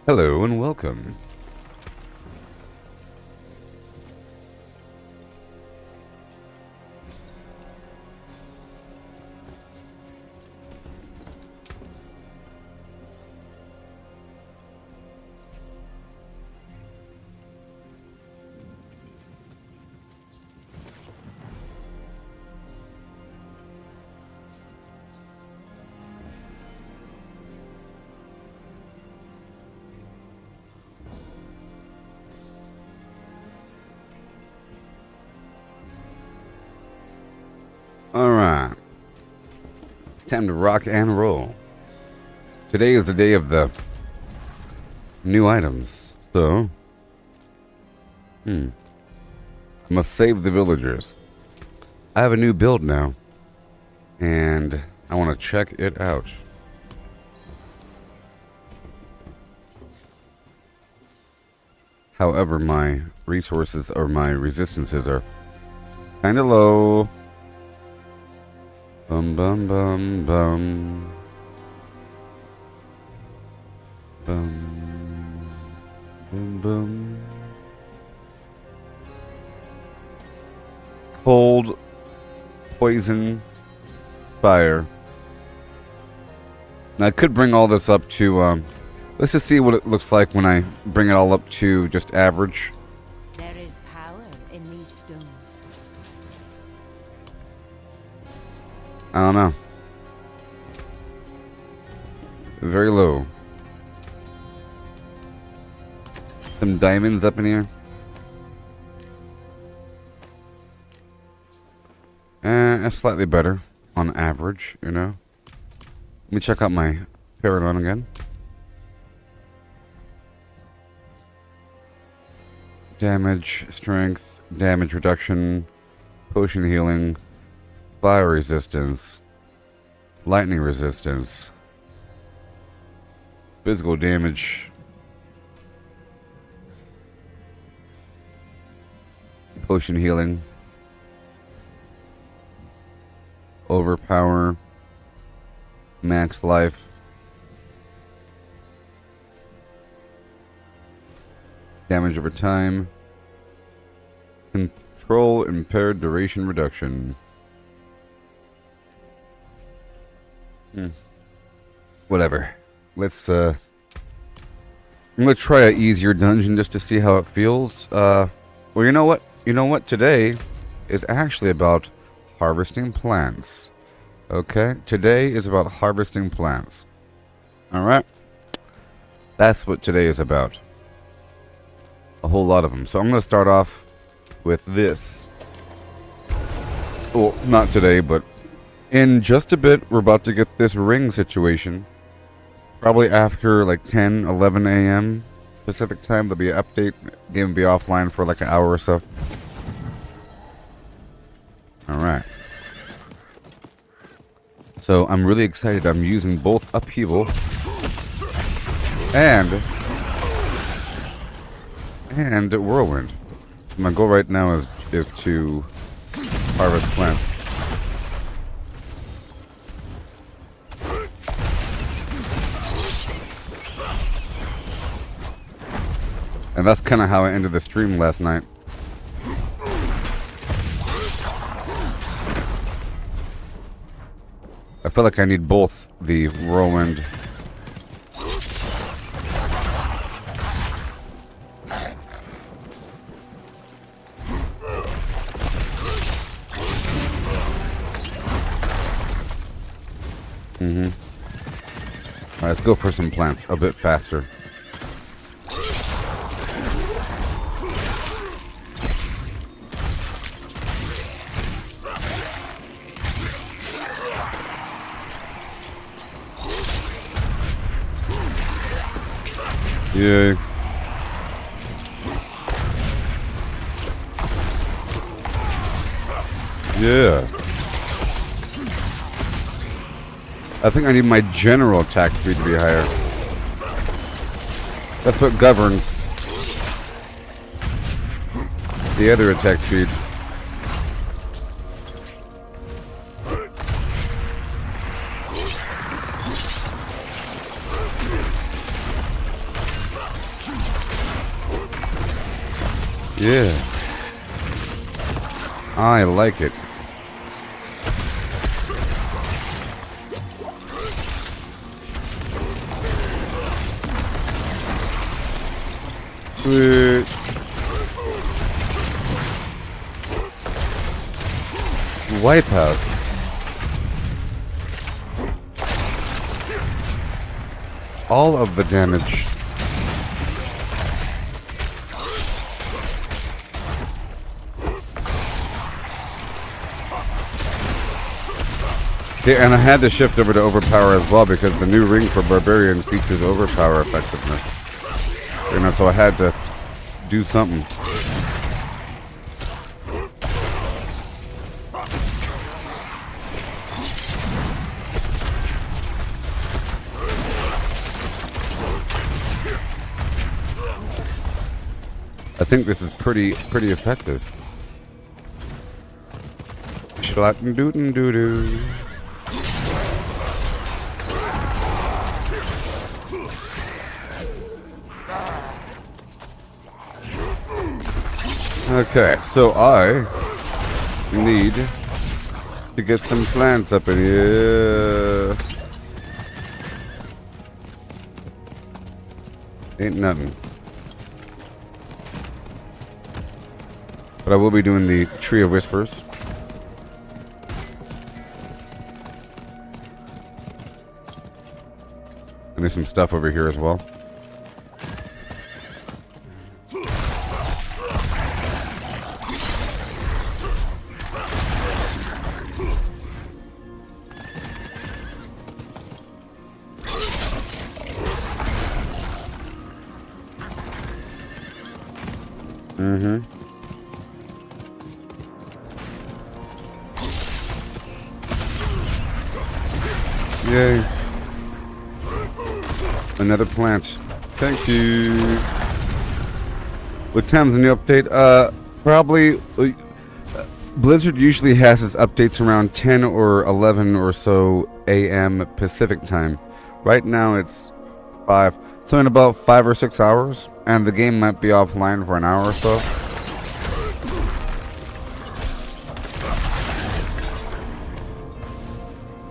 Hello and welcome. Alright. It's time to rock and roll. Today is the day of the new items, so I must save the villagers. I have a new build now, and I want to check it out. However, my resources or my resistances are kind of low. Bum bum bum bum. Bum bum bum. Cold, poison, fire. Now I could bring all this up to let's just see what it looks like when I bring it all up to just average. There is power in these stones. I don't know. Very low. Some diamonds up in here. Slightly better on average, you know. Let me check out my Paragon again. Damage, strength, damage reduction, potion healing, fire resistance, lightning resistance, physical damage, potion healing, overpower, max life, damage over time, control impaired duration reduction. Whatever. Let's I'm gonna try an easier dungeon just to see how it feels. Well, you know what? Today is actually about harvesting plants. Okay? Today is about harvesting plants. Alright? That's what today is about. A whole lot of them. So I'm gonna start off with this. Well, not today, but in just a bit, we're about to get this ring situation. Probably after like 10, 11 a.m. Pacific time, there'll be an update. Game will be offline for like an hour or so. Alright. So I'm really excited. I'm using both upheaval and whirlwind. My goal right now is to harvest plants. And that's kind of how I ended the stream last night. I feel like I need both the whirlwind Alright, let's go for some plants a bit faster. Yay. Yeah. I think I need my general attack speed to be higher. That's what governs the other attack speed. Yeah. I like it. Sweet. Wipeout. All of the damage. Yeah, and I had to shift over to overpower as well because the new ring for Barbarian features overpower effectiveness. You know, so I had to do something. I think this is pretty effective. Schlatten dootin doo doo. Okay, so I need to get some plants up in here. Ain't nothing. But I will be doing the Tree of Whispers. And there's some stuff over here as well. Yay. Another plant. Thank you. What time's the new update? Probably... Blizzard usually has its updates around 10 or 11 or so a.m. Pacific time. Right now it's 5. So in about 5 or 6 hours, and the game might be offline for an hour or so.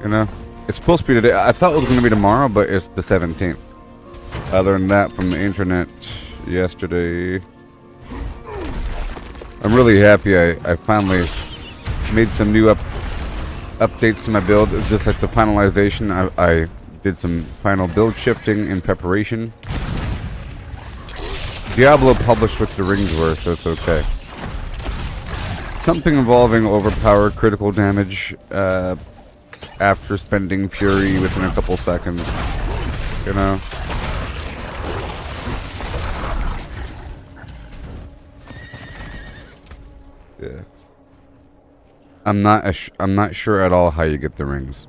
You know, it's supposed to be today. I thought it was going to be tomorrow, but it's the 17th. I learned that from the internet yesterday. I'm really happy I finally made some new updates to my build. It's just like the finalization. I did some final build shifting in preparation. Diablo published what the rings were, so it's okay. Something involving overpowered critical damage after spending Fury within a couple seconds. You know? Yeah. I'm not sure at all how you get the rings.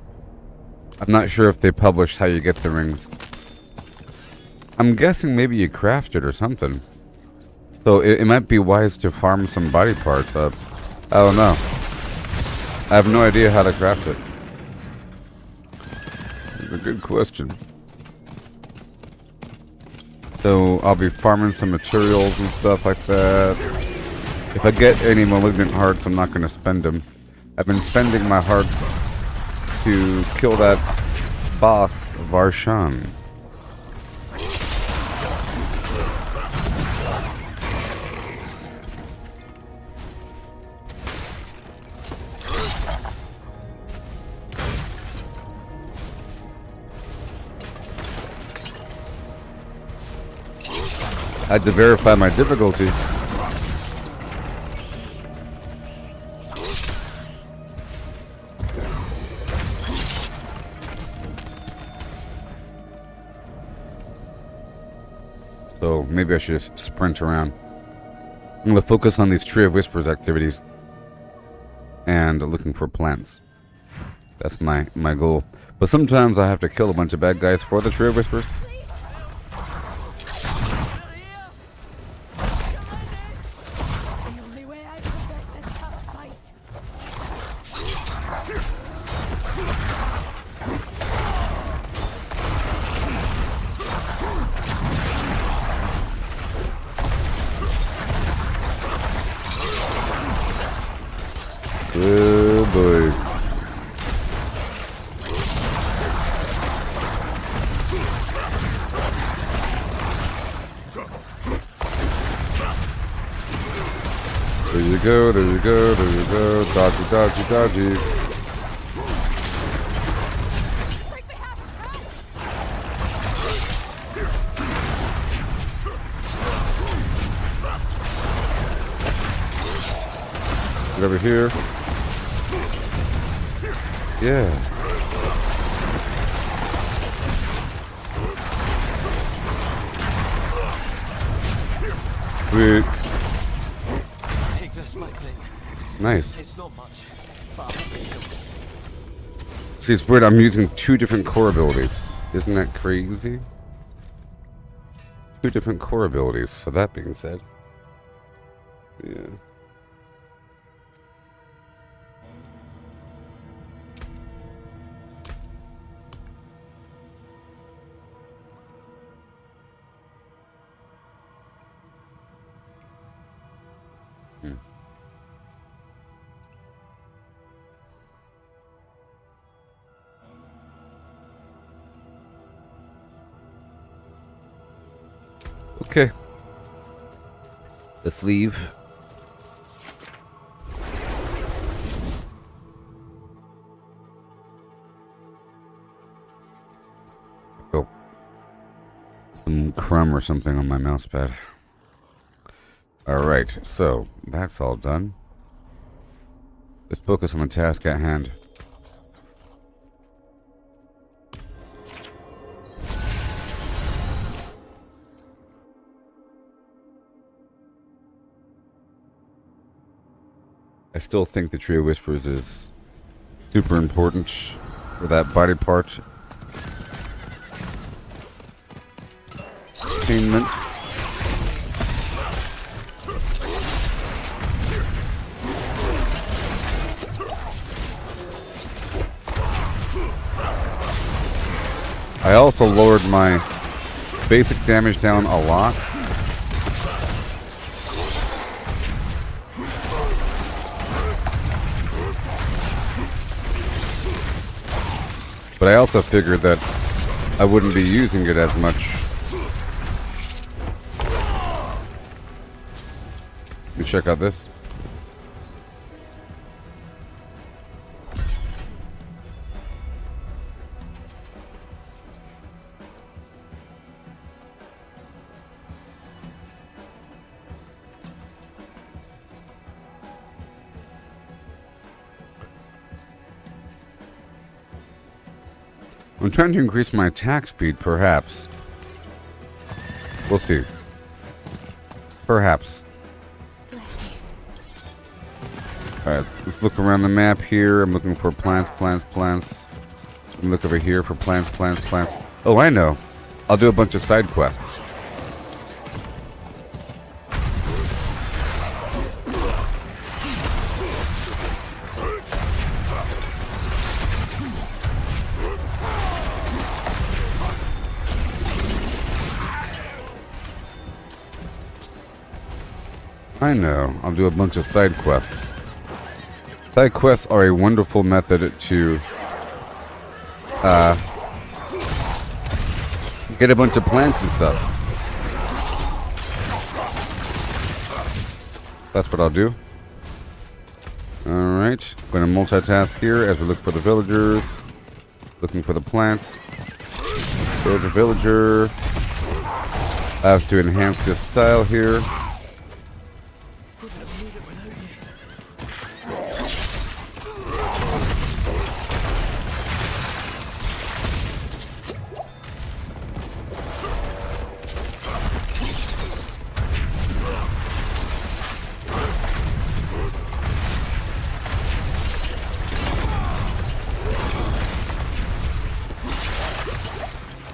I'm not sure if they published how you get the rings. I'm guessing maybe you craft it or something. So it might be wise to farm some body parts up. I don't know. I have no idea how to craft it. It's a good question. So I'll be farming some materials and stuff like that. If I get any Malignant hearts, I'm not going to spend them. I've been spending my hearts to kill that boss, Varshan. I had to verify my difficulty. So maybe I should just sprint around. I'm going to focus on these Tree of Whispers activities. And looking for plants. That's my goal. But sometimes I have to kill a bunch of bad guys for the Tree of Whispers. Oh boy. There you go, there you go, there you go. Dodgy, dodgy, dodgy. Get over here. Yeah. Sweet. Nice. It's not much. See, it's weird. I'm using 2 different core abilities. Isn't that crazy? 2 different core abilities. So that being said, yeah. Okay. Let's leave. Oh. Some crumb or something on my mouse pad. Alright, so that's all done. Let's focus on the task at hand. I still think the Tree of Whispers is super important for that body part. Attainment. I also lowered my basic damage down a lot. But I also figured that I wouldn't be using it as much. Let me check out this. I'm trying to increase my attack speed, perhaps. We'll see. Perhaps. Alright, let's look around the map here. I'm looking for plants, plants, plants. Let me look over here for plants, plants, plants. Oh, I know. I'll do a bunch of side quests. I know. I'll do a bunch of side quests. Side quests are a wonderful method to get a bunch of plants and stuff. That's what I'll do. Alright. Going to multitask here as we look for the villagers. Looking for the plants. There's a villager. I have to enhance this style here.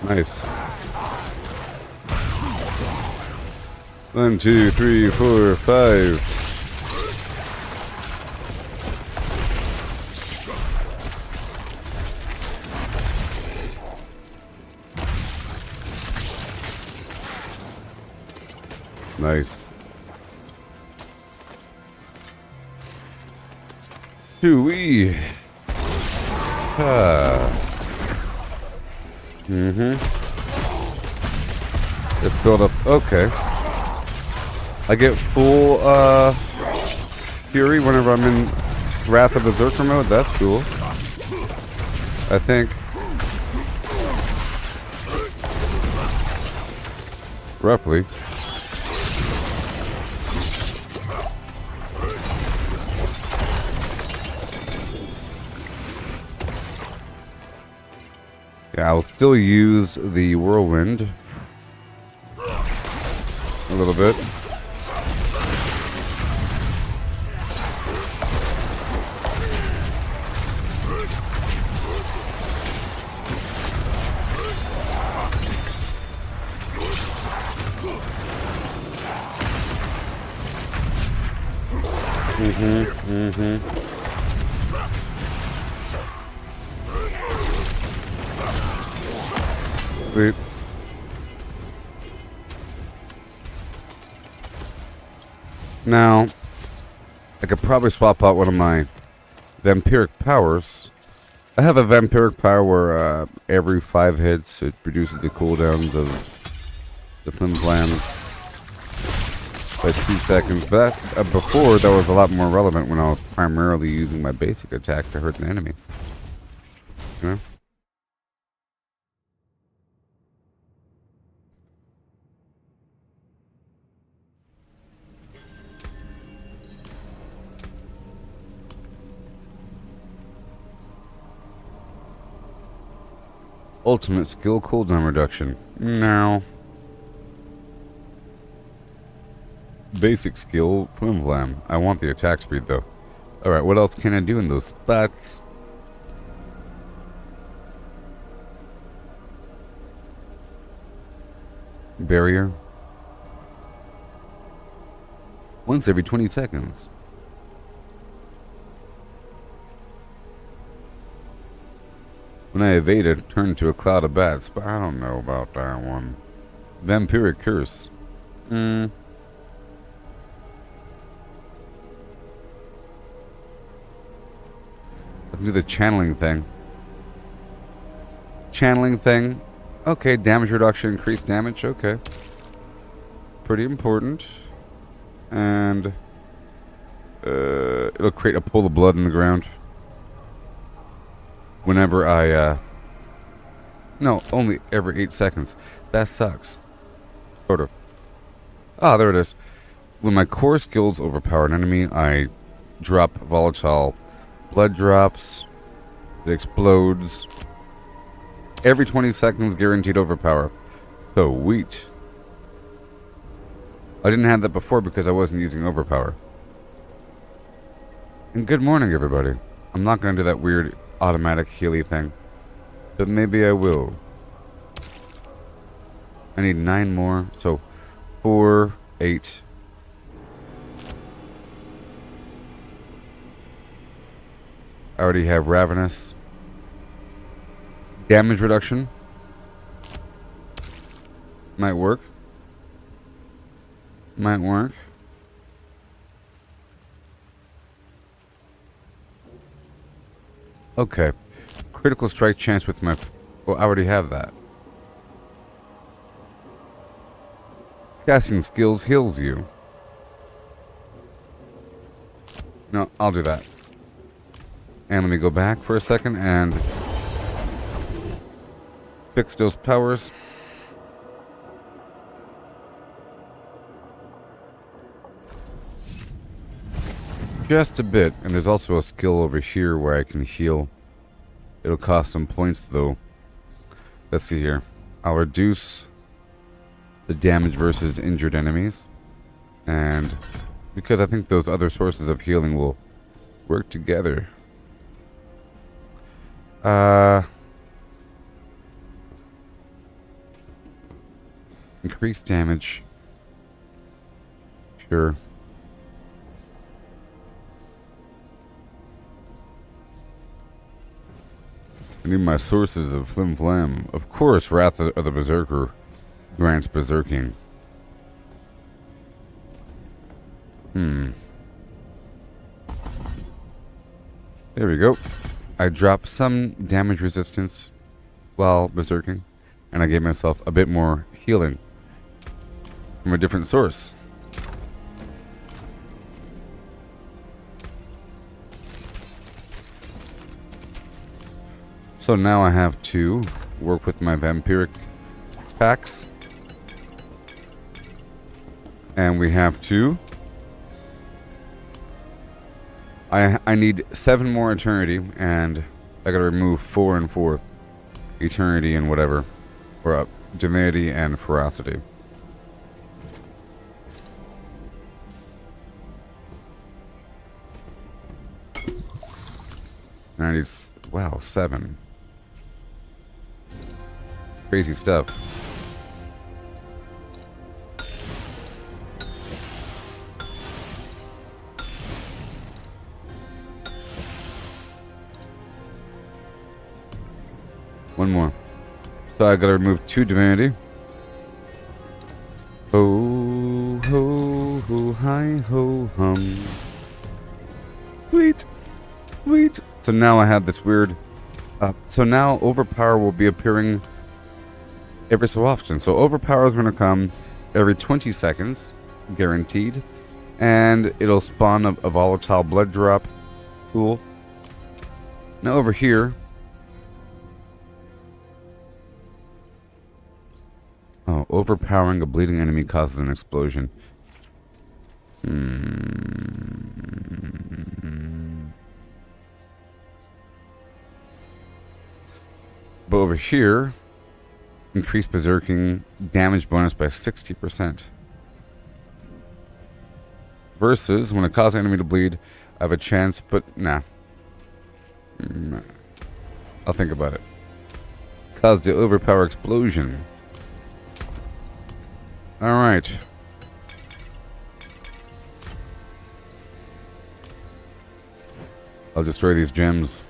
Nice. 1, 2, 3, 4, 5. Nice. Hooey. It's built up. Okay. I get full fury whenever I'm in Wrath of Berserker mode. That's cool. I think. Roughly. Yeah, I'll still use the whirlwind a little bit. Sweet. Now, I could probably swap out one of my vampiric powers. I have a vampiric power where every 5 hits it reduces the cooldowns of the flim flam by 2 seconds. But before, that was a lot more relevant when I was primarily using my basic attack to hurt an enemy. You know? Ultimate skill cooldown reduction. No. Basic skill flim flam. I want the attack speed though. Alright, what else can I do in those spots? Barrier. Once every 20 seconds. When I evade it, turn to a cloud of bats, but I don't know about that one. Vampiric curse. I can do the channeling thing. Channeling thing. Okay, damage reduction, increased damage. Okay. Pretty important. And it'll create a pool of blood in the ground. Whenever I, no, only every 8 seconds. That sucks. Sort of. Ah, there it is. When my core skills overpower an enemy, I drop volatile blood drops. It explodes. Every 20 seconds, guaranteed overpower. Sweet. I didn't have that before because I wasn't using overpower. And good morning, everybody. I'm not going to do that weird automatic healy thing, but maybe I will. I need 9 more, so 4, 8. I already have Ravenous. Damage reduction. Might work. Might work. Okay. Critical strike chance with my... well, I already have that. Casting skills heals you. No, I'll do that. And let me go back for a second and... fix those powers. Just a bit, and there's also a skill over here where I can heal. It'll cost some points though. Let's see here. I'll reduce the damage versus injured enemies. And because I think those other sources of healing will work together. Increased damage. Sure. I need my sources of flim flam. Of course, Wrath of the Berserker grants berserking. There we go. I dropped some damage resistance while berserking, and I gave myself a bit more healing from a different source. So now I have to work with my vampiric packs. And we have to... I need 7 more eternity, and I gotta remove 4 and 4. Eternity and whatever. Or divinity and ferocity. And I need... wow, 7. Crazy stuff. One more. So I gotta remove 2 divinity. Ho, ho, ho, hi, ho, hum. Sweet. Sweet. So now I have this weird... so now Overpower will be appearing every so often. So Overpower is going to come every 20 seconds, guaranteed. And it'll spawn a volatile blood drop. Cool. Now over here... oh, overpowering a bleeding enemy causes an explosion. But over here, increase berserking damage bonus by 60%. Versus, when it causes an enemy to bleed, I have a chance, but nah. I'll think about it. Cause the overpower explosion. Alright. I'll destroy these gems.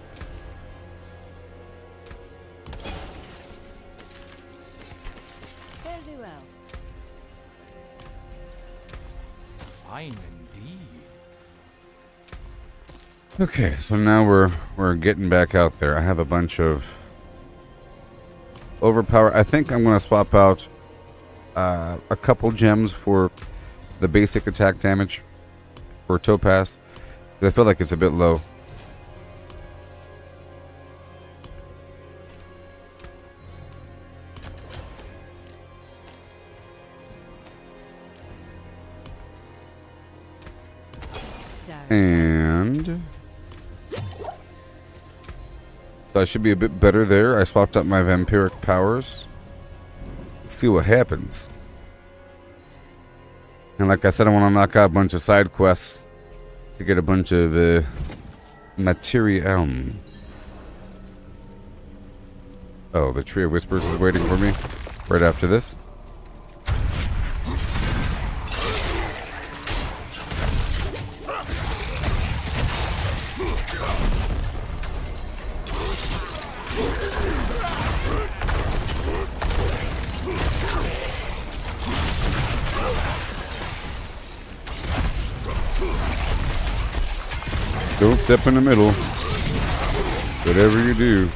Very well. Fine indeed. Okay, so now we're getting back out there. I have a bunch of overpower. I think I'm gonna swap out a couple gems for the basic attack damage for Topaz. I feel like it's a bit low. And so I should be a bit better there. I swapped up my vampiric powers. See what happens. And like I said, I want to knock out a bunch of side quests to get a bunch of material. Oh, the Tree of Whispers is waiting for me right after this. Don't step in the middle. Whatever you do.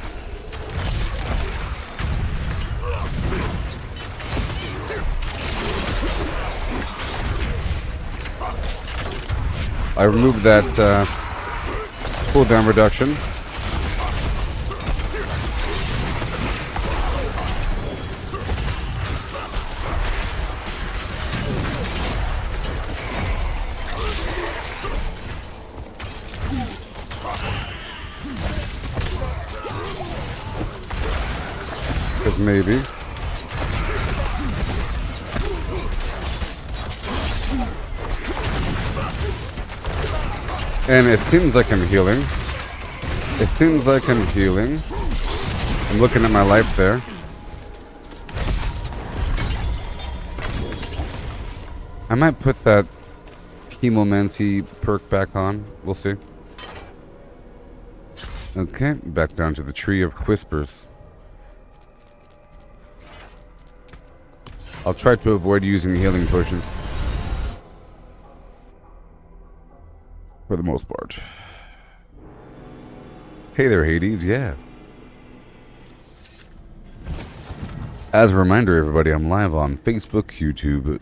I removed that cooldown reduction. Maybe. And it seems like I'm healing. It seems like I'm healing. I'm looking at my life there. I might put that Chemomancy perk back on. We'll see. Okay, back down to the Tree of Whispers. I'll try to avoid using healing potions. For the most part. Hey there, Hades, yeah. As a reminder, everybody, I'm live on Facebook, YouTube,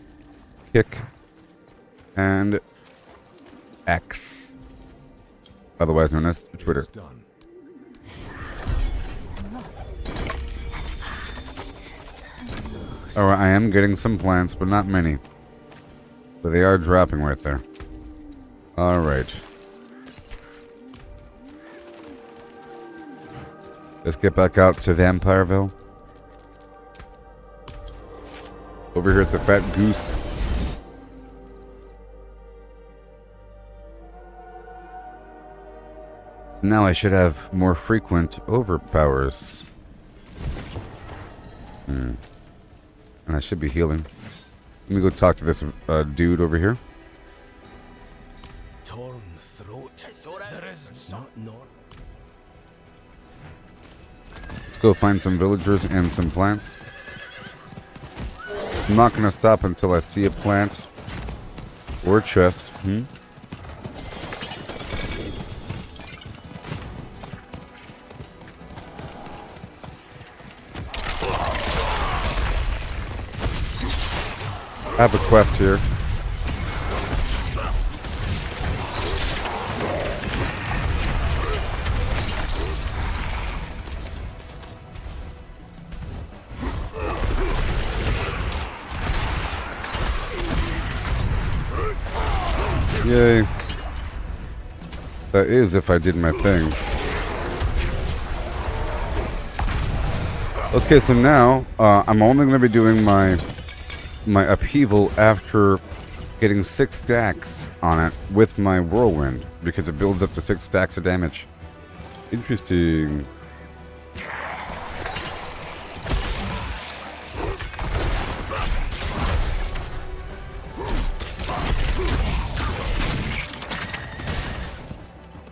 Kick, and X, otherwise known as Twitter. Alright, I am getting some plants, but not many. But they are dropping right there. Alright. Let's get back out to Vampireville. Over here at the Fat Goose. So now I should have more frequent overpowers. And I should be healing. Let me go talk to this dude over here. Torn throat. There is not nor. Let's go find some villagers and some plants. I'm not going to stop until I see a plant or a chest. I have a quest here. Yay. That is if I did my thing. Okay, so now I'm only going to be doing my upheaval after getting 6 stacks on it with my whirlwind, because it builds up to 6 stacks of damage. Interesting.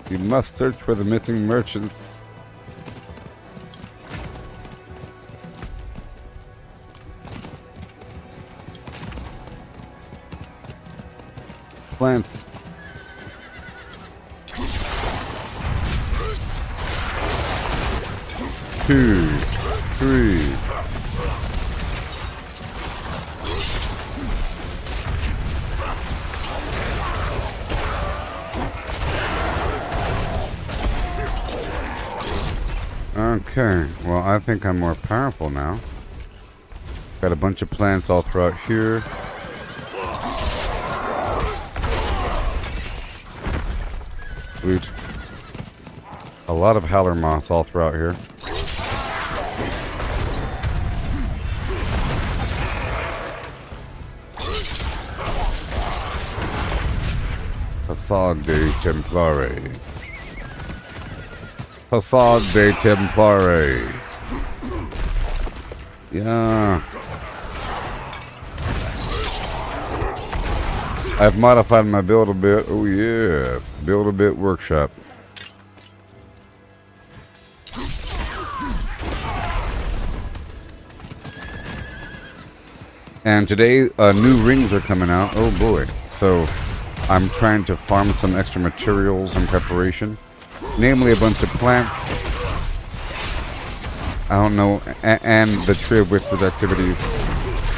You must search for the missing merchants. Plants. Two, three. Okay, well, I think I'm more powerful now. Got a bunch of plants all throughout here. Sweet. A lot of howler moss all throughout here. Facade de Templare. Facade de Templare. Yeah. I've modified my build a bit. Oh yeah. Build a bit workshop. And today, new rings are coming out. Oh boy. So, I'm trying to farm some extra materials in preparation. Namely, a bunch of plants. I don't know. And the Tree of Whispers activities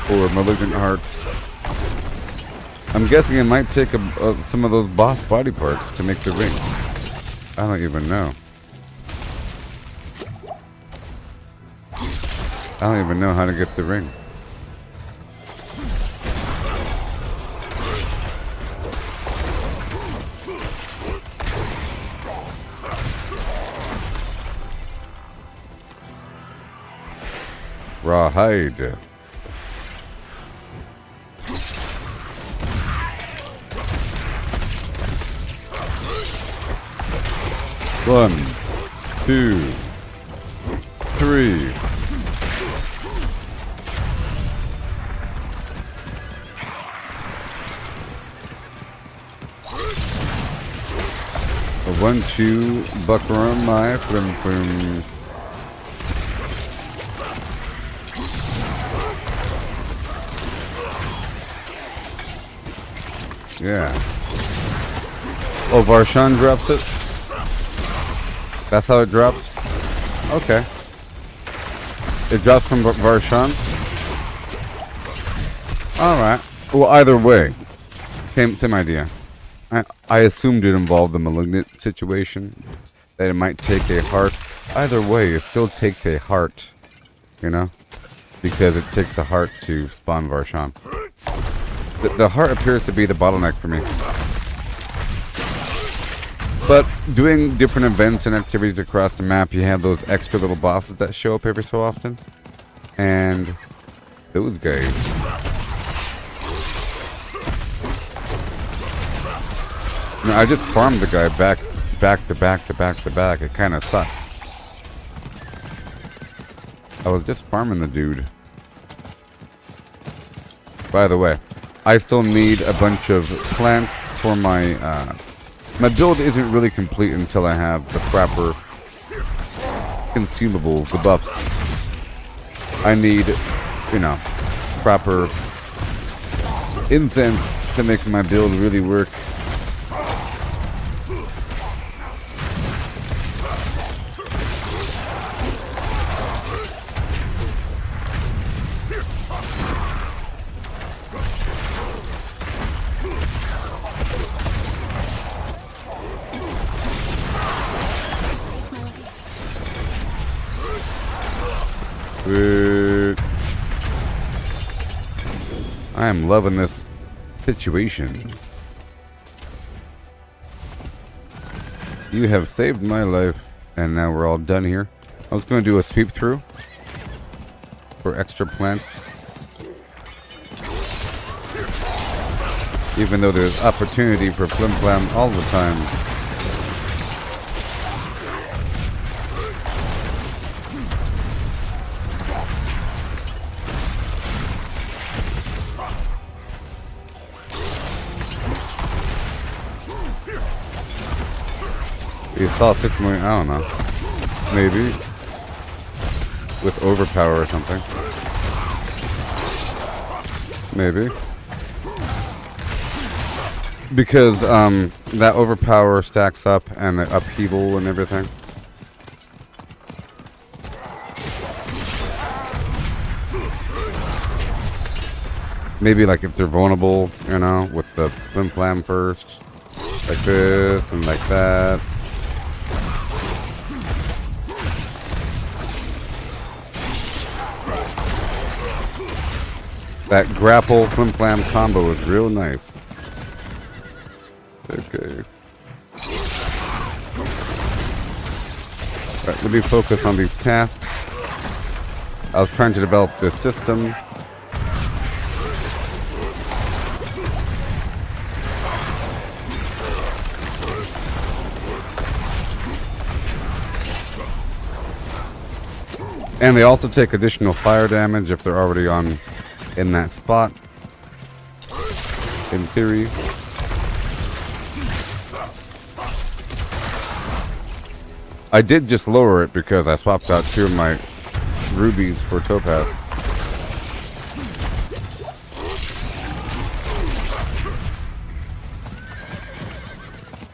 for Malignant Hearts. I'm guessing it might take some of those boss body parts to make the ring. I don't even know. I don't even know how to get the ring. Rawhide. One, two, three. A 1-2 bucker on my flim flim. Yeah. Oh, Varshan drops it? That's how it drops? Okay. It drops from Varshan? Alright. Well, either way. Same idea. I assumed it involved the Malignant situation. That it might take a heart. Either way, it still takes a heart. You know? Because it takes a heart to spawn Varshan. The heart appears to be the bottleneck for me. But doing different events and activities across the map, you have those extra little bosses that show up every so often. And those guys. No, I just farmed the guy back to back. It kind of sucked. I was just farming the dude. By the way, I still need a bunch of plants for my my build isn't really complete until I have the proper consumables, the buffs. I need, you know, proper incense to make my build really work. I am loving this situation. You have saved my life, and now we're all done here. I was going to do a sweep through for extra plants, even though there's opportunity for flim flam all the time. You saw 6 million, I don't know. Maybe. With overpower or something. Maybe. Because, that overpower stacks up and the upheaval and everything. Maybe like if they're vulnerable, you know, with the flim flam first. Like this and like that. That grapple flim flam combo is real nice. Okay. Alright, let me focus on these tasks. I was trying to develop this system. And they also take additional fire damage if they're already on in that spot, in theory. I did just lower it because I swapped out 2 of my rubies for topaz.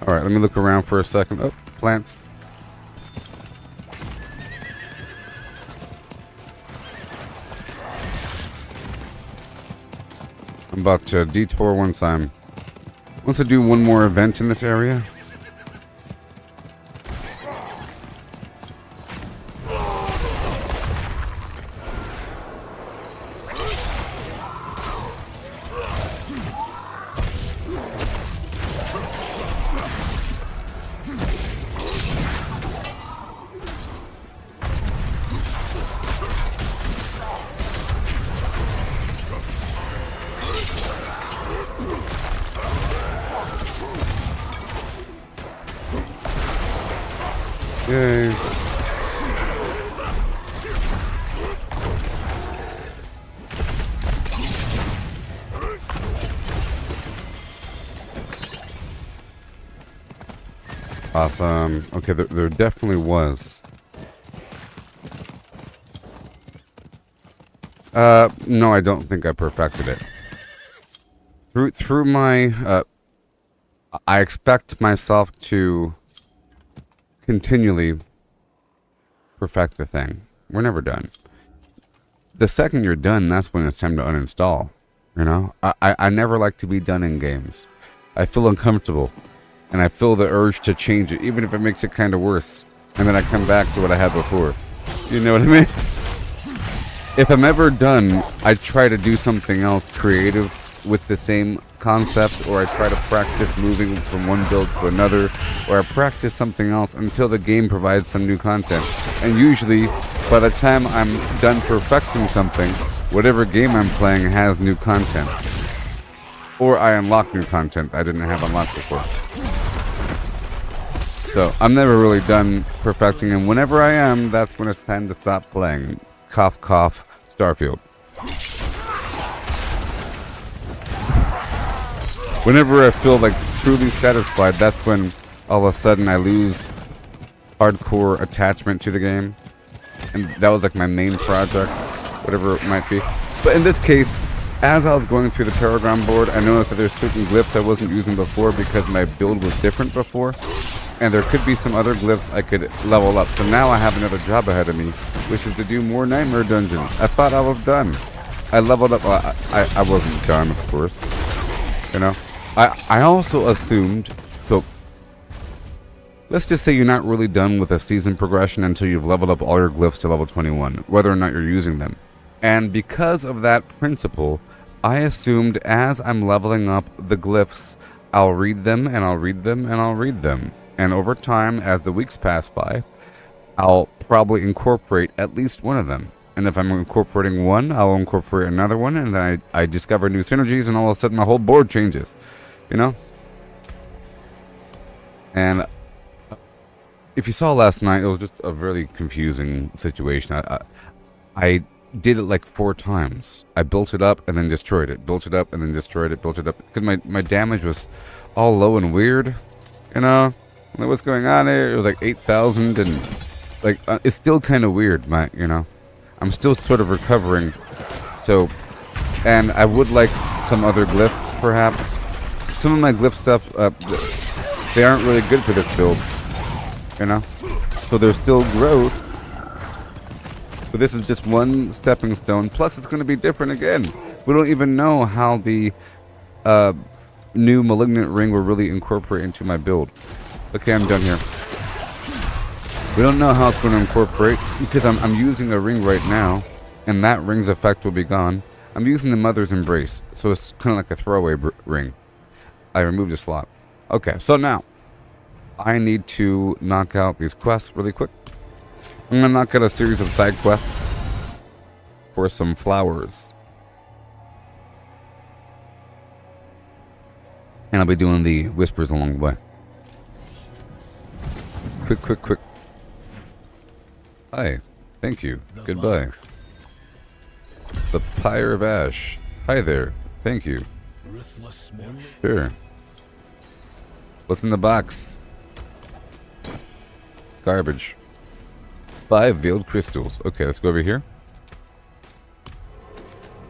Alright, let me look around for a second. Oh, plants. I'm about to detour once I do one more event in this area. Yay. Awesome. Okay, there definitely was. No, I don't think I perfected it. Through my, I expect myself to continually perfect the thing. We're never done. The second you're done, that's when it's time to uninstall. You know? I never like to be done in games. I feel uncomfortable. And I feel the urge to change it, even if it makes it kind of worse. And then I come back to what I had before. You know what I mean? If I'm ever done, I try to do something else creative with the same concept, or I try to practice moving from one build to another, or I practice something else until the game provides some new content. And usually, by the time I'm done perfecting something, whatever game I'm playing has new content. Or I unlock new content I didn't have unlocked before. So, I'm never really done perfecting, and whenever I am, that's when it's time to stop playing. Cough, cough, Starfield. Whenever I feel like truly satisfied, that's when all of a sudden I lose hardcore attachment to the game. And that was like my main project, whatever it might be. But in this case, as I was going through the Paragon board, I noticed that there's certain glyphs I wasn't using before because my build was different before. And there could be some other glyphs I could level up. So now I have another job ahead of me, which is to do more Nightmare Dungeons. I thought I was done. I leveled up. Well, I wasn't done, of course. You know? I also assumed... So, let's just say you're not really done with a season progression until you've leveled up all your glyphs to level 21, whether or not you're using them. And because of that principle, I assumed as I'm leveling up the glyphs, I'll read them, and I'll read them, and I'll read them. And over time, as the weeks pass by, I'll probably incorporate at least one of them. And if I'm incorporating one, I'll incorporate another one, and then I discover new synergies, and all of a sudden my whole board changes. You know? And if you saw last night, it was just a really confusing situation. I did it like 4 times. I built it up and then destroyed it. Built it up and then destroyed it. Built it up. Because my damage was all low and weird. You know? Like, what's going on there? It was like 8,000 and... Like, it's still kind of weird, you know? I'm still sort of recovering. So... And I would like some other glyph, perhaps. Some of my glyph stuff, they aren't really good for this build. You know? So there's still growth. But this is just one stepping stone. Plus, it's going to be different again. We don't even know how the new Malignant ring will really incorporate into my build. Okay, I'm done here. We don't know how it's going to incorporate because I'm using a ring right now, and that ring's effect will be gone. I'm using the Mother's Embrace, so it's kind of like a throwaway ring. I removed a slot. Okay, so now I need to knock out these quests really quick. I'm going to knock out a series of side quests for some flowers. And I'll be doing the whispers along the way. Quick. Hi. Thank you. Goodbye. The Pyre of Ash. Hi there. Thank you. Sure. What's in the box? Garbage. 5 veiled crystals. Okay, let's go over here.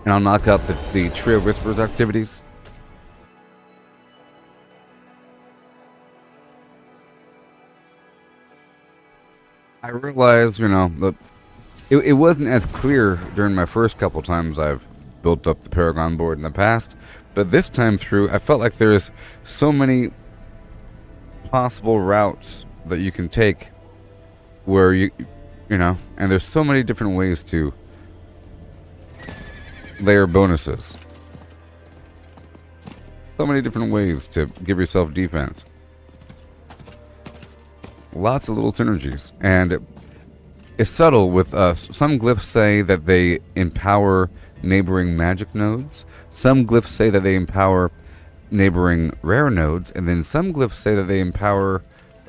And I'll knock out the Tree of Whispers activities. I realized, you know, it wasn't as clear during my first couple times I've built up the Paragon board in the past, but this time through, I felt like there's so many possible routes that you can take where you know, and there's so many different ways to layer bonuses. So many different ways to give yourself defense. Lots of little synergies, and it's subtle with some glyphs say that they empower neighboring magic nodes. Some glyphs say that they empower neighboring rare nodes, and then some glyphs say that they empower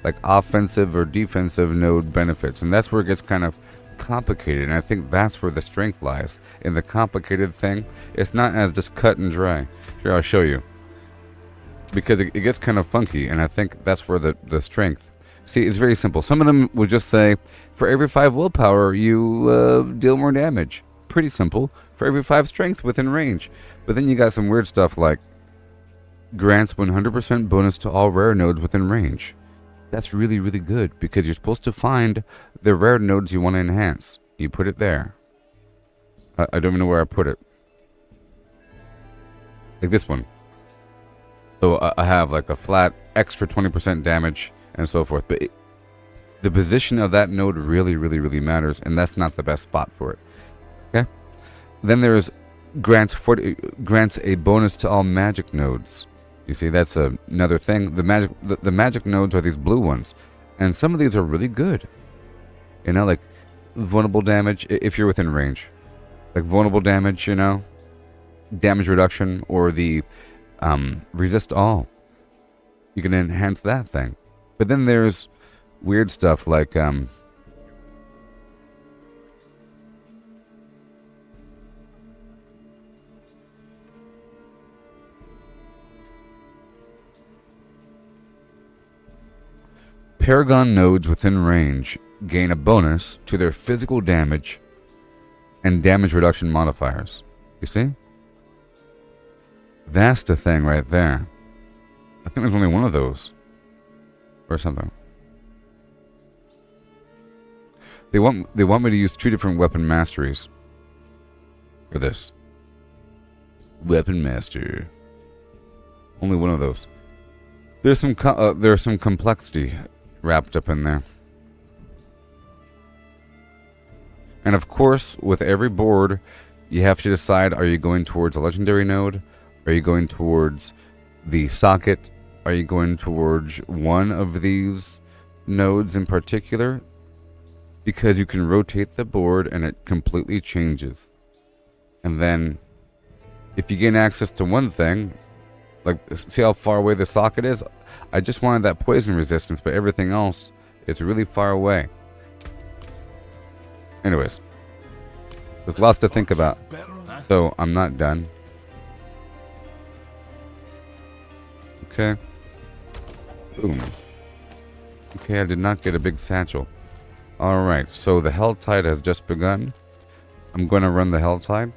like offensive or defensive node benefits, and that's where it gets kind of complicated. And I think that's where the strength lies in the complicated thing. It's not as just cut and dry. Here, I'll show you, because it gets kind of funky, and I think that's where the strength. See, it's very simple. Some of them will just say, for every 5 willpower, you deal more damage. Pretty simple. For every 5 strength within range. But then you got some weird stuff like, grants 100% bonus to all rare nodes within range. That's really, really good because you're supposed to find the rare nodes you want to enhance. You put it there. I don't even know where I put it. Like this one. So I have like a flat extra 20% damage and so forth. But the position of that node really, really, really matters. And that's not the best spot for it. Okay? Then there's grants a bonus to all magic nodes. You see, that's another thing. The magic nodes are these blue ones, and some of these are really good. You know, like vulnerable damage if you're within range, like vulnerable damage. You know, damage reduction or the resist all. You can enhance that thing. But then there's weird stuff like Paragon nodes within range gain a bonus to their physical damage and damage reduction modifiers. You see? That's the thing right there. I think there's only one of those. Or something. They want me to use 2 different weapon masteries for this. Weapon master. Only one of those. There's some complexity wrapped up in there. And of course, with every board, you have to decide, are you going towards a legendary node? Are you going towards the socket? Are you going towards one of these nodes in particular? Because you can rotate the board and it completely changes. And then, if you gain access to one thing, like, see how far away the socket is? I just wanted that poison resistance, but everything else, it's really far away. Anyways, there's lots to think about. So, I'm not done. Okay. Boom. Okay, I did not get a big satchel. Alright, so the Hell Tide has just begun. I'm going to run the Hell Tide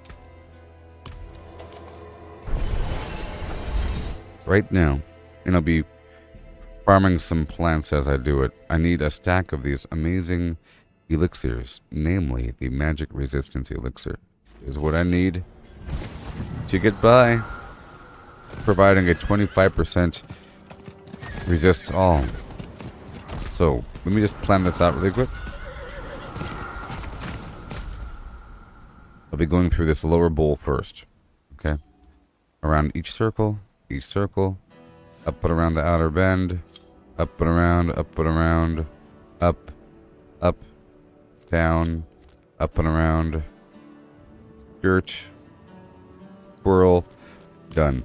right now, and I'll be farming some plants as I do it. I need a stack of these amazing elixirs, namely the magic resistance elixir is what I need to get by, providing a 25% resist all. So let me just plan this out really quick. I'll be going through this lower bowl first, okay, around each circle, up and around the outer bend, up and around, up and around, up, down, up and around, skirt, swirl, done.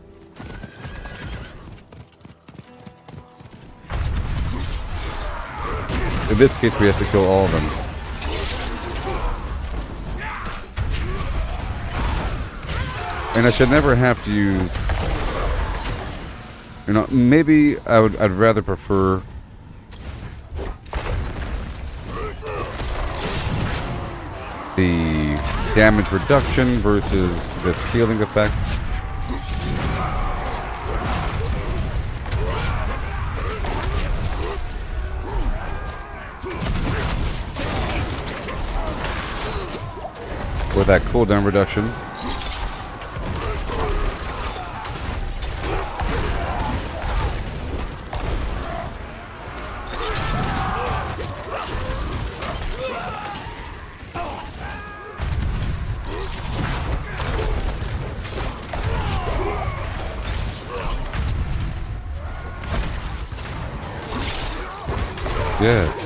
In this case, we have to kill all of them. And I should never have to use... You know, maybe I'd rather prefer... the damage reduction versus this healing effect. Or that cooldown reduction. Yes.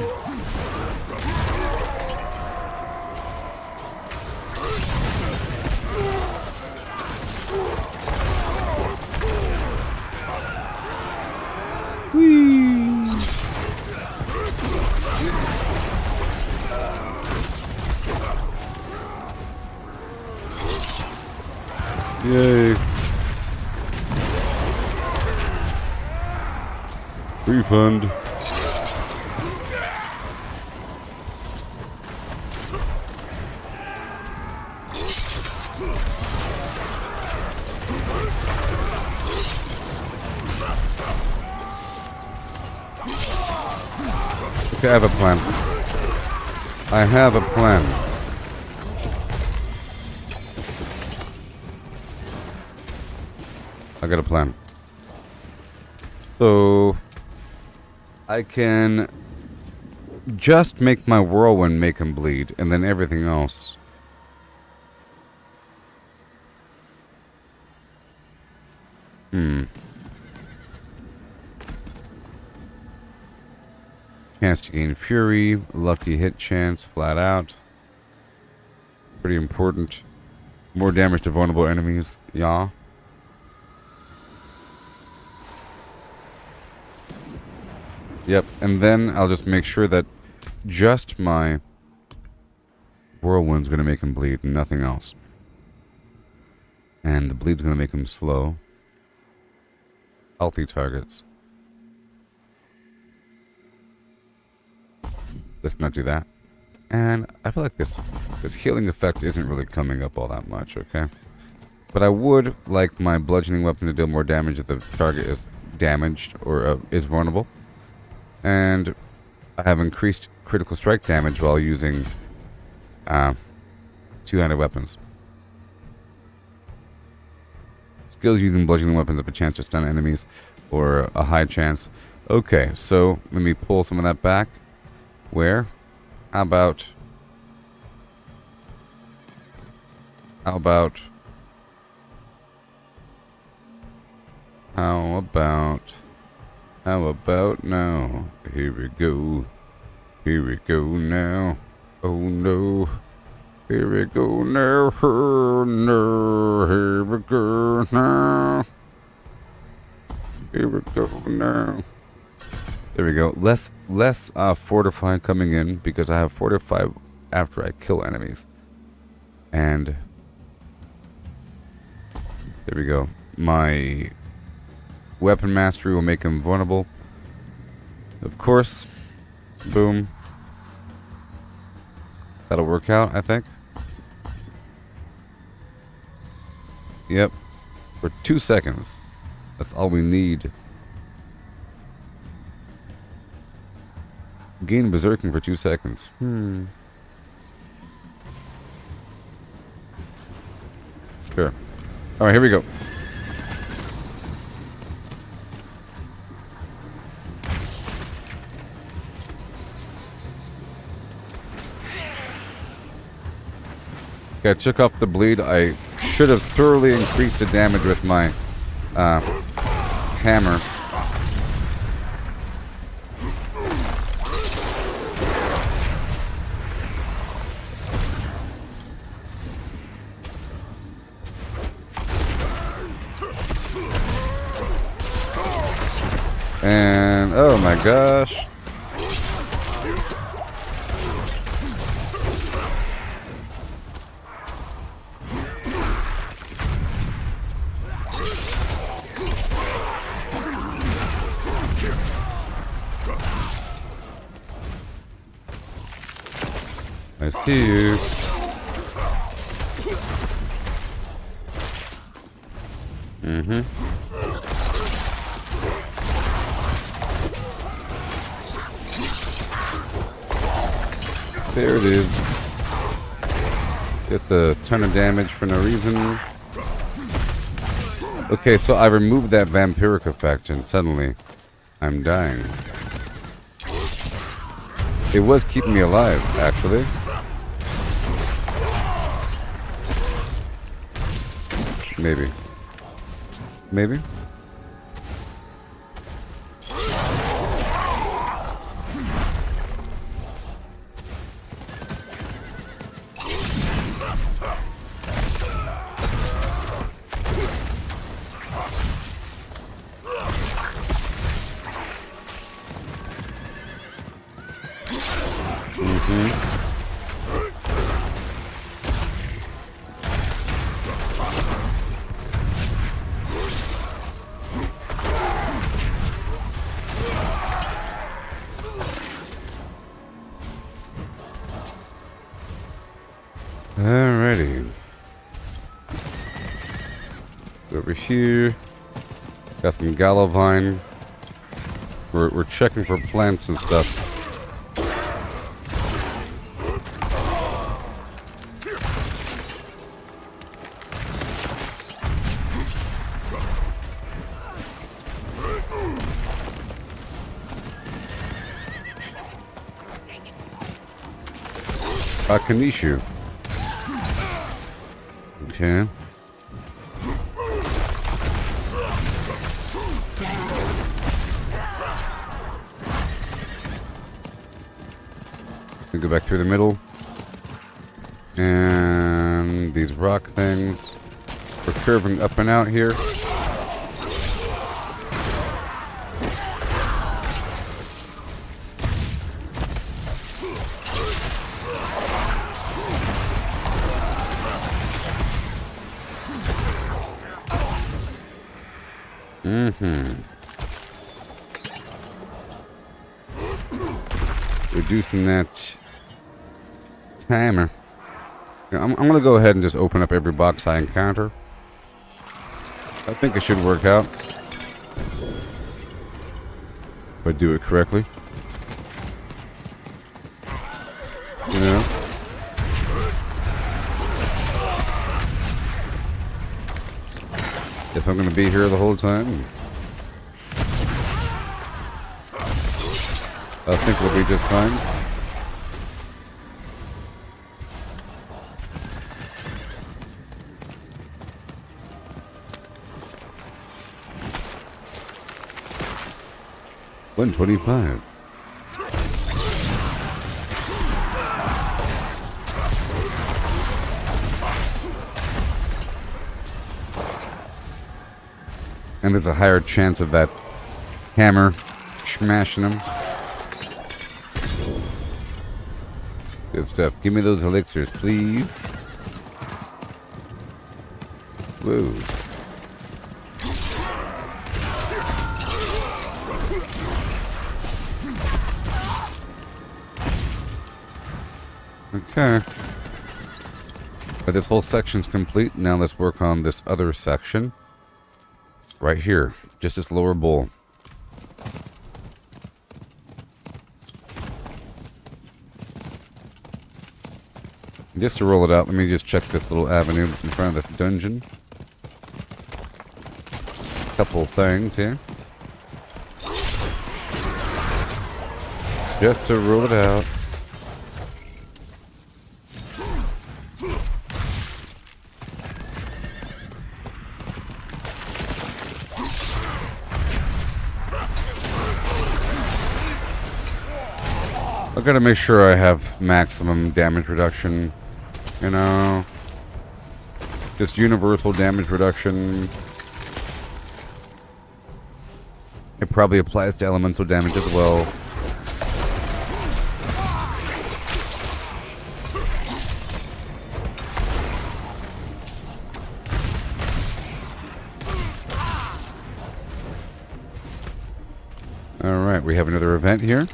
Yay. Refund. Okay, I have a plan. I have a plan. I got a plan. So I can just make my whirlwind make him bleed, and then everything else. Chance to gain fury, lucky hit chance, flat out. Pretty important. More damage to vulnerable enemies, yeah. Yep, and then I'll just make sure that just my whirlwind's gonna make him bleed, and nothing else. And the bleed's gonna make him slow. Healthy targets. Let's not do that. And I feel like this healing effect isn't really coming up all that much, okay? But I would like my bludgeoning weapon to deal more damage if the target is damaged or is vulnerable. And I have increased critical strike damage while using two-handed weapons. Skills using bludgeoning weapons have a chance to stun enemies, or a high chance. Okay, so let me pull some of that back. Where? How about... How about now? Here we go. Here we go now. Oh no. Here we go now. Oh no. Here we go now. Here we go now. There we go. Less fortify coming in because I have fortify after I kill enemies. And there we go. My weapon mastery will make him vulnerable. Of course. Boom. That'll work out, I think. Yep. For 2 seconds. That's all we need. Gain berserking for 2 seconds. Sure. Alright, here we go. Okay, I took off the bleed. I should have thoroughly increased the damage with my hammer. And oh my gosh. I see you. There it is. Gets a ton of damage for no reason. Okay, so I removed that vampiric effect and suddenly I'm dying. It was keeping me alive, actually. Maybe. Maybe? Alrighty. Over here. Got some gallovine. We're checking for plants and stuff. Kanishu. Okay. We go back through the middle. And these rock things. We're curving up and out here. Reducing that timer. I'm going to go ahead and just open up every box I encounter. I think it should work out. If I do it correctly. You know? If I'm going to be here the whole time, I think we'll be just fine. $125. And there's a higher chance of that hammer smashing them. Good stuff. Give me those elixirs, please. Whoa. Okay. But this whole section's complete. Now let's work on this other section. Right here. Just this lower bowl. Just to roll it out, let me just check this little avenue in front of this dungeon. Couple things here. Just to roll it out. I've got to make sure I have maximum damage reduction, you know, just universal damage reduction. It probably applies to elemental damage as well. Alright, we have another event here.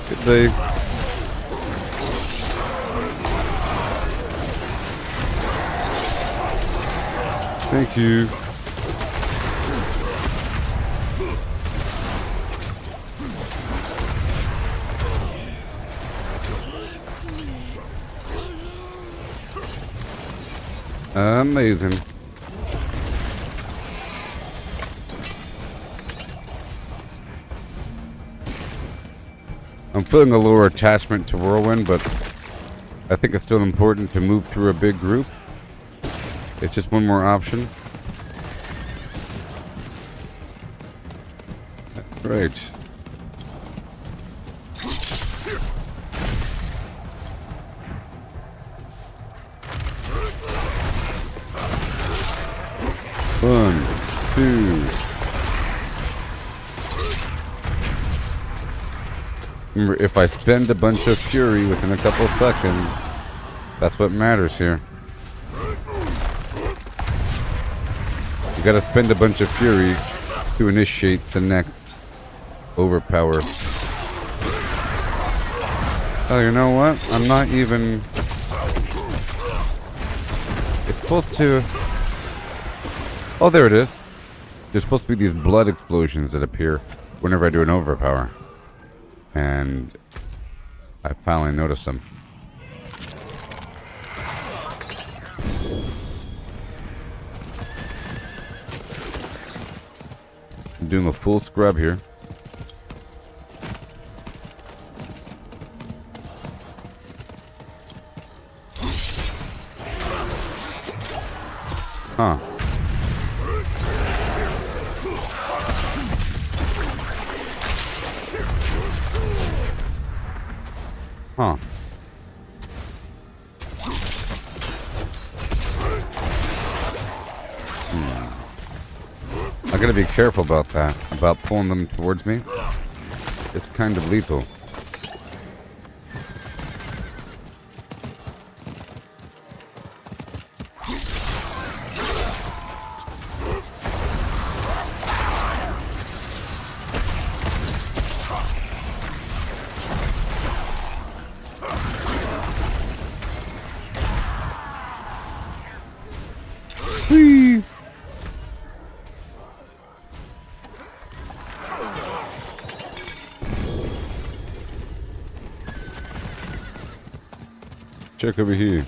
Good day. Thank you. Amazing. I'm feeling a lower attachment to Whirlwind, but I think it's still important to move through a big group. It's just one more option. Right. One, two. Remember, if I spend a bunch of fury within a couple of seconds, that's what matters here. gotta spend a bunch of fury to initiate the next overpower. Oh, you know what? I'm not even... It's supposed to... Oh, there it is. There's supposed to be these blood explosions that appear whenever I do an overpower. And I finally noticed them. I'm doing a full scrub here. Huh. Huh. I gotta be careful about that, about pulling them towards me. It's kind of lethal. Whee! Check over here.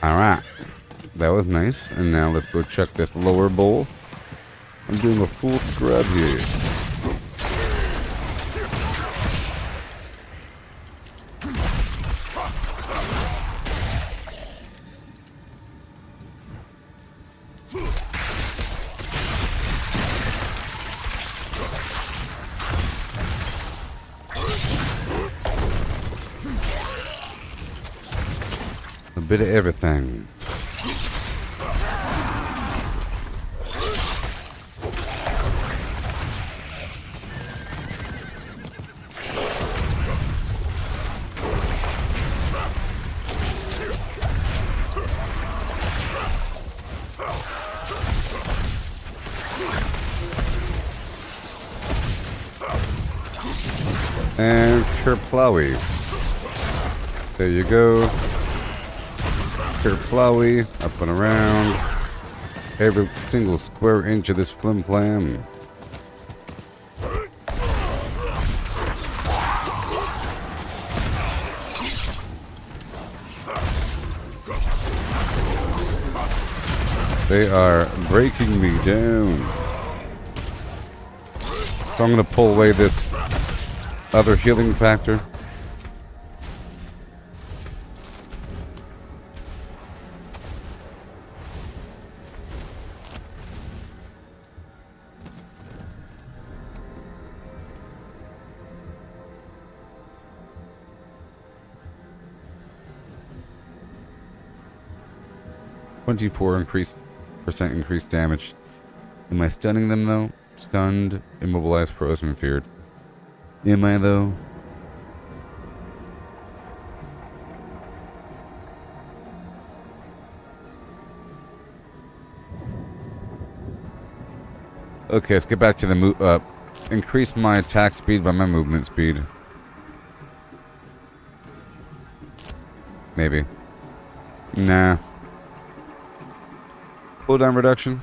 Alright. That was nice. And now let's go check this lower bowl. I'm doing a full scrub here. A bit of everything. And Kerplowy. There you go. Kerplowy, up and around. Every single square inch of this flim flam. They are breaking me down. So I'm going to pull away this other healing factor. %increased damage. Am I stunning them though? Stunned, immobilized, frozen, feared. Am I though? Okay, let's get back to the increase my attack speed by my movement speed. Maybe. Nah. Cooldown reduction.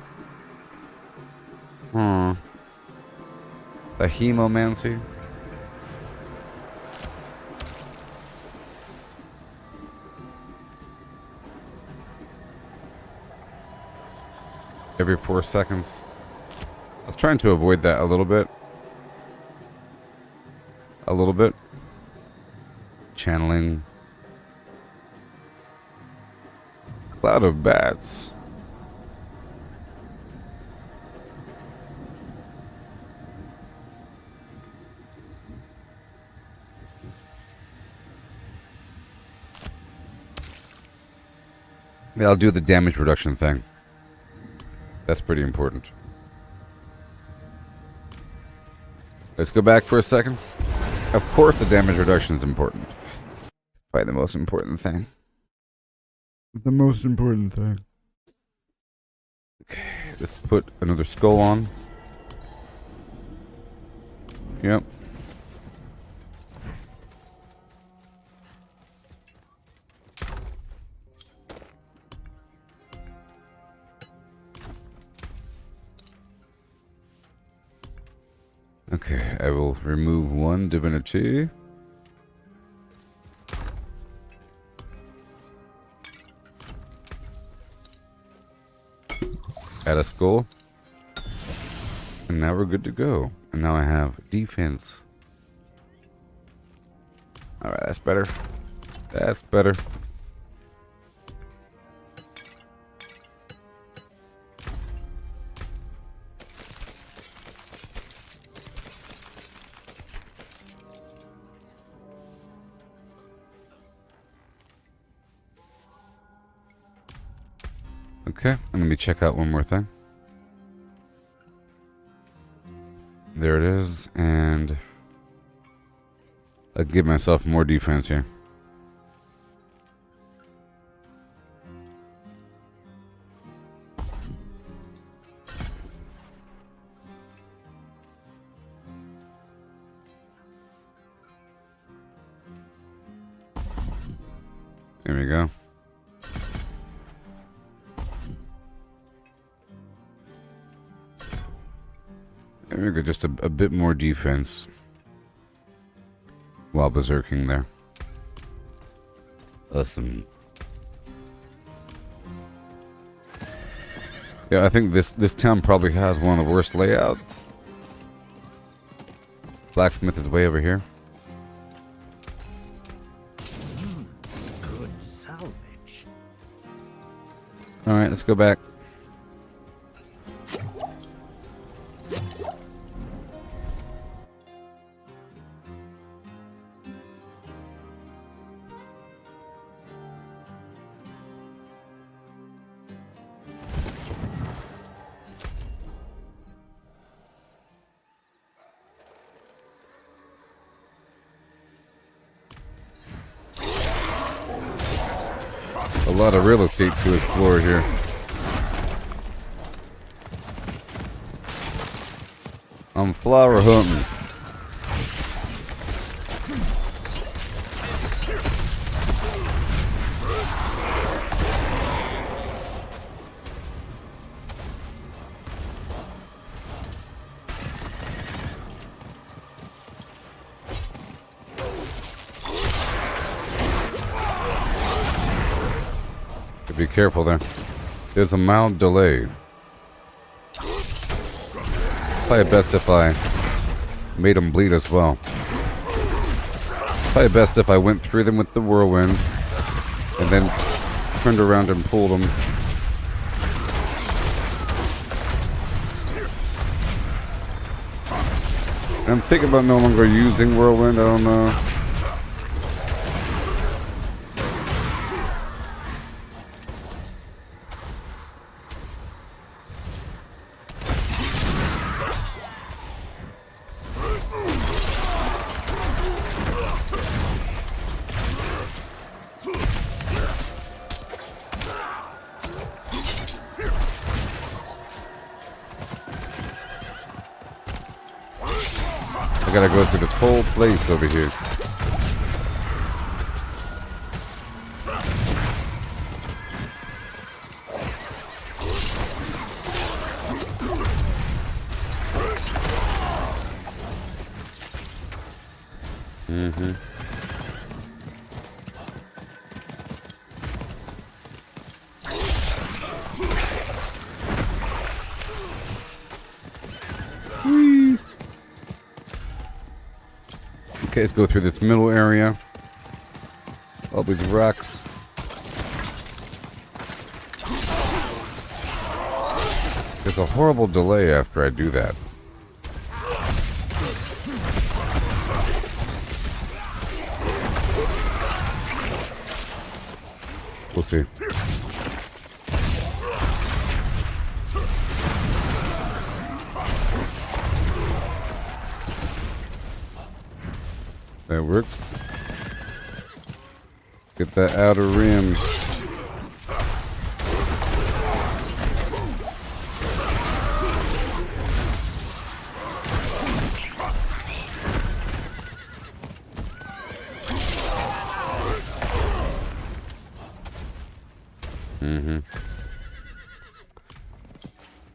The hemomancy. Every 4 seconds. I was trying to avoid that a little bit. Channeling. Cloud of bats. Yeah, I'll do the damage reduction thing. That's pretty important. Let's go back for a second. Of course the damage reduction is important. Probably the most important thing. The most important thing. Okay, let's put another skull on. Yep. Okay, I will remove one divinity. Add a skull. And now we're good to go. And now I have defense. Alright, that's better. That's better. Okay, and let me check out one more thing. There it is, and I'll give myself more defense here. There we go. There we go, just a bit more defense while berserking there. Awesome. Yeah, I think this town probably has one of the worst layouts. Blacksmith is way over here. Good salvage. Alright, let's go back. A lot of real estate to explore here. I'm flower hunting. Be careful there. There's a mild delay. Probably best if I made them bleed as well. Probably best if I went through them with the whirlwind and then turned around and pulled them. I'm thinking about no longer using whirlwind. I don't know. I gotta go through this whole place over here. Okay, let's go through this middle area. All these rocks. There's a horrible delay after I do that. We'll see. That works. Get that outer rim.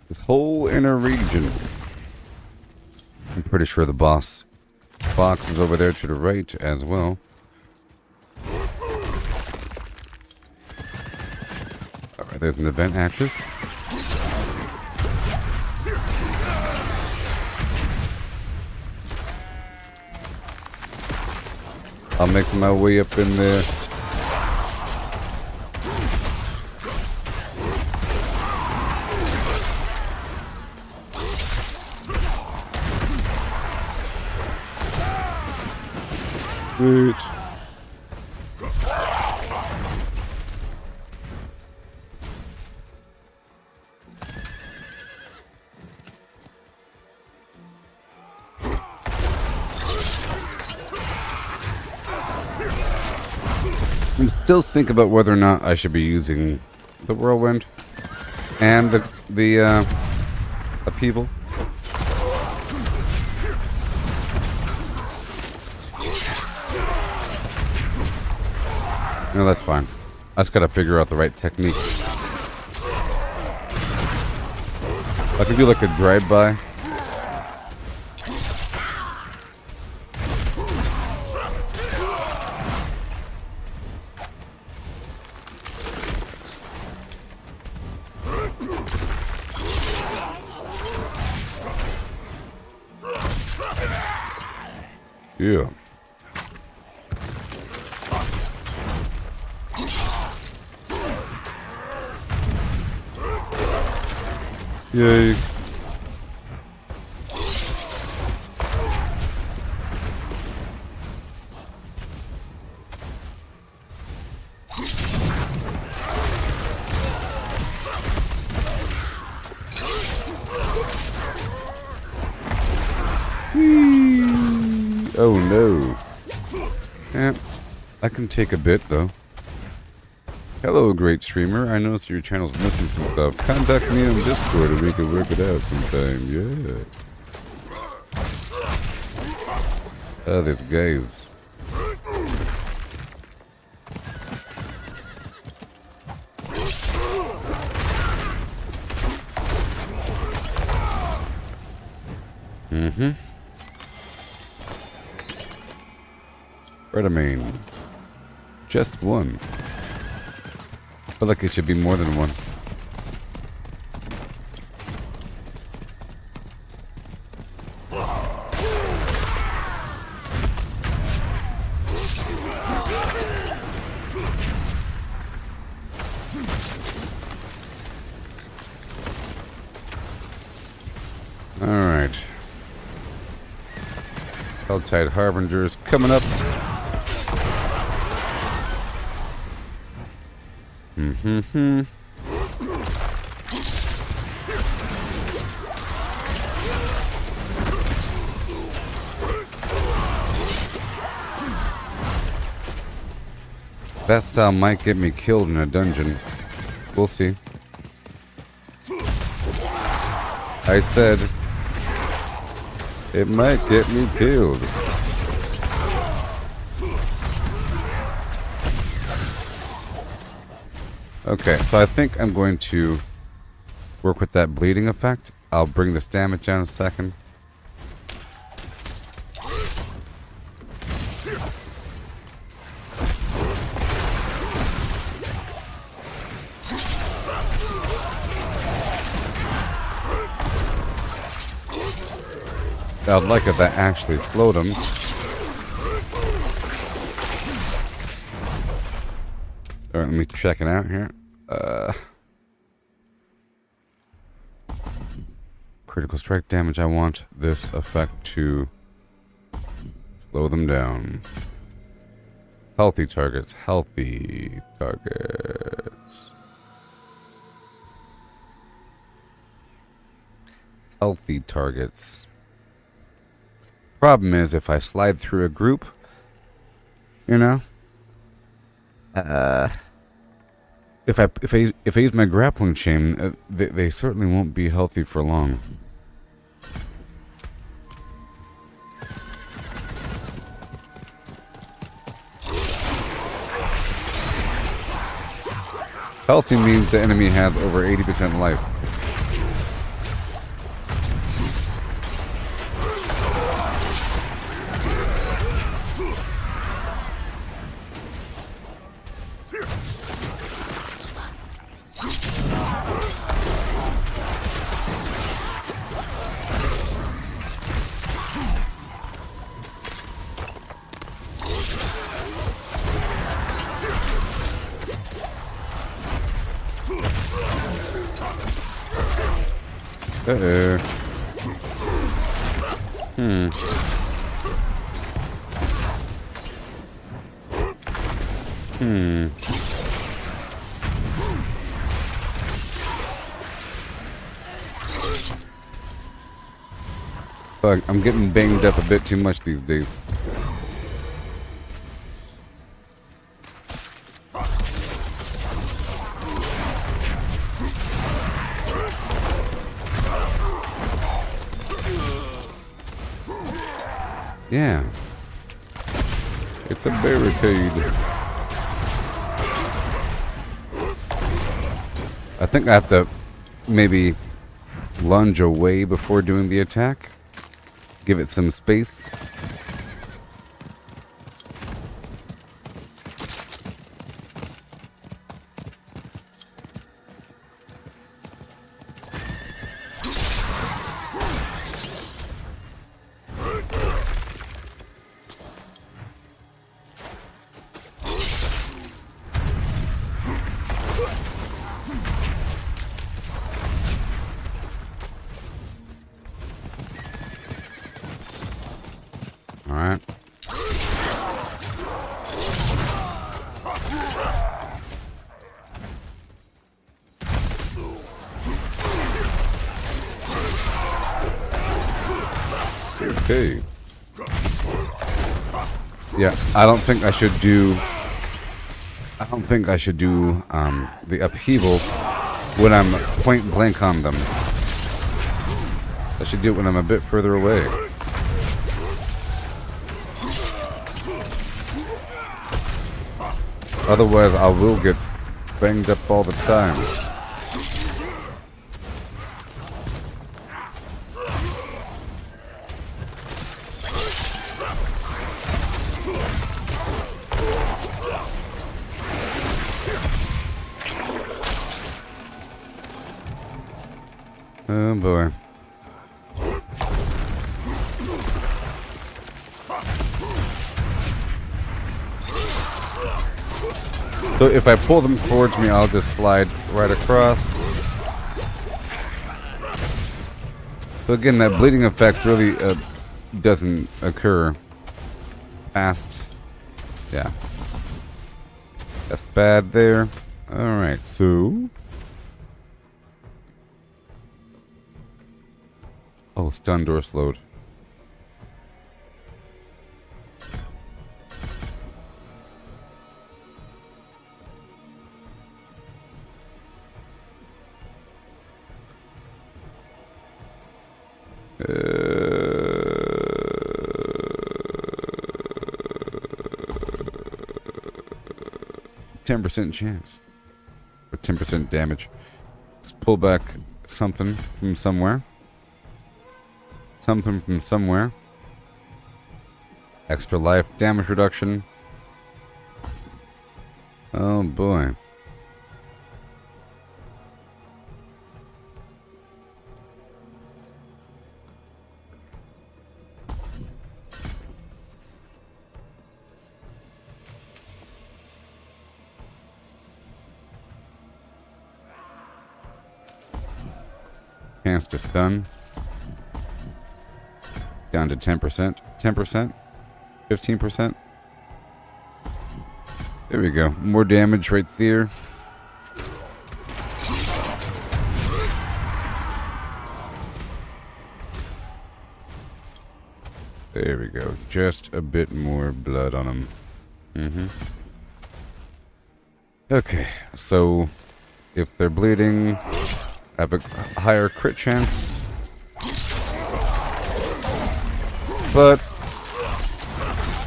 This whole inner region. I'm pretty sure the boss box is over there to the right as well. Alright, there's an event active. I'll make my way up in there. Sweet. I'm still thinking about whether or not I should be using the whirlwind and the upheaval. No, that's fine. I just gotta figure out the right technique. I could do like a drive-by. Yeah. Yay. Oh no. Yeah, I can take a bit though. Hello, great streamer. I noticed your channel's missing some stuff. Contact me on Discord and we can work it out sometime. Yeah. Oh, these guys. Right, I mean, just one. I feel like it should be more than one. Alright. Helltide Harbingers coming up. That style might get me killed in a dungeon. We'll see. I said it might get me killed. Okay, so I think I'm going to work with that bleeding effect. I'll bring this damage down in a second. I'd like if that actually slowed him. Alright, let me check it out here. Critical strike damage. I want this effect to slow them down. Healthy targets. Healthy targets. Healthy targets. Problem is, if I slide through a group, You know? If I use my grappling chain, they certainly won't be healthy for long. Healthy means the enemy has over 80% life. Uh-oh. Fuck, I'm getting banged up a bit too much these days. Yeah. It's a barricade. I think I have to maybe lunge away before doing the attack. Give it some space. Alright. Okay. Yeah, I don't think I should do the upheaval when I'm point blank on them. I should do it when I'm a bit further away. Otherwise, I will get banged up all the time. Oh boy. So if I pull them towards me, I'll just slide right across. So again, that bleeding effect really doesn't occur fast. Yeah. That's bad there. Alright, so... Oh, stun door slowed. %10 chance. Or 10% damage. Let's pull back something from somewhere. Something from somewhere. Extra life, damage reduction. Oh boy. Chance to stun. Down to 10%. 10%? 15%? There we go. More damage right there. There we go. Just a bit more blood on him. Mm-hmm. Okay, so if they're bleeding, I have a higher crit chance. But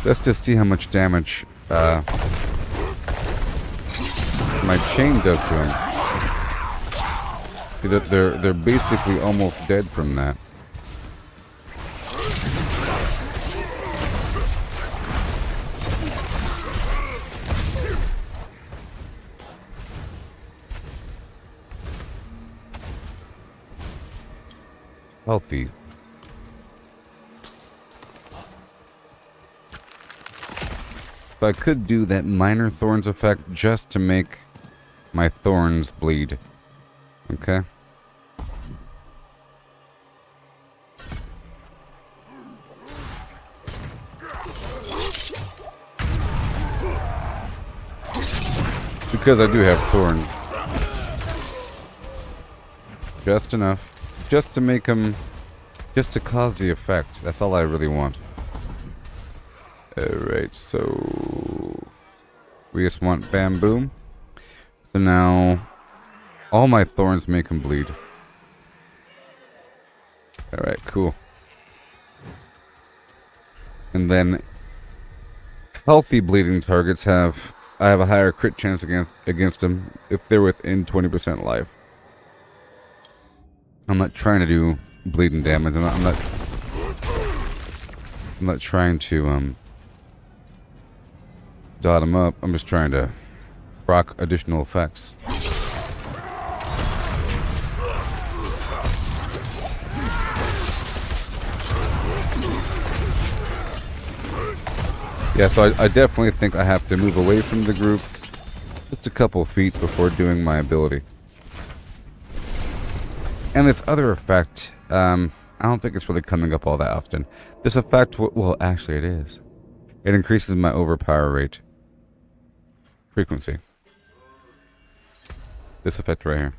let's just see how much damage my chain does to him. See that they're basically almost dead from that. Healthy. So I could do that minor thorns effect just to make my thorns bleed. Okay. Because I do have thorns. Just enough. Just to make them... Just to cause the effect. That's all I really want. Alright, so... We just want bam boom. So now... All my thorns make him bleed. Alright, cool. And then... Healthy bleeding targets have... I have a higher crit chance against them if they're within 20% life. I'm not trying to do bleeding damage. I'm not trying to dot them up. I'm just trying to proc additional effects. Yeah, so I definitely think I have to move away from the group just a couple feet before doing my ability. And its other effect, I don't think it's really coming up all that often. This effect, well, actually it is. It increases my overpower rate. Frequency. This effect right here.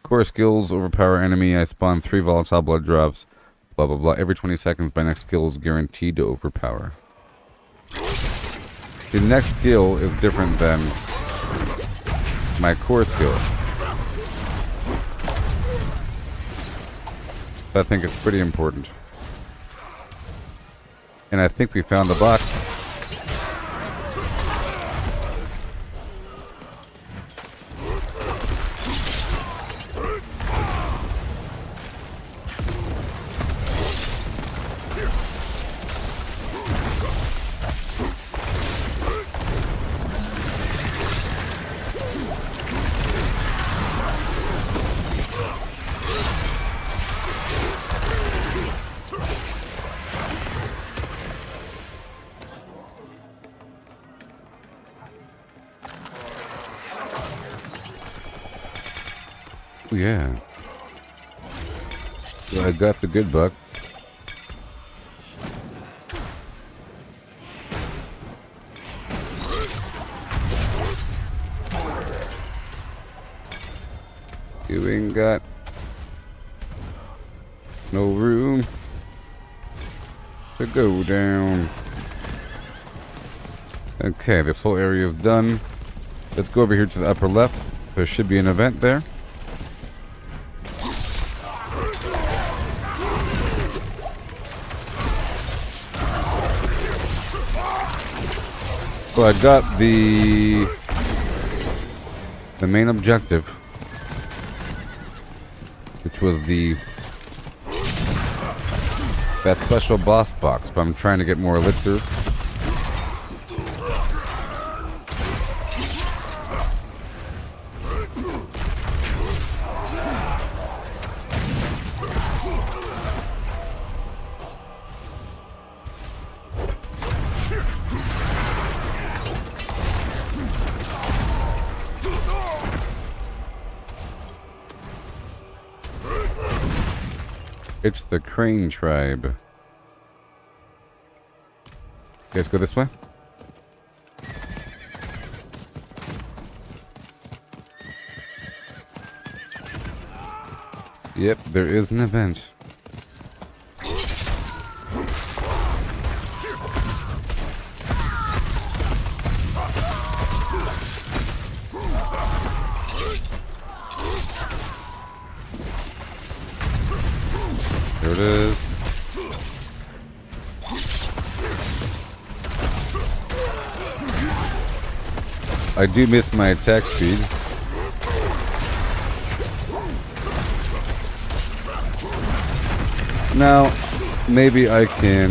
Core skills, overpower enemy, I spawn 3 volatile blood drops. Blah blah blah. Every 20 seconds, my next skill is guaranteed to overpower. The next skill is different than my core skill. I think it's pretty important. And I think we found the box. Yeah. So I got the good buck. You ain't got no room to go down. Okay, this whole area is done. Let's go over here to the upper left. There should be an event there. So I got the main objective, which was that special boss box, but I'm trying to get more elixirs. It's the Crane tribe. You guys go this way? Yep, there is an event. it is. I do miss my attack speed. Now, maybe I can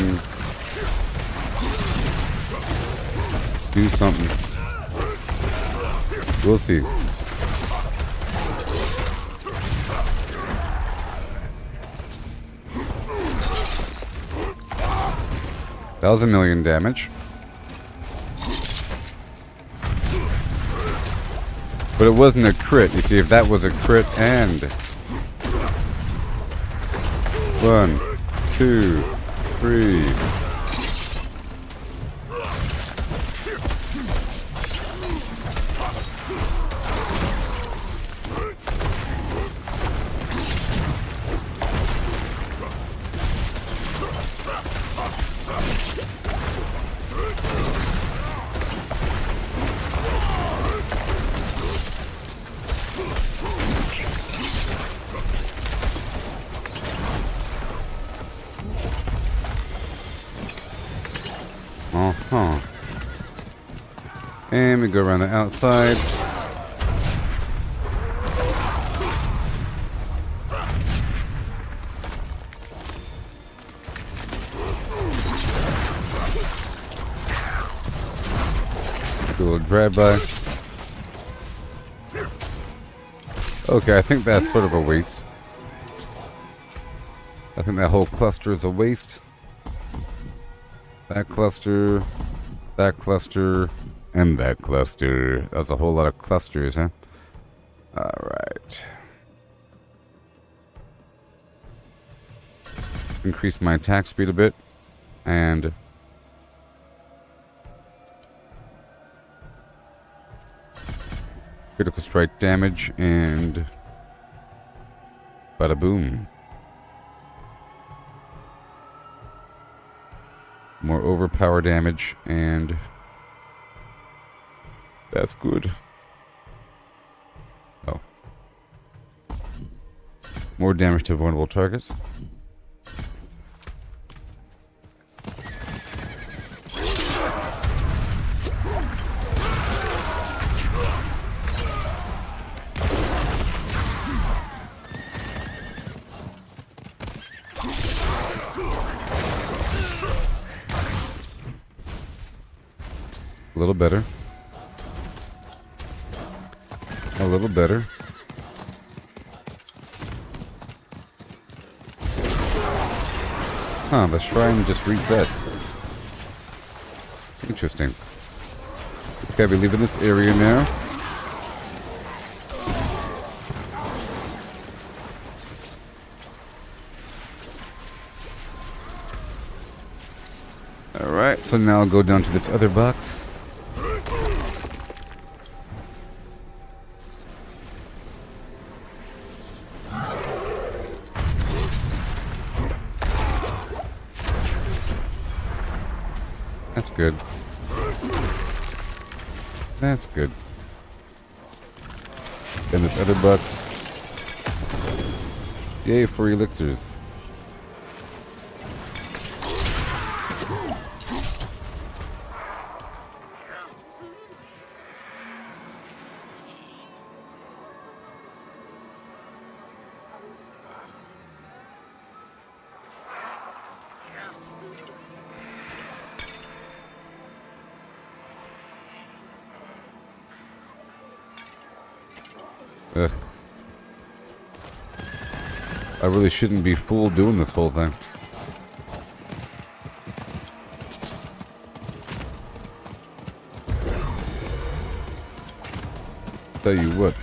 do something. We'll see. That was 1,000,000 damage. But it wasn't a crit. You see, if that was a crit and... 1, 2, 3... Uh-huh. And we go around the outside. Do a little drive-by. Okay, I think that's sort of a waste. I think that whole cluster is a waste. That cluster, and that cluster. That's a whole lot of clusters, huh? Alright. Increase my attack speed a bit. And... critical strike damage, and... bada boom. More overpower damage, and that's good. Oh. More damage to vulnerable targets. A little better. A little better. Huh, the shrine just reset. Interesting. Okay, we leave in this area now. Alright, so now I'll go down to this other box. That's good. That's good. Then this other box. Yay for elixirs. Ugh. I really shouldn't be fooled doing this whole thing. Tell you what.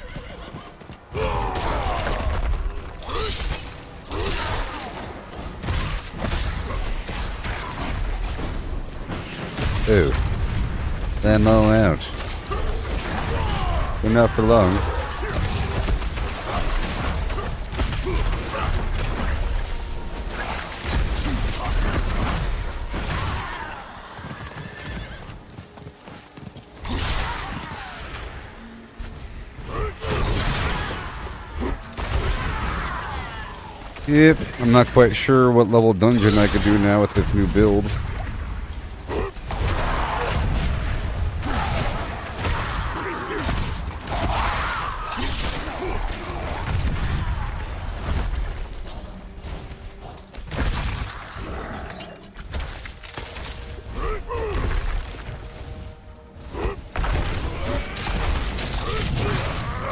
Oh. Ammo out. But not for long. Yep, I'm not quite sure what level dungeon I could do now with this new build.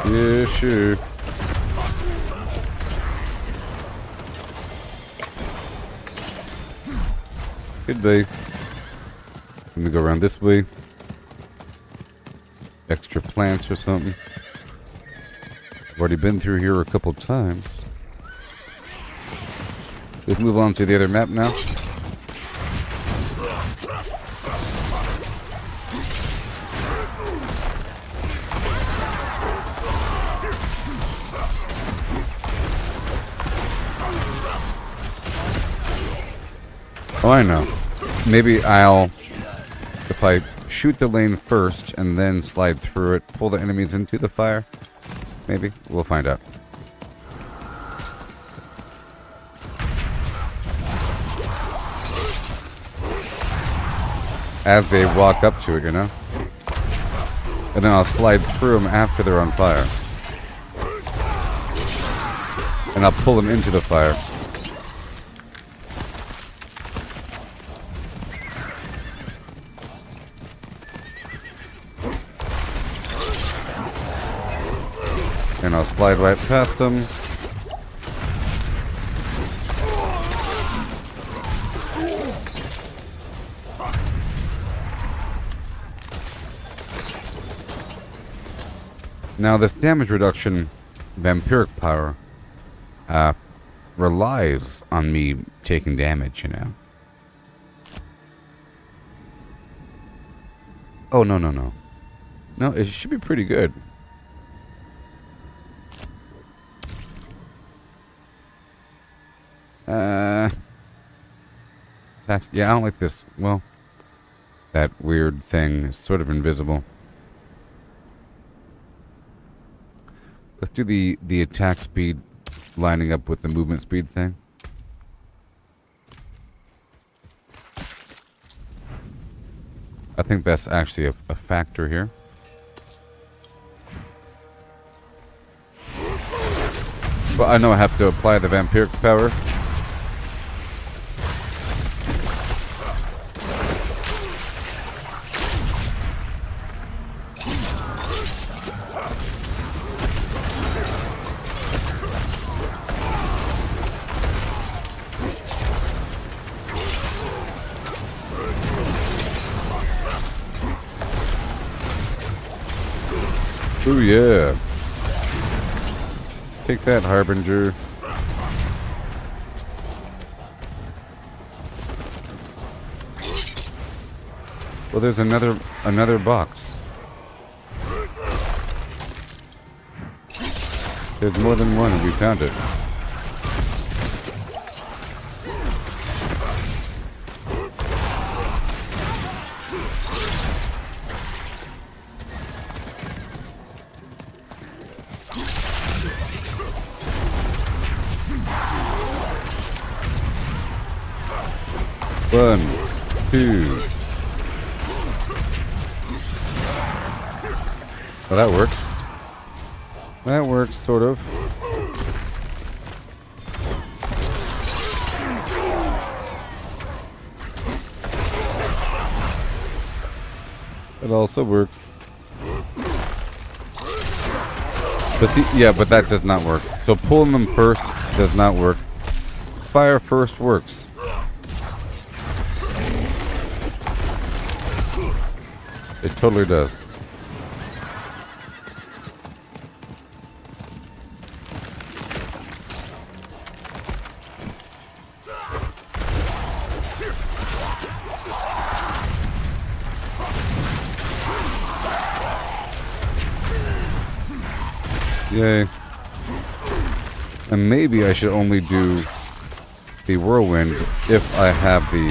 Yeah, sure. Could be. Let me go around this way. Extra plants or something. I've already been through here a couple times. Let's move on to the other map now. Oh, I know. Maybe I'll, if I shoot the lane first and then slide through it, pull the enemies into the fire. Maybe. We'll find out. As they walk up to it, you know? And then I'll slide through them after they're on fire. And I'll pull them into the fire. And I'll slide right past them. Now this damage reduction vampiric power relies on me taking damage, you know. Oh, no. No, it should be pretty good. Yeah, I don't like this. Well, that weird thing is sort of invisible. Let's do the attack speed lining up with the movement speed thing. I think that's actually a factor here. But I know I have to apply the vampiric power. Ooh, yeah. Take that, Harbinger. Well, there's another box. There's more than one, and we found it. One, two. Well, that works. That works, sort of. It also works. But see, yeah, but that does not work. So pulling them first does not work. Fire first works. It totally does. Yay. And maybe I should only do the whirlwind if I have the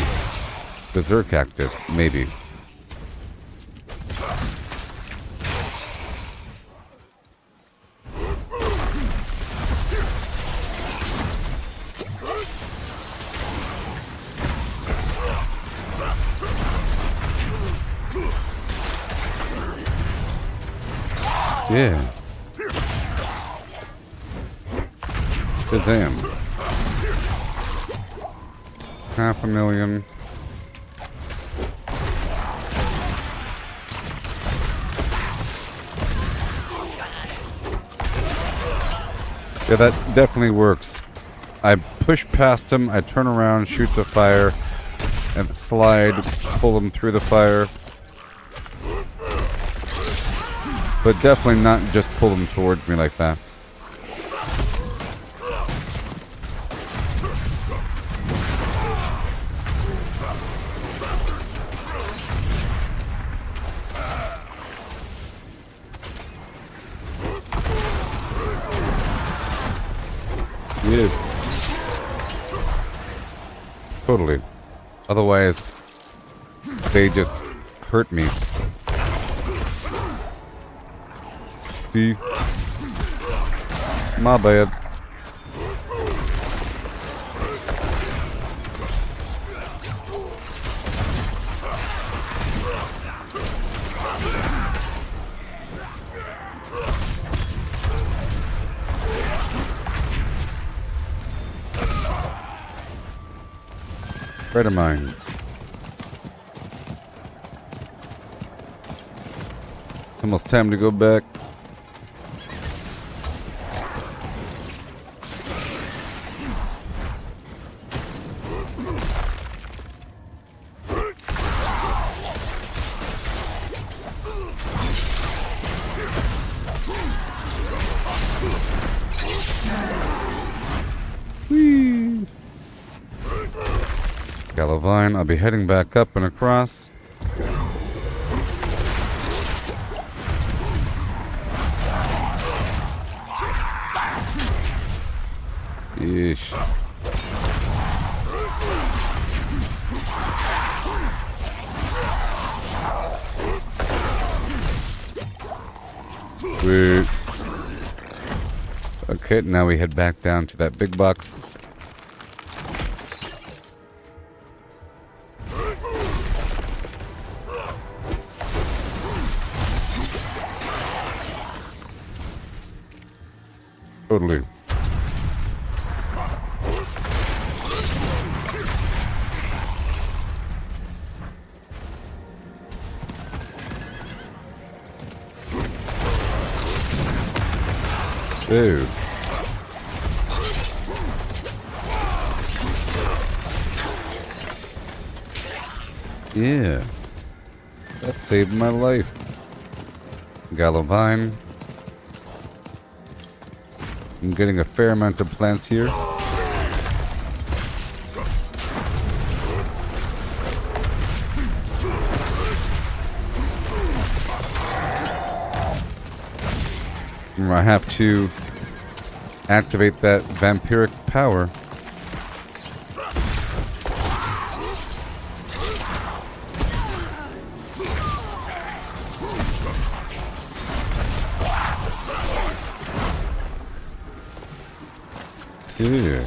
berserk active. Maybe. Yeah. Shazam. 500,000. Yeah, that definitely works. I push past him, I turn around, shoot the fire, and slide, pull him through the fire. But definitely not just pull him towards me like that. Yes. Totally. Otherwise, they just hurt me. See? My bad. Friend of mine. Almost time to go back. Galavine, I'll be heading back up and across. Yeesh. Sweet. Okay, now we head back down to that big box. Totally. Dude. Yeah. That saved my life. Galavine. I'm getting a fair amount of plants here. I have to activate that vampiric power. Yeah.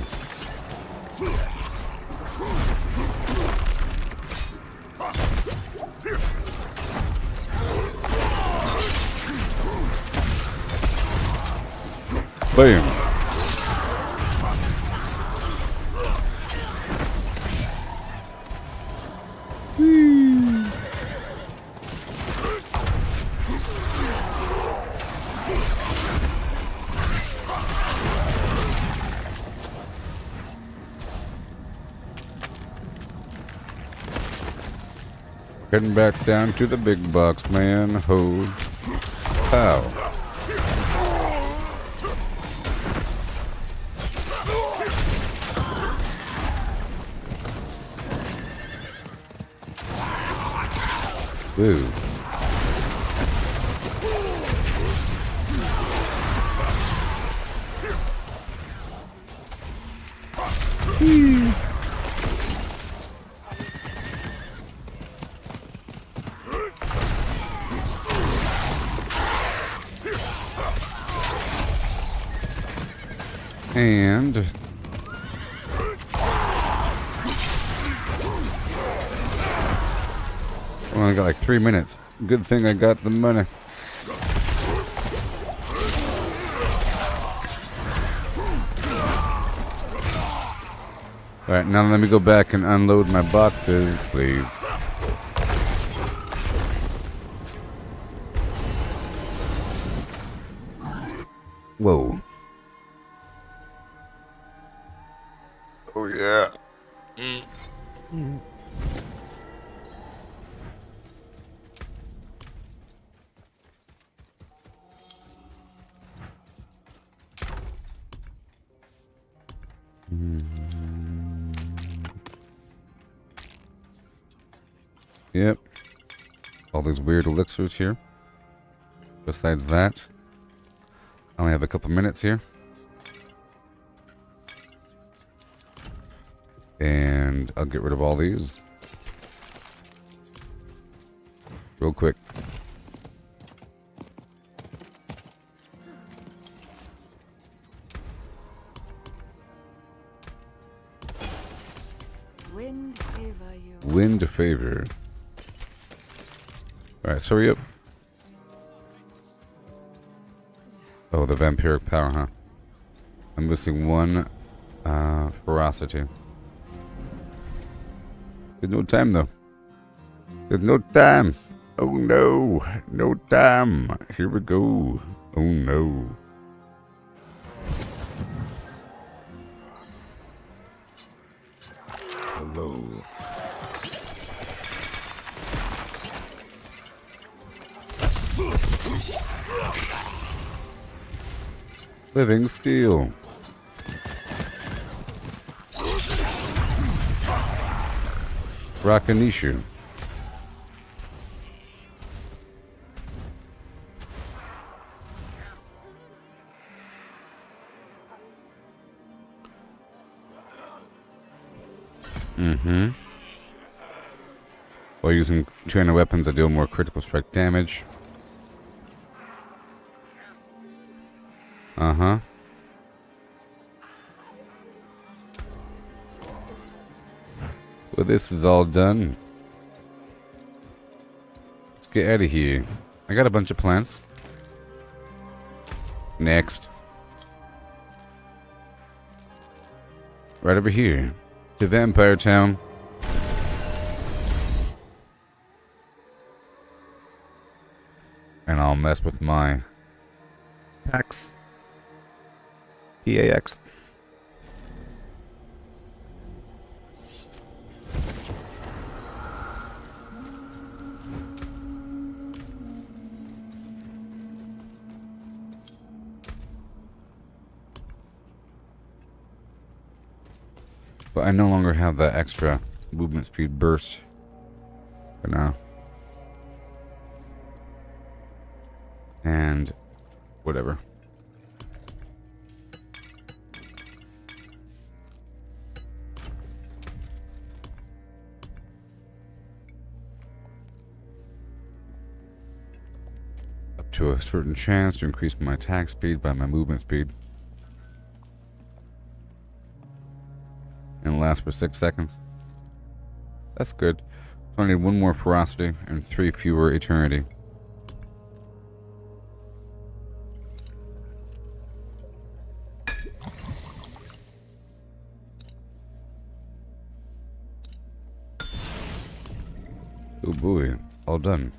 Bam. Heading back down to the big box, man. Ho. Pow. Ooh. And only got like 3 minutes. Good thing I got the money. Alright, now let me go back and unload my boxes, please. Whoa. Oh, yeah. Yep. All these weird elixirs here. Besides that, I only have a couple minutes here. And I'll get rid of all these. Real quick. Wind favor you. Wind favor. Alright, so hurry up. Oh, the vampiric power, huh? I'm missing one ferocity. There's no time though. There's no time. Oh no. No time. Here we go. Oh no. Hello. Living steel. Rakanishu. While using trainer weapons that deal more critical strike damage. Uh-huh. Well, this is all done. Let's get out of here. I got a bunch of plants. Next. Right over here. To Vampire Town. And I'll mess with my PAX. PAX. But I no longer have that extra movement speed burst for now. And whatever. Up to a certain chance to increase my attack speed by my movement speed. And last for 6 seconds. That's good. So I need one more ferocity and 3 fewer eternity. Oh boy, all done.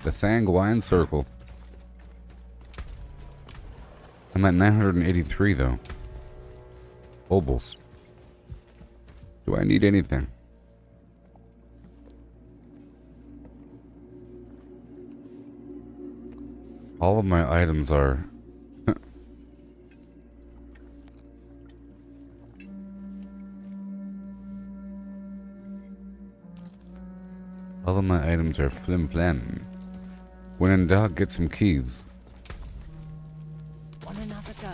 The Sanguine Circle. I'm at 983 though. Obols. Do I need anything? All of my items are... All of my items are flim-flam. When in doubt, get some keys. Want another go?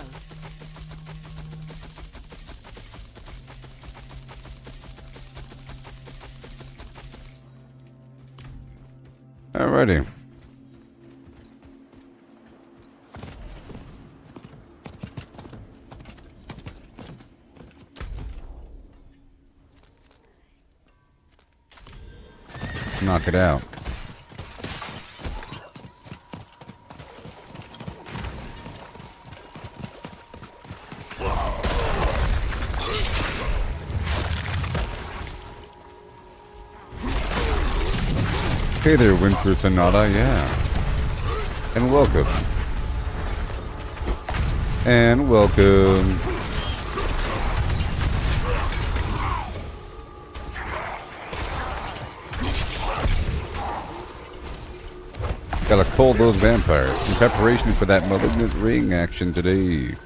Alrighty. Knock it out. Hey there, Winter Sonata, yeah. And welcome. And welcome. Gotta cull those vampires in preparation for that malignant ring action today.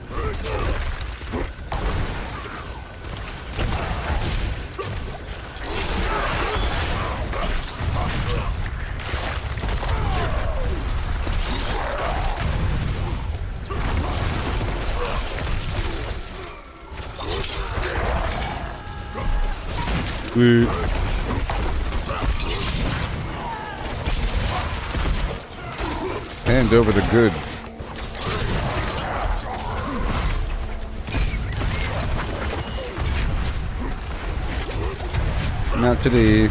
Sweet. Hand over the goods. Not today.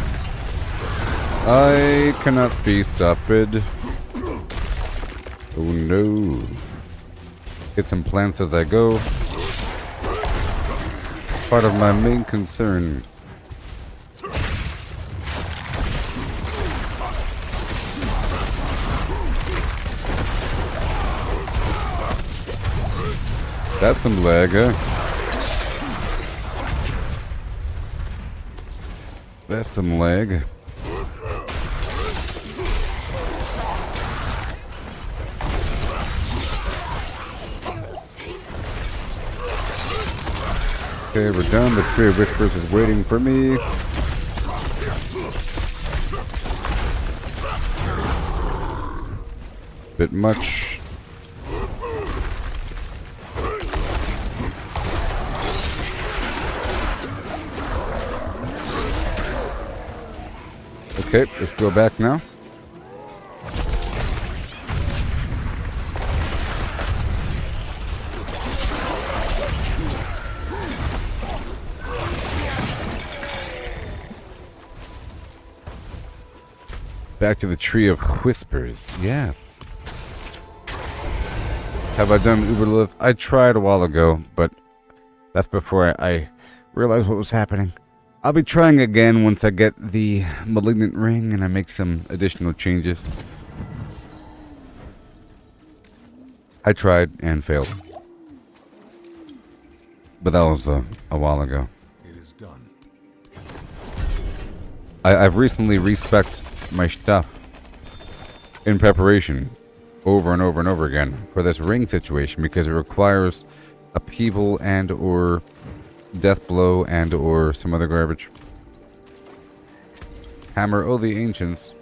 I cannot be stopped. Oh no. Get some plants as I go. Part of my main concern. That's some lag, huh? That's some lag. Okay, we're done. The Tree of Whispers is waiting for me. Bit much. Okay, let's go back now. Back to the Tree of Whispers. Yes. Have I done Uberlift? I tried a while ago, but that's before I realized what was happening. I'll be trying again once I get the Malignant ring and I make some additional changes. I tried and failed. But that was a while ago. It is done. I've recently respec'd my stuff in preparation over and over and over again for this ring situation because it requires upheaval and or death blow and or some other garbage. Hammer of the Ancients.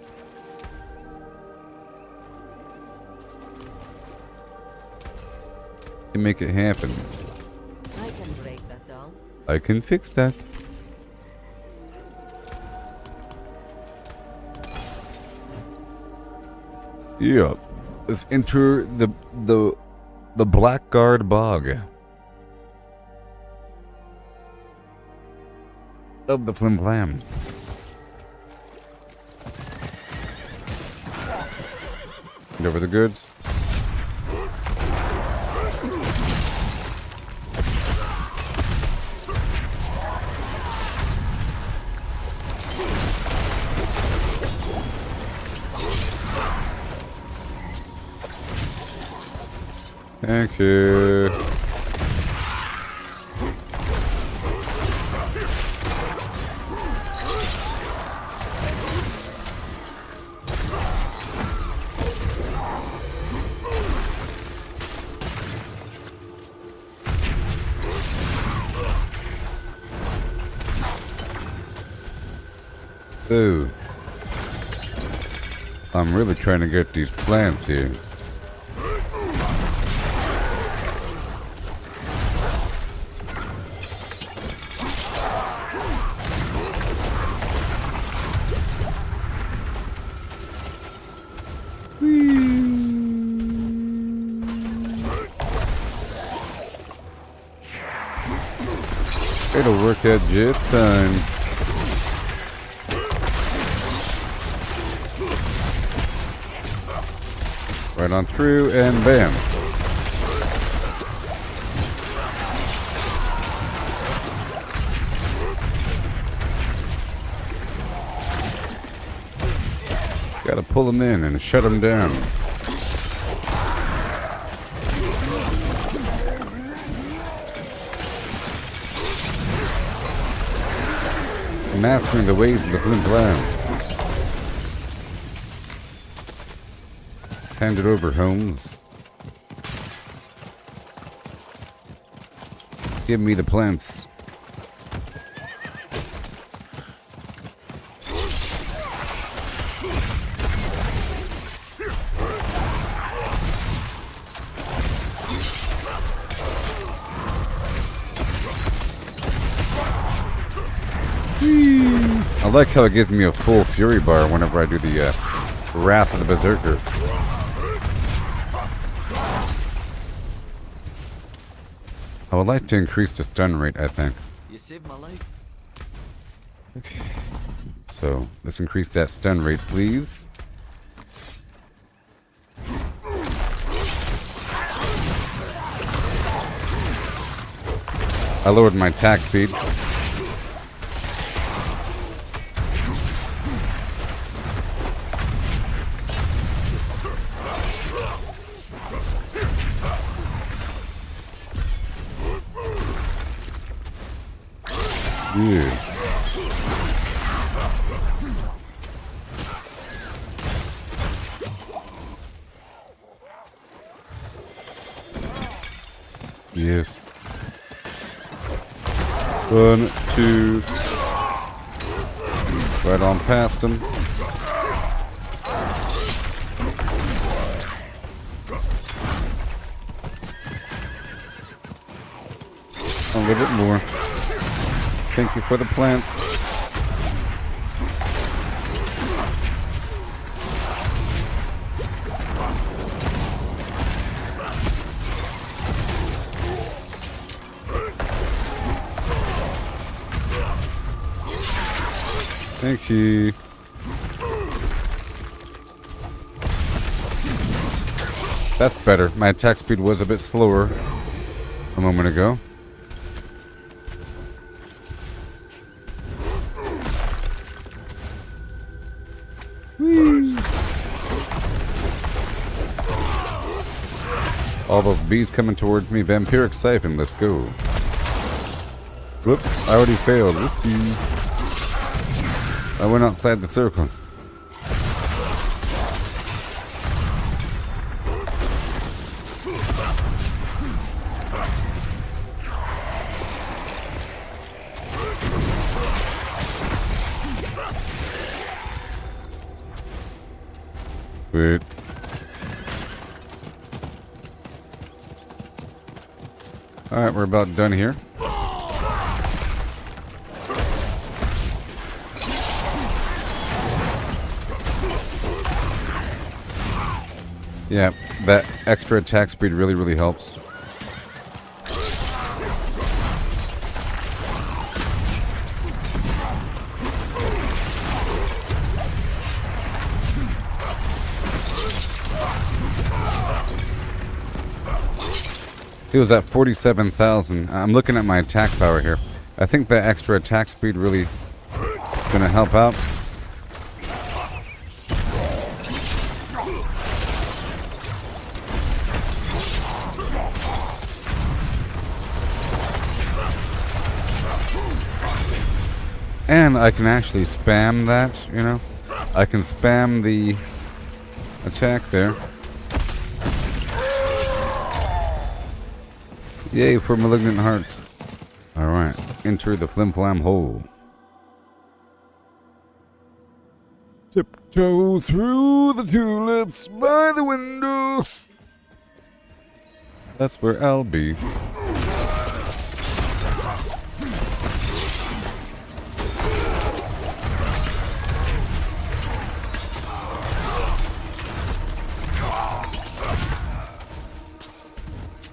To make it happen. I can break that down. I can fix that. Yeah. Let's enter the Blackguard Bog of the Flim Flam. Hand over the goods. Thank you. Ooh. I'm really trying to get these plants here. It'll work out just fine. Right on through and bam. Gotta pull them in and shut them down. Mastering the ways of the Flim Flam. Hand it over, Holmes. Give me the plants. I like how it gives me a full fury bar whenever I do the Wrath of the Berserker. I would like to increase the stun rate, I think. You saved my life. Okay. So, let's increase that stun rate, please. I lowered my attack speed. Yeah. Yes. 1, 2. Right on past him. A little bit more. Thank you for the plants. Thank you. That's better. My attack speed was a bit slower a moment ago. All those bees coming towards me. Vampiric Siphon, let's go. Whoops, I already failed. Whoopsie. I went outside the circle. Wait. Alright, we're about done here. Yeah, that extra attack speed really helps. It was at 47,000. I'm looking at my attack power here. I think that extra attack speed really gonna help out. And I can actually spam that, you know? I can spam the attack there. Yay for Malignant Hearts. Alright, enter the Flim Flam hole. Tiptoe through the tulips by the window. That's where I'll be.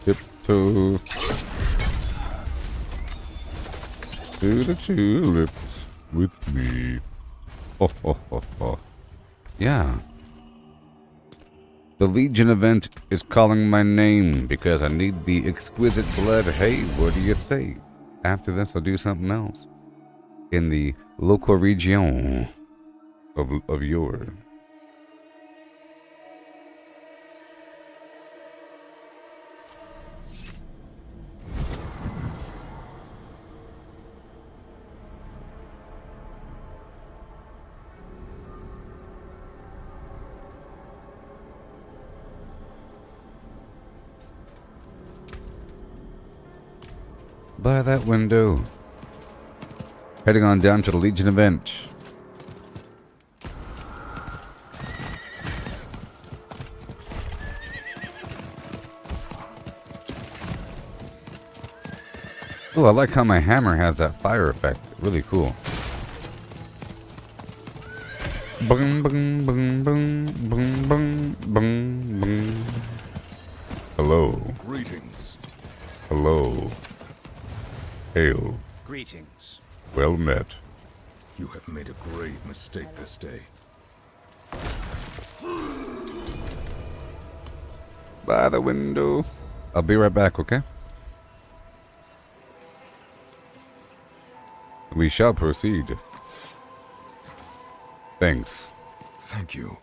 Tiptoe through the tulips with me. Ho ho ho ho. Yeah. The Legion event is calling my name because I need the exquisite blood. Hey, what do you say? After this, I'll do something else in the local region of your. By that window. Heading on down to the Legion event. Oh, I like how my hammer has that fire effect. Really cool. Bung, bung, bung, bung, bung, bung, bung, bung. Hello. Greetings. Hello. Hail. Greetings. Well met. You have made a grave mistake this day. By the window. I'll be right back, okay? We shall proceed. Thanks. Thank you.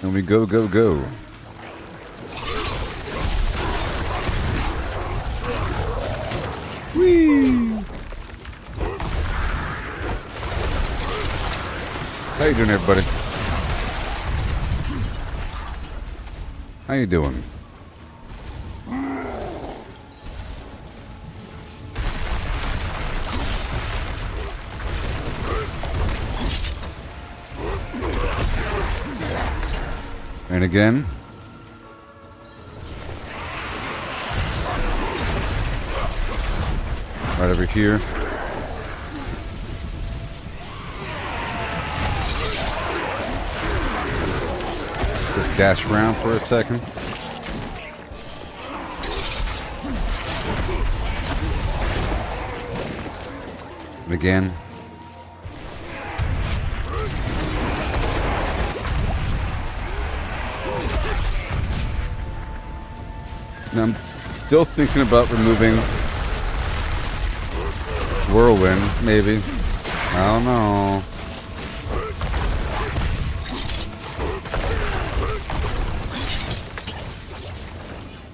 And we go, go, go. Whee! How you doing, everybody? How you doing? And again. Right over here. Just dash around for a second. And again. Now I'm still thinking about removing Whirlwind, maybe. I don't know.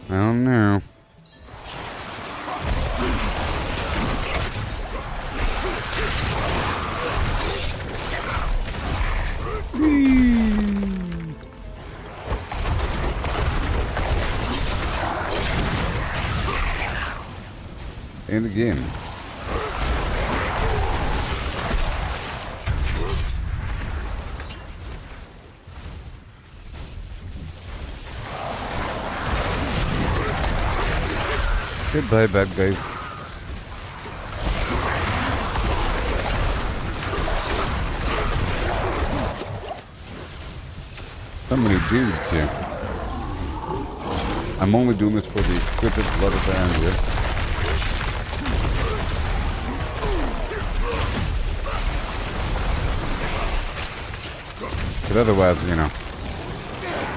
I don't know. And again. Goodbye, bad guys. So many dudes here. I'm only doing this for the exquisite blood of Andrea. But otherwise, you know,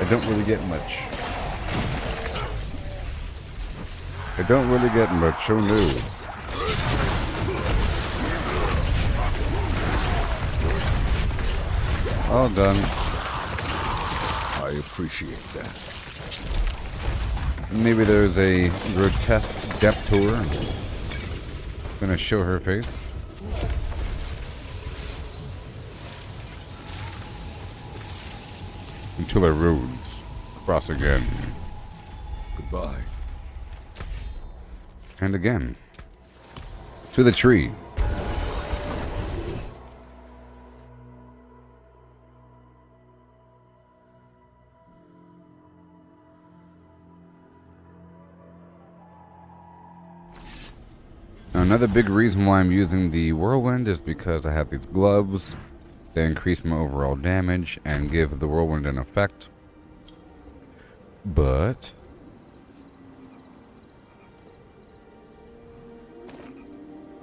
I don't really get much. I don't really get much, so no. All done. I appreciate that. Maybe there's a grotesque depth tour. Gonna show her face. Until our roads cross again. Goodbye. And again. To the tree. Now, another big reason why I'm using the whirlwind is because I have these gloves. They increase my overall damage and give the whirlwind an effect. But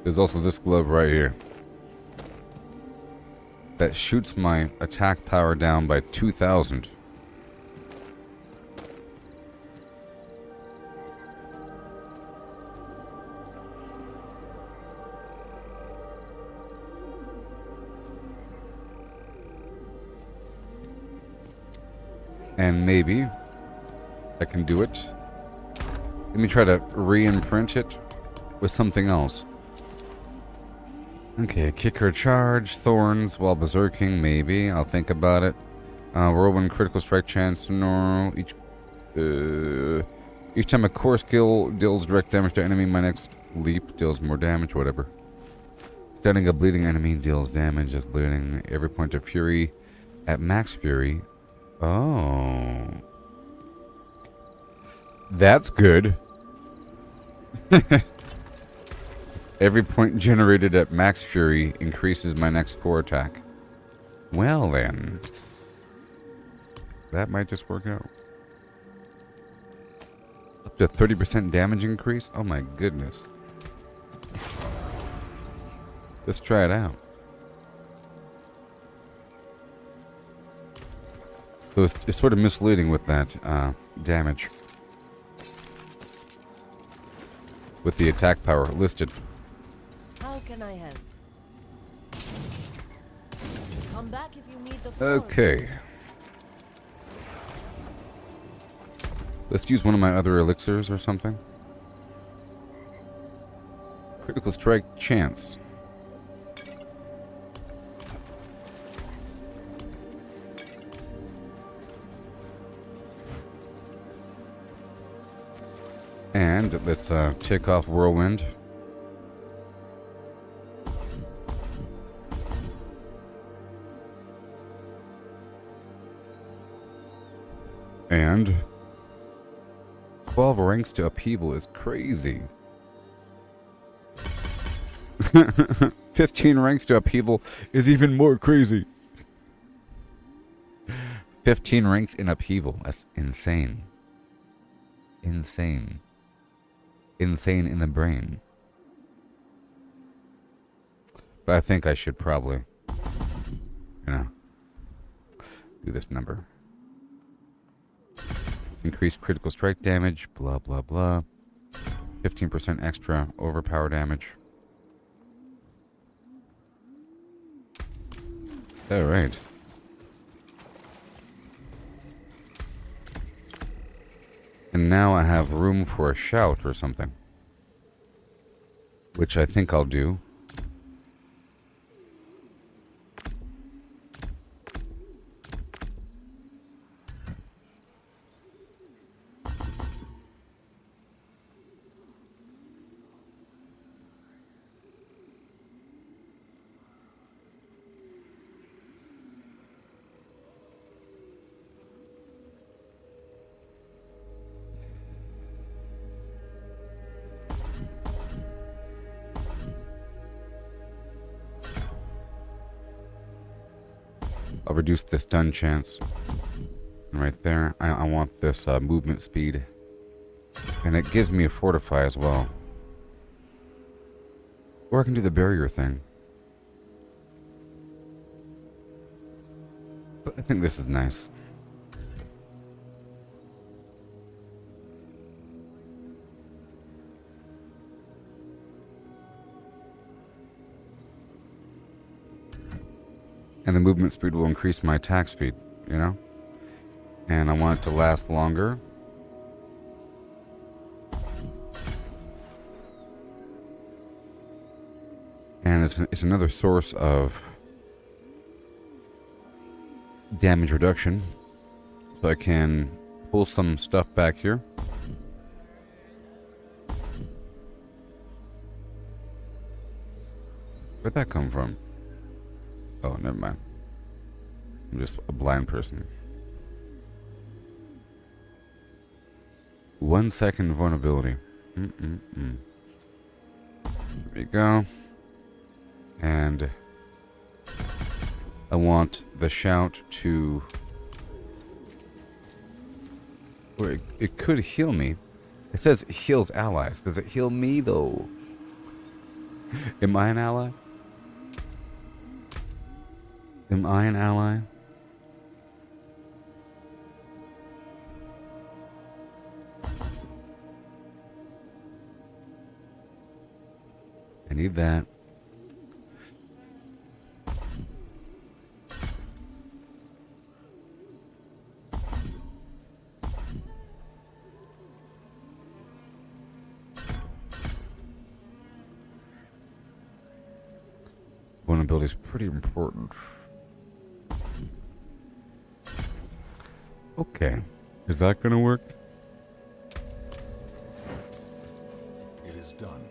there's also this glove right here that shoots my attack power down by 2,000. And maybe I can do it. Let me try to re-imprint it with something else. Okay, kicker charge, thorns while berserking, maybe. I'll think about it. Whirlwind critical strike chance, no. Each time a core skill deals direct damage to enemy, my next leap deals more damage, whatever. Stunning a bleeding enemy deals damage as bleeding. Every point of fury at max fury. Oh. That's good. Every point generated at max fury increases my next core attack. Well then. That might just work out. Up to 30% damage increase? Oh my goodness. Let's try it out. So it's sort of misleading with that damage. With the attack power listed. How can I help? Come back if you need the floor. Okay. Let's use one of my other elixirs or something. Critical strike chance. And let's take off whirlwind. And 12 ranks to upheaval is crazy. 15 ranks to upheaval is even more crazy. 15 ranks in upheaval. That's insane. Insane. Insane in the brain. But I think I should probably, you know, do this number. Increase critical strike damage, blah, blah, blah. 15% extra overpower damage. Alright. And now I have room for a shout or something. Which I think I'll do. reduce the stun chance. And right there, I want this movement speed. And it gives me a fortify as well. Or I can do the barrier thing. But I think this is nice. And the movement speed will increase my attack speed, you know? And I want it to last longer. And it's another source of damage reduction. So I can pull some stuff back here. Where'd that come from? Oh, never mind. I'm just a blind person. 1 second vulnerability. There we go. And I want the shout to... Or it could heal me. It says it heals allies. Does it heal me, though? Am I an ally? Am I an ally? I need that. Vulnerability is pretty important. Okay. Is that gonna work? It is done.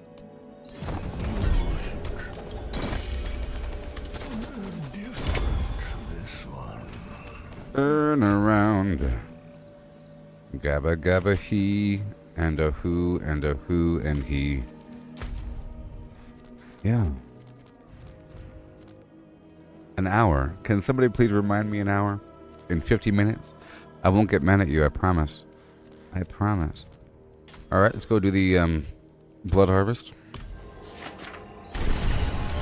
Turn around. Gabba gabba he, and a who, and a who, and he. Yeah. An hour. Can somebody please remind me an hour? In 50 minutes? I won't get mad at you, I promise. I promise. Alright, let's go do the blood harvest.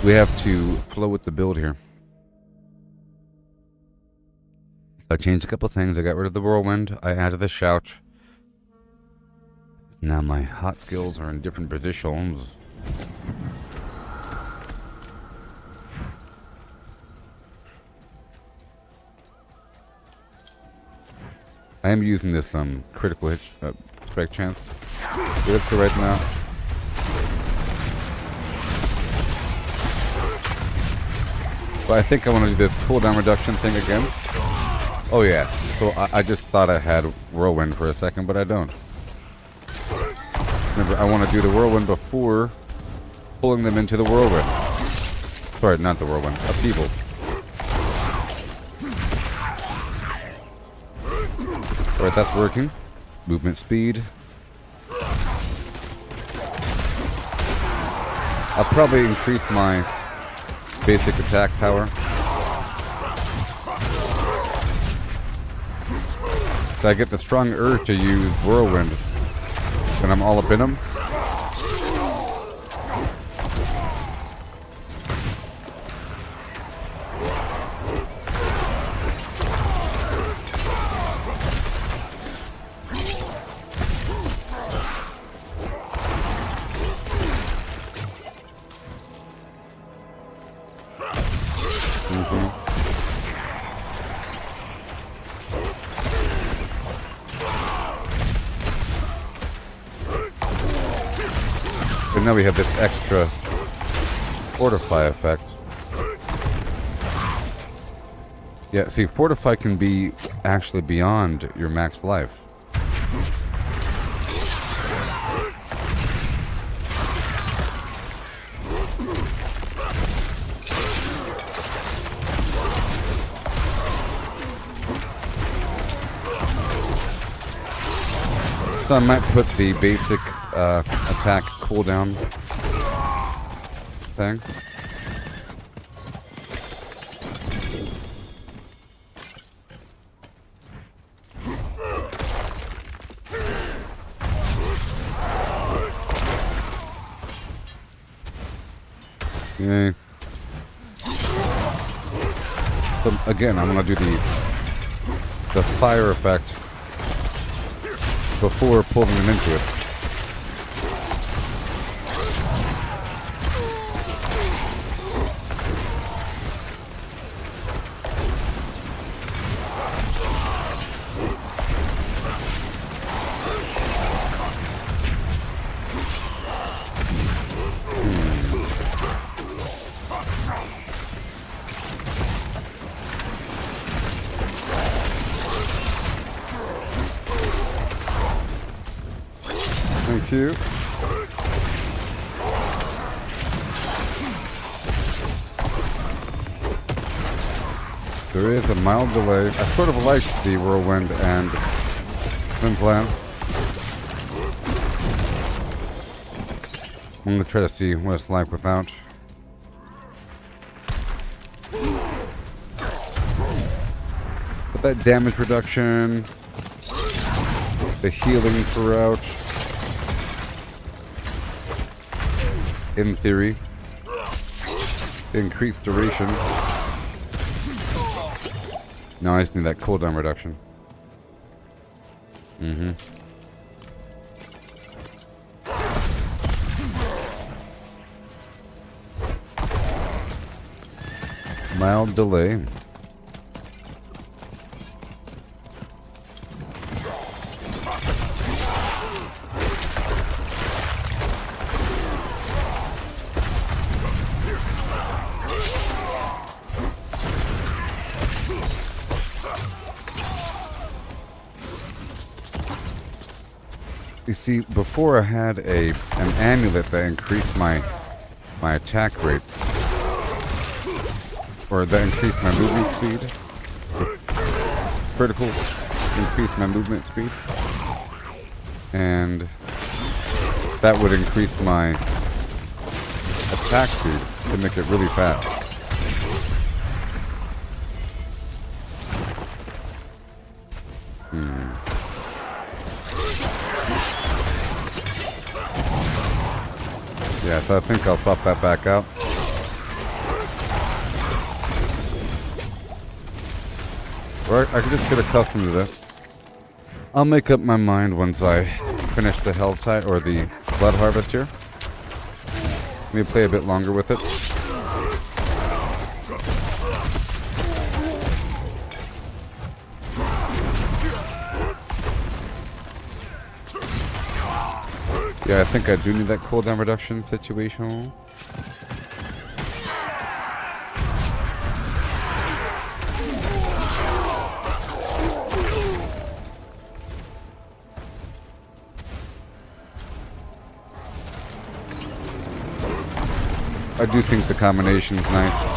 We have to flow with the build here. I changed a couple things. I got rid of the whirlwind. I added the shout. Now my hot skills are in different positions. I am using this critical hit strike chance. Good to right now. But I think I want to do this cooldown reduction thing again. Oh yes. So I just thought I had whirlwind for a second, but I don't. Remember, I want to do the whirlwind before pulling them into the whirlwind. Sorry, not the whirlwind. Upheaval. Alright, that's working. Movement speed. I'll probably increase my basic attack power. So I get the strong urge to use whirlwind when I'm all up in them. So now we have this extra fortify effect. Yeah, see, fortify can be actually beyond your max life. So I might put the basic attack cooldown thing. Yeah. So again, I'm gonna do the fire effect before pulling them into it. Thank you. There is a mild delay. I sort of like the whirlwind and swim plan. I'm going to try to see what it's like without. But that damage reduction, the healing throughout, in theory, increased duration. No, I just need that cooldown reduction. Mild delay. You see, before I had an amulet that increased my attack rate, or that increased my movement speed. Criticals increased my movement speed, and that would increase my attack speed to make it really fast. Yeah, so I think I'll swap that back out. Or I can just get accustomed to this. I'll make up my mind once I finish the Hell Tide or the Blood Harvest here. Maybe play a bit longer with it. Yeah, I think I do need that cooldown reduction situation. I do think the combination's nice.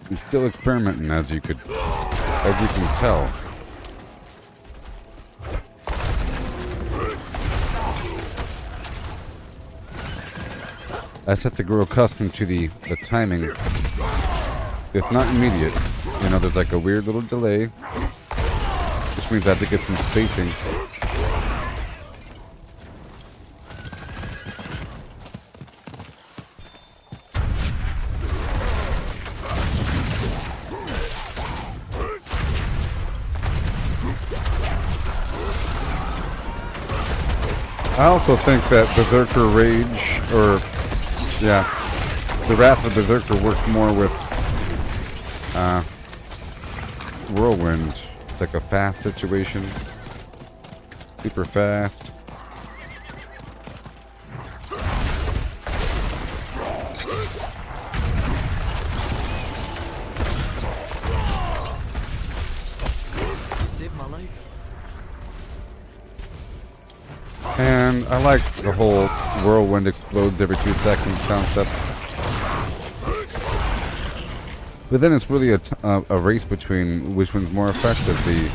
I'm still experimenting, as you can tell. I just have to grow accustomed to the timing. It's not immediate. You know, there's like a weird little delay, which means I have to get some spacing. I also think that Berserker Rage, or yeah, the Wrath of Berserker works more with Whirlwind. It's like a fast situation, super fast. You saved my life. And I like the whole whirlwind explodes every 2 seconds concept. But then it's really a race between which one's more effective, the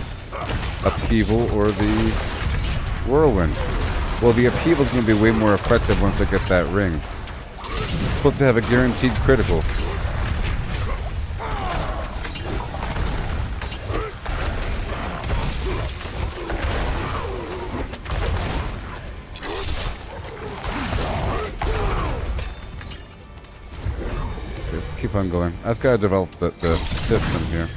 upheaval or the whirlwind. Well, the upheaval is going to be way more effective once I get that ring. Supposed to have a guaranteed critical. Just keep on going. I just gotta develop the system here.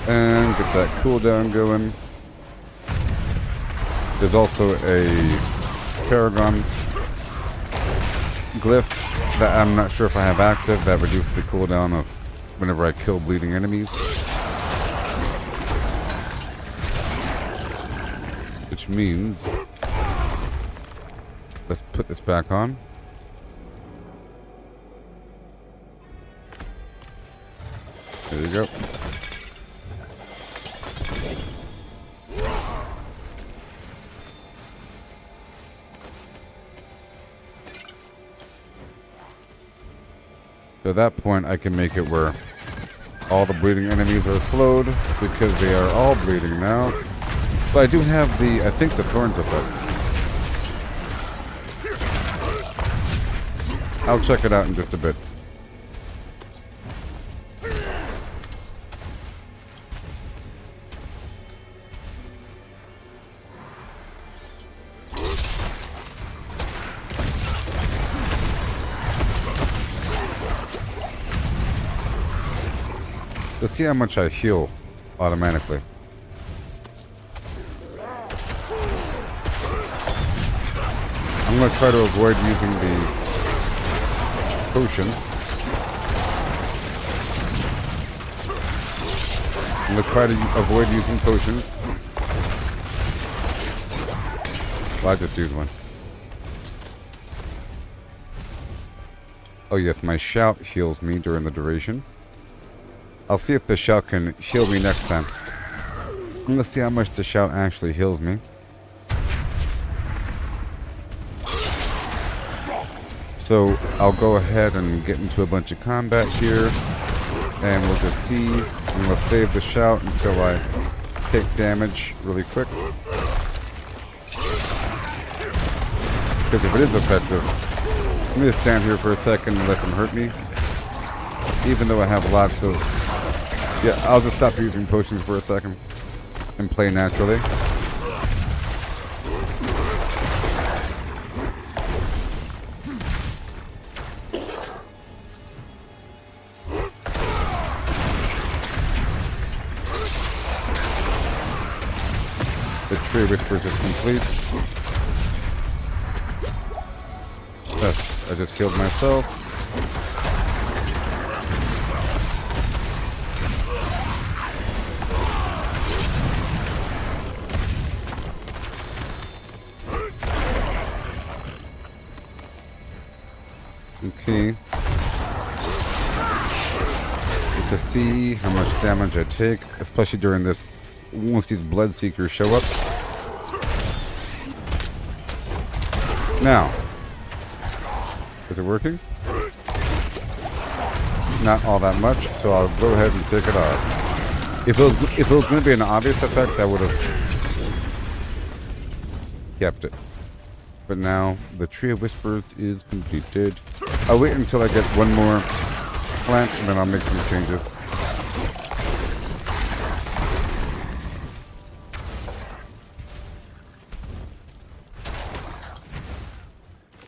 And get that cooldown going. There's also a Paragon glyph that I'm not sure if I have active that reduces the cooldown of whenever I kill bleeding enemies. Which means, let's put this back on. There you go. So at that point, I can make it where all the bleeding enemies are slowed because they are all bleeding now. But I do have the, I think, the Thorns effect. I'll check it out in just a bit. Let's see how much I heal automatically. I'm going to try to avoid using the potion. I'm going to try to avoid using potions. Well, I just used one. Oh yes, my shout heals me during the duration. I'll see if the shout can heal me next time. I'm gonna see how much the shout actually heals me. So I'll go ahead and get into a bunch of combat here, and we'll just see, and we'll save the shout until I take damage really quick. Because if it is effective, I'm gonna stand here for a second and let them hurt me. Even though I have lots of... Yeah, I'll just stop using potions for a second and play naturally. The Tree Whispers is complete. Yes, I just healed myself. Okay. To see how much damage I take, especially during this, once these Blood Seekers show up. Now, is it working? Not all that much, so I'll go ahead and take it off. If it was going to be an obvious effect, I would have kept it. But now, the Tree of Whispers is completed. I'll wait until I get one more plant, and then I'll make some changes.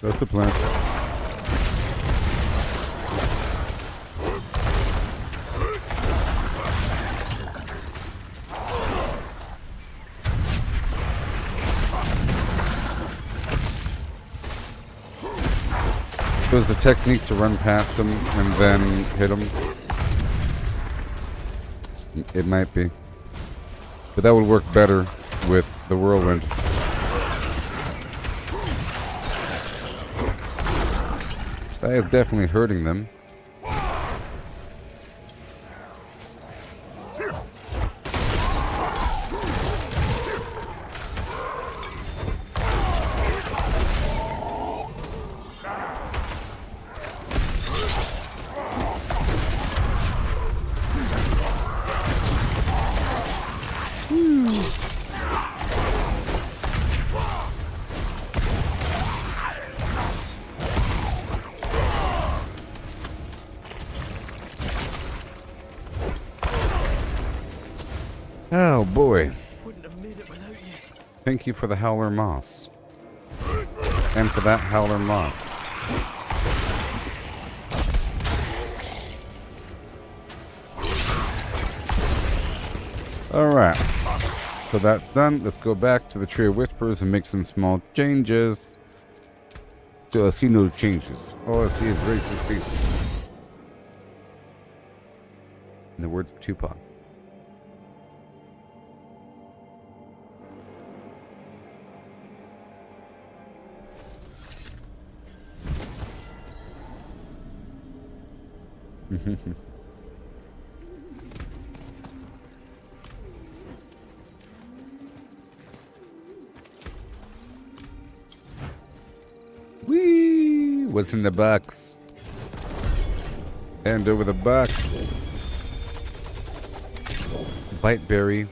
That's the plant. Was the technique to run past them and then hit them? It might be. But that would work better with the whirlwind. That is definitely hurting them. Oh boy. Wouldn't have made it without you. Thank you for the Howler Moss. And for that Howler Moss. Alright. So that's done. Let's go back to the Tree of Whispers and make some small changes. Still, I see no changes. All I see is racist faces. In the words of Tupac. Whee! What's in the box? Hand over the box. Bite berry.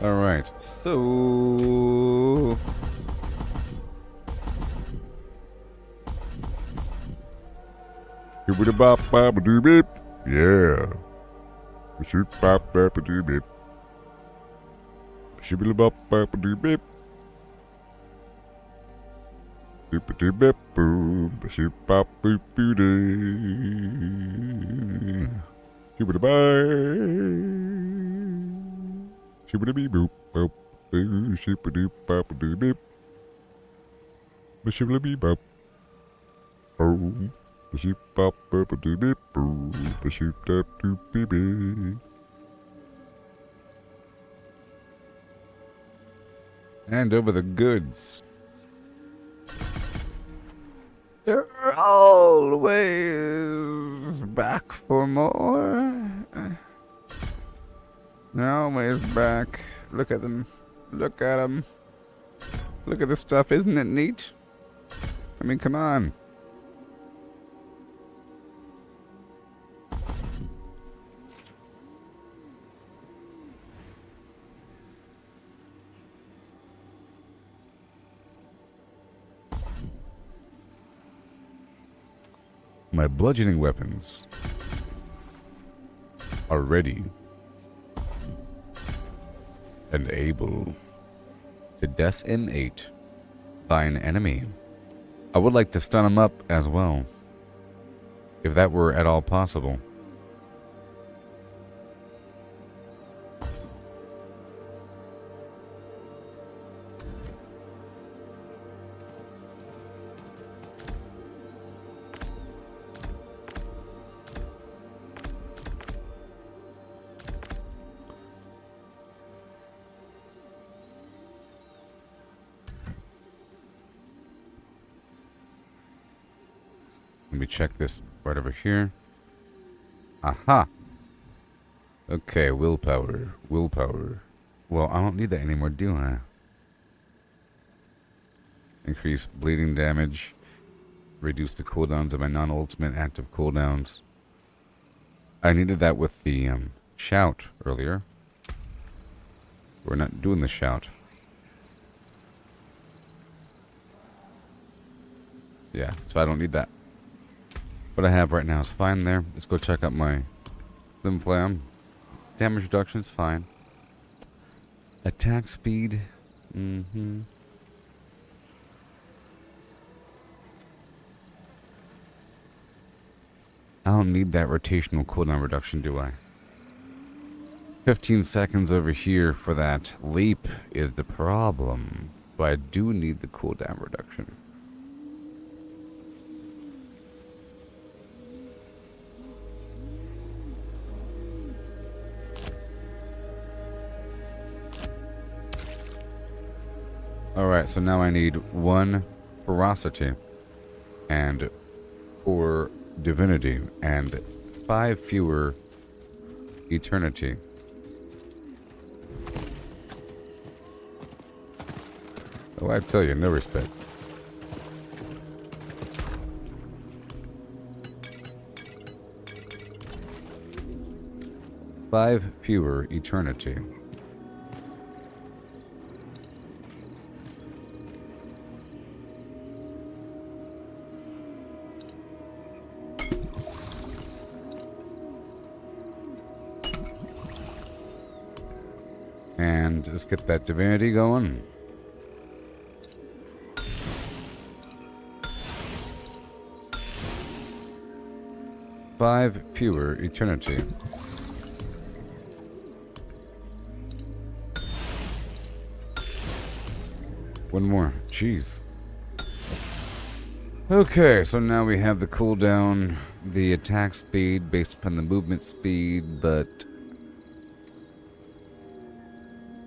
Alright, so... Bop bop doo beep. Yeah. Shoot bop bop doo beep. Shibbly bop bop doo beep. Doop doo beep boom. Shoot bop boop boo doo. Shibbly bye. Shibbly bee boop boop. Shibbly doo bop doo beep. Shibbly bee bop. Oh. Shoot bop bop doo beep boom. Shoot that doo beep beep. Hand over the goods. They're always back for more. They're always back. Look at them. Look at them. Look at this stuff. Isn't it neat? I mean, come on. My bludgeoning weapons are ready and able to decimate by an enemy. I would like to stun him up as well, if that were at all possible. Let me check this right over here. Aha! Okay, willpower. Willpower. Well, I don't need that anymore, do I? Increase bleeding damage. Reduce the cooldowns of my non-ultimate active cooldowns. I needed that with the shout earlier. We're not doing the shout. Yeah, so I don't need that. What I have right now is fine there. Let's go check out my Slim Flam. Damage reduction is fine. Attack speed. I don't need that rotational cooldown reduction, do I? 15 seconds over here for that leap is the problem. So I do need the cooldown reduction. Alright, so now I need 1 ferocity and 4 divinity and 5 fewer eternity. Oh, I tell you, no respect. Five fewer eternity. And let's get that divinity going. Five pure eternity. One more. Jeez. Okay, so now we have the cooldown, the attack speed based upon the movement speed, but...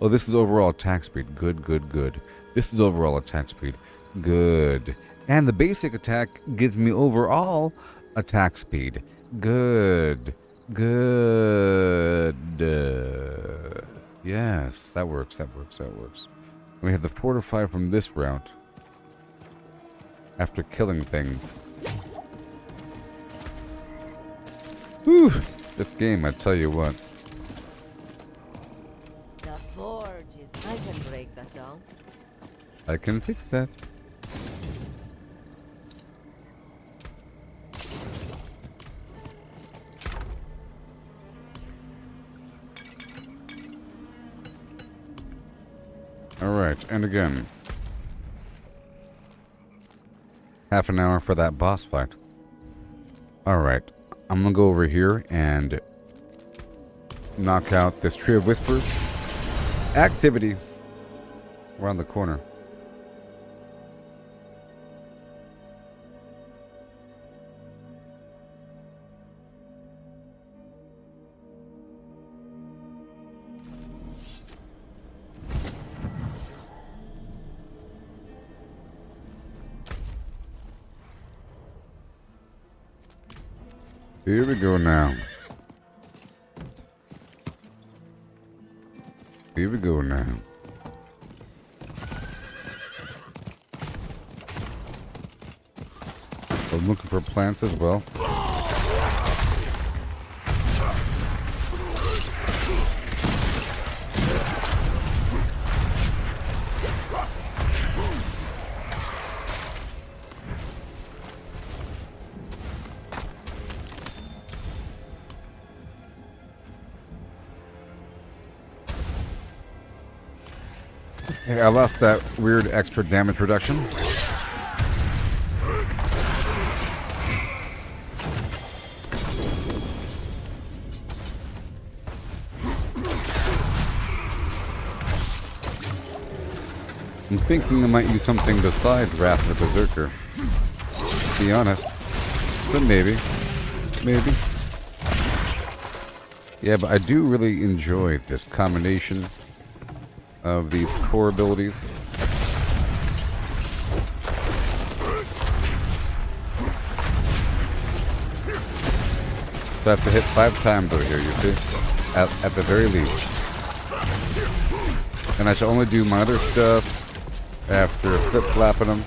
Oh, this is overall attack speed. Good, good, good. This is overall attack speed. Good. And the basic attack gives me overall attack speed. Good. Good. Yes, that works, that works, that works. We have the fortify from this route. After killing things. Whew! This game, I tell you what. The forge is... I can break that down. I can fix that. Alright, and again. Half an hour for that boss fight. Alright, I'm gonna go over here and knock out this Tree of Whispers. Activity. Around the corner. Here we go now. Here we go now. I'm looking for plants as well. Hey, I lost that weird extra damage reduction. I'm thinking I might use something besides Wrath of the Berserker. To be honest. But maybe. Maybe. Yeah, but I do really enjoy this combination of these core abilities. So I have to hit 5 times over here, you see? At the very least. And I shall only do my other stuff after flip-flapping them.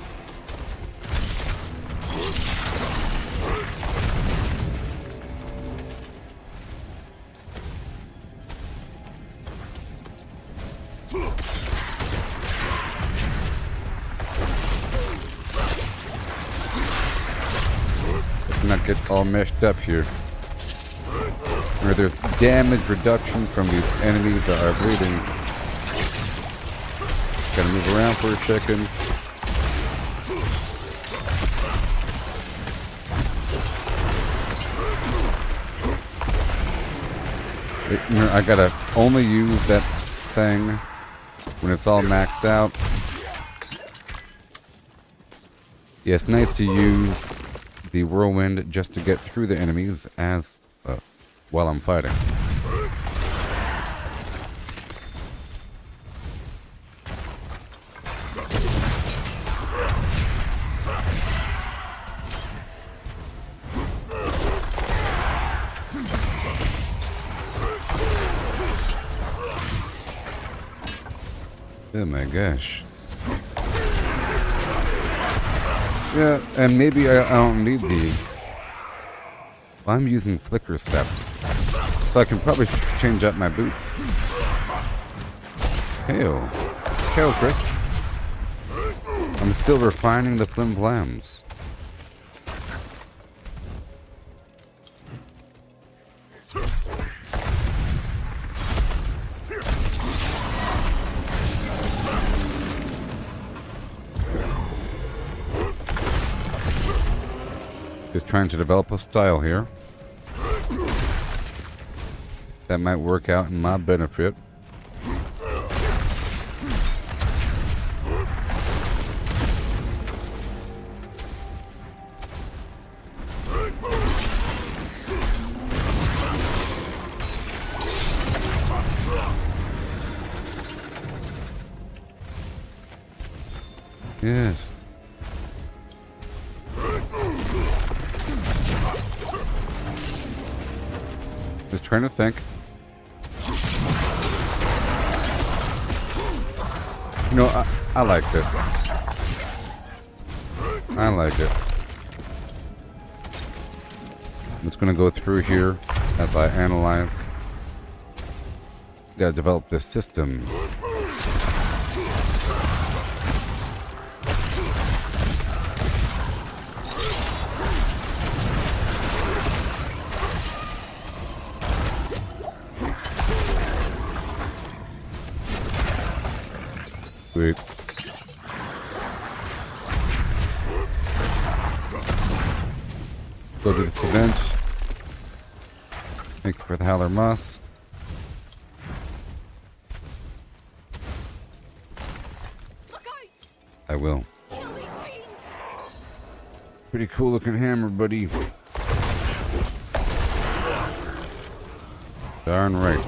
Not get all meshed up here. Where there's damage reduction from these enemies that are bleeding. Gotta move around for a second. I gotta only use that thing when it's all maxed out. Yeah, it's nice to use the whirlwind just to get through the enemies as while I'm fighting. Oh my gosh. Yeah, and maybe I don't need the... I'm using Flicker Step. So I can probably change up my boots. Hail. Hail, Chris. I'm still refining the flim flams. Just trying to develop a style here that might work out in my benefit. Yes. Just trying to think. You know, I like this. I like it. I'm just gonna go through here as I analyze. Gotta develop this system. Sweet. Go to this event. Thank you for the Howler Moss. I will. Pretty cool looking hammer, buddy. Darn right.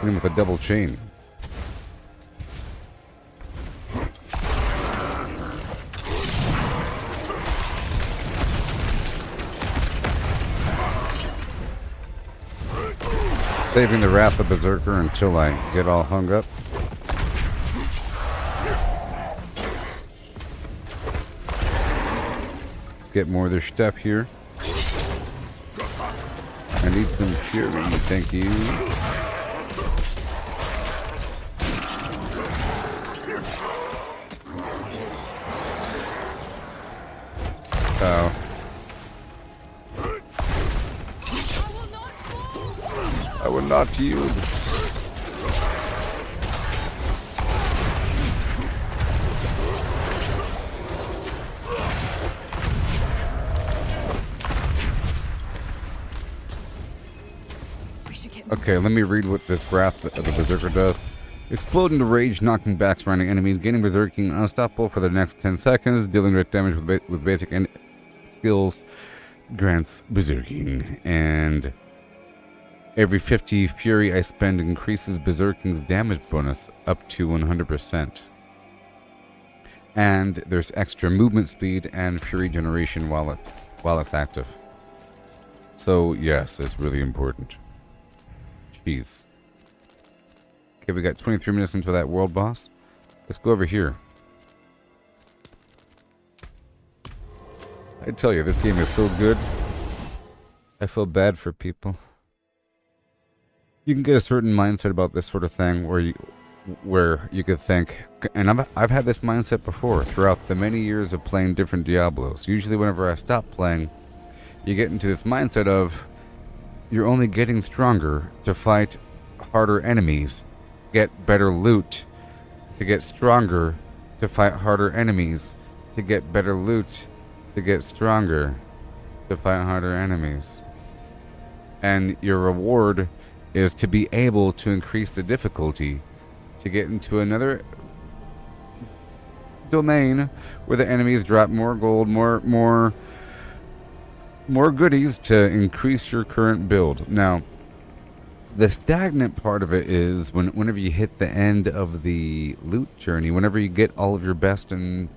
Him with a double chain. Saving the wrath of Berserker until I get all hung up. Let's get more of their stuff here. I need some fury, thank you. Oh. I will not yield. Okay, let me read what this Wrath of the Berserker does. Explode into rage, knocking back surrounding enemies, gaining berserking unstoppable for the next 10 seconds, dealing direct damage with basic skills, grants berserking, and every 50 fury I spend increases berserking's damage bonus up to 100%. And there's extra movement speed and fury generation while it's active. So yes, it's really important. Jeez. Okay, we got 23 minutes until that world boss. Let's go over here. I tell you, this game is so good. I feel bad for people. You can get a certain mindset about this sort of thing where you could think, and I've had this mindset before throughout the many years of playing different Diablos. Usually whenever I stop playing, you get into this mindset of you're only getting stronger to fight harder enemies, to get better loot, to get stronger, to fight harder enemies, to get better loot, to get stronger, to fight harder enemies. And your reward is to be able to increase the difficulty to get into another domain where the enemies drop more gold, more goodies to increase your current build. Now, the stagnant part of it is whenever you hit the end of the loot journey, whenever you get all of your best and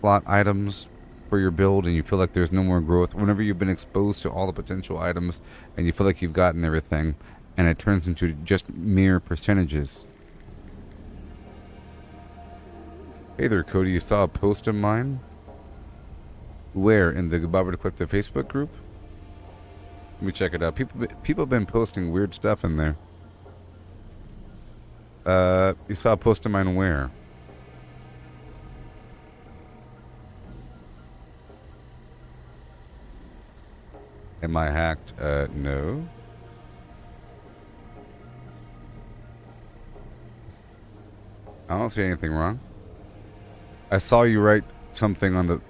slot items for your build and you feel like there's no more growth, whenever you've been exposed to all the potential items and you feel like you've gotten everything and it turns into just mere percentages. Hey there, Cody, you saw a post of mine? Where? In the Gooboberti Collective Facebook group? Let me check it out. People have been posting weird stuff in there. You saw a post of mine where? Am I hacked? No. I don't see anything wrong. I saw you write something on the...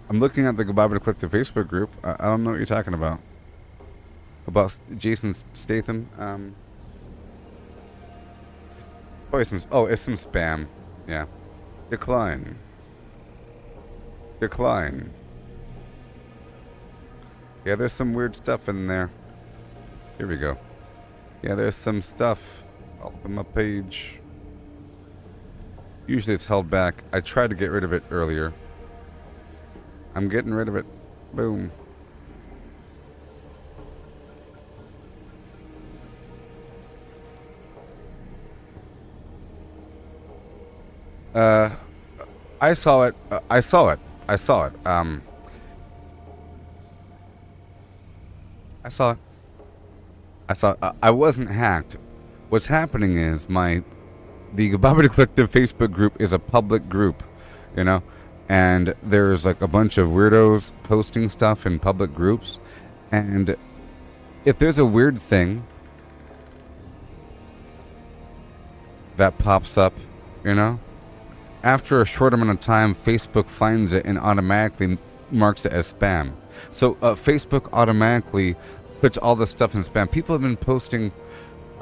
I'm looking at the Gooboberti Collective Facebook group. I don't know what you're talking about. About Jason Statham. Probably some... Oh, it's some spam. Yeah. Decline. Decline. Yeah, there's some weird stuff in there. Here we go. Yeah, there's some stuff. I'll open my page. Usually it's held back. I tried to get rid of it earlier. I'm getting rid of it. Boom. I saw it. I saw it. I saw it. I saw it. I saw it. I wasn't hacked. What's happening is the Gooboberti Collective Facebook group is a public group, you know, and there's like a bunch of weirdos posting stuff in public groups, and if there's a weird thing that pops up, you know, after a short amount of time, Facebook finds it and automatically marks it as spam. So Facebook automatically puts all this stuff in spam. People have been posting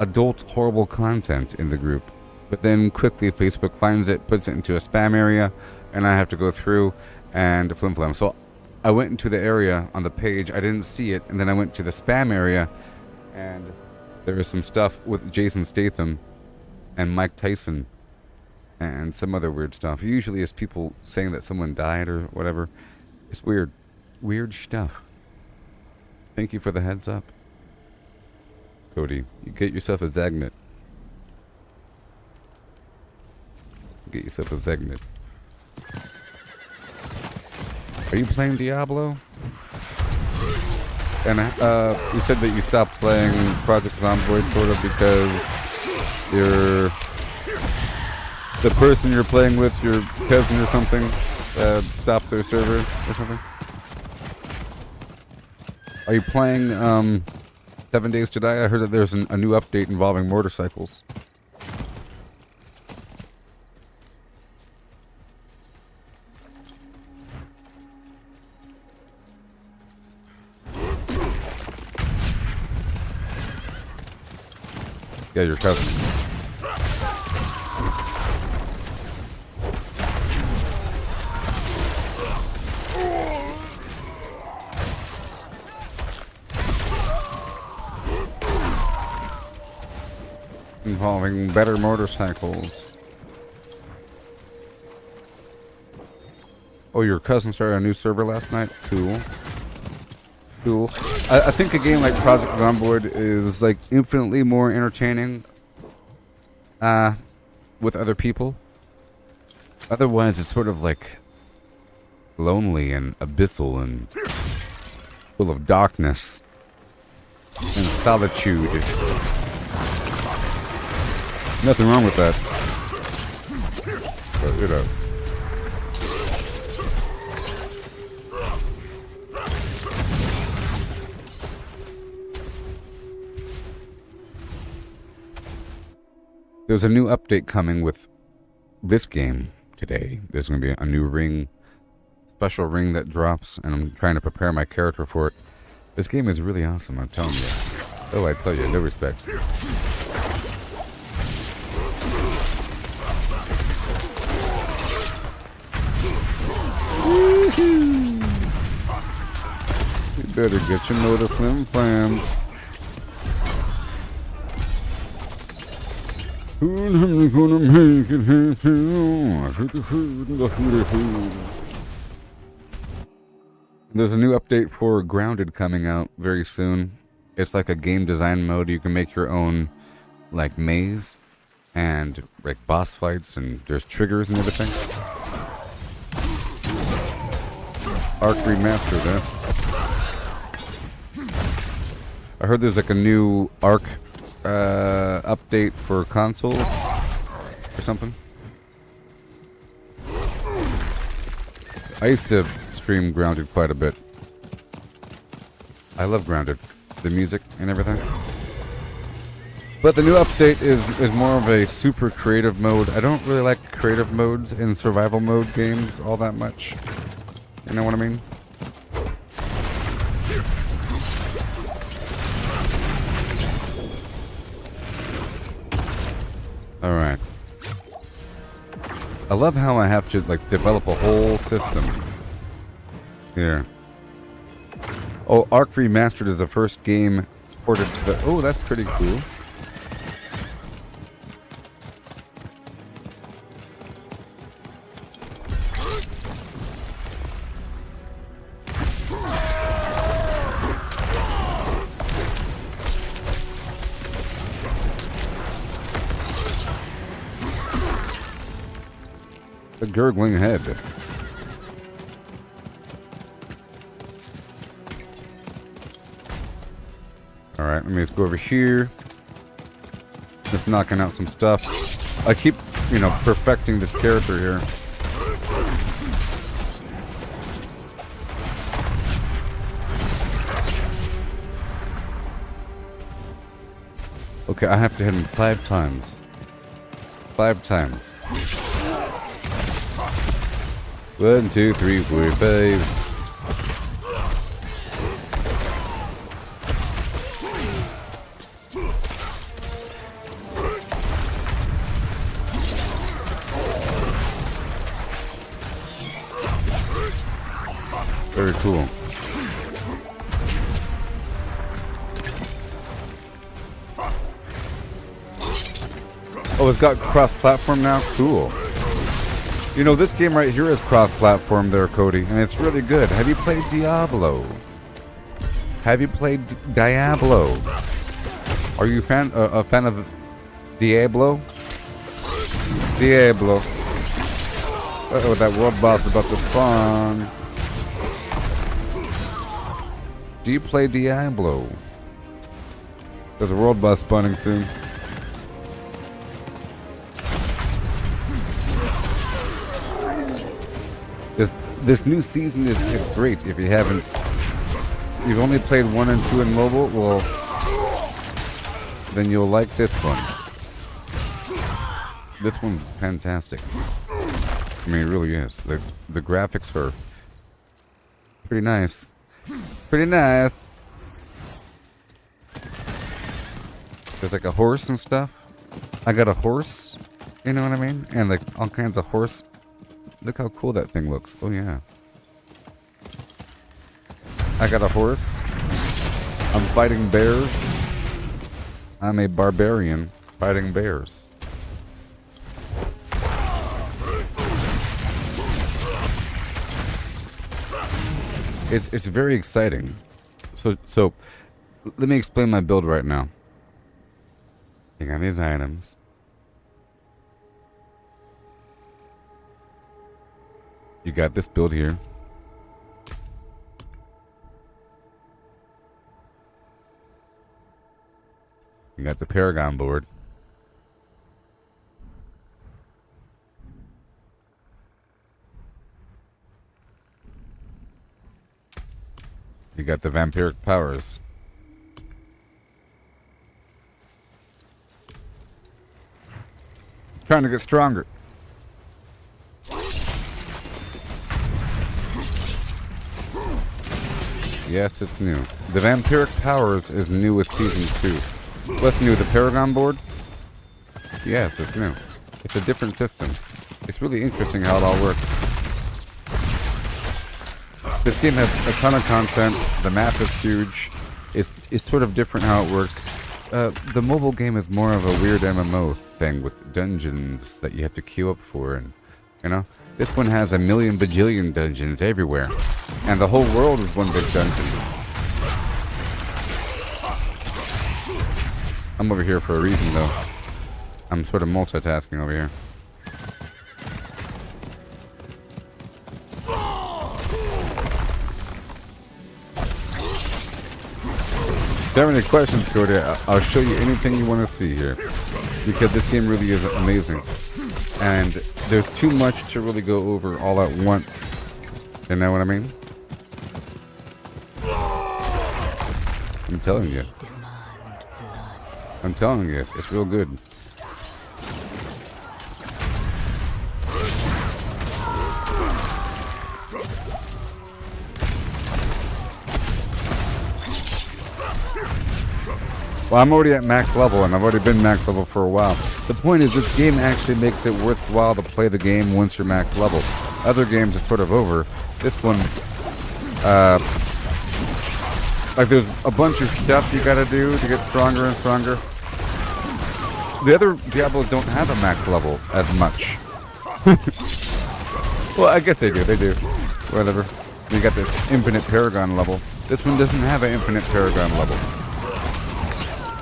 adult horrible content in the group, but then quickly Facebook finds it, puts it into a spam area, and I have to go through and flim-flam. So I went into the area on the page, I didn't see it, and then I went to the spam area, and there was some stuff with Jason Statham and Mike Tyson and some other weird stuff. Usually it's people saying that someone died or whatever. It's weird. Weird stuff. Thank you for the heads up, Cody. You get yourself a Zagnet. Get yourself a Zagnet. Are you playing Diablo? And you said that you stopped playing Project Zomboid sort of because the person you're playing with, your cousin or something, stopped their server or something? Are you playing 7 Days to Die? I heard that there's a new update involving motorcycles. Yeah, your cousin. Involving better motorcycles. Oh, your cousin started a new server last night? Cool. Cool. I think a game like Project Zomboid is like infinitely more entertaining with other people. Otherwise, it's sort of like lonely and abyssal and full of darkness and solitude. Nothing wrong with that. But, you know. There's a new update coming with this game today. There's going to be a new ring, special ring that drops, and I'm trying to prepare my character for it. This game is really awesome, I'm telling you. Oh, I tell you, no respect. You better get your motor flim-flam. Gonna make it There's a new update for Grounded coming out very soon. It's like a game design mode. You can make your own like maze and like boss fights, and there's triggers and everything. Arc Remastered, huh? I heard there's like a new Arc update for consoles or something. I used to stream Grounded quite a bit. I love Grounded. The music and everything. But the new update is more of a super creative mode. I don't really like creative modes in survival mode games all that much. You know what I mean? Alright. I love how I have to like develop a whole system here. Oh, Ark Remastered is the first game ported to the... Oh, that's pretty cool. The gurgling head. Alright, let me just go over here. Just knocking out some stuff. I keep, you know, perfecting this character here. Okay, I have to hit him 5 times. 5 times. 1, 2, 3, 4, 5. Very cool. Oh, it's got cross-platform now? Cool. You know, this game right here is cross-platform there, Cody, and it's really good. Have you played Diablo? Have you played Diablo? Are you a fan of Diablo? Diablo. Uh-oh, that world boss is about to spawn. Do you play Diablo? There's a world boss spawning soon. This new season is great. If you haven't, you've only played 1 and 2 in mobile, well, then you'll like this one. This one's fantastic. I mean, it really is. The graphics are pretty nice. Pretty nice. There's like a horse and stuff. I got a horse, you know what I mean? And like all kinds of horse. Look how cool that thing looks. Oh yeah. I got a horse. I'm fighting bears. I'm a barbarian fighting bears. It's very exciting. So let me explain my build right now. I got these items. You got this build here. You got the Paragon board. You got the vampiric powers. Trying to get stronger. Yes, it's new. The vampiric powers is new with season 2. What's new? The Paragon board? Yes, it's new. It's a different system. It's really interesting how it all works. This game has a ton of content. The map is huge. It's sort of different how it works. The mobile game is more of a weird MMO thing with dungeons that you have to queue up for, and you know, this one has a million bajillion dungeons everywhere, and the whole world is one big dungeon. I'm over here for a reason, though. I'm sort of multitasking over here. If you have any questions, Cody, I'll show you anything you want to see here, because this game really is amazing, and there's too much to really go over all at once. You know what I mean? I'm telling you. I'm telling you, it's real good. Well, I'm already at max level, and I've already been max level for a while. The point is, this game actually makes it worthwhile to play the game once you're max level. Other games, it's sort of over. This one, like there's a bunch of stuff you gotta do to get stronger and stronger. The other Diablos don't have a max level as much. Well, I guess they do. They do. Whatever. You got this infinite Paragon level. This one doesn't have an infinite Paragon level.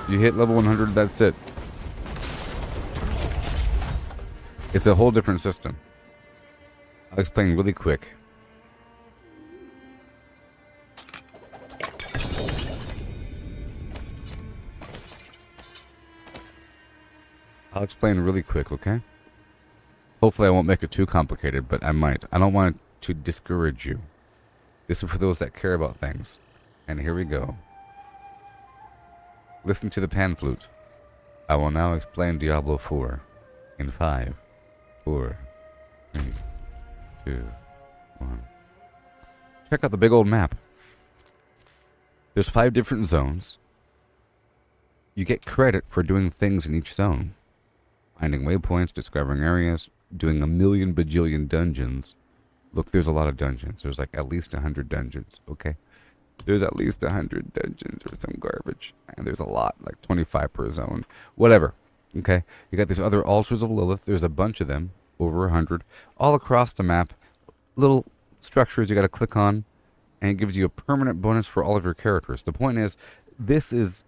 You hit level 100, that's it. It's a whole different system. I'll explain really quick. Okay? Hopefully I won't make it too complicated, but I might. I don't want to discourage you. This is for those that care about things. And here we go. Listen to the pan flute. I will now explain Diablo 4 in 5, 4, 3, 2, 1. Check out the big old map. There's 5 different zones. You get credit for doing things in each zone. Finding waypoints, discovering areas, doing a million bajillion dungeons. Look, there's a lot of dungeons. There's like at least 100 dungeons, okay? There's at least 100 dungeons or some garbage. And there's a lot, like 25 per zone. Whatever, okay? You got these other altars of Lilith. There's a bunch of them, over 100, all across the map. Little structures you got to click on, and it gives you a permanent bonus for all of your characters. The point is, this is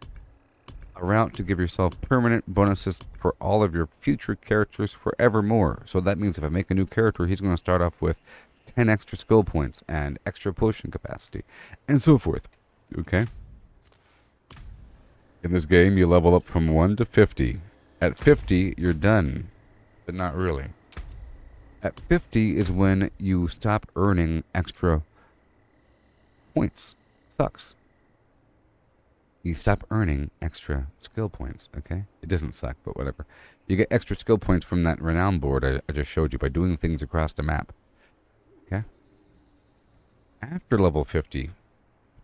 a route to give yourself permanent bonuses for all of your future characters forevermore. So that means if I make a new character, he's going to start off with 10 extra skill points and extra potion capacity, and so forth. Okay? In this game, you level up from 1 to 50. At 50, you're done. But not really. At 50 is when you stop earning extra points. Sucks. You stop earning extra skill points, okay? It doesn't suck, but whatever. You get extra skill points from that renown board I just showed you by doing things across the map. Okay? After level 50,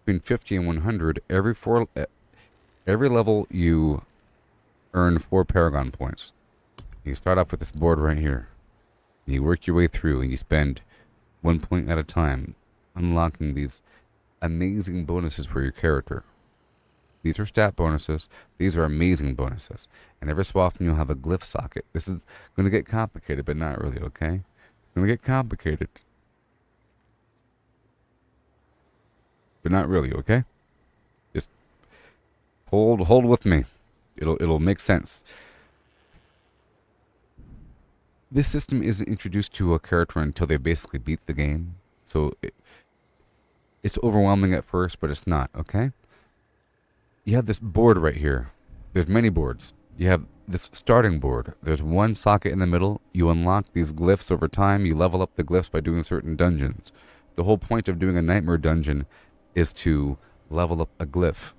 between 50 and 100, every level you earn 4 Paragon points. You start off with this board right here. You work your way through and you spend 1 point at a time unlocking these amazing bonuses for your character. These are stat bonuses. These are amazing bonuses. And every so often you'll have a glyph socket. This is going to get complicated, but not really, okay? It's going to get complicated. But not really, okay? Just hold with me. It'll make sense. This system isn't introduced to a character until they basically beat the game. So it's overwhelming at first, but it's not, okay? You have this board right here. There's many boards. You have this starting board. There's one socket in the middle. You unlock these glyphs over time. You level up the glyphs by doing certain dungeons. The whole point of doing a nightmare dungeon is to level up a glyph.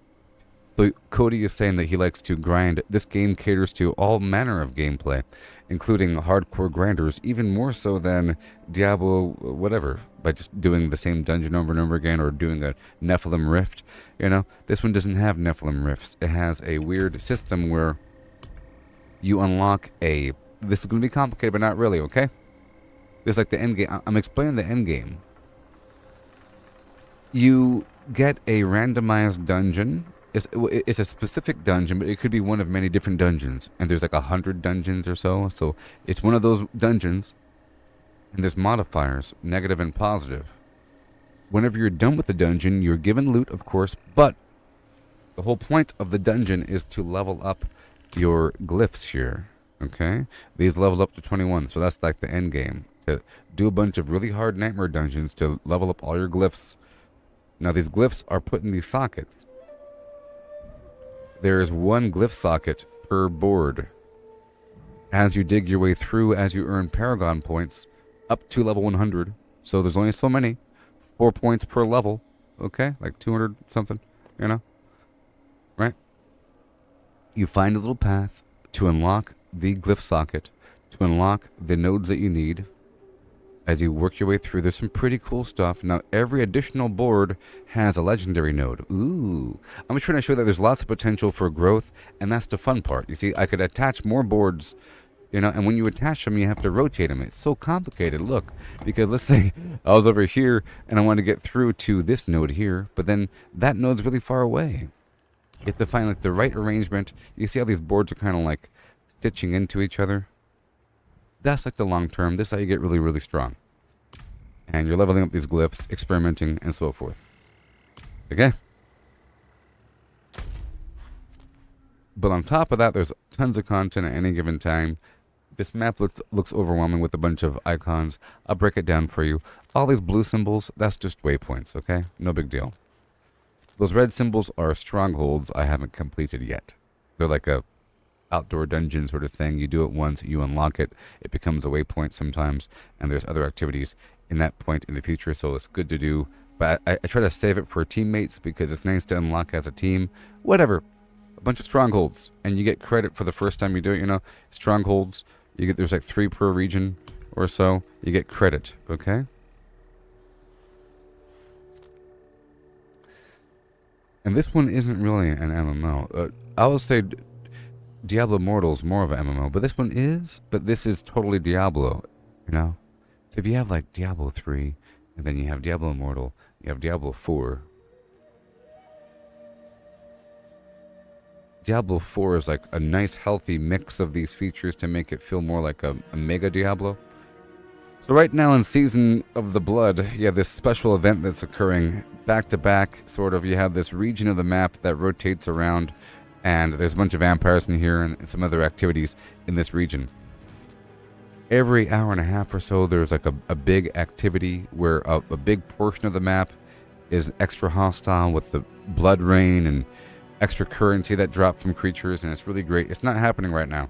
So Cody is saying that he likes to grind. This game caters to all manner of gameplay, including hardcore grinders, even more so than Diablo, whatever, by just doing the same dungeon over and over again, or doing a Nephilim Rift. You know, this one doesn't have Nephilim Rifts. It has a weird system where you unlock a... This is going to be complicated, but not really, okay? This is like the end game. I'm explaining the end game. You get a randomized dungeon. It's a specific dungeon, but it could be one of many different dungeons. And there's like 100 dungeons or so. So it's one of those dungeons. And there's modifiers, negative and positive. Whenever you're done with the dungeon, you're given loot, of course. But the whole point of the dungeon is to level up your glyphs here. Okay? These level up to 21. So that's like the end game. To do a bunch of really hard nightmare dungeons to level up all your glyphs. Now these glyphs are put in these sockets. There is one glyph socket per board. As you dig your way through, as you earn Paragon points, up to level 100. So there's only so many. 4 points per level. Okay? Like 200 something, you know? Right? You find a little path to unlock the glyph socket, to unlock the nodes that you need. As you work your way through, there's some pretty cool stuff. Now, every additional board has a legendary node. Ooh. I'm trying to show that there's lots of potential for growth, and that's the fun part. You see, I could attach more boards, you know, and when you attach them, you have to rotate them. It's so complicated. Look, because let's say I was over here, and I want to get through to this node here, but then that node's really far away. You have to find, like, the right arrangement. You see how these boards are kind of, like, stitching into each other? That's like the long term. This is how you get really, really strong. And you're leveling up these glyphs, experimenting, and so forth. Okay? But on top of that, there's tons of content at any given time. This map looks overwhelming with a bunch of icons. I'll break it down for you. All these blue symbols, that's just waypoints, okay? No big deal. Those red symbols are strongholds I haven't completed yet. They're like a outdoor dungeon sort of thing. You do it once, you unlock it, it becomes a waypoint sometimes, and there's other activities in that point in the future, so it's good to do. But I try to save it for teammates because it's nice to unlock as a team. Whatever. A bunch of strongholds, and you get credit for the first time you do it, you know. Strongholds, you get, there's like 3 per region or so. You get credit, okay? And this one isn't really an MMO. I would say Diablo Immortal is more of an MMO, but this one is. But this is totally Diablo, you know? So if you have like Diablo 3, and then you have Diablo Immortal, you have Diablo 4. Diablo 4 is like a nice healthy mix of these features to make it feel more like a mega Diablo. So right now in Season of the Blood, you have this special event that's occurring back to back, sort of. You have this region of the map that rotates around, and there's a bunch of vampires in here and some other activities in this region. Every hour and a half or so, there's like a big activity where a big portion of the map is extra hostile with the blood rain and extra currency that drop from creatures, and it's really great. It's not happening right now.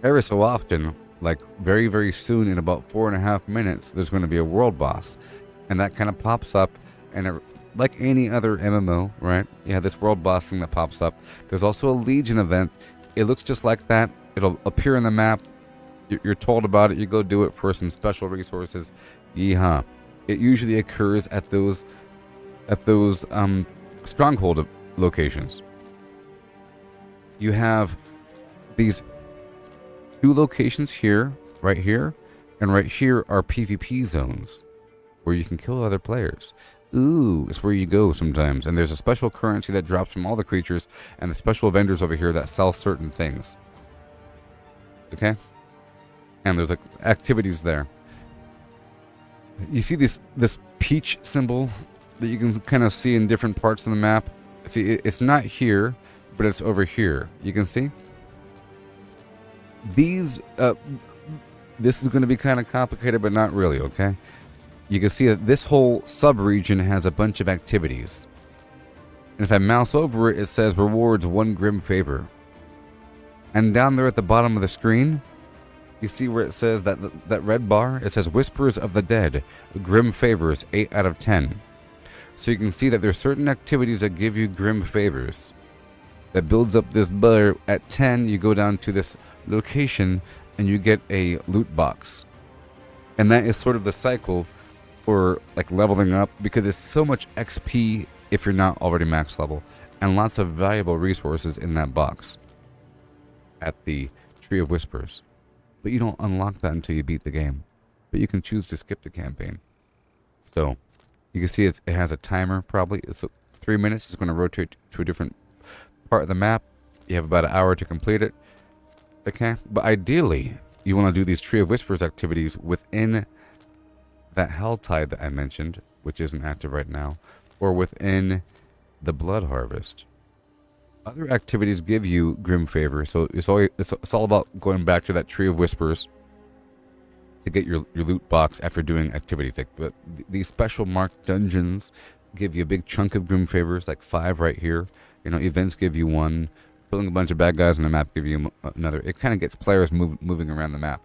Every so often, like very, very soon, in about 4.5 minutes, there's going to be a world boss. And that kind of pops up, and it, like any other MMO, right? You have this world boss thing that pops up. There's also a Legion event. It looks just like that. It'll appear in the map. You're told about it. You go do it for some special resources. Yeehaw. It usually occurs at those stronghold locations. You have these 2 locations here, right here, and right here are PvP zones where you can kill other players. Ooh, it's where you go sometimes. And there's a special currency that drops from all the creatures, and the special vendors over here that sell certain things. Okay? And there's like activities there. You see this peach symbol that you can kind of see in different parts of the map. See, it's not here, but it's over here. You can see? These, this is going to be kind of complicated, but not really, okay? You can see that this whole sub-region has a bunch of activities. And if I mouse over it, it says rewards 1 grim favor. And down there at the bottom of the screen, you see where it says that red bar? It says Whispers of the Dead, grim favors, 8 out of 10. So you can see that there's certain activities that give you grim favors. That builds up this bar. At 10, you go down to this location and you get a loot box. And that is sort of the cycle for like leveling up, because there's so much XP if you're not already max level, and lots of valuable resources in that box at the Tree of Whispers. But you don't unlock that until you beat the game. But you can choose to skip the campaign. So you can see it has a timer, probably. It's 3 minutes. It's going to rotate to a different part of the map. You have about an hour to complete it. Okay? But ideally, you want to do these Tree of Whispers activities within that Helltide that I mentioned, which isn't active right now, or within the Blood Harvest. Other activities give you grim favor, so it's all about going back to that Tree of Whispers to get your loot box after doing activities. But these special marked dungeons give you a big chunk of grim favors, like 5 right here. You know, events give you 1. Killing a bunch of bad guys on the map give you another. It kind of gets players moving around the map.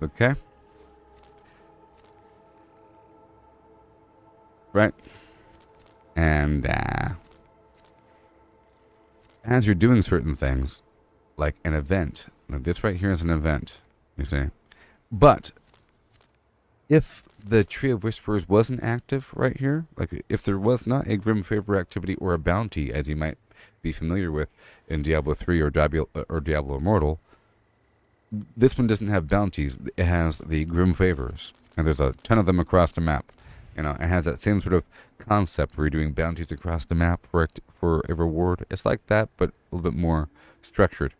Okay? Right? And, as you're doing certain things, like an event, like this right here is an event, you see. But if the Tree of Whispers wasn't active right here, like if there was not a Grim Favor activity or a bounty, as you might be familiar with in Diablo 3 or Diablo Immortal, this one doesn't have bounties. It has the Grim Favors, and there's a ton of them across the map. You know, it has that same sort of concept where you're doing bounties across the map for a reward. It's like that, but a little bit more structured.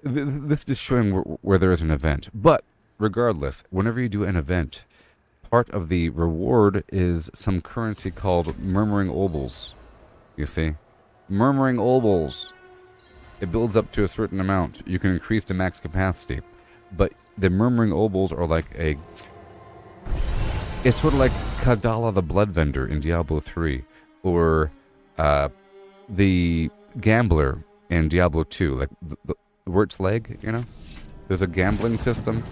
This is showing where there is an event. But regardless, whenever you do an event, part of the reward is some currency called Murmuring Obols. You see? Murmuring Obols. It builds up to a certain amount. You can increase the max capacity. But the Murmuring Obols are like a... It's sort of like Kadala the Blood Vendor in Diablo 3. Or the Gambler in Diablo 2. Like the Wirt's Leg, you know? There's a gambling system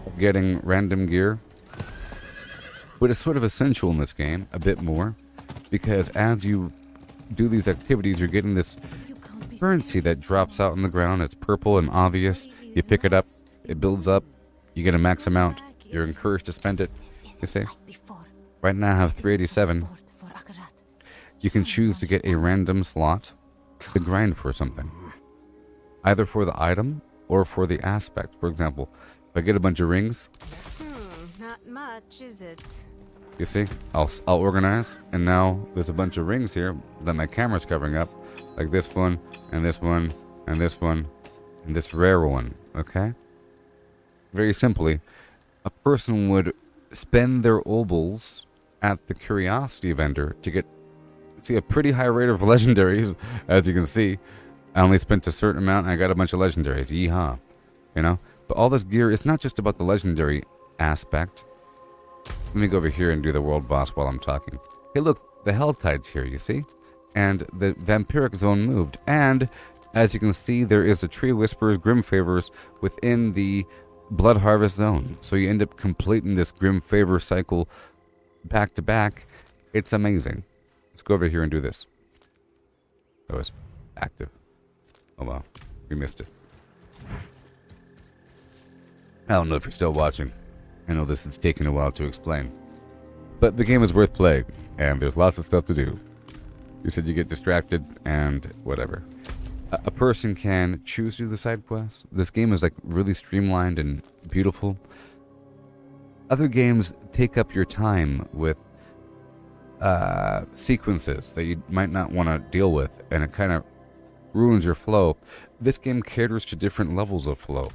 of getting random gear. But it's sort of essential in this game, a bit more. Because as you do these activities, you're getting this currency that drops out on the ground. It's purple and obvious. You pick it up, it builds up, you get a max amount. You're encouraged to spend it, you see. Right now I have 387. You can choose to get a random slot to grind for something. Either for the item or for the aspect. For example, if I get a bunch of rings, Not much, is it? you see, I'll organize, and now there's a bunch of rings here that my camera's covering up, like this one, and this one, and this one, and this rare one, okay? Very simply, a person would spend their obols at the curiosity vendor to get, see, a pretty high rate of legendaries, as you can see. I only spent a certain amount, and I got a bunch of legendaries, yeehaw, you know? But all this gear is not just about the legendary aspect. Let me go over here and do the world boss while I'm talking. Hey, look, the Helltide's here, you see? And the Vampiric Zone moved. And, as you can see, there is a Tree of Whispers, Grim Favors within the Blood Harvest Zone. So you end up completing this Grim Favor cycle back to back. It's amazing. Let's go over here and do this. Oh, it's active. Oh, wow. We missed it. I don't know if you're still watching. I know this is taking a while to explain. But the game is worth playing, and there's lots of stuff to do. You said you get distracted, and whatever. A person can choose to do the side quests. This game is like really streamlined and beautiful. Other games take up your time with sequences that you might not want to deal with, and it kind of ruins your flow. This game caters to different levels of flow.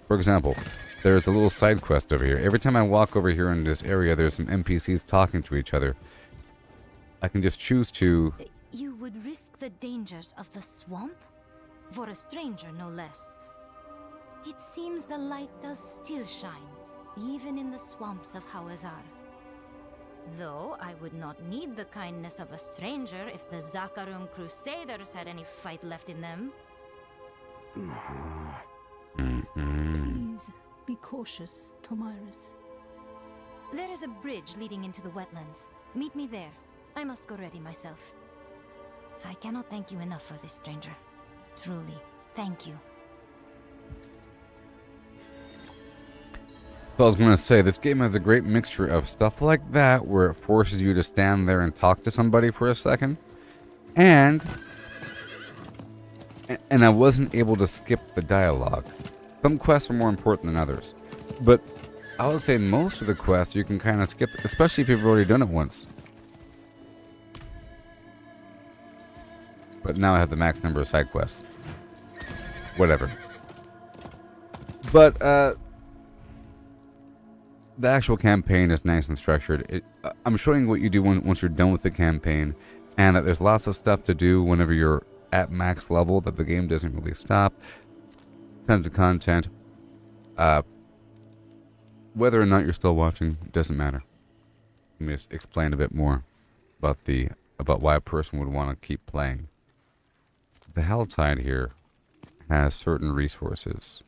For example, there's a little side quest over here. Every time I walk over here in this area, there's some NPCs talking to each other. I can just choose to... You would risk the dangers of the swamp? For a stranger, no less. It seems the light does still shine, even in the swamps of Hawazar. Though I would not need the kindness of a stranger if the Zakarum Crusaders had any fight left in them. Please be cautious, Tomiris. There is a bridge leading into the wetlands. Meet me there. I must go ready myself. I cannot thank you enough for this, stranger. Truly, thank you. So I was going to say, this game has a great mixture of stuff like that, where it forces you to stand there and talk to somebody for a second. And I wasn't able to skip the dialogue. Some quests are more important than others. But I would say most of the quests you can kind of skip, especially if you've already done it once. But now I have the max number of side quests. Whatever. But, the actual campaign is nice and structured. I'm showing what you do once you're done with the campaign, and that there's lots of stuff to do whenever you're at max level, that the game doesn't really stop. Tons of content. Whether or not you're still watching, doesn't matter. Let me just explain a bit more about why a person would want to keep playing. The Helltide here has certain resources.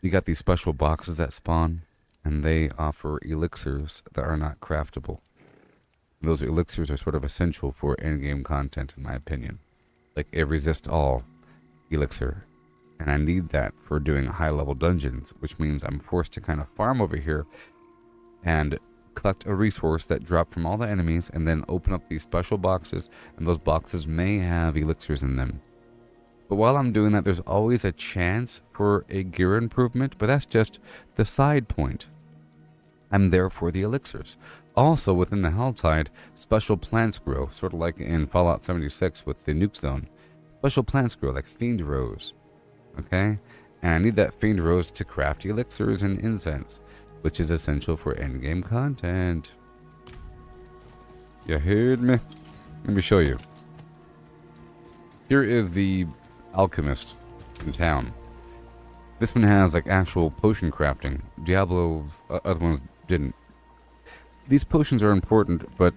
You got these special boxes that spawn, and they offer elixirs that are not craftable. Those elixirs are sort of essential for endgame content, in my opinion. Like a resist all elixir. And I need that for doing high level dungeons, which means I'm forced to kind of farm over here and collect a resource that drop from all the enemies and then open up these special boxes, and those boxes may have elixirs in them. But while I'm doing that, there's always a chance for a gear improvement, but that's just the side point. I'm there for the elixirs. Also, within the Helltide, special plants grow, sort of like in Fallout 76 with the nuke zone. Special plants grow, like Fiend Rose. Okay? And I need that Fiend Rose to craft elixirs and incense, which is essential for endgame content. You heard me? Let me show you. Here is the alchemist in town. This one has like actual potion crafting. Diablo, other ones didn't. These potions are important, but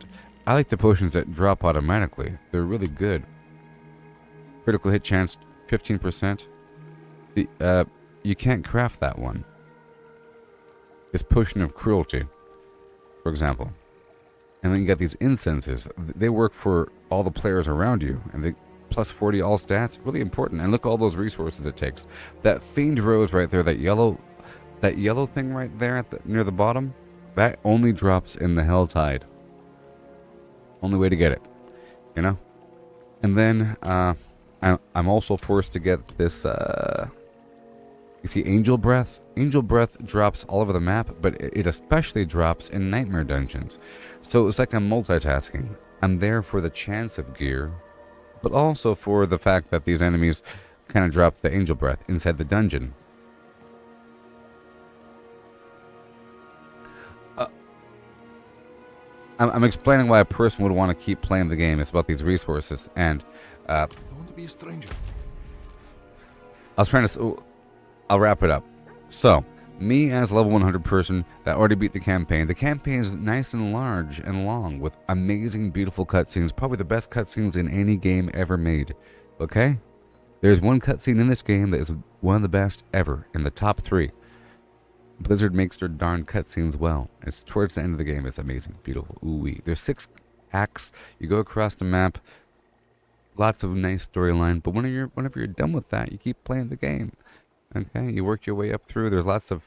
I like the potions that drop automatically. They're really good. Critical hit chance 15%. You can't craft that one. This potion of cruelty, for example. And then you got these incenses. They work for all the players around you, and they plus 40 all stats, really important. And look at all those resources it takes. That Fiend Rose right there, that yellow thing right there at near the bottom, that only drops in the Helltide. Only way to get it, you know. And then I'm also forced to get this. You see, Angel Breath. Angel Breath drops all over the map, but it especially drops in Nightmare dungeons. So it's like I'm multitasking. I'm there for the chance of gear, but also for the fact that these enemies kind of drop the Angel Breath inside the dungeon. I'm explaining why a person would want to keep playing the game. It's about these resources, and I want to be a stranger. I was trying to. I'll wrap it up. So, me as level 100 person that already beat the campaign. The campaign is nice and large and long with amazing, beautiful cutscenes. Probably the best cutscenes in any game ever made. Okay? There's one cutscene in this game that is one of the best ever, in the top 3. Blizzard makes their darn cutscenes well. It's towards the end of the game. It's amazing, beautiful. Ooh-wee. There's 6 acts. You go across the map. Lots of nice storyline. But whenever you're done with that, you keep playing the game. Okay, you work your way up through. There's lots of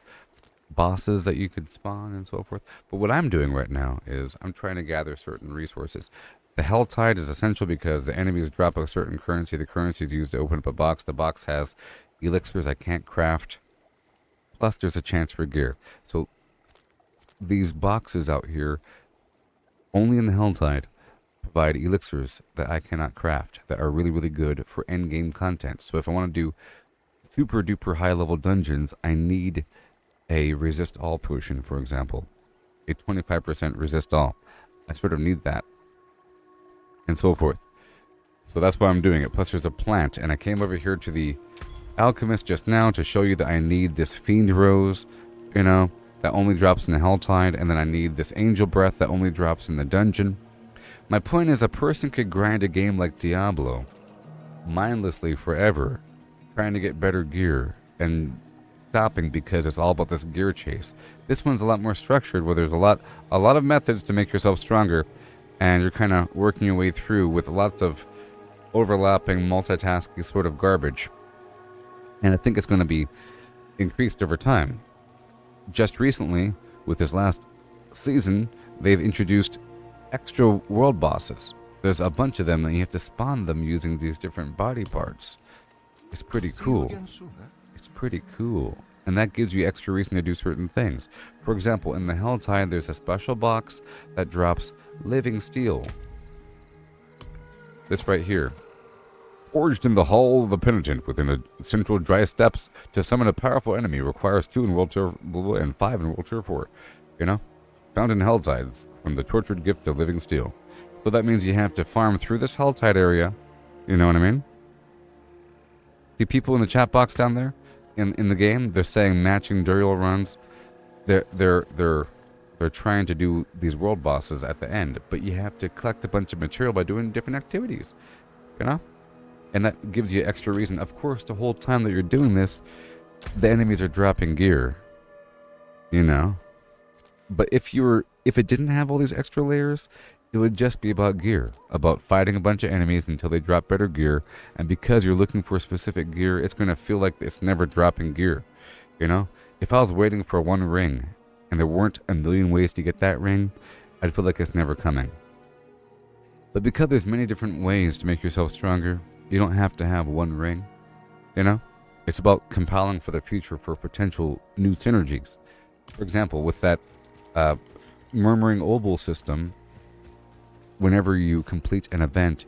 bosses that you could spawn and so forth. But what I'm doing right now is I'm trying to gather certain resources. The Helltide is essential because the enemies drop a certain currency. The currency is used to open up a box. The box has elixirs I can't craft. Plus, there's a chance for gear. So these boxes out here, only in the Helltide, provide elixirs that I cannot craft that are really, really good for endgame content. So if I want to do super duper high level dungeons, I need a resist all potion, for example. A 25% resist all. I sort of need that. And so forth. So that's why I'm doing it. Plus there's a plant, and I came over here to the alchemist just now to show you that I need this Fiend Rose, you know, that only drops in the Helltide, and then I need this Angel Breath that only drops in the dungeon. My point is, a person could grind a game like Diablo mindlessly forever, trying to get better gear and stopping because it's all about this gear chase. This one's a lot more structured, where there's a lot of methods to make yourself stronger, and you're kind of working your way through with lots of overlapping, multitasking sort of garbage. And I think it's going to be increased over time. Just recently, with this last season, they've introduced extra world bosses. There's a bunch of them, and you have to spawn them using these different body parts. It's pretty cool. It's pretty cool. And that gives you extra reason to do certain things. For example, in the Helltide, there's a special box that drops living steel. This right here. Forged in the Hall of the Penitent within a central dry steps to summon a powerful enemy requires 2 in World Tier and 5 in World Tier 4. You know? Found in Helltides from the tortured gift of living steel. So that means you have to farm through this Helltide area. You know what I mean? See people in the chat box down there in the game, they're saying matching Duriel runs. They're trying to do these world bosses at the end, but you have to collect a bunch of material by doing different activities. You know? And that gives you extra reason. Of course, the whole time that you're doing this, the enemies are dropping gear. You know? But if it didn't have all these extra layers, It would just be about gear, about fighting a bunch of enemies until they drop better gear, and because you're looking for specific gear, it's going to feel like it's never dropping gear, you know? If I was waiting for one ring, and there weren't a million ways to get that ring, I'd feel like it's never coming. But because there's many different ways to make yourself stronger, you don't have to have one ring, you know? It's about compiling for the future for potential new synergies. For example, with that Murmuring Obol system, whenever you complete an event,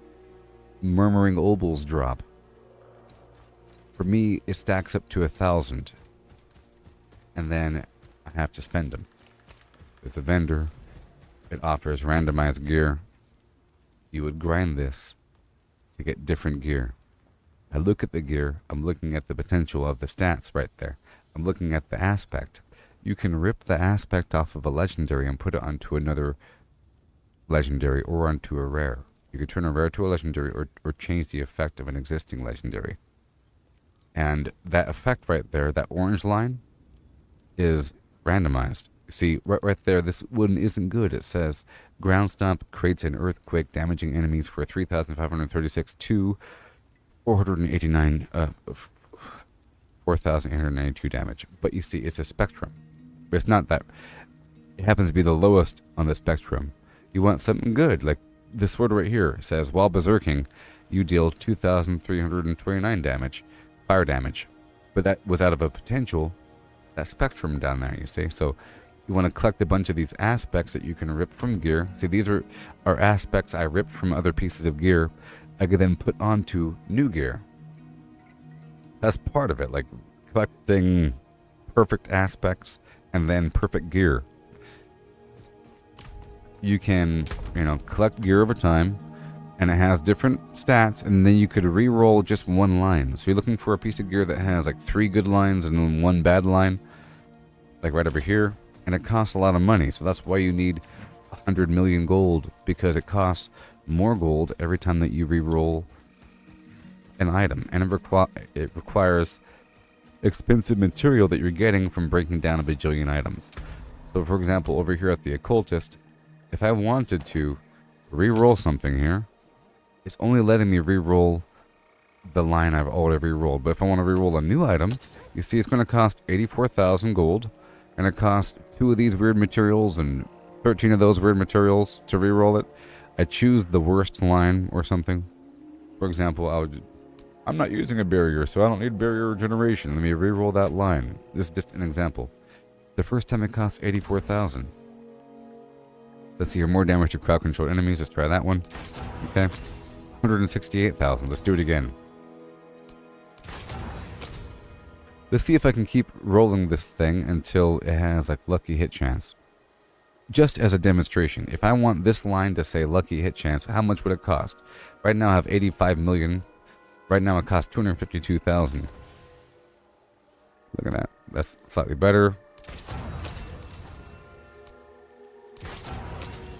Murmuring Obols drop. For me, it stacks up to 1,000. And then I have to spend them. It's a vendor. It offers randomized gear. You would grind this to get different gear. I look at the gear. I'm looking at the potential of the stats right there. I'm looking at the aspect. You can rip the aspect off of a legendary and put it onto another legendary or onto a rare. You could turn a rare to a legendary or change the effect of an existing legendary. And that effect right there, that orange line, is randomized. See, right there, this one isn't good. It says, Ground Stomp creates an earthquake, damaging enemies for 3,536 to 489, 4,892 damage. But you see, it's a spectrum. But it's not that. It happens to be the lowest on the spectrum. You want something good, like this sword right here says, while berserking, you deal 2,329 damage, fire damage. But that was out of a potential, that spectrum down there, you see. So you want to collect a bunch of these aspects that you can rip from gear. See, these are aspects I ripped from other pieces of gear. I could then put onto new gear. That's part of it, like collecting perfect aspects and then perfect gear. You can, collect gear over time, and it has different stats, and then you could re-roll just one line. So you're looking for a piece of gear that has like 3 good lines and then 1 bad line, like right over here, and it costs a lot of money. So that's why you need 100 million gold, because it costs more gold every time that you re-roll an item, and it requires expensive material that you're getting from breaking down a bajillion items. So for example, over here at the Occultist, if I wanted to re-roll something here, it's only letting me re-roll the line I've already re-rolled. But if I want to re-roll a new item, you see it's going to cost 84,000 gold, and it costs 2 of these weird materials and 13 of those weird materials to re-roll it. I choose the worst line or something. For example, I'm not using a barrier, so I don't need barrier regeneration. Let me re-roll that line. This is just an example. The first time it costs 84,000. Let's see here, more damage to crowd-controlled enemies. Let's try that one. Okay. 168,000. Let's do it again. Let's see if I can keep rolling this thing until it has, like, lucky hit chance. Just as a demonstration, if I want this line to say lucky hit chance, how much would it cost? Right now I have 85 million. Right now it costs 252,000. Look at that. That's slightly better.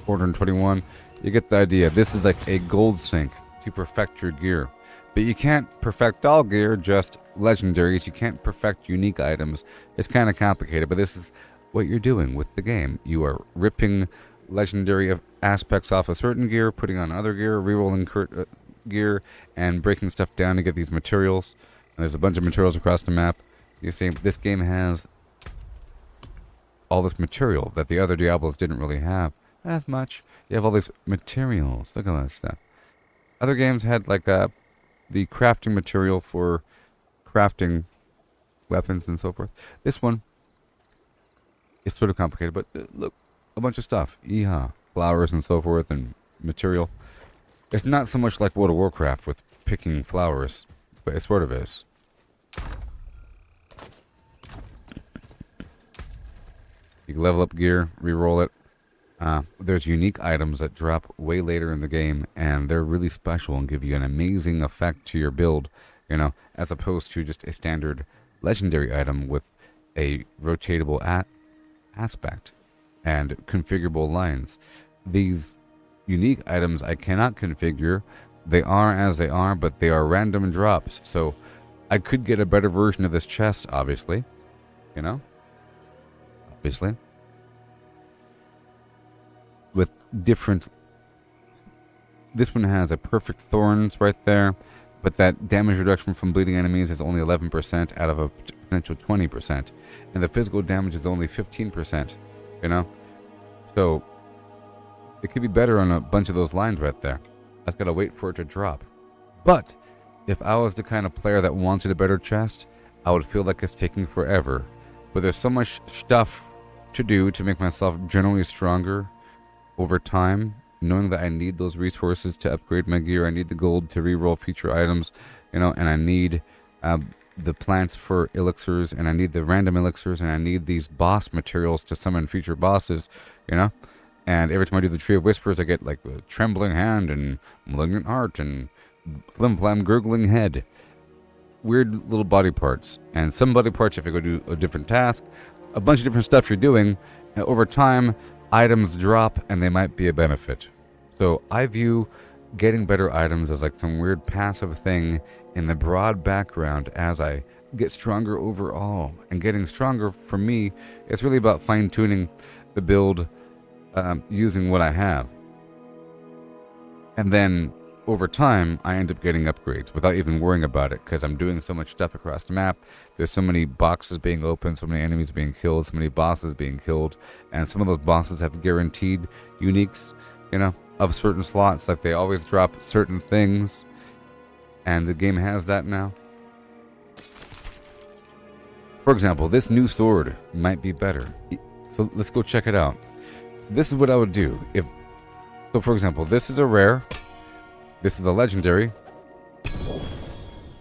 421. You get the idea. This is like a gold sink to perfect your gear. But you can't perfect all gear, just legendaries. You can't perfect unique items. It's kind of complicated, but this is what you're doing with the game. You are ripping legendary aspects off a certain gear, putting on other gear, rerolling gear, and breaking stuff down to get these materials. And there's a bunch of materials across the map. You see, this game has all this material that the other Diablos didn't really have as much. You have all these materials. Look at all that stuff. Other games had like the crafting material for crafting weapons and so forth. This one is sort of complicated, but look, a bunch of stuff. Yeehaw. Flowers and so forth and material. It's not so much like World of Warcraft with picking flowers, but it sort of is. You can level up gear, re-roll it. There's unique items that drop way later in the game, and they're really special and give you an amazing effect to your build, as opposed to just a standard legendary item with a rotatable aspect and configurable lines. These unique items I cannot configure. They are as they are, but they are random drops, so I could get a better version of this chest, obviously. Obviously. With different This one has a perfect thorns right there, but that damage reduction from bleeding enemies is only 11% out of a potential 20%, and the physical damage is only 15%. You know, so it could be better on a bunch of those lines right there. I just gotta wait for it to drop. But if I was the kind of player that wanted a better chest, I would feel like it's taking forever. But there's so much stuff to do to make myself generally stronger over time, knowing that I need those resources to upgrade my gear. I need the gold to reroll feature items, you know, and I need the plants for elixirs, and I need the random elixirs, and I need these boss materials to summon future bosses, you know. And every time I do the Tree of Whispers, I get like the Trembling Hand and Malignant Heart and Flim Flam Gurgling Head. Weird little body parts. And some body parts, if you go do a different task, a bunch of different stuff you're doing, and over time, items drop and they might be a benefit. So I view getting better items as like some weird passive thing in the broad background as I get stronger overall. And getting stronger for me, it's really about fine-tuning the build using what I have. And then over time, I end up getting upgrades without even worrying about it, because I'm doing so much stuff across the map. There's so many boxes being opened, so many enemies being killed, so many bosses being killed, and some of those bosses have guaranteed uniques, you know, of certain slots. Like they always drop certain things, and the game has that now. For example, this new sword might be better. So let's go check it out. This is what I would do. So for example, this is a rare. This is a legendary.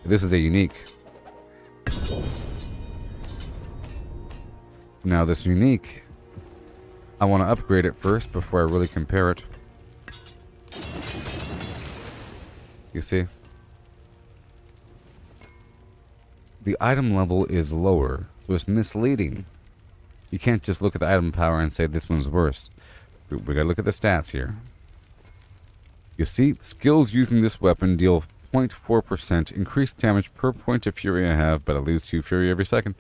This is a unique. Now this unique, I want to upgrade it first before I really compare it. You see? The item level is lower, so it's misleading. You can't just look at the item power and say this one's worse. We gotta look at the stats here. You see, skills using this weapon deal 0.4% increased damage per point of fury I have, but I lose 2 fury every second.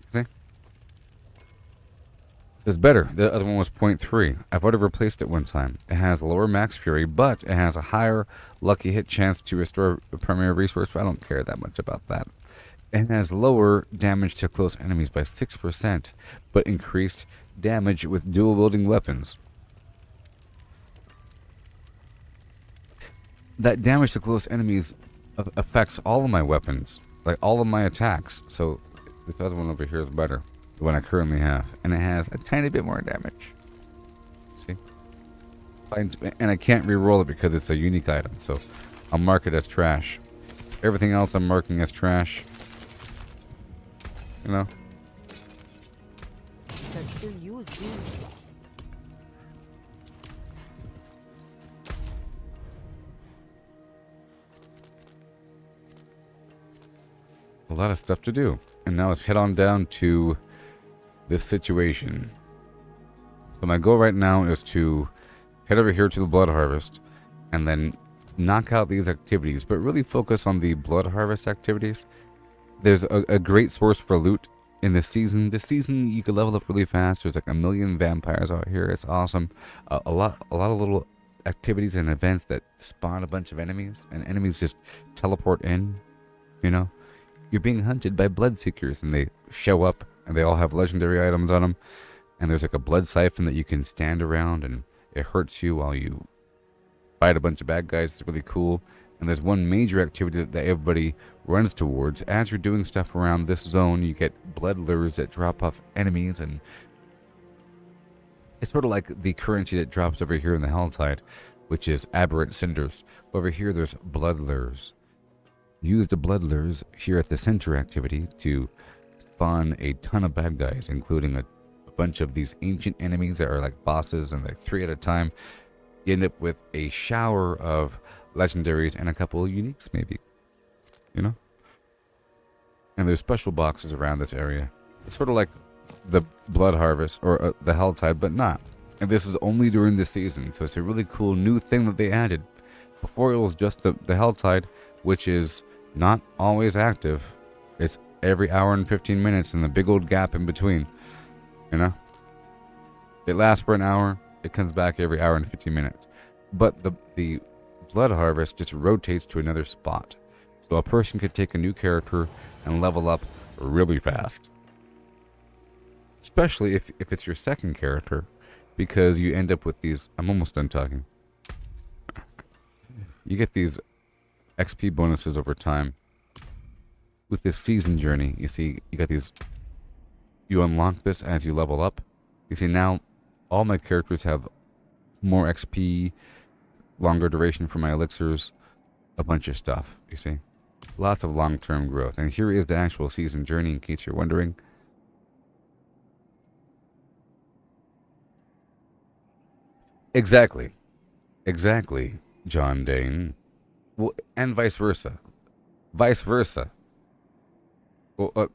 See? It's better. The other one was 0.3. I've already replaced it one time. It has lower max fury, but it has a higher lucky hit chance to restore a primary resource, but I don't care that much about that. It has lower damage to close enemies by 6%, but increased damage with dual wielding weapons. That damage to close enemies affects all of my weapons, like all of my attacks. So this other one over here is better, the one I currently have, and it has a tiny bit more damage. See, and I can't re-roll it because it's a unique item, so I'll mark it as trash. Everything else I'm marking as trash. You know. Can still use these. A lot of stuff to do. And now let's head on down to this situation. So my goal right now is to head over here to the Blood Harvest and then knock out these activities, but really focus on the Blood Harvest activities. There's a great source for loot in this season. This season you can level up really fast. There's like 1 million vampires out here. It's awesome. A lot of little activities and events that spawn a bunch of enemies, and enemies just teleport in, you know. You're being hunted by bloodseekers, and they show up, and they all have legendary items on them. And there's like a blood siphon that you can stand around, and it hurts you while you fight a bunch of bad guys. It's really cool. And there's one major activity that everybody runs towards. As you're doing stuff around this zone, you get blood lures that drop off enemies, and it's sort of like the currency that drops over here in the Helltide, which is aberrant cinders. Over here, there's blood lures. Use the blood lures here at the center activity to spawn a ton of bad guys, including a bunch of these ancient enemies that are like bosses, and like 3 at a time. You end up with a shower of legendaries and a couple of uniques, maybe, you know. And there's special boxes around this area. It's sort of like the Blood Harvest or the Helltide, but not. And this is only during this season, so it's a really cool new thing that they added. Before it was just the Helltide, which is not always active. It's every hour and 15 minutes and the big old gap in between, you know. It lasts for an hour. It comes back every hour and 15 minutes. But the blood harvest just rotates to another spot. So a person could take a new character and level up really fast. Especially if it's your second character, because you end up with these... I'm almost done talking. You get these XP bonuses over time. With this season journey, you see, you got these... You unlock this as you level up. You see, now all my characters have more XP, longer duration for my elixirs, a bunch of stuff, you see. Lots of long-term growth. And here is the actual season journey, in case you're wondering. Exactly. Exactly, John Dane. Well, and vice versa. Vice versa. Well,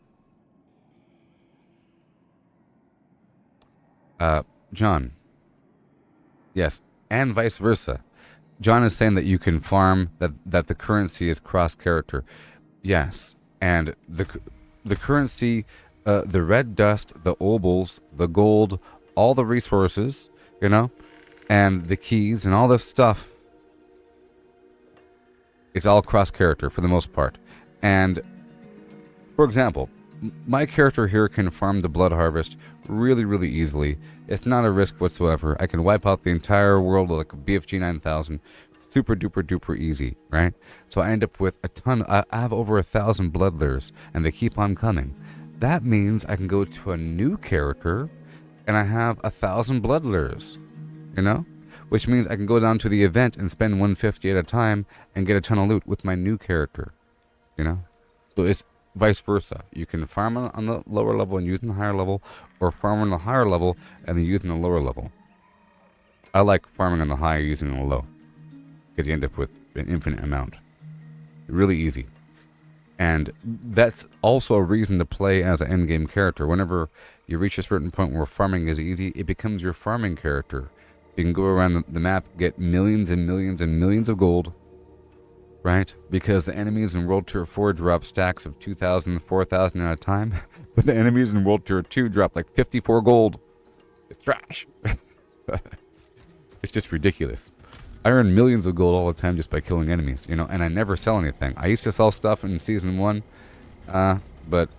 John. Yes, and vice versa. John is saying that you can farm, that the currency is cross-character. Yes, and the currency, the red dust, the obols, the gold, all the resources, you know, and the keys and all this stuff, it's all cross-character for the most part. And, for example, my character here can farm the blood harvest really, really easily. It's not a risk whatsoever. I can wipe out the entire world like a BFG 9000 super duper duper easy, right? So I end up with a ton. I have over 1,000 bloodlures, and they keep on coming. That means I can go to a new character, and I have 1,000 bloodlures, you know? Which means I can go down to the event and spend 150 at a time and get a ton of loot with my new character, you know? So it's vice versa. You can farm on the lower level and use in the higher level, or farm on the higher level and then use in the lower level. I like farming on the high, using the low, because you end up with an infinite amount. Really easy. And that's also a reason to play as an endgame character. Whenever you reach a certain point where farming is easy, it becomes your farming character. You can go around the map, get millions and millions and millions of gold, right? Because the enemies in World Tier 4 drop stacks of 2,000, 4,000 at a time. But the enemies in World Tier 2 drop like 54 gold. It's trash. It's just ridiculous. I earn millions of gold all the time just by killing enemies, you know, and I never sell anything. I used to sell stuff in Season 1, but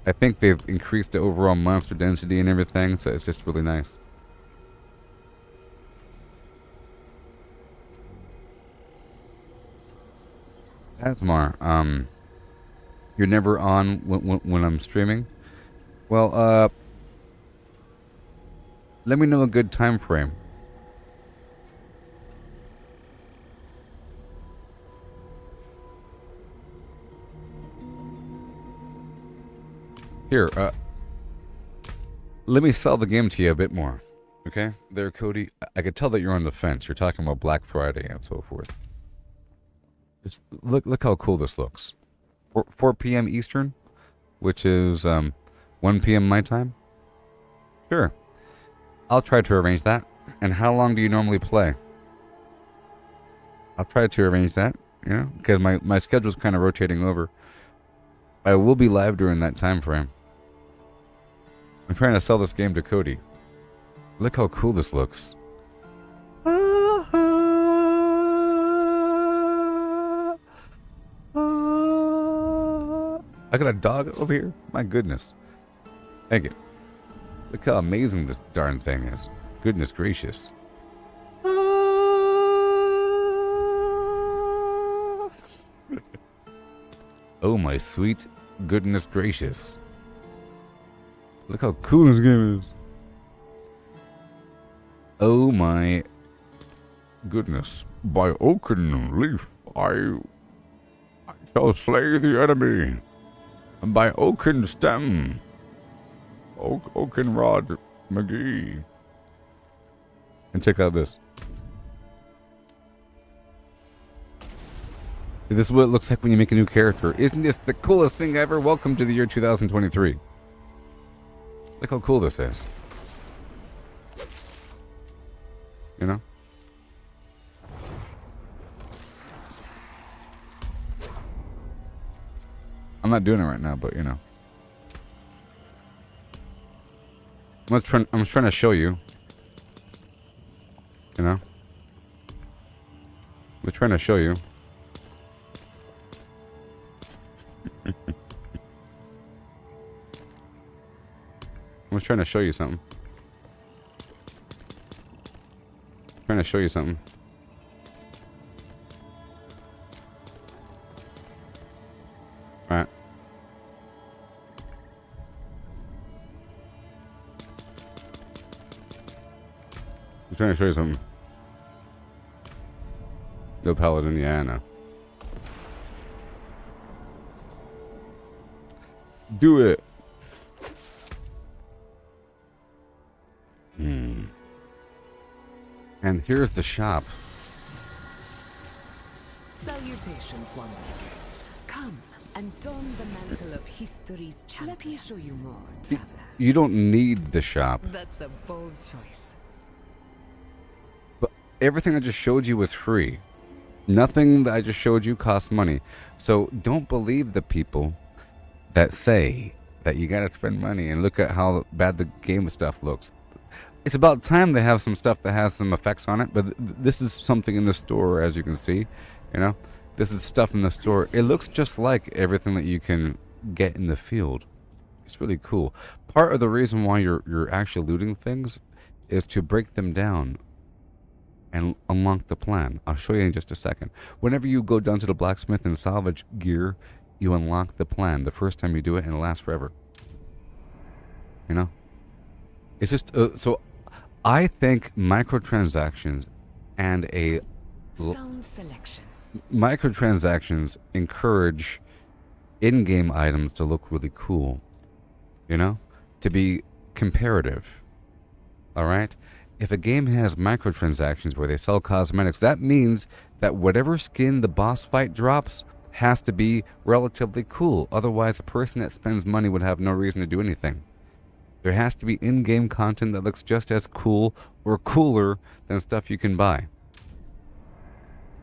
I think they've increased the overall monster density and everything, so it's just really nice. Asmar, you're never on when I'm streaming? Well, let me know a good time frame. Here, let me sell the game to you a bit more. Okay? There, Cody, I could tell that you're on the fence. You're talking about Black Friday and so forth. Just look how cool this looks. 4 p.m. Eastern, which is 1 p.m. my time. Sure. I'll try to arrange that. And how long do you normally play? I'll try to arrange that, you know, because my schedule's kind of rotating over. I will be live during that time frame. I'm trying to sell this game to Cody. Look how cool this looks. I got a dog over here? My goodness. Thank you. Look how amazing this darn thing is. Goodness gracious. Oh my sweet goodness gracious. Look how cool this game is. Oh my goodness. By oaken leaf I shall slay the enemy. And by oaken stem, oaken rod McGee. And check out this. See, this is what it looks like when you make a new character. Isn't this the coolest thing ever? Welcome to the year 2023. Look how cool this is. You know? I'm not doing it right now, but you know. I'm just trying to show you. You know? I'm trying to show you. I was trying to show you something. Trying to show you something. Alright. I'm trying to show you something. No paladin, yeah, I know. Do it. And here's the shop. Salutations, wanderer. Come and don the mantle of history's champion. Let me show you more, traveler. You don't need the shop. That's a bold choice. But everything I just showed you was free. Nothing that I just showed you costs money. So don't believe the people that say that you gotta spend money and look at how bad the game stuff looks. It's about time they have some stuff that has some effects on it, but this is something in the store, as you can see. You know, this is stuff in the store. It looks just like everything that you can get in the field. It's really cool. Part of the reason why you're actually looting things is to break them down and unlock the plan. I'll show you in just a second. Whenever you go down to the blacksmith and salvage gear, you unlock the plan the first time you do it, and it lasts forever. You know? It's just, so I think microtransactions and Sound selection. microtransactions encourage in-game items to look really cool. You know? To be comparative. Alright? If a game has microtransactions where they sell cosmetics, that means that whatever skin the boss fight drops has to be relatively cool. Otherwise, a person that spends money would have no reason to do anything. There has to be in-game content that looks just as cool or cooler than stuff you can buy.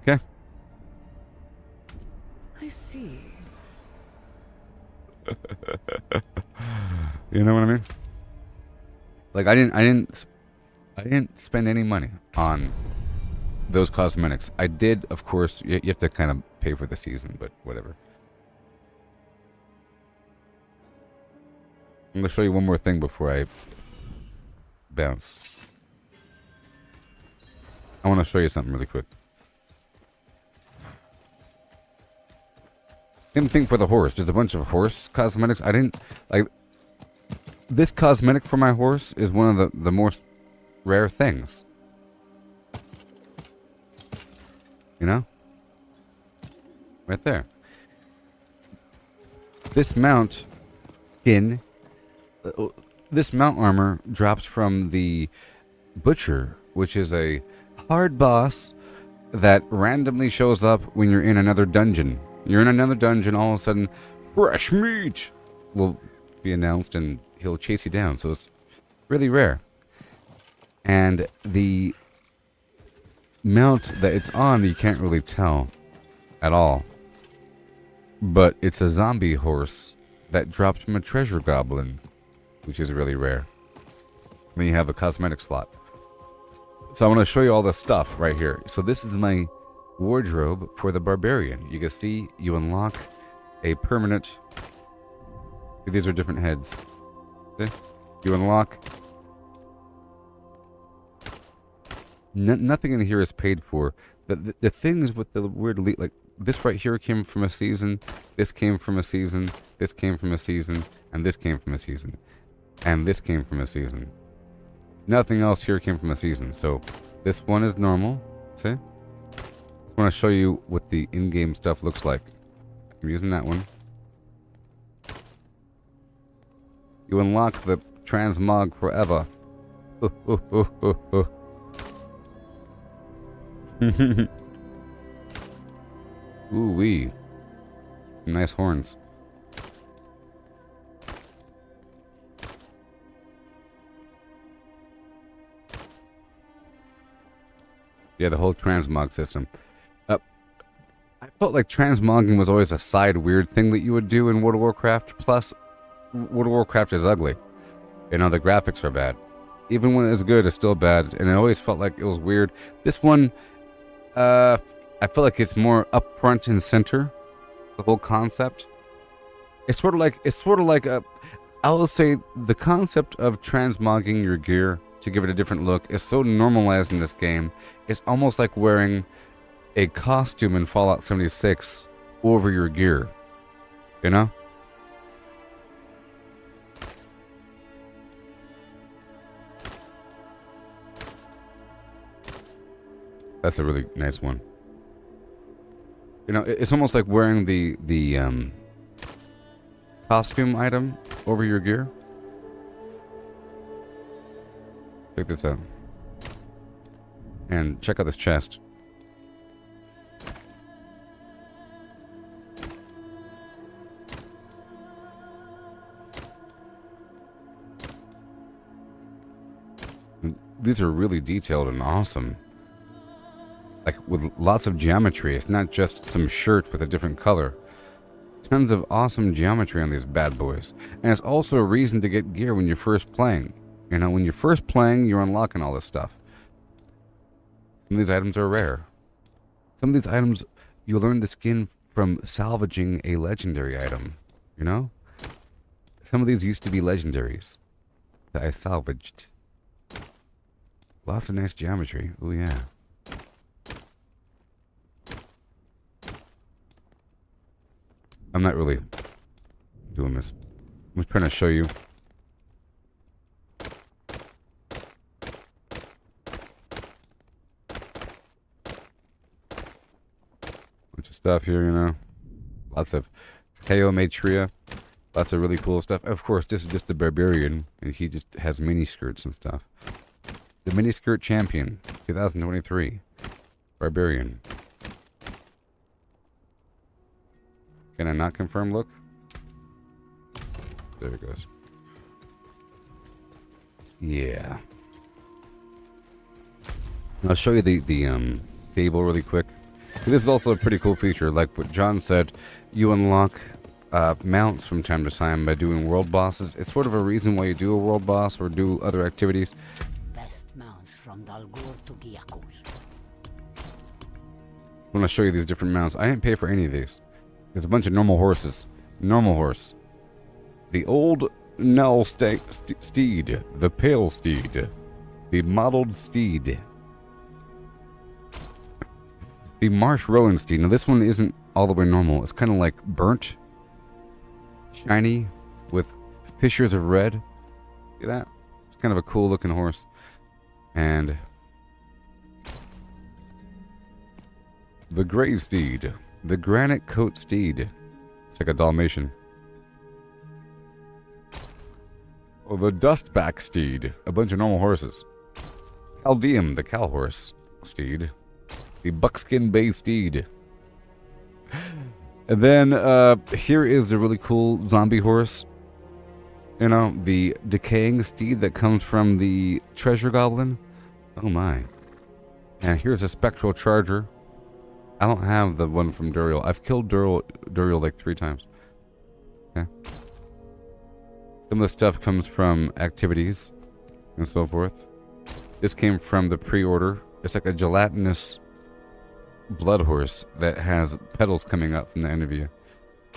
Okay? I see. You know what I mean? Like I didn't spend any money on those cosmetics. I did, of course. You have to kind of pay for the season, but whatever. I'm going to show you one more thing before I bounce. I want to show you something really quick. Same thing for the horse. There's a bunch of horse cosmetics. I didn't, like, this cosmetic for my horse is one of the most rare things. You know? Right there. This mount skin, this mount armor drops from the butcher, which is a hard boss that randomly shows up when you're in another dungeon. You're in another dungeon, all of a sudden, fresh meat will be announced and he'll chase you down. So it's really rare. And the mount that it's on, you can't really tell at all. But it's a zombie horse that dropped from a treasure goblin, which is really rare. Then you have a cosmetic slot. So I want to show you all this stuff right here. So this is my wardrobe for the Barbarian. You can see you unlock a permanent... These are different heads. See? You unlock... Nothing in here is paid for. The things with the weird elite, like this right here came from a season, this came from a season, this came from a season, and this came from a season. And this came from a season. Nothing else here came from a season. So this one is normal. See? I just want to show you what the in-game stuff looks like. I'm using that one. You unlock the transmog forever. Ooh-wee. Some nice horns. Yeah, the whole transmog system. I felt like transmogging was always a side weird thing that you would do in World of Warcraft. Plus, World of Warcraft is ugly. You know, the graphics are bad. Even when it's good, it's still bad. And it always felt like it was weird. This one, I I feel like it's more up front and center. The whole concept. It's sort of like a. I will say the concept of transmogging your gear to give it a different look is so normalized in this game. It's almost like wearing a costume in Fallout 76 over your gear. You know? That's a really nice one. You know, it's almost like wearing the costume item over your gear. Check this out. And check out this chest. These are really detailed and awesome. Like, with lots of geometry. It's not just some shirt with a different color. Tons of awesome geometry on these bad boys. And it's also a reason to get gear when you're first playing. You know, when you're first playing, you're unlocking all this stuff. Some of these items are rare. Some of these items, you learn the skin from salvaging a legendary item. You know? Some of these used to be legendaries that I salvaged. Lots of nice geometry. Oh yeah. I'm not really doing this. I'm just trying to show you. Bunch of stuff here, you know. Lots of Kaometria. Lots of really cool stuff. Of course, this is just the Barbarian, and he just has mini skirts and stuff. The miniskirt champion, 2023. Barbarian. Can I not confirm? Look. There it goes. Yeah. I'll show you the stable really quick. This is also a pretty cool feature. Like what John said, you unlock mounts from time to time by doing world bosses. It's sort of a reason why you do a world boss or do other activities. Best mounts from Dalgur to Giakul. I want to show you these different mounts. I didn't pay for any of these. There's a bunch of normal horses. Normal horse. The old Null steed. The pale steed. The mottled steed. The marsh rowan steed. Now this one isn't all the way normal. It's kind of like burnt. Shiny. With fissures of red. See that? It's kind of a cool looking horse. And the gray steed. The granite coat steed. It's like a Dalmatian. Oh, the dustback steed. A bunch of normal horses. Chaldeum, the cow horse steed. The buckskin bay steed. And then here is a really cool zombie horse. You know, the decaying steed that comes from the treasure goblin. Oh my. And here's a spectral charger. I don't have the one from Duriel. I've killed Duriel like 3 times. Okay. Some of the stuff comes from activities and so forth. This came from the pre-order. It's like a gelatinous blood horse that has petals coming up from the end of you.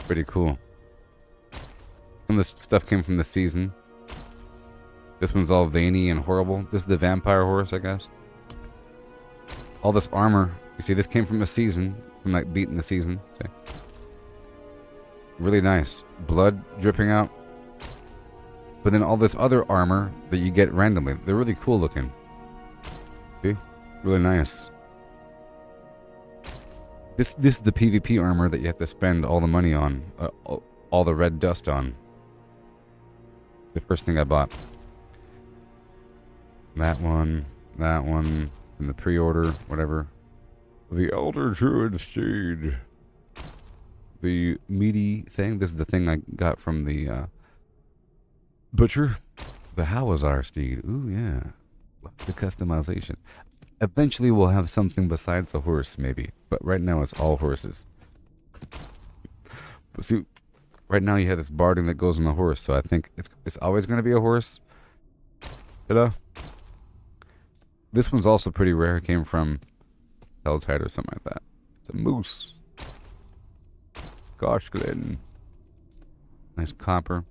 Pretty cool. Some of this stuff came from the season. This one's all veiny and horrible. This is the vampire horse, I guess. All this armor. You see, this came from a season. From like beating the season. See? Really nice. Blood dripping out. But then all this other armor that you get randomly. They're really cool looking. See? Really nice. This is the PvP armor that you have to spend all the money on. All the red dust on. The first thing I bought. That one. And the pre-order. Whatever. The Elder Druid Steed. The meaty thing. This is the thing I got from the butcher. The Hawazar Steed. Ooh, yeah. The customization. Eventually we'll have something besides a horse, maybe. But right now it's all horses. But see, right now you have this barding that goes on a horse, so I think it's always going to be a horse. You know? This one's also pretty rare. It came from Helltide or something like that. It's a moose. Gosh, Glenn. Nice copper.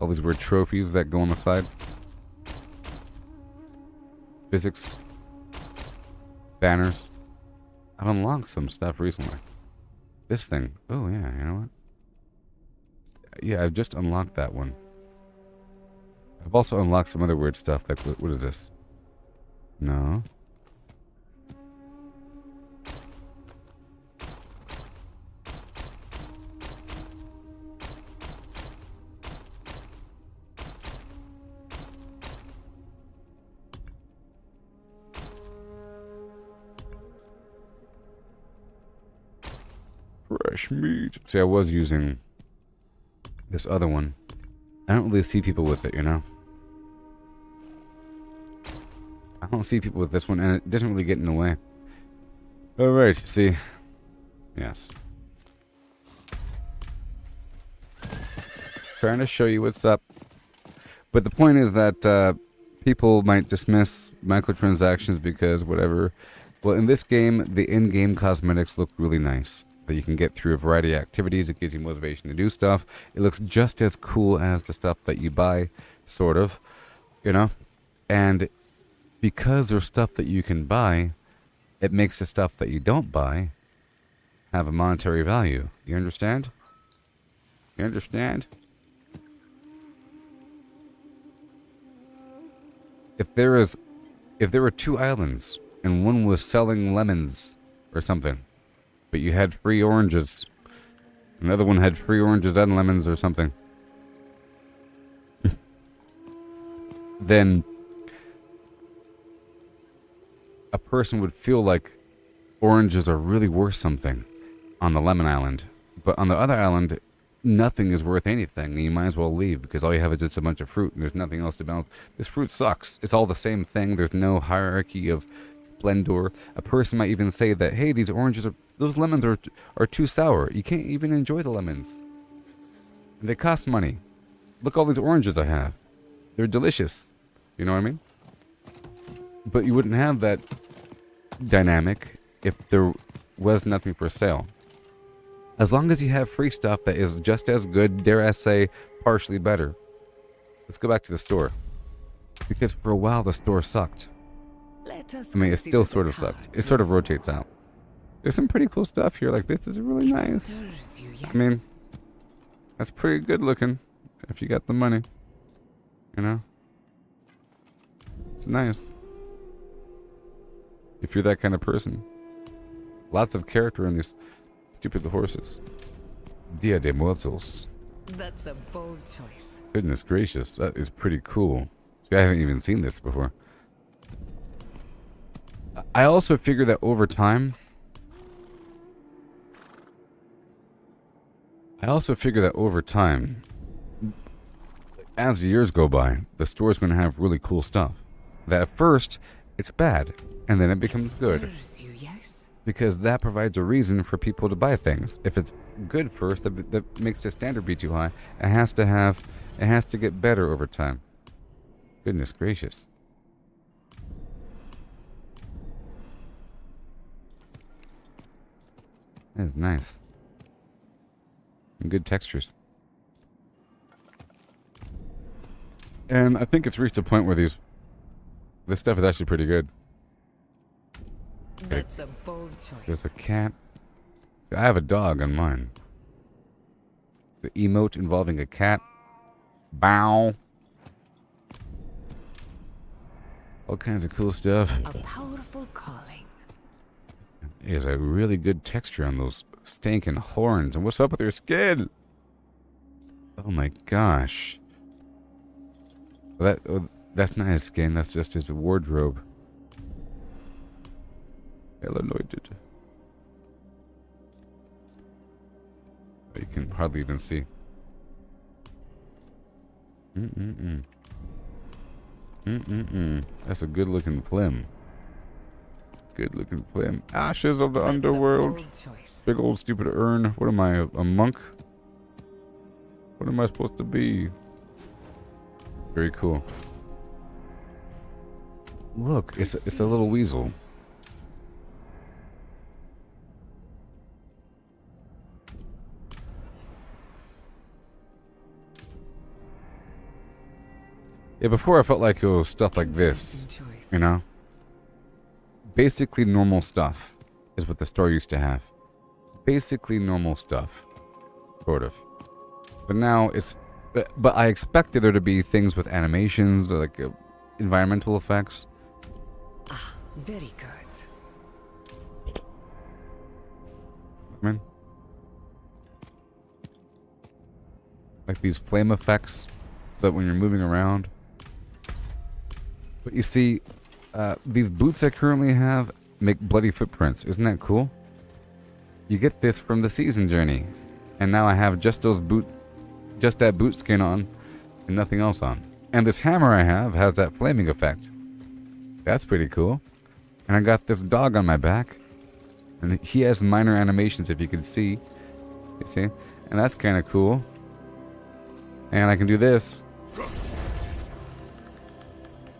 All these weird trophies that go on the side. Physics. Banners. I've unlocked some stuff recently. This thing. Oh, yeah, you know what? Yeah, I've just unlocked that one. I've also unlocked some other weird stuff. Like, what is this? No. Fresh meat. See, I was using this other one. I don't really see people with it, you know? I don't see people with this one, and it doesn't really get in the way. Alright, see. Yes. Trying to show you what's up. But the point is that people might dismiss microtransactions because whatever. Well, in this game, the in-game cosmetics look really nice. That you can get through a variety of activities. It gives you motivation to do stuff. It looks just as cool as the stuff that you buy, sort of, you know? And because there's stuff that you can buy, it makes the stuff that you don't buy have a monetary value. You understand? You understand? If there were two islands and one was selling lemons or something, but you had free oranges. Another one had free oranges and lemons or something. Then a person would feel like oranges are really worth something on the lemon island. But on the other island, nothing is worth anything. And you might as well leave because all you have is just a bunch of fruit and there's nothing else to balance. This fruit sucks. It's all the same thing. There's no hierarchy of splendor. A person might even say that, hey, those lemons are too sour. You can't even enjoy the lemons. They cost money. Look all these oranges I have. They're delicious. You know what I mean? But you wouldn't have that dynamic if there was nothing for sale. As long as you have free stuff that is just as good, dare I say, partially better. Let's go back to the store. Because for a while the store sucked. I mean, it still sort of sucks. It sort of rotates out. There's some pretty cool stuff here. Like, this is really nice. I mean, that's pretty good looking. If you got the money. You know? It's nice. If you're that kind of person. Lots of character in these stupid horses. Dia de Muertos. That's a bold choice. Goodness gracious, that is pretty cool. See, I haven't even seen this before. I also figure that over time... as the years go by, the store's going to have really cool stuff. That at first, it's bad, and then it becomes good. Because that provides a reason for people to buy things. If it's good first, that makes the standard be too high. It has to get better over time. Goodness gracious. That is nice. And good textures. And I think it's reached a point where this stuff is actually pretty good. That's a bold choice. There's a cat. See, I have a dog on mine. The emote involving a cat. Bow. All kinds of cool stuff. A powerful calling. There's a really good texture on those stinking horns. And what's up with their skin? Oh my gosh. That's not his skin. That's just his wardrobe. Hell anointed. You can hardly even see. That's a good looking flim. Good looking flim. Ashes of the underworld. Big old stupid urn. What am I, a monk? What am I supposed to be? Very cool. Look, it's a little weasel. Yeah, before I felt like it was stuff like this, Interesting choice. you know? Basically normal stuff is what the store used to have. Basically normal stuff. Sort of. But now it's... But I expected there to be things with animations, or like environmental effects. Ah, very good. I mean, like these flame effects, so that when you're moving around. But you see, these boots I currently have make bloody footprints. Isn't that cool? You get this from the season journey, and now I have just that boot skin on, and nothing else on. And this hammer I have has that flaming effect. That's pretty cool. And I got this dog on my back, and he has minor animations, if you can see. You see? And that's kind of cool. And I can do this,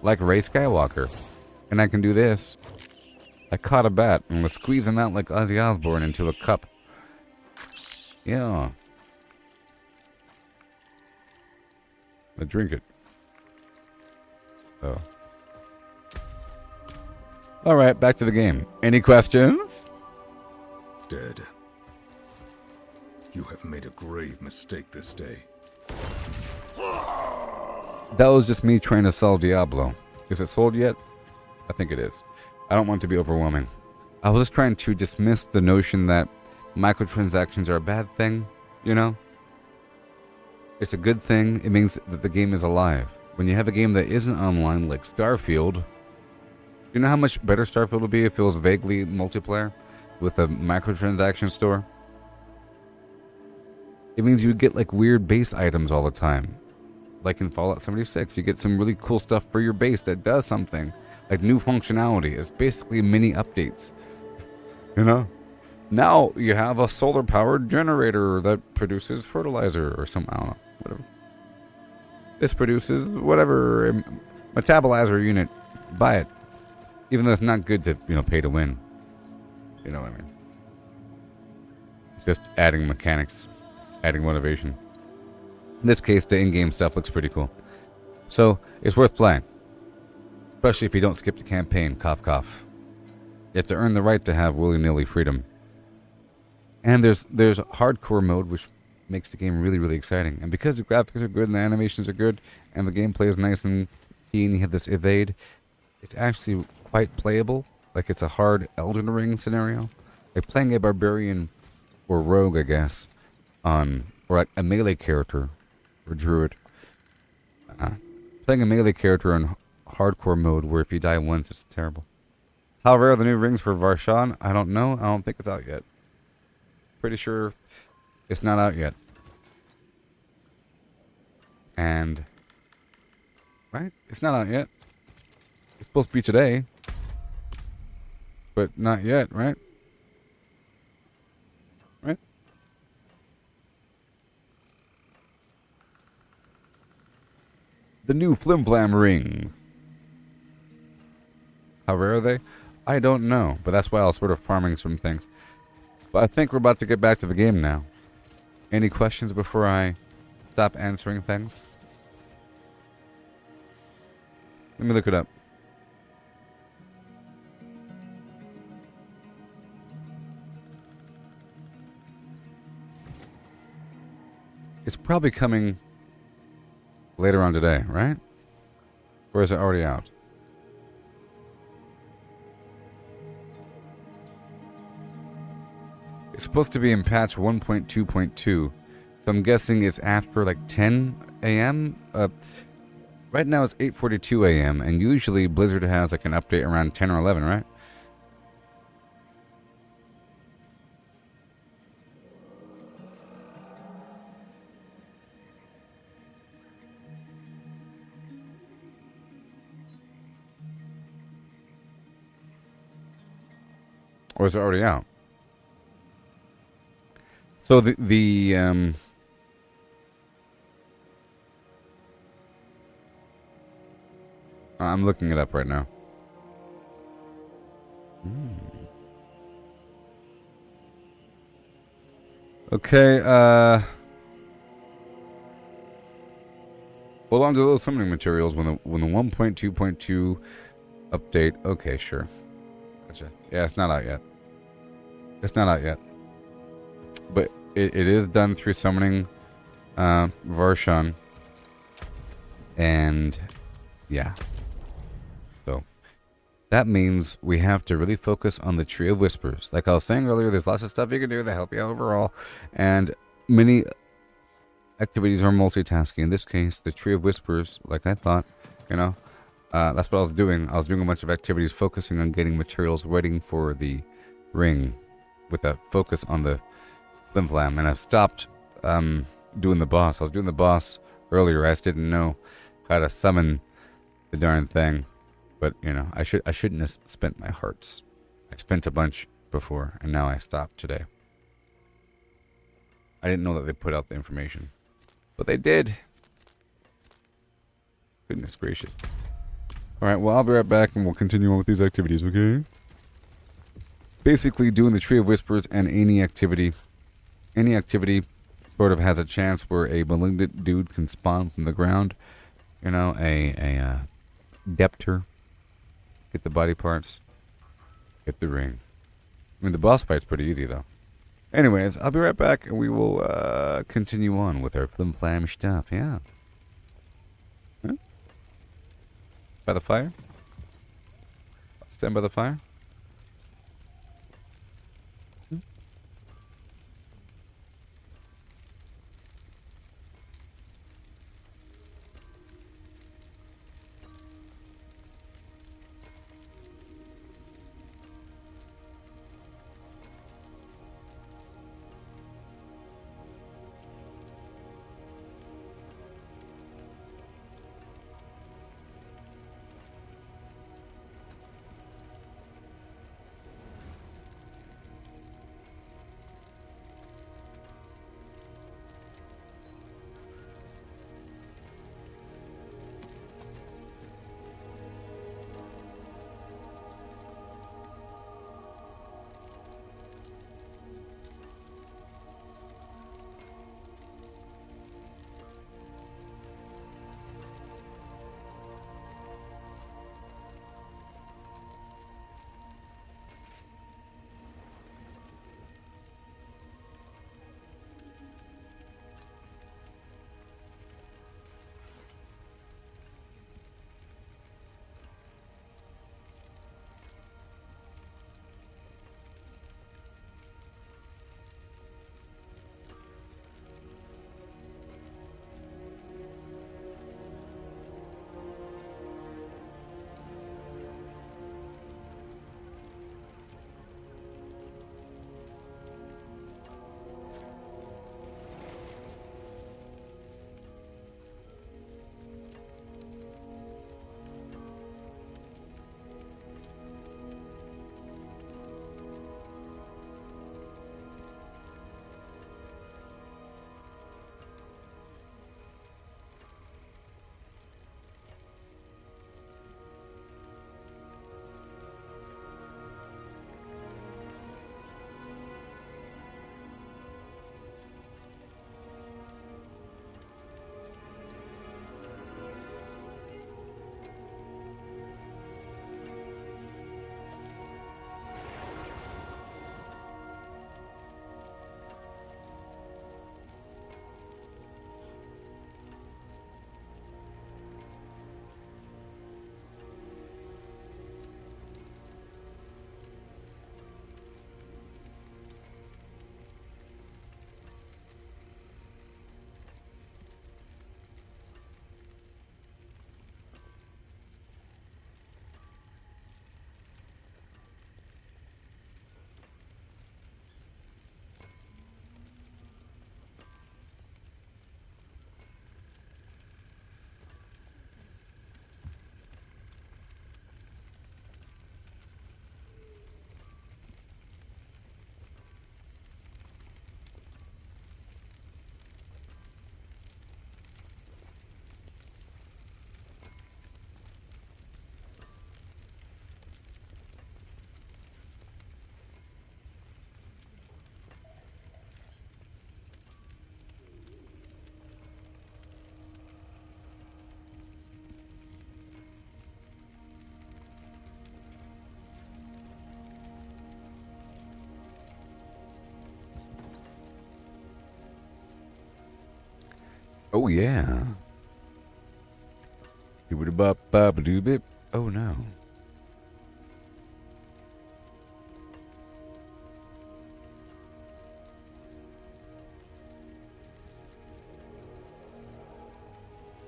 like Rey Skywalker. And I can do this. I caught a bat and was squeezing out like Ozzy Osbourne into a cup. Yeah. I drink it. Oh. Alright, back to the game. Any questions? Dead. You have made a grave mistake this day. That was just me trying to sell Diablo. Is it sold yet? I think it is. I don't want it to be overwhelming. I was just trying to dismiss the notion that microtransactions are a bad thing, you know? It's a good thing. It means that the game is alive. When you have a game that isn't online, like Starfield, you know how much better Starfield would be if it was vaguely multiplayer with a microtransaction store? It means you get like weird base items all the time. Like in Fallout 76, you get some really cool stuff for your base that does something. Like new functionality. It's basically mini updates. You know? Now you have a solar powered generator that produces fertilizer or some, I don't know, whatever. This produces whatever metabolizer unit. Buy it. Even though it's not good to, pay to win. You know what I mean? It's just adding mechanics, adding motivation. In this case, the in-game stuff looks pretty cool. So, it's worth playing. Especially if you don't skip the campaign, cough cough. You have to earn the right to have willy-nilly freedom. And there's hardcore mode, which makes the game really, really exciting. And because the graphics are good and the animations are good, and the gameplay is nice and keen, you have this evade, it's actually quite playable. Like it's a hard Elden Ring scenario. Like playing a Barbarian or Rogue, I guess, or like a melee character or Druid. Playing a melee character in hardcore mode where if you die once, it's terrible. How rare are the new rings for Varshan? I don't know. I don't think it's out yet. Pretty sure it's not out yet. And... right? It's not out yet. It's supposed to be today. But not yet, right? Right? The new Flim Flam rings. How rare are they? I don't know, but that's why I was sort of farming some things. But I think we're about to get back to the game now. Any questions before I stop answering things? Let me look it up. It's probably coming later on today, right? Or is it already out? It's supposed to be in patch 1.2.2, so I'm guessing it's after like 10 a.m. Right now it's 8:42 a.m. and usually Blizzard has like an update around 10 or 11, right? Or is it already out? So I'm looking it up right now. Okay, Hold on to those summoning materials when the 1.2.2 update. Okay, sure. Gotcha. Yeah, it's not out yet. It's not out yet. But it is done through summoning Varshan. And yeah. So that means we have to really focus on the Tree of Whispers. Like I was saying earlier, there's lots of stuff you can do to help you overall. And many activities are multitasking. In this case, the Tree of Whispers, like I thought, you know, that's what I was doing. I was doing a bunch of activities focusing on getting materials, waiting for the ring with a focus on the flim flam. And I've stopped doing the boss. I was doing the boss earlier. I just didn't know how to summon the darn thing. But, you know, I shouldn't have spent my hearts. I spent a bunch before, and now I stopped today. I didn't know that they put out the information. But they did. Goodness gracious. Alright, well, I'll be right back and we'll continue on with these activities, okay? Basically, doing the Tree of Whispers and any activity sort of has a chance where a malignant dude can spawn from the ground. You know, a depter. Get the body parts. Get the ring. I mean, the boss fight's pretty easy, though. Anyways, I'll be right back, and we will continue on with our flim-flam stuff, yeah. Huh? By the fire? Stand by the fire? Oh yeah. Doobity-bop-bop-a-doobip. Oh no.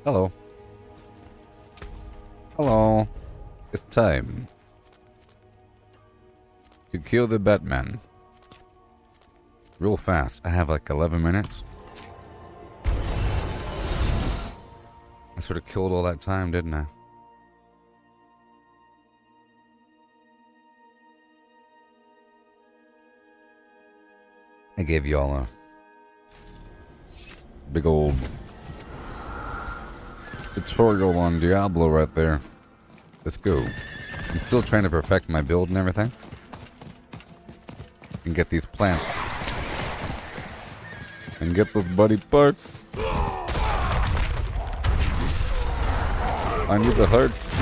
Hello. Hello. It's time to kill the Batman. Real fast. I have like 11 minutes. I sort of killed all that time, didn't I? I gave y'all a big old tutorial on Diablo right there. Let's go. I'm still trying to perfect my build and everything. And get these plants. And get those buddy parts. I need the hearts.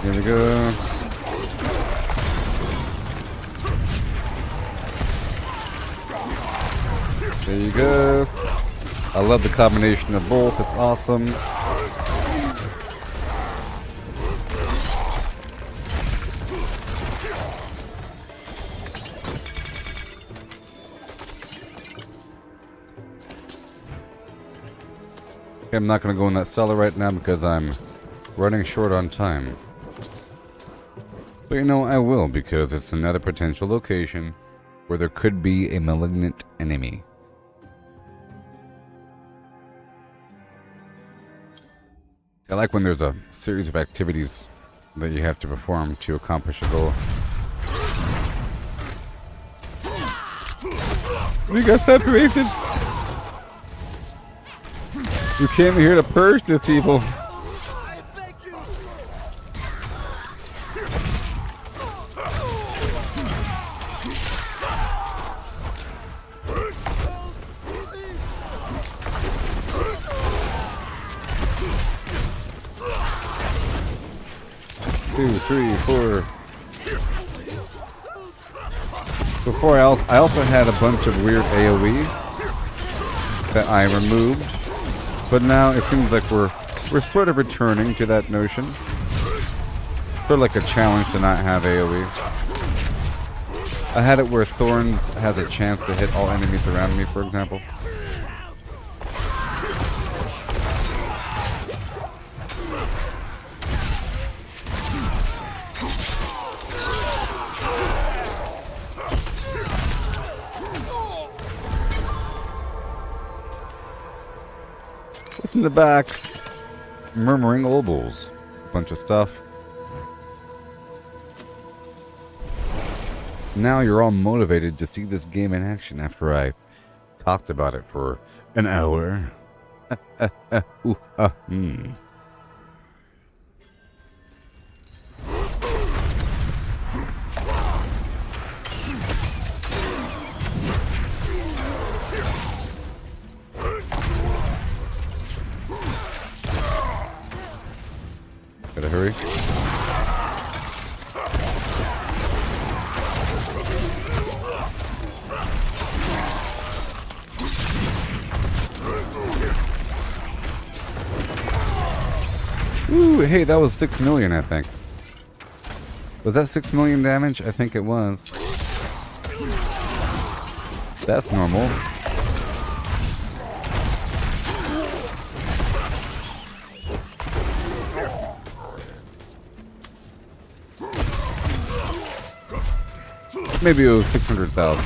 Here we go. There you go. I love the combination of both. It's awesome. Okay, I'm not going to go in that cellar right now because I'm running short on time. But you know, I will, because it's another potential location where there could be a malignant enemy. I like when there's a series of activities that you have to perform to accomplish a goal. We got separated! You came here to purge this evil. Two, three, four. Before I also had a bunch of weird AoE that I removed, but now it seems like we're sort of returning to that notion. Sort of like a challenge to not have AoE. I had it where Thorns has a chance to hit all enemies around me, for example. What's in the back? Murmuring obols. Bunch of stuff. Now you're all motivated to see this game in action after I talked about it for an hour. Gotta hurry. Ooh, hey, that was 6 million, I think. Was that 6 million damage? I think it was. That's normal. Maybe it was 600,000.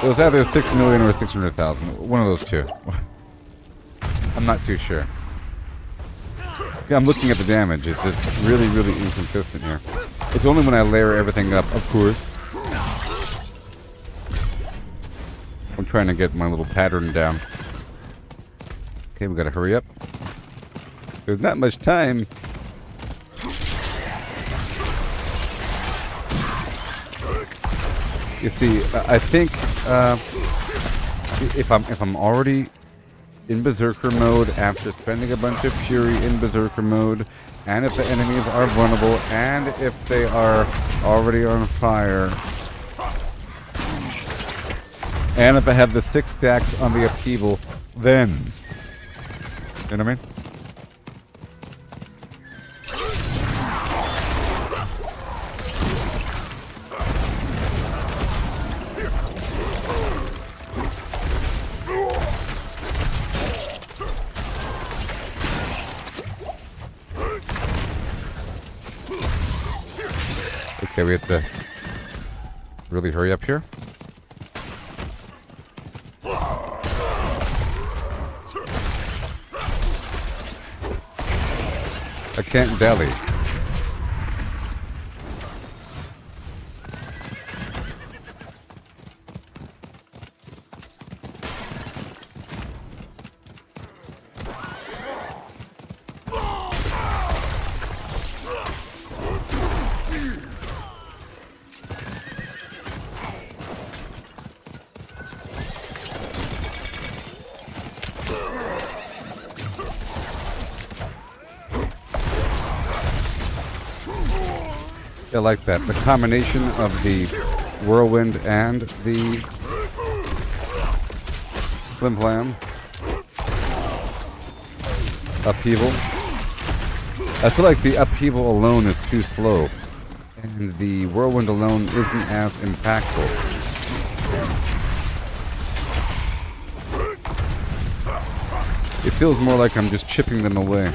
It was either 6 million or 600,000. One of those two. I'm not too sure. Yeah, I'm looking at the damage. It's just really, really inconsistent here. It's only when I layer everything up, of course. I'm trying to get my little pattern down. Okay, we gotta hurry up. There's not much time. You see, I think if I'm already in Berserker mode after spending a bunch of Fury in Berserker mode, and if the enemies are vulnerable, and if they are already on fire, and if I have the 6 stacks on the upheaval, then, you know what I mean? Okay, we have to really hurry up here. I can't dally. I like that. The combination of the whirlwind and the flim flam upheaval. I feel like the upheaval alone is too slow, and the whirlwind alone isn't as impactful. It feels more like I'm just chipping them away.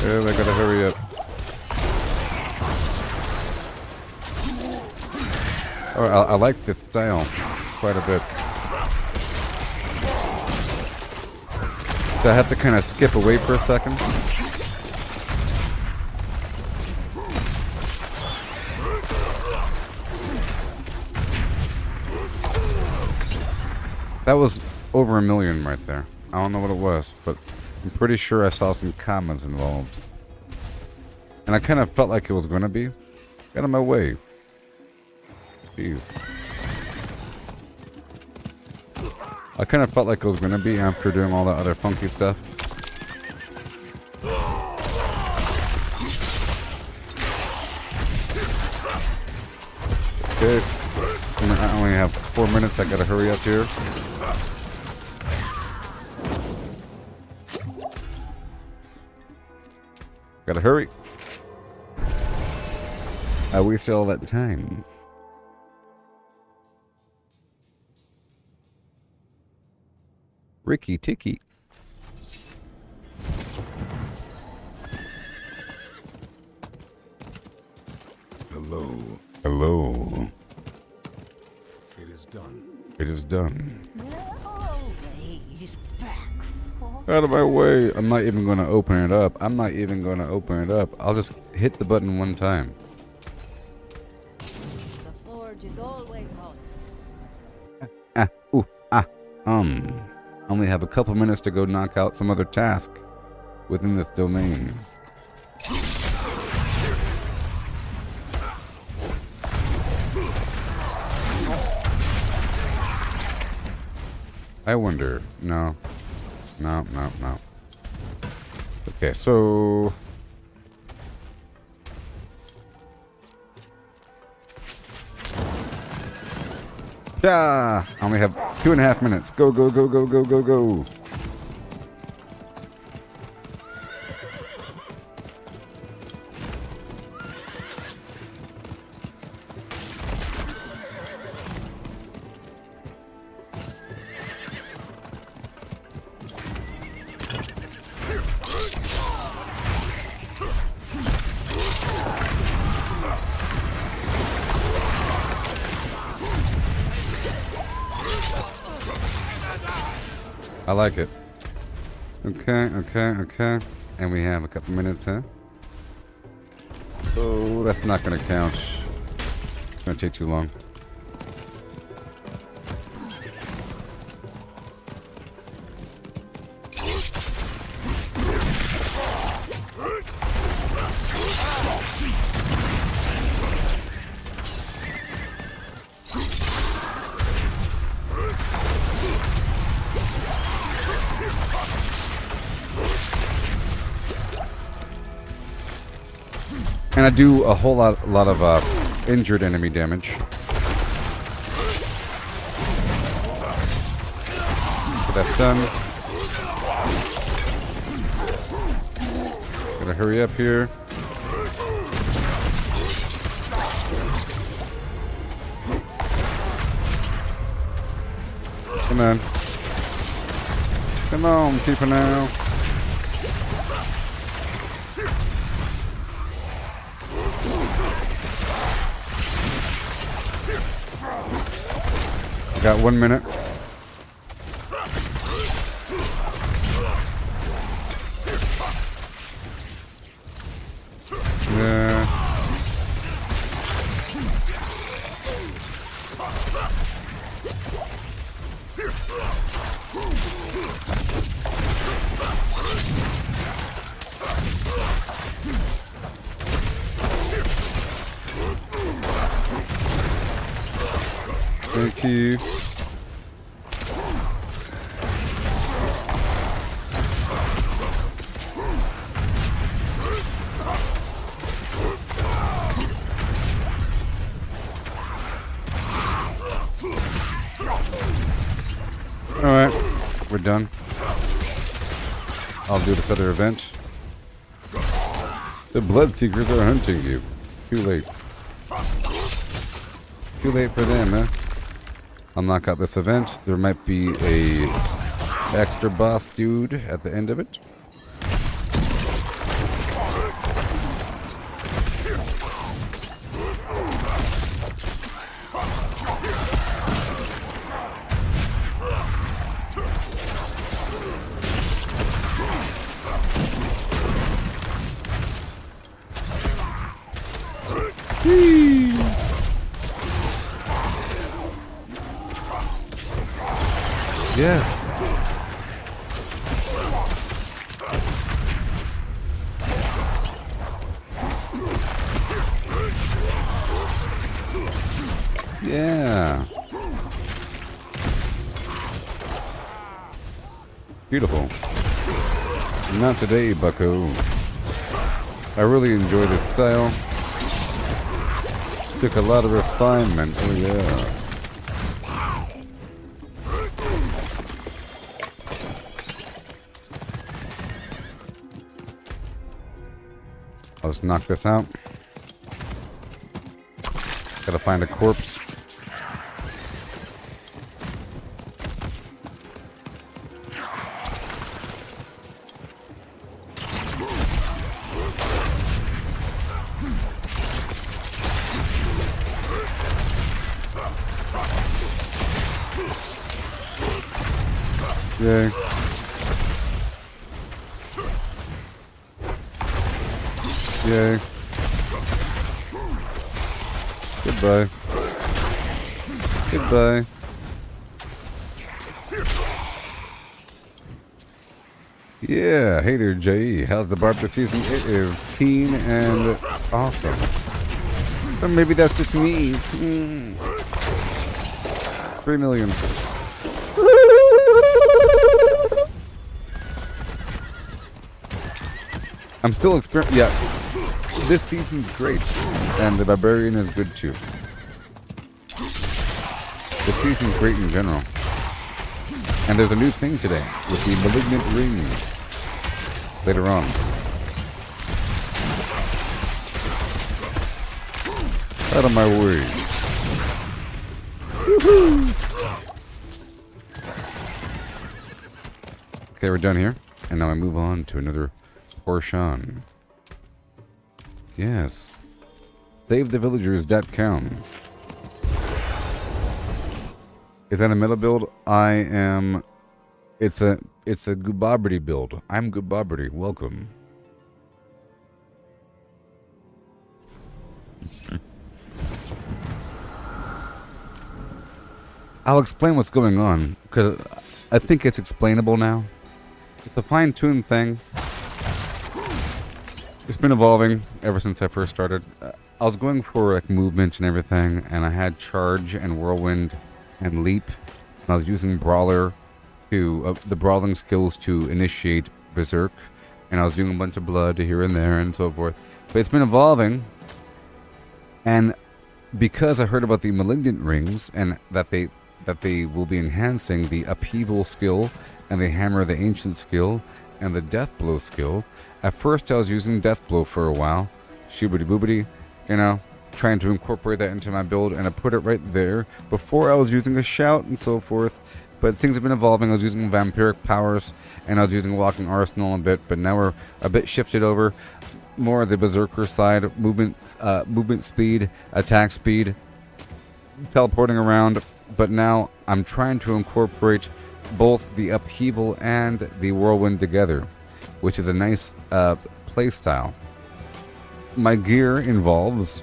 I gotta hurry up. Oh, I like this style quite a bit. So I have to kind of skip away for a second. That was over 1 million right there. I don't know what it was, but I'm pretty sure I saw some commas involved. And I kind of felt like it was going to be. Get out of my way. Jeez. I kind of felt like it was going to be after doing all that other funky stuff. Okay. I only have 4 minutes. I gotta hurry up here. Gotta hurry. I wasted all that time. Ricky Ticky. Hello. Hello. It is done. It is done. Always back for Out of my way. I'm not even going to open it up. I'm not even going to open it up. I'll just hit the button one time. The forge is always hot. Only have a couple minutes to go knock out some other task within this domain. I wonder. No. No. Okay, so... Yeah! I only have 2.5 minutes. Go, go, go, go, go, go, go. I like it. Okay. And we have a couple minutes, huh? Oh, that's not gonna count. It's gonna take too long. And I do a whole lot of injured enemy damage. Get that done. Gotta hurry up here. Come on. Come on, people now. I got 1 minute. Yeah. Thank you. Alright, we're done. I'll do this other event. The Bloodseekers are hunting you. Too late. Too late for them, huh? I'll knock out this event. There might be a extra boss dude at the end of it. Yes. Yeah. Beautiful. Not today, bucko. I really enjoy this style. Took a lot of refinement. Oh yeah. Let's knock this out. Gotta find a corpse. Yay. Yay. Goodbye. Goodbye. Yeah, hey there, Jay. How's the barbecue season? It is keen and awesome. Or maybe that's just me. 3 million. I'm still experiencing. Yeah, this season's great, and the Barbarian is good too. The season's great in general, and there's a new thing today with the Malignant rings later on. Out of my way. Woohoo! Okay, we're done here, and now I move on to another portion. Yes. SaveTheVillagers.com. Is that a meta build? I am. It's a Gooboberti build. I'm Gooboberti. Welcome. I'll explain what's going on because I think it's explainable now. It's a fine-tuned thing. It's been evolving ever since I first started. I was going for like movement and everything, and I had charge and whirlwind and leap. And I was using brawler to the brawling skills to initiate berserk, and I was doing a bunch of blood here and there and so forth. But it's been evolving, and because I heard about the Malignant rings and that they will be enhancing the Upheaval skill and the Hammer of the Ancient skill and the Death Blow skill. At first I was using Death Blow for a while, shoobity boobity, you know, trying to incorporate that into my build, and I put it right there. Before I was using a Shout and so forth, but things have been evolving. I was using Vampiric powers and I was using Walking Arsenal a bit, but now we're a bit shifted over more of the Berserker side, movement speed, attack speed, teleporting around, but now I'm trying to incorporate both the Upheaval and the Whirlwind together, which is a nice playstyle. My gear involves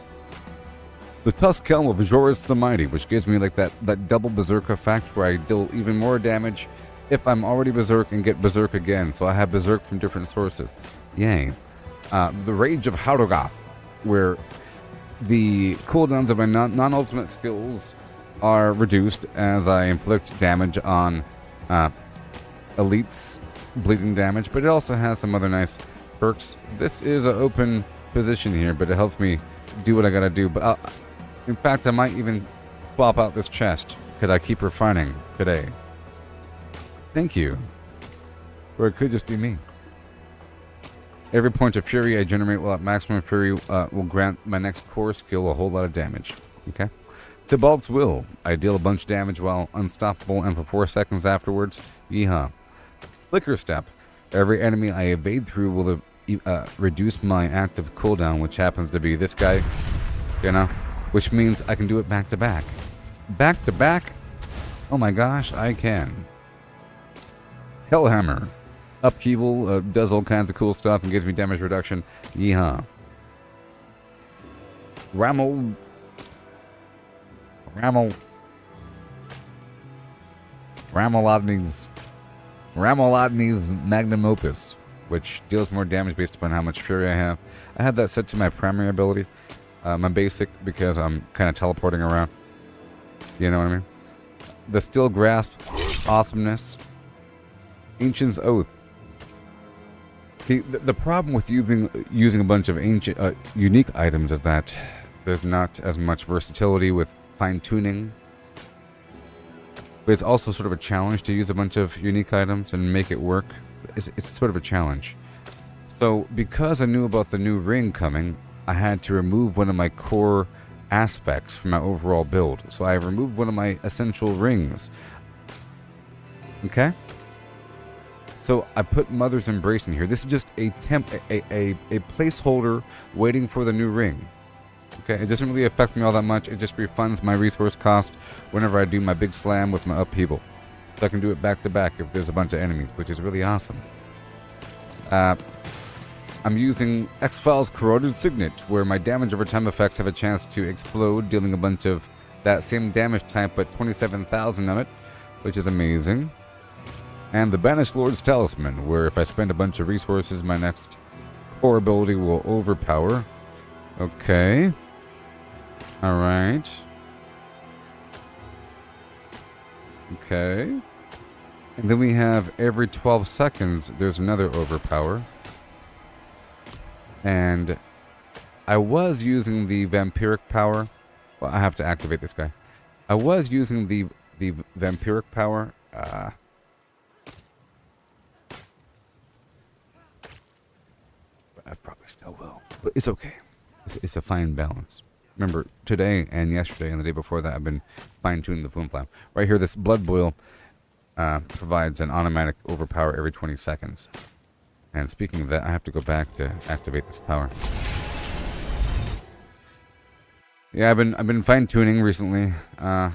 the Tusk Helm of Joris the Mighty, which gives me like that double Berserk effect where I deal even more damage if I'm already Berserk and get Berserk again, so I have Berserk from different sources. Yay. The Rage of Haudogoth, where the cooldowns of my non-ultimate skills are reduced as I inflict damage on elites, bleeding damage, but it also has some other nice perks. This is an open position here, but it helps me do what I gotta do. But in fact, I might even swap out this chest because I keep refining today. Thank you. Or it could just be me. Every point of fury I generate while at maximum fury will grant my next core skill a whole lot of damage. Okay? Tybalt's Will. I deal a bunch of damage while unstoppable and for 4 seconds afterwards. Yeehaw. Flicker Step. Every enemy I evade through will reduce my active cooldown, which happens to be this guy. You know? Which means I can do it back to back. Back to back? Oh my gosh, I can. Hellhammer. Upheaval does all kinds of cool stuff and gives me damage reduction. Yeehaw. Ramalodni's Magnum Opus, which deals more damage based upon how much fury I have. I have that set to my primary ability, my basic, because I'm kind of teleporting around. You know what I mean? The Still Grasp, awesomeness. Ancient's Oath. The problem with using a bunch of ancient, unique items is that there's not as much versatility with fine-tuning. But it's also sort of a challenge to use a bunch of unique items and make it work. It's sort of a challenge. So because I knew about the new ring coming, I had to remove one of my core aspects from my overall build. So I removed one of my essential rings. Okay? So I put Mother's Embrace in here. This is just a placeholder waiting for the new ring. Okay, it doesn't really affect me all that much. It just refunds my resource cost whenever I do my big slam with my upheaval. So I can do it back to back if there's a bunch of enemies, which is really awesome. I'm using X-Files Corroded Signet, where my damage over time effects have a chance to explode, dealing a bunch of that same damage type, but 27,000 of it, which is amazing. And the Banished Lord's Talisman, where if I spend a bunch of resources, my next core ability will overpower. Okay. Alright. Okay. And then we have every 12 seconds, there's another overpower. And I was using the Vampiric power. Well, I have to activate this guy. I was using the Vampiric power. I probably still will. But it's okay. It's a fine balance. Remember, today and yesterday and the day before that, I've been fine-tuning the Flim Flam. Right here, this Blood Boil provides an automatic overpower every 20 seconds. And speaking of that, I have to go back to activate this power. Yeah, I've been fine-tuning recently. I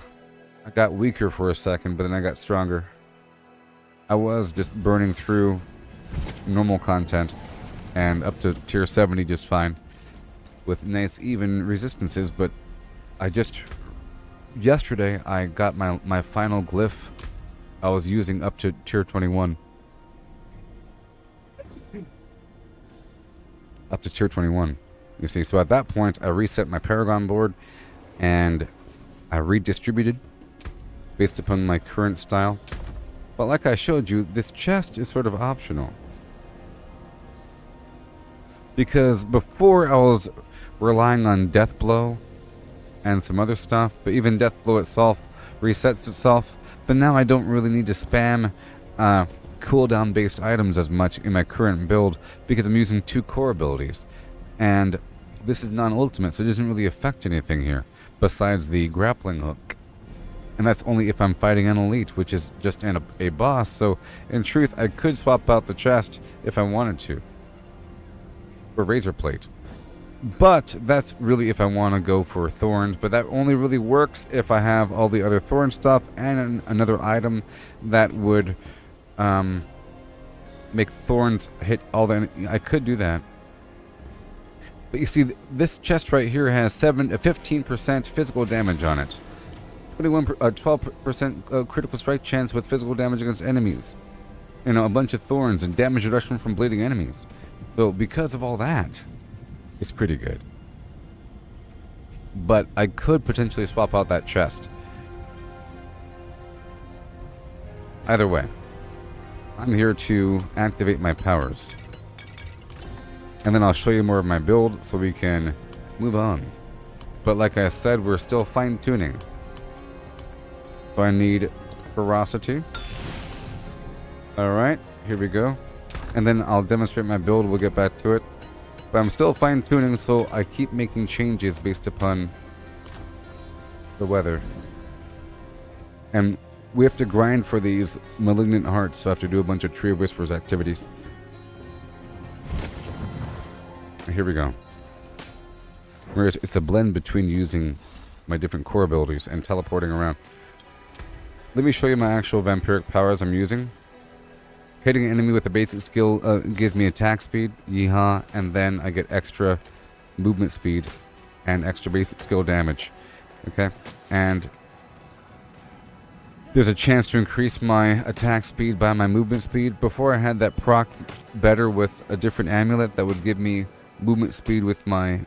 got weaker for a second, but then I got stronger. I was just burning through normal content and up to tier 70 just fine with nice even resistances, but yesterday I got my final glyph I was using up to tier 21. Up to tier 21, you see. So at that point I reset my Paragon board and I redistributed based upon my current style. But like I showed you, this chest is sort of optional. Because before I was relying on Death Blow and some other stuff, but even Death Blow itself resets itself. But now I don't really need to spam cooldown based items as much in my current build because I'm using 2 core abilities. And this is non-ultimate, so it doesn't really affect anything here besides the grappling hook. And that's only if I'm fighting an elite, which is just a boss. So in truth, I could swap out the chest if I wanted to for Razor Plate. But that's really if I want to go for thorns. But that only really works if I have all the other thorn stuff and another item that would make thorns hit all the... I could do that. But you see, this chest right here has 15% physical damage on it. 12% critical strike chance with physical damage against enemies. You know, a bunch of thorns and damage reduction from bleeding enemies. So because of all that, it's pretty good. But I could potentially swap out that chest. Either way, I'm here to activate my powers. And then I'll show you more of my build so we can move on. But like I said, we're still fine-tuning. So I need ferocity. Alright, here we go. And then I'll demonstrate my build, we'll get back to it. But I'm still fine-tuning, so I keep making changes based upon the weather. And we have to grind for these Malignant hearts, so I have to do a bunch of Tree of Whispers activities. Here we go. Whereas it's a blend between using my different core abilities and teleporting around. Let me show you my actual vampiric powers I'm using. Hitting an enemy with a basic skill gives me attack speed, yeehaw, and then I get extra movement speed and extra basic skill damage. Okay? And there's a chance to increase my attack speed by my movement speed. Before I had that proc better with a different amulet that would give me movement speed with my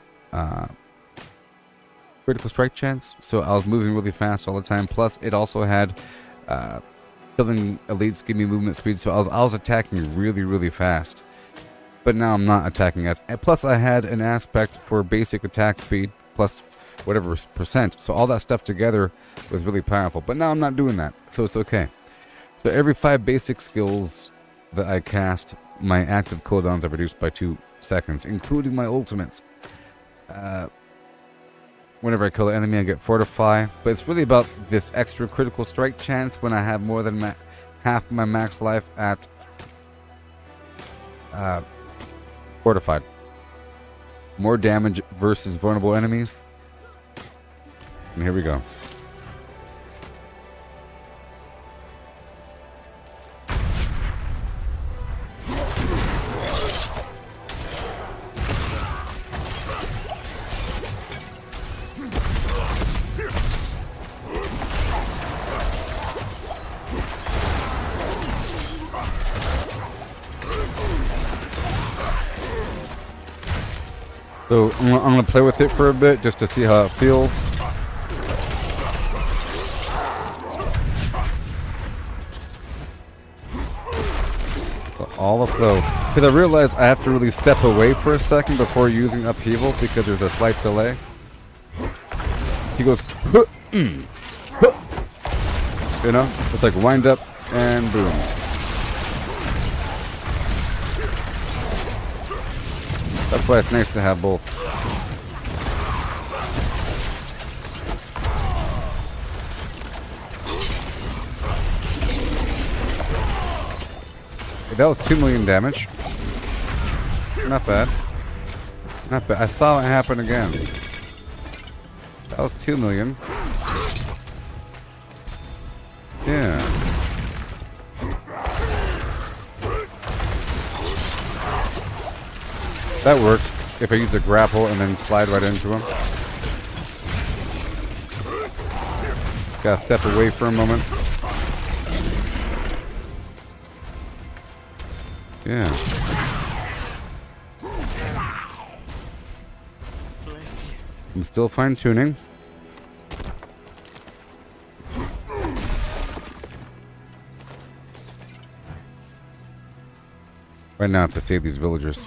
critical strike chance. So I was moving really fast all the time. Plus, it also had killing elites give me movement speed. So I was attacking really, really fast. But now I'm not attacking as. And plus, I had an aspect for basic attack speed plus whatever percent. So all that stuff together was really powerful. But now I'm not doing that. So it's okay. So every 5 basic skills that I cast, my active cooldowns are reduced by 2 seconds, including my ultimates. Whenever I kill an enemy, I get Fortify. But it's really about this extra critical strike chance when I have more than half my max life at Fortified. More damage versus vulnerable enemies. And here we go. So I'm going to play with it for a bit just to see how it feels. So all flow. Because I realized I have to really step away for a second before using upheaval because there's a slight delay. He goes, huh, huh. You know, it's like wind up and boom. That's why it's nice to have both. Okay, that was 2 million damage. Not bad. Not bad. I saw it happen again. That was 2 million. Yeah. That works if I use the grapple and then slide right into him. Gotta step away for a moment. Yeah. I'm still fine-tuning. Right now I have to save these villagers.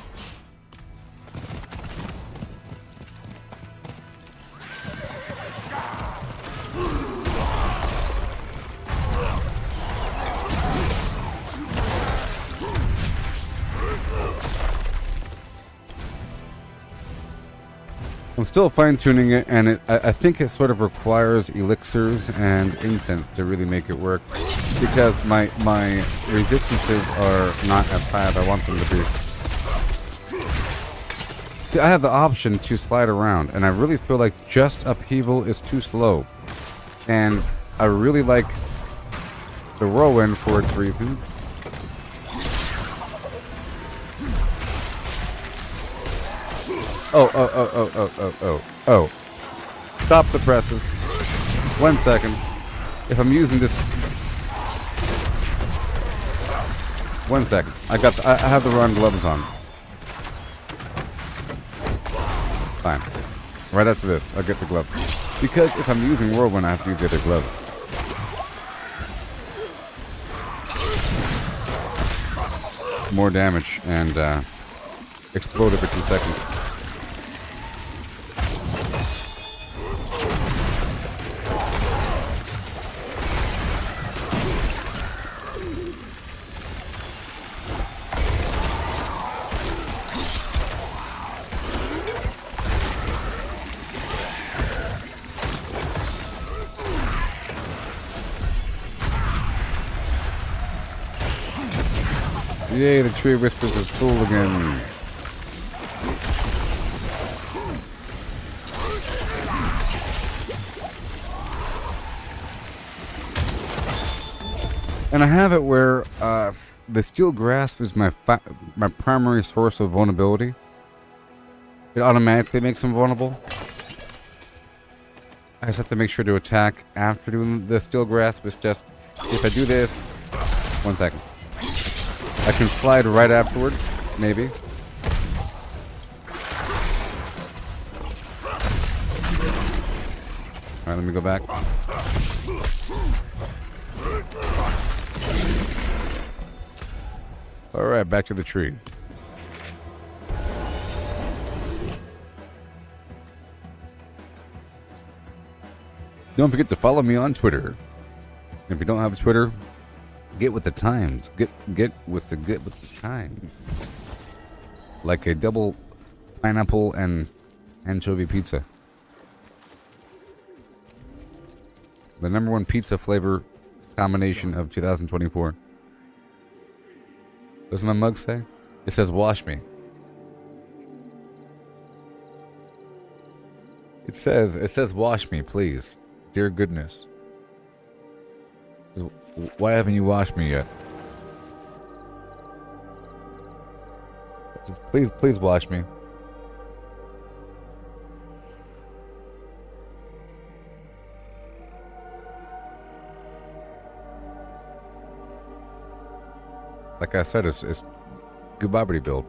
I'm still fine-tuning it, and I think it sort of requires elixirs and incense to really make it work, because my resistances are not as high as I want them to be. See, I have the option to slide around, and I really feel like just upheaval is too slow. And I really like the whirlwind for its reasons. Oh. Stop the presses. 1 second. If I'm using this... 1 second. I have the wrong gloves on. Fine. Right after this, I'll get the gloves. Because if I'm using whirlwind, I have to use the other gloves. More damage and explode every 2 seconds. Yay, the Tree of Whispers is full again. And I have it where the Steel Grasp is my primary source of vulnerability. It automatically makes them vulnerable. I just have to make sure to attack after doing the Steel Grasp. It's just, if I do this... 1 second. I can slide right afterwards, maybe. Alright, let me go back. Alright, back to the tree. Don't forget to follow me on Twitter. If you don't have a Twitter, get with the times. Get with the times. Like a double pineapple and anchovy pizza. The #1 pizza flavor combination of 2024. What does my mug say? It says wash me. It says wash me, please. Dear goodness. It says, why haven't you washed me yet? Please wash me. Like I said, it's Gooboberti build.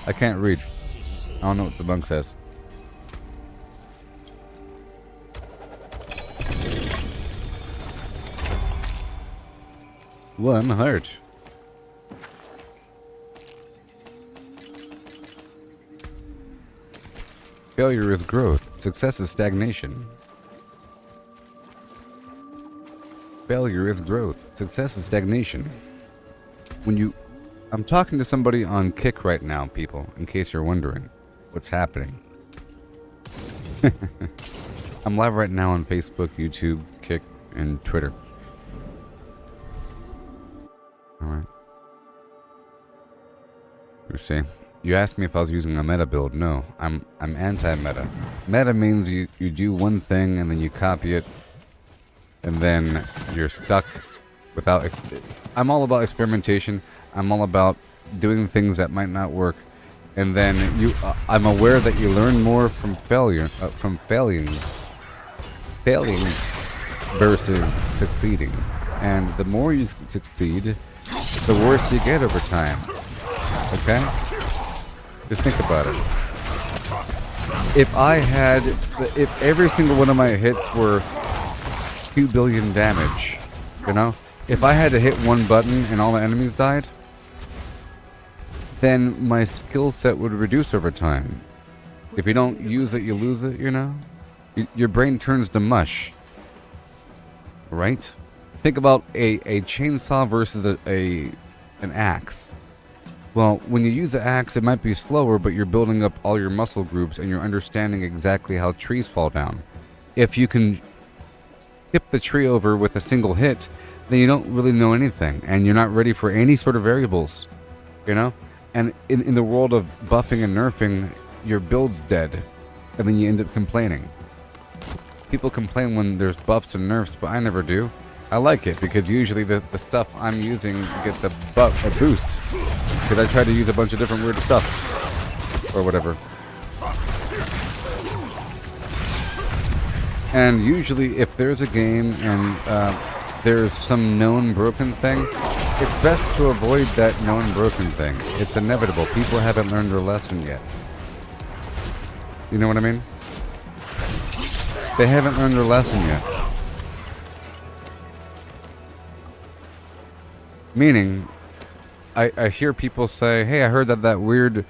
I can't read. I don't know what the bug says. One heart. Failure is growth. Success is stagnation. Failure is growth. Success is stagnation. I'm talking to somebody on Kick right now, people, in case you're wondering what's happening. I'm live right now on Facebook, YouTube, Kick, and Twitter. Alright. You see, you asked me if I was using a meta build. No, I'm anti-meta. Meta means you do one thing and then you copy it, and then you're stuck without... I'm all about experimentation. I'm all about doing things that might not work. And then I'm aware that you learn more from failure, from failing versus succeeding. And the more you succeed, the worse you get over time. Okay? Just think about it. If every single one of my hits were 2 billion damage, you know? If I had to hit one button and all the enemies died, then my skill set would reduce over time. If you don't use it, you lose it, you know? Your brain turns to mush. Right? Think about a chainsaw versus an axe. Well, when you use the axe, it might be slower, but you're building up all your muscle groups and you're understanding exactly how trees fall down. If you can tip the tree over with a single hit, then you don't really know anything, and you're not ready for any sort of variables, you know? And in the world of buffing and nerfing, your build's dead, and then you end up complaining. People complain when there's buffs and nerfs, but I never do. I like it, because usually the stuff I'm using gets a boost. Because I try to use a bunch of different weird stuff. Or whatever. And usually if there's a game and there's some known broken thing, it's best to avoid that known broken thing. It's inevitable. People haven't learned their lesson yet. You know what I mean? They haven't learned their lesson yet. Meaning, I hear people say, hey, I heard that weird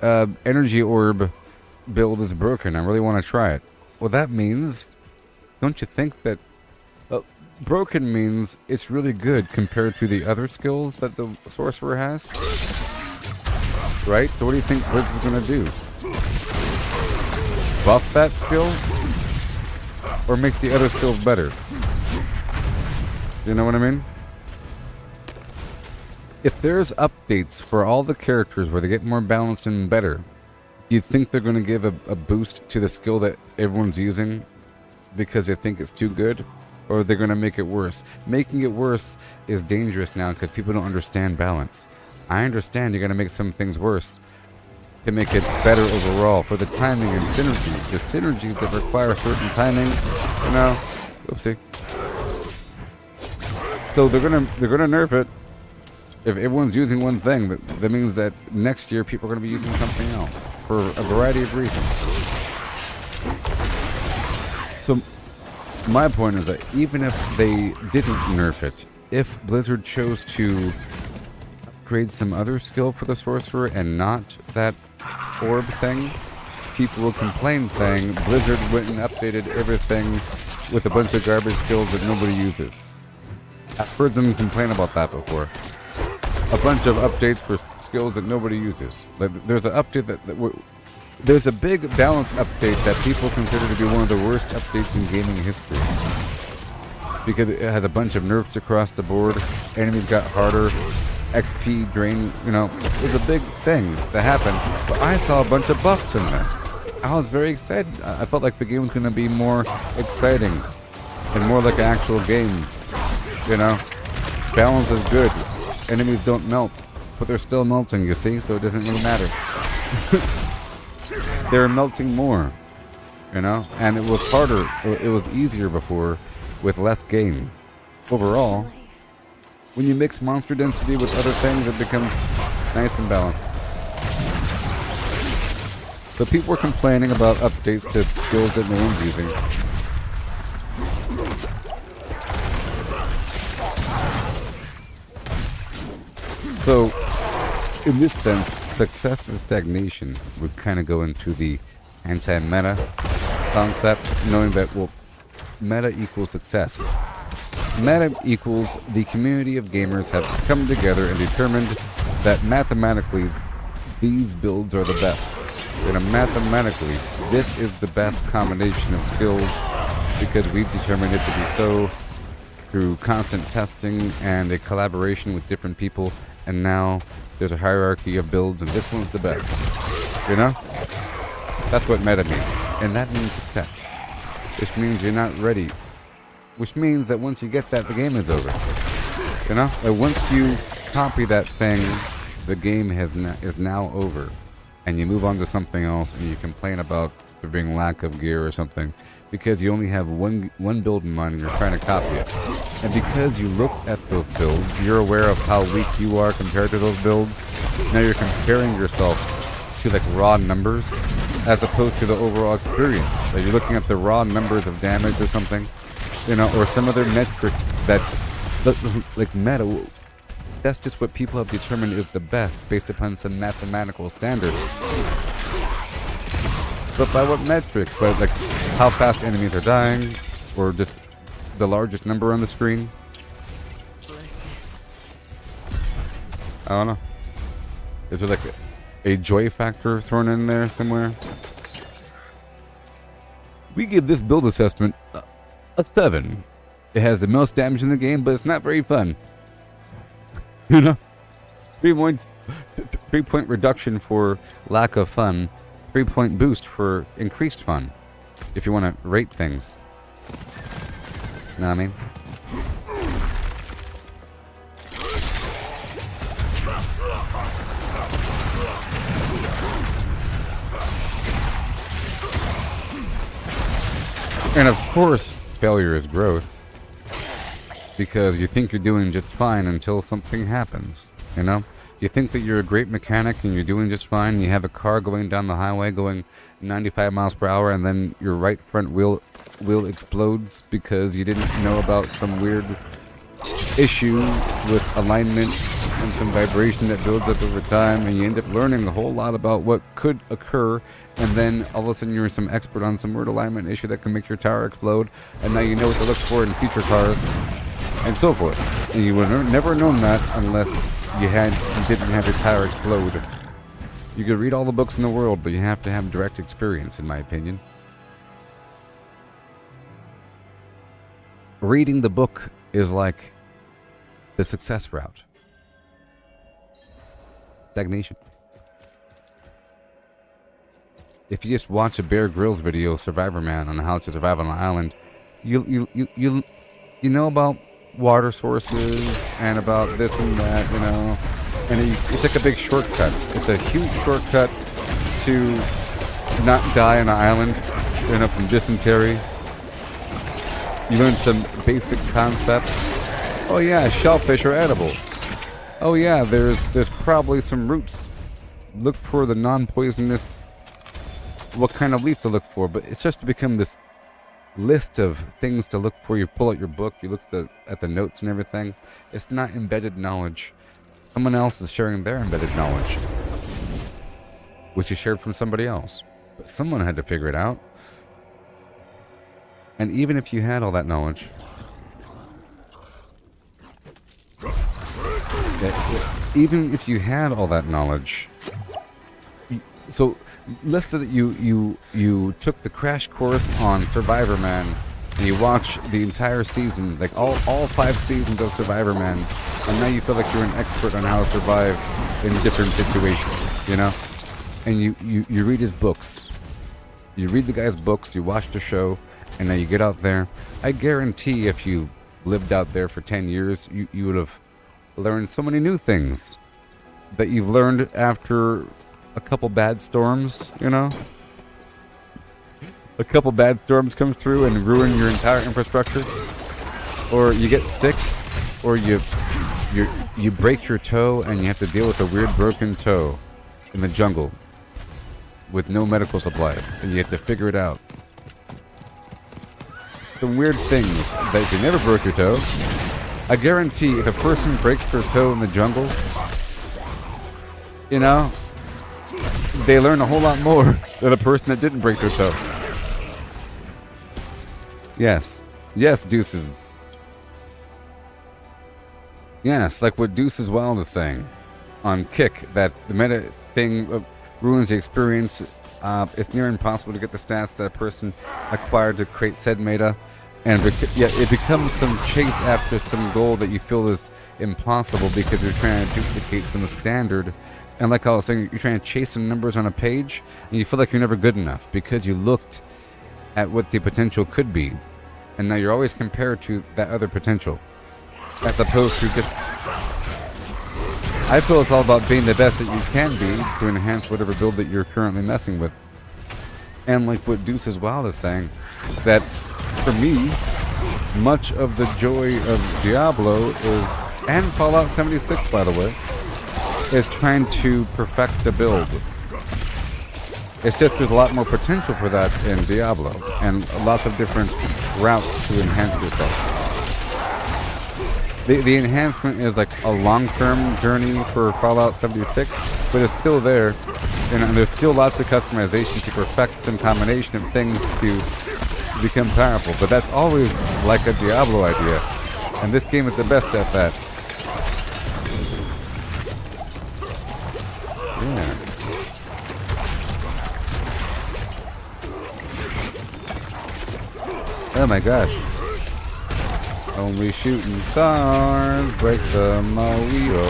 energy orb build is broken. I really want to try it. Well, that means, don't you think that broken means it's really good compared to the other skills that the sorcerer has? Right? So what do you think Blitz is going to do? Buff that skill? Or make the other skills better? You know what I mean? If there's updates for all the characters where they get more balanced and better, do you think they're going to give a boost to the skill that everyone's using because they think it's too good? Or are they going to make it worse? Making it worse is dangerous now because people don't understand balance. I understand you're going to make some things worse to make it better overall for the timing and synergies. The synergies that require certain timing, you know, oopsie. So they're gonna nerf it. If everyone's using one thing, that means that next year people are going to be using something else for a variety of reasons. So my point is that even if they didn't nerf it, if Blizzard chose to upgrade some other skill for the sorcerer and not that orb thing, people will complain saying Blizzard went and updated everything with a bunch of garbage skills that nobody uses. I've heard them complain about that before. A bunch of updates for skills that nobody uses. Like there's an update there's a big balance update that people consider to be one of the worst updates in gaming history. Because it had a bunch of nerfs across the board, enemies got harder, XP drain, you know, it was a big thing that happened. But I saw a bunch of buffs in there. I was very excited. I felt like the game was going to be more exciting and more like an actual game, you know. Balance is good. Enemies don't melt, but they're still melting, you see, so it doesn't really matter. They're melting more, you know, and it was harder, it was easier before with less gain. Overall, when you mix monster density with other things, it becomes nice and balanced. So people were complaining about updates to skills that no one's using. So, in this sense, success and stagnation would kind of go into the anti-meta concept, knowing that, well, meta equals success. Meta equals the community of gamers have come together and determined that mathematically these builds are the best. And mathematically, this is the best combination of skills because we've determined it to be so through constant testing and a collaboration with different people. And now there's a hierarchy of builds and this one's the best. You know? That's what meta means. And that means success. Which means you're not ready. Which means that once you get that, the game is over. You know? Like once you copy that thing, the game is now over. And you move on to something else and you complain about there being lack of gear or something. Because you only have one build in mind and you're trying to copy it. And because you looked at those builds, you're aware of how weak you are compared to those builds. Now you're comparing yourself to like raw numbers as opposed to the overall experience. Like you're looking at the raw numbers of damage or something, you know, or some other metric that, like meta, that's just what people have determined is the best based upon some mathematical standard. But by what metric? But like how fast enemies are dying, or just the largest number on the screen? I don't know. Is there like a joy factor thrown in there somewhere? We give this build assessment a 7. It has the most damage in the game, but it's not very fun. You know? 3 points, 3-point reduction for lack of fun, 3-point boost for increased fun. If you want to rate things. Know what I mean? And of course, failure is growth. Because you think you're doing just fine until something happens, you know? You think that you're a great mechanic and you're doing just fine, and you have a car going down the highway going 95 miles per hour, and then your right front wheel explodes because you didn't know about some weird issue with alignment and some vibration that builds up over time, and you end up learning a whole lot about what could occur, and then all of a sudden you're some expert on some weird alignment issue that can make your tire explode, and now you know what to look for in future cars, and so forth. And you would never known that unless you didn't have your tire explode. You could read all the books in the world, but you have to have direct experience, in my opinion. Reading the book is like the success route. Stagnation. If you just watch a Bear Grylls video, Survivor Man, on how to survive on an island, you know about water sources and about this and that, you know, and it's like a big shortcut. It's a huge shortcut to not die on an island, you know, from dysentery. You learn some basic concepts. Oh yeah, shellfish are edible. Oh yeah, there's probably some roots. Look for the non-poisonous, what kind of leaf to look for, but it's just to become this list of things to look for. You pull out your book, you look at the notes and everything. It's not embedded knowledge. Someone else is sharing their embedded knowledge, which is shared from somebody else. But someone had to figure it out. And even if you had all that knowledge, even if you had all that knowledge, so let's say that you took the crash course on Survivor Man and you watch the entire season, like all 5 seasons of Survivor Man, and now you feel like you're an expert on how to survive in different situations, you know? And you read his books. You read the guy's books, you watch the show, and now you get out there. I guarantee if you lived out there for 10 years, you would have learned so many new things that you've learned after a couple bad storms, you know? A couple bad storms come through and ruin your entire infrastructure. Or you get sick, or you break your toe and you have to deal with a weird broken toe in the jungle with no medical supplies, and you have to figure it out. Some weird things that you never broke your toe. I guarantee if a person breaks their toe in the jungle, you know, they learn a whole lot more than a person that didn't break their toe. Yes. Yes, Deuces. Yes, like what Deuces Wild is saying on Kick, that the meta thing ruins the experience. It's near impossible to get the stats that a person acquired to create said meta. And it becomes some chase after some goal that you feel is impossible because you're trying to duplicate some standard. And like I was saying, you're trying to chase some numbers on a page, and you feel like you're never good enough because you looked at what the potential could be. And now you're always compared to that other potential. As opposed to just... I feel it's all about being the best that you can be to enhance whatever build that you're currently messing with. And like what Deuces Wild is saying, that for me, much of the joy of Diablo is, and Fallout 76 by the way, is trying to perfect the build. It's just there's a lot more potential for that in Diablo, and lots of different routes to enhance yourself. The enhancement is like a long-term journey for Fallout 76, but it's still there, and there's still lots of customization to perfect some combination of things to become powerful. But that's always like a Diablo idea, and this game is the best at that. Oh my gosh. Only shooting stars break the Mario.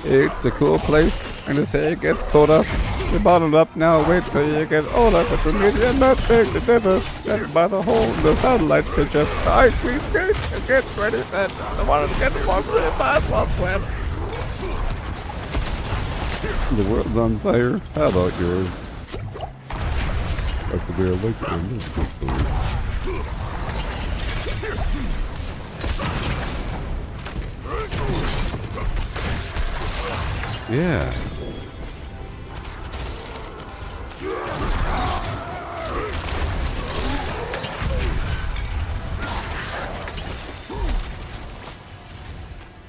It's a cool place, and to say it gets cold up. You bottled up now, wait till you get older. But the media not big to differ. Stand by the hole in the satellite picture. The ice cream skate and get ready then. The water gets warm really fast while swim. The world's on fire. How about yours? Like the beer, like the yeah.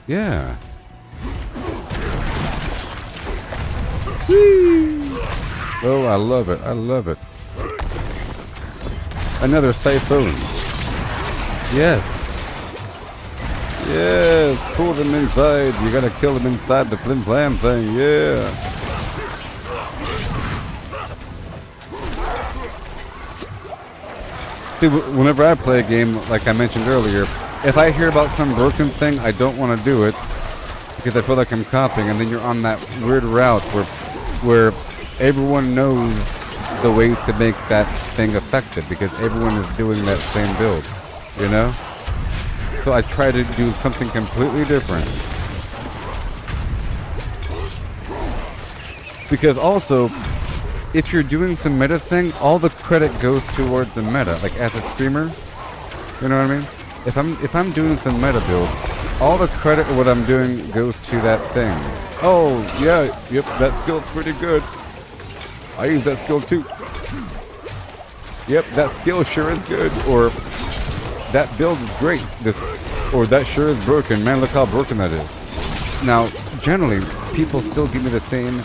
Yeah. Whee! Oh, I love it. I love it. Another siphon. Yes. Yes. Pull them inside. You gotta kill them inside the flim flam thing. Yeah. See, whenever I play a game, like I mentioned earlier, if I hear about some broken thing, I don't want to do it because I feel like I'm copying, and then you're on that weird route where everyone knows the way to make that thing effective because everyone is doing that same build, you know? So I try to do something completely different. Because also, if you're doing some meta thing, all the credit goes towards the meta. Like as a streamer, you know what I mean? If I'm doing some meta build, all the credit of what I'm doing goes to that thing. Oh yeah, yep, that skill's pretty good. I use that skill too. Yep, that skill sure is good. Or that build is great. Or that sure is broken. Man, look how broken that is. Now, generally, people still give me the same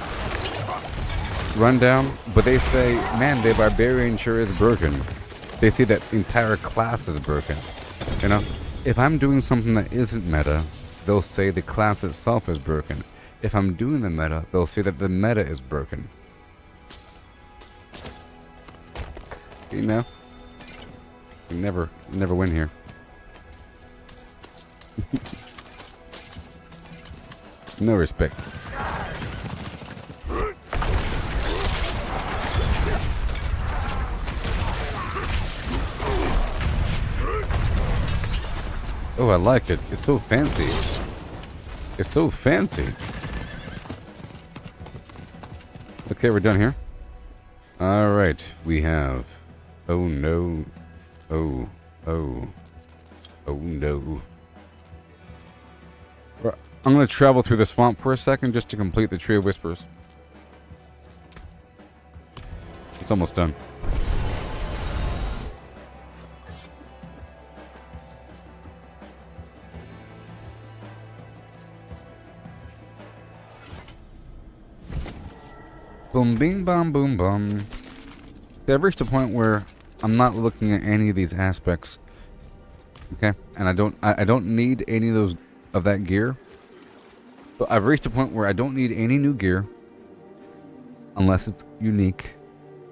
rundown, but they say, man, the Barbarian sure is broken. They see that entire class is broken. You know, if I'm doing something that isn't meta, they'll say the class itself is broken. If I'm doing the meta, they'll say that the meta is broken. You know, you never win here. No respect. Oh, I like it. It's so fancy. It's so fancy. Okay, we're done here. All right, we have. Oh no. Oh no. I'm going to travel through the swamp for a second just to complete the Tree of Whispers. It's almost done. Boom, bing, bom, boom, bum. I've reached a point where I'm not looking at any of these aspects. Okay, and I don't need any of that gear. So I've reached a point where I don't need any new gear unless it's unique,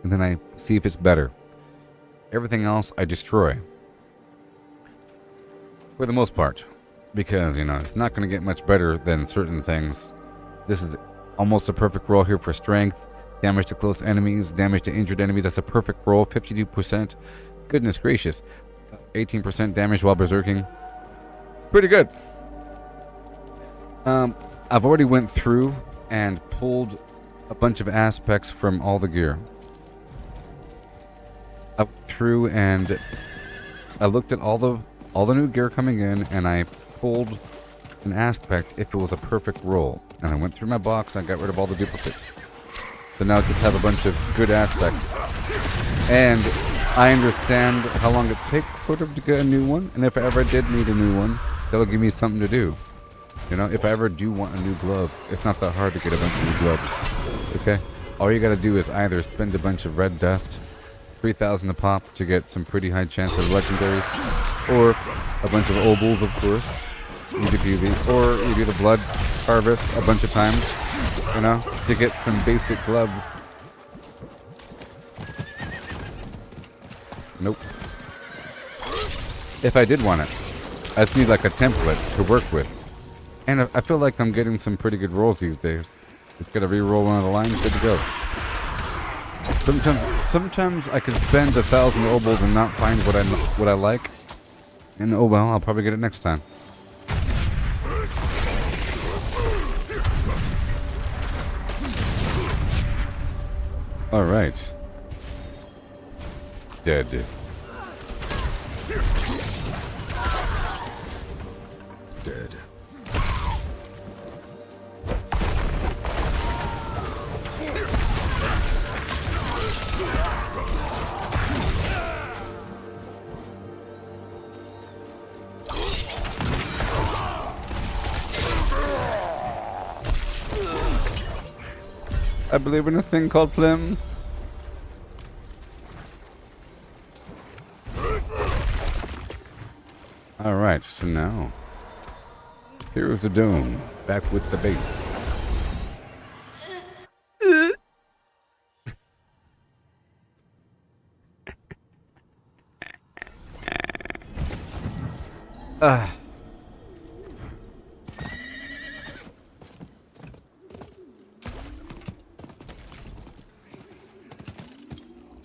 and then I see if it's better. Everything else I destroy for the most part, because you know it's not going to get much better than certain things. This is almost a perfect roll here for strength, damage to close enemies, damage to injured enemies. That's a perfect roll, 52%. Goodness gracious, 18% damage while berserking. It's pretty good. I've already went through and pulled a bunch of aspects from all the gear. I went through and I looked at all the new gear coming in, and I pulled an aspect if it was a perfect roll. And I went through my box and I got rid of all the duplicates. So now I just have a bunch of good aspects. And I understand how long it takes sort of to get a new one. And if I ever did need a new one, that'll give me something to do. You know, if I ever do want a new glove, it's not that hard to get a bunch of new gloves. Okay? All you gotta do is either spend a bunch of red dust, 3,000 a pop to get some pretty high chance of legendaries, or a bunch of obols, of course. You could do these, or you do the blood harvest a bunch of times, you know, to get some basic gloves. Nope. If I did want it, I just need like a template to work with. And I feel like I'm getting some pretty good rolls these days. Just gotta re-roll one of the lines, good to go. Sometimes I can spend 1,000 obols and not find what I like. And oh well, I'll probably get it next time. Alright. Dead. Dead. I believe in a thing called Plim. Alright, so now here's the dome, back with the base.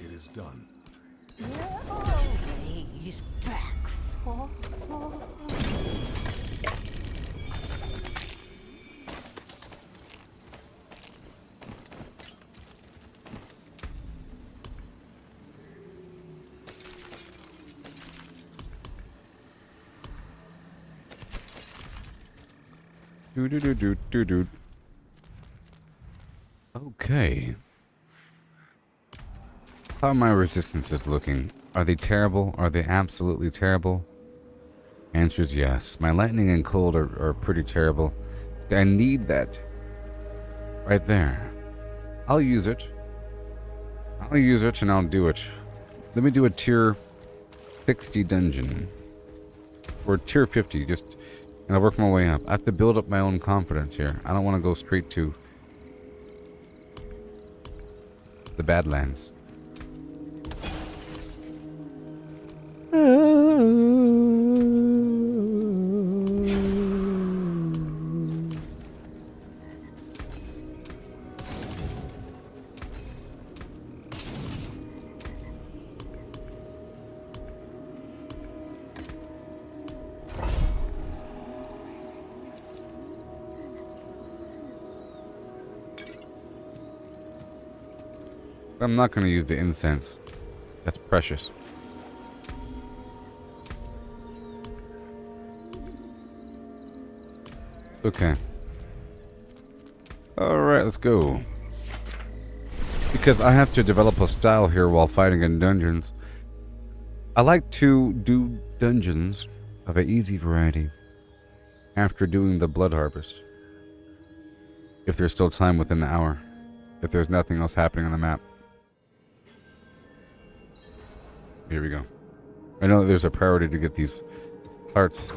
It is done. Always back for. Do. Okay. How are my resistances looking? Are they terrible? Are they absolutely terrible? Answer is yes. My lightning and cold are pretty terrible. I need that. Right there. I'll use it. I'll use it and I'll do it. Let me do a tier 60 dungeon. Or tier 50, just... And I'll work my way up. I have to build up my own confidence here. I don't want to go straight to the Badlands. I'm not going to use the incense. That's precious. Okay. Alright, let's go. Because I have to develop a style here while fighting in dungeons. I like to do dungeons of an easy variety after doing the blood harvest. If there's still time within the hour. If there's nothing else happening on the map. Here we go. I know that there's a priority to get these hearts.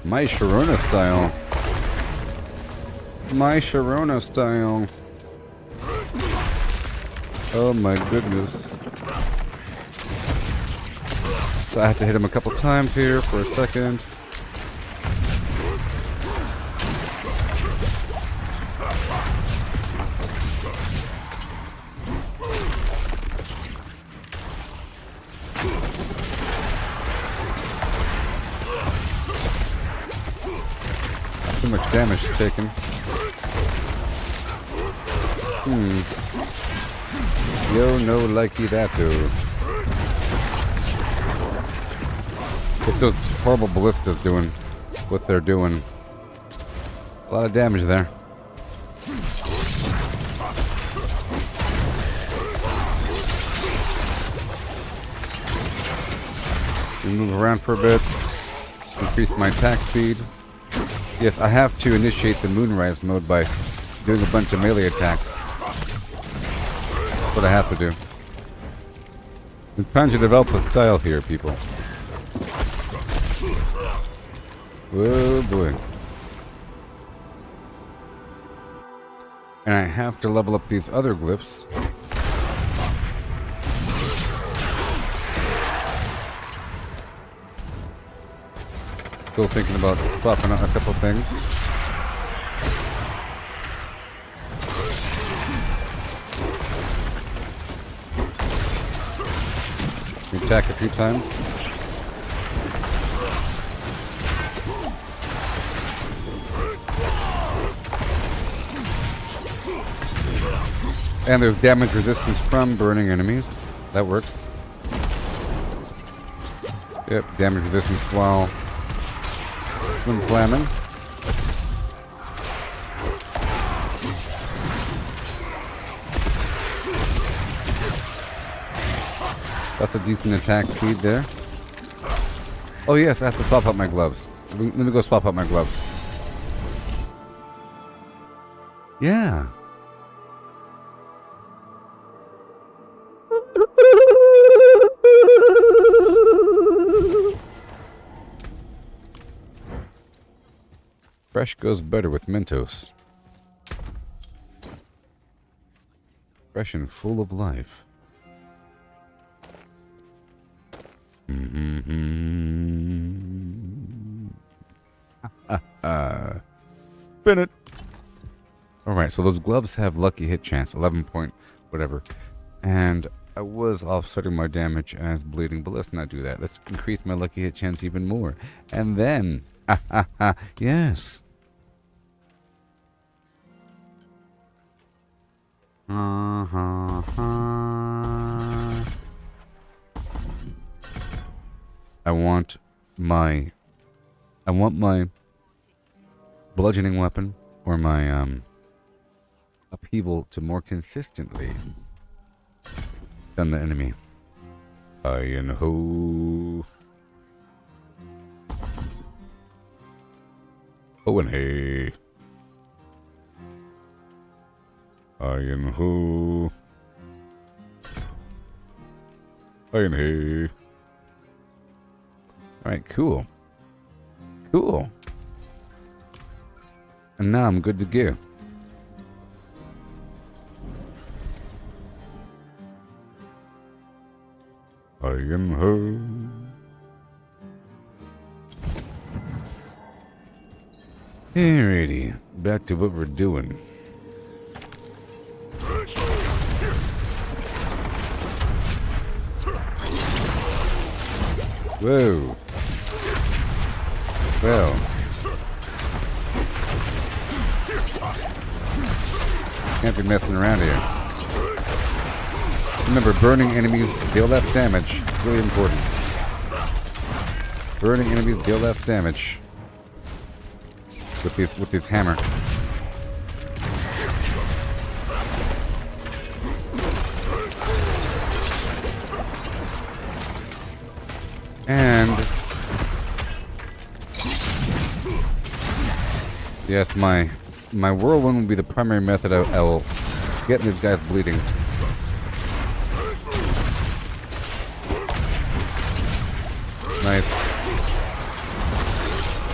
My Sharona style. My Sharona style. Oh my goodness. So I have to hit him a couple times here for a second. Too much damage taken. Yo, no likey that dude. What those horrible ballistas doing? What they're doing? A lot of damage there. We move around for a bit. increase my attack speed. Yes, I have to initiate the Moonrise mode by doing a bunch of melee attacks. That's what I have to do. I'm trying to develop a style here, people. Whoa, boy. And I have to level up these other glyphs. Still thinking about swapping out a couple things. Attack a few times. And there's damage resistance from burning enemies. That works. Yep, damage resistance while flamming. That's a decent attack speed there. Oh yes, I have to swap out my gloves. Let me go swap out my gloves. Yeah. Fresh goes better with Mentos. Fresh and full of life. Spin it. Alright, so those gloves have lucky hit chance, 11 point whatever. And I was offsetting my damage as bleeding, but let's not do that. Let's increase my lucky hit chance even more. And then, yes. I want my bludgeoning weapon or my upheaval to more consistently stun the enemy. Hi and ho. Ho and hey. Hi and ho. Hi and hey. Alright, cool. Cool. And now I'm good to go. I am home. Alrighty, back to what we're doing. Whoa. Well. Can't be messing around here. Remember, burning enemies deal less damage. Really important. Burning enemies deal less damage with this hammer. And yes, my whirlwind will be the primary method I will get these guys bleeding. Nice.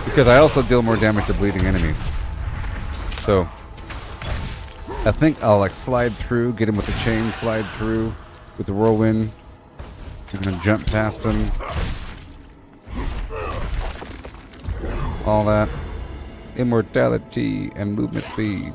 Because I also deal more damage to bleeding enemies. So I think I'll like slide through, get him with the chain, slide through with the whirlwind, and then jump past him. All that. Immortality and movement speed.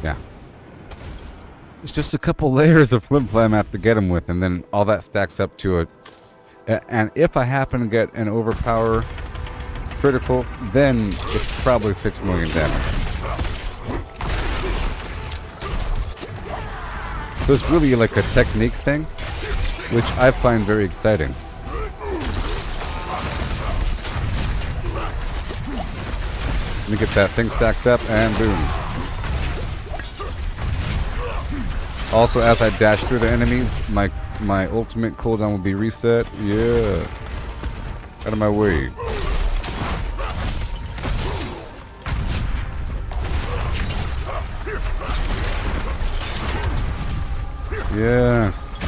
Yeah. It's just a couple layers of flim-flam I have to get him with, and then all that stacks up to a... And if I happen to get an overpower critical, then it's probably 6 million damage. So it's really like a technique thing, which I find very exciting. Let me get that thing stacked up, and boom. Also, as I dash through the enemies, my ultimate cooldown will be reset. Yeah. Out of my way. Yes.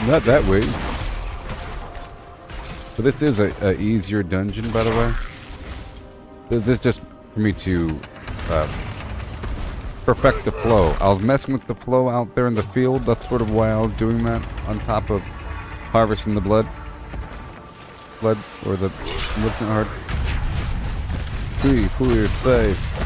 Not that way. But this is a easier dungeon, by the way. This is just for me to perfect the flow. I was messing with the flow out there in the field. That's sort of why I was doing that, on top of harvesting the blood. Blood, or the malignant hearts. 3, 4, 5.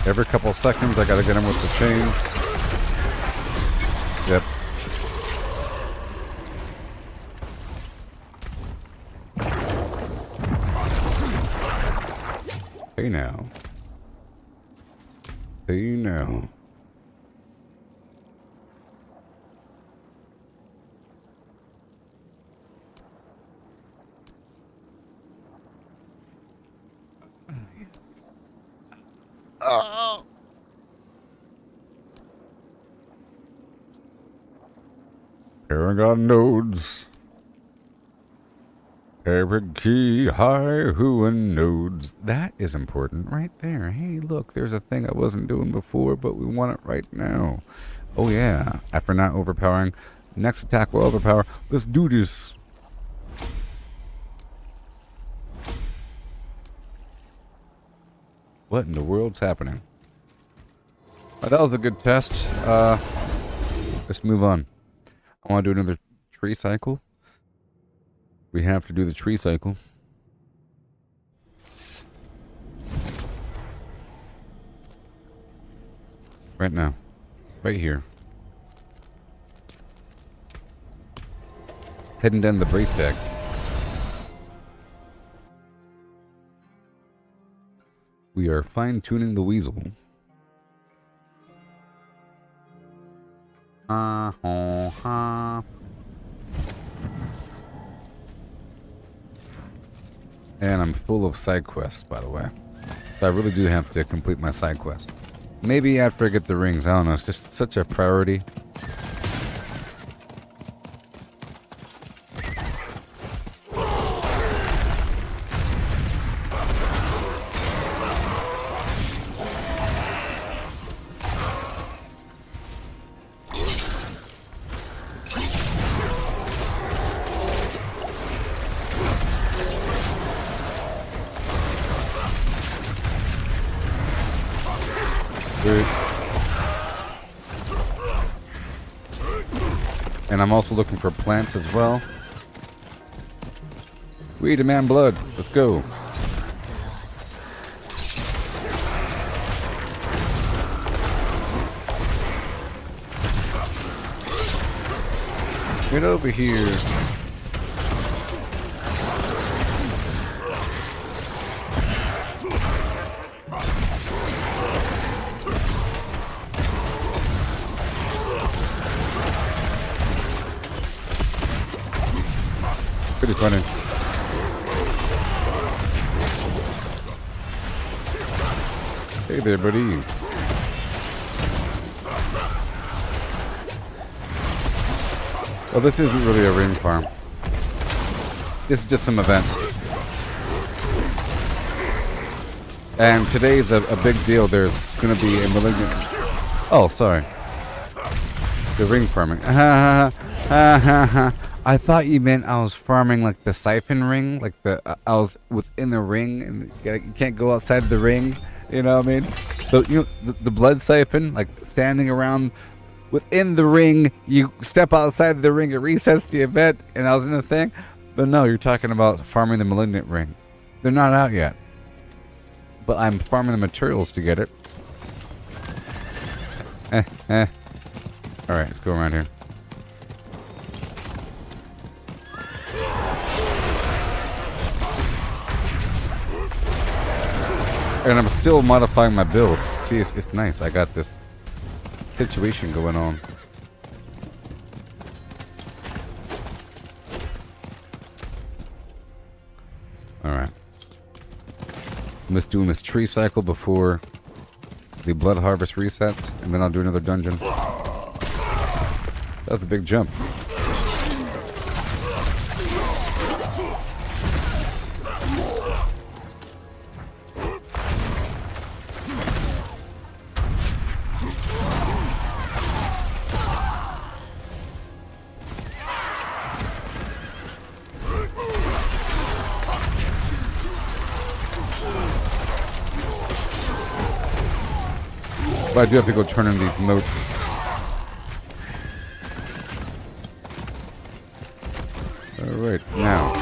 Every couple seconds, I gotta get him with the chain. Yep. Hey now. Hey now. Oh. Paragon nodes. Every key, high, who and nodes. That is important right there. Hey, look, there's a thing I wasn't doing before, but we want it right now. Oh, yeah. After not overpowering, next attack will overpower. Let's do this. What in the world's happening? Oh, that was a good test. Let's move on. I want to do another tree cycle. We have to do the tree cycle. Right now. Right here. Heading down the brace deck. We are fine-tuning the weasel. And I'm full of side quests, by the way. So I really do have to complete my side quests. Maybe after I get the rings, I don't know. It's just such a priority. And I'm also looking for plants as well. We demand blood. Let's go. Get over here. Pretty funny. Hey there, buddy. Well, this isn't really a ring farm. This is just some event. And today's a big deal. There's going to be a malignant... Oh, sorry. The ring farming. I thought you meant I was farming like the siphon ring, like I was within the ring, and you can't go outside the ring. You know what I mean? So you know the blood siphon, like standing around within the ring. You step outside the ring, it resets the event, and I was in the thing. But no, you're talking about farming the malignant ring. They're not out yet, but I'm farming the materials to get it. Alright, let's go around here. And I'm still modifying my build. See, it's nice. I got this situation going on. Alright. I'm just doing this tree cycle before the blood harvest resets, and then I'll do another dungeon. That's a big jump. But I do have to go turn in these notes. Alright, now.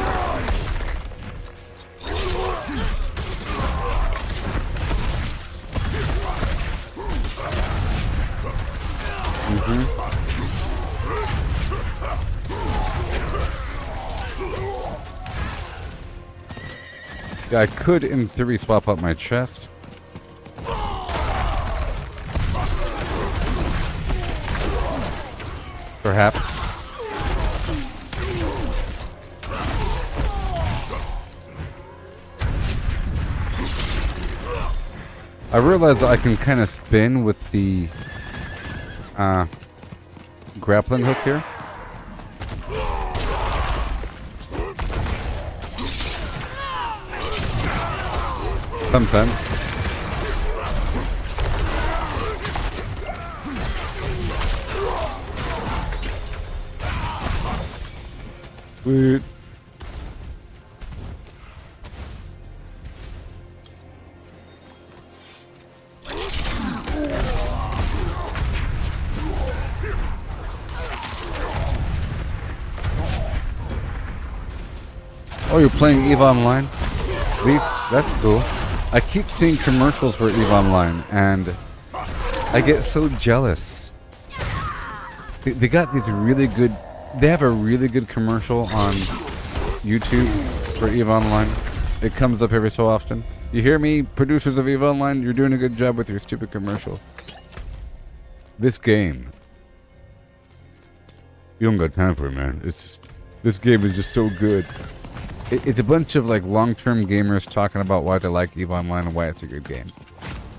Yeah, I could, in theory, swap out my chest. Perhaps. I realize that I can kind of spin with the grappling hook here. Sometimes. Sweet. Oh, you're playing EVE Online? Leaf? That's cool. I keep seeing commercials for EVE Online, and I get so jealous. They got these really good... They have a really good commercial on YouTube for EVE Online. It comes up every so often. You hear me, producers of EVE Online? You're doing a good job with your stupid commercial. This game... You don't got time for it, man. It's just, this game is just so good. It's a bunch of like long-term gamers talking about why they like EVE Online and why it's a good game.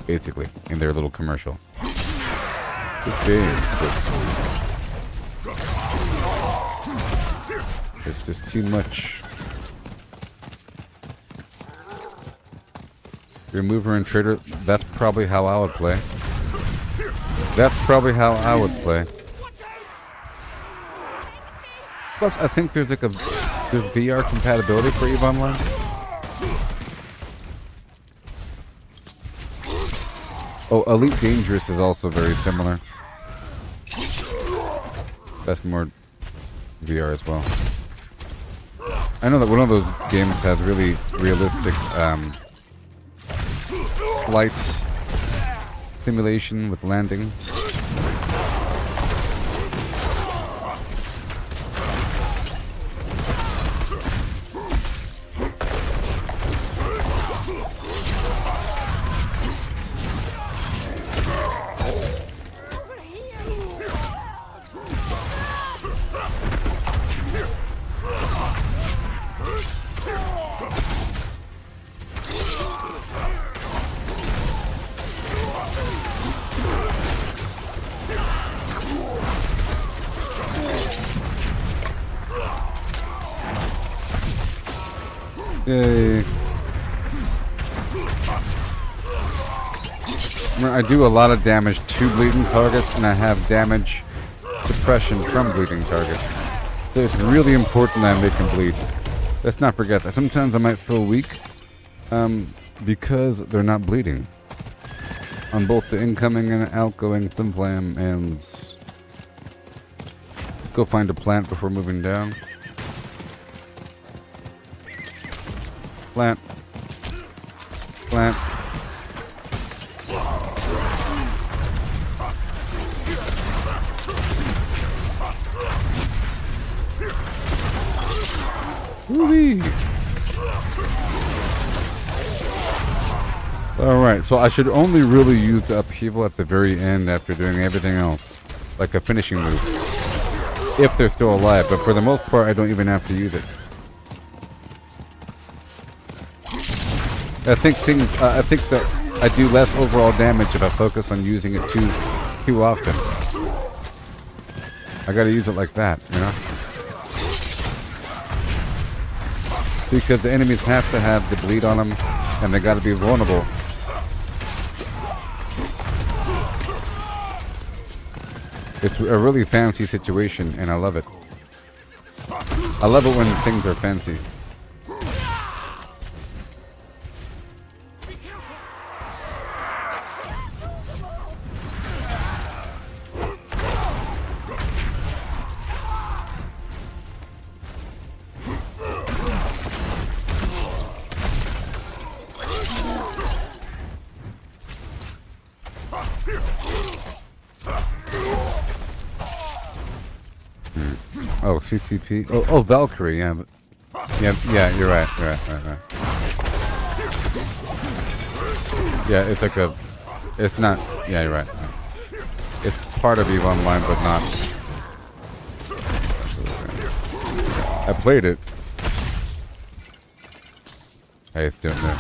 Basically, in their little commercial. This game is good. It's just too much. Remover and trader, that's probably how I would play. That's probably how I would play. Plus, I think there's like there's VR compatibility for EVE Online. Oh, Elite Dangerous is also very similar. That's more VR as well. I know that one of those games has really realistic flight simulation with landing. Yay. I do a lot of damage to bleeding targets, and I have damage suppression from bleeding targets. So it's really important that I make them bleed. Let's not forget that. Sometimes I might feel weak because they're not bleeding. On both the incoming and outgoing Flimflam ends. Let's go find a plant before moving down. Plant. Plant. Woo-wee. Alright, so I should only really use the upheaval at the very end after doing everything else. Like a finishing move. If they're still alive, but for the most part I don't even have to use it. I think that I do less overall damage if I focus on using it too often. I gotta use it like that, you know? Because the enemies have to have the bleed on them, and they gotta be vulnerable. It's a really fancy situation, and I love it. I love it when things are fancy. Oh, CCP. Oh, Valkyrie. Yeah, yeah. You're right. Right. Yeah, it's like a. It's not. Yeah, you're right. It's part of EVE Online, but not. I played it. Hey, it's doing there.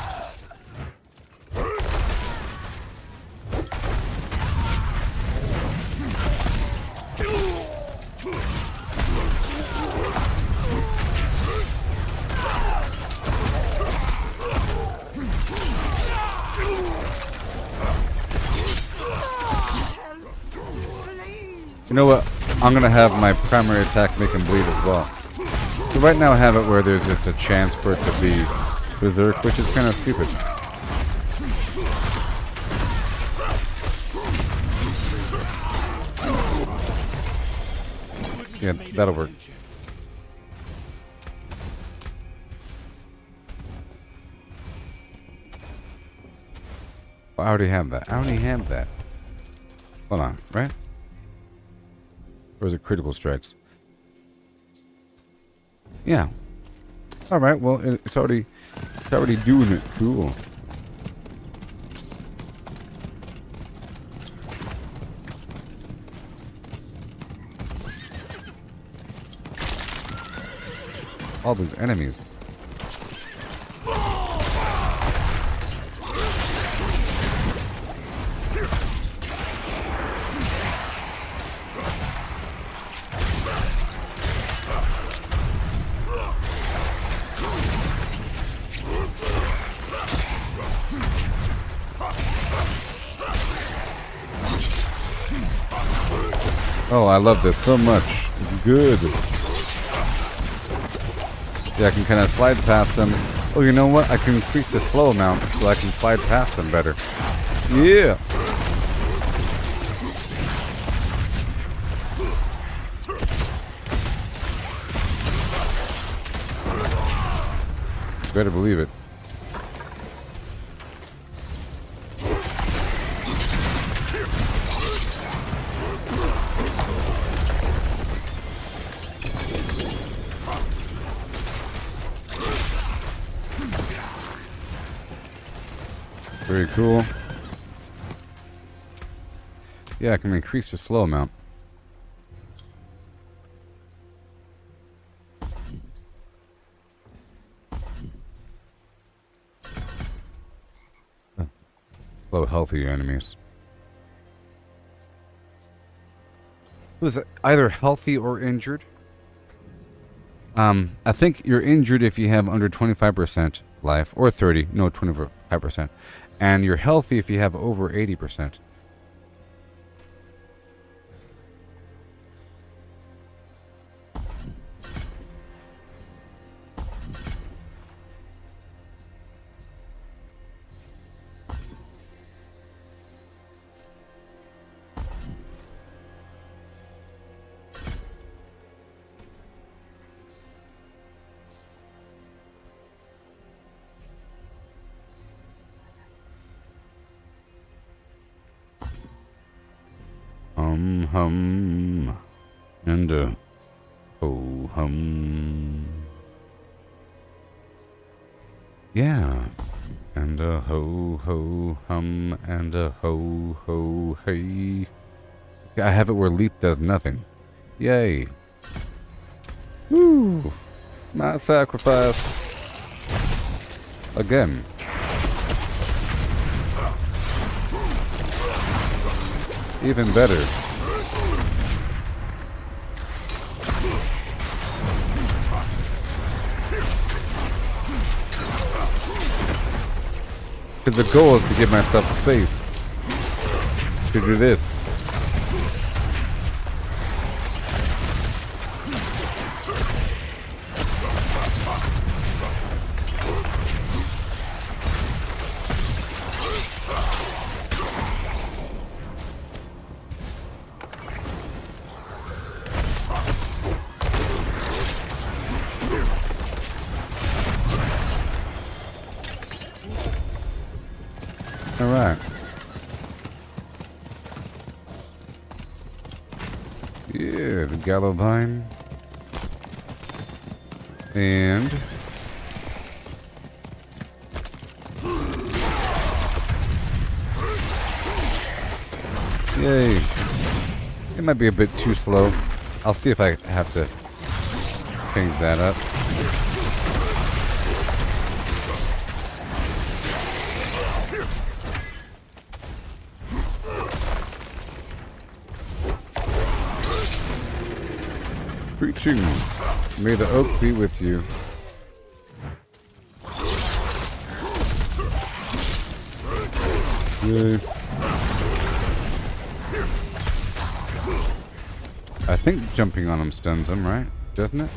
You know what? I'm gonna have my primary attack make him bleed as well. So right now I have it where there's just a chance for it to be Berserk, which is kind of stupid. Yeah, that'll work. Well, I already have that. Hold on, right? Or is it critical strikes? Yeah. All right. Well, it's already doing it. Cool. All those enemies. Oh, I love this so much. It's good. Yeah, I can kind of slide past them. Oh, you know what? I can increase the slow amount so I can slide past them better. Yeah. Better believe it. Very cool. Yeah, I can increase the slow amount. Low healthy enemies. Was it either healthy or injured? I think you're injured if you have under 25% life, or 30, no, 25%. And you're healthy if you have over 80%. Hum, and oh hum. Yeah. And a ho ho hum and a ho ho hey. I have it where leap does nothing. Yay. Woo! My sacrifice. Again. Even better. Because the goal is to give myself space to do this. Alright. Yeah, the gallow vine. And yay. It might be a bit too slow. I'll see if I have to change that up. Greetings. May the oak be with you. Yay. I think jumping on him stuns him, right? Doesn't it?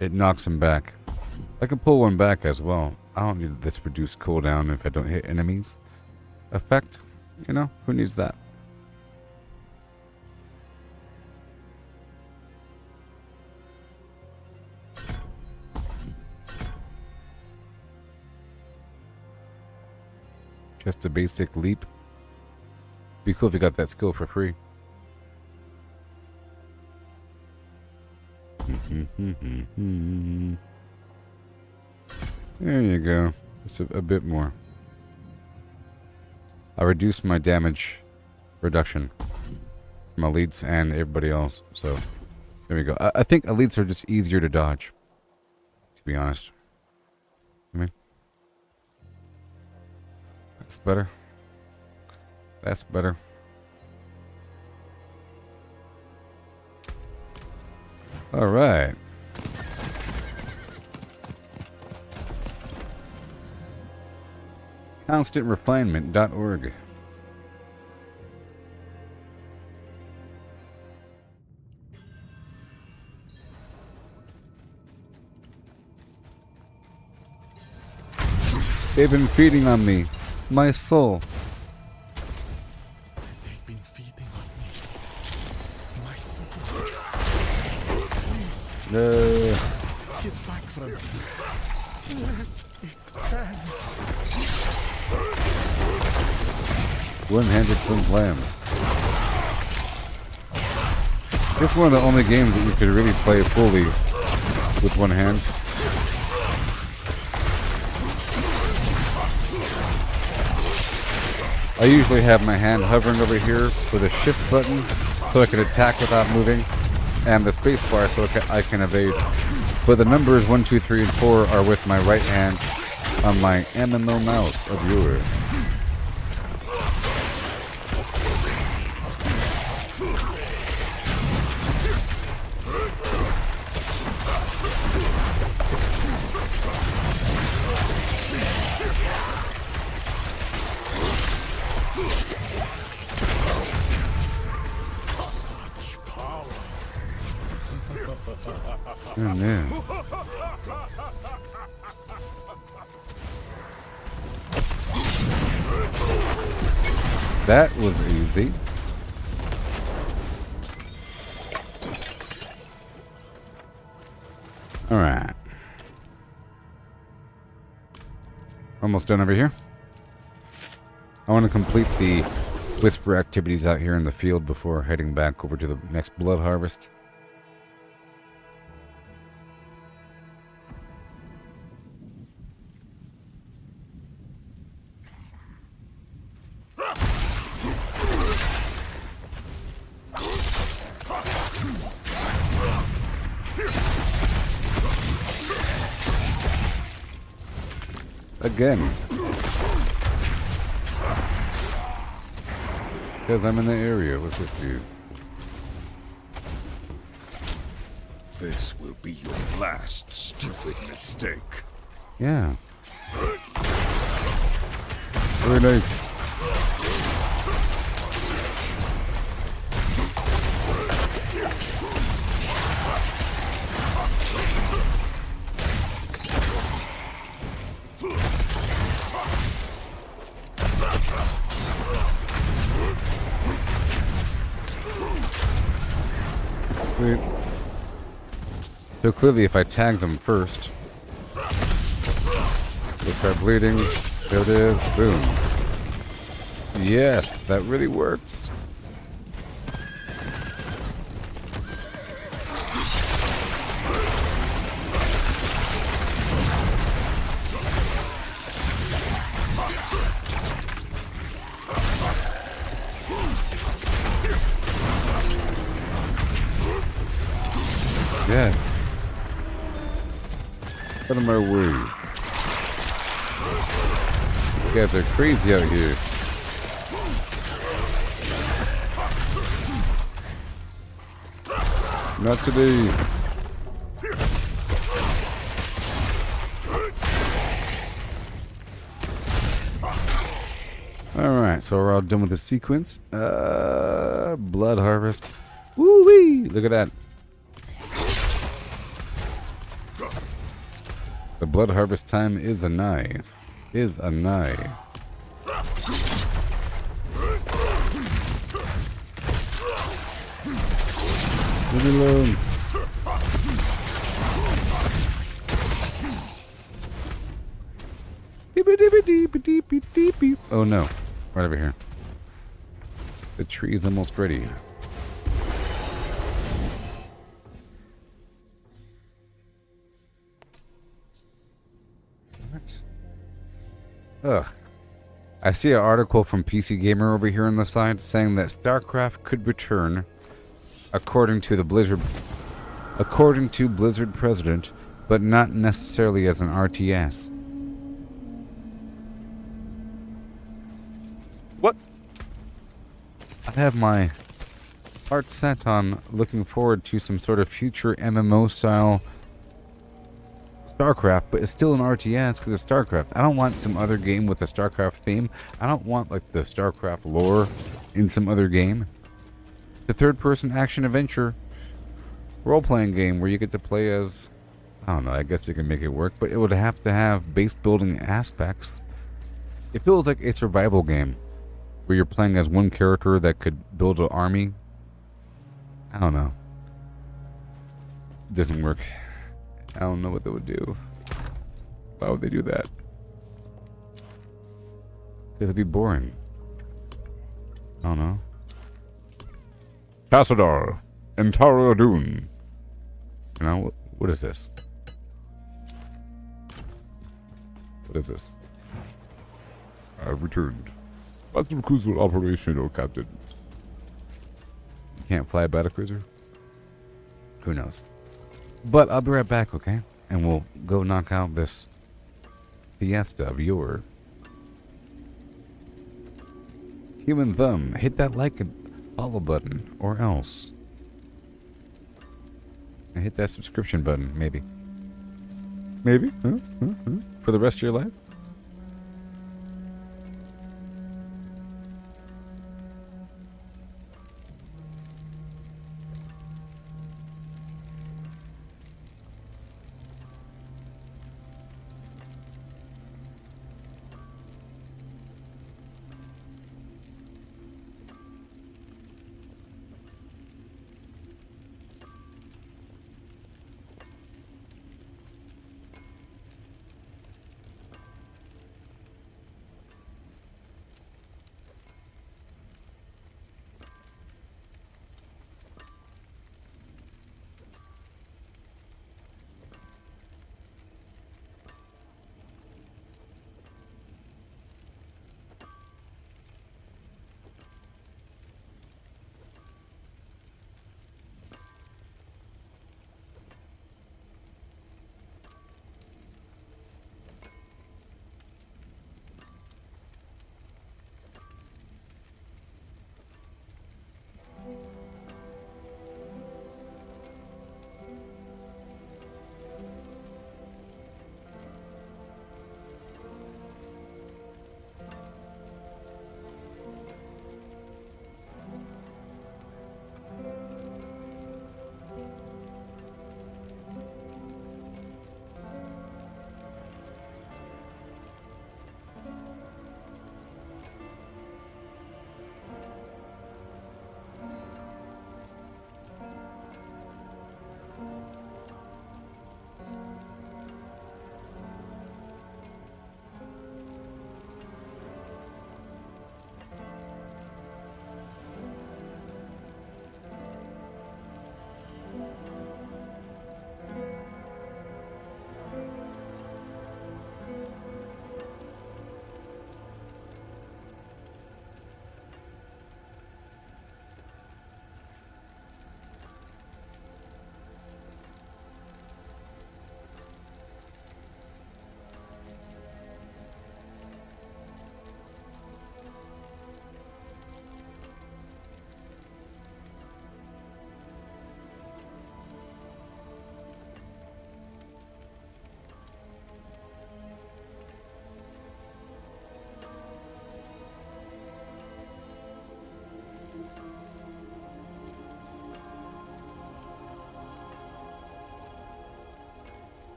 It knocks him back. I can pull one back as well. I don't need this reduced cooldown if I don't hit enemies. Effect? You know, who needs that? Just a basic leap. Be cool if you got that skill for free. There you go. Just a bit more. I reduced my damage reduction from elites and everybody else. So there we go. I think elites are just easier to dodge, to be honest. I mean, that's better. That's better. All right. ConstantRefinement.org. They've been feeding on me, my soul. They've been feeding on me. My soul. Please, get back from me. It can. One-handed twin plan. It's one of the only games that you could really play fully with one hand. I usually have my hand hovering over here with a shift button so I can attack without moving, and the space bar so I can evade. But the numbers 1, 2, 3, and 4 are with my right hand on my MMO mouse of yours. Oh man. That was easy. All right. Almost done over here. I want to complete the whisper activities out here in the field before heading back over to the next blood harvest. Again. Because I'm in the area. What's this do? This will be your last stupid mistake. Yeah. Very nice. Sweet. So clearly if I tag them first, they start bleeding. There it is. Boom. Yes, that really works. Yes. Out of my way. You guys are crazy out here. Not today. Alright, so we're all done with the sequence. Blood harvest. Woo-wee! Look at that. The blood harvest time is a nigh. Is a nigh. Leave me alone. Oh no. Right over here. The tree is almost ready. Ugh. I see an article from PC Gamer over here on the side saying that StarCraft could return, according to Blizzard president, but not necessarily as an RTS. What? I have my heart set on looking forward to some sort of future MMO style StarCraft, but it's still an RTS because it's StarCraft. I don't want some other game with a StarCraft theme. I don't want like the StarCraft lore in some other game. The third-person action-adventure role-playing game where you get to play as, I don't know, I guess you can make it work, but it would have to have base-building aspects. It feels like a survival game where you're playing as one character that could build an army. I don't know. It doesn't work. I don't know what they would do. Why would they do that? Because it'd be boring. I don't know. Tassadar, Entara Dune. You know, what is this? What is this? I've returned. Battlecruiser operational, Captain. You can't fly a battlecruiser? Who knows? But I'll be right back, okay? And we'll go knock out this fiesta of your human thumb. Hit that like and follow button, or else. And hit that subscription button, maybe. Maybe? Huh? For the rest of your life?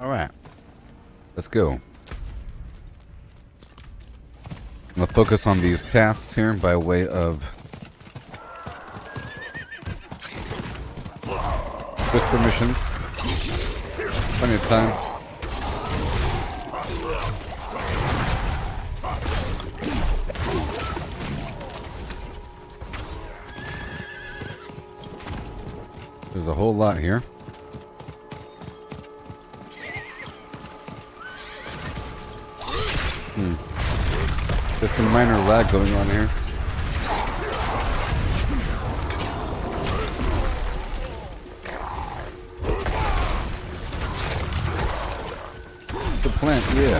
Alright. Let's go. I'm gonna focus on these tasks here by way of quick permissions. Plenty of time. There's a whole lot here. There's some minor lag going on here. The plant, yeah.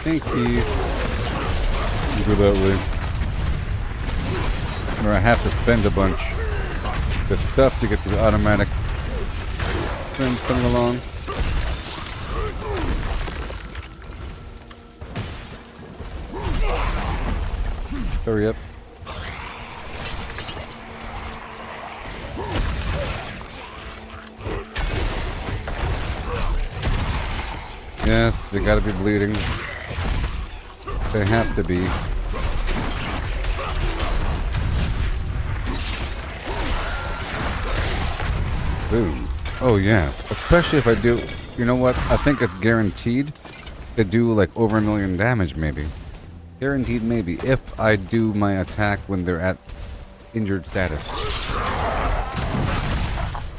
Thank you. Go that way. Or I have to spend a bunch of stuff to get the automatic things coming along. Hurry up. Yes, they gotta be bleeding. They have to be. Boom. Oh yes. Especially if I do, you know what? I think it's guaranteed to do like over 1 million damage maybe. Guaranteed maybe. If I do my attack when they're at injured status.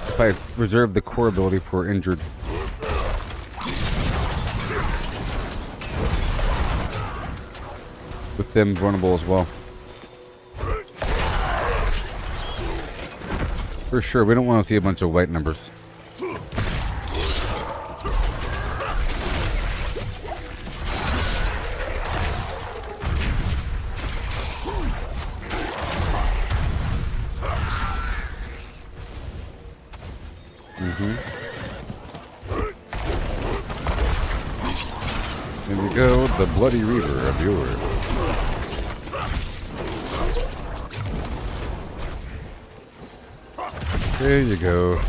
If I reserve the core ability for injured. With them vulnerable as well. For sure, we don't want to see a bunch of white numbers. There we go, the Bloody Reaver of yours. There you go.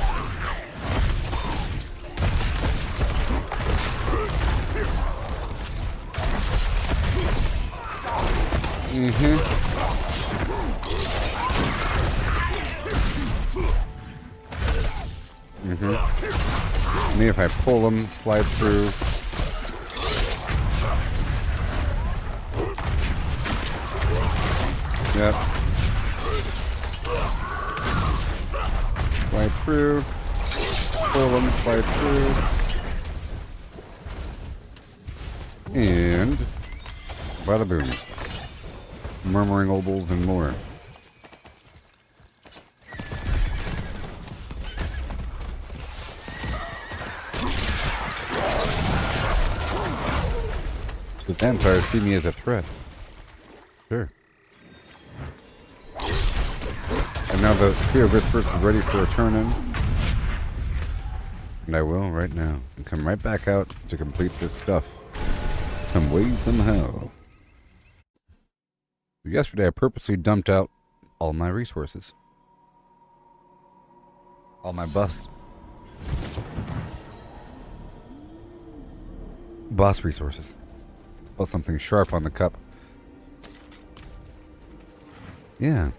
Maybe if I pull them, slide through. Yep. Slide through. Pull them, slide through. And bada boom. Murmuring obols and more. The vampires see me as a threat. Sure. And now the Trio Whispers is ready for a turn-in. And I will right now. And come right back out to complete this stuff. Some way, somehow. Yesterday I purposely dumped out all my resources. All my boss resources. Put something sharp on the cup. Yeah.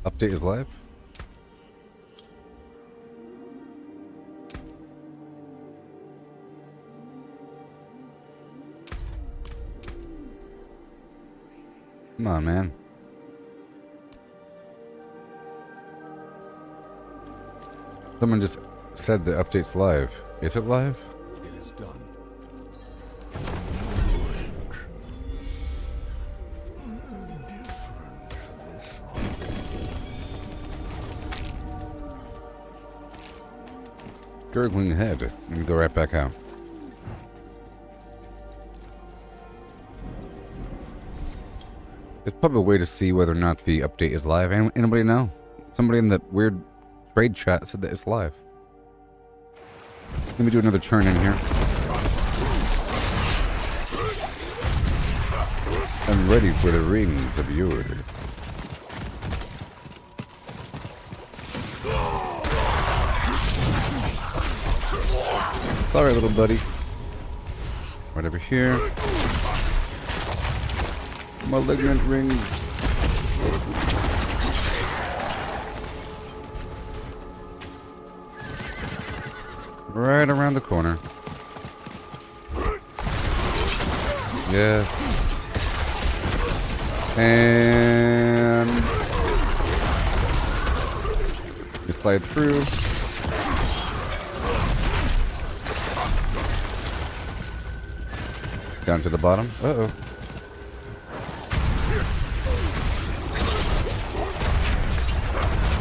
Update is live. Come on, man. Someone just said the update's live. Is it live? It is done. Gurgling head and go right back out. It's probably a way to see whether or not the update is live. Anybody know? Somebody in the weird trade chat said that it's live. Let me do another turn in here. I'm ready for the rings of yore. Sorry, little buddy. Right over here. Malignant rings. Right around the corner. Yeah. And you slide through. Down to the bottom. Uh-oh.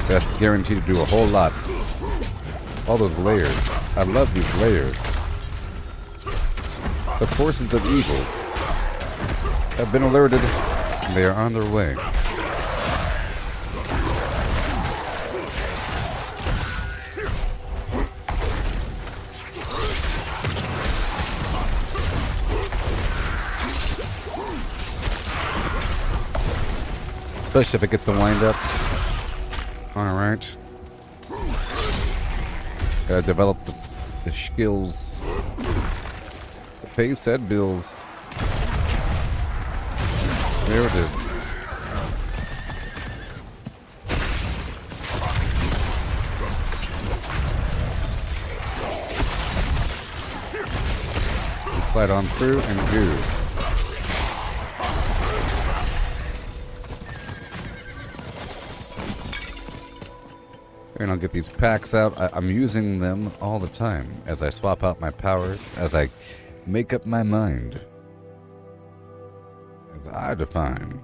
That's guaranteed to do a whole lot. All those layers. I love these layers. The forces of evil have been alerted. They are on their way. Especially if it gets to wind up. Alright. Gotta develop the skills. The pay said bills. There it is. Slide on through and go. And I'll get these packs out. I'm using them all the time as I swap out my powers, as I make up my mind. As I define.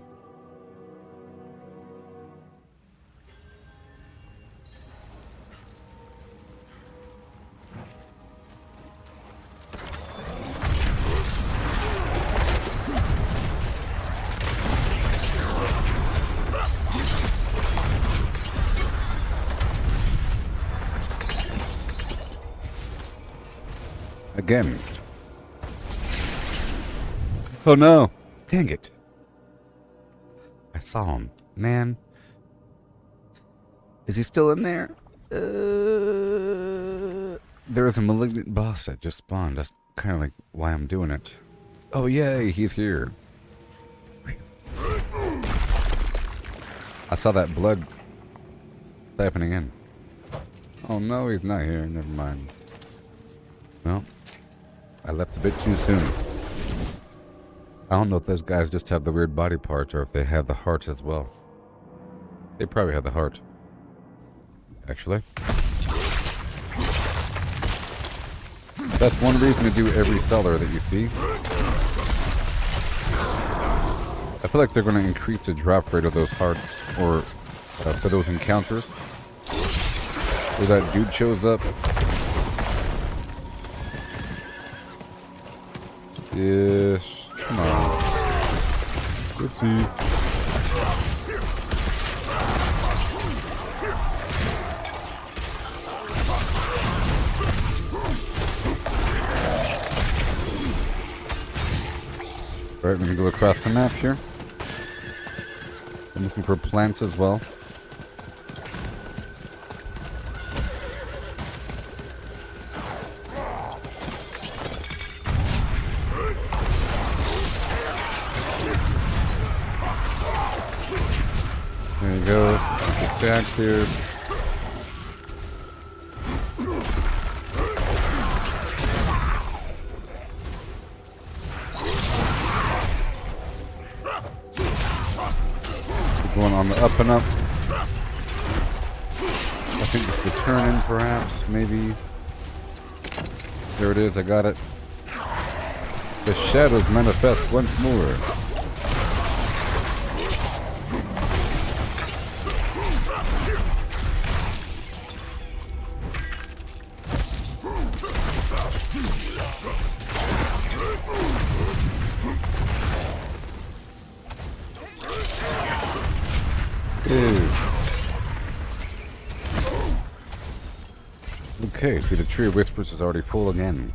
Again. Oh no! Dang it. I saw him. Man. Is he still in there? There is a malignant boss that just spawned. That's kind of like why I'm doing it. Oh yay, he's here. I saw that blood siphoning in. Oh no, he's not here. Never mind. Well, I left a bit too soon. I don't know if those guys just have the weird body parts or if they have the heart as well. They probably have the heart. Actually. That's one reason to do every seller that you see. I feel like they're going to increase the drop rate of those hearts, or for those encounters. Where that dude shows up. Yes, come on. Oopsie. Alright, we can go across the map here. I'm looking for plants as well. There he goes. Just stacks here. Going on the up and up. I think it's the turn in perhaps, maybe. There it is, I got it. The shadows manifest once more. Okay, see the Tree of Whispers is already full again.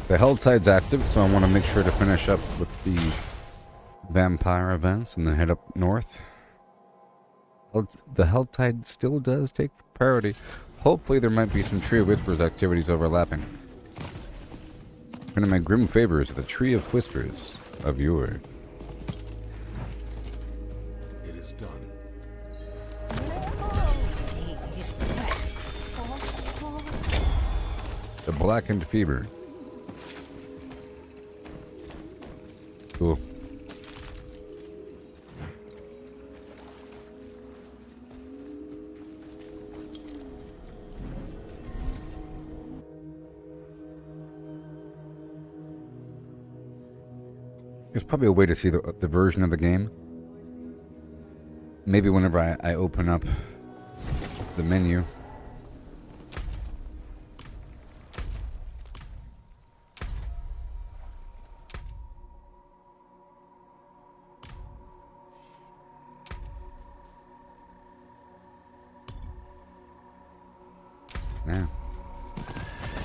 The Helltide's active, so I want to make sure to finish up with the vampire events and then head up north. The Helltide still does take priority. Hopefully there might be some Tree of Whispers activities overlapping. One of my grim favors of the Tree of Whispers of yore. It is done. The Blackened Fever. Cool. There's probably a way to see the version of the game. Maybe whenever I open up the menu. Yeah.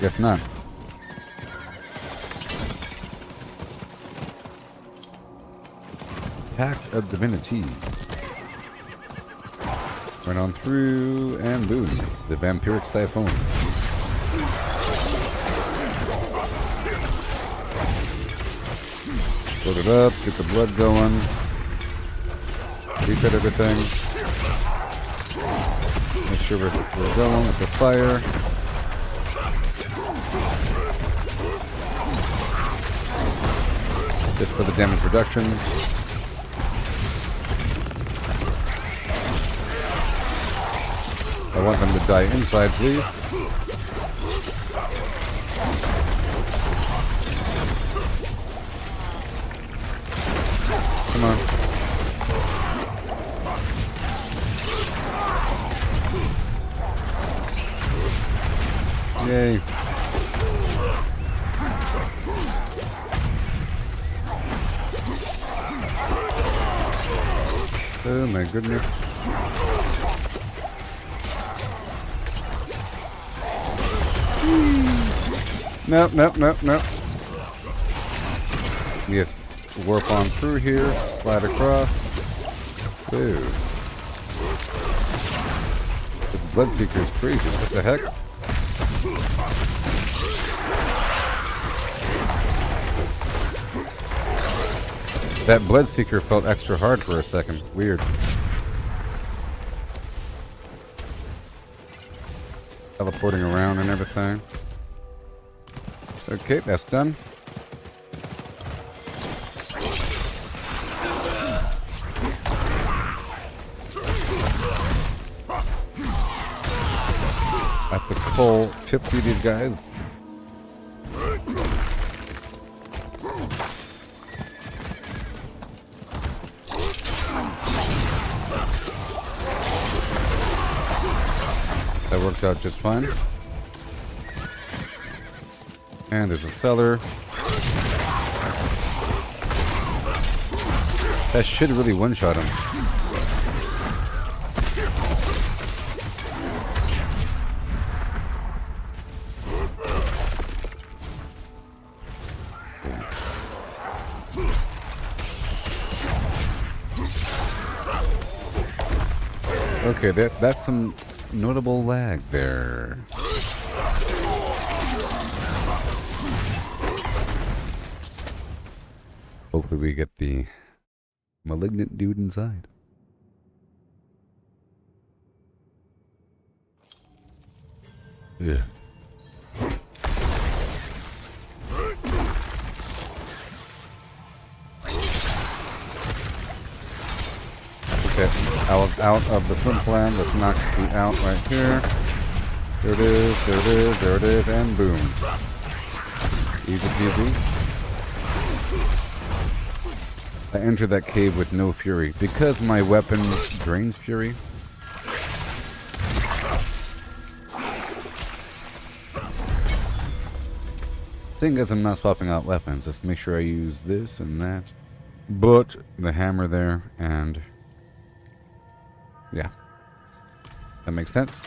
Guess not. Pact of Divinity. Right on through, and boom. The Vampiric Siphon. Load it up, get the blood going. Reset everything. Make sure we're going with the fire. Just for the damage reduction. I want them to die inside, please. Come on. Yay. Oh my goodness. Nope, nope, nope, nope. Yes, warp on through here, slide across. Ooh. The Bloodseeker is crazy. What the heck? That Bloodseeker felt extra hard for a second. Weird. Teleporting around and everything. Okay, that's done. I have to pull pip through these guys. That works out just fine. And there's a cellar. That should really one-shot him. Okay, that's some notable lag there. Hopefully we get the malignant dude inside. Yeah. Okay, I was out of the swim plan. Let's knock the out right here. There it is, there it is, there it is, and boom. Easy peasy. I entered that cave with no fury. Because my weapon drains fury. Seeing as I'm not swapping out weapons, let's make sure I use this and that. But the hammer there, and yeah. That makes sense.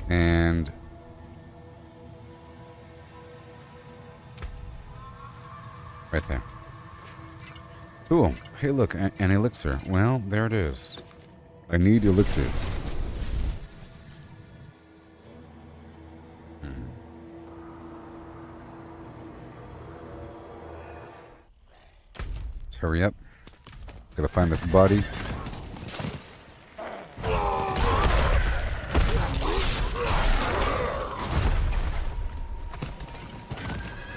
And right there. Cool. Hey, look, an elixir. Well, there it is. I need elixirs. Let's hurry up. Gotta find this body.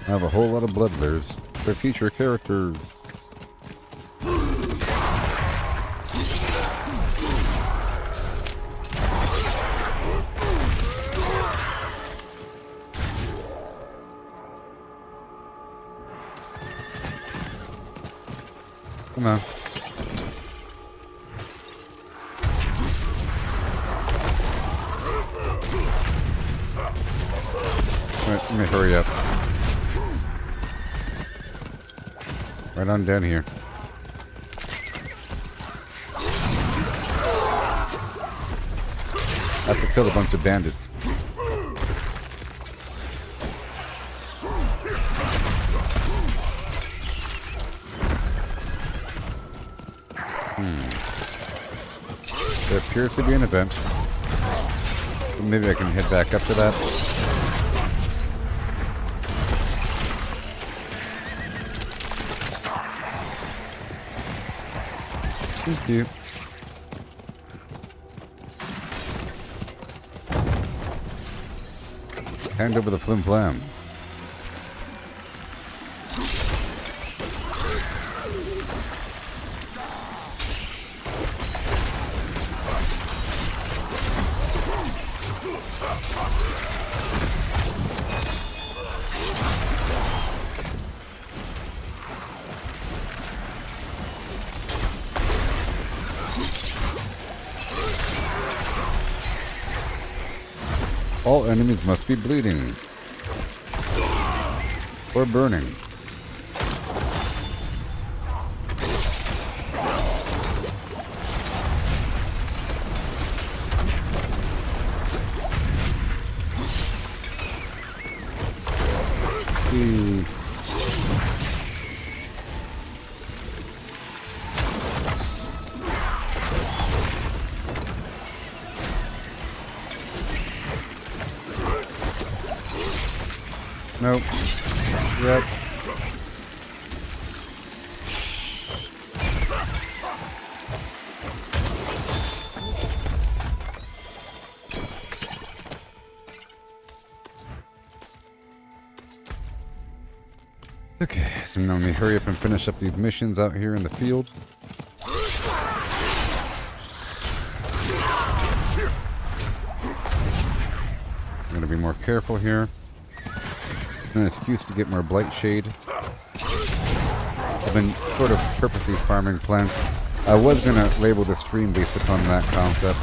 I have a whole lot of bloodlers. They're feature characters. Come on. Alright, let me hurry up. Right on down here. I have to kill a bunch of bandits. There appears to be an event. Maybe I can head back up to that. Thank you. Hand over the flim flam. All enemies must be bleeding. Or burning. Nope. Yep. Okay, so now let me hurry up and finish up these missions out here in the field. I'm gonna be more careful here. An excuse to get more blight shade. I've been sort of purposely farming plants. I was gonna label the stream based upon that concept.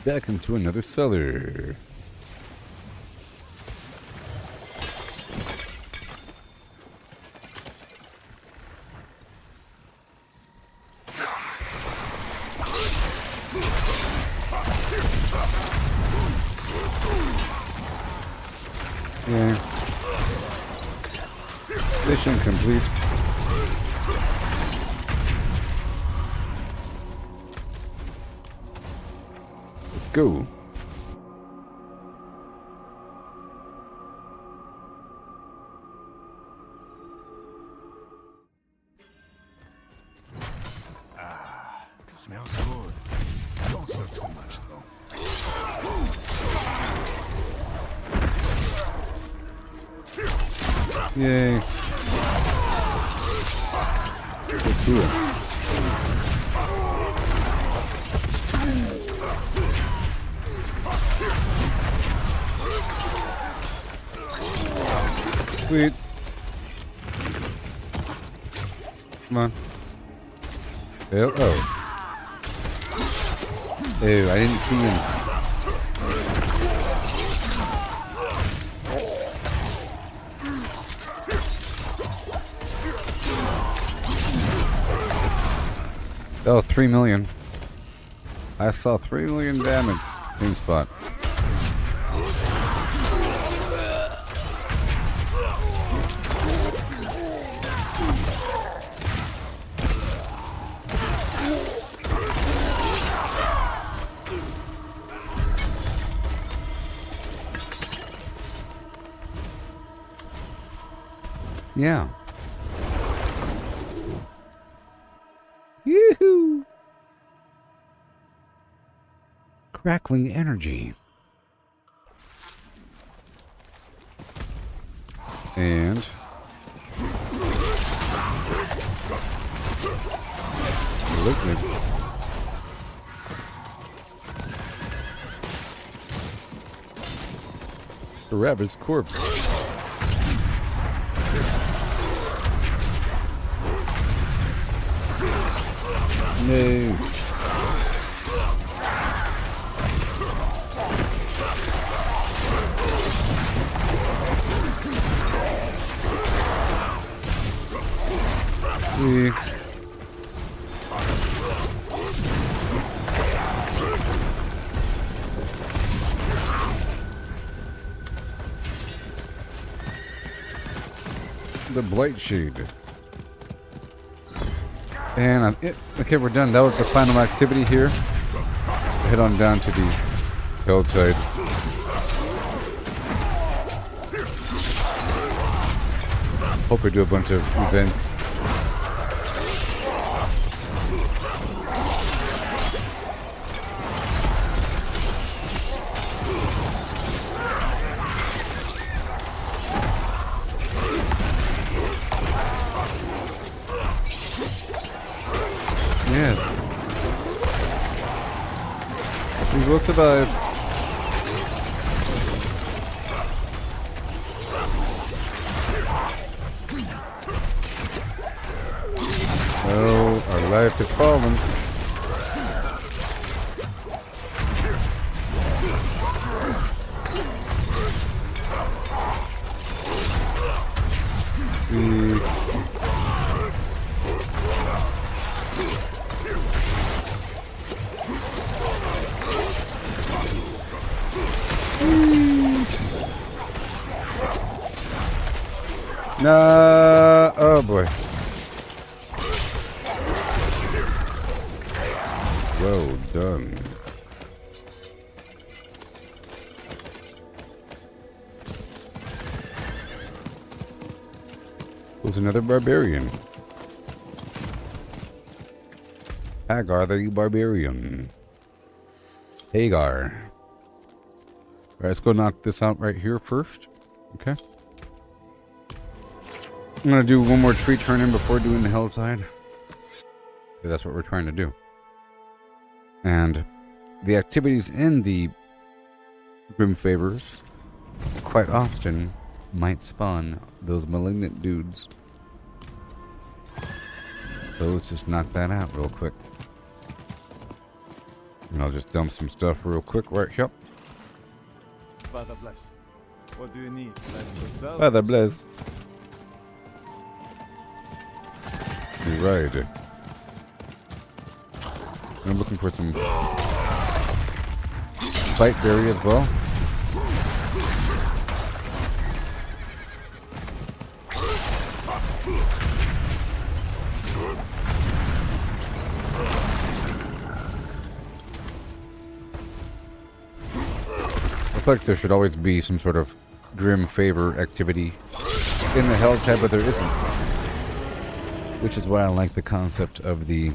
Back into another cellar. Yeah. Mission complete. Let's go. Smells good. Don't stir too much though. Yay. Let's do it. Sweet. Come on. Oh. Ew, I didn't see him. That was 3 million. I saw 3 million damage. Clean spot. Yeah. Yoo-hoo! Crackling energy. And Malignant. The rabbit's corpse. No. The Blight Shade. And okay, we're done. That was the final activity here. Head on down to the hillside. Hope we do a bunch of events. Yes. We will survive. Oh, our life is falling. No, oh boy. Well done. Who's another barbarian? Hagar the barbarian. Hagar. Alright, let's go knock this out right here first. Okay. I'm gonna do one more tree turn in before doing the helltide. That's what we're trying to do. And the activities in the Grim Favors quite often might spawn those malignant dudes. So let's just knock that out real quick. And I'll just dump some stuff real quick right here. Father bless. What do you need? Father bless. Right. I'm looking for some fight berry as well. I feel like there should always be some sort of Grim Favor activity in the Helltide, but there isn't. Which is why I like the concept of the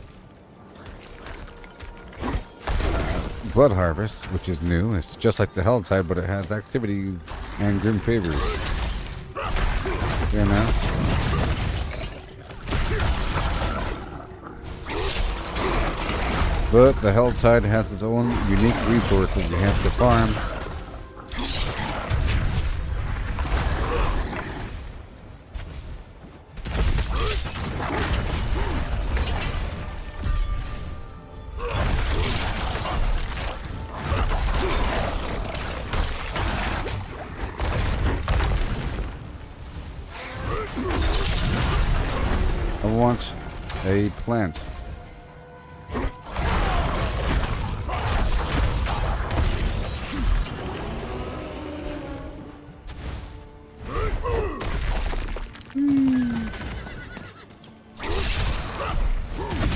Blood Harvest, which is new. It's just like the Helltide, but it has activities and Grim Favors. You know? But the Helltide has its own unique resources you have to farm. I want a plant.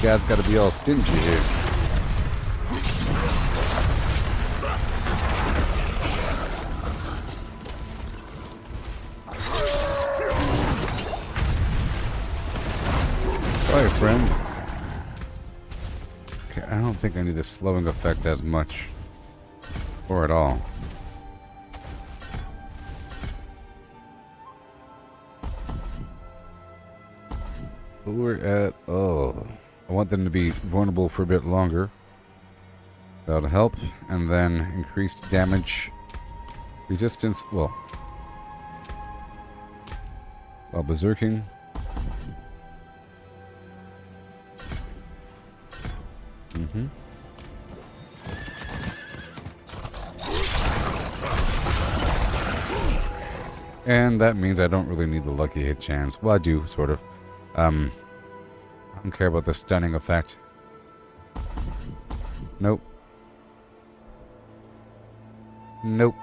God's got to be all stingy here. Sorry, friend. Okay, I don't think I need the slowing effect as much. Or at all. We're at... Oh. I want them to be vulnerable for a bit longer. That'll help. And then increased damage. Resistance. Well. While berserking. Mm-hmm. And that means I don't really need the lucky hit chance. Well, I do, sort of. I don't care about the stunning effect. Nope. Nope.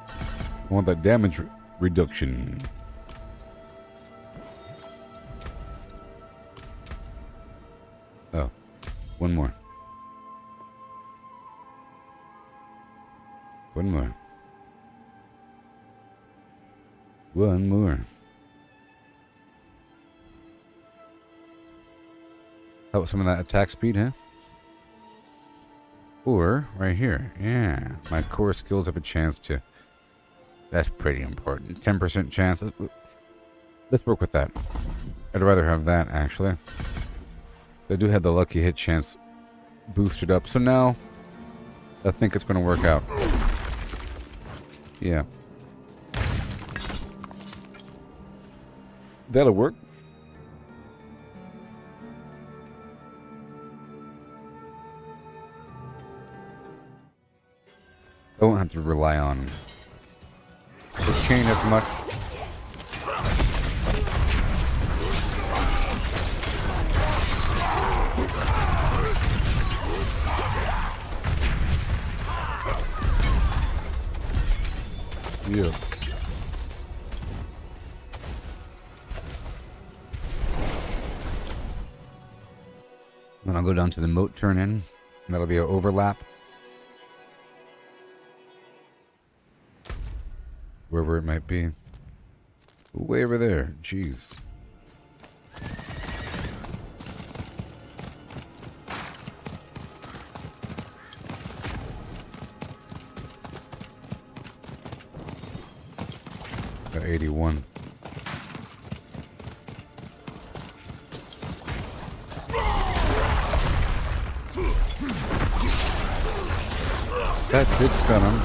I want that damage reduction. Oh. One more. One more. One more. Help some of that attack speed, huh? Or, right here. Yeah. My core skills have a chance to... That's pretty important. 10% chance. Let's work with that. I'd rather have that, actually. I do have the lucky hit chance boosted up. So now, I think it's going to work out. Yeah. That'll work. I won't have to rely on the chain as much. Yeah. Then I'll go down to the moat turn in, and that'll be an overlap. Wherever it might be. Way over there. Jeez. Got 81. That did stun him.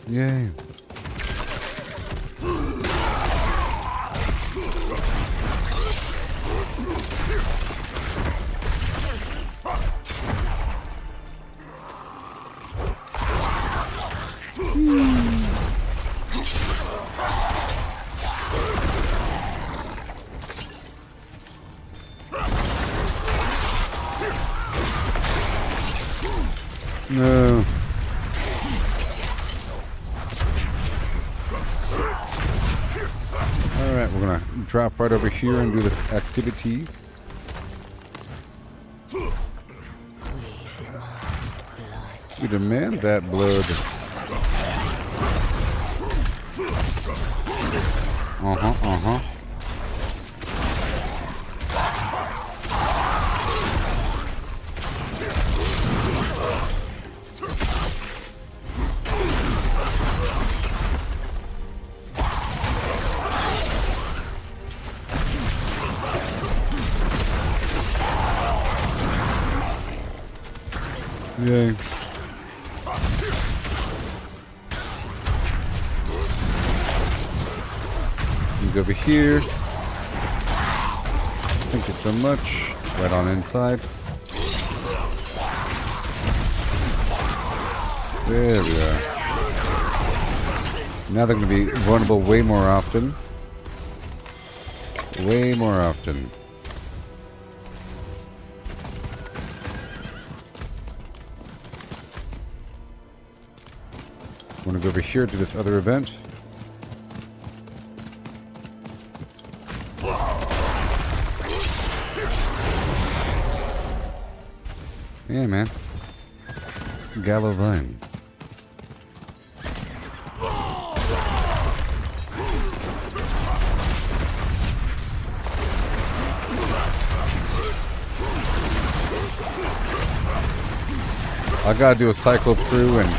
Yay. No. Alright, we're gonna drop right over here and do this activity. We demand that blood. Uh-huh. Yay. Go over here. Thank you so much. Right on inside. There we are. Now they're going to be vulnerable way more often. Way more often. I'm going to go over here to this other event. Yeah, man. Gallo Vine. I gotta do a cycle through and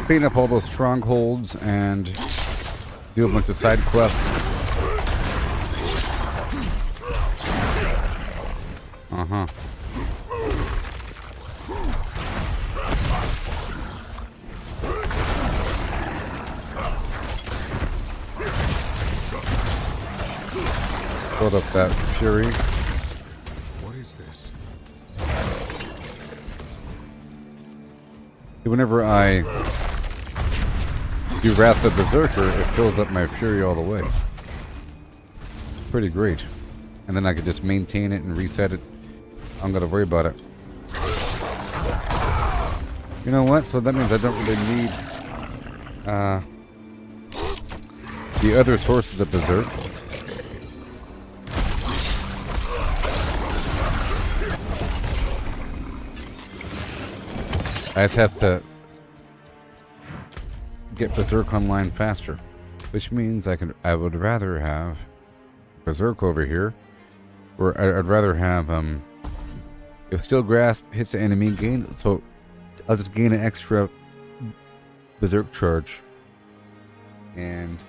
clean up all those strongholds and do a bunch of side quests. Uh-huh. Build up that fury. What is this? Whenever I do Wrath of Berserker, it fills up my fury all the way. Pretty great. And then I can just maintain it and reset it. I'm gonna worry about it. You know what? So that means I don't really need the other sources of Berserk. I just have to get Berserk online faster, which means I would rather have Berserk over here, or I'd rather have if Steel Grasp hits the enemy gain, so I'll just gain an extra Berserk charge, and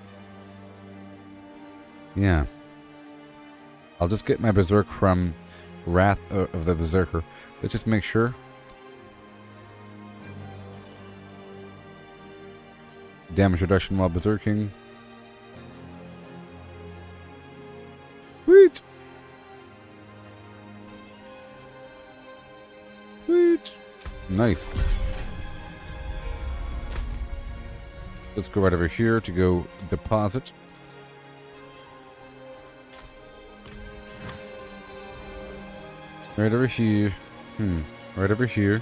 yeah, I'll just get my Berserk from Wrath of the Berserker. Let's just make sure. Damage reduction while berserking. Sweet! Sweet! Nice. Let's go right over here to go deposit. Right over here. Right over here.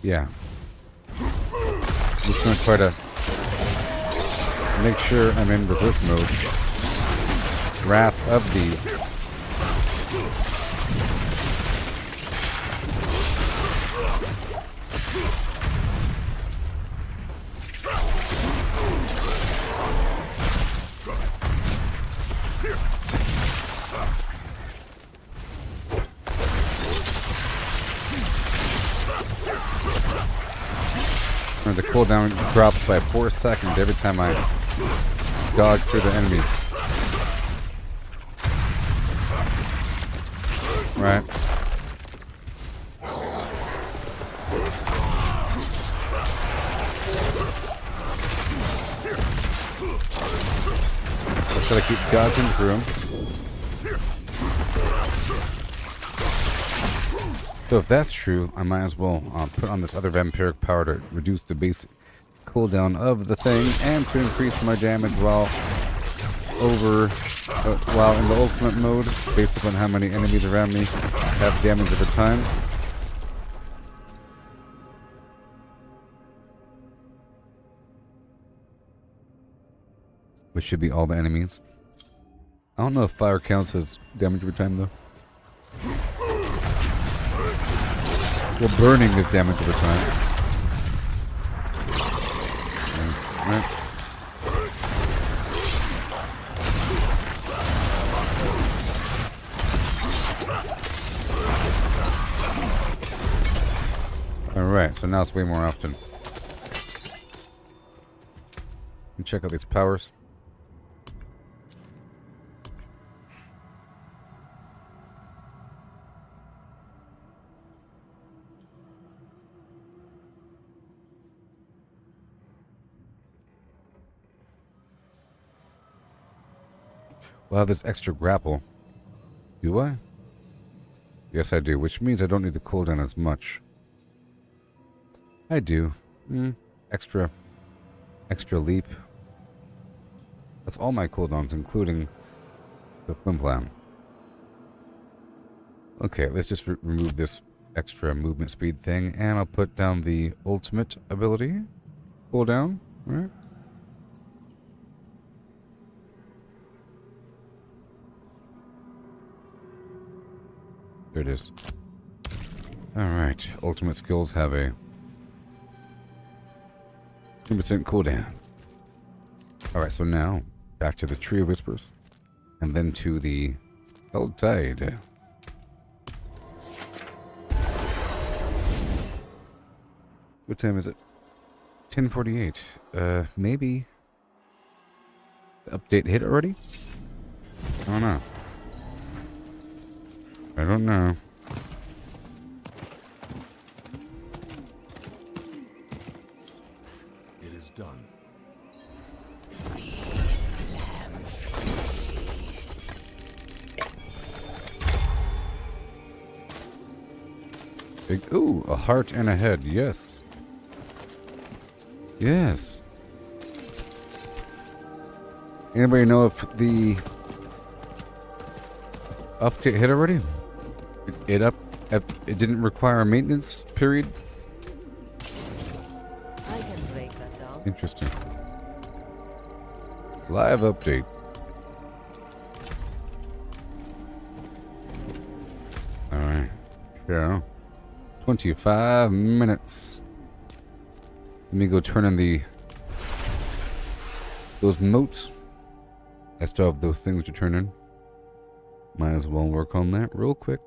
Yeah. I'm just going to try to make sure I'm in Berserk mode. Wrath of the... The cooldown drops by 4 seconds every time I dodge through the enemies. Right. Just gotta keep dodging through them. So if that's true, I might as well put on this other vampiric power to reduce the basic cooldown of the thing and to increase my damage while in the ultimate mode, based upon how many enemies around me have damage at a time. Which should be all the enemies. I don't know if fire counts as damage over time though. Well, burning is damage over time. Right. Alright, so now it's way more often. Let me check out these powers. Well, this extra grapple. Do I? Yes, I do, which means I don't need the cooldown as much. I do. Extra leap. That's all my cooldowns, including the flim-flam. Okay, let's just remove this extra movement speed thing, and I'll put down the ultimate ability. Cooldown, right? There it is. Alright, ultimate skills have a 2% cooldown. Alright, so now, back to the Tree of Whispers. And then to the Held Tide. What time is it? 10:48. Maybe the update hit already? I don't know. I don't know. It is done. Big, ooh, a heart and a head. Yes. Yes. Anybody know if the update hit already? It didn't require a maintenance period? I can break that down. Interesting. Live update. Alright. Yeah. 25 minutes. Let me go turn in those notes. I still have those things to turn in. Might as well work on that real quick.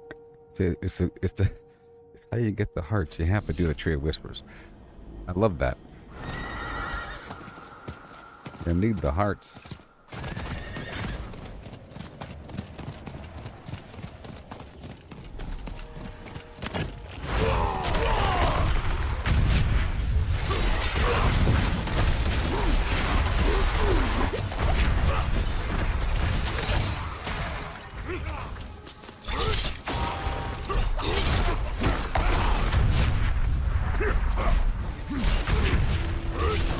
It's how you get the hearts. You have to do the Tree of Whispers. I love that. You need the hearts.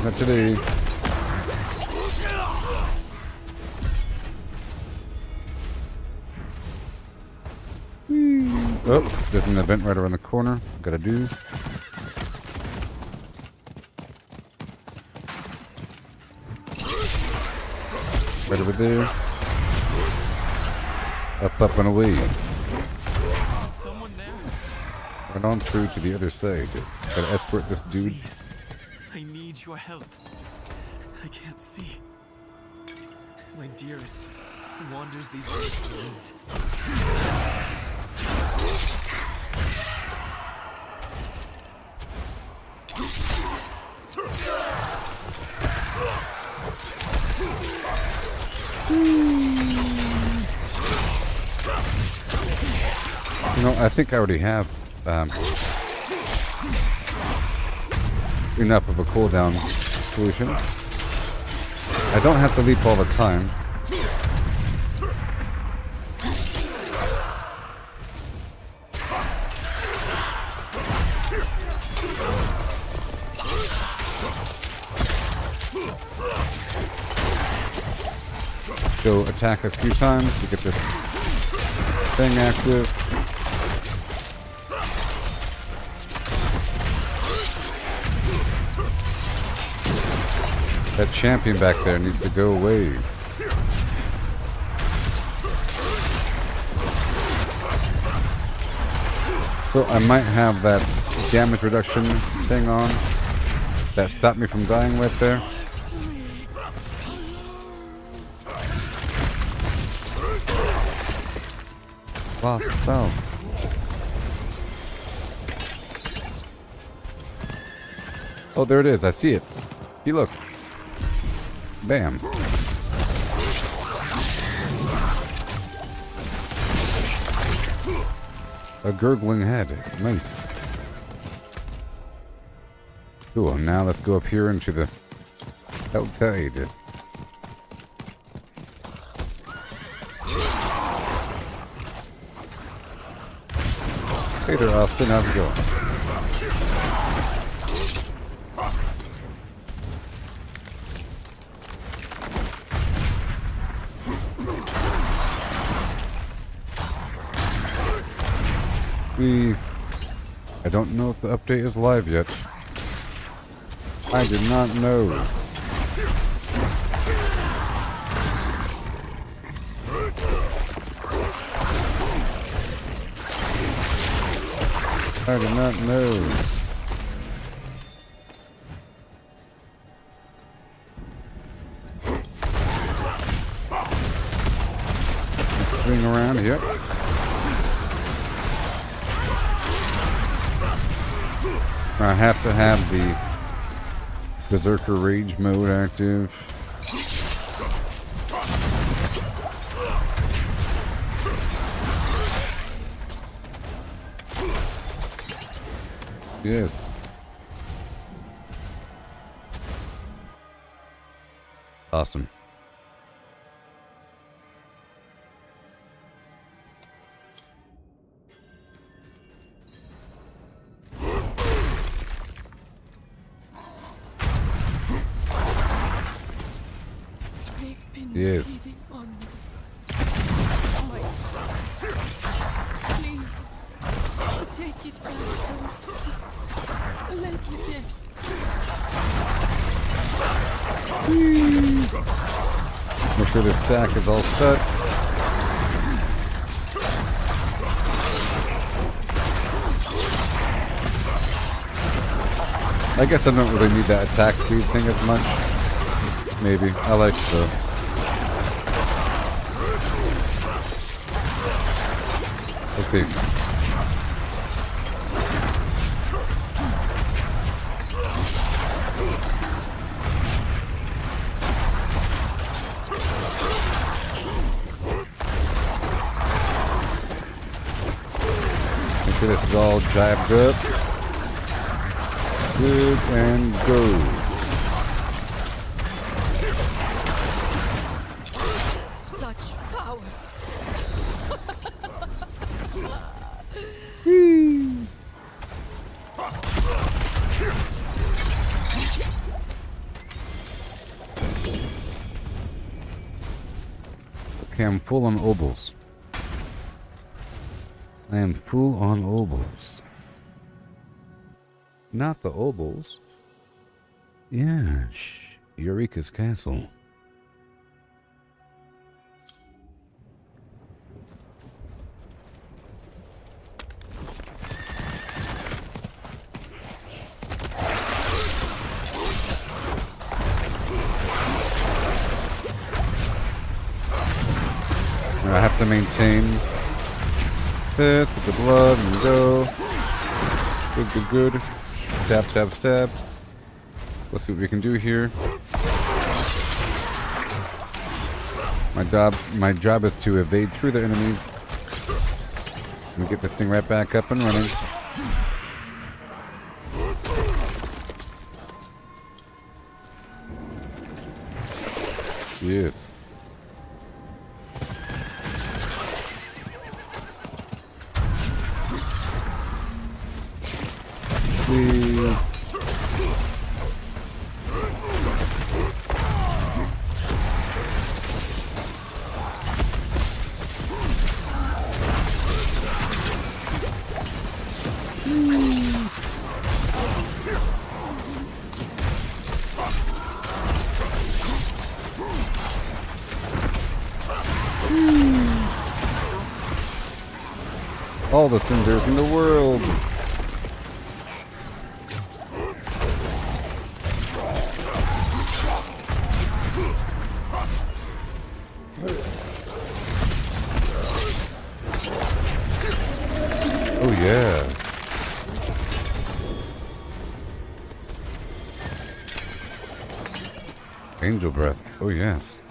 Not today. Oh, there's an event right around the corner. Gotta do. Right over there. Up, and away. Right on through to the other side. Gotta escort this dude. I need your help. I can't see. My dearest wanders these roads. You know, I think I already have enough of a cooldown solution. I don't have to leap all the time. Go attack a few times to get this thing active. That champion back there needs to go away. So I might have that damage reduction thing on that stopped me from dying right there. Lost spells. Oh, there it is. I see it. See, look. Bam. A gurgling head. Nice. Cool. Now let's go up here into the Held Tide. Hey there, Austin. How's it going? I don't know if the update is live yet. I did not know. I did not know. Swing around here. I have to have the Berserker Rage mode active. Yes. Awesome. Yes. Please, take it back. Let me in. Make sure this stack is all set. I guess I don't really need that attack speed thing as much. Maybe. I like the... Let's see. Make sure this is all jabbed up. Good and go. Such power. Okay, I'm full on obols. I am full on obols. Not the obols. Yes, Eureka's castle. I have to maintain this with the blood and go. Good, good, good. Stab, stab, stab. Let's see what we can do here. My job is to evade through the enemies. And get this thing right back up and running. Yes. Please. All the cinders in the world. Oh yeah. Angel breath. Oh yes.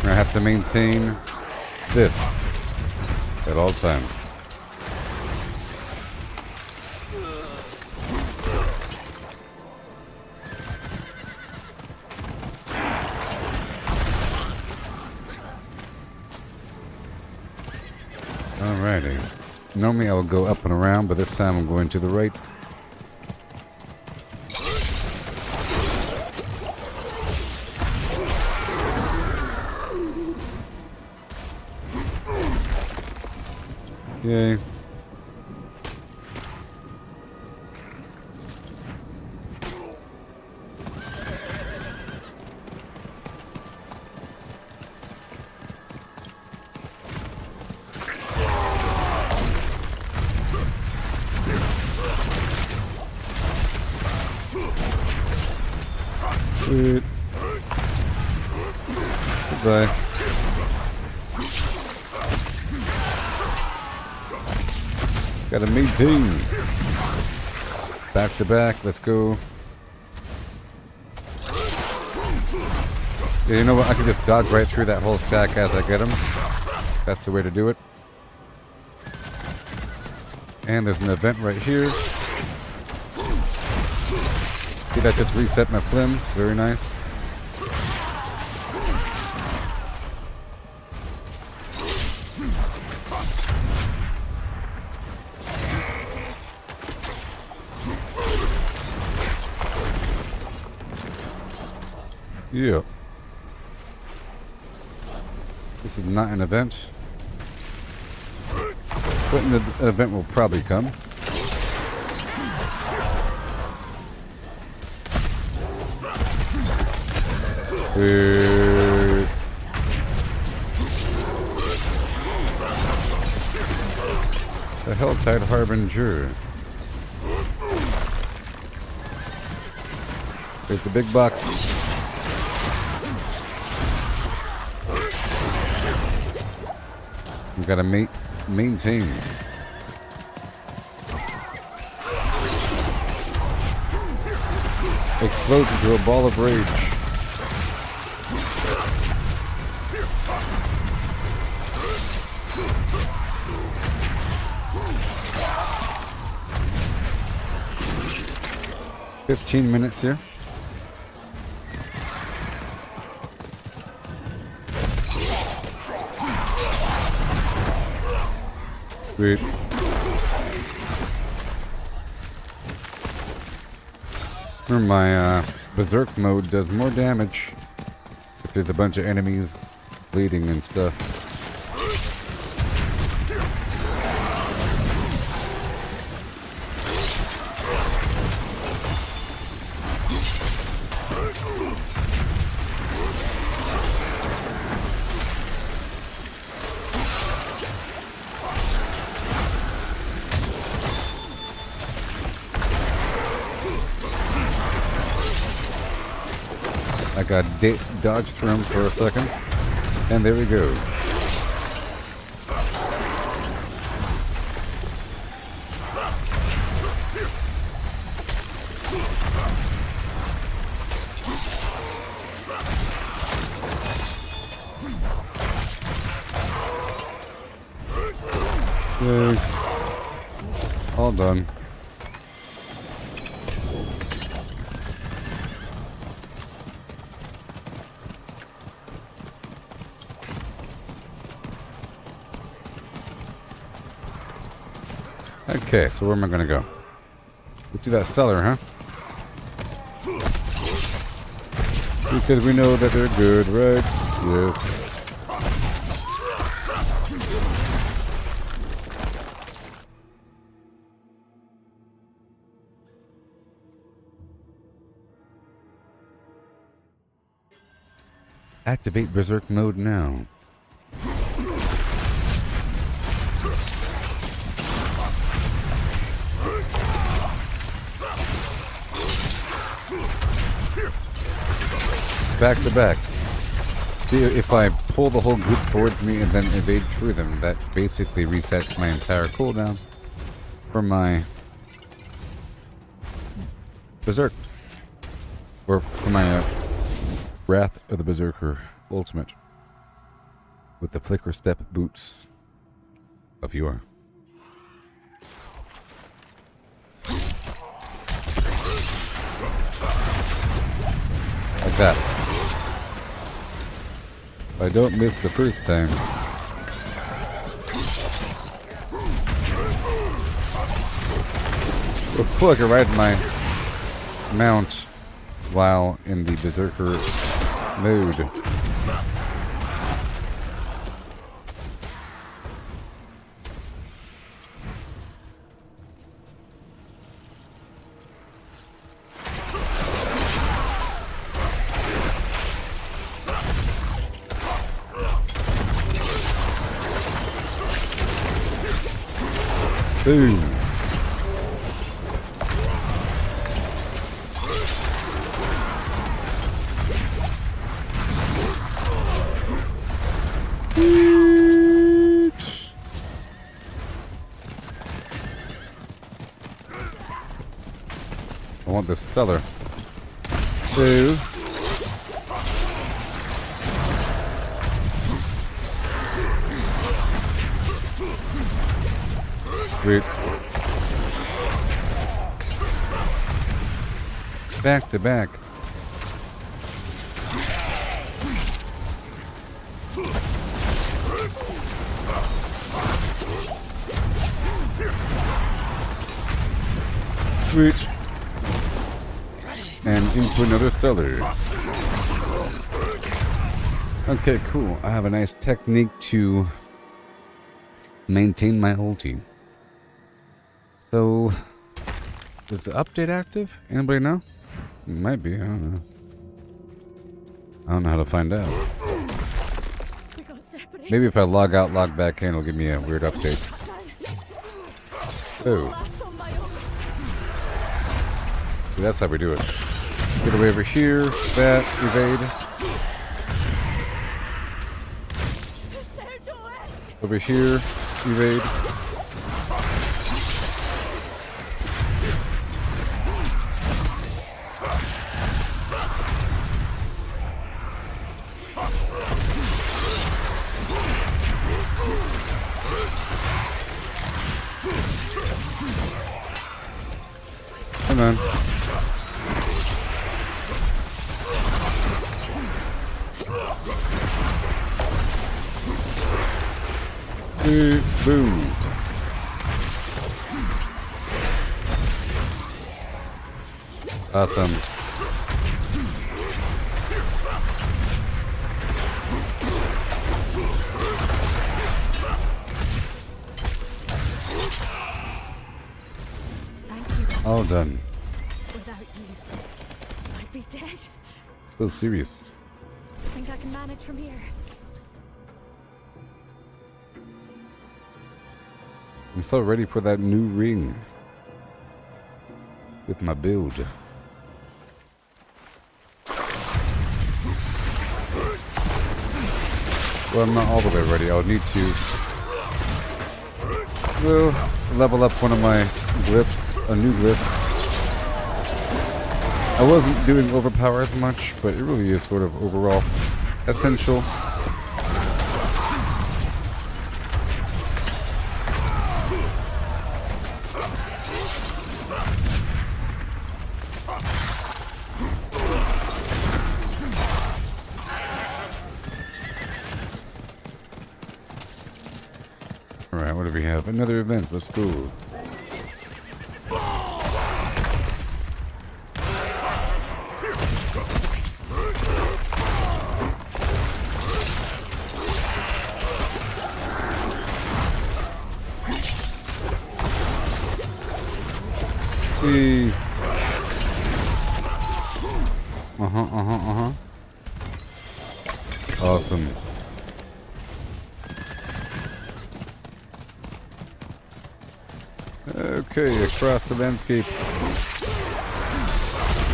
I have to maintain this at all times. Alrighty. Normally I will go up and around, but this time I'm going to the right. Okay. Sweet. Goodbye. Got a meeting. Back to back. Let's go. Yeah, you know what? I can just dodge right through that whole stack as I get them. That's the way to do it. And there's an event right here. See, that just reset my flims. Very nice. Yeah. This is not an event. But an event will probably come. The Helltide Harbinger. There's the big box. We gotta maintain. Explodes into a ball of rage. $15 here. Sweet. My berserk mode does more damage if there's a bunch of enemies bleeding and stuff. I got dodged through him for a second, and there we go. Yay. All done. Okay, so where am I gonna go? Let's do that cellar, huh? Because we know that they're good, right? Yes. Activate Berserk mode now. Back to back. See, if I pull the whole group towards me and then evade through them, that basically resets my entire cooldown for my Berserk. Or for my Wrath of the Berserker Ultimate. With the Flicker Step boots of yore. Like that. I don't miss the first time. It's cool I can ride my mount while in the berserker mode. Boom. I want this cellar. Two. Sweet. Back to back. Sweet. And into another cellar. Okay, cool. I have a nice technique to maintain my ulti. So, is the update active? Anybody know? It might be, I don't know. I don't know how to find out. Maybe if I log out, log back in, it'll give me a weird update. Oh. See, that's how we do it. Get away over here, that, evade. Over here, evade. Come on. Boom. Awesome. All done. Without you, I'd be dead. So serious. Think I can manage from here? I'm so ready for that new ring. With my build. Well, I'm not all the way ready. I'll need to level up one of my glyphs, a new glyph. I wasn't doing overpower as much, but it really is sort of overall essential. Alright, what do we have? Another event. Let's go. Awesome. Okay, across the landscape.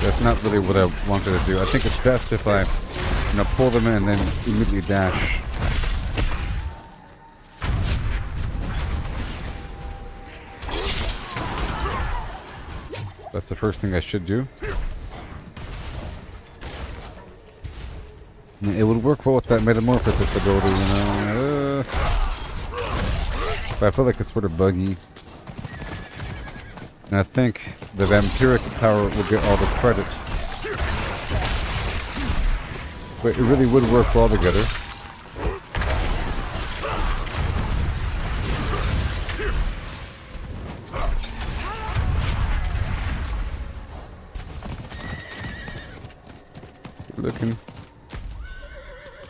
That's not really what I wanted to do. I think it's best if I, pull them in and then immediately dash. That's the first thing I should do. It would work well with that metamorphosis ability, but I feel like it's sort of buggy. And I think the vampiric power will get all the credit. But it really would work well together.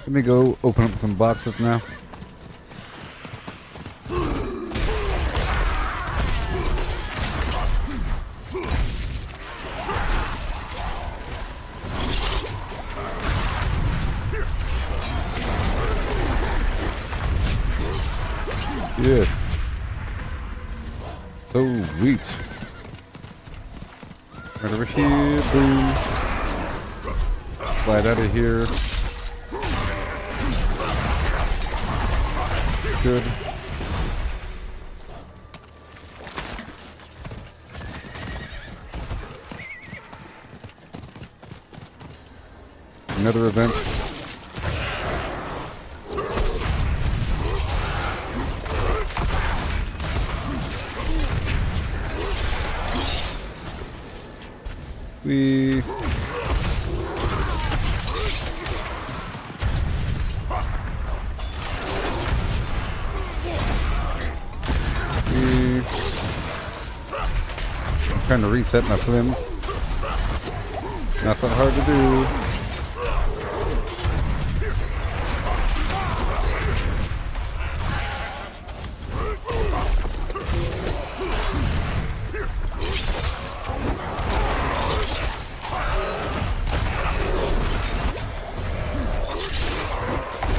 Let me go open up some boxes now. Yes. So sweet. Right over here. Boom. Slide out of here. Good. Another event. We trying to reset my flims. Not that hard to do.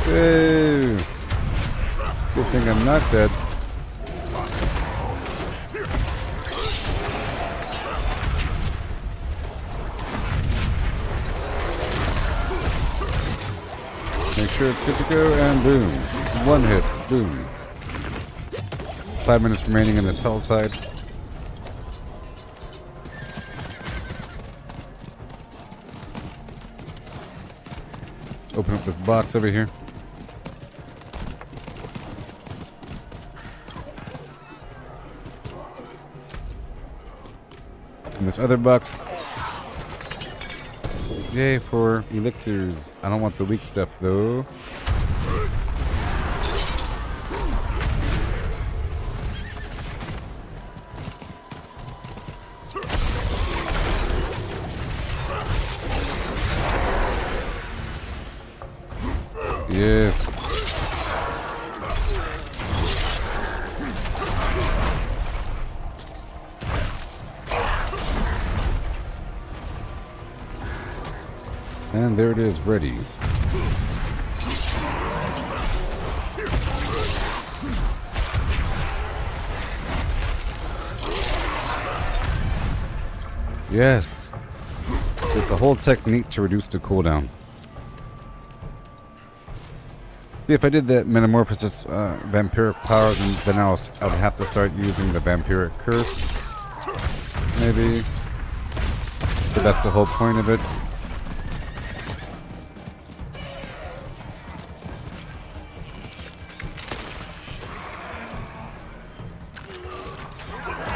Hey. Good thing I'm not dead. Make sure it's good to go, and boom. One hit, boom. 5 minutes remaining in this hell tide. Open up this box over here. And this other box. Yay for elixirs. I don't want the weak stuff though. Yes. And there it is, ready. Yes. It's a whole technique to reduce the cooldown. See, if I did that metamorphosis vampiric power, then I would have to start using the vampiric curse. Maybe. But that's the whole point of it.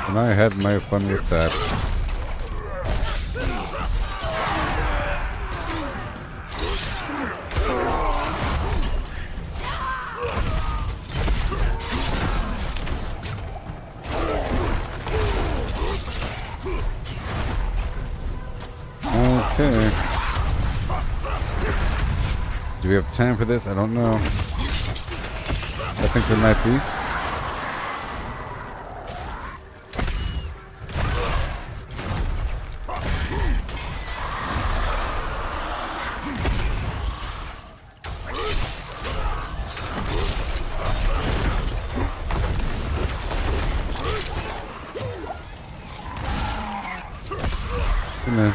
And I had my fun with that. Okay. Do we have time for this? I don't know. I think there might be. Come on.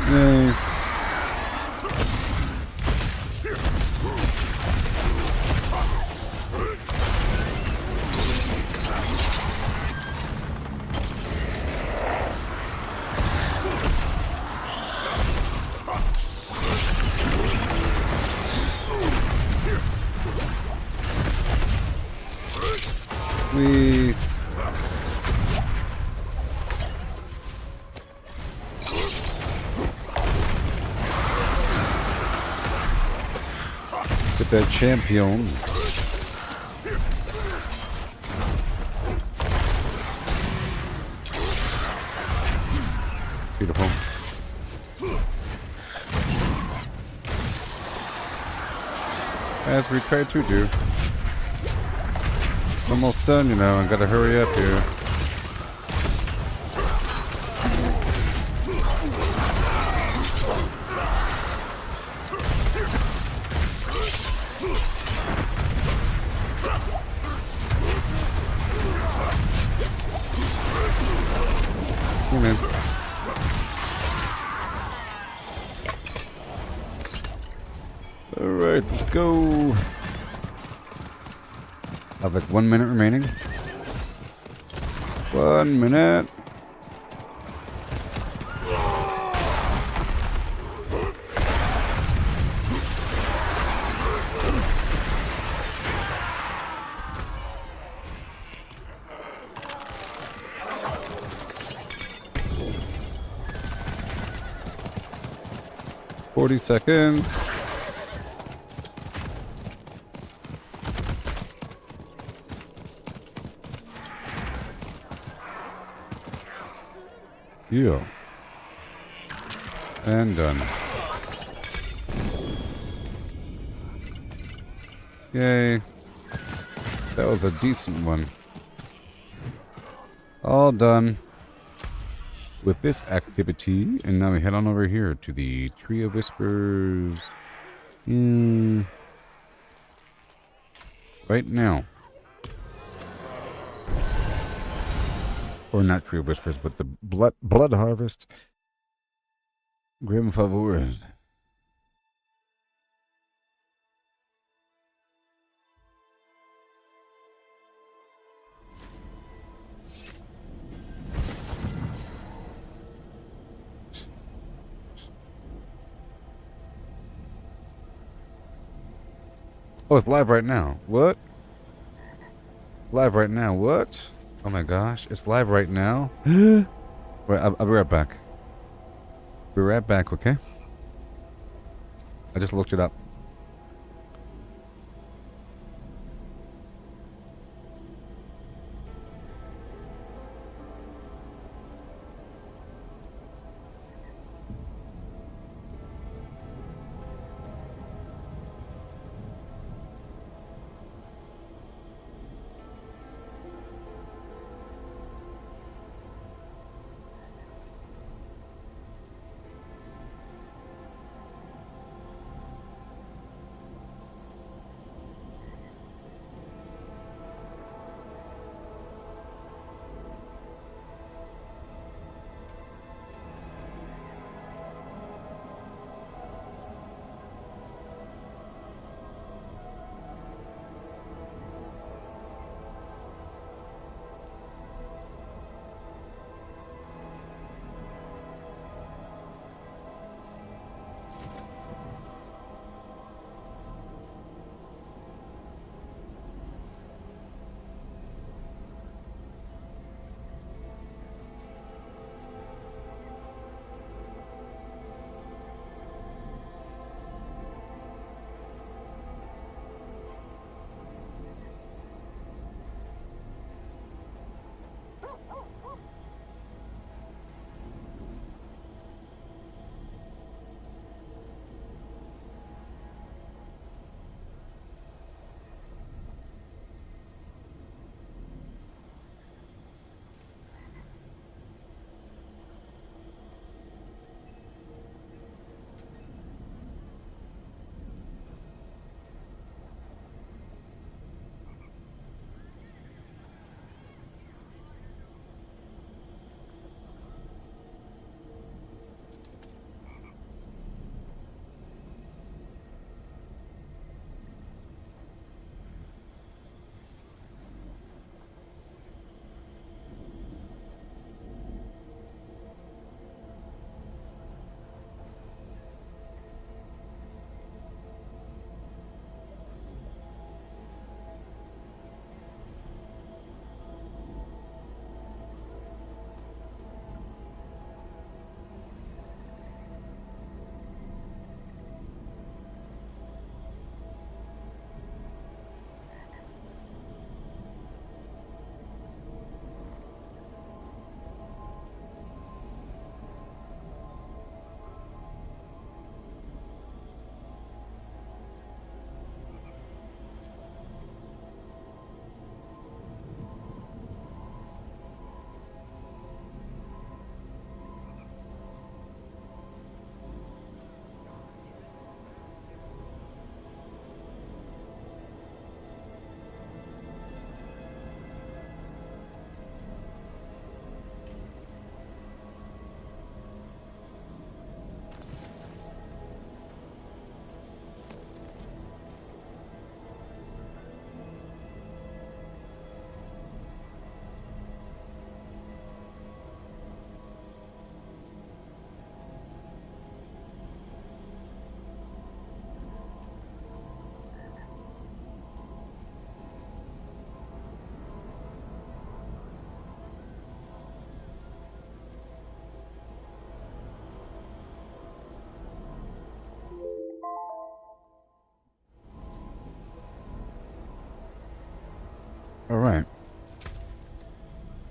Yay. We get that champion. beautiful. As we try to do. Almost done, you know, I gotta hurry up here. Hey, man. Alright, let's go. I have like 1 minute remaining. 1 minute. Forty seconds. Yeah. And done. Yay. That was a decent one. All done with this activity. And now we head on over here to the Tree of Whispers. Right now. Or not Tree of Whispers, but the Blood Harvest. Grim Favors. Oh, it's live right now. What? Live right now. What? Oh my gosh. It's live right now. Wait, I'll be right back. Be right back, okay? I just looked it up.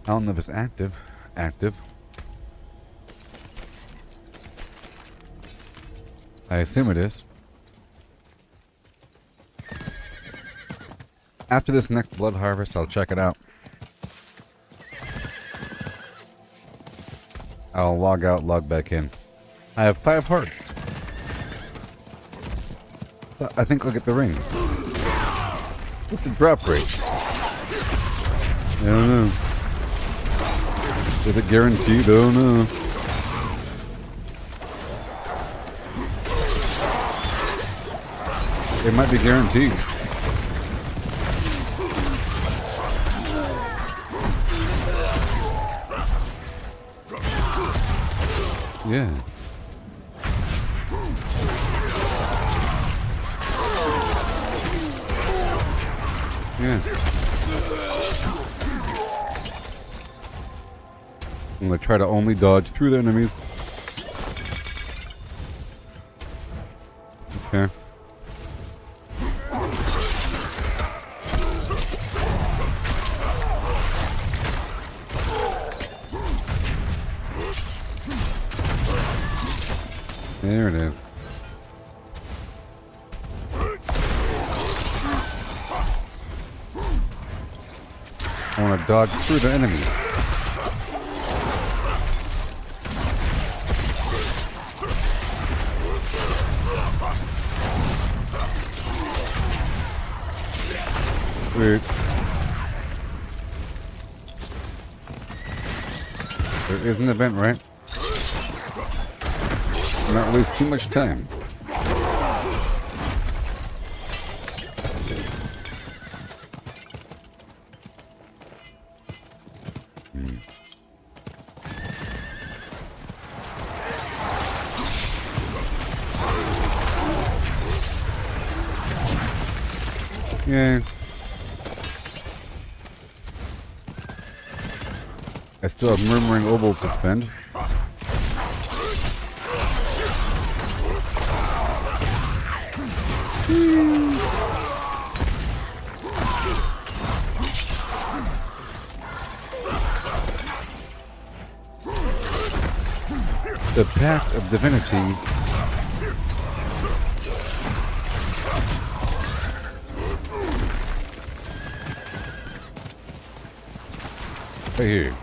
I don't know if it's active. Active. I assume it is. After this next blood harvest, I'll check it out. I'll log out, log back in. I have 5 hearts. I think I'll get the ring. What's the drop rate? I don't know. Is it guaranteed? I don't know. It might be guaranteed. Yeah. Yeah. I'm gonna try to only dodge through the enemies. Okay. There it is. I want to dodge through the enemies. Wait. There is an event, right? Not waste too much time. Yeah. I still have Murmuring Obol to spend. The Path of Divinity. Right here.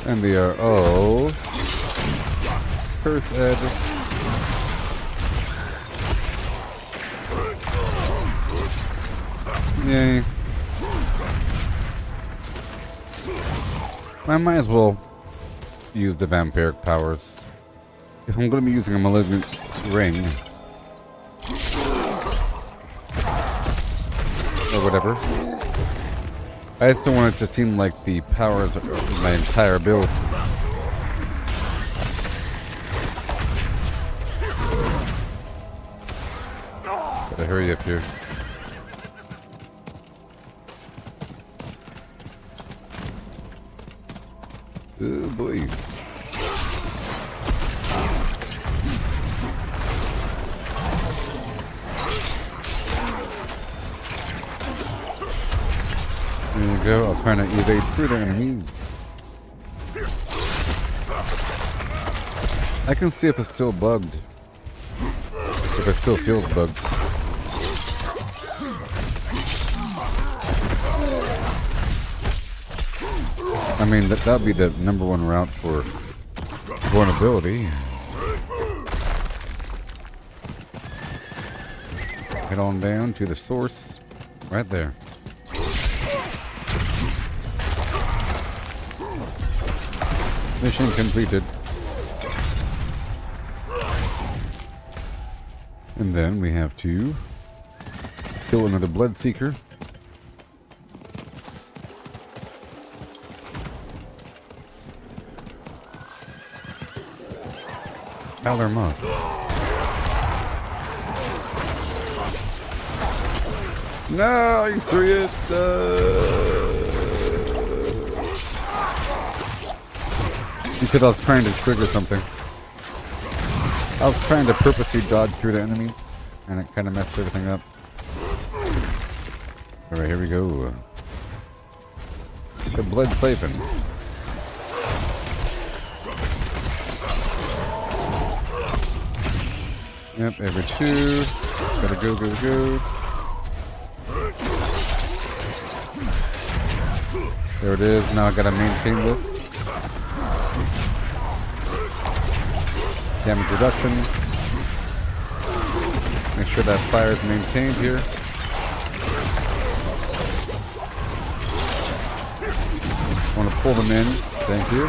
And the oh, Curse Ed. Yay. I might as well use the vampiric powers. If I'm going to be using a malignant ring, or whatever, I just don't want it to seem like the powers are my entire build. Gotta hurry up here. Oh boy. There we go. I was trying to evade through the enemies. I can see if it's still bugged. If it still feels bugged. I mean, that'd be the #1 route for vulnerability. Head on down to the source. Right there. Mission completed. And then we have to kill another Bloodseeker. Valor Moth. No, are you serious? Because I was trying to trigger something. I was trying to purposely dodge through the enemies. And it kind of messed everything up. Alright, here we go. The blood siphon. Yep, every 2. Gotta go, go, go. There it is. Now I gotta maintain this. Damage reduction. Make sure that fire is maintained here. I want to pull them in. Thank you.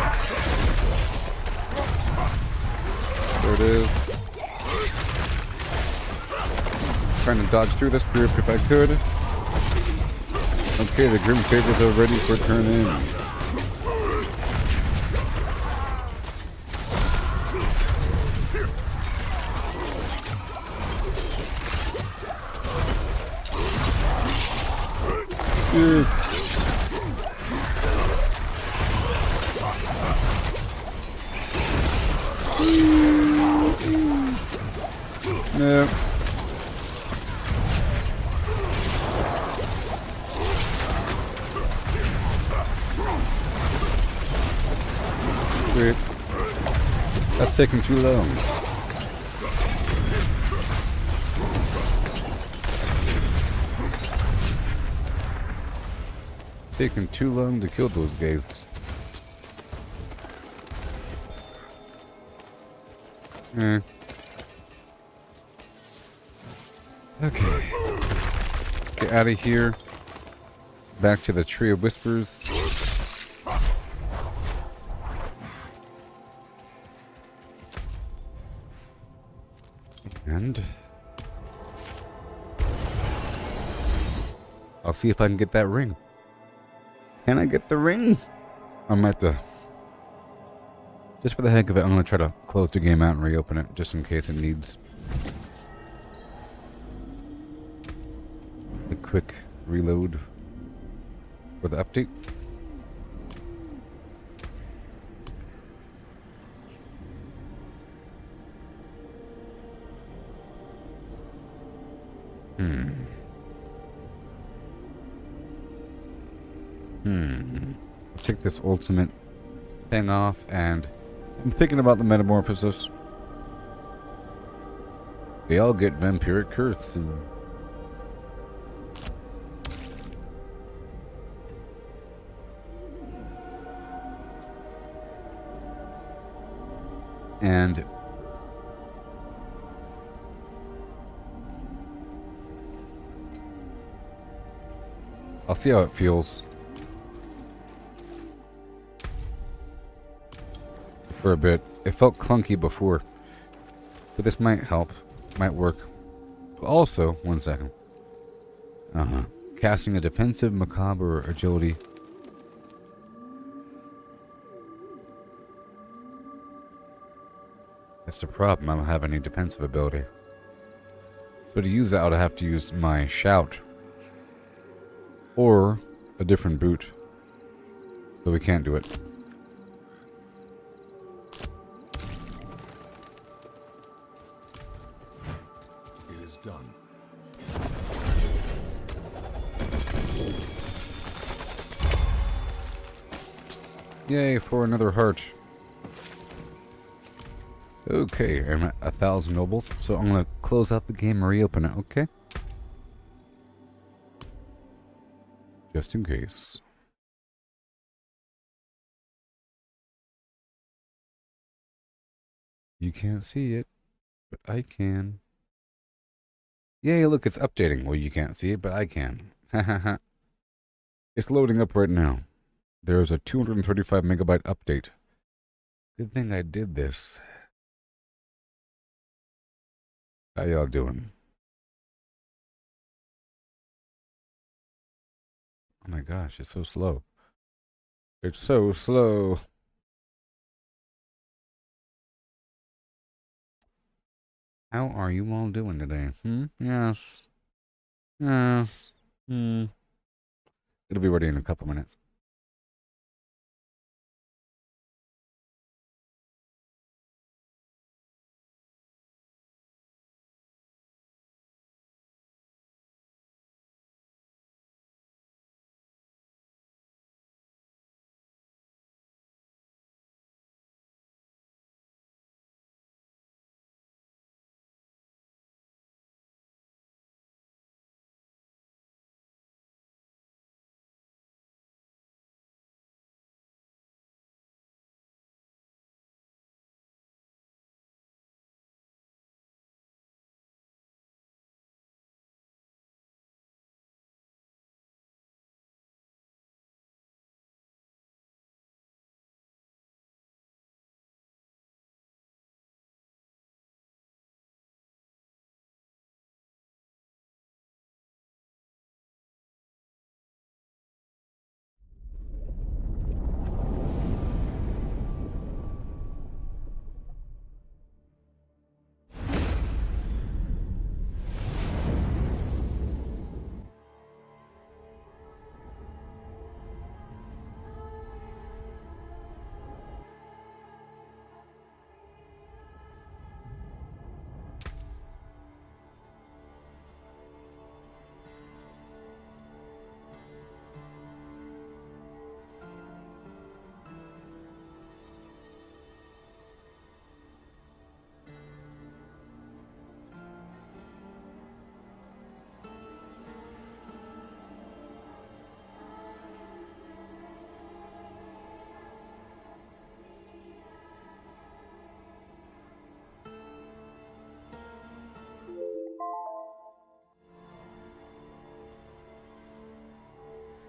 There it is. Trying to dodge through this group if I could. Okay, the Grim Favors are ready for turn in. Yes. No. Wait. That's taking too long. Taking too long to kill those guys. Okay. Let's get out of here. Back to the Tree of Whispers. And I'll see if I can get that ring. Can I get the ring? I might have to. Just for the heck of it, I'm going to try to close the game out and reopen it, just in case it needs a quick reload for the update. I'll take this ultimate thing off, and I'm thinking about the metamorphosis. They all get vampiric curses. And I'll see how it feels for a bit. It felt clunky before, but this might help, might work. Also, one second. Casting a defensive, macabre, or agility. That's the problem. I don't have any defensive ability. So to use that, I would have to use my shout. Or a different boot. So we can't do it. It is done. Yay, for another heart. Okay, I'm at 1,000 nobles, so I'm gonna close out the game and reopen it, okay? Just in case. You can't see it, but I can. Yay, look, it's updating. Well, you can't see it, but I can. Hahaha. It's loading up right now. There's a 235 megabyte update. Good thing I did this. How y'all doing? Oh my gosh, it's so slow. It's so slow. How are you all doing today? Yes. Yes. It'll be ready in a couple minutes.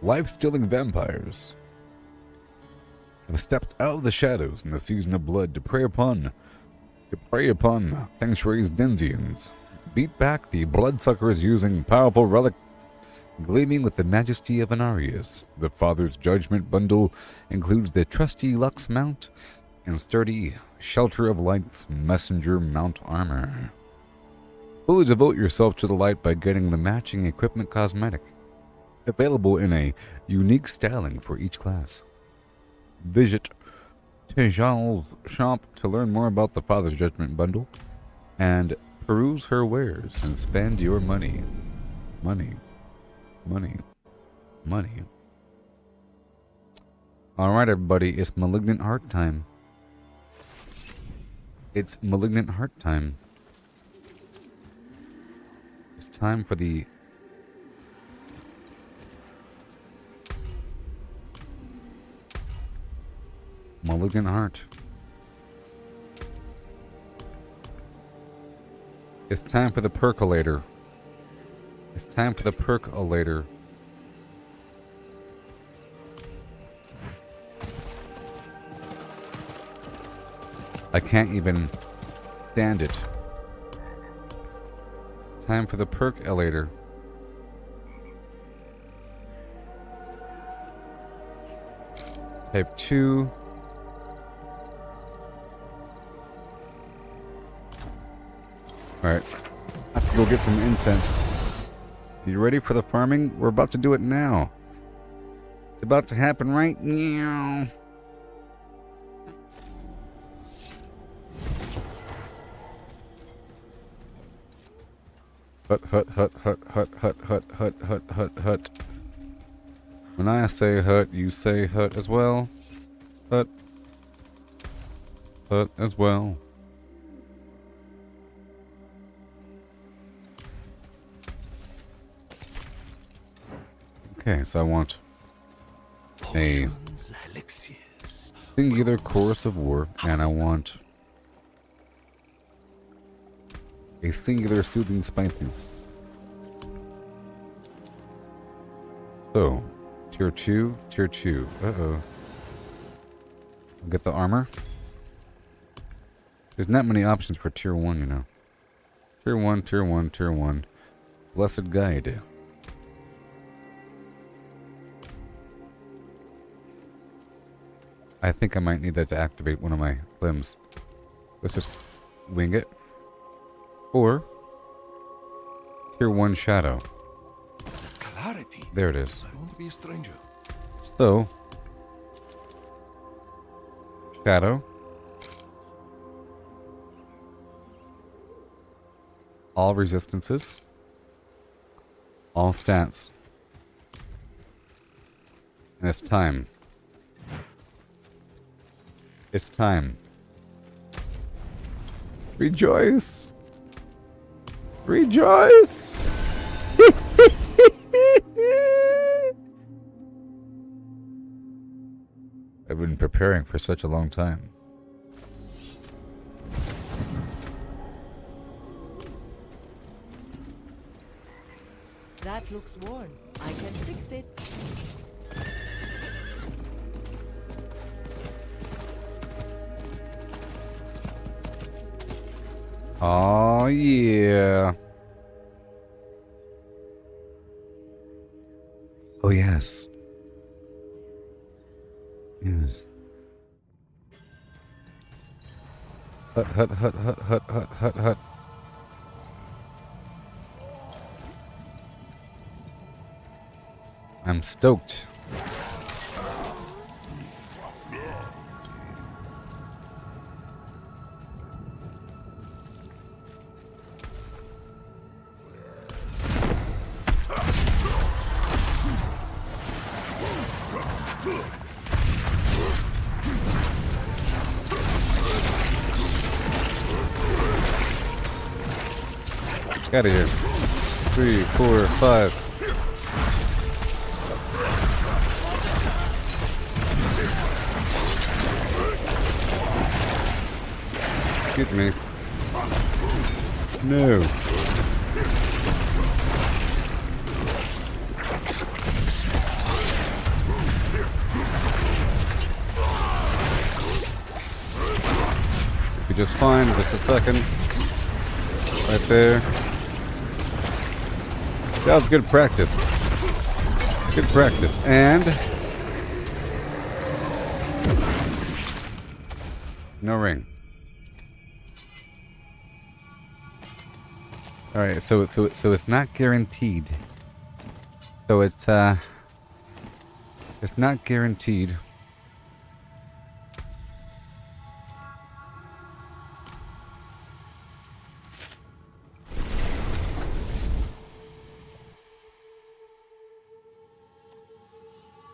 life-stealing vampires have stepped out of the shadows in the season of blood to prey upon Sanctuary's denizens. Beat back the bloodsuckers using powerful relics gleaming with the majesty of Anarius. The Father's Judgment bundle includes the trusty Lux mount and sturdy Shelter of Light's messenger mount armor. Fully devote yourself to the light by getting the matching equipment cosmetic, available in a unique styling for each class. Visit Tejal's shop to learn more about the Father's Judgment bundle and peruse her wares and spend your money. Money. Alright, everybody, it's Malignant Heart time. It's Malignant Heart time. It's time for the Malignant Heart. It's time for the percolator. It's time for the percolator. I can't even stand it. It's time for the percolator. Type 2. Alright. I have to go get some incense. You ready for the farming? We're about to do it now. It's about to happen right now. Hut, hut, hut, hut, hut, hut, hut, hut, hut, hut, hut. When I say hut, you say hut as well. Hut. Hut as well. Okay, so I want a singular chorus of war, and I want a singular soothing spices. So, tier 2, tier 2. Uh-oh. Get the armor. There's not many options for tier 1, you know. Tier 1, tier 1, tier 1. Blessed Guide. I think I might need that to activate one of my limbs. Let's just wing it. Or tier 1 shadow. Clarity. There it is. I won't be a stranger. So shadow. All resistances. All stats. And it's time. It's time. Rejoice! Rejoice! I've been preparing for such a long time. That looks worn. I can fix it. Oh yeah. Oh yes. Yes. Hut, hut, hut, hut, hut, hut, hut, hut. I'm stoked. Get out of here. 3, 4, 5. Excuse me. No. just fine. Just a second. Right there. That was good practice. Good practice. And no ring. All right, so it's not guaranteed. So it's not guaranteed.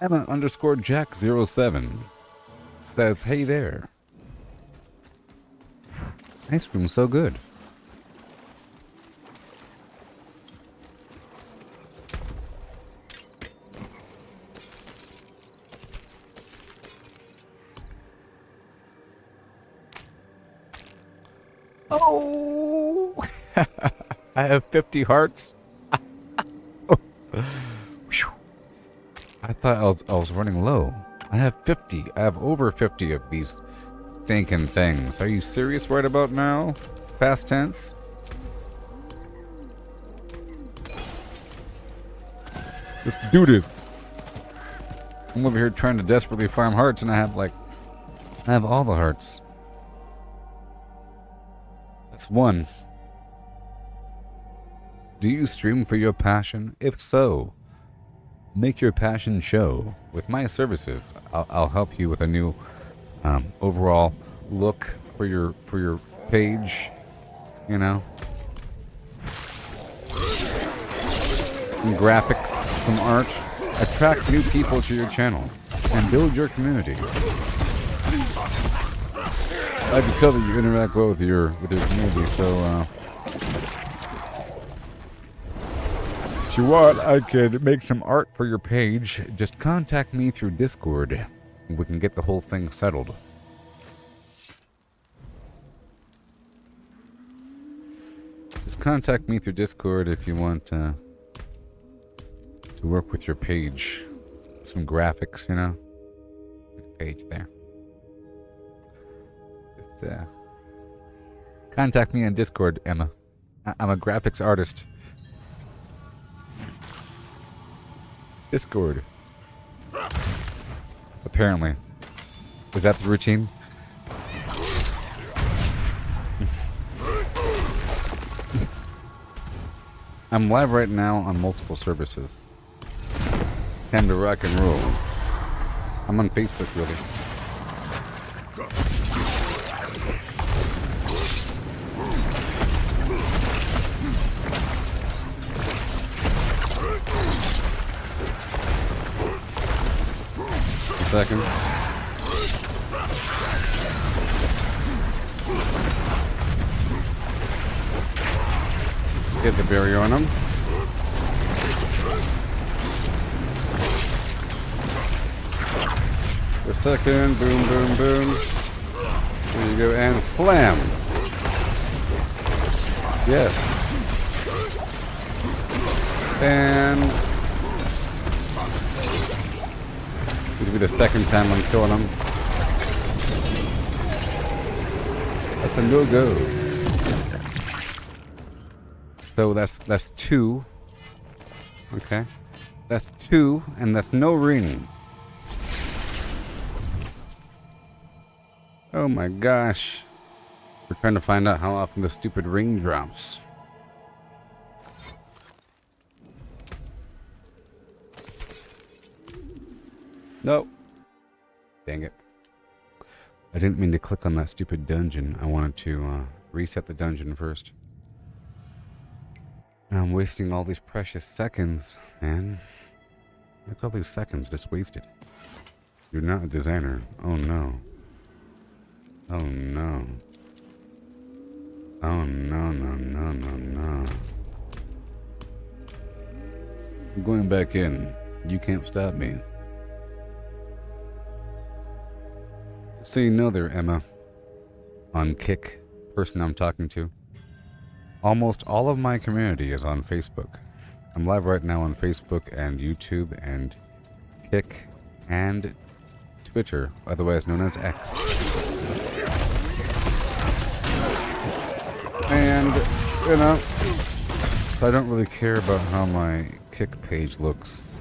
Emma underscore Jack07 says, "Hey there. Ice cream's so good." Oh, I have 50 hearts. I thought I was running low. I have 50. I have over 50 of these stinking things. Are you serious right about now? Past tense? Let's do this. I'm over here trying to desperately farm hearts, and I have all the hearts. That's one. Do you stream for your passion? If so, make your passion show. With my services, I'll help you with a new overall look for your page. You know, some graphics, some art. Attract new people to your channel and build your community. I can tell that you interact well with your community, so if you want, I could make some art for your page. Just contact me through Discord, and we can get the whole thing settled. Just contact me through Discord if you want to work with your page. Some graphics, you know? Page there. Contact me on Discord, Emma. I'm a graphics artist. Discord. Apparently. Is that the routine? I'm live right now on multiple services. Time to rock and roll. I'm on Facebook, really. Second. Get the barrier on him. For a second. Boom, boom, boom. There you go. And slam. Yes. And this will be the second time I'm killing him. That's a no-go. So that's two. Okay. That's two, and that's no ring. Oh my gosh. We're trying to find out how often the stupid ring drops. Nope. Dang it. I didn't mean to click on that stupid dungeon. I wanted to reset the dungeon first. Now I'm wasting all these precious seconds, man. Look at all these seconds just wasted. You're not a designer. Oh no. Oh no. Oh no, no, no, no, no. I'm going back in. You can't stop me. So you know there, Emma, on Kick, person I'm talking to. Almost all of my community is on Facebook. I'm live right now on Facebook and YouTube and Kick and Twitter, otherwise known as X. You know, so I don't really care about how my kick page looks.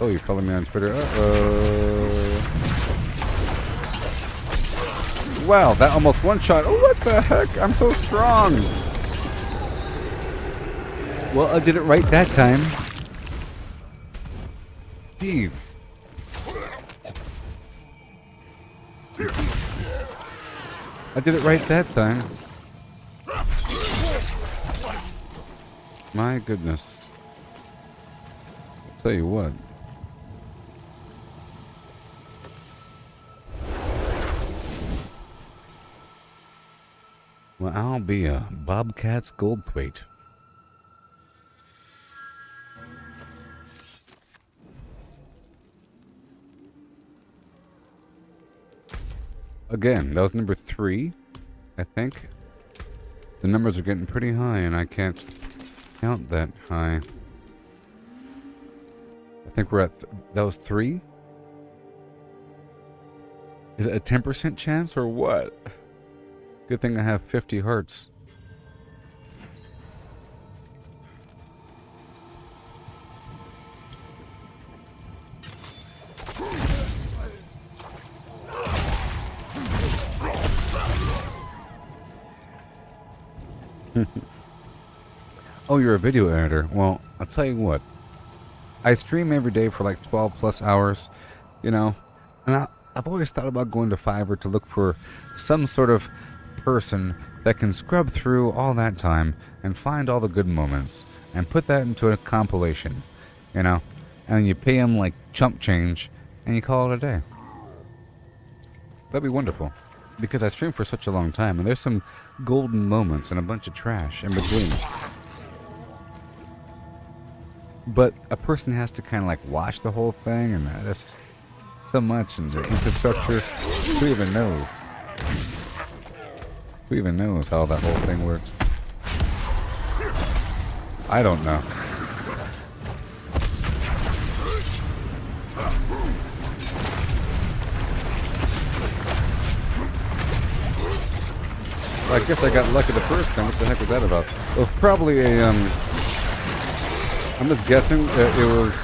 Oh, you follow me on Twitter? Wow, that almost one-shot. Oh, what the heck? I'm so strong. Well, I did it right that time. Jeez. I did it right that time. My goodness. I'll tell you what. Well, I'll be a Bobcat's gold plate. Again, that was number 3, I think. The numbers are getting pretty high, and I can't count that high. I think we're at... that was 3? Is it a 10% chance, or what? Good thing I have 50 hearts. Oh, you're a video editor. Well, I'll tell you what. I stream every day for like 12 plus hours, you know, and I've always thought about going to Fiverr to look for some sort of person that can scrub through all that time and find all the good moments and put that into a compilation, you know, and you pay them like chump change and you call it a day. That'd be wonderful, because I stream for such a long time and there's some golden moments and a bunch of trash in between. But a person has to kind of like watch the whole thing, and that's so much, and the infrastructure. Who even knows? Who even knows how that whole thing works? I don't know. Well, I guess I got lucky the first time. What the heck was that about? It was probably a, I'm just guessing that it was...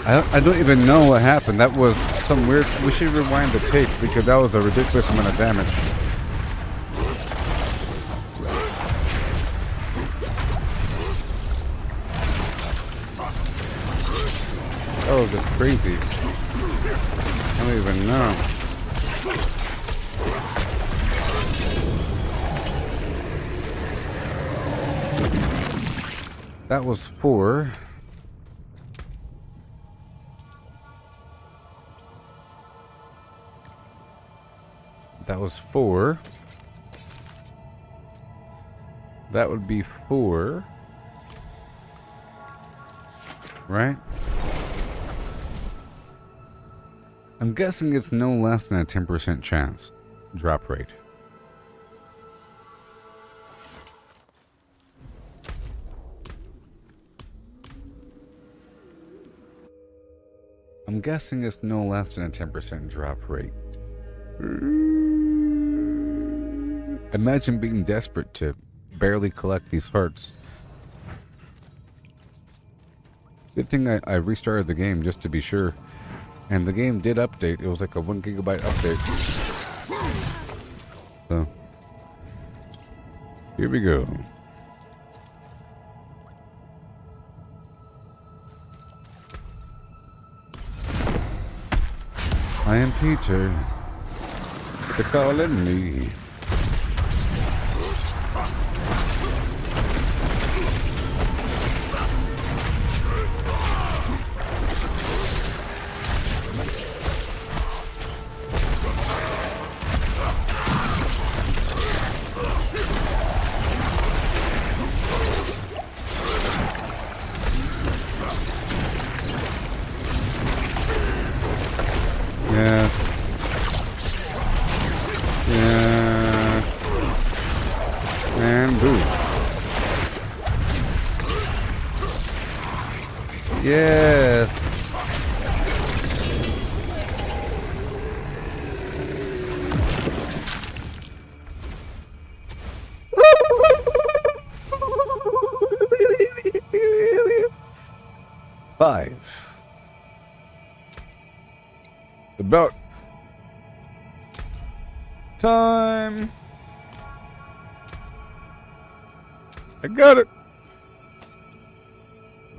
I don't even know what happened. That was some weird... We should rewind the tape, because that was a ridiculous amount of damage. That was just crazy. I don't even know. That was 4. That was 4. That would be 4. Right? I'm guessing it's no less than a 10% chance drop rate. I'm guessing it's no less than a 10% drop rate. Imagine being desperate to barely collect these hearts. Good thing I restarted the game just to be sure. And the game did update. It was like a 1 gigabyte update. So, here we go. I am Peter. They're calling me. Yeah. Yeah. Yes. Five. It's about time. I got it.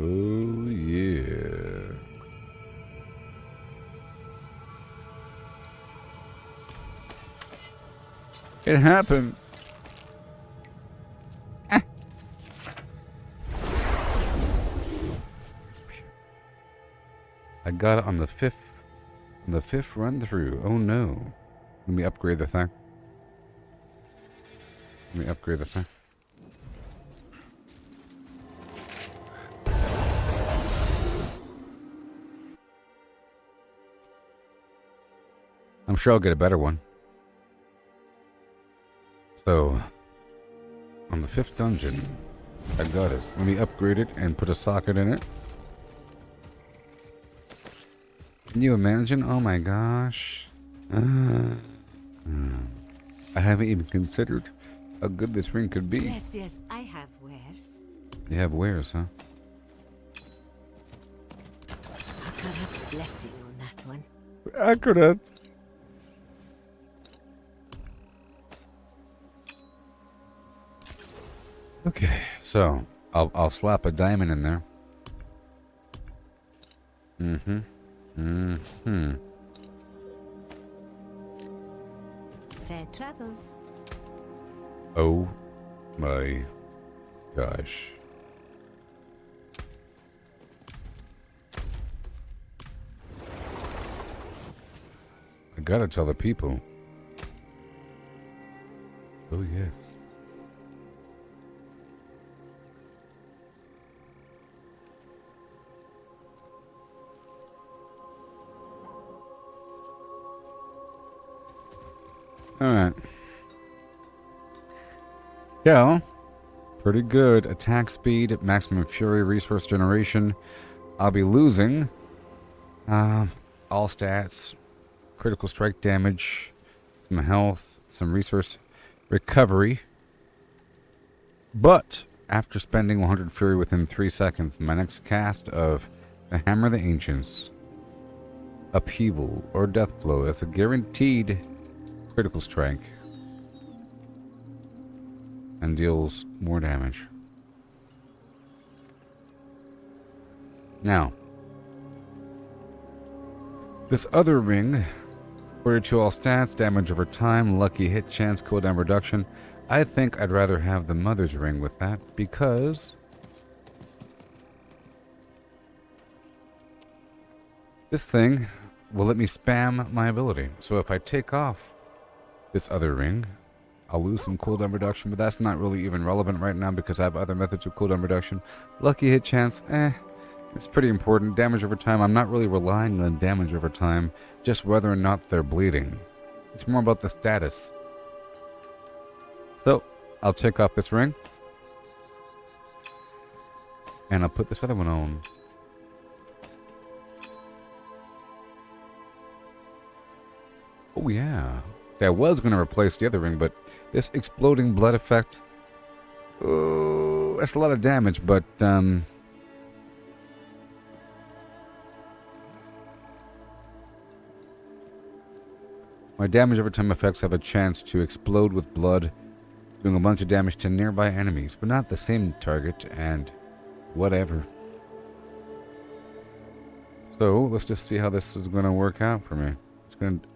Oh yeah. It happened. I got it on the fifth run through. Oh no. Let me upgrade the thing. I'm sure I'll get a better one. So, on the 5th dungeon, I got it. Let me upgrade it and put a socket in it. Can you imagine? Oh my gosh. I haven't even considered how good this ring could be. Yes, yes, I have wares. You have wares, huh? Akarat's blessing on that one. Accurate. Okay, so I'll slap a diamond in there. Fair travels. Oh my gosh. I gotta tell the people. Oh yes. Alright. Yeah. Pretty good. Attack speed, maximum fury, resource generation. I'll be losing all stats, critical strike damage, some health, some resource recovery. But after spending 100 fury within 3 seconds, my next cast of the Hammer of the Ancients, Upheaval, or Death Blow, that's a guaranteed critical strike and deals more damage. Now, this other ring, order to all stats, damage over time, lucky hit chance, cooldown reduction. I think I'd rather have the Mother's Ring with that because this thing will let me spam my ability. So if I take off this other ring, I'll lose some cooldown reduction, but that's not really even relevant right now because I have other methods of cooldown reduction. Lucky hit chance, it's pretty important. Damage over time, I'm not really relying on damage over time, just whether or not they're bleeding. It's more about the status. So, I'll take off this ring, and I'll put this other one on. Oh yeah. I was going to replace the other ring, but this exploding blood effect, oh, that's a lot of damage, but my damage over time effects have a chance to explode with blood, doing a bunch of damage to nearby enemies, but not the same target, and whatever. So, let's just see how this is going to work out for me. It's going to...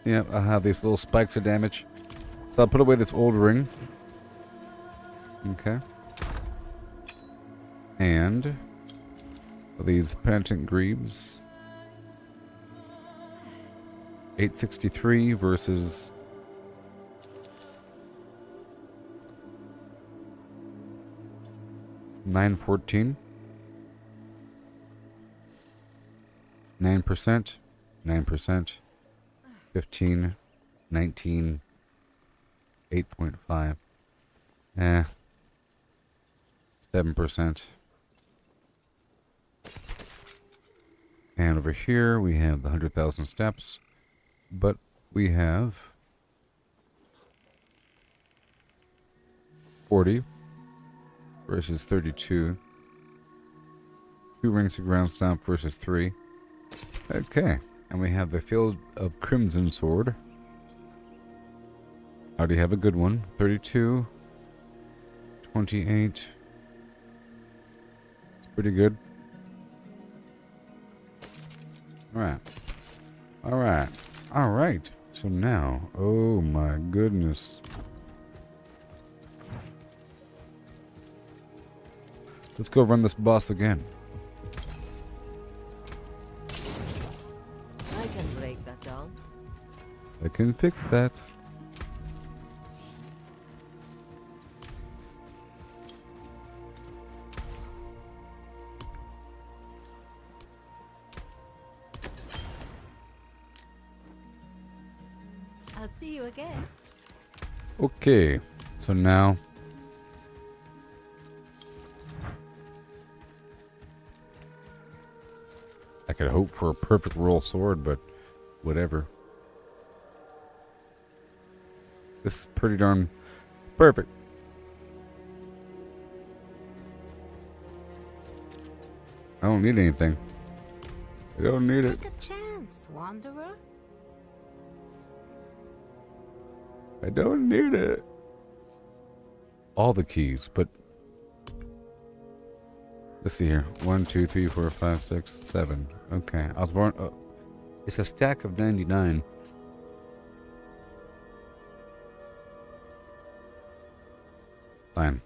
Yeah, I'll have these little spikes of damage. So I'll put away this old ring. Okay. And these penitent greaves. 863 versus 914. 9%. 9%. 15, 19, 8.5. 7%. And over here we have the 100,000 steps, but we have 40 versus 32. 2 rings of ground stomp versus 3. Okay, and we have the Field of Crimson Sword. Already have a good one. 32, 28. It's pretty good. Alright. Alright. Alright. So now, oh my goodness. Let's go run this boss again. I can break that down. I can fix that. I'll see you again. Okay, so now I could hope for a perfect roll sword, but whatever. This is pretty darn perfect. I don't need anything. I don't need it. Take a chance, wanderer. I don't need it. All the keys, but let's see here. 1, 2, 3, 4, 5, 6, 7. Okay, I was born. It's a stack of 99. Fine.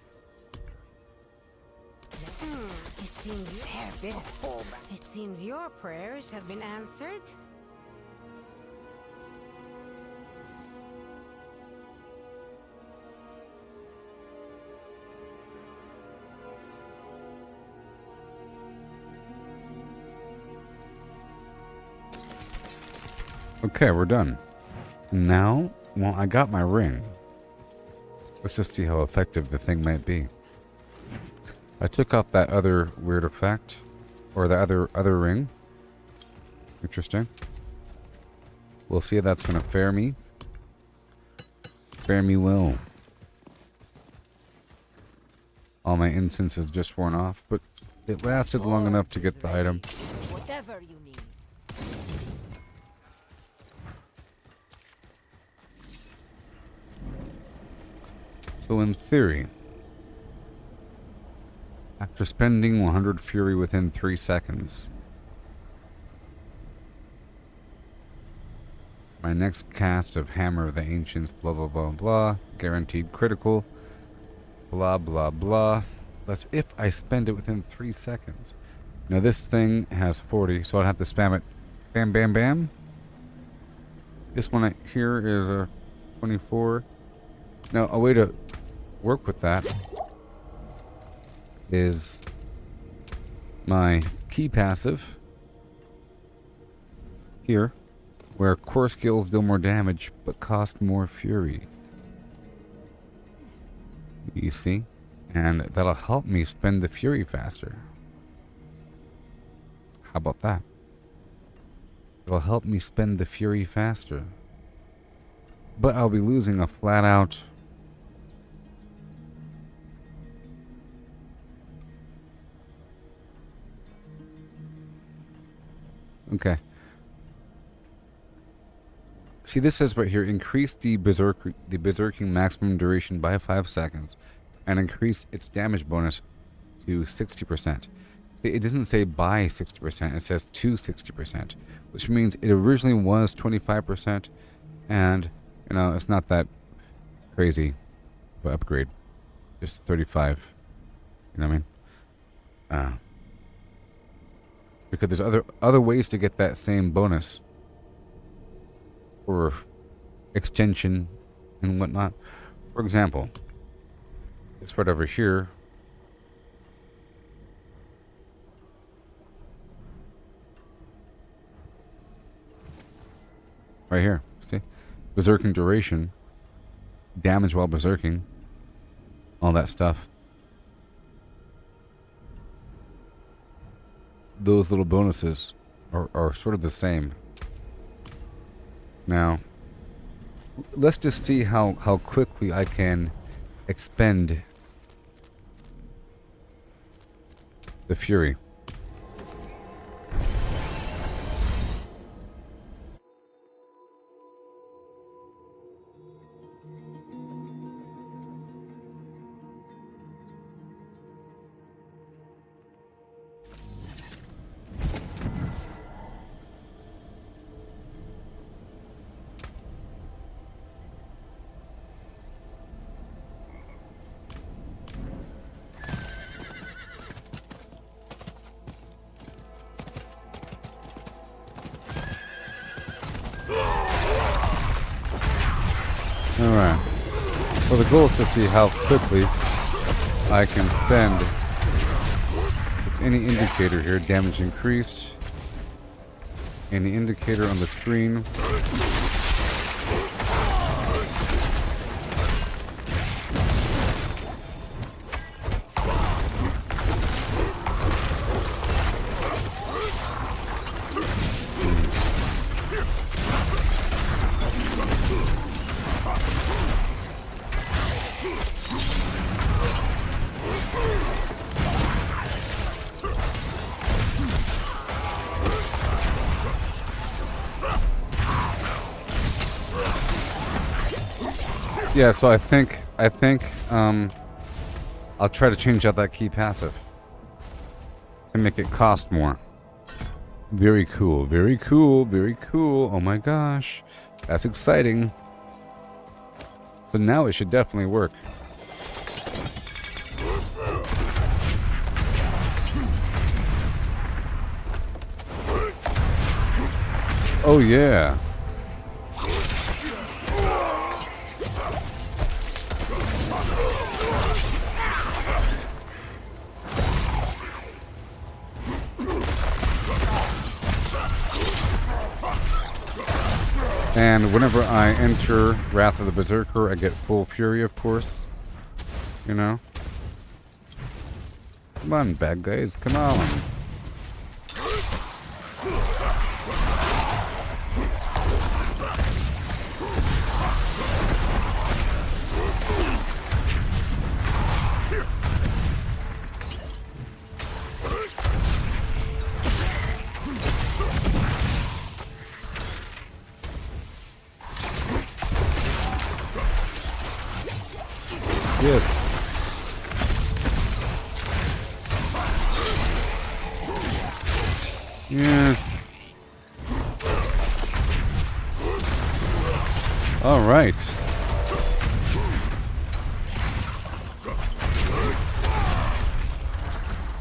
It seems your prayers have been answered. Okay, we're done. Now, well, I got my ring. Let's just see how effective the thing might be. I took off that other weird effect, or the other ring. Interesting. We'll see if that's gonna fare me. Fare me well. All my incense is just worn off, but it lasted long enough to get the item. Whatever you need. So in theory, after spending 100 fury within 3 seconds, my next cast of Hammer of the Ancients, blah blah blah blah, guaranteed critical, blah blah blah. That's if I spend it within 3 seconds. Now this thing has 40, so I'd have to spam it. Bam bam bam. This one here is a 24. Now a way to work with that is my key passive here, where core skills deal more damage but cost more fury. You see? And that'll help me spend the fury faster. How about that? It'll help me spend the fury faster. But I'll be losing a flat out okay. See, this says right here, increase the berserking maximum duration by 5 seconds and increase its damage bonus to 60%. See, it doesn't say by 60%, it says to 60%, which means it originally was 25%, and, you know, it's not that crazy of an upgrade. Just 35. You know what I mean? Because there's other ways to get that same bonus. Or extension and whatnot. For example, it's right over here. Right here. See? Berserking duration. Damage while berserking. All that stuff. Those little bonuses are sort of the same. Now, let's just see how quickly I can expend the fury. Alright. Well, the goal is to see how quickly I can spend. It's any indicator here. Damage increased. Any indicator on the screen. Yeah, so I think I'll try to change out that key passive to make it cost more. Very cool, very cool, very cool. Oh my gosh, that's exciting. So now it should definitely work. Oh yeah. And whenever I enter Wrath of the Berserker, I get full fury, of course. You know? Come on, bad guys, come on. Yes. Yes. All right.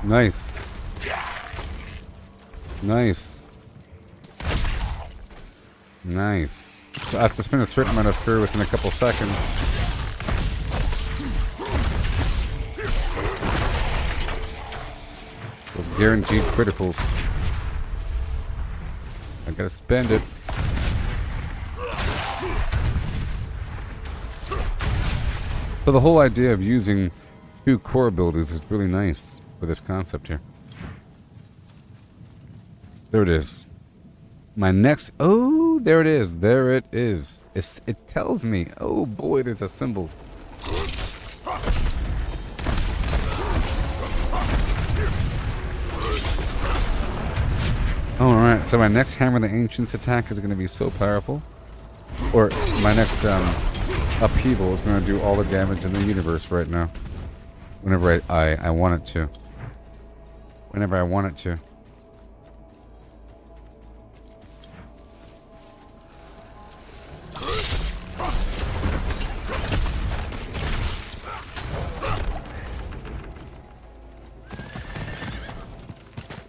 Nice. Nice. Nice. So I have to spend a certain amount of fury within a couple seconds. Those guaranteed criticals. I gotta spend it. So the whole idea of using 2 core abilities is really nice for this concept here. There it is. My next... Oh, there it is. There it is. It tells me. Oh boy, there's a symbol. Alright, so my next Hammer of the Ancients attack is going to be so powerful. Or my next upheaval is going to do all the damage in the universe right now. Whenever I want it to. Whenever I want it to.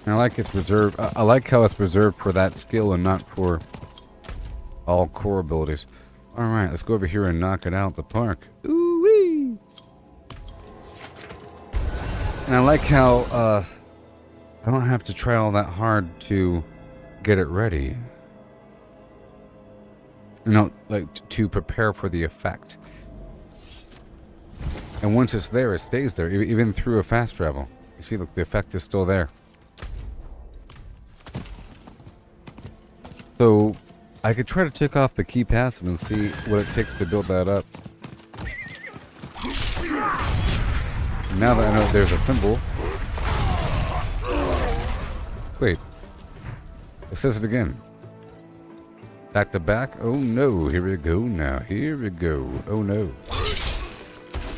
And I like it's reserved. I like how it's reserved for that skill and not for all core abilities. All right, let's go over here and knock it out the park. Ooh wee! And I like how I don't have to try all that hard to get it ready. You know, like to prepare for the effect. And once it's there, it stays there, even through a fast travel. You see, look, the effect is still there. So, I could try to tick off the key passive and see what it takes to build that up. Now that I know there's a symbol. Wait. It says it again. Back to back? Oh no, here we go now. Here we go. Oh no.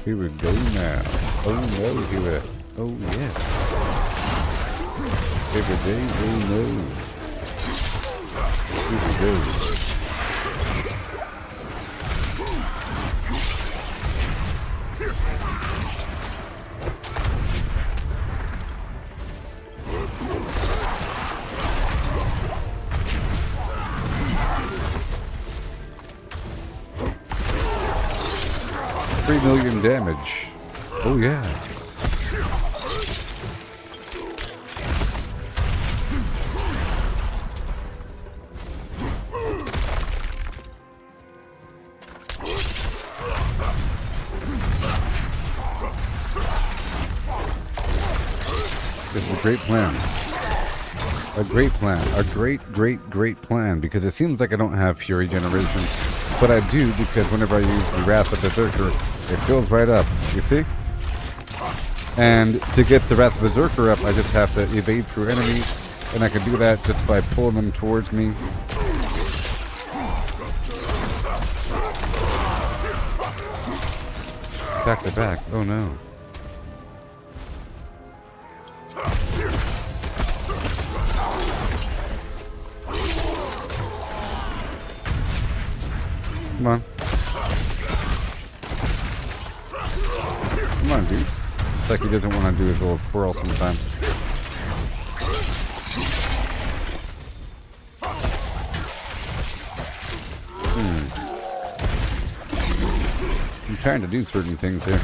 Here we go now. Oh no, here we go. Oh yes. Every day, oh no. Here we go. 3 million damage. Oh yeah. This is a great plan. A great plan. A great plan. Because it seems like I don't have Fury Generation. But I do, because whenever I use the Wrath of the Berserker, it fills right up. You see? And to get the Wrath of the Berserker up, I just have to evade through enemies. And I can do that just by pulling them towards me. Back to back. Oh no. Come on. Come on, dude. It's like he doesn't want to do his little twirl sometimes. I'm trying to do certain things here.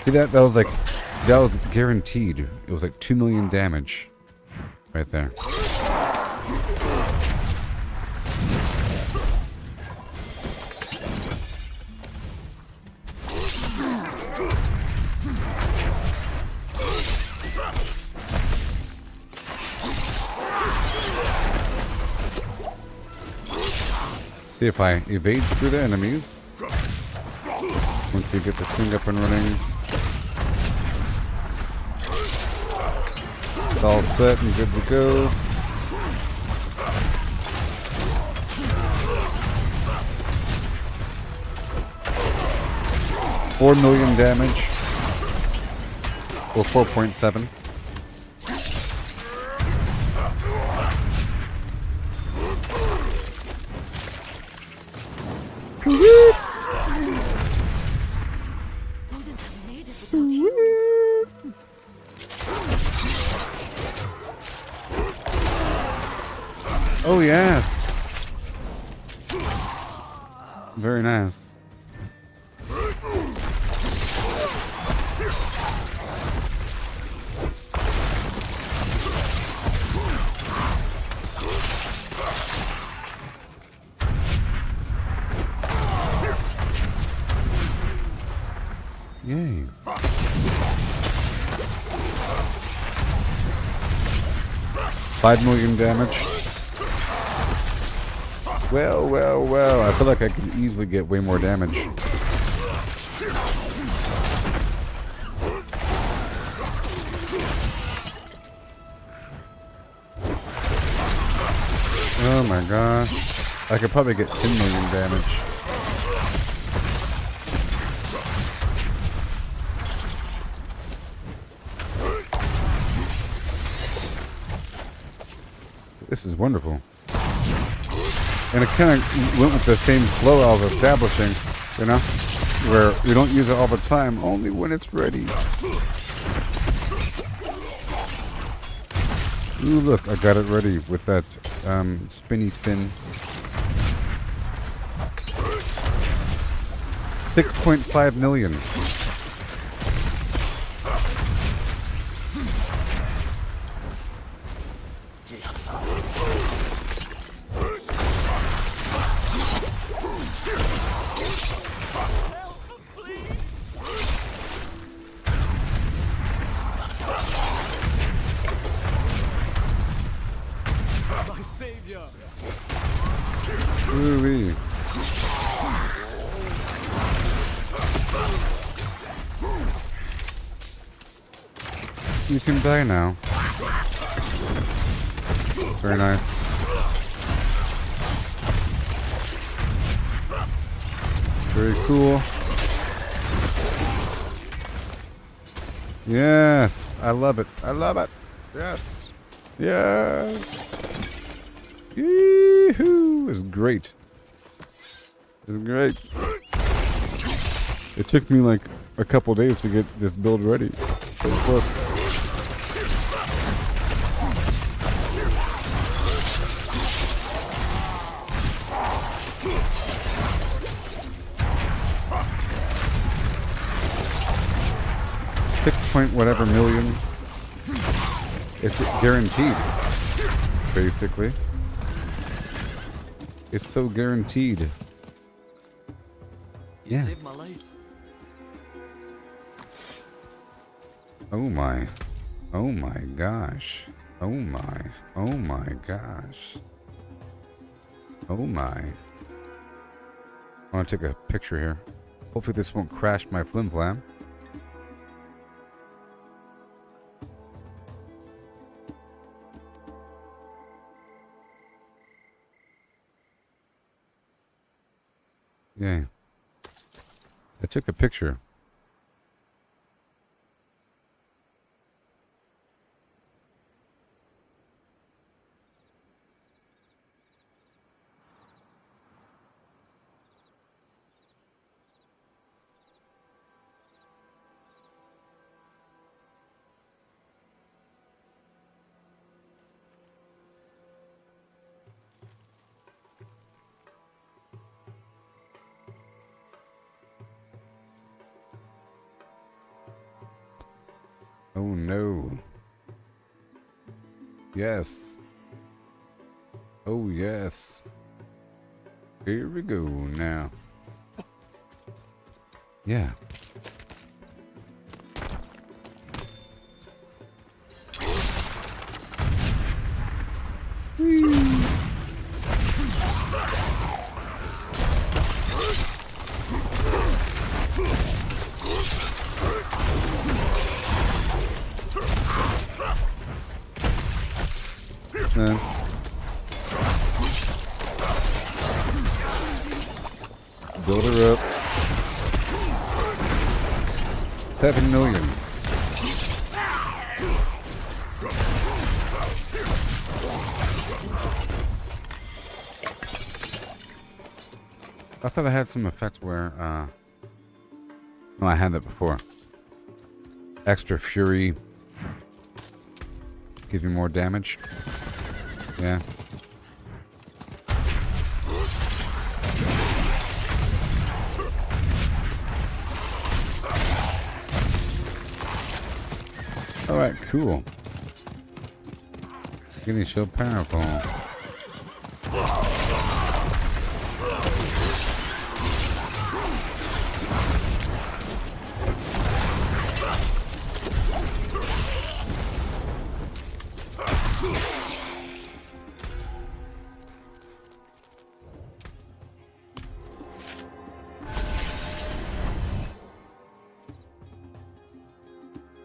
See that? That was guaranteed. It was like 2 million damage. Right there. See if I evade through the enemies. Once we get this thing up and running. It's all set and good to go. $4 million damage. Or 4.7. Oh yes. Very nice. Yay. $5 million damage. Well, well, well. I feel like I could easily get way more damage. Oh my gosh. I could probably get 10 million damage. This is wonderful. And it kind of went with the same flow I was establishing, you know, where we don't use it all the time, only when it's ready. Ooh, look, I got it ready with that spinny spin. 6.5 million. You can die now. Very nice. Very cool. Yes, I love it. I love it. Yes. Yes. Yee-hoo. It's great. It's great. It took me like a couple days to get this build ready. Look. Whatever million. It's guaranteed. Basically. It's so guaranteed. You Yeah. saved my life. Oh my. Oh my gosh. Oh my. Oh my gosh. Oh my. I want to take a picture here. Hopefully this won't crash my flim flam. Yeah. I took a picture. Oh no. Yes. Oh yes. Here we go now. Yeah. Build her up. 7 million. I thought I had some effect where, no, I had that before. Extra fury gives me more damage. Yeah. Alright, cool. Getting so powerful.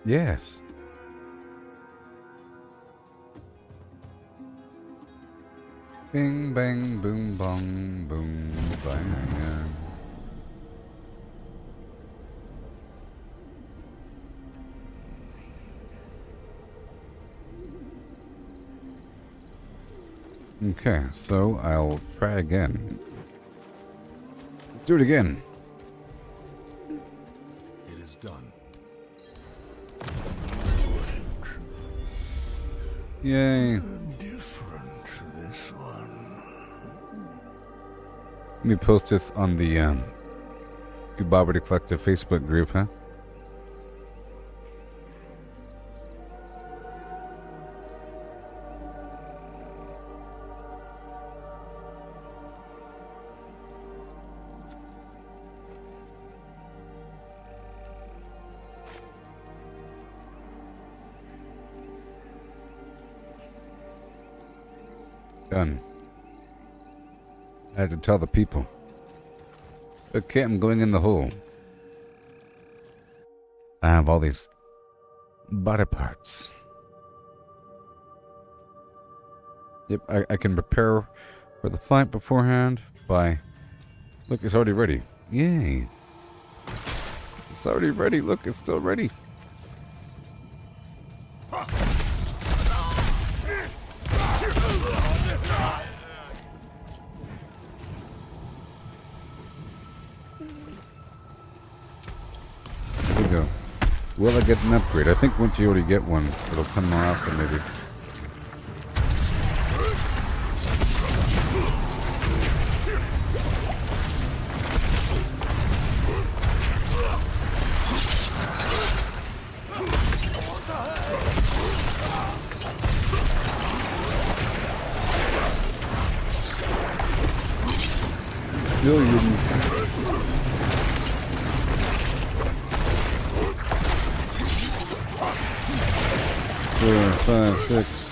Yes. Bing, bang, boom, bong, boom, bang. Okay, so I'll try again. Let's do it again. It is done. Yay. Different this one. Let me post this on the Gooboberti Collective Facebook group, huh? Done. I had to tell the people. Okay, I'm going in the hole. I have all these Body parts. Yep, I can prepare for the fight beforehand by... Look, it's already ready. Yay. It's already ready. Look, it's still ready. There we go. Will I get an upgrade? I think once you already get one, it'll come more often maybe. Billions. 4, 5, 6.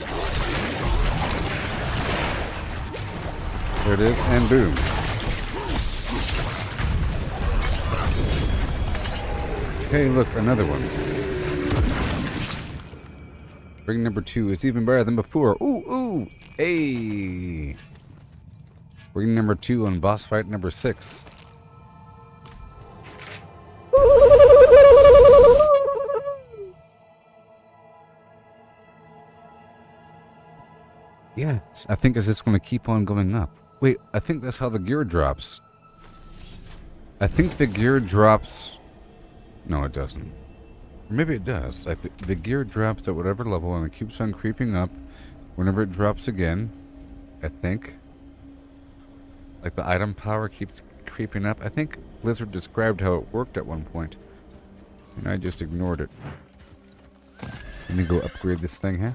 There it is, and boom. Okay, look, another one. Ring number 2 is even better than before. Ooh, ooh, hey. Ring number 2 on boss fight number 6. Yes, I think it's just going to keep on going up. Wait, I think that's how the gear drops. I think the gear drops... No, it doesn't. Or maybe it does. The gear drops at whatever level and it keeps on creeping up whenever it drops again. I think. Like the item power keeps creeping up. I think Blizzard described how it worked at one point. And I just ignored it. Let me go upgrade this thing, huh?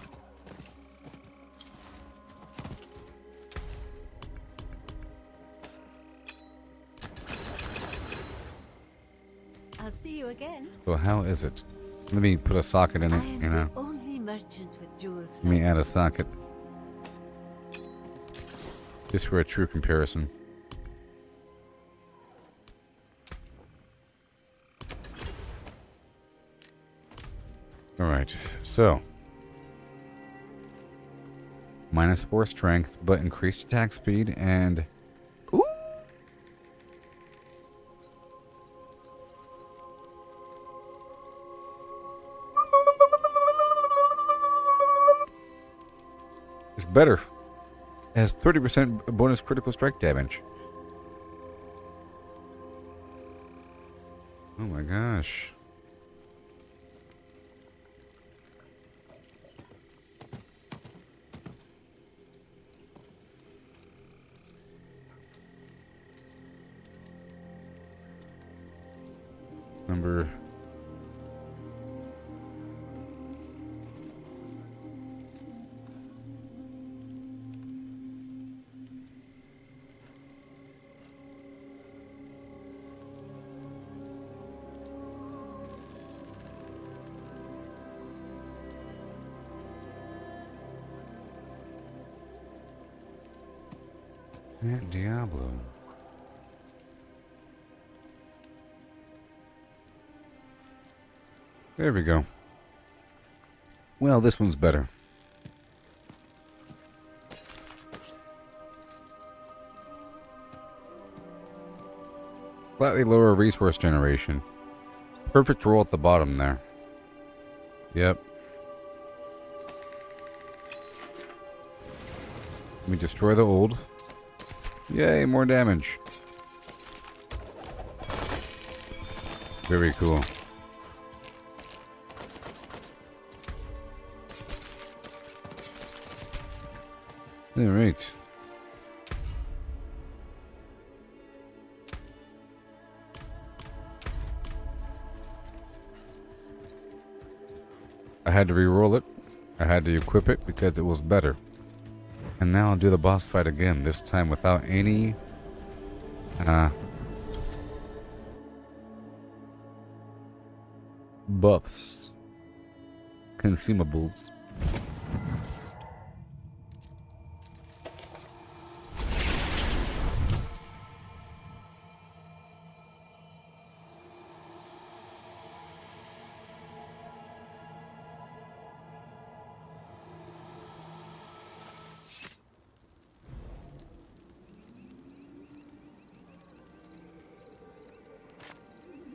I'll see you again. So how is it? Let me put a socket in it, I am you know. the only merchant with jewels. Let me add a socket. Just for a true comparison. Alright, so. -4 strength, but increased attack speed and... Ooh! It's better. It has 30% bonus critical strike damage. Oh my gosh. Number... Diablo. There we go. Well, this one's better. Slightly lower resource generation. Perfect roll at the bottom there. Yep. Let me destroy the old. Yay, more damage. Very cool. Alright. I had to re-roll it. I had to equip it because it was better. And now I'll do the boss fight again, this time without any buffs. Consumables.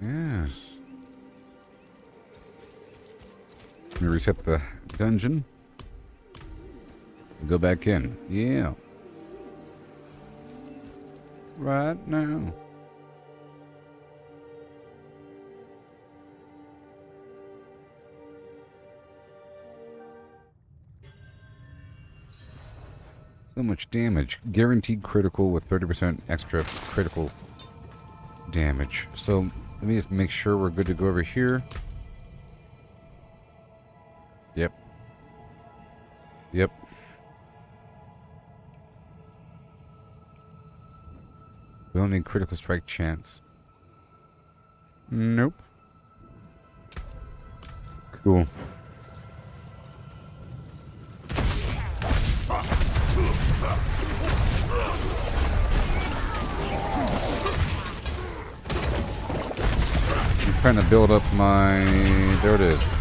Yes. Let me reset the dungeon. Go back in. Yeah. Right now. So much damage. Guaranteed critical with 30% extra critical damage. So let me just make sure we're good to go over here. Yep. Yep. We don't need critical strike chance. Nope. Cool. I'm trying to build up my... There it is.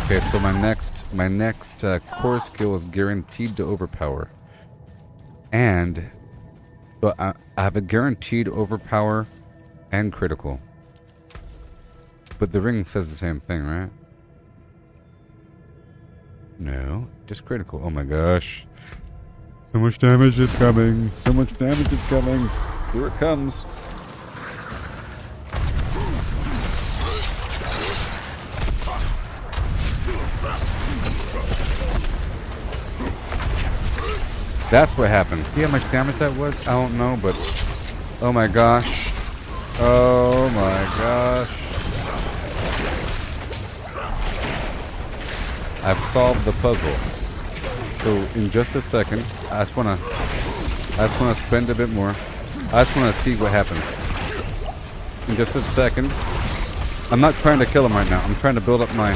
Okay, so my next core skill is guaranteed to overpower. And so I have a guaranteed overpower and critical. But the ring says the same thing, right? No, just critical. Oh my gosh. So much damage is coming. So much damage is coming. Here it comes. That's what happened. See how much damage that was? I don't know, but... Oh my gosh. Oh my gosh. I've solved the puzzle. So in just a second, I just wanna spend a bit more. I just wanna see what happens. In just a second. I'm not trying to kill him right now. I'm trying to build up my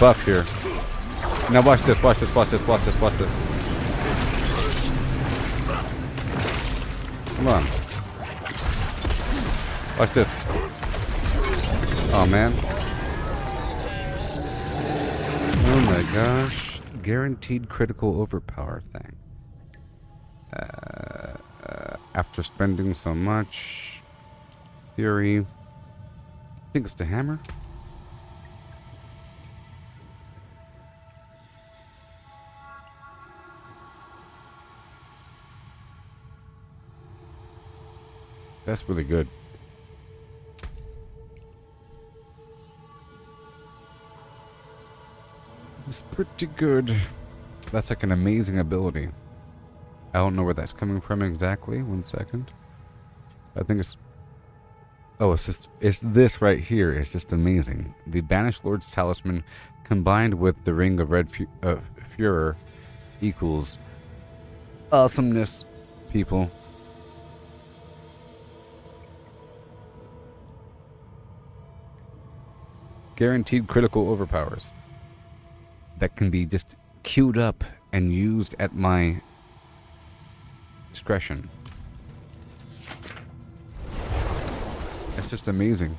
buff here. Now watch this, watch this, watch this, watch this, watch this. Come on. Watch this. Oh man. Oh my gosh. Guaranteed critical overpower thing. After spending so much. Theory. I think it's the hammer. That's really good. It's pretty good. That's like an amazing ability. I don't know where that's coming from exactly. 1 second. I think it's... Oh, it's this right here. It's just amazing. The Banished Lord's Talisman combined with the Ring of Red Furor equals awesomeness, people. Guaranteed critical overpowers that can be just queued up and used at my discretion. It's just amazing.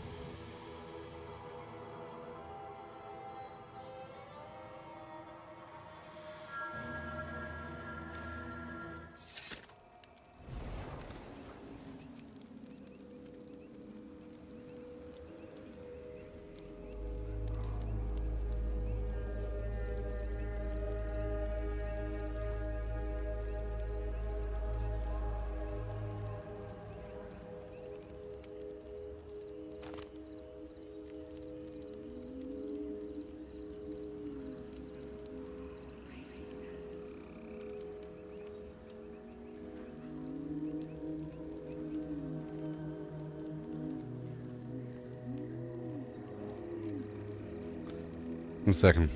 One second.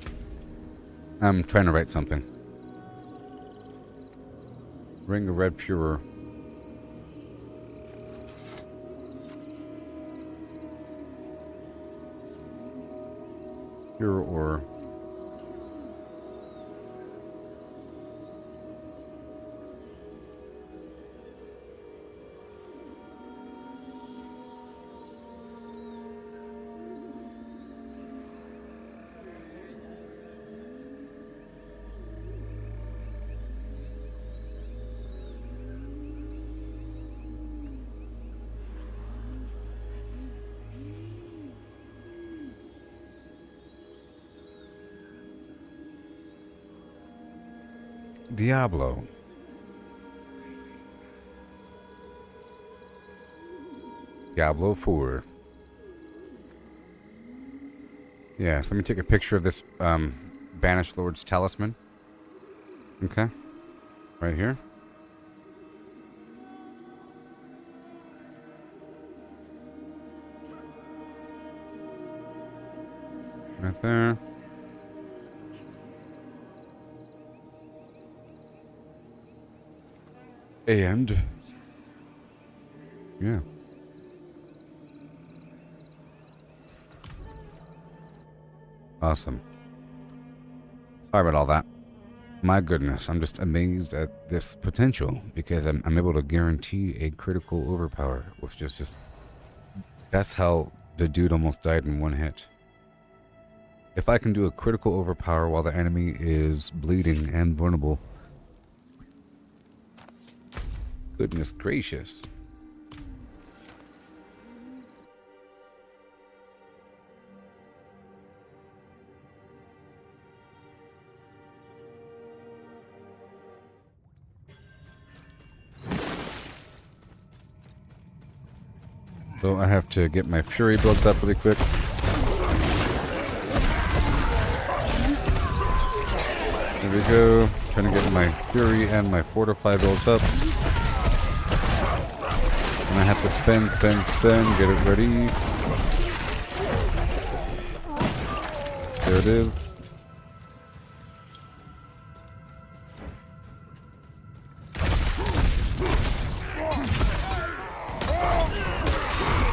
I'm trying to write something. Ring of Red Furor. Furor. Diablo. Diablo 4. Yes, let me take a picture of this Banished Lord's Talisman. Okay. Right here. Right there. And yeah. Awesome. Sorry about all that. My goodness, I'm just amazed at this potential because I'm able to guarantee a critical overpower with just that's how the dude almost died in one hit. If I can do a critical overpower while the enemy is bleeding and vulnerable. Goodness gracious. So I have to get my fury built up really quick. There we go. Trying to get my fury and my fortify built up. And I have to spend, get it ready. There it is.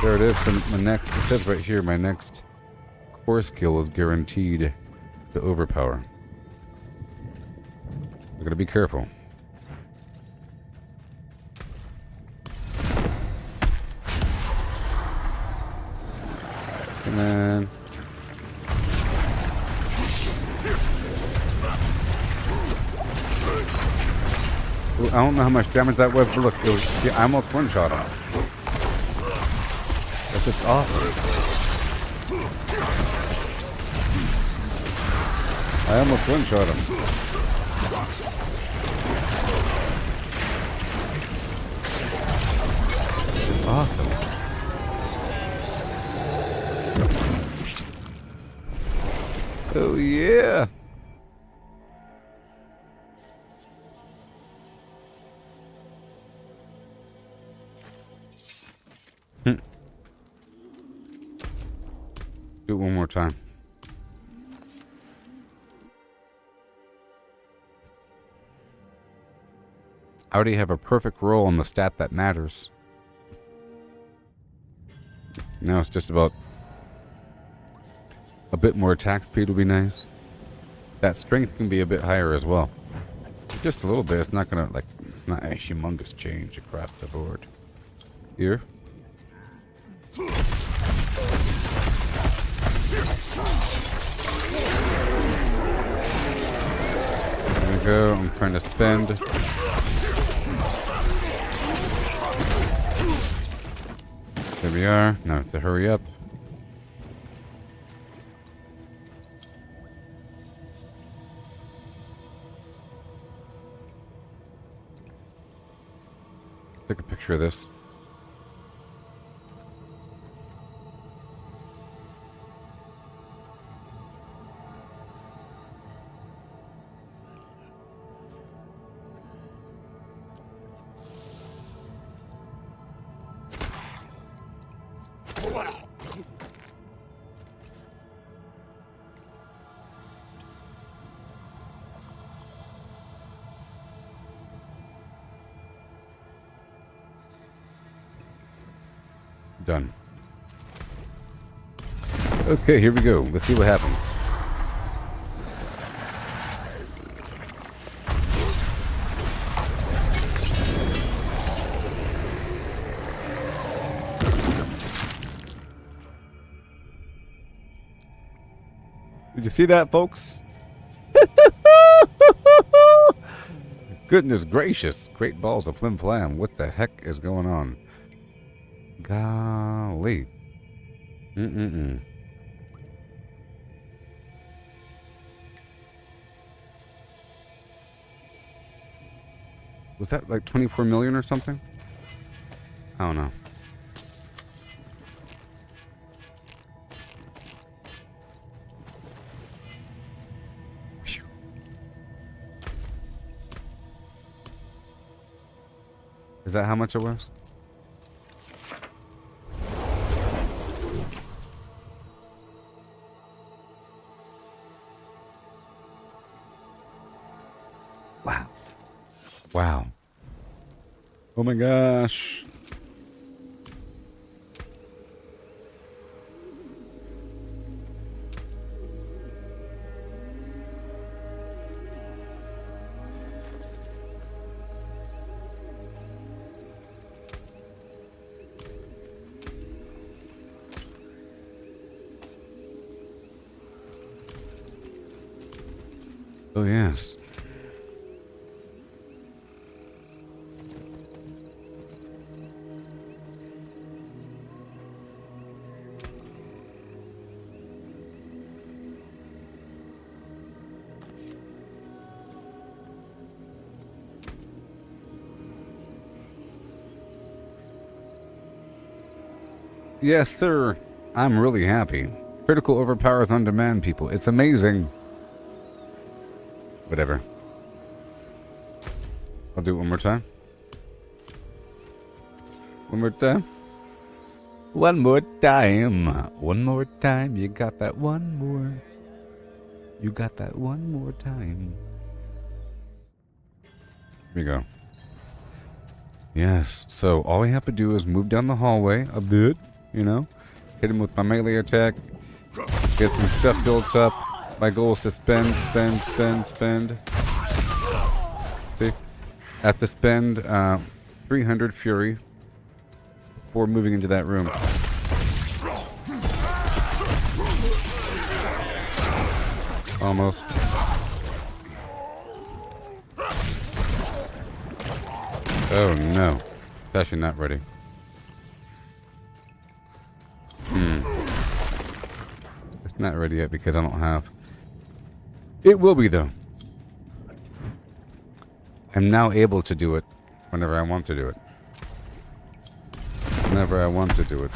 There it is. So my next, it says right here, my next core skill is guaranteed to overpower. I gotta be careful. And then ooh, I don't know how much damage that was, but look, it was, yeah, I almost one-shot him. That's just awesome. I almost one-shot him. It's awesome. Oh yeah. Do it one more time. I already have a perfect roll on the stat that matters. Now it's just about a bit more attack speed would be nice. That strength can be a bit higher as well. Just a little bit. It's not gonna, like, it's not a humongous change across the board. Here. There we go. I'm trying to spend. There we are. Now I have to hurry up. Take a picture of this. Done. Okay, here we go. Let's see what happens. Did you see that, folks? Goodness gracious. Great balls of flim flam. What the heck is going on? Golly. Was that like 24 million or something? I don't know. Phew. Is that how much it was? Wow. Wow. Oh my gosh. Oh yes. Yes, sir. I'm really happy. Critical overpowers on demand, people. It's amazing. Whatever. I'll do it one more time. One more time. One more time. One more time. You got that one more. You got that one more time. Here we go. Yes. So all we have to do is move down the hallway a bit. You know, hit him with my melee attack, get some stuff built up. My goal is to spend. See, I have to spend 300 fury before moving into that room. Almost. Oh no, it's actually not ready. It's not ready yet because I don't have. It will be though. I'm now able to do it whenever I want to do it. Whenever I want to do it.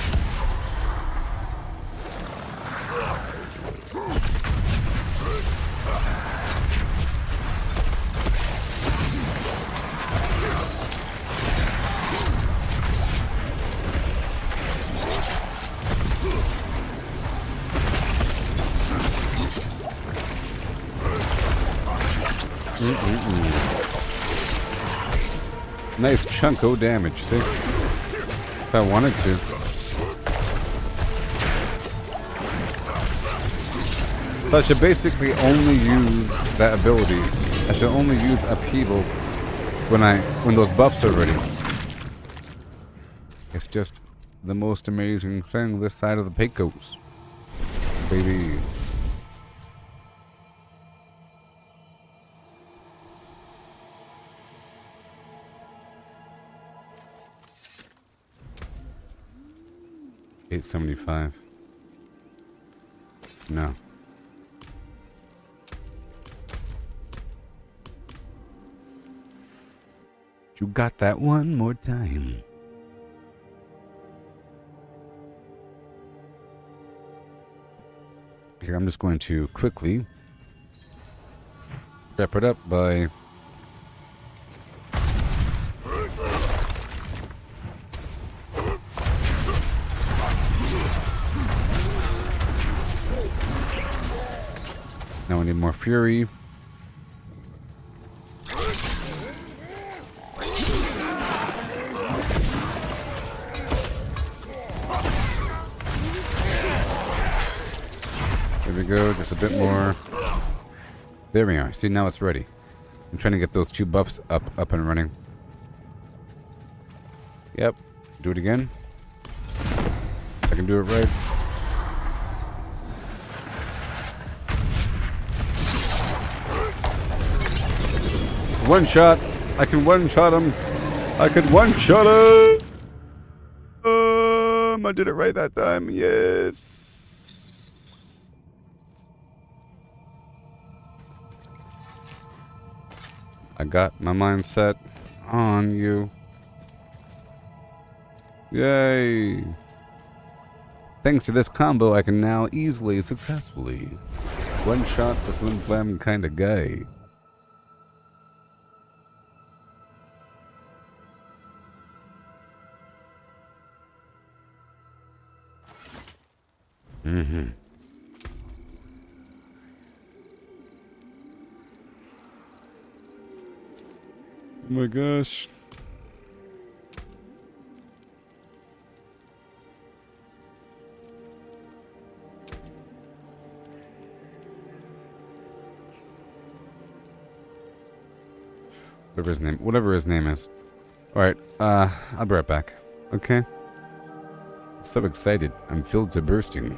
Nice chunk of damage, see? If I wanted to. So I should basically only use that ability. I should only use upheaval when those buffs are ready. It's just the most amazing thing this side of the Pecos. Baby. $875. No. You got that one more time. Here, I'm just going to quickly wrap it up by now we need more fury. There we go, just a bit more. There we are. See, now it's ready. I'm trying to get those two buffs up and running. Yep. Do it again. I can do it right. One shot. I can one shot him. I could one shot him. I did it right that time. Yes. I got my mind set. on you. Yay! Thanks to this combo, I can now easily, successfully one-shot the flim flam kind of guy. Mm-hmm. Oh my gosh. Whatever his name is. Alright, I'll be right back. Okay? So excited. I'm filled to bursting.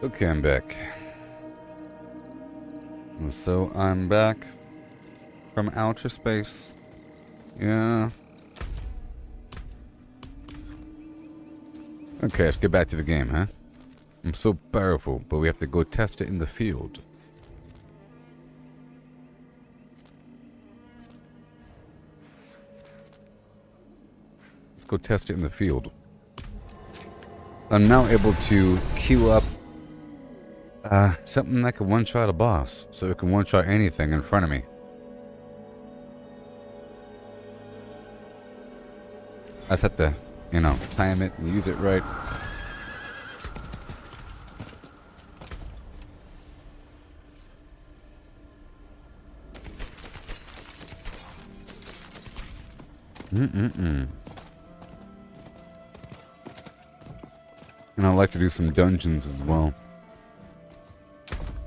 Okay, I'm back. So I'm back from outer space. Yeah. Okay, let's get back to the game, huh? I'm so powerful, but we have to go test it in the field. Let's go test it in the field. I'm now able to queue up something that can one-shot a boss, so it can one-shot anything in front of me. I just have to, you know, time it and use it right. And I like to do some dungeons as well.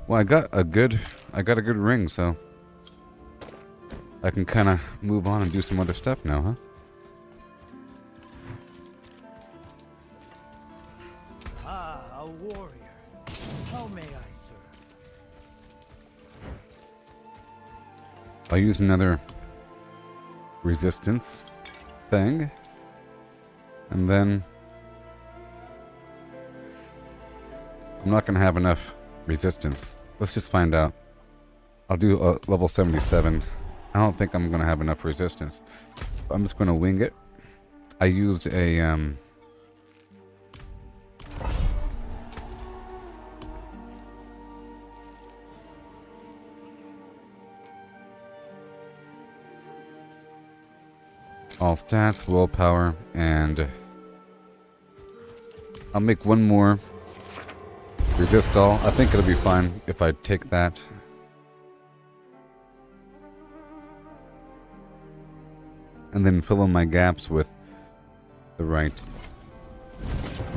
Well, I got a good ring, so I can kind of move on and do some other stuff now, huh? Ah, a warrior. How may I serve? I'll use another resistance thing, and then I'm not gonna have enough resistance. Let's just find out. I'll do a level 77. I don't think I'm gonna have enough resistance. I'm just gonna wing it. I used a all stats, willpower, and I'll make one more resist all. I think it'll be fine if I take that. And then fill in my gaps with the right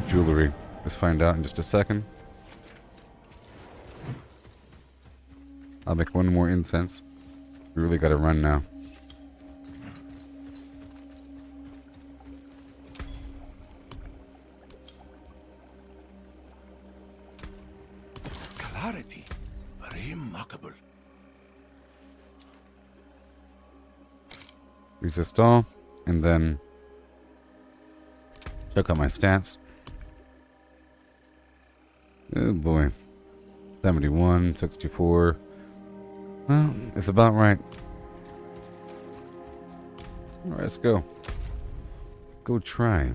jewelry. Let's find out in just a second. I'll make one more incense. We really gotta run now. Clarity. Remarkable. Resist all, and then check out my stats. Oh boy. 71, 64. Well, it's about right. Alright, let's go. Let's go try.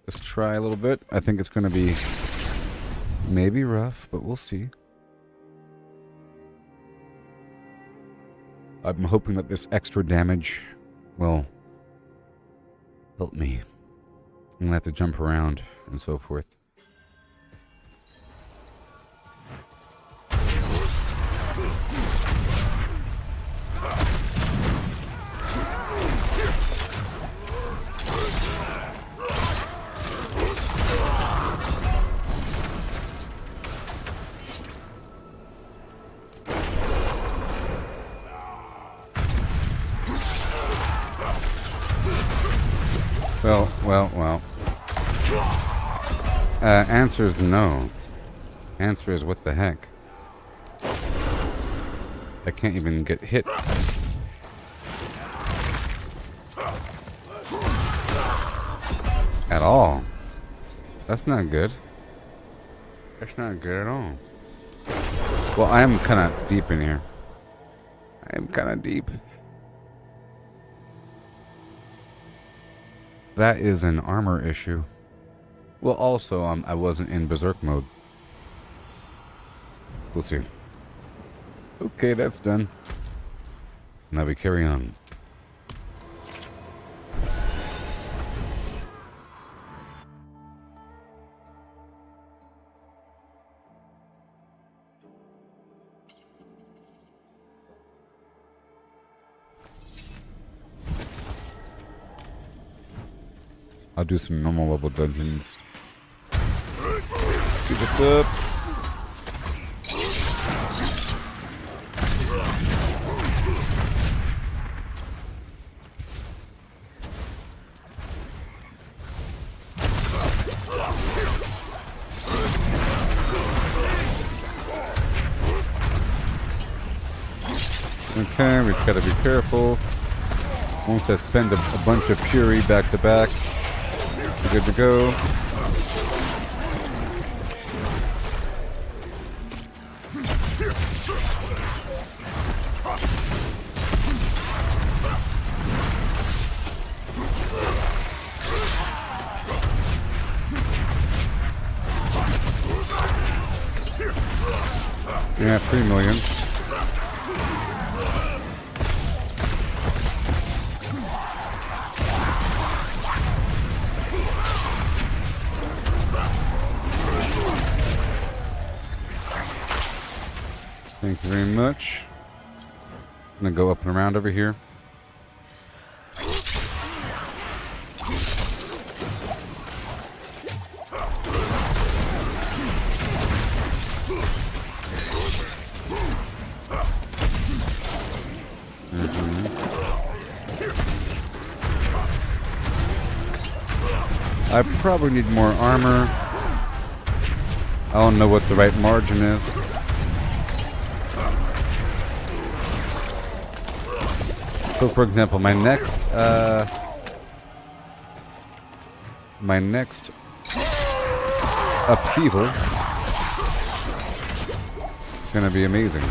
Let's try a little bit. I think it's gonna be maybe rough, but we'll see. I'm hoping that this extra damage will help me. I'm gonna have to jump around and so forth. Well. Answer is no. Answer is what the heck. I can't even get hit. At all. That's not good. That's not good at all. Well, I am kind of deep in here. I am kind of deep. That is an armor issue. Well, also, I wasn't in berserk mode. We'll see. Okay, that's done. Now we carry on. I'll do some normal level dungeons. See what's up. Okay, we've got to be careful. Once I spend a bunch of Fury back to back, we're good to go. Yeah, 3 million. Thank you very much. I'm gonna go up and around over here. I probably need more armor. I don't know what the right margin is. So for example, my next upheaval is gonna be amazing.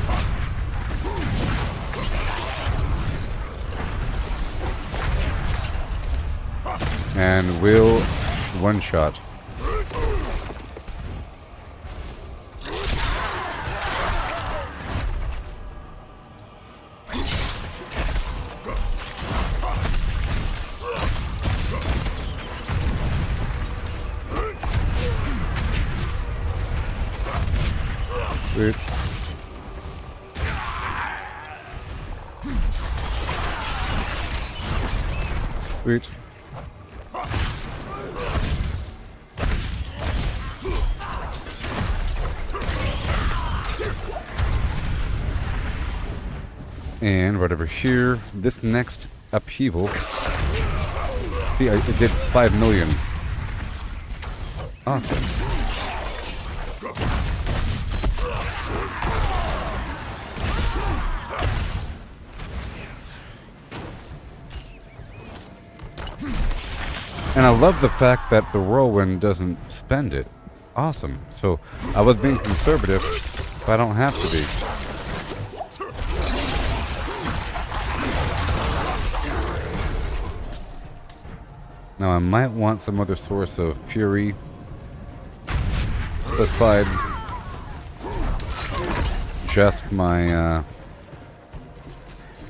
And will one shot. Sweet. Sweet. And right over here, this next upheaval. See, it did 5 million. Awesome. And I love the fact that the whirlwind doesn't spend it. Awesome. So I was being conservative, but I don't have to be. Now I might want some other source of fury besides just my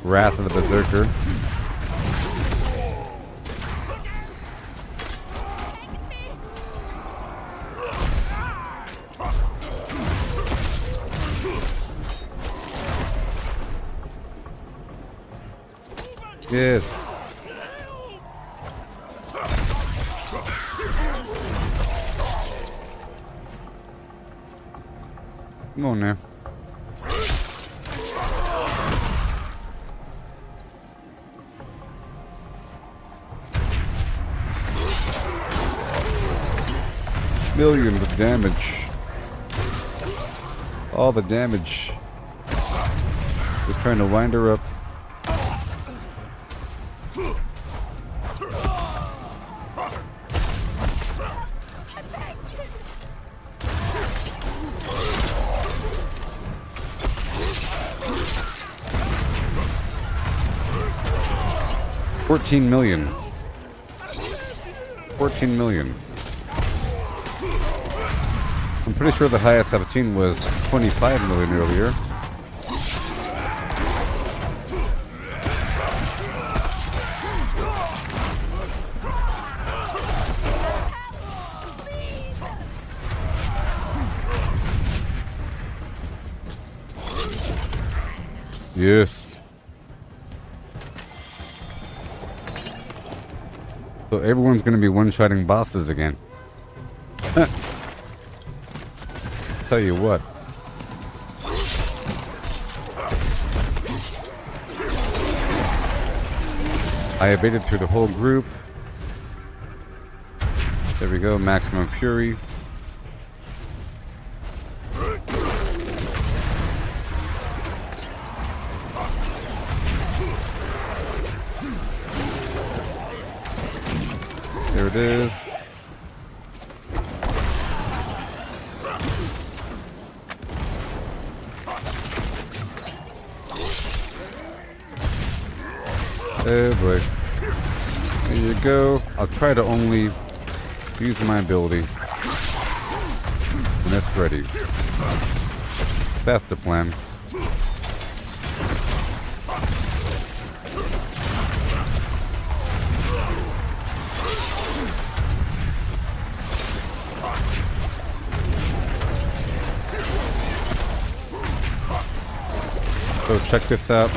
Wrath of the Berserker. Yes. Come on now. Millions of damage. All the damage. We're trying to wind her up. $14 million. 14 million. I'm pretty sure the highest I've seen was 25 million earlier. Yes. So everyone's going to be one-shotting bosses again. Tell you what. I evaded through the whole group. There we go, maximum fury. Oh boy. There you go. I'll try to only use my ability when it's ready. That's the plan. So check this out.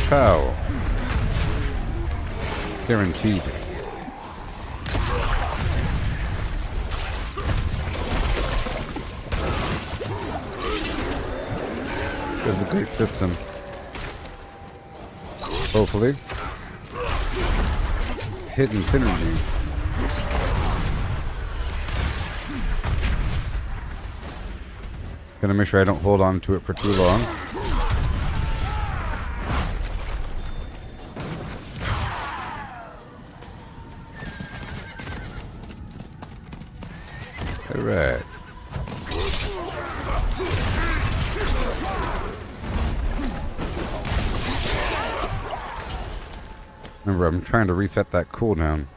Pow. Guaranteed. It's a great system. Hopefully. Hidden synergies. Gonna make sure I don't hold on to it for too long. Alright. Remember, I'm trying to reset that cooldown.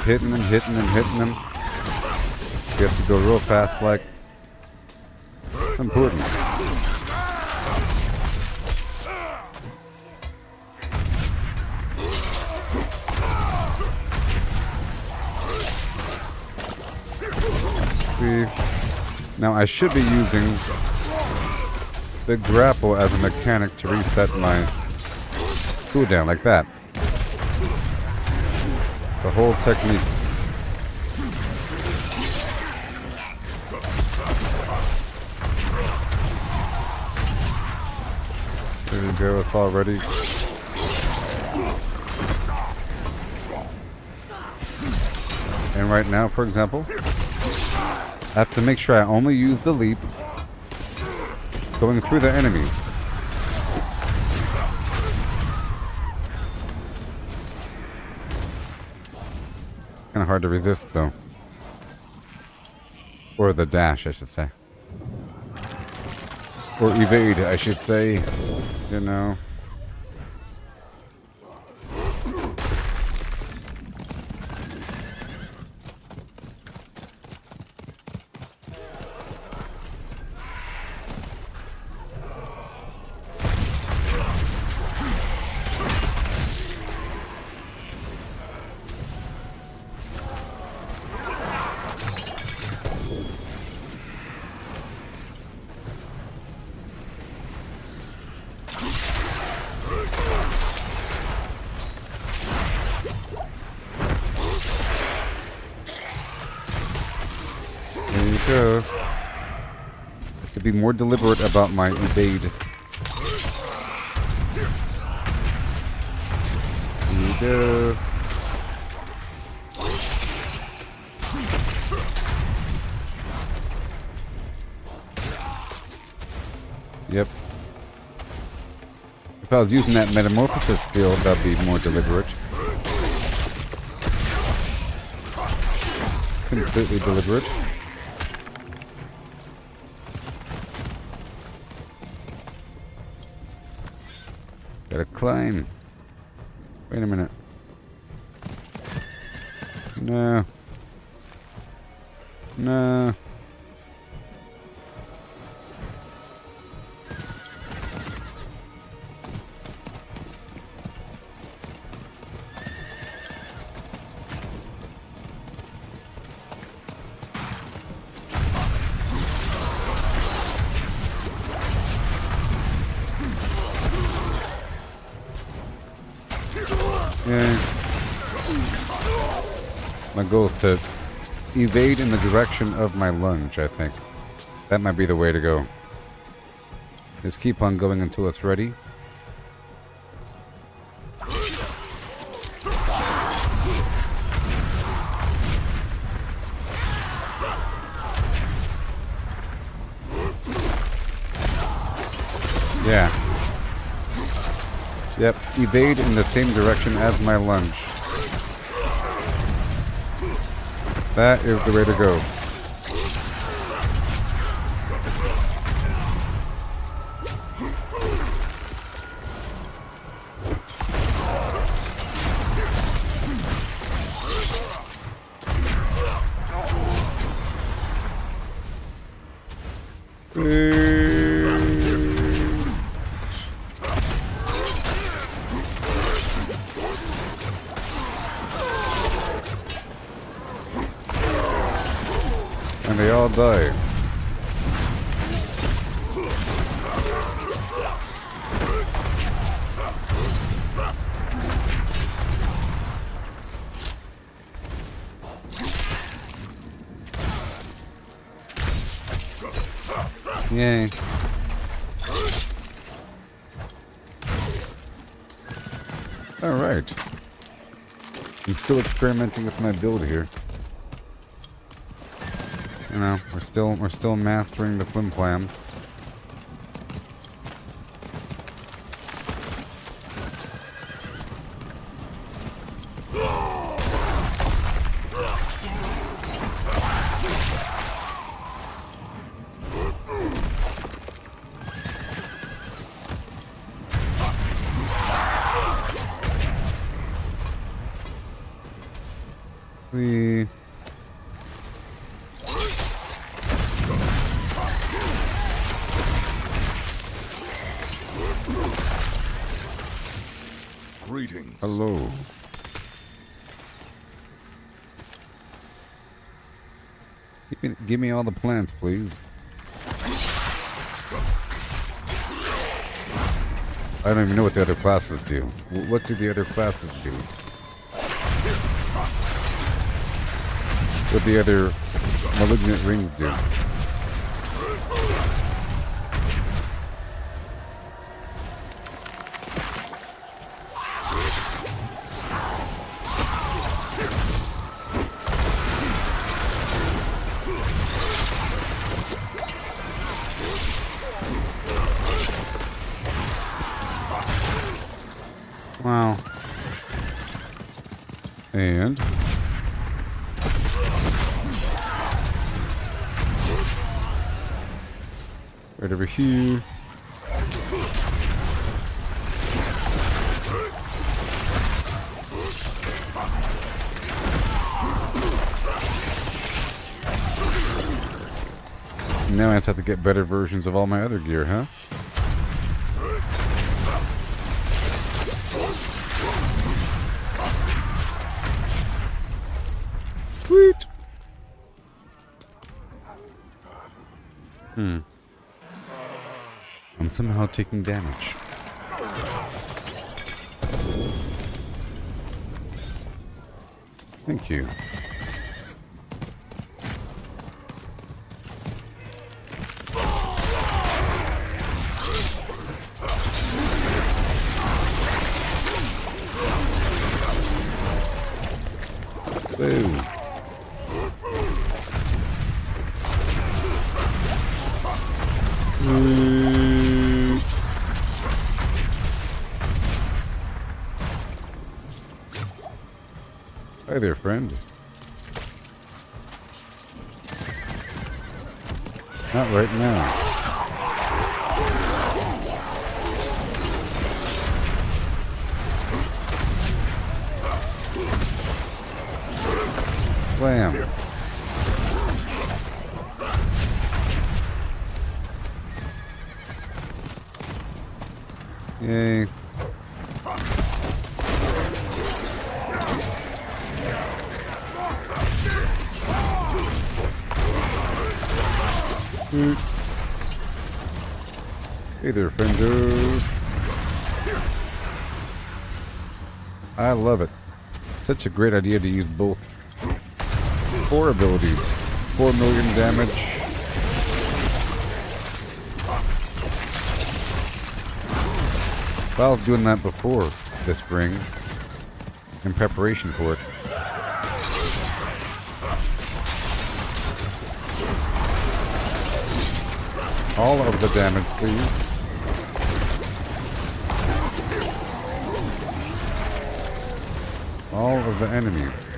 Hitting them, hitting them, hitting them. You have to go real fast, like. It's important. See? Now I should be using the grapple as a mechanic to reset my cooldown, like that. The whole technique. There you go, it's all ready. And right now, for example, I have to make sure I only use the leap going through the enemies. Kind of hard to resist, though. Or the dash, I should say. Or evade, I should say. You know. Go. I could be more deliberate about my evade. Here you go. Yep. If I was using that metamorphosis skill, that'd be more deliberate. Completely deliberate. Gotta climb. Wait a minute. No. No. Yeah. My goal is to evade in the direction of my lunge, I think. That might be the way to go. Just keep on going until it's ready. Yeah. Yep, evade in the same direction as my lunge. That is the way to go. And they all die. Yay. Alright. I'm still experimenting with my build here. You know, we're still mastering the flimflams. We Greetings. hello. Give me all the plants, please. I don't even know what the other classes do. What do the other classes do? What the other malignant rings do? Wow. And right over here. Now I just have to get better versions of all my other gear, huh? Sweet. I'm somehow taking damage. Thank you. Whoa. Hi there, friend. Not right now. Blam. Yay. Hey there, friendo. I love it. Such a great idea to use both. 4 abilities. 4 million damage. I was doing that before this spring. In preparation for it. All of the damage, please. of the enemies.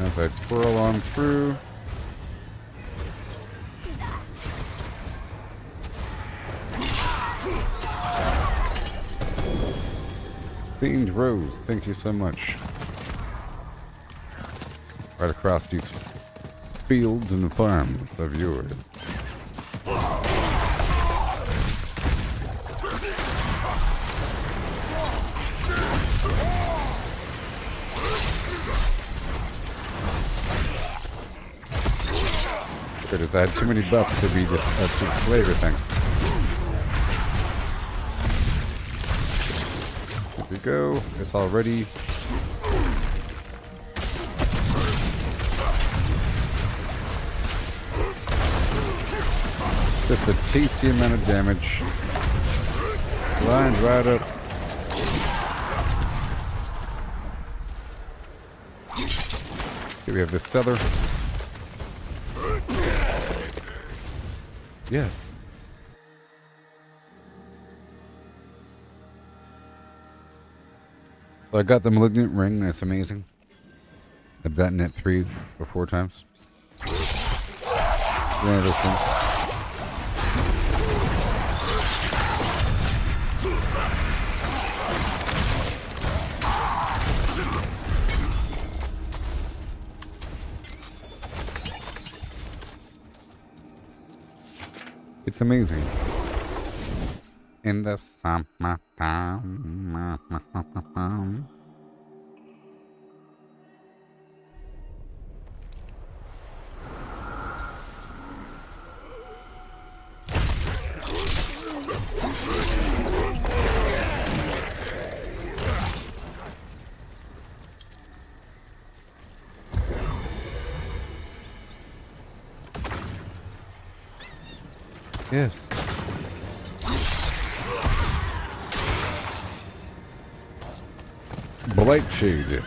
As I twirl on through. Fiend Rose, thank you so much. Right across these fields and farms of yours. I had too many buffs to be just to display everything. Here we go. It's all ready. Just a tasty amount of damage. Lines right up. Here we have this cellar. Yes. So I got the Malignant ring. That's amazing. I've gotten it 3 or 4 times. One of those things. It's amazing. In the summertime. Yes. Blight Shade.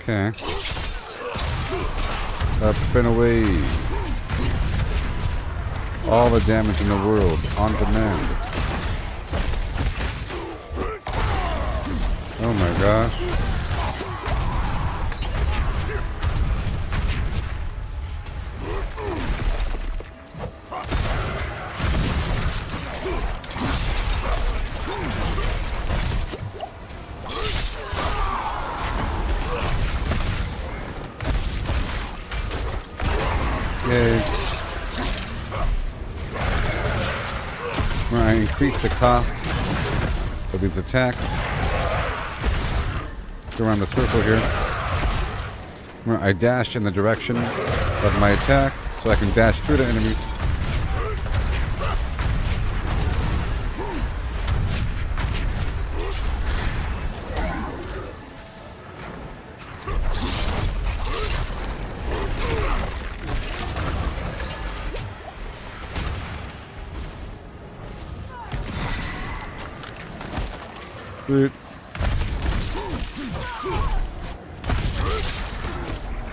Okay. Let's spin away all the damage in the world on demand. Oh my gosh. I increase the cost of these attacks. Go around the circle here. I dash in the direction of my attack so I can dash through the enemies.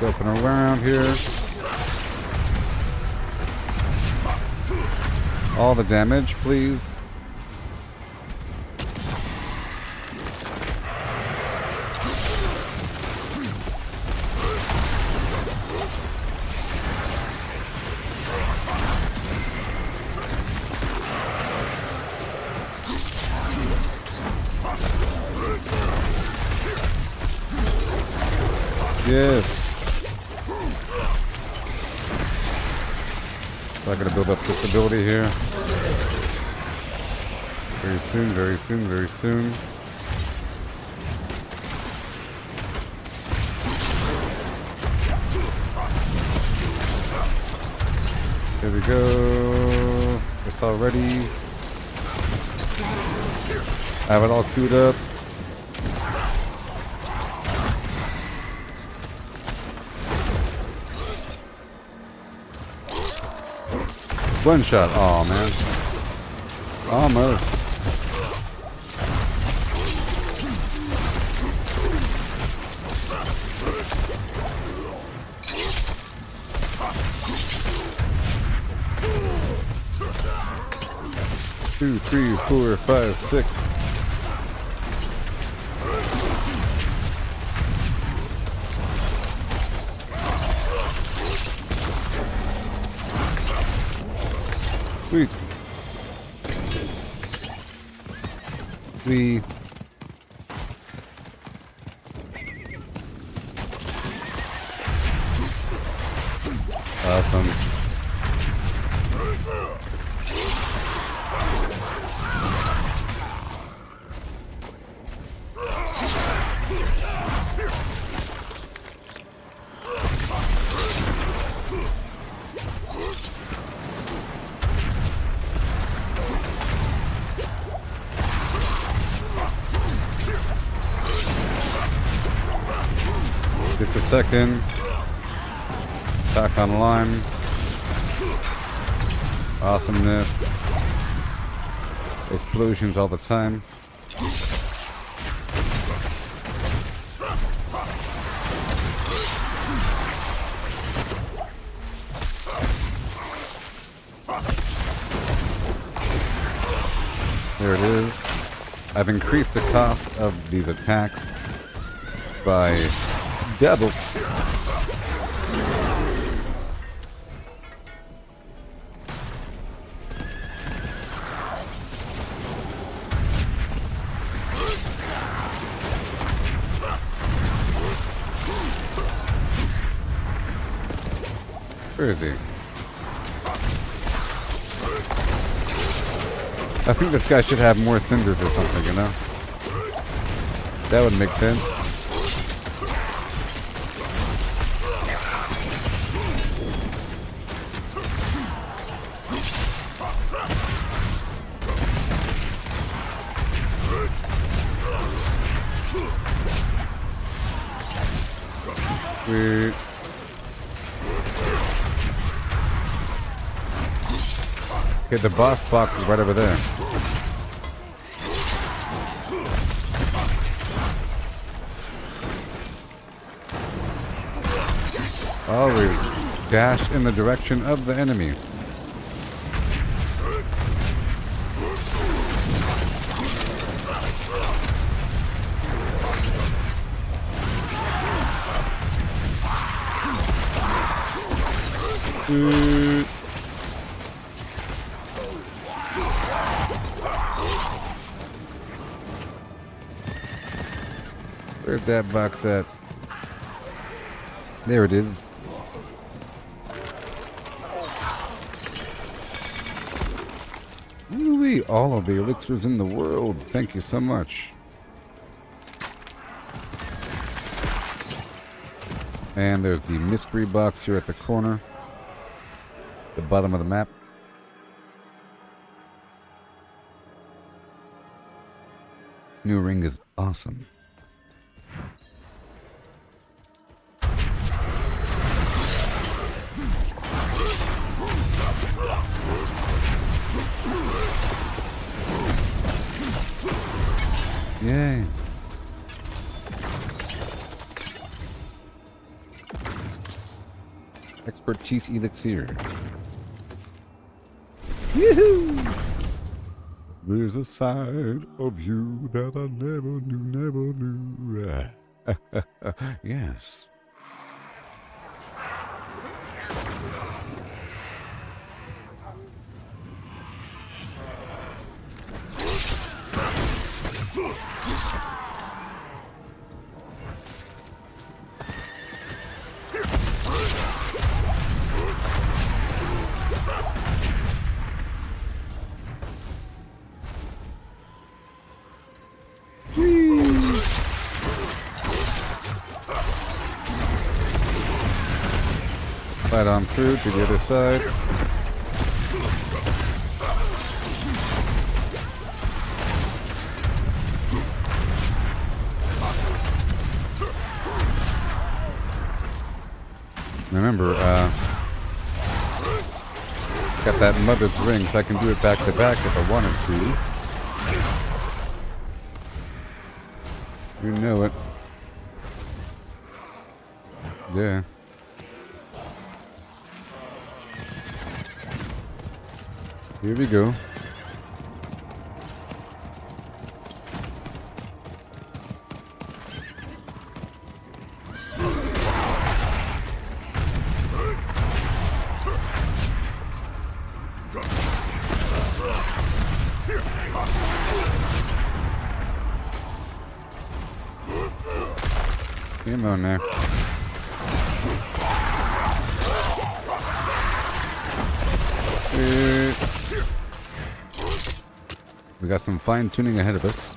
Jumping around here. All the damage, please. Yes. So I gotta build up this ability here. Very soon, very soon, very soon. Here we go. It's all ready. I have it all queued up. One shot. Oh man. Almost. Two, three, four, five, six. Sweet. We awesome. Get the second. Back online. Awesomeness. Explosions all the time. There it is. I've increased the cost of these attacks by double. Where is he? I think this guy should have more cinders or something, you know? That would make sense. Sweet. Okay, the boss box is right over there. Always dash in the direction of the enemy. Where's that box at? There it is. Ooh-wee, all of the elixirs in the world. Thank you so much. And there's the mystery box here at the corner. The bottom of the map. This new ring is awesome. Yay. Expertise elixir. Yoo-hoo! There's a side of you that I never knew. Yes. Right on through to the other side. Remember, got that mother's ring, so I can do it back to back if I wanted to. You know it. Yeah. Here we go. Come on now. We got some fine tuning ahead of us.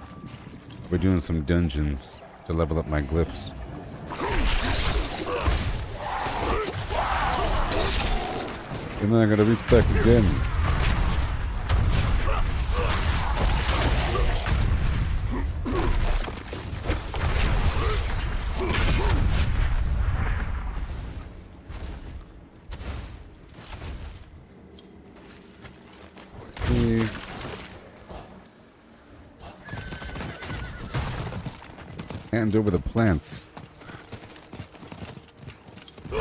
We're doing some dungeons to level up my glyphs. And then I gotta reach back again. Hand over the plants. I'm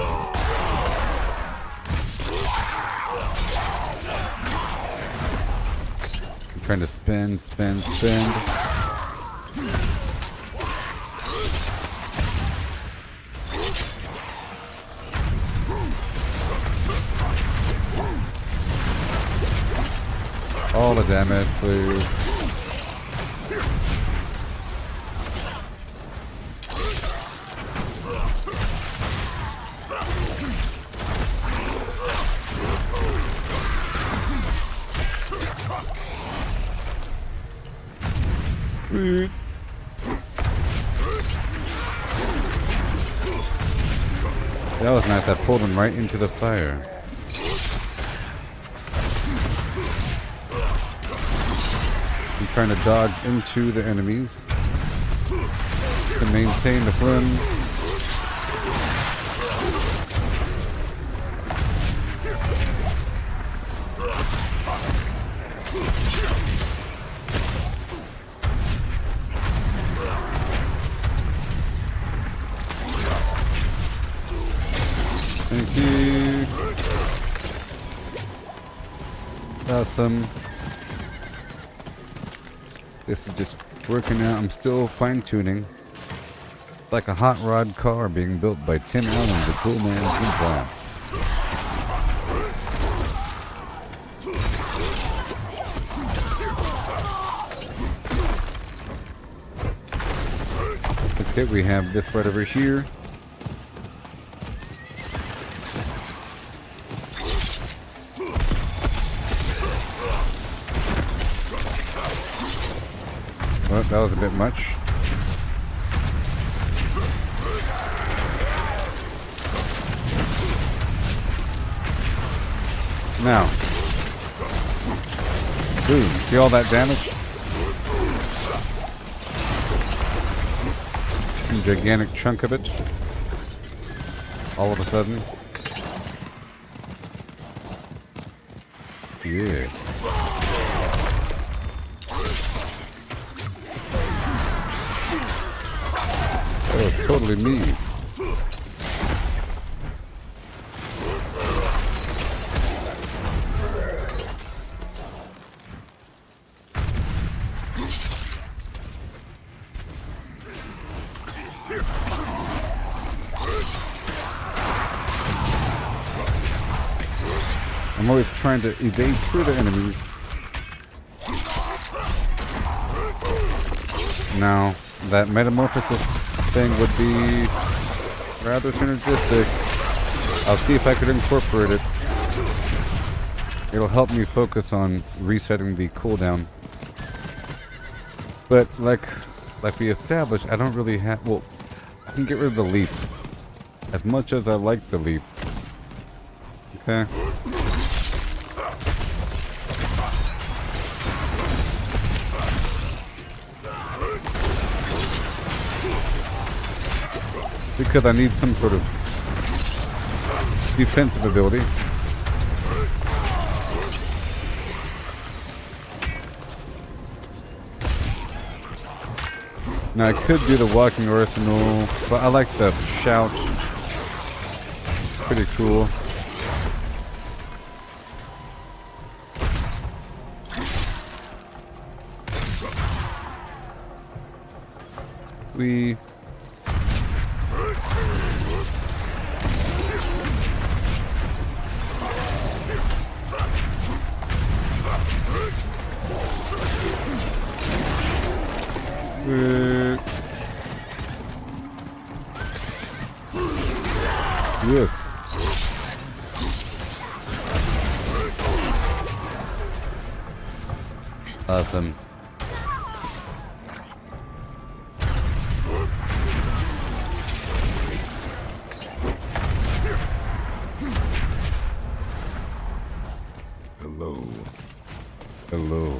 trying to spend. All the damage, please. That was nice. I pulled him right into the fire. I'm trying to dodge into the enemies to maintain the flame. Thank you. Awesome. This is just working out. I'm still fine-tuning. Like a hot rod car being built by Tim Allen, the cool man implant. Okay, we have this right over here. Well, that was a bit much. Now. Boom. See all that damage? A gigantic chunk of it. All of a sudden. Yeah. That was totally me. I'm always trying to evade through the enemies. Now, that metamorphosis thing would be rather synergistic. I'll see if I could incorporate it. It'll help me focus on resetting the cooldown. But like we established, I don't really have... Well, I can get rid of the leap. As much as I like the leap, Okay. Because I need some sort of defensive ability. Now I could do the walking arsenal, but I like the shout. Pretty cool. We yes. Awesome. Hello. Hello.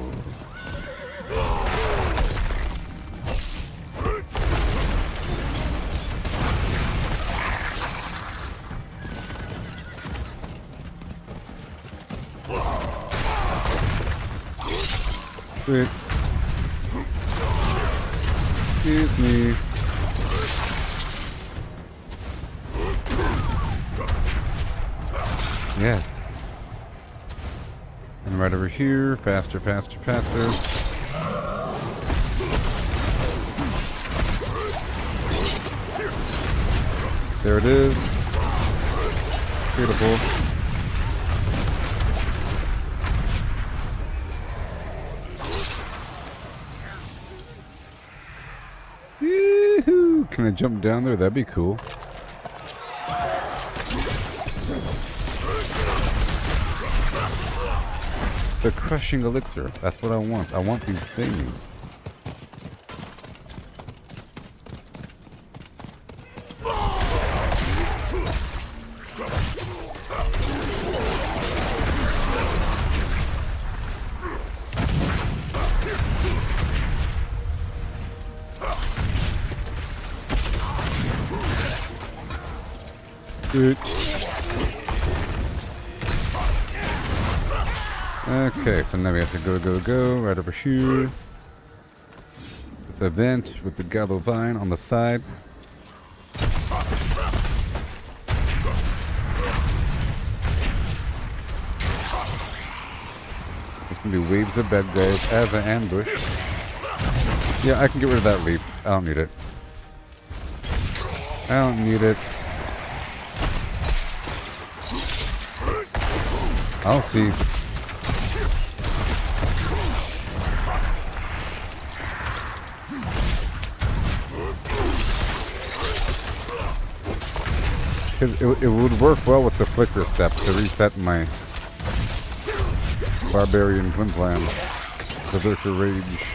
Wait. Excuse me. Yes. And right over here. Faster, faster, faster. There it is. Beautiful. Yee-hoo. Can I jump down there? That'd be cool. The crushing elixir. That's what I want. I want these things. Good. Okay, so now we have to go right over here. This event with the gallow vine on the side. There's gonna be waves of bad guys as an ambush. Yeah, I can get rid of that leap. I don't need it. I don't need it. I'll see. It would work well with the flicker step to reset my Barbarian Twinplan. Berserker Rage.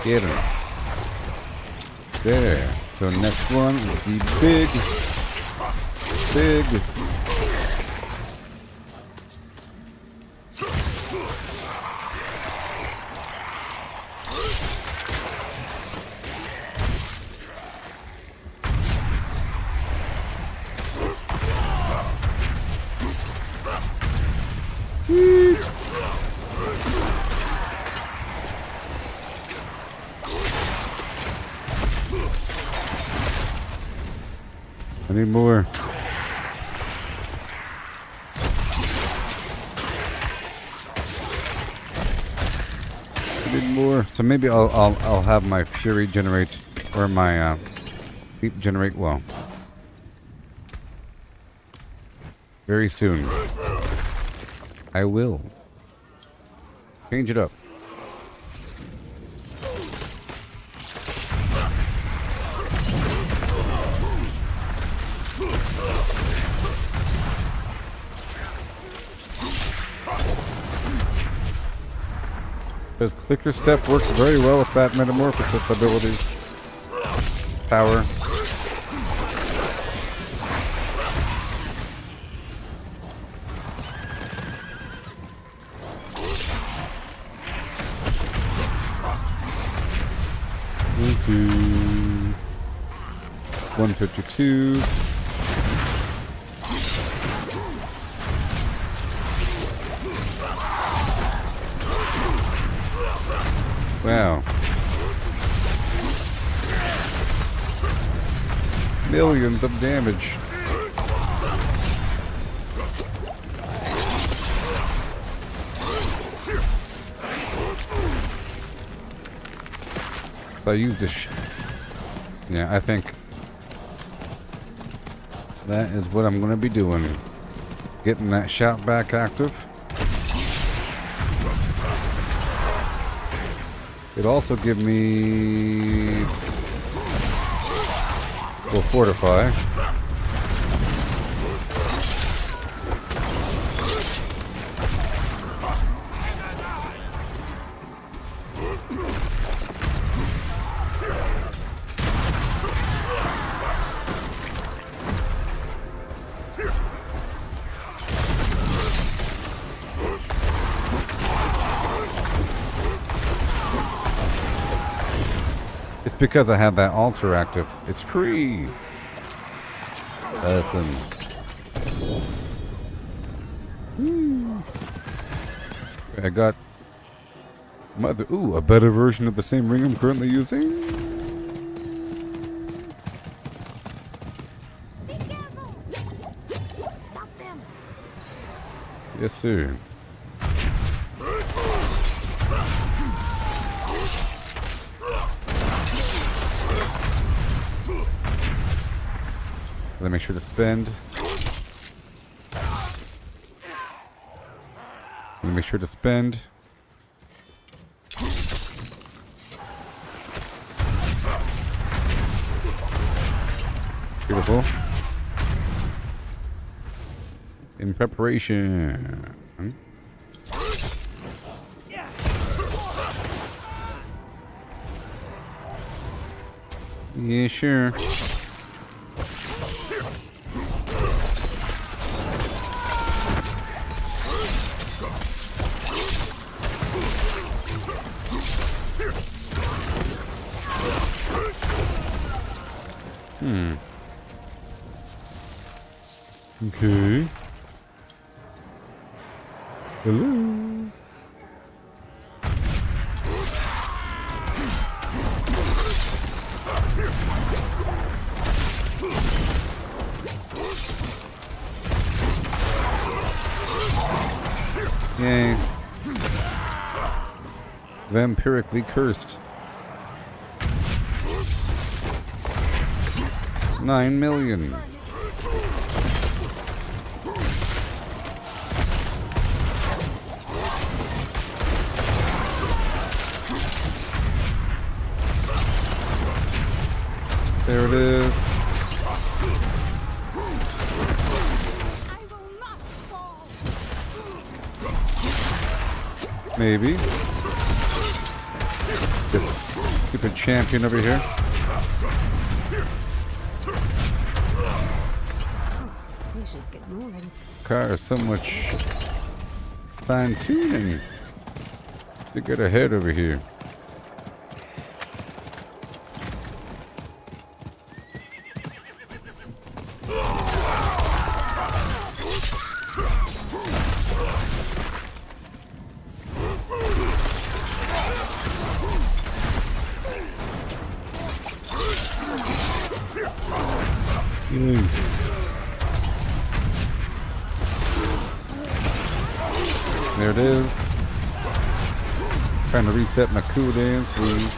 Get him. There. So next one will be big. Big. I need more. I need more. So maybe I'll have my fury generate or my leap generate well very soon. I will change it up. But Flicker Step works very well with that Metamorphosis ability. Power. Mm-hmm. 152. Wow. Millions of damage. If I use this, yeah, I think that is what I'm gonna be doing. Getting that shout back active. It also give me will fortify. It's because I have that altar active. It's free. That's I got a better version of the same ring I'm currently using. Be careful! Stop them! Yes, sir. Let me make sure to spend. Let me make sure to spend. Beautiful. In preparation. Yeah, sure. Okay. Hello. Yay. Vampirically cursed. 9 million. There it is. Maybe. This stupid champion over here. We should get moving. Car so much fine tuning to get ahead over here. There it is. Trying to reset my cooldown, please.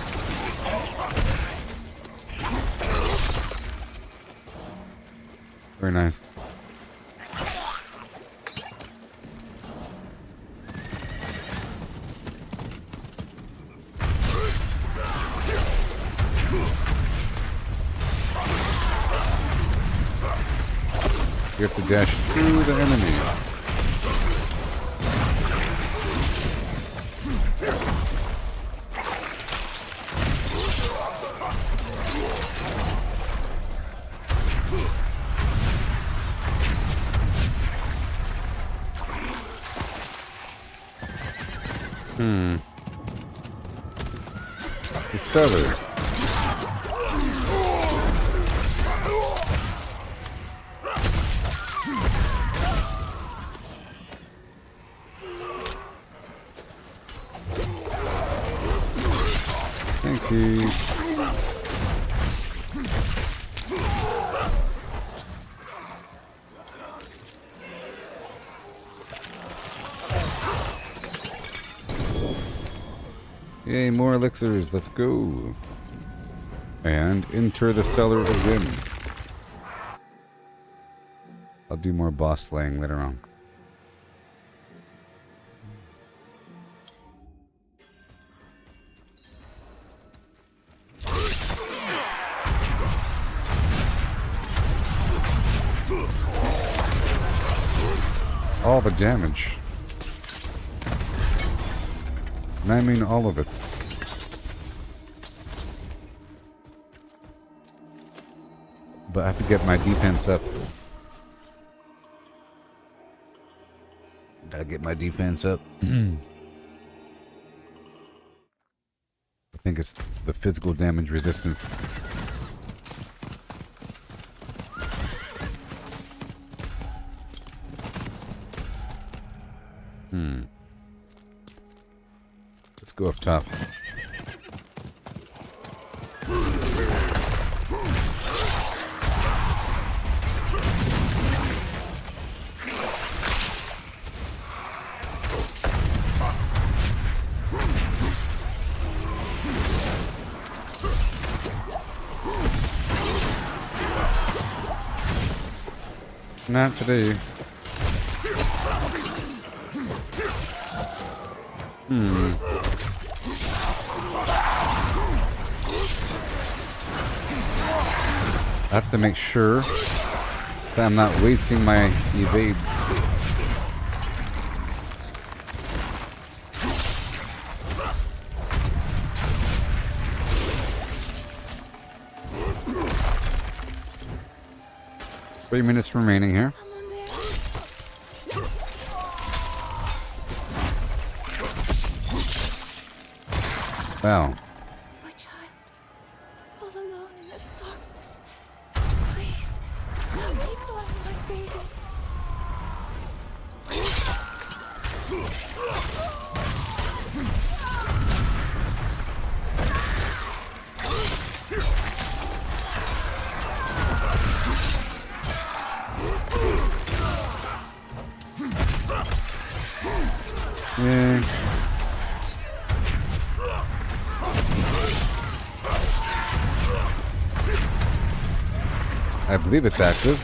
Very nice. You have to dash through the enemy. The cellar. Thank you. Yay, more elixirs. Let's go. And enter the cellar again. I'll do more boss slaying later on. All the damage. And I mean all of it. But I have to get my defense up. Gotta get my defense up. I think it's the physical damage resistance. Let's go up top. Not today. I have to make sure that I'm not wasting my evade. Three minutes remaining here. Wow. My child, all alone in this darkness. Please, let me find my baby. Yeah. I believe it's active.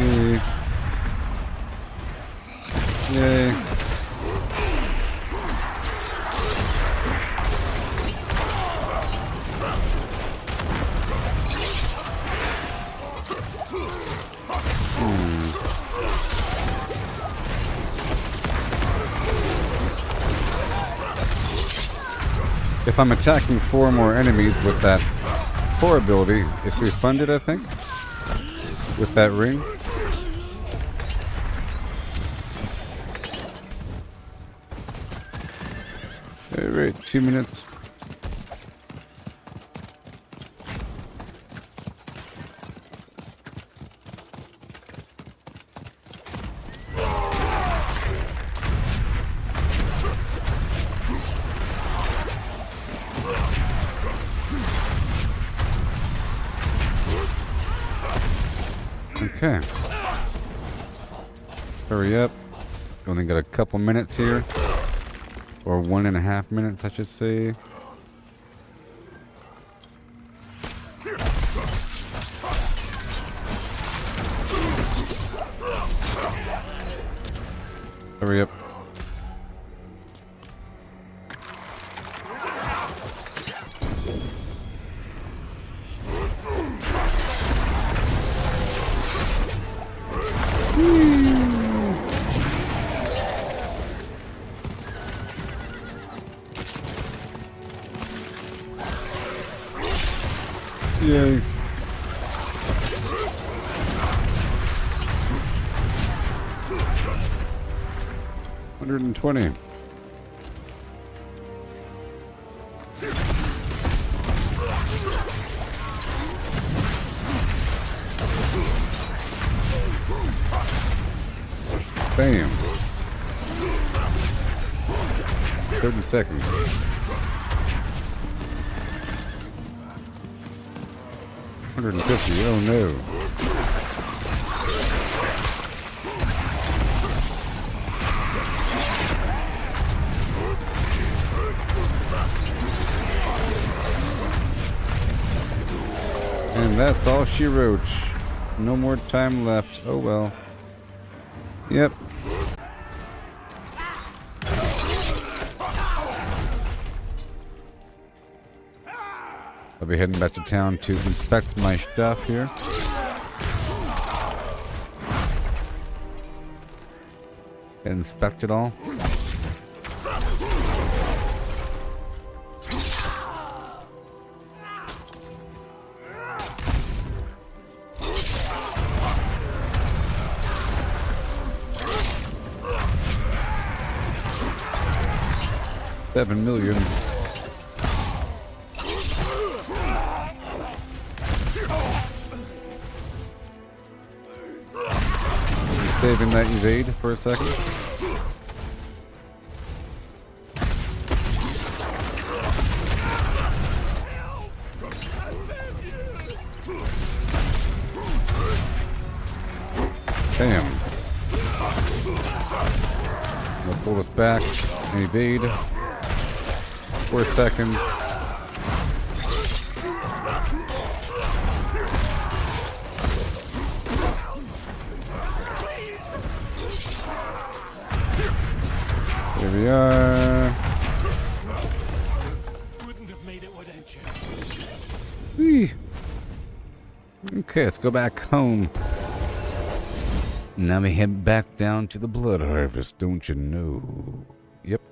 Yay. Yay. If I'm attacking 4 more enemies with that 4 ability, it's refunded, I think, with that ring. Alright, 2 minutes. Okay. Hurry up. Only got a couple minutes here. Or 1.5 minutes, I should say. Hurry up. Whee! Yay. $120. Bam. 30 seconds. $150. Oh no. And that's all she wrote. No more time left. Oh well. Yep. I'll be heading back to town to inspect my stuff here. Inspect it all. $7 million. Saving that evade for a second. Bam. We'll pull this back and evade. 4 seconds. Here we are. Wouldn't have made it without you. Whee. Okay, let's go back home. Now we head back down to the blood harvest, don't you know? Yep.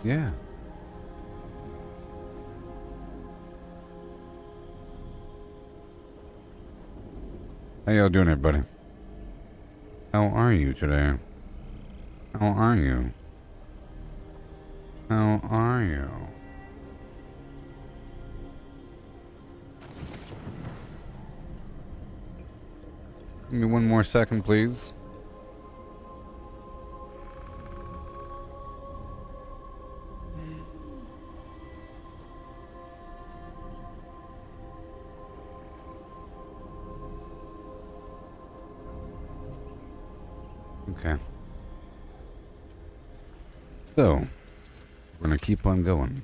Yeah. How y'all doing, everybody? How are you today? How are you? How are you? Give me one more second, please. Okay. So, we're gonna keep on going.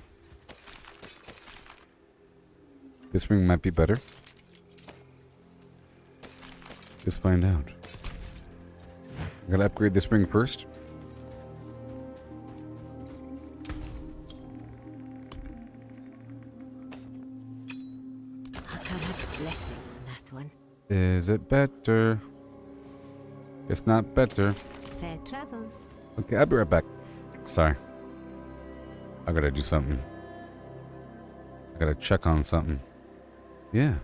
This ring might be better. Let's find out. I gotta upgrade this ring first. Blessing on that one. Is it better? It's not better. Fair travels. Okay, I'll be right back. Sorry. I gotta do something. I gotta check on something. Yeah.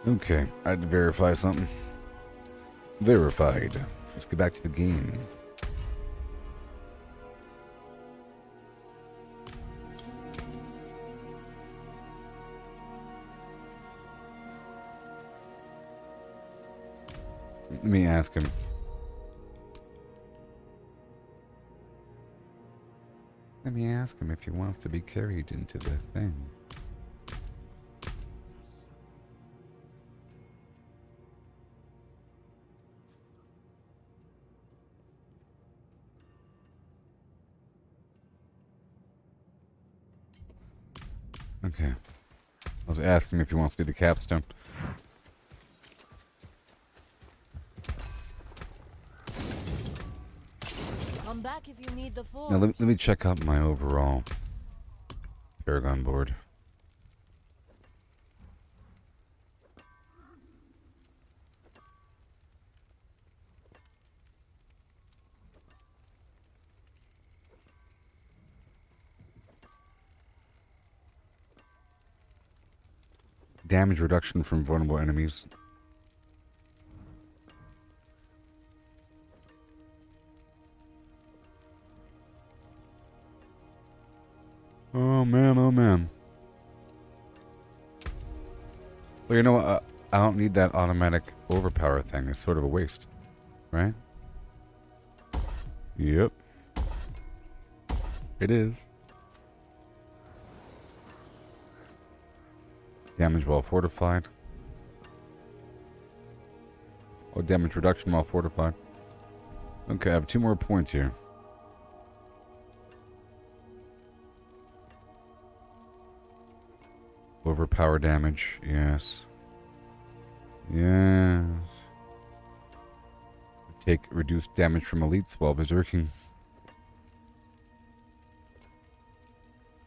Okay, I had to verify something. Verified. Let's get back to the game. Let me ask him. Let me ask him if he wants to be carried into the thing. Okay. I was asking him if he wants to do the capstone. Come back if you need the forge. Now let me check out my overall Paragon board. Damage reduction from vulnerable enemies. Oh man, oh man. Well, you know what? I don't need that automatic overpower thing. It's sort of a waste. Right? Yep. It is. Damage while fortified. Oh, damage reduction while fortified. Okay, I have 2 more points here. Overpower damage, yes. Yes. Take reduced damage from elites while berserking.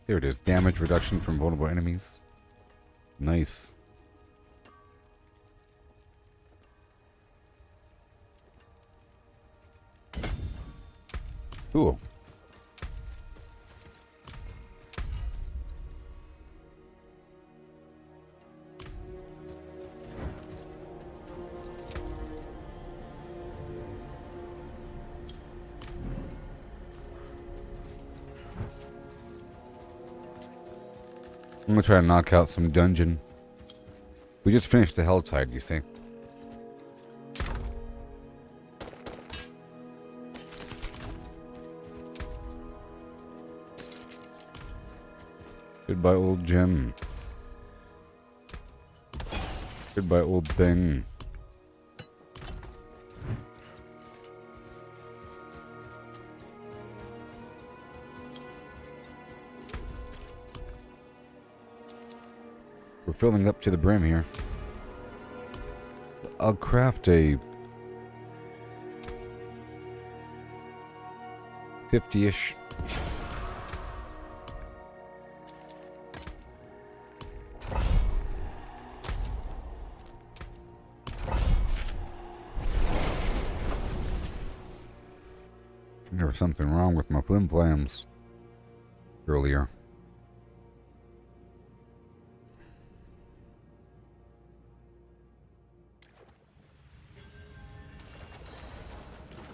There it is. Damage reduction from vulnerable enemies. Nice. Cool. I'm gonna try to knock out some dungeon. We just finished the Helltide, you see. Goodbye, old gem. Goodbye, old thing. We're filling up to the brim here. I'll craft a 50-ish. There was something wrong with my flim flams earlier.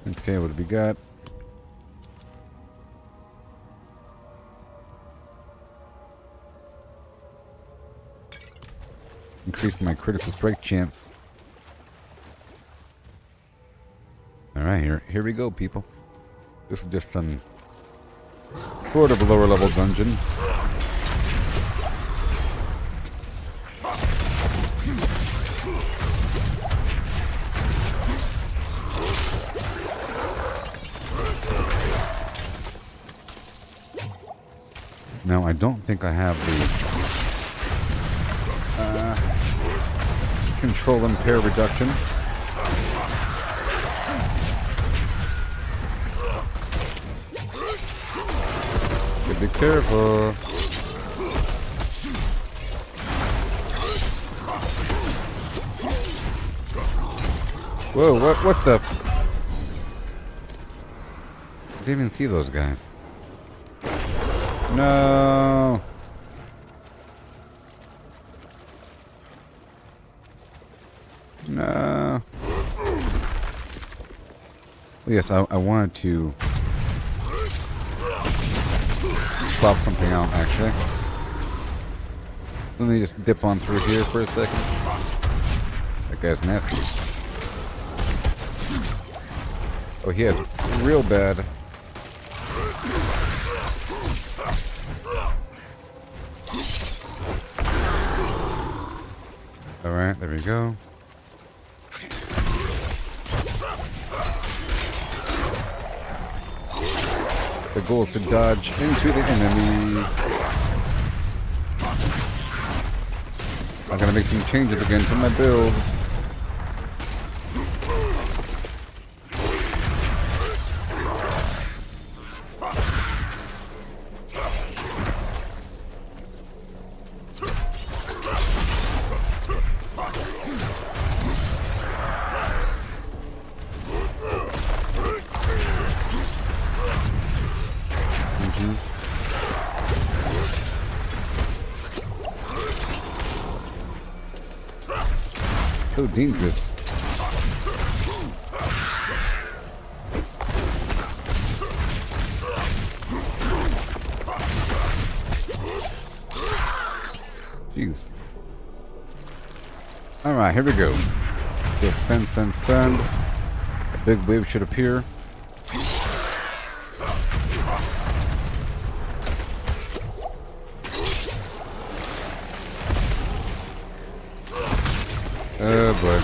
Okay, what have we got? Increased my critical strike chance. Alright, here we go, people. This is just some sort of a lower level dungeon. Now, I don't think I have the control impair reduction. Be careful. Whoa, what the? I didn't even see those guys. No. No. Yes, I wanted to swap something out, actually. Let me just dip on through here for a second. That guy's nasty. Oh, he has real bad. Alright, there we go. The goal is to dodge into the enemies. I'm gonna make some changes again to my build. So dangerous. Jeez. Alright, here we go. Just spend, spend, spend. A big wave should appear. Oh boy.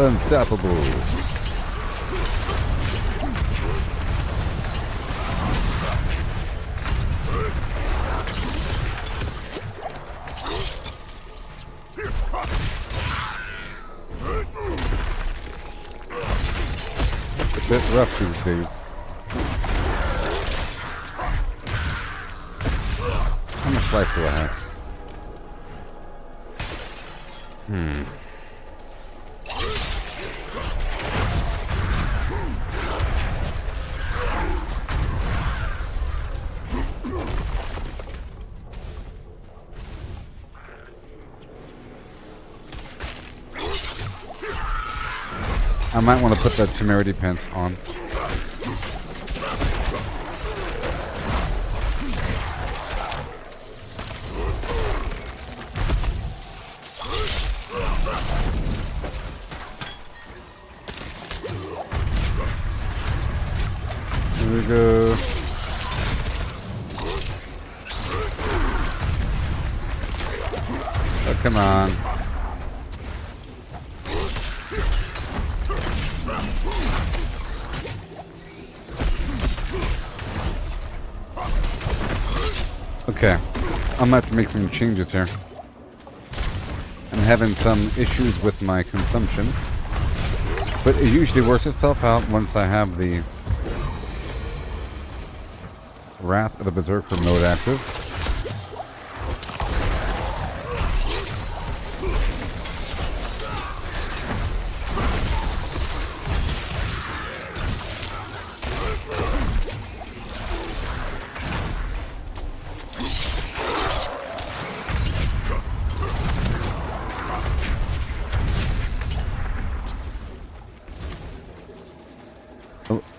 Unstoppable. It's a bit rough these days. How much life do I have? I might want to put that temerity pants on. Here we go. Oh, come on. Okay, I might have to make some changes here. I'm having some issues with my consumption, but it usually works itself out once I have the Wrath of the Berserker mode active.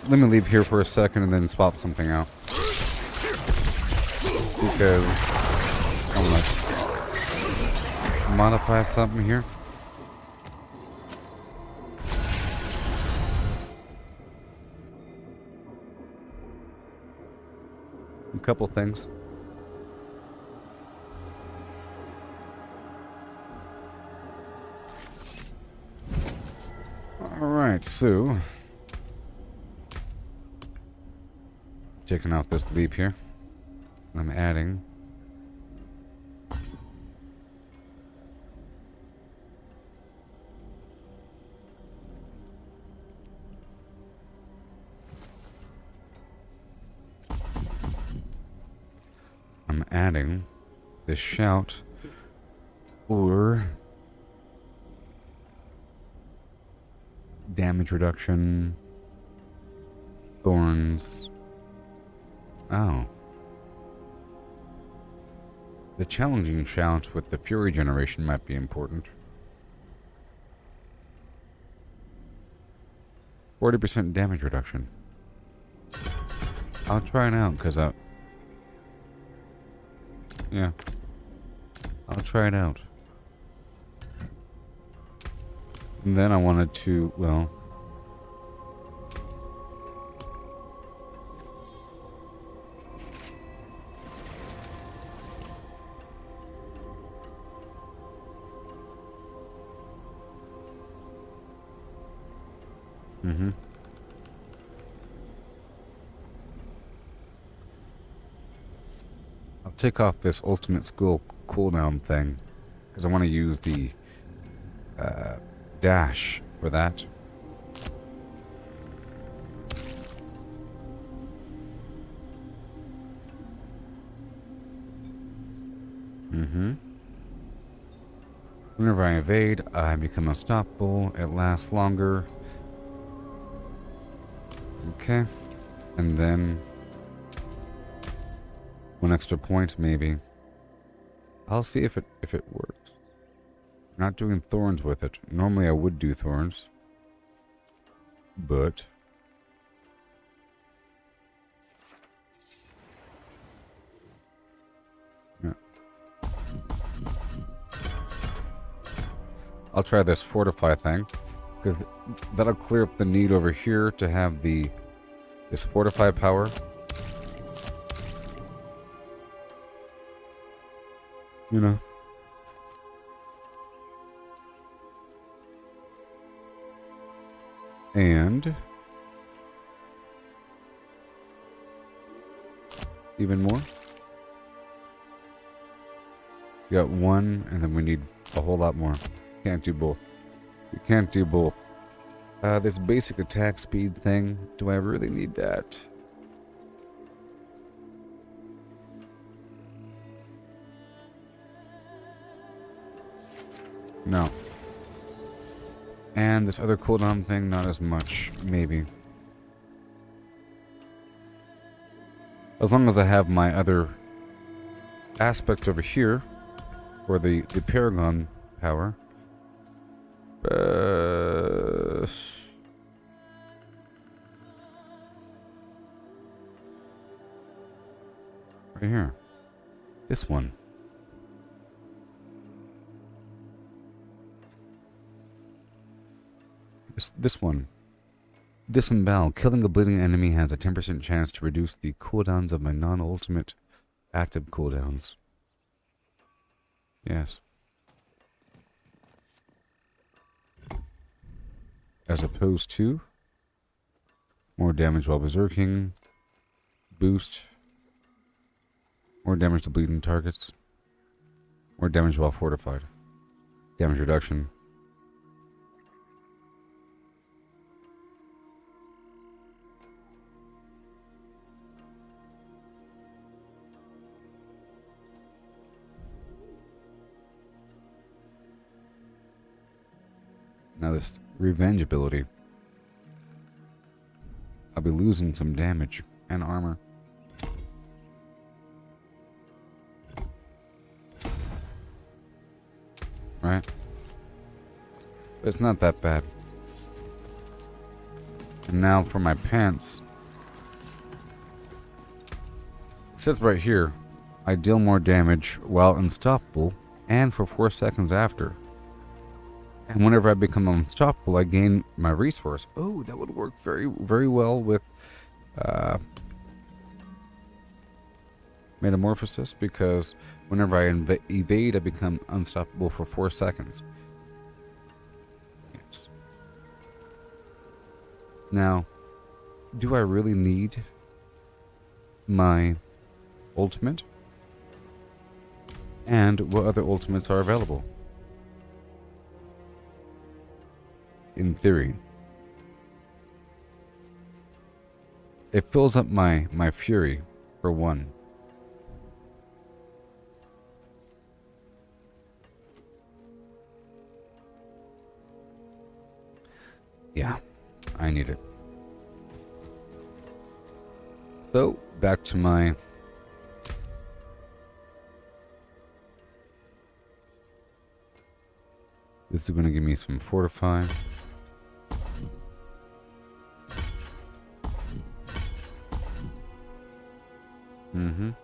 Let me leave here for a second and then swap something out. Because I'm gonna modify something here. A couple things. Alright, so checking out this leap here. I'm adding this shout or damage reduction, thorns, Oh. The challenging shout with the fury generation might be important. 40% damage reduction. I'll try it out, because yeah. I'll try it out. And then I wanted to, well... I'll take off this ultimate skill cooldown thing, because I want to use the dash for that. Whenever I evade, I become unstoppable. It lasts longer. Okay. And then 1 extra point, maybe. I'll see if it works. Not doing thorns with it. Normally I would do thorns. But yeah. I'll try this fortify thing, because that'll clear up the need over here to have this fortify power. You know. And even more. We got one, and then we need a whole lot more. Can't do both. We can't do both. This basic attack speed thing, do I really need that? No. And this other cooldown thing, not as much, maybe. As long as I have my other aspect over here, for the Paragon power. Right here. This one. This one. Disembowel. Killing a bleeding enemy has a 10% chance to reduce the cooldowns of my non-ultimate active cooldowns. Yes. As opposed to more damage while berserking, boost, more damage to bleeding targets, more damage while fortified, damage reduction. Now this revenge ability, I'll be losing some damage and armor. Right? But it's not that bad. And now for my pants. It says right here, I deal more damage while unstoppable and for 4 seconds after. And whenever I become unstoppable, I gain my resource. Oh, that would work very, very well with Metamorphosis, because whenever I evade, I become unstoppable for 4 seconds. Yes. Now, do I really need my ultimate? And what other ultimates are available? In theory. It fills up my fury, for one. Yeah, I need it. So, back to my... This is going to give me some fortify. And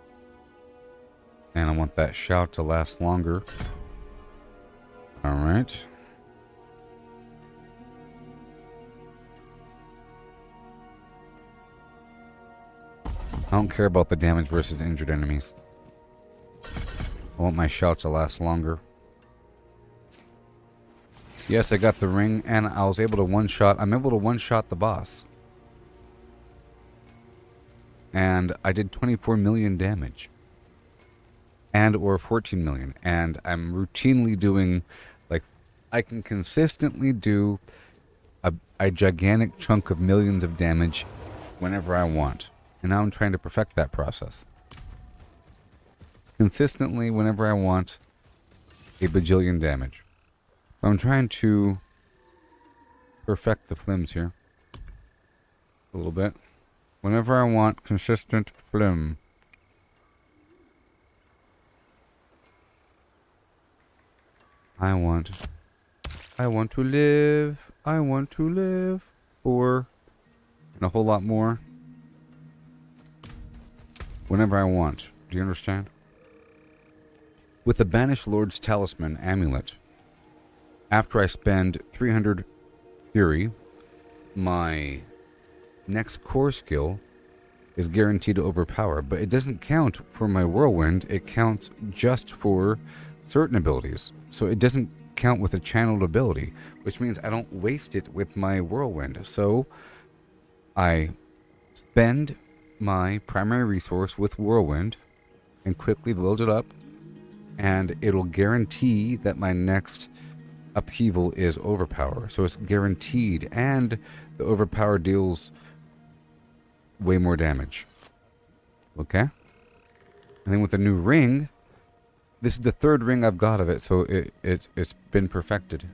I want that shout to last longer. Alright. I don't care about the damage versus injured enemies. I want my shout to last longer. Yes, I got the ring, and I was able to one-shot... I'm able to one-shot the boss. And I did 24 million damage. And or 14 million. And I'm routinely doing... Like, I can consistently do a gigantic chunk of millions of damage whenever I want. And now I'm trying to perfect that process. Consistently, whenever I want, a bajillion damage. I'm trying to perfect the flims here. A little bit. Whenever I want consistent flim. I want to live. I want to live for... And a whole lot more. Whenever I want. Do you understand? With the Banished Lord's Talisman Amulet, after I spend 300 Fury, my next core skill is guaranteed to overpower, but it doesn't count for my Whirlwind, it counts just for certain abilities. So it doesn't count with a channeled ability, which means I don't waste it with my Whirlwind. So I spend my primary resource with Whirlwind and quickly build it up, and it'll guarantee that my next upheaval is overpower. So it's guaranteed, and the overpower deals way more damage. Okay? And then with the new ring, this is the third ring I've got of it, so it's been perfected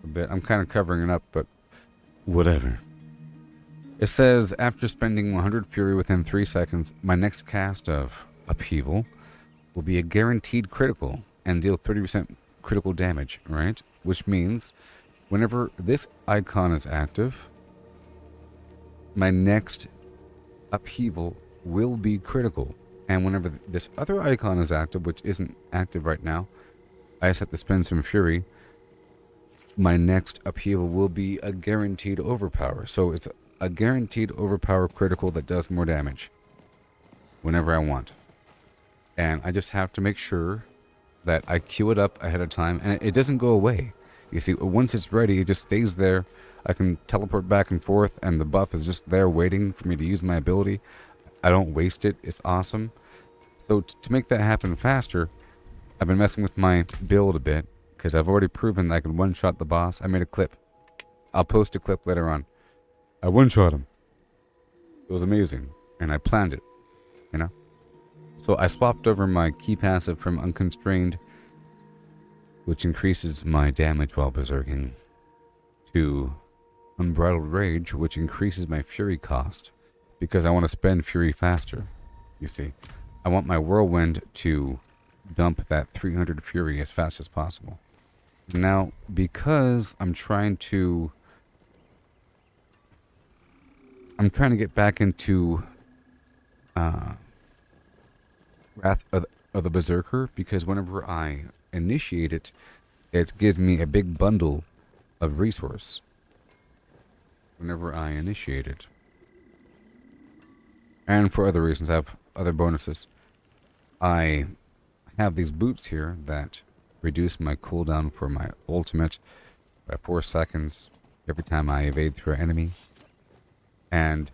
a bit. I'm kind of covering it up, but whatever. It says, after spending 100 Fury within 3 seconds, my next cast of upheaval will be a guaranteed critical and deal 30% critical damage, right? Which means whenever this icon is active, my next upheaval will be critical. And whenever this other icon is active, which isn't active right now, I just have to spend some Fury, my next upheaval will be a guaranteed overpower. So it's a guaranteed overpower critical that does more damage whenever I want. And I just have to make sure that I queue it up ahead of time, and it doesn't go away. You see, once it's ready, it just stays there. I can teleport back and forth, and the buff is just there waiting for me to use my ability. I don't waste it. It's awesome. So to make that happen faster, I've been messing with my build a bit, because I've already proven that I can one-shot the boss. I made a clip. I'll post a clip later on. I one-shot him. It was amazing, and I planned it, you know? So I swapped over my key passive from Unconstrained, which increases my damage while berserking, to Unbridled Rage, which increases my Fury cost, because I want to spend Fury faster. You see, I want my Whirlwind to dump that 300 Fury as fast as possible. Now, because I'm trying to get back into Wrath of the Berserker, because whenever I initiate it, it gives me a big bundle of resource. Whenever I initiate it. And for other reasons, I have other bonuses. I have these boots here that reduce my cooldown for my ultimate by 4 seconds every time I evade through an enemy. And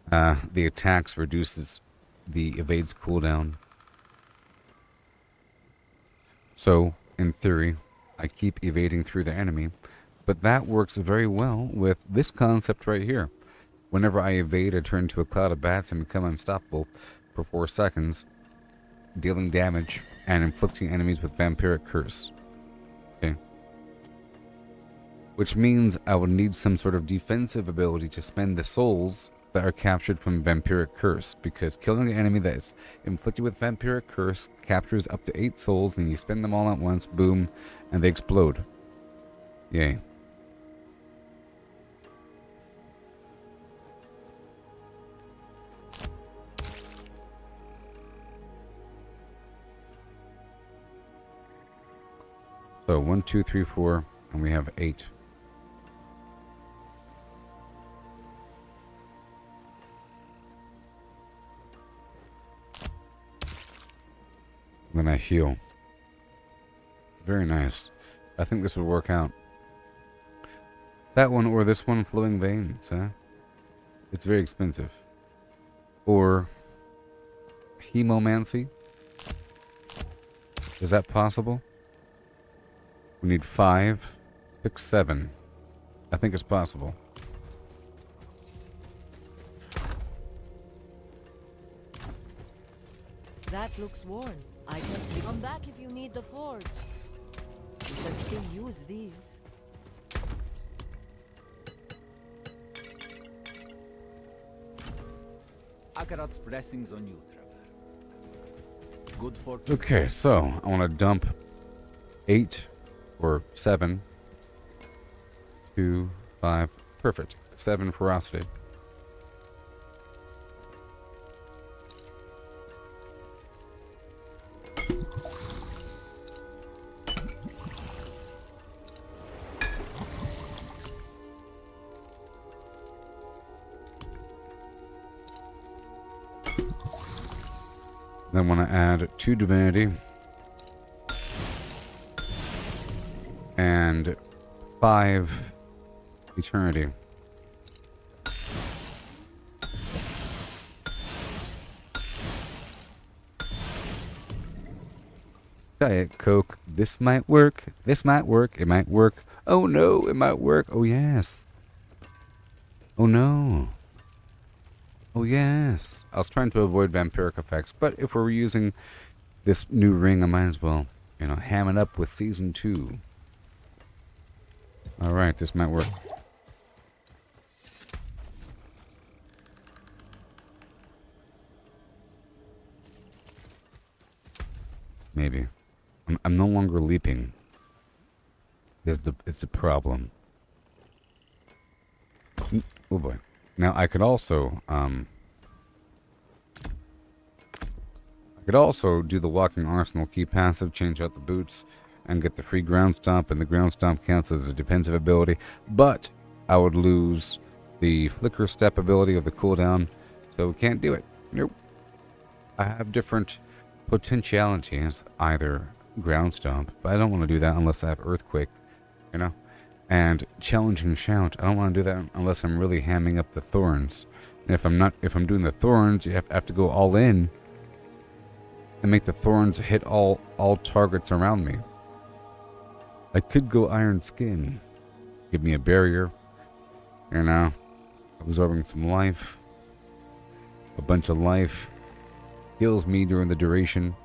the attacks reduces the evades cooldown. So, in theory, I keep evading through the enemy, but that works very well with this concept right here. Whenever I evade, I turn into a cloud of bats and become unstoppable for 4 seconds, dealing damage and inflicting enemies with vampiric curse. See? Which means I would need some sort of defensive ability to spend the souls that are captured from Vampiric Curse, because killing an enemy that is inflicted with Vampiric Curse captures up to 8 souls, and you spend them all at once, boom, and they explode. Yay. So 1, 2, 3, 4, and we have 8. Then I heal. Very nice. I think this will work out. That one or this one, Flowing Veins, huh? It's very expensive. Or Hemomancy. Is that possible? We need 5, 6, 7. I think it's possible. That looks worn. I guess come back if you need the forge. You can still use these. Akarat's blessings on you, traveler. Good fortune. Okay, so I want to dump 8 or 7. 2, 5. Perfect. 7 ferocity. Then want to add 2 divinity and 5 eternity. Diet Coke. This might work. This might work. It might work. Oh no, it might work. Oh yes. Oh no. Oh yes. I was trying to avoid vampiric effects, but if we're using this new ring, I might as well, you know, ham it up with season 2. Alright, this might work. Maybe. I'm no longer leaping. It's the problem. Oh boy. Now I could also do the Walking Arsenal key passive, change out the boots, and get the free ground stomp, and the ground stomp counts as a defensive ability, but I would lose the flicker step ability of the cooldown, so we can't do it. Nope. I have different potentialities, either ground stomp, but I don't want to do that unless I have earthquake, you know? And challenging shout, I don't want to do that unless I'm really hamming up the thorns. And if I'm doing the thorns, you have to go all in and make the thorns hit all targets around me. I could go Iron Skin, give me a barrier, you know, absorbing some life, a bunch of life, heals me during the duration,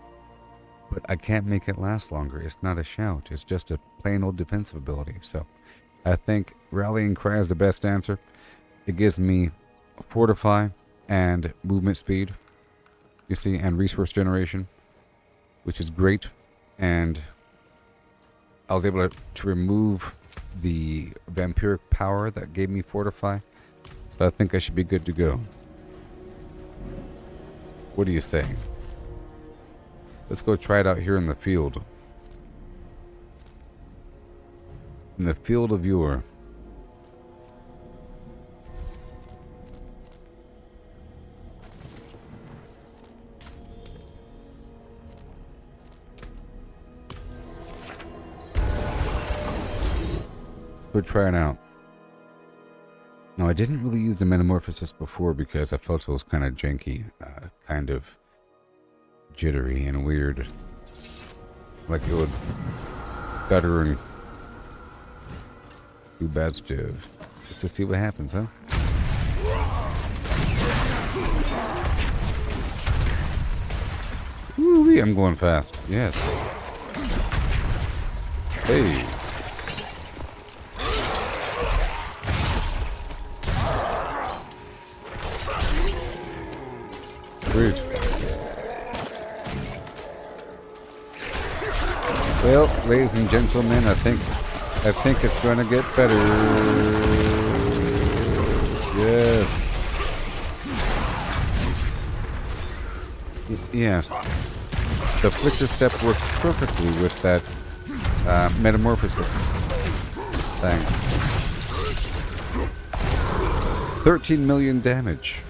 but I can't make it last longer. It's not a shout, it's just a plain old defensive ability. So I think Rallying Cry is the best answer. It gives me Fortify and movement speed, you see, and resource generation, which is great. And I was able to remove the vampiric power that gave me Fortify. So I think I should be good to go. What do you say? Let's go try it out here in the field. In the field of yore. Go try it out. No, I didn't really use the Metamorphosis before because I felt it was kind of janky, kind of jittery and weird. Like it would stutter and do bad stuff. Let's just see what happens, huh? Ooh, I'm going fast. Yes. Hey. Sweet. Well, ladies and gentlemen, I think it's gonna get better. Yes. Yes. The flicker step works perfectly with that metamorphosis thing. 13 million damage.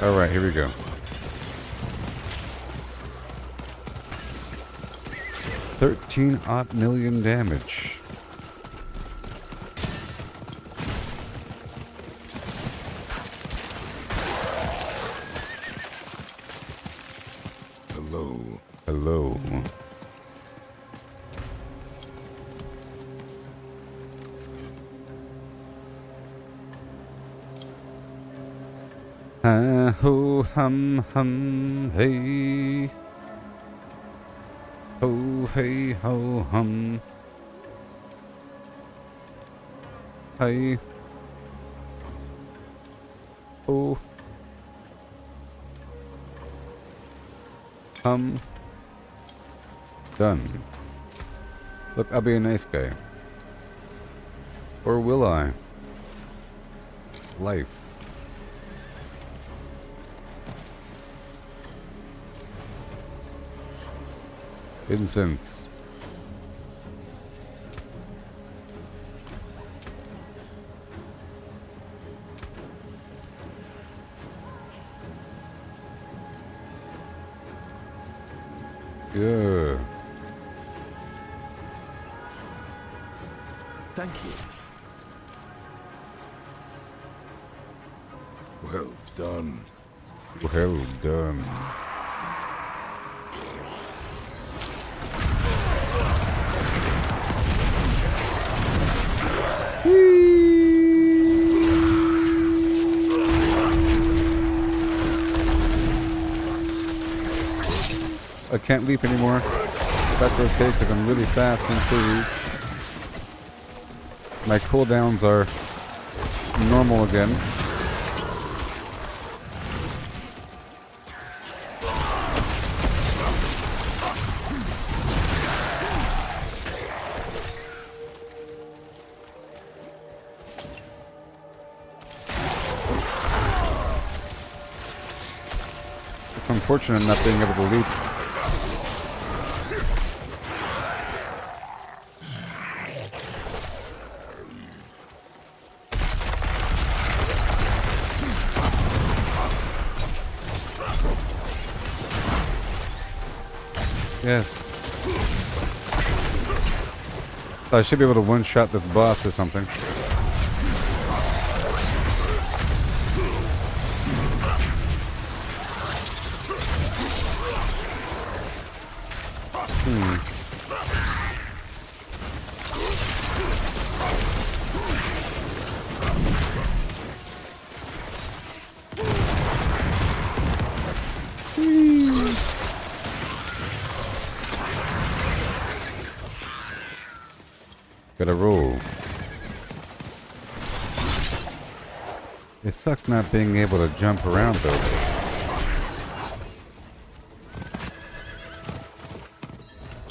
Alright, here we go. 13 odd million damage. Hello. Hello. Ha ho hum hum hey. Ho hey ho hum. Hey. Ho. Hum. Done. Look, I'll be a nice guy. Or will I? Life. Incense. Yeah. Thank you. Well done. Well done. I can't leap anymore. That's okay because I'm really fast and free. My cooldowns are normal again. It's unfortunate not being able to leap. Yes. I should be able to one-shot this boss or something. Gotta roll. It sucks not being able to jump around though.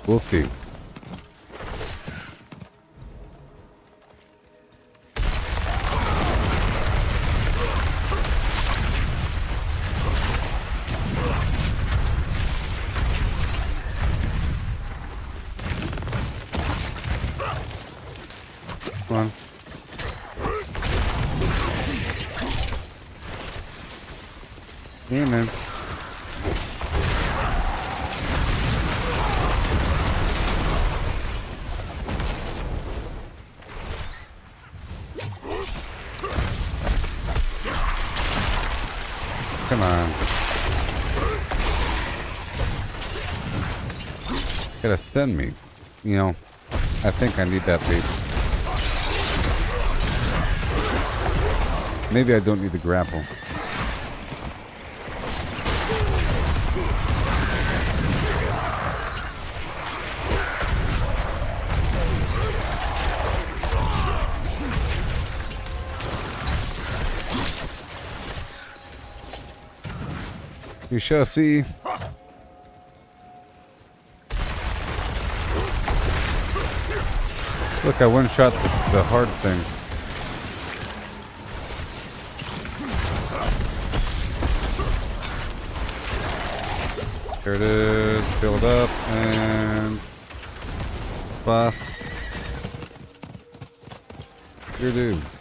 We'll see. Come on. Hey, man. Come on. Gotta stun me. You know, I think I need that bait. Maybe I don't need the grapple. We shall see. Look, I one-shot the hard thing. There it is, filled up, and boss. Here it is.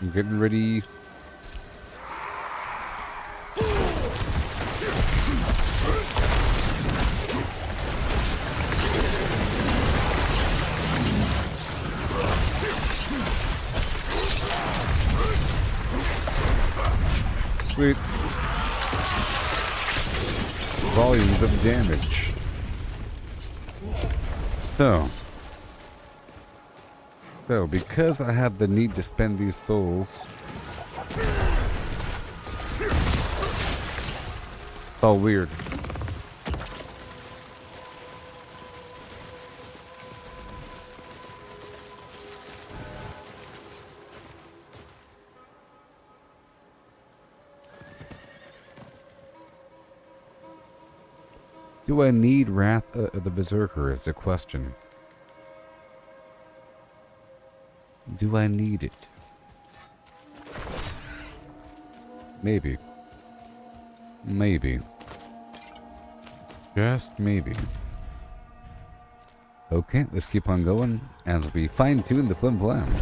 I'm getting ready. Sweet. Volumes of damage. So because I have the need to spend these souls, it's all weird. Do I need Wrath of the Berserker is the question. Do I need it? Maybe. Maybe. Just maybe. Okay, let's keep on going as we fine-tune the flim flam.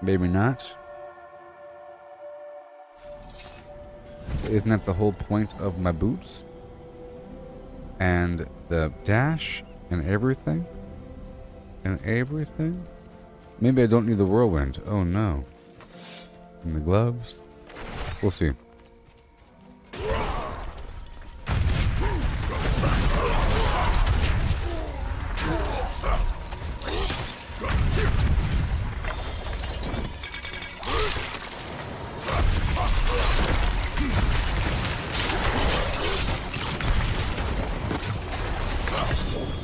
Maybe not. Isn't that the whole point of my boots? And the dash and everything? And everything? Maybe I don't need the whirlwind. Oh no. And the gloves? We'll see.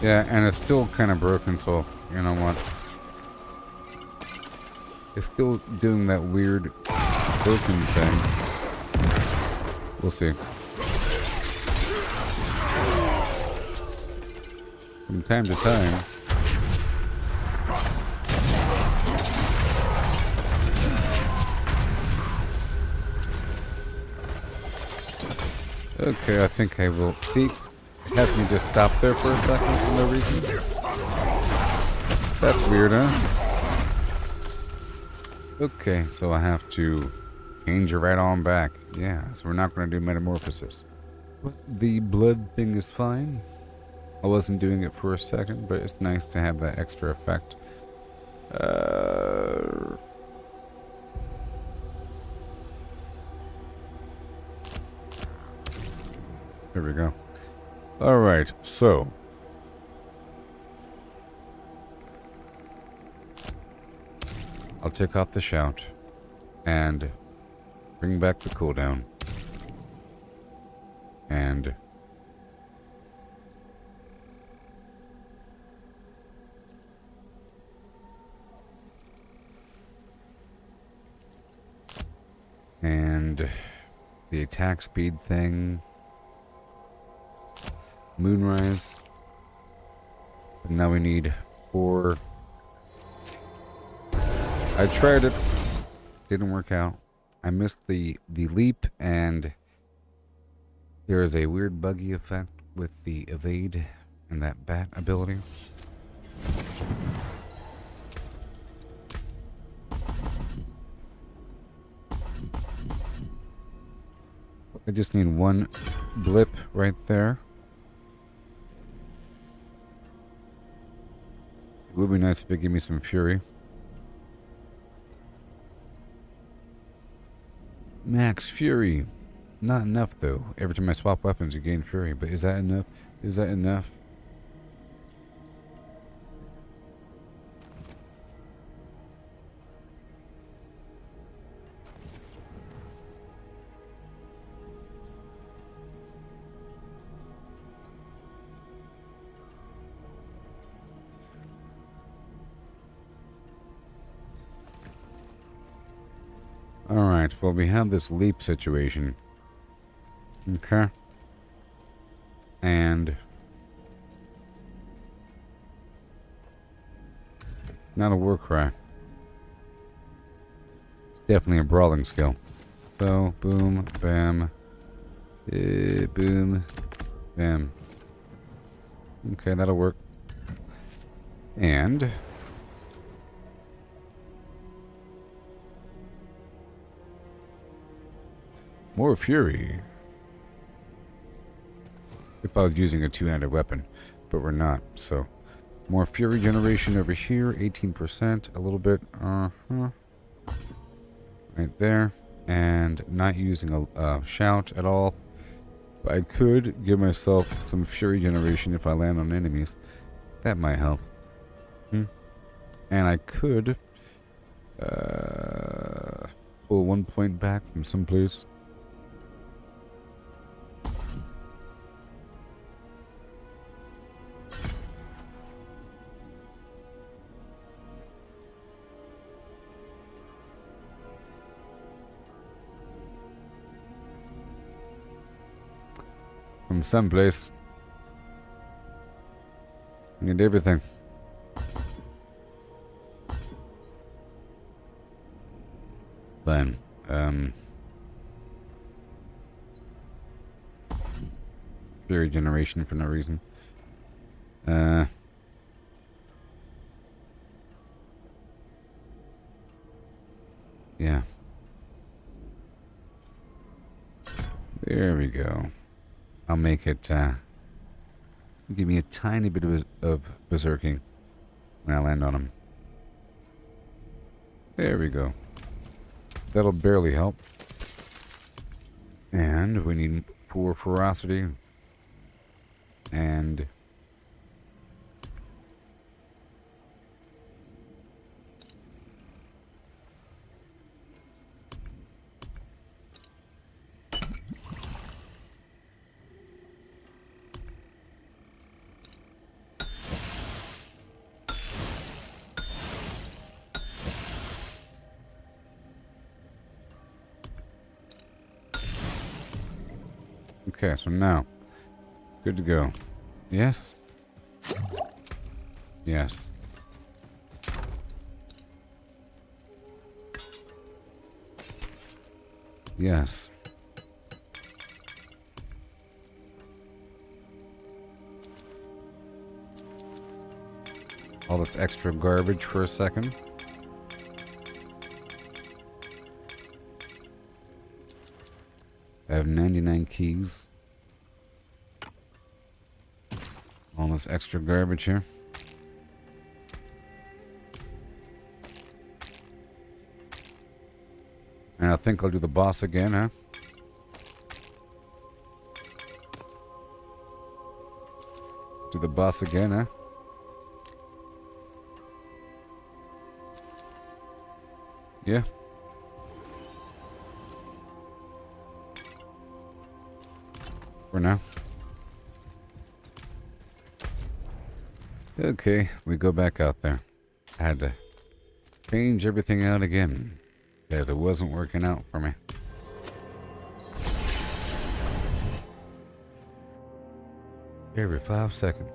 Yeah, and it's still kind of broken, so you know what? It's still doing that weird broken thing. We'll see. From time to time. Okay, I think I will see. Have me just stop there for a second for no reason. That's weird, huh? Okay, so I have to change it right on back. Yeah, so we're not going to do metamorphosis. The blood thing is fine. I wasn't doing it for a second, but it's nice to have that extra effect. There we go. Alright, so I'll take off the shout and bring back the cooldown and the attack speed thing. Moonrise. And now we need 4. I tried it. Didn't work out. I missed the leap, and there is a weird buggy effect with the evade and that bat ability. I just need one blip right there. It would be nice if it gave me some fury. Max fury. Not enough though. Every time I swap weapons you gain fury. But is that enough? Is that enough? Alright, well, we have this leap situation. Okay. And not a war cry. Definitely a brawling skill. So, boom, bam, boom, bam. Okay, that'll work. And more fury. If I was using a two-handed weapon, but we're not, so more fury generation over here, 18%, a little bit, right there, and not using a shout at all. But I could give myself some fury generation if I land on enemies. That might help. And I could pull 1 point back from someplace. From someplace. I need everything. Then, fury generation for no reason. Yeah. There we go. I'll make it, give me a tiny bit of berserking when I land on him. There we go. That'll barely help. And we need 4 ferocity. And okay, so now, good to go. Yes? Yes. Yes. All this extra garbage for a second. I have 99 keys. All this extra garbage here. And I think I'll do the boss again, huh? Do the boss again, huh? Yeah. For now. Okay, we go back out there. I had to change everything out again because it wasn't working out for me. Every 5 seconds.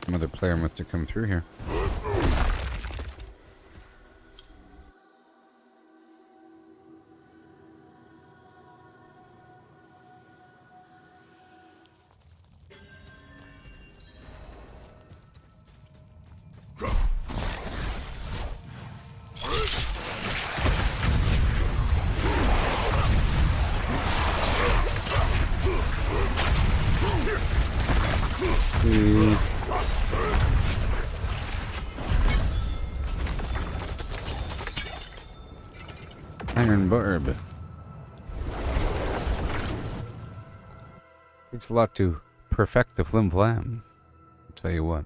Another player must have come through here. Iron Barb. Takes a lot to perfect the flim flam. I'll tell you what.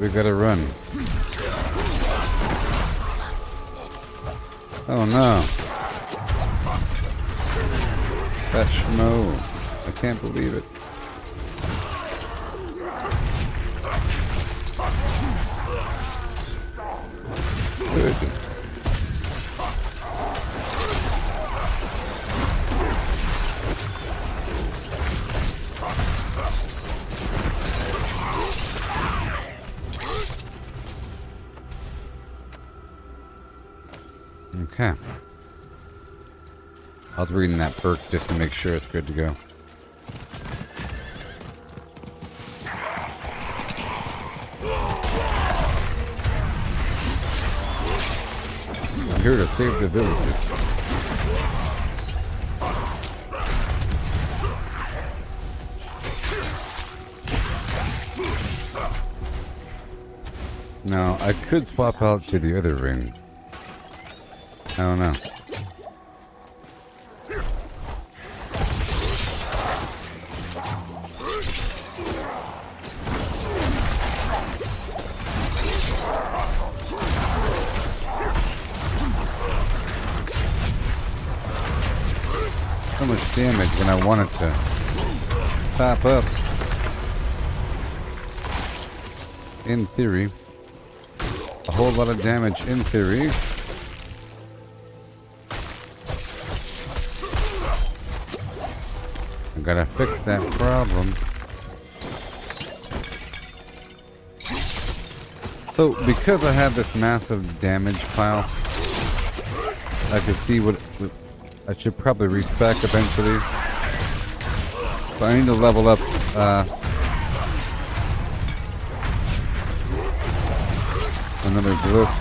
We gotta run. Oh no. That schmo. I can't believe it. Good. Okay. I was reading that perk just to make sure it's good to go. I'm here to save the villages. Now, I could swap out to the other ring. I don't know. So much damage when I wanted to top up. In theory. A whole lot of damage in theory. I gotta fix that problem. So, because I have this massive damage pile, I can see what I should probably respec eventually. But I need to level up another glyph.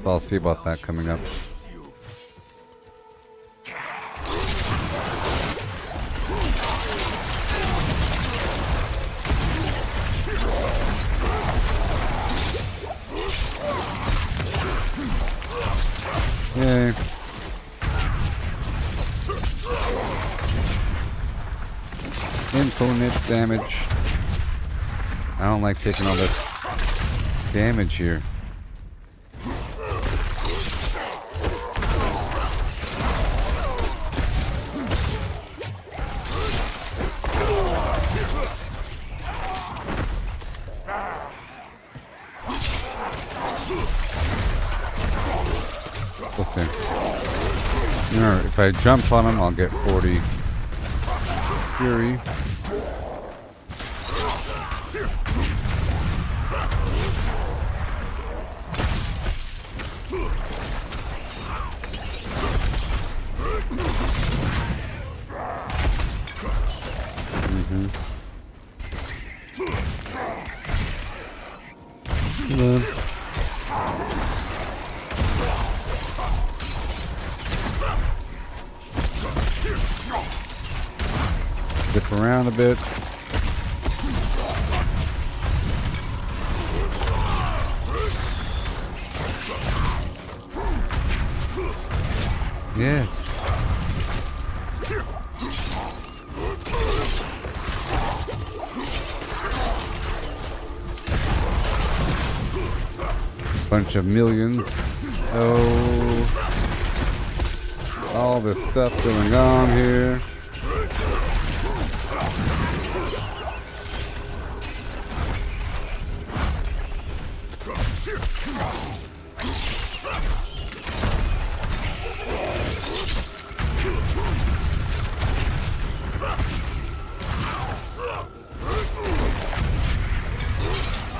So I'll see about that coming up. Yay. Infinite damage. I don't like taking all this damage here. We'll see. You know, if I jump on him, I'll get 40 fury. Dip around a bit. Yeah. Bunch of millions. Oh, all this stuff going on here.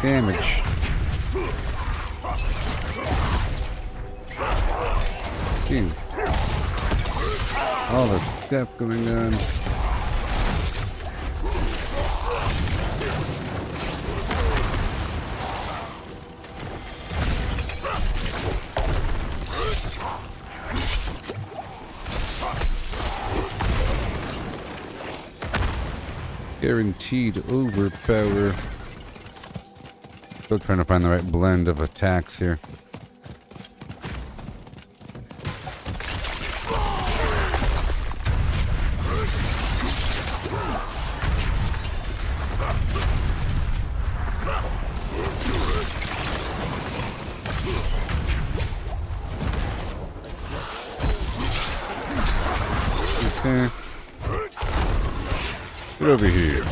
Damage. Jeez. All this stuff going on. Guaranteed overpower. Still trying to find the right blend of attacks here. Okay. Get over here.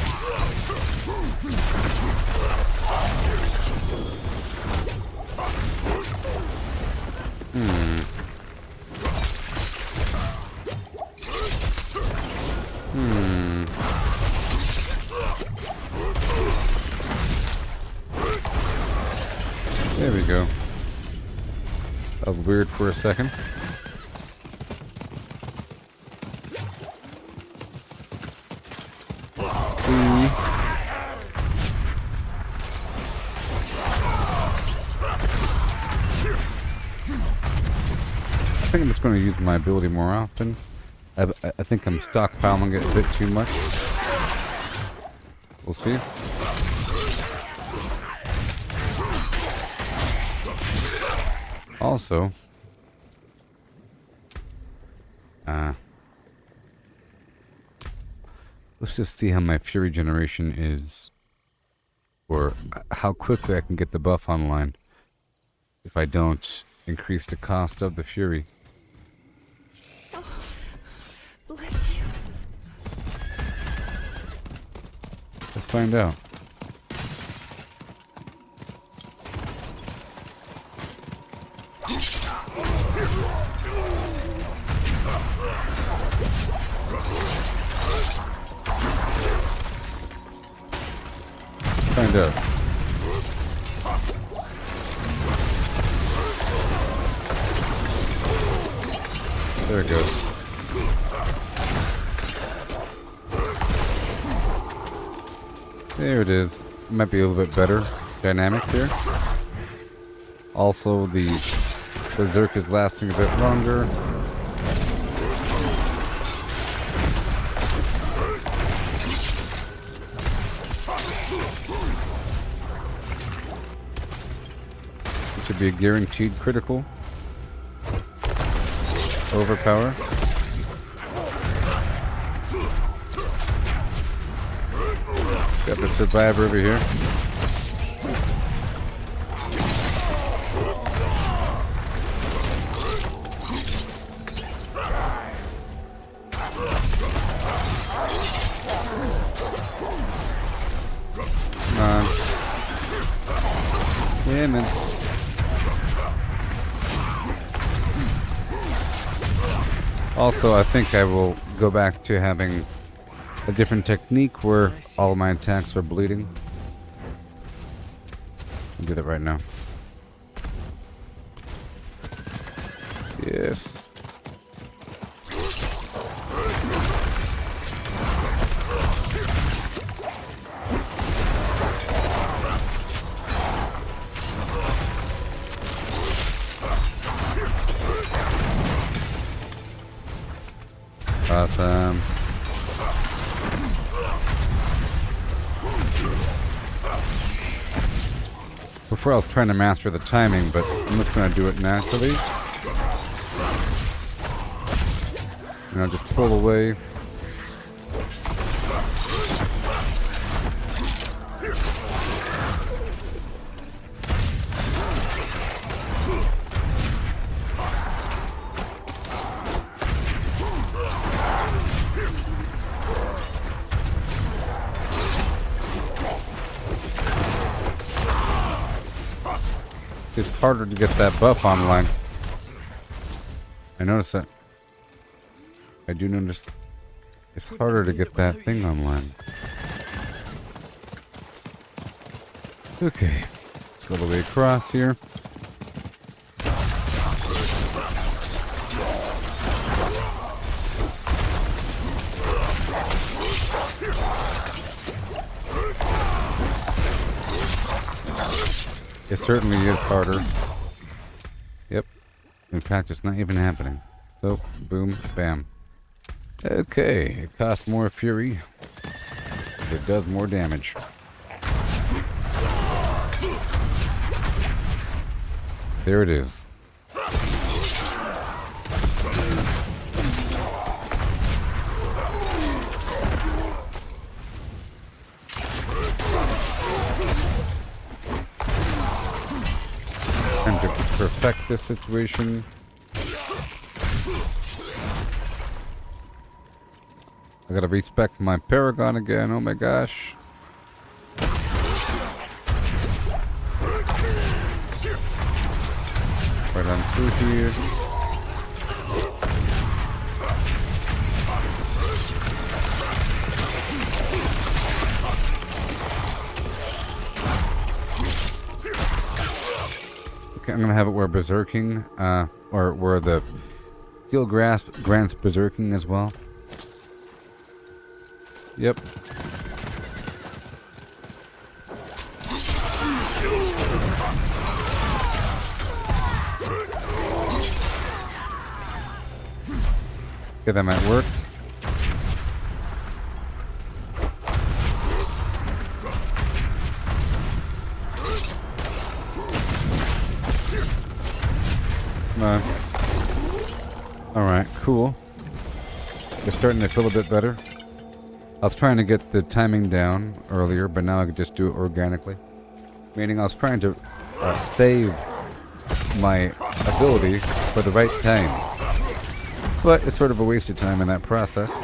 There we go. That was weird for a second. I think I'm just going to use my ability more often. I think I'm stockpiling it a bit too much. We'll see. Also, let's just see how my fury generation is, or how quickly I can get the buff online if I don't increase the cost of the fury. Oh, bless you. Let's find out. Find out. There it goes. There it is. Might be a little bit better dynamic here. Also, the berserk is lasting a bit longer. It should be a guaranteed critical. Overpower. Got the survivor over here. Come on. Yeah, man. Also, I think I will go back to having a different technique where all of my attacks are bleeding. I'll do that right now. Yes. Awesome. Before I was trying to master the timing, but I'm just going to do it naturally. And I'll just pull away. It's harder to get that buff online. I notice that. I do notice it's harder to get that thing online. Okay, let's go all the way across here. It certainly is harder. Yep. In fact, it's not even happening. So, boom, bam. Okay, it costs more fury. It does more damage. There it is. Time to perfect this situation. I gotta respec my Paragon again, oh my gosh. Right on through here. Okay, I'm gonna have it where Berserking, or where the Steel Grasp grants Berserking as well. Yep. Okay, that might work. Come on. Alright, cool. It's starting to feel a bit better. I was trying to get the timing down earlier, but now I can just do it organically. Meaning I was trying to save my ability for the right time. But it's sort of a waste of time in that process.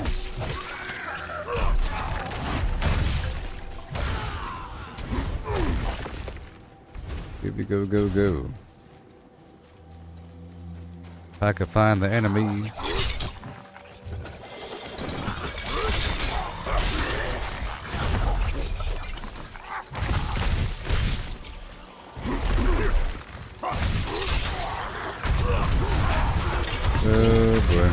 Here we go, go, go. If I could find the enemy. Oh boy.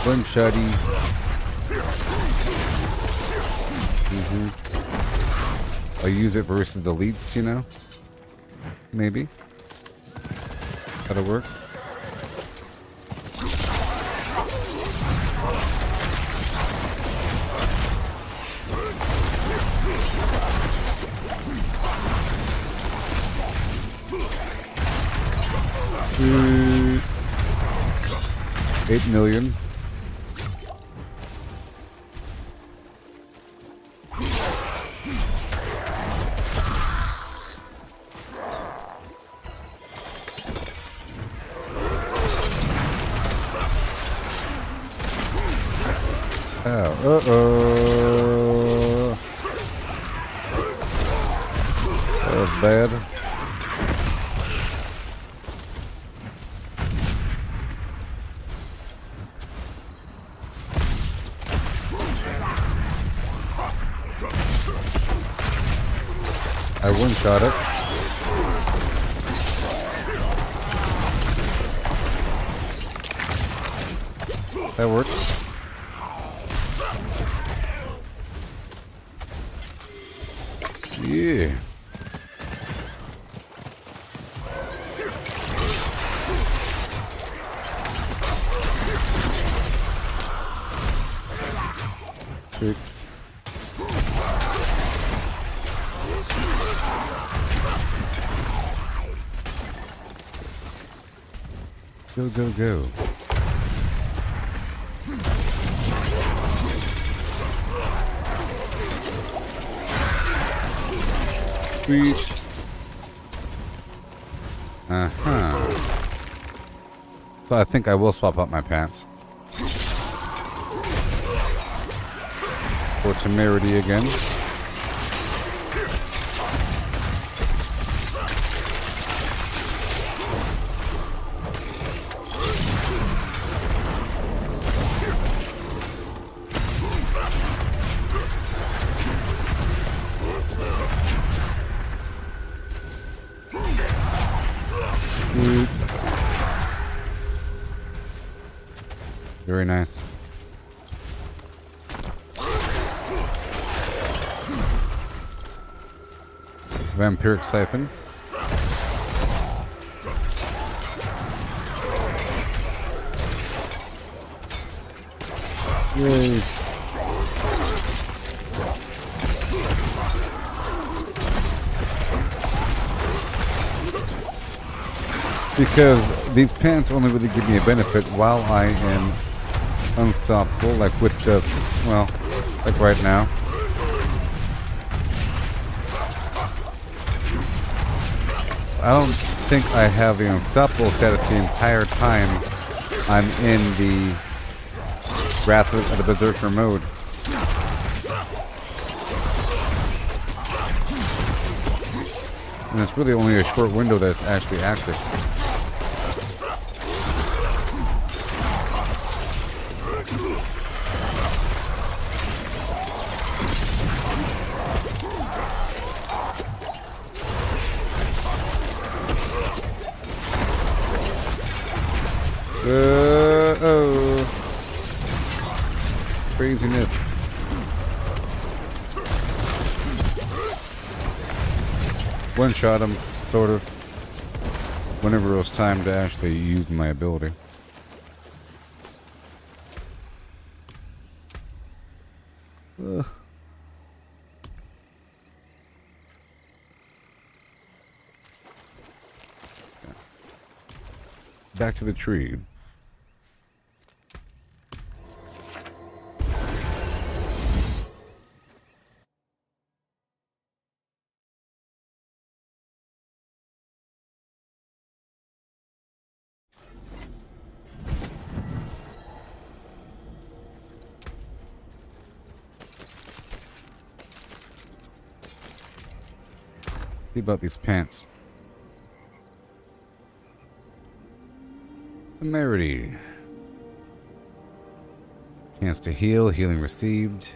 One shotty. I'll use it versus the elites, you know? Maybe. That'll work. $8 million. Oh, that was bad. I one-shot it. That works. Yeah. Sweet. Go, go, go. Sweet. So I think I will swap out my pants. For temerity again. Sweet. Very nice. Vampiric Siphon. Yay. Because these pants only really give me a benefit while I am unstoppable, like with the, well, like right now. I don't think I have the unstoppable status the entire time I'm in the Wrath of the Berserker mode. And it's really only a short window that's actually active. Oh. Craziness. One shot him, sort of. Whenever it was time to actually use my ability. Ugh. Back to the tree. See about these pants. Temerity. Chance to heal, healing received.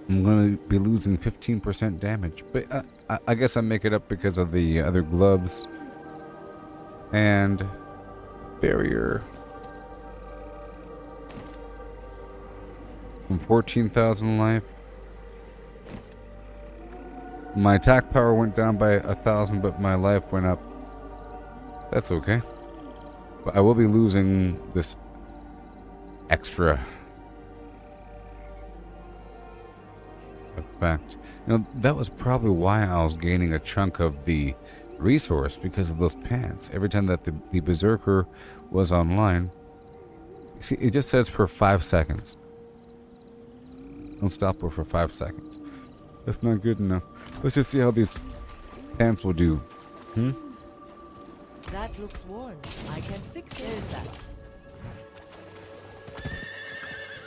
I'm going to be losing 15% damage, but I guess I make it up because of the other gloves and barrier. From 14,000 life. My attack power went down by 1,000, but my life went up. That's okay. But I will be losing this extra effect. You know, that was probably why I was gaining a chunk of the resource, because of those pants. Every time that the Berserker was online, you see, it just says for 5 seconds. Unstoppable for 5 seconds. That's not good enough. Let's just see how these pants will do. That looks worn. I can fix it. There's that.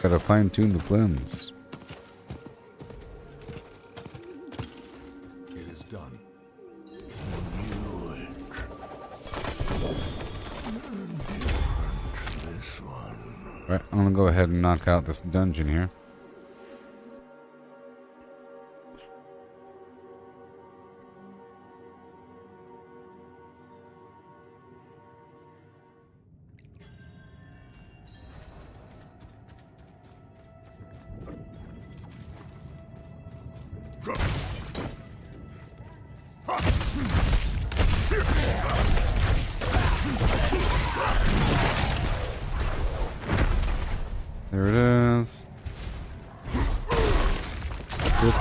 Gotta fine-tune the flames. It is done. Right, I'm gonna go ahead and knock out this dungeon here. There it is. Good.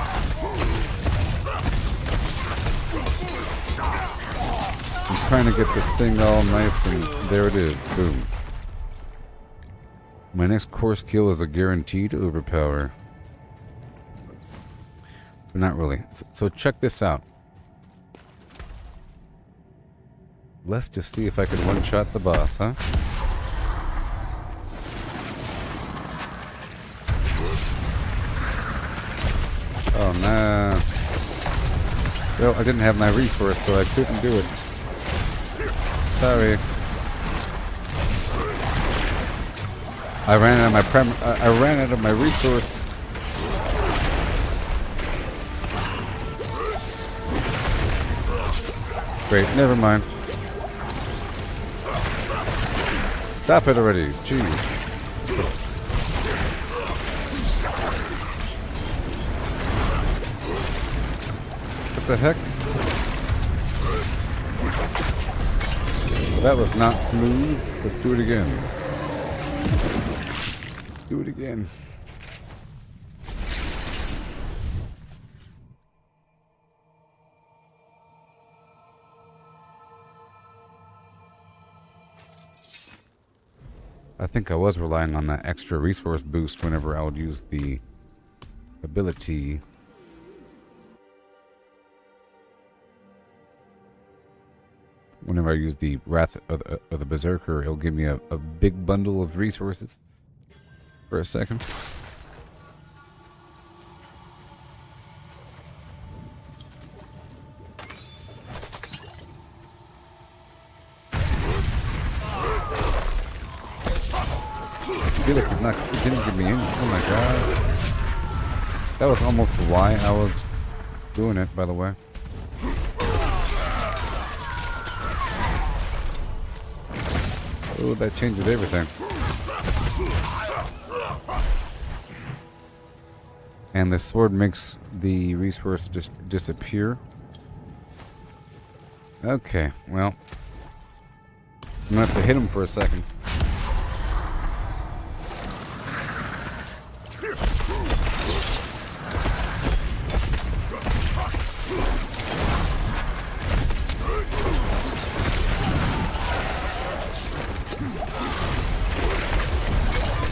I'm trying to get this thing all nice, and there it is. Boom. My next core skill is a guaranteed overpower. But not really. So check this out. Let's just see if I can one-shot the boss, huh? Oh no. Well, I didn't have my resource, so I couldn't do it. Sorry. I ran out of my resource. Great, never mind. Stop it already. Jeez. What the heck? That was not smooth. Let's do it again. Do it again. I think I was relying on that extra resource boost whenever I would use the ability. Whenever I use the Wrath of the Berserker, it'll give me a big bundle of resources for a second. I feel like it didn't give me any. Oh my god. That was almost why I was doing it, by the way. Oh, that changes everything. And the sword makes the resource just disappear. Okay, well. I'm gonna have to hit him for a second.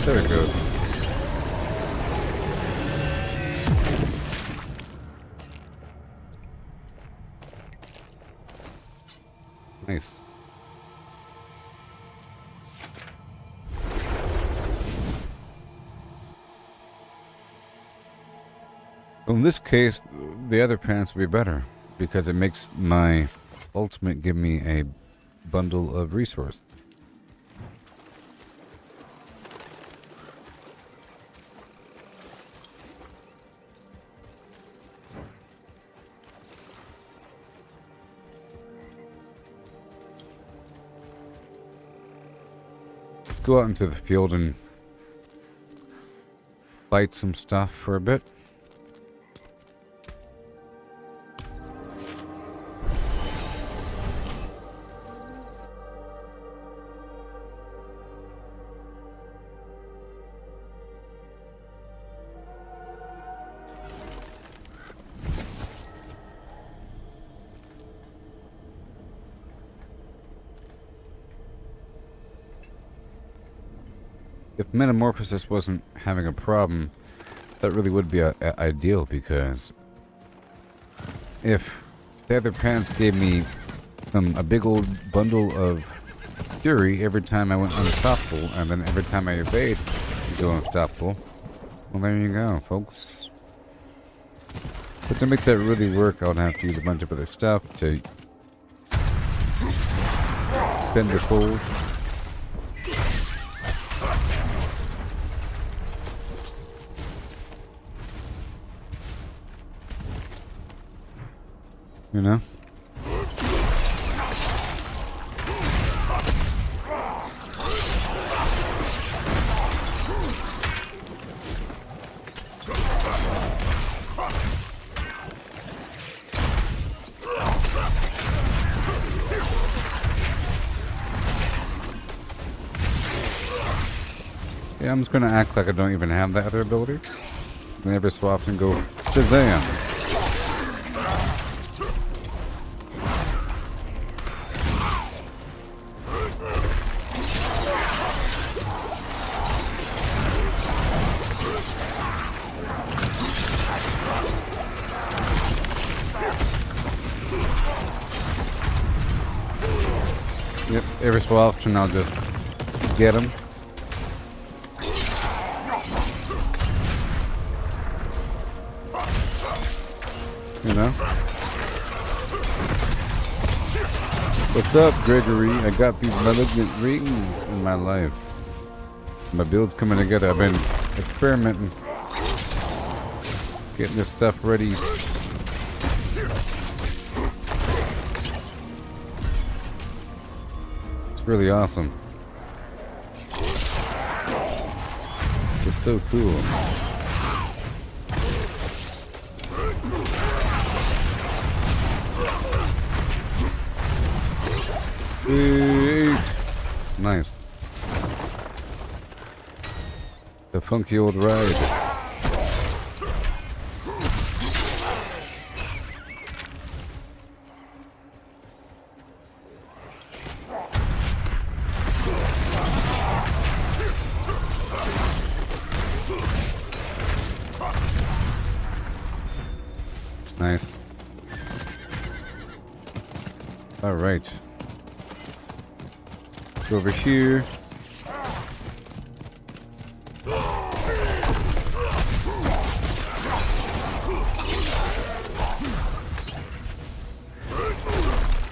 There it goes. Nice. In this case, the other pants will be better because it makes my ultimate give me a bundle of resource. Go out into the field and fight some stuff for a bit. If Metamorphosis wasn't having a problem, that really would be ideal, because if the other pants gave me a big old bundle of fury every time I went unstoppable, and then every time I evade, you go unstoppable, well, there you go, folks. But to make that really work, I would have to use a bunch of other stuff to spend the souls. You know? Yeah, I'm just gonna act like I don't even have that other ability. And every so often go, Shazam! Yep, every so often I'll just get him. You know? What's up, Gregory? I got these malignant rings in my life. My build's coming together. I've been experimenting. Getting this stuff ready. Really awesome. It's so cool. Sweet. Nice. The funky old ride. Nice. All right. Go over here.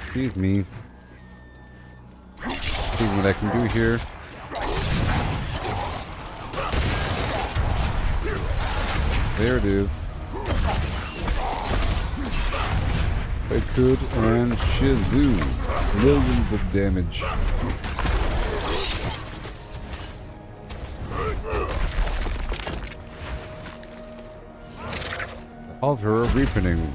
Excuse me. See what I can do here. There it is. I could and shizoo. Millions of damage. Altar of Reapening.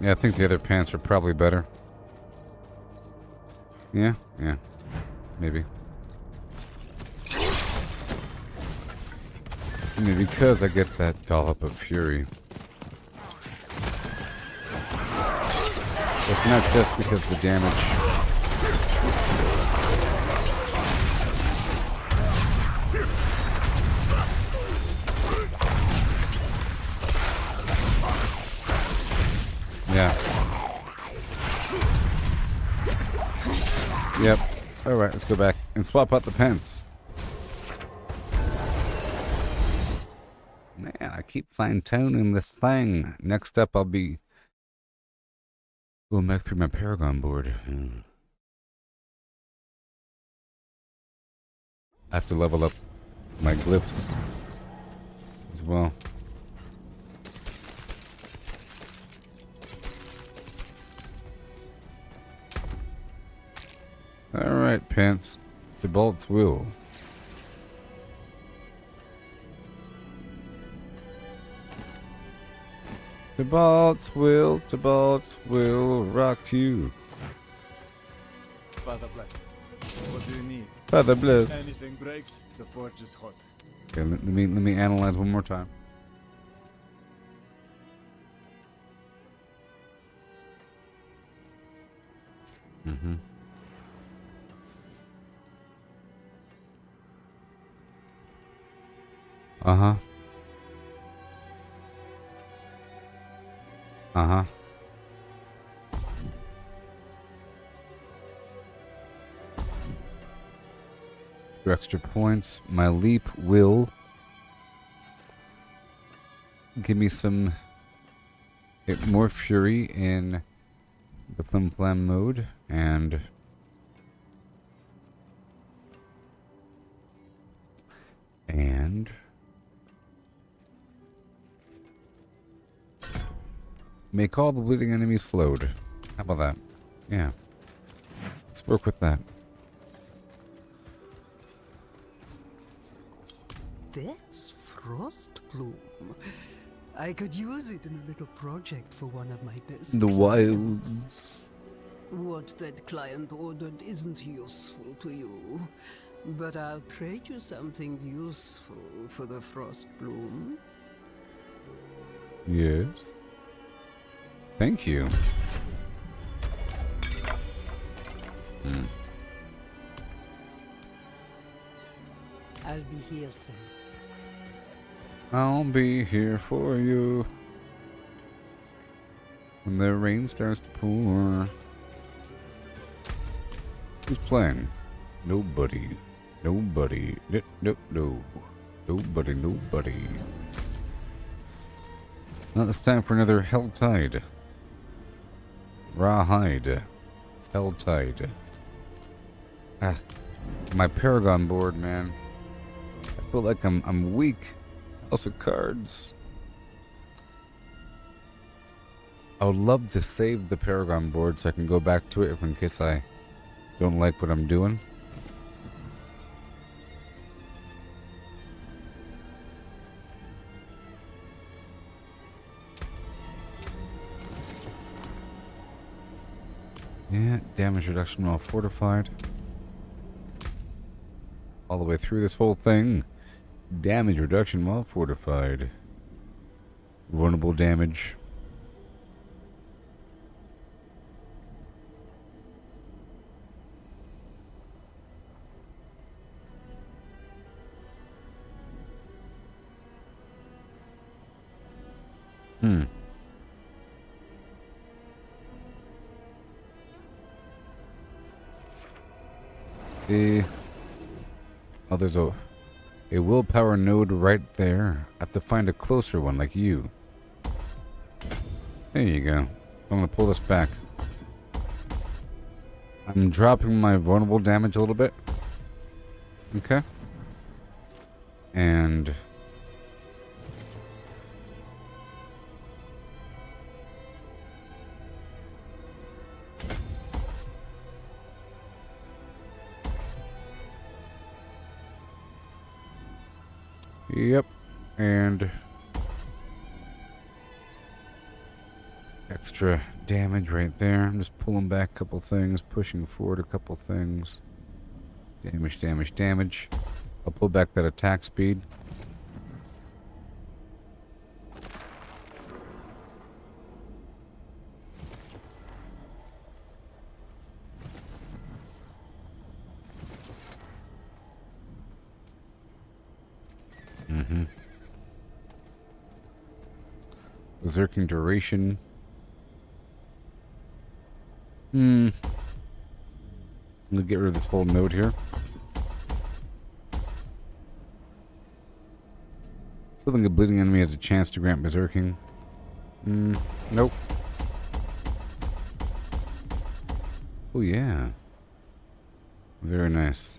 Yeah, I think the other pants are probably better. Yeah, maybe. Maybe because I get that dollop of fury. It's not just because of the damage. Yeah. Yep. Alright, let's go back and swap out the pants. Man, I keep fine-tuning this thing. Next up, I'll be going back through my Paragon board. I have to level up my glyphs as well. Alright, pants. Tibalt's will. Tibalt's will rock you. Father bless. What do you need? Father bless. Anything breaks, the forge is hot. Okay, let me analyze one more time. Mm-hmm. Uh-huh. Uh-huh. For extra points, my leap will give me some more fury in the Flim Flam mode, and make all the bleeding enemies slowed. How about that? Yeah. Let's work with that. That's Frostbloom. I could use it in a little project for one of my best The clients. wilds. What that client ordered isn't useful to you, but I'll trade you something useful for the Frostbloom. Yes. Thank you. I'll be here soon. I'll be here for you when the rain starts to pour. Who's playing? Nobody. Nobody. No. Nobody. Well, it's time for another Hell Tide. Rawhide. Hell Tide. Ah, my Paragon board, man. I feel like I'm weak. House of Cards. I would love to save the Paragon board so I can go back to it if in case I don't like what I'm doing. Yeah, damage reduction while fortified. All the way through this whole thing. Damage reduction while fortified. Vulnerable damage. Oh, there's a willpower node right there. I have to find a closer one like you. There you go. I'm gonna pull this back. I'm dropping my vulnerable damage a little bit. Okay. And yep, and extra damage right there. I'm just pulling back a couple things, pushing forward a couple things. Damage, damage, damage. I'll pull back that attack speed. Berserking duration. I'm gonna get rid of this whole node here. Killing a bleeding enemy has a chance to grant berserking. Nope. Oh yeah. Very nice.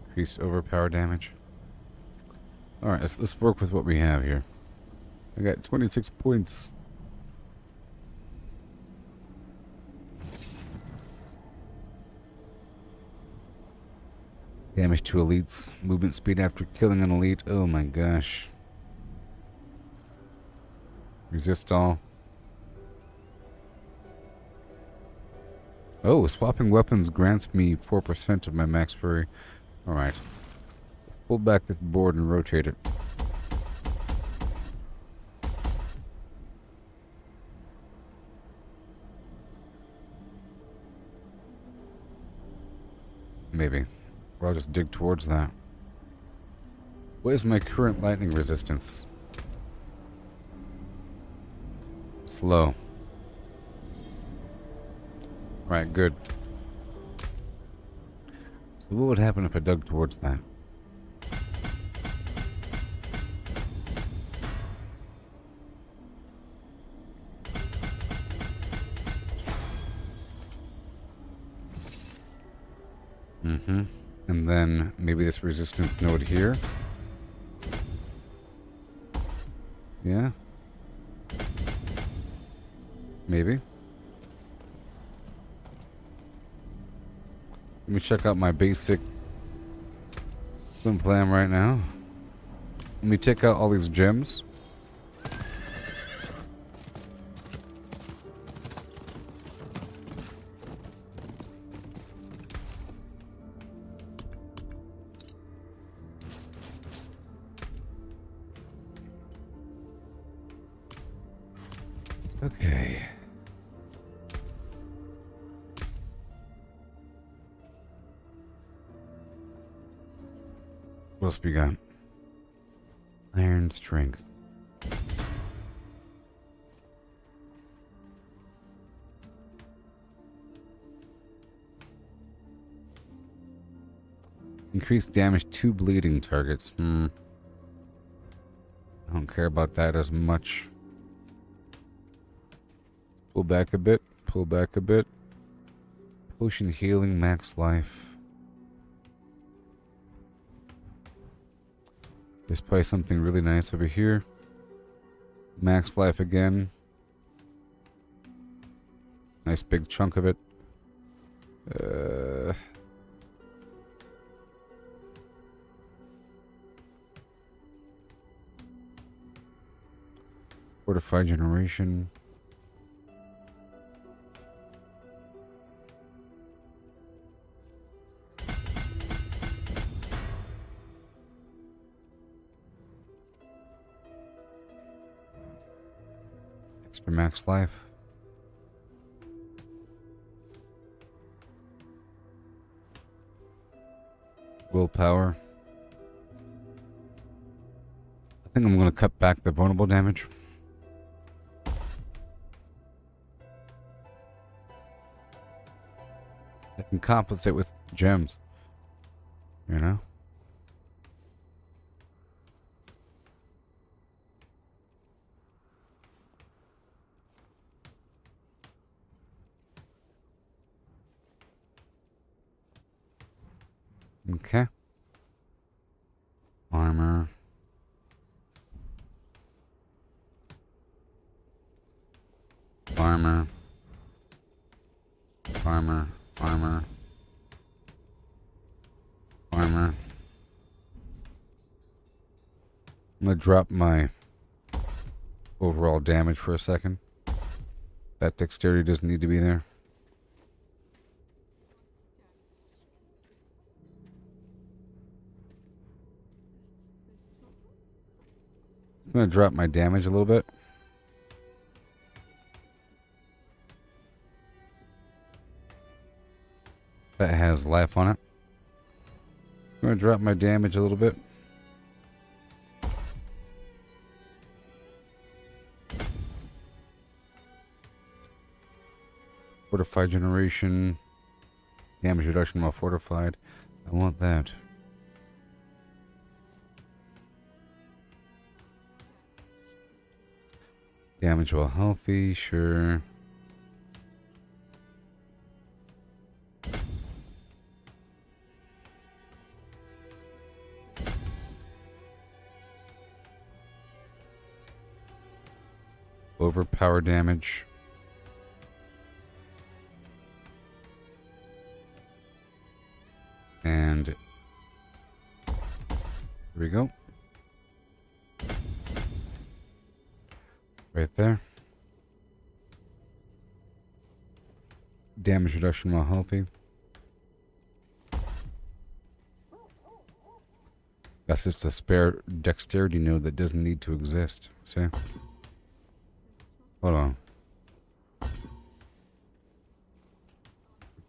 Increased overpower damage. Alright, let's work with what we have here. I got 26 points. Damage to elites. Movement speed after killing an elite. Oh my gosh. Resist all. Oh, swapping weapons grants me 4% of my max fury. Alright. Pull back this board and rotate it. Maybe. Or I'll just dig towards that. What is my current lightning resistance? Slow. Right, good. So what would happen if I dug towards that? And then maybe this resistance node here. Yeah. Maybe. Let me check out my basic swim plan right now. Let me take out all these gems. Okay. What else we got? Iron strength. Increased damage to bleeding targets. I don't care about that as much. Pull back a bit. Pull back a bit. Potion healing, max life. There's probably something really nice over here. Max life again. Nice big chunk of it. Fortified generation. Extra max life. Willpower. I think I'm going to cut back the vulnerable damage. I can compensate with gems. You know? Okay. Armor. Armor. Armor. Armor. Armor. I'm gonna drop my overall damage for a second. That dexterity doesn't need to be there. I'm gonna drop my damage a little bit. That has life on it. I'm gonna drop my damage a little bit. Fortified generation. Damage reduction while fortified. I want that. Damage while healthy, sure. Overpower damage. And here we go. Right there. Damage reduction while healthy. That's just a spare dexterity node that doesn't need to exist. See? Hold on.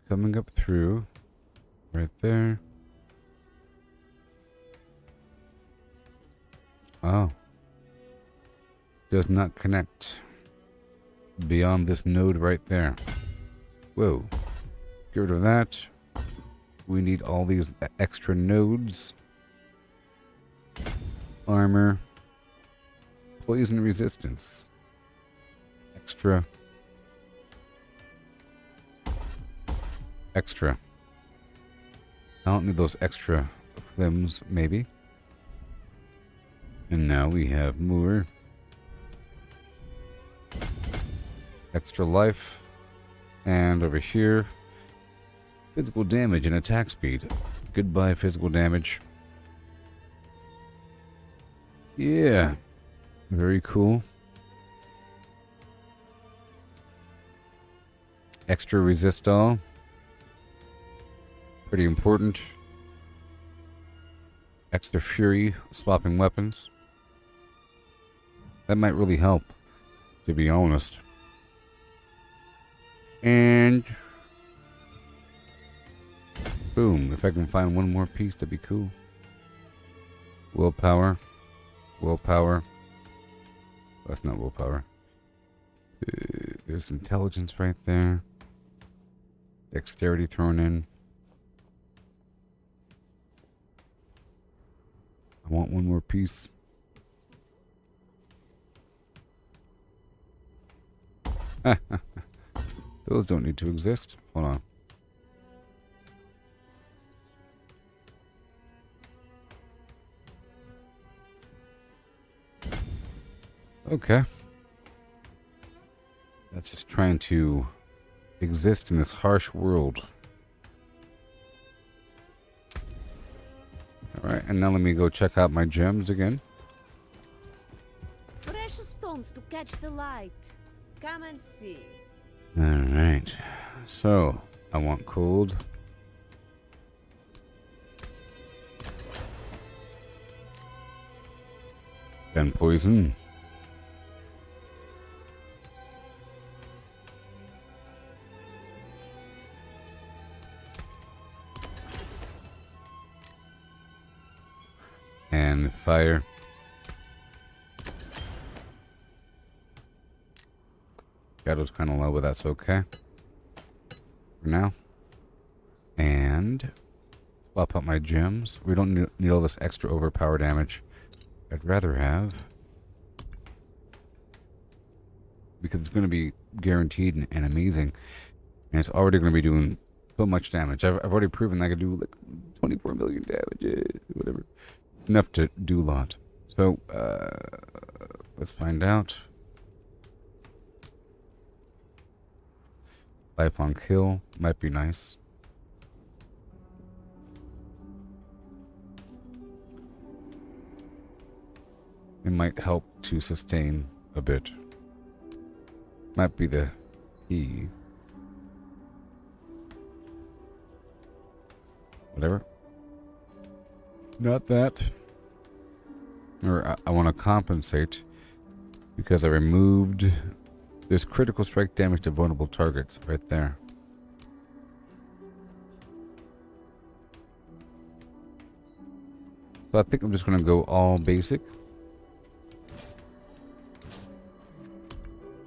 Coming up through. Right there. Oh. Does not connect beyond this node right there. Whoa. Get rid of that. We need all these extra nodes. Armor. Poison resistance. Extra. Extra. I don't need those extra limbs, maybe. And now we have more. Extra life. And over here, physical damage and attack speed. Goodbye, physical damage. Yeah. Very cool. Extra resist all. Pretty important. Extra fury, swapping weapons. That might really help, to be honest. And boom, if I can find one more piece, that'd be cool. Willpower. Willpower. That's not willpower. There's intelligence right there. Dexterity thrown in. I want one more piece. Those don't need to exist. Hold on. Okay. That's just trying to exist in this harsh world. Alright, and now let me go check out my gems again. Precious stones to catch the light. Come and see. Alright. So, I want cold. Then poison. And fire. Shadow's kind of low, but that's okay for now. And swap out my gems. We don't need all this extra overpower damage. I'd rather have, because it's going to be guaranteed and amazing, and it's already going to be doing so much damage. I've already proven I can do like 24 million damage, whatever. It's enough to do a lot. So let's find out. Life on kill might be nice. It might help to sustain a bit. Might be the key. Whatever. Not that. Or I want to compensate because I removed this critical strike damage to vulnerable targets right there. So I think I'm just going to go all basic.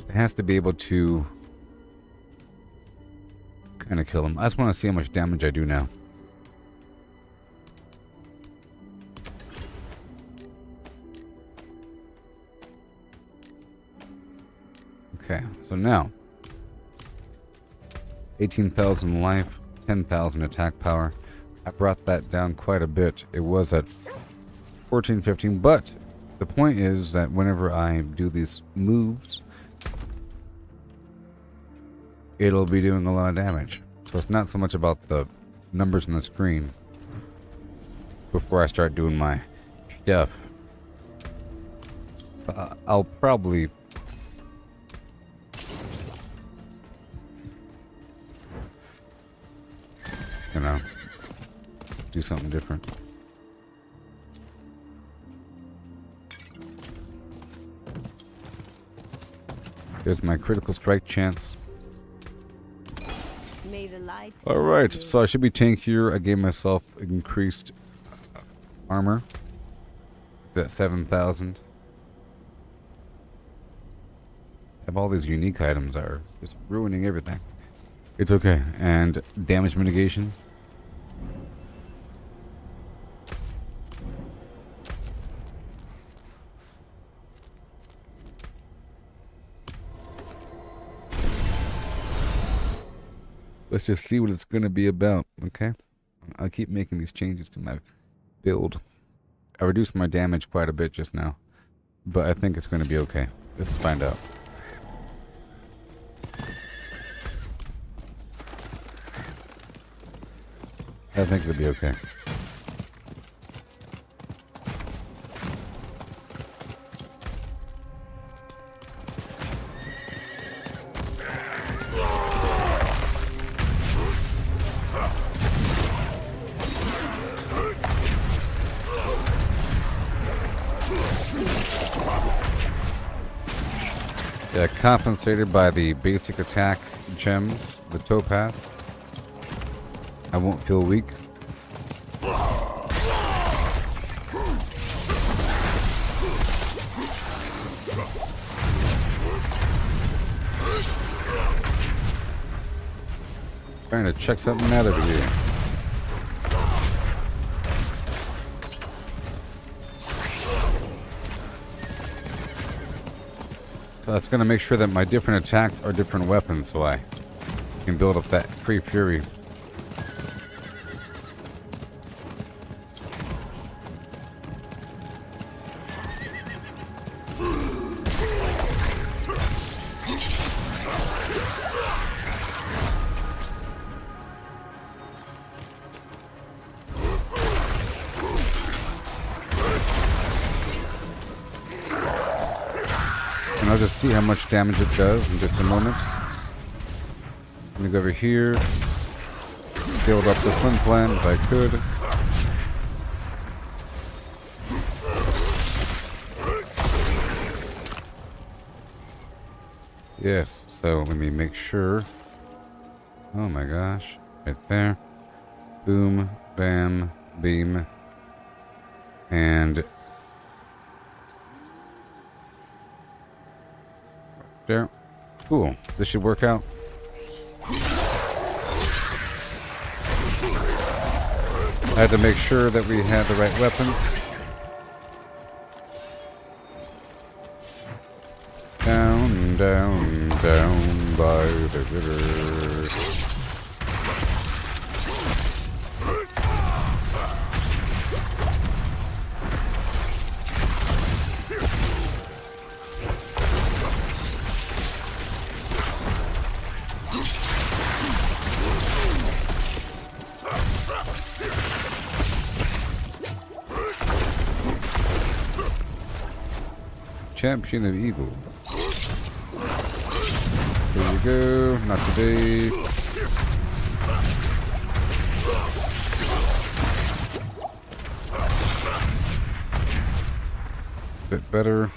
It has to be able to kind of kill him. I just want to see how much damage I do now. Okay, so now 18,000 life, 10,000 attack power. I brought that down quite a bit. It was at 14, 15, but the point is that whenever I do these moves, it'll be doing a lot of damage. So it's not so much about the numbers on the screen before I start doing my stuff. I'll probably do something different. There's my critical strike chance. May the light. Alright, so I should be tankier. I gave myself increased armor. That's 7,000. Have all these unique items that are just ruining everything. It's okay. And damage mitigation. Let's just see what it's going to be about, okay? I'll keep making these changes to my build. I reduced my damage quite a bit just now, but I think it's going to be okay. Let's find out. I think it'll be okay. Yeah, compensated by the basic attack gems, the topaz. I won't feel weak. trying to check something out over here. So that's going to make sure that my different attacks are different weapons, so I can build up that pre-fury. I'll just see how much damage it does in just a moment. Let me go over here. Build up the Flint Plan if I could. Yes, so let me make sure. Oh my gosh. Right there. Boom, bam, beam. And there. Cool. This should work out. I had to make sure that we had the right weapon. Down, down, down by the river. Champion of Evil. There you go. Not today. Bit better.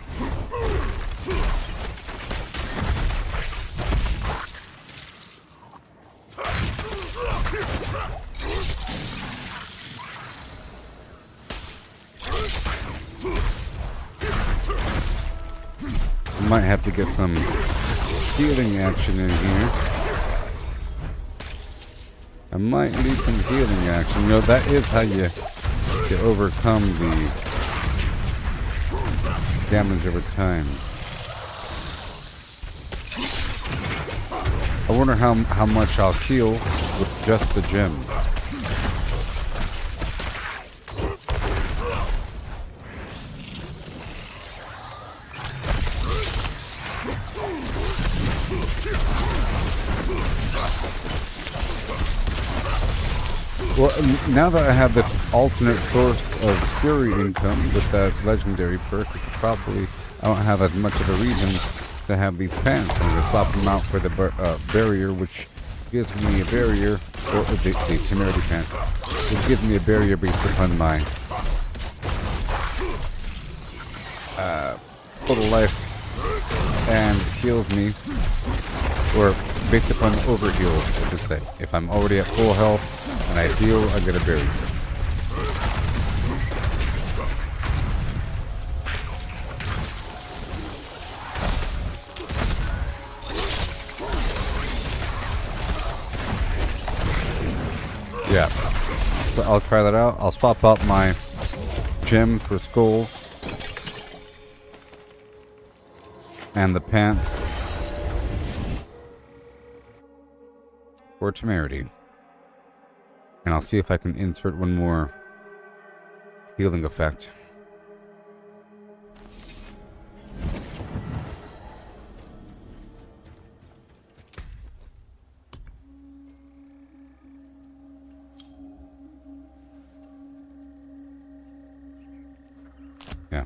Might have to get some healing action in here. I might need some healing action. You know, that is how you overcome the damage over time. I wonder how much I'll heal with just the gems. Well, now that I have this alternate source of fury income with that legendary perk, probably I don't have as much of a reason to have these pants. I'm going to swap them out for the barrier, which gives me a barrier, or the temerity pants, which gives me a barrier based upon my total life and heals me, or based upon overheal, I should say. If I'm already at full health and I heal, I get a barrier. Yeah, so I'll try that out. I'll swap out my gem for skulls and the pants for temerity. And I'll see if I can insert one more healing effect. Yeah.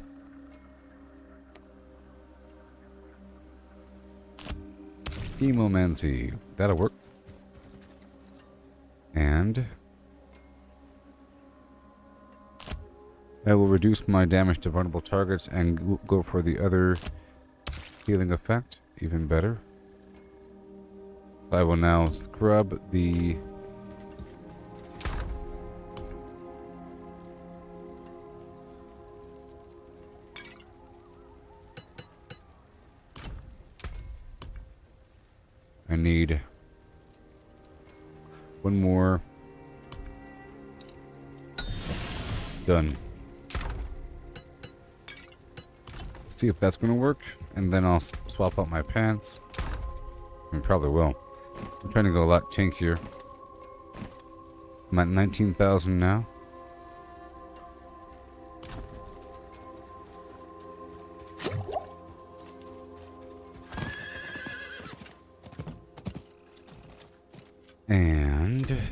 Chemomancy. That'll work. And I will reduce my damage to vulnerable targets and go for the other healing effect. Even better. So I will now scrub the I need One more. Done. See if that's gonna work, and then I'll swap out my pants. I probably will. I'm trying to go a lot tankier. I'm at 19,000 now. And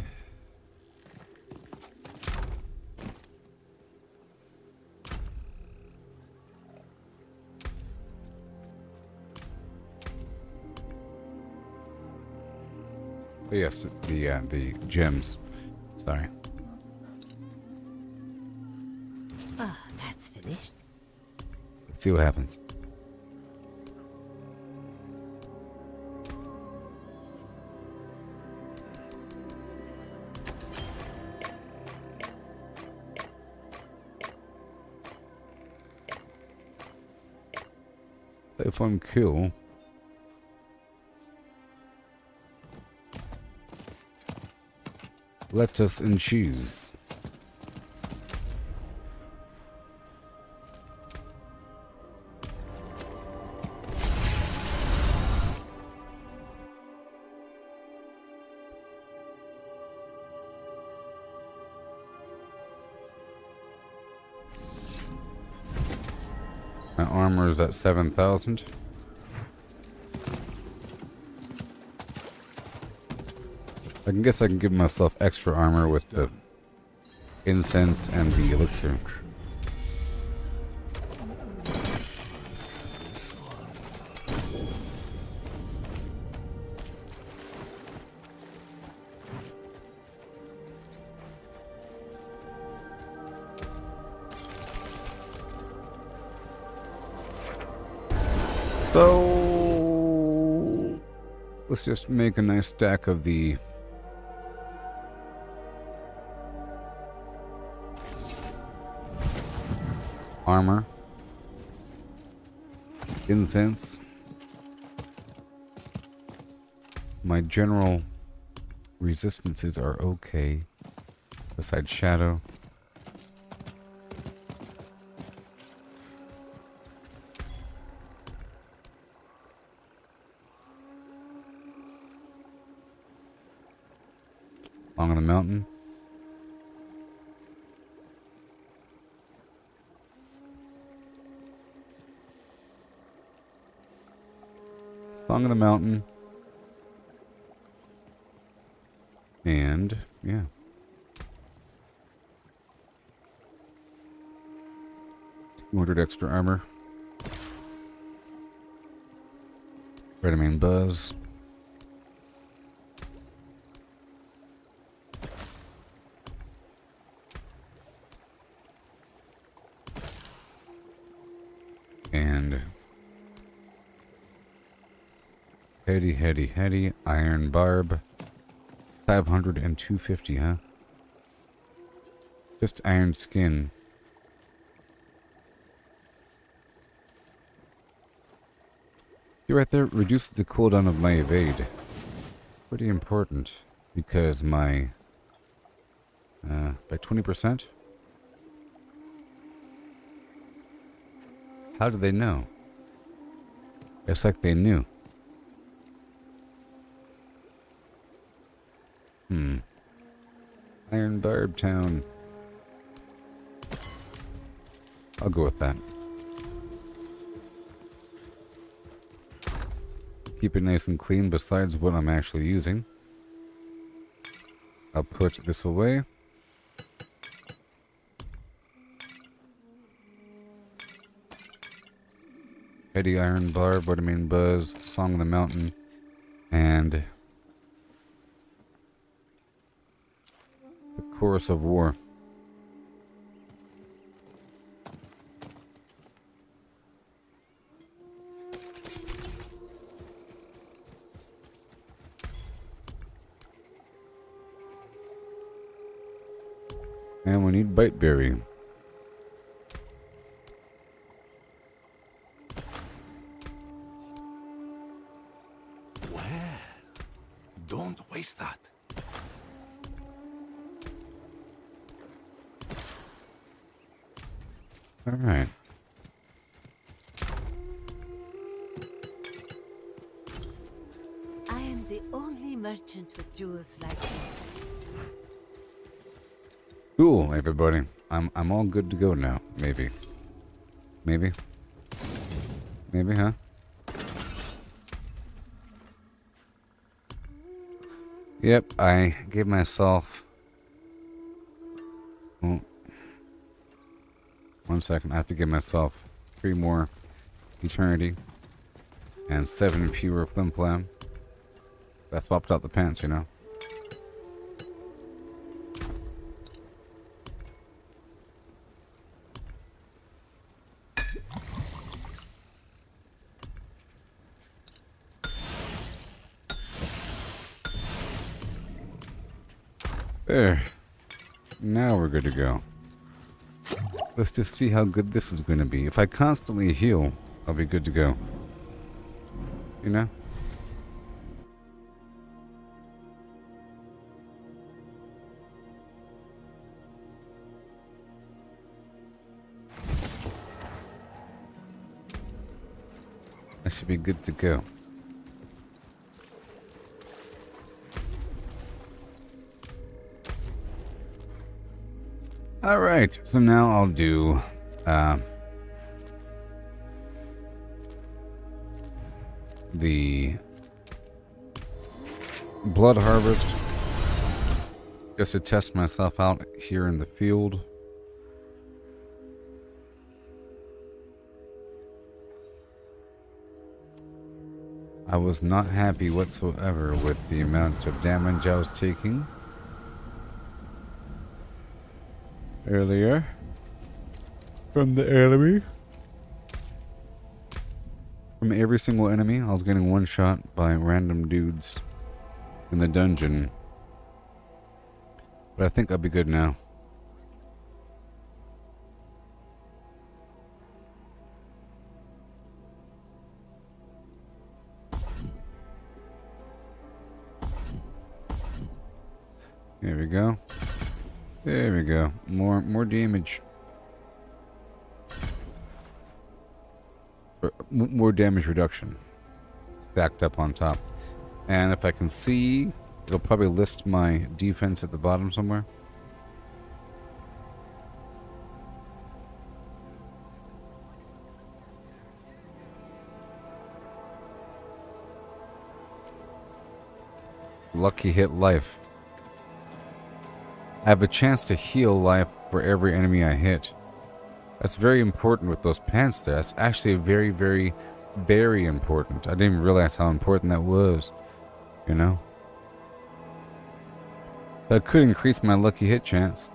yes, the gems. Sorry. Ah, that's finished. Let's see what happens. If I'm cool. Lettuce and cheese. My armor is at 7,000. I guess I can give myself extra armor with the incense and the elixir. So let's just make a nice stack of the armor, incense, my general resistances are okay, besides shadow. Along the mountain. Song of the Mountain. And, yeah. Ordered extra armor. Vitamin Buzz. And heady iron barb. 500 and 250, huh? Just iron skin. See right there, reduces the cooldown of my evade. It's pretty important because my by 20%. How do they know? It's like they knew. Iron Barb Town. I'll go with that. Keep it nice and clean besides what I'm actually using. I'll put this away. Heady Iron Barb, Vitamin Buzz, Song of the Mountain, and the Chorus of War. And we need Biteberry. Well, don't waste that. Alright. I am the only merchant with jewels like this. Cool, everybody. I'm all good to go now. Maybe. Maybe. Maybe, huh? Yep, I gave myself... Oh. 1 second, I have to give myself 3 more eternity and 7 fewer flim flam. I swapped out the pants, you know. There. Now we're good to go. Let's just see how good this is going to be. If I constantly heal, I'll be good to go. You know? I should be good to go. Alright, so now I'll do the blood harvest just to test myself out here in the field. I was not happy whatsoever with the amount of damage I was taking earlier from the enemy. From every single enemy, I was getting one shot by random dudes in the dungeon. But I think I'll be good now. There we go. There we go. More damage. More damage reduction. Stacked up on top. And if I can see, it'll probably list my defense at the bottom somewhere. Lucky hit life. I have a chance to heal life for every enemy I hit. That's very important with those pants there. That's actually very, very, very important. I didn't even realize how important that was. You know? That could increase my lucky hit chance.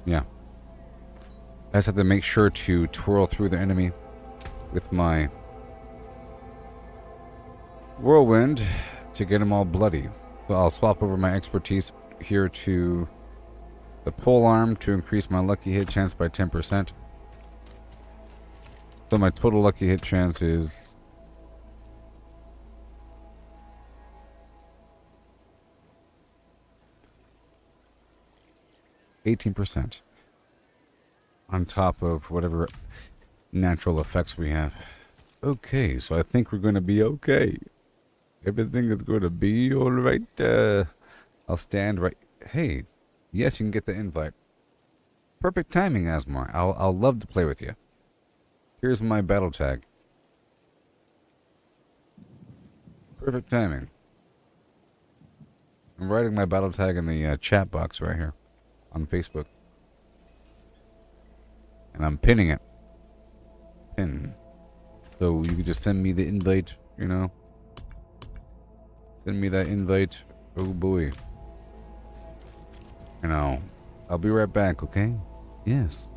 Yeah. I just have to make sure to twirl through the enemy with my whirlwind to get them all bloody. So I'll swap over my expertise here to the pole arm to increase my lucky hit chance by 10%. So my total lucky hit chance is 18%. On top of whatever natural effects we have. Okay, so I think we're going to be okay. Everything is going to be alright. I'll stand right... Hey, yes, you can get the invite. Perfect timing, Asmar. I'll love to play with you. Here's my battle tag. Perfect timing. I'm writing my battle tag in the chat box right here on Facebook. And I'm pinning it. Pin. So you can just send me the invite, you know. Send me that invite. Oh boy. You know. I'll be right back, okay? Yes.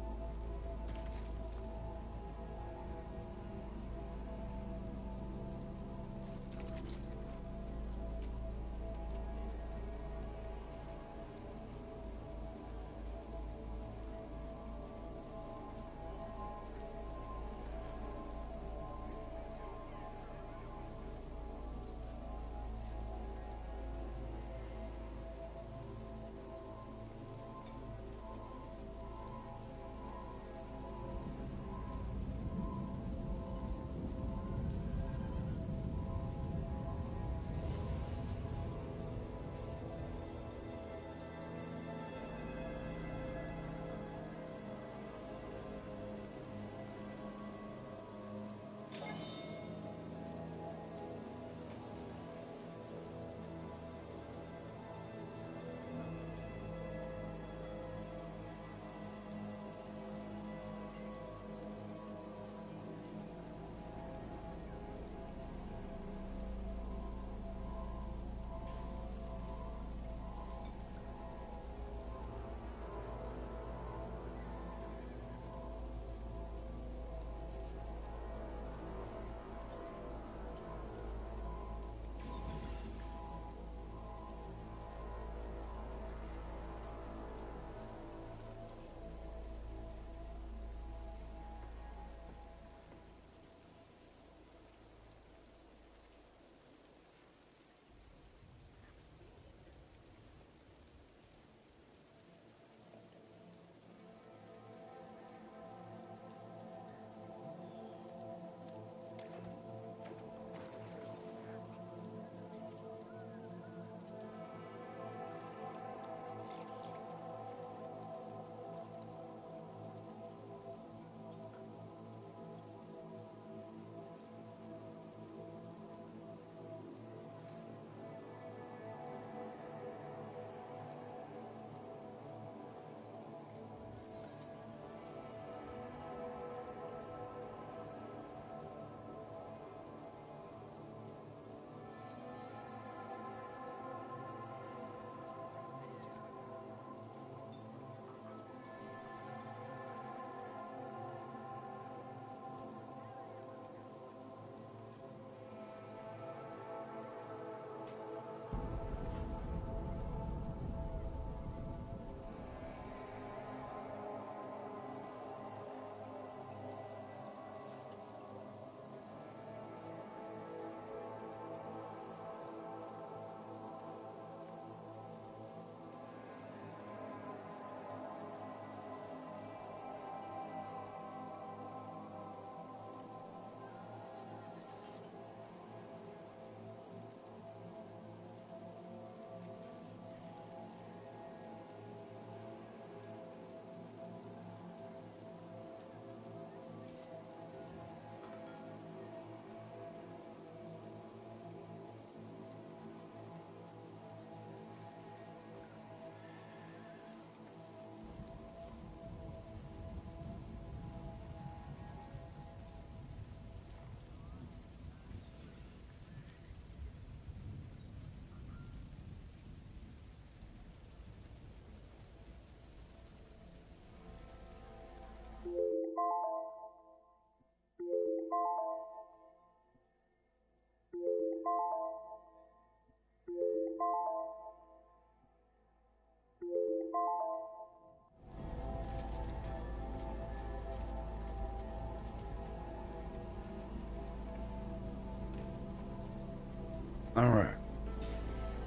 Alright.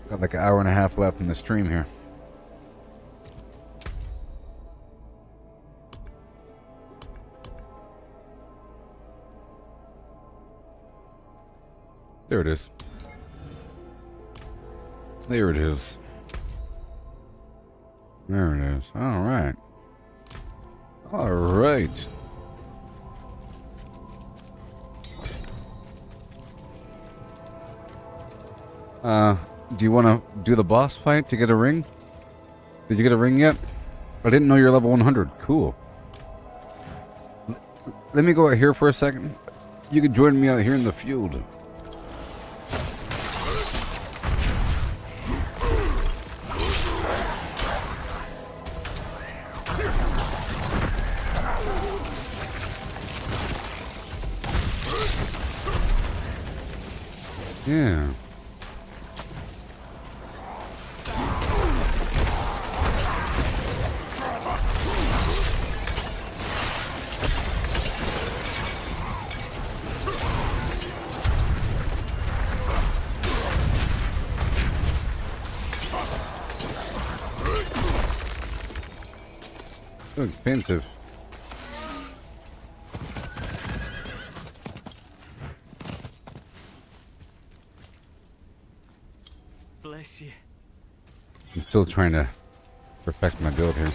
Got like an hour and a half left in the stream here. There it is. There it is. There it is. Alright. Alright. Do you want to do the boss fight to get a ring? Did you get a ring yet? I didn't know you're level 100. Cool. Let me go out here for a second. You can join me out here in the field. Yeah. So expensive. Bless you. I'm still trying to perfect my build here.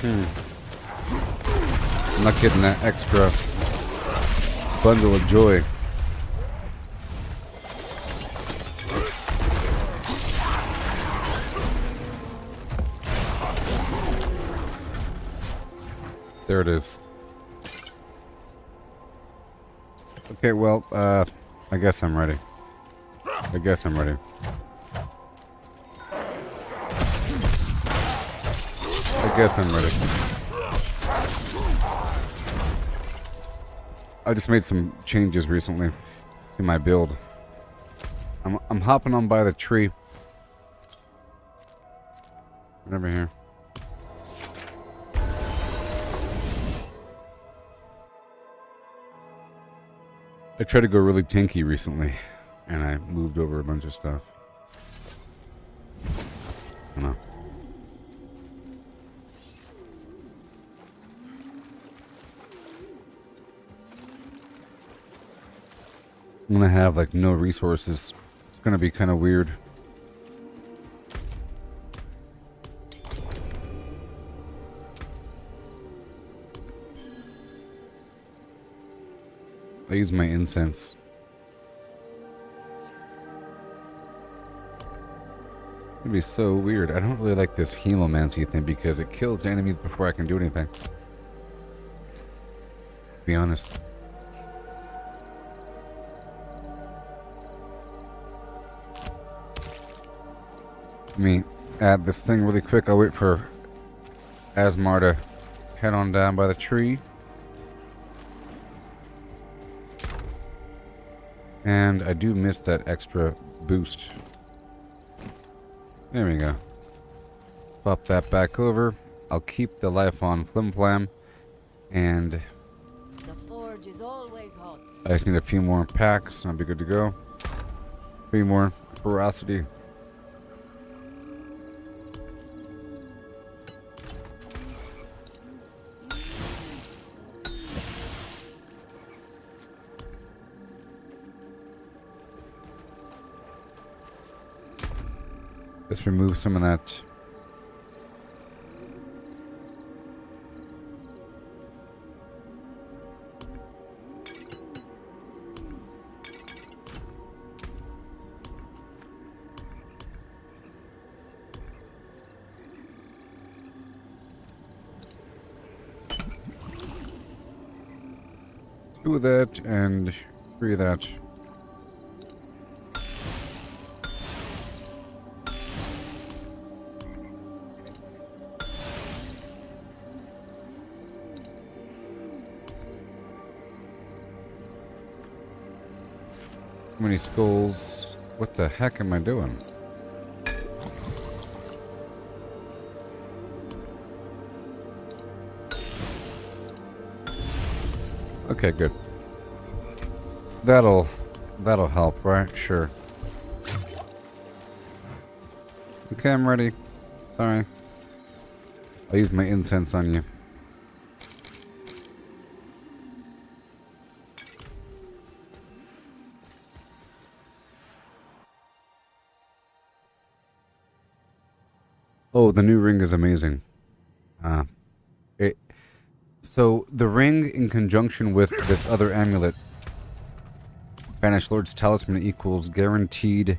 I'm not getting that extra bundle of joy. There it is. Okay, well, I guess I'm ready. I guess I'm ready. I guess I'm ready. I just made some changes recently to my build. I'm hopping on by the tree. Right over here. I tried to go really tanky recently, and I moved over a bunch of stuff. I don't know. I'm gonna have like no resources. It's gonna be kind of weird. I use my incense. It'd be so weird. I don't really like this hemomancy thing because it kills the enemies before I can do anything. To be honest. Let me add this thing really quick. I'll wait for Asmar to head on down by the tree. And I do miss that extra boost. There we go. Pop that back over. I'll keep the life on Flim Flam. And The forge is always hot. I just need a few more packs and I'll be good to go. 3 more ferocity. Let's remove some of that. Do that and free that. Too many skulls. What the heck am I doing? Okay, good. That'll help, right? Sure. Okay, I'm ready. Sorry. I'll use my incense on you. Oh, the new ring is amazing. So the ring in conjunction with this other amulet, Banished Lord's Talisman, equals guaranteed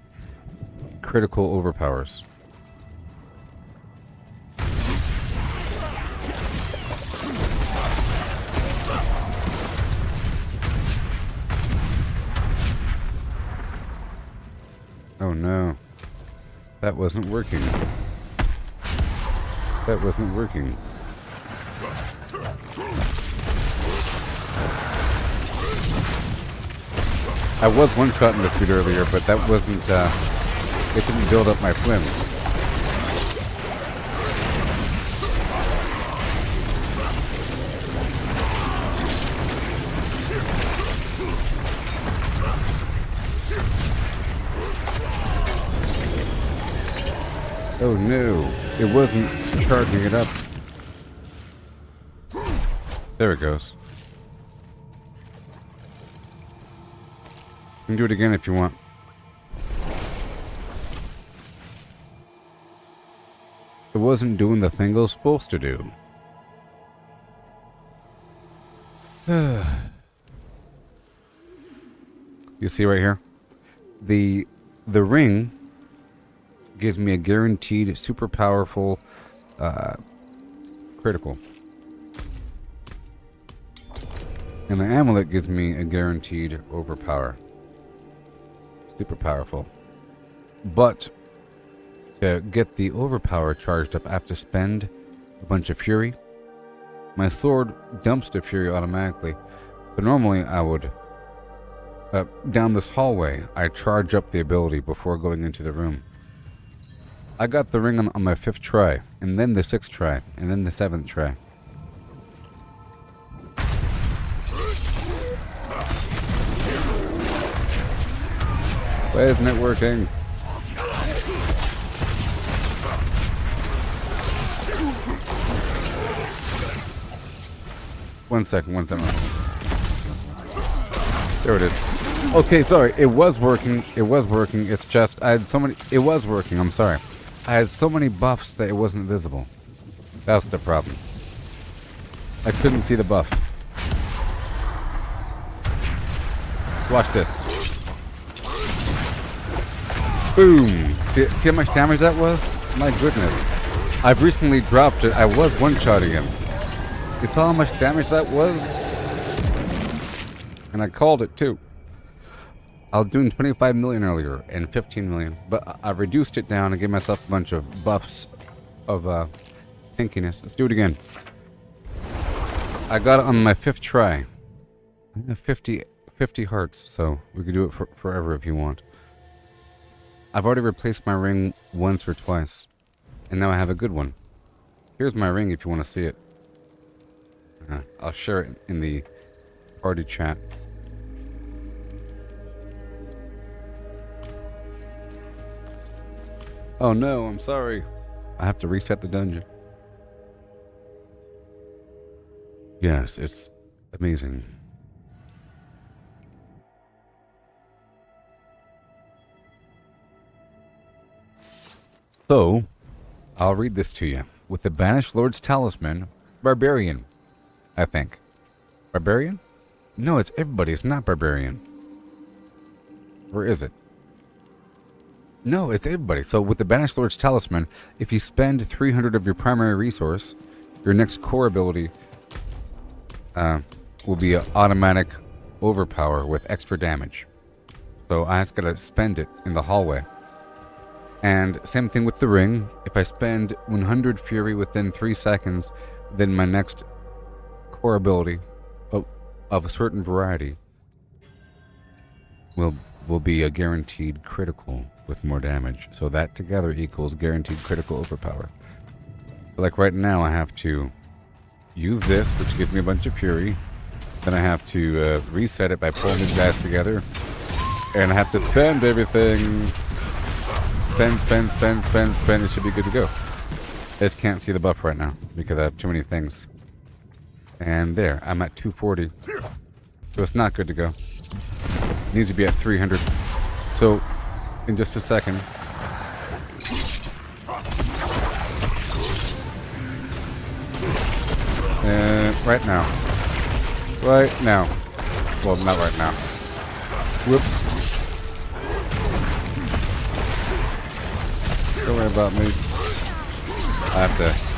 critical overpowers. Oh no. That wasn't working. That wasn't working. I was one-shotting the feud earlier, but that wasn't, it didn't build up my flim. Oh no, it wasn't charging it up. There it goes. You can do it again if you want. It wasn't doing the thing it was supposed to do. You see right here? The ring gives me a guaranteed super powerful critical. And the amulet gives me a guaranteed overpower. Super powerful. But to get the overpower charged up, I have to spend a bunch of fury. My sword dumps the fury automatically. So normally I would, down this hallway, I charge up the ability before going into the room. I got the ring on my 5th try, and then the 6th try, and then the 7th try. Why isn't it working? One second. There it is. Okay, sorry. It was working. It's just I had so many. It was working. I'm sorry. I had so many buffs that it wasn't visible. That's the problem. I couldn't see the buff. Let's watch this. Boom! See how much damage that was? My goodness. I've recently dropped it. I was one-shotting him. You saw how much damage that was? And I called it too. I was doing 25 million earlier and 15 million. But I reduced it down and gave myself a bunch of buffs of thinkiness. Let's do it again. I got it on my 5th try. I have 50 hearts, so we could do it forever if you want. I've already replaced my ring once or twice, and now I have a good one. Here's my ring if you want to see it. I'll share it in the party chat. Oh no, I'm sorry. I have to reset the dungeon. Yes, it's amazing. So, I'll read this to you. With the Banished Lord's Talisman, Barbarian, I think. Barbarian? No, it's everybody. It's not Barbarian. Or is it? No, it's everybody. So with the Banished Lord's Talisman, if you spend 300 of your primary resource, your next core ability will be an automatic overpower with extra damage. So I have to spend it in the hallway. And same thing with the ring. If I spend 100 fury within 3 seconds, then my next core ability of a certain variety will will be a guaranteed critical with more damage. So that together equals guaranteed critical overpower. So like right now I have to use this, which gives me a bunch of fury. Then I have to reset it by pulling these guys together. And I have to spend everything. Spend, spend, spend, spend, spend. It should be good to go. I just can't see the buff right now because I have too many things. And there, I'm at 240. So it's not good to go. It needs to be at 300. So, in just a second. Right now. Right now. Well, not right now. Whoops. Don't worry about me. I have to...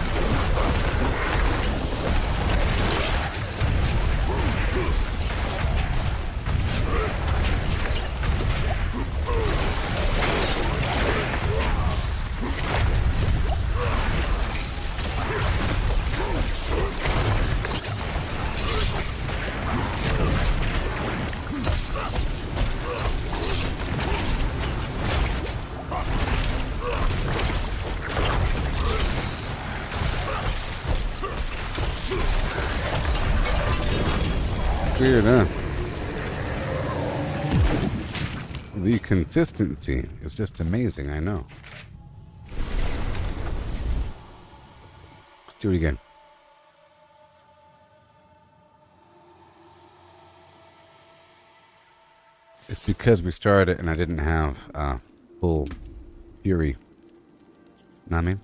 Weird, huh? The consistency is just amazing, I know. Let's do it again. It's because we started and I didn't have full fury. Know what I mean?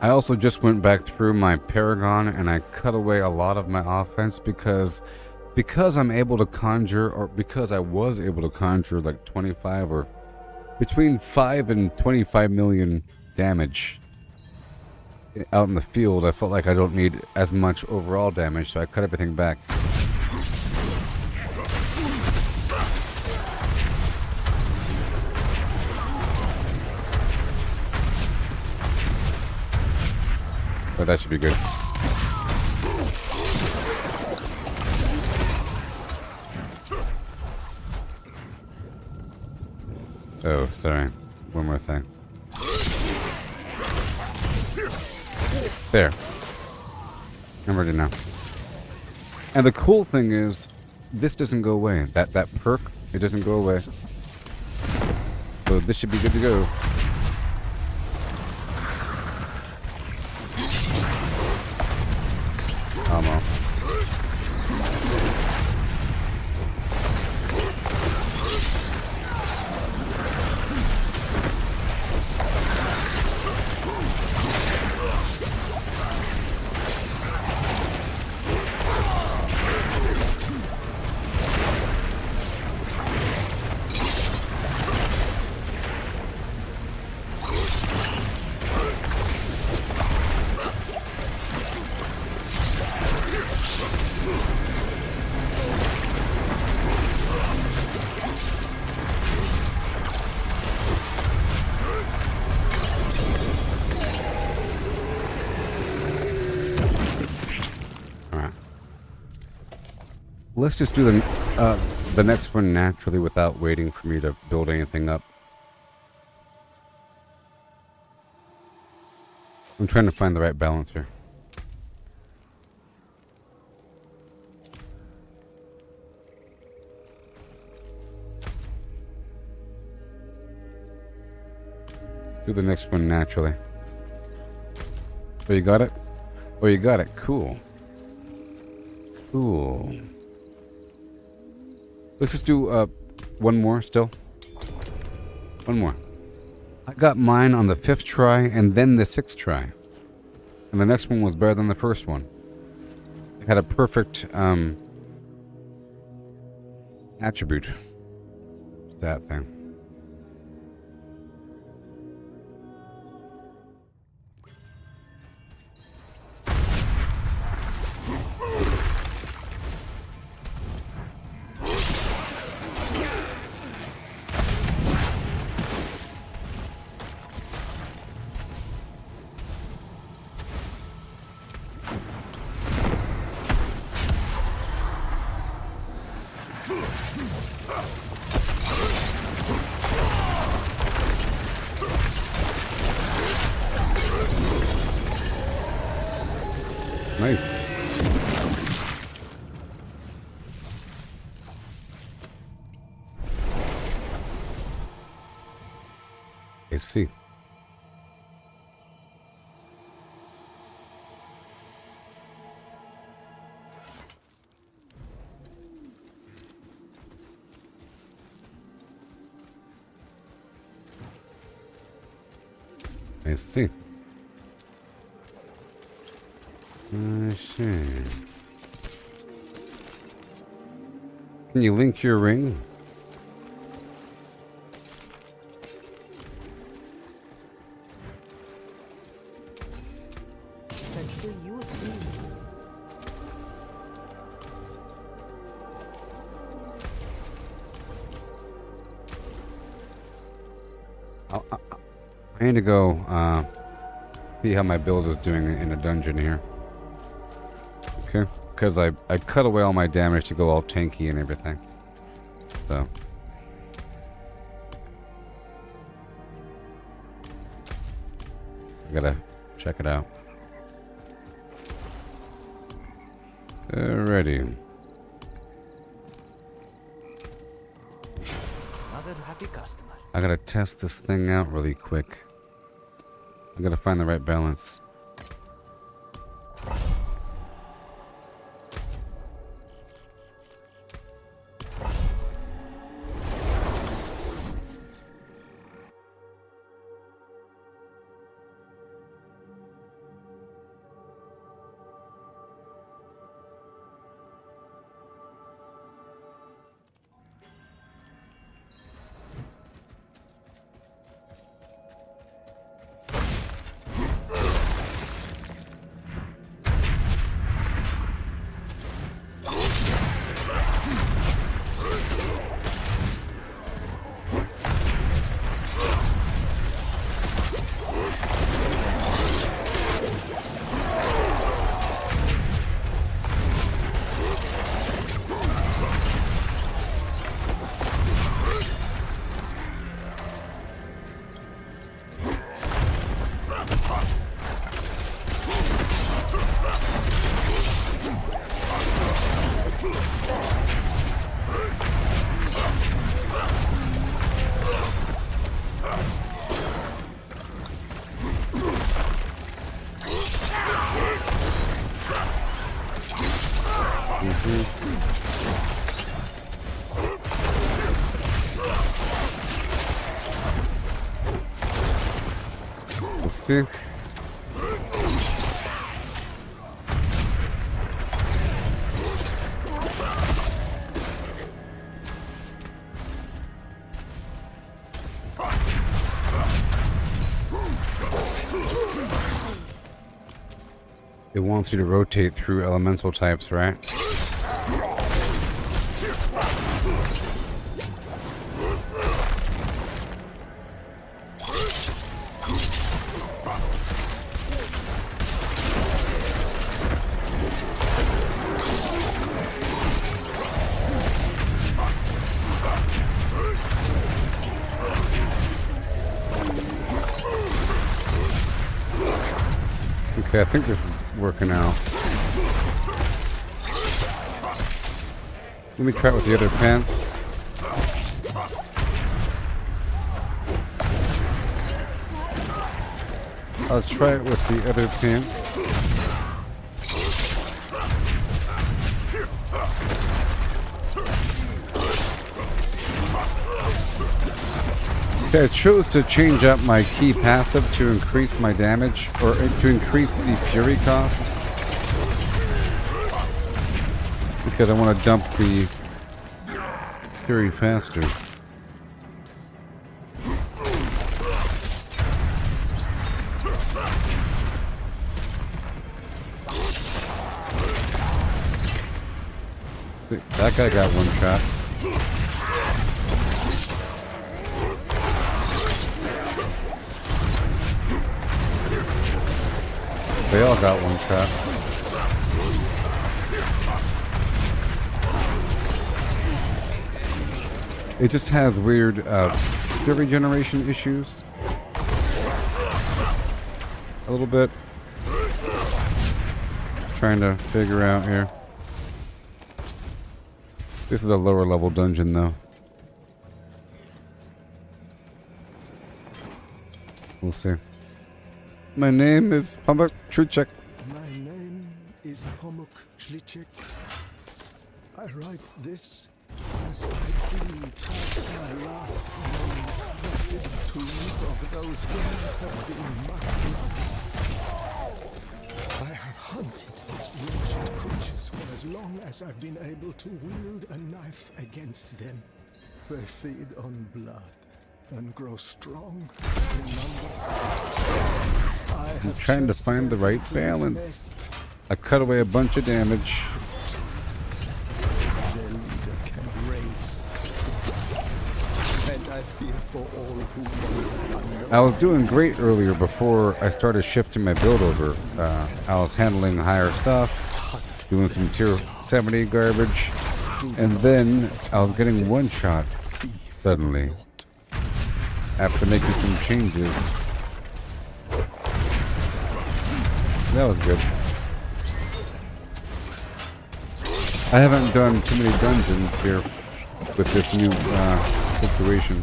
I also just went back through my Paragon and I cut away a lot of my offense because I'm able to conjure, or because I was able to conjure like 25 or between 5 and 25 million damage out in the field. I felt like I don't need as much overall damage, so I cut everything back. But that should be good. Oh, sorry. One more thing. There. I'm ready now. And the cool thing is, this doesn't go away. That perk, it doesn't go away. So this should be good to go. Almost. Let's just do the next one naturally without waiting for me to build anything up. I'm trying to find the right balance here. Do the next one naturally. Oh, you got it? Oh, you got it. Cool. Cool. Let's just do one more still. One more. I got mine on the 5th try and then the 6th try. And the next one was better than the first one. It had a perfect attribute. That thing. Nice. I see. I see. I see. Can you link your ring? Can still use these. I need to go see how my build is doing in a dungeon here. Okay, because I cut away all my damage to go all tanky and everything. So I gotta check it out. Alrighty. Another happy customer. I gotta test this thing out really quick. I gotta find the right balance. Let's see. It wants you to rotate through elemental types, right? Okay, I think this is working out. Let me try it with the other pants. Let's try it with the other pants. Okay, I chose to change up my key passive to increase my damage, or to increase the fury cost. Because I want to dump the fury faster. That guy got one shot. They all got one shot. It just has weird fury generation issues. A little bit. trying to figure out here. This is a lower level dungeon, though. We'll see. My name is Pamuk Truchek. My name is Pomuk Schlichek. I write this as I bleed past my last non-corrupted tombs of those who have been my brothers. I have hunted these wretched creatures for as long as I've been able to wield a knife against them. They feed on blood and grow strong in numbers. I'm trying to find the right balance. I cut away a bunch of damage. Their leader can raise, and I fear for all who know. I was doing great earlier before I started shifting my build over. I was handling higher stuff, doing some tier 70 garbage, and then I was getting one shot suddenly after making some changes. That was good. I haven't done too many dungeons here with this new situation.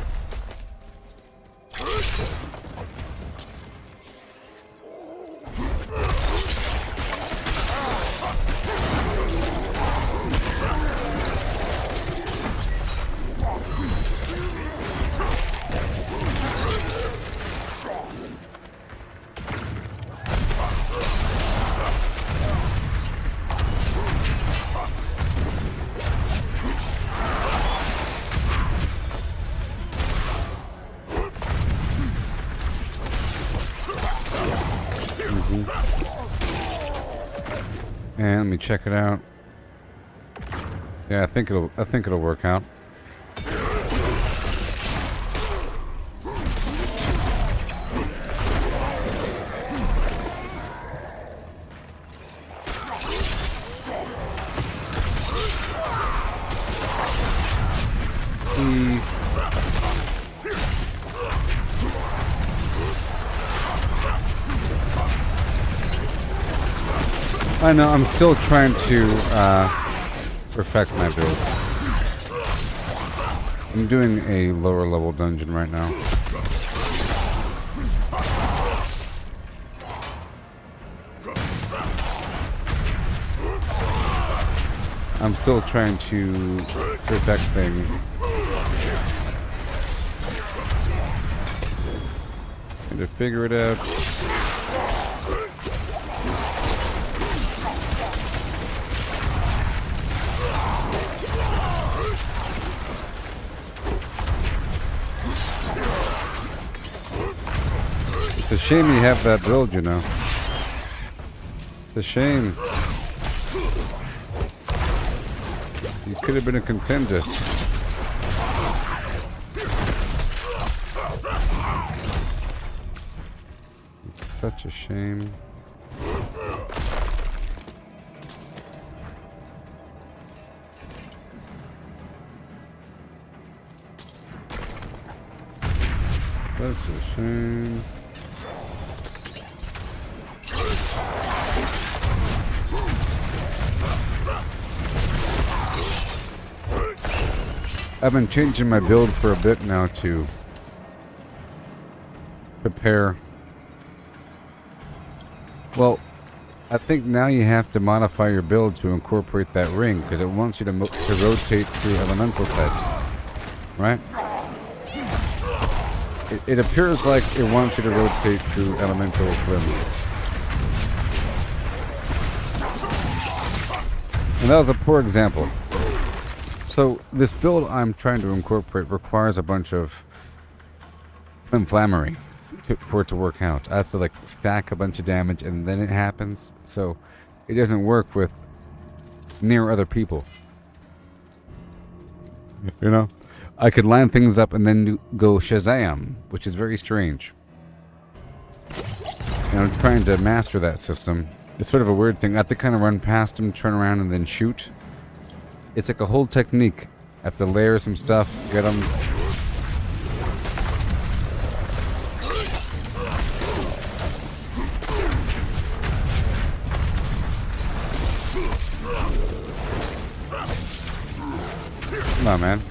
And let me check it out. Yeah, I think it'll work out. I know, I'm still trying to perfect my build. I'm doing a lower level dungeon right now. I'm still trying to perfect things. Trying to figure it out. It's a shame you have that build, you know. It's a shame. You could have been a contender. It's such a shame. Such a shame. I've been changing my build for a bit now to prepare. Well, I think now you have to modify your build to incorporate that ring because it wants you to rotate through elemental types, right? It appears like it wants you to rotate through elemental limbs. And that was a poor example. So this build I'm trying to incorporate requires a bunch of inflammatory for it to work out. I have to like stack a bunch of damage and then it happens. So it doesn't work with near other people. You know? I could line things up and then go Shazam, which is very strange. And I'm trying to master that system. It's sort of a weird thing. I have to kind of run past him, turn around, and then shoot. It's like a whole technique. I have to layer some stuff, get them. Come on, man.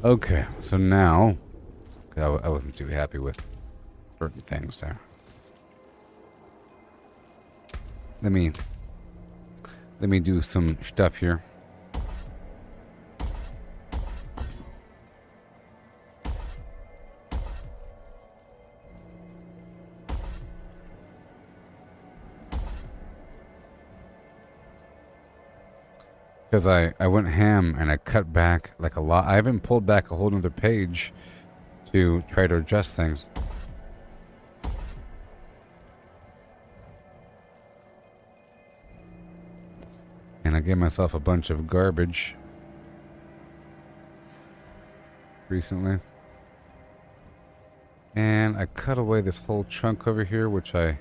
Okay, so now I wasn't too happy with certain things there. Let me do some stuff here. Because I went ham and I cut back like a lot. I haven't pulled back a whole nother page to try to adjust things. And I gave myself a bunch of garbage recently. And I cut away this whole chunk over here, which I...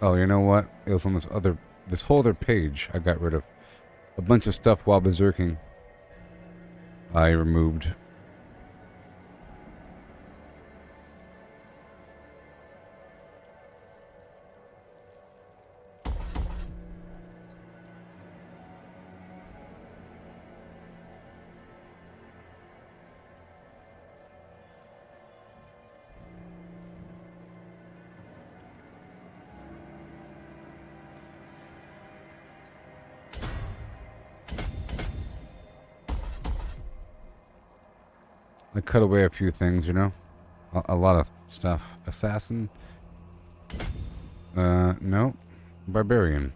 Oh, you know what? It was on this whole other page I got rid of. A bunch of stuff while berserking I removed. I cut away a few things, you know? A lot of stuff. Assassin? No. Barbarian.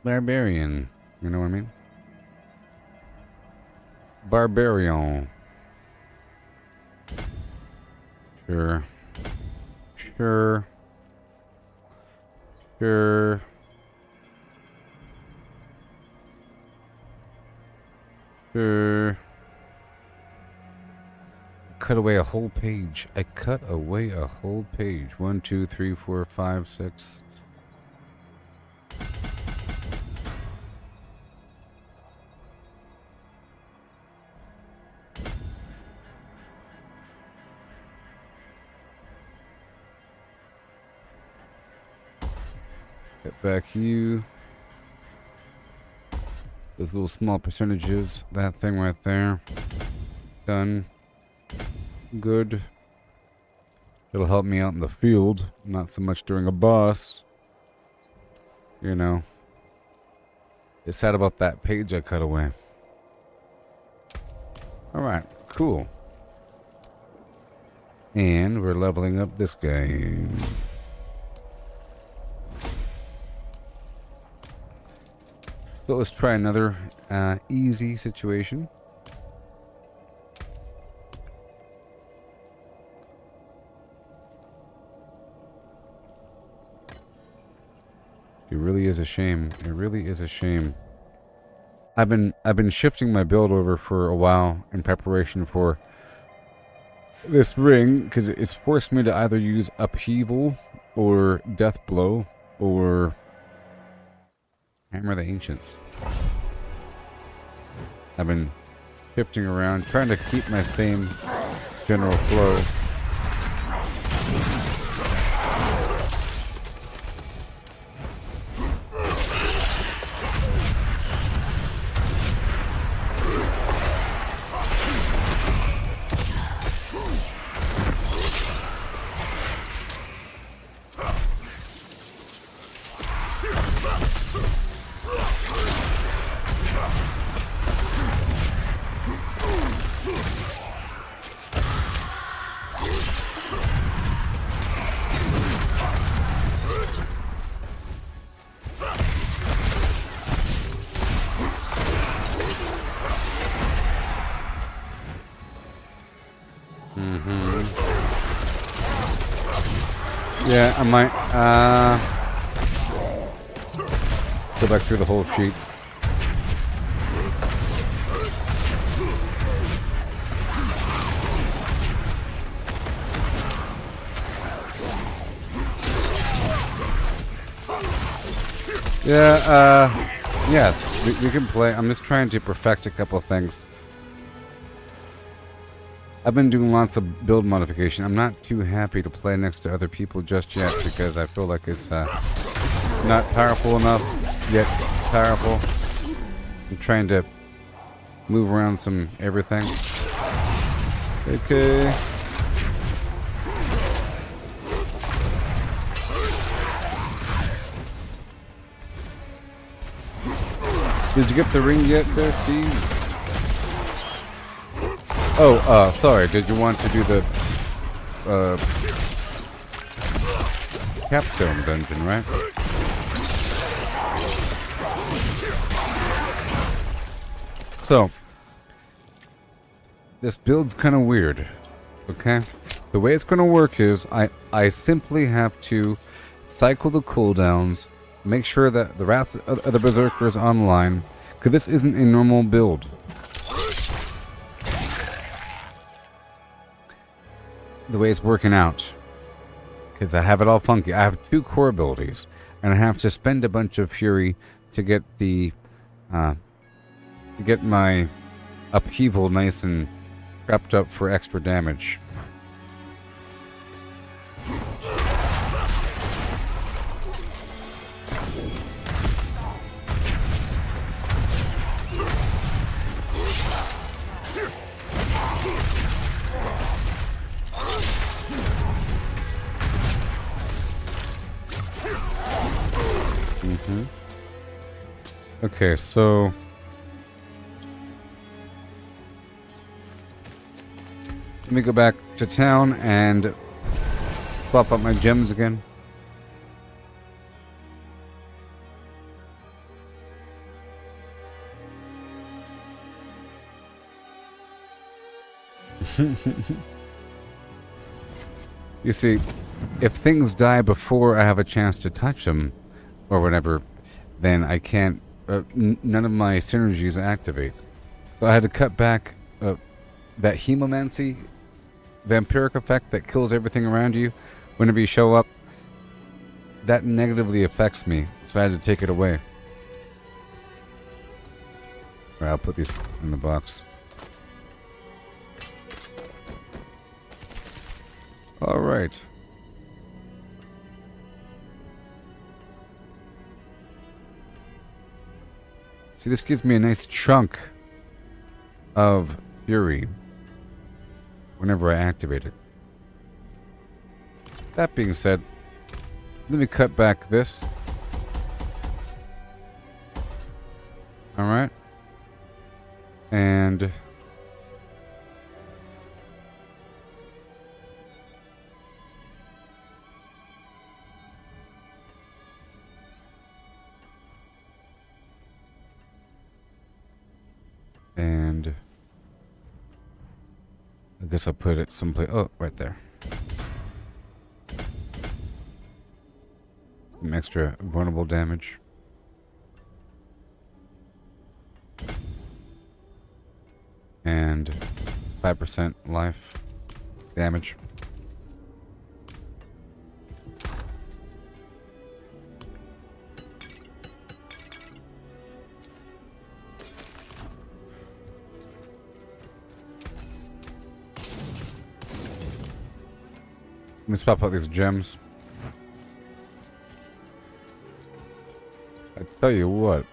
Barbarian. You know what I mean? Barbarian. Sure. Sure. Sure. Cut away a whole page. I cut away a whole page. 1, 2, 3, 4, 5, 6. Get back you. Those little small percentages. That thing right there. Done. Good. It'll help me out in the field. Not so much during a boss. You know. It's sad about that page I cut away. Alright, cool. And we're leveling up this guy. So let's try another easy situation. It really is a shame. It really is a shame. I've been shifting my build over for a while in preparation for this ring because it's forced me to either use upheaval or death blow or Hammer of the Ancients. I've been shifting around, trying to keep my same general flow. Yeah, I might go back through the whole sheet. Yeah, yes, we can play. I'm just trying to perfect a couple things. I've been doing lots of build modification. I'm not too happy to play next to other people just yet because I feel like it's not powerful enough, yet powerful. I'm trying to move around some everything. Okay. Did you get the ring yet there, Steve? Oh, sorry. Did you want to do the capstone dungeon, right? So, this build's kind of weird, okay? The way it's going to work is I simply have to cycle the cooldowns, make sure that the Wrath of the Berserker is online, because this isn't a normal build. The way it's working out, because I have it all funky. I have 2 core abilities, and I have to spend a bunch of fury to get the to get my upheaval nice and prepped up for extra damage. Okay, so let me go back to town and swap up my gems again. You see, if things die before I have a chance to touch them, or whatever, then I can't, none of my synergies activate. So I had to cut back that hemomancy vampiric effect that kills everything around you whenever you show up. That negatively affects me, so I had to take it away. Alright, I'll put these in the box. Alright. See, this gives me a nice chunk of fury whenever I activate it. That being said, let me cut back this. Alright. And I guess I'll put it someplace. Oh, right there. Some extra vulnerable damage. And 5% life damage. Let me swap out these gems. I tell you what.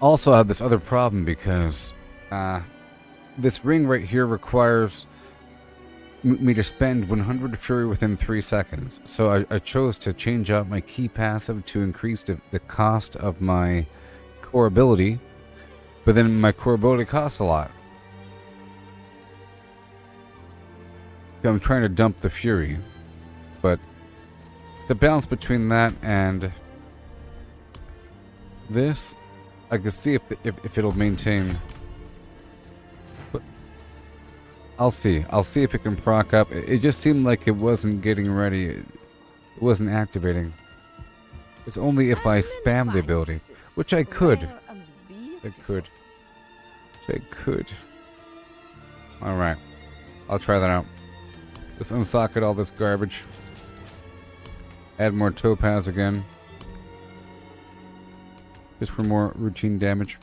Also, I have this other problem because this ring right here requires me to spend 100 fury within 3 seconds. So I chose to change out my key passive to increase the cost of my core ability. But then my core ability costs a lot. I'm trying to dump the fury, but it's a balance between that and this. I can see if it'll maintain. But I'll see. I'll see if it can proc up. It just seemed like it wasn't getting ready. It wasn't activating. It's only if I spam the ability, which I could. I could. All right, I'll try that out. Let's unsocket all this garbage. Add more topaz again. Just for more routine damage.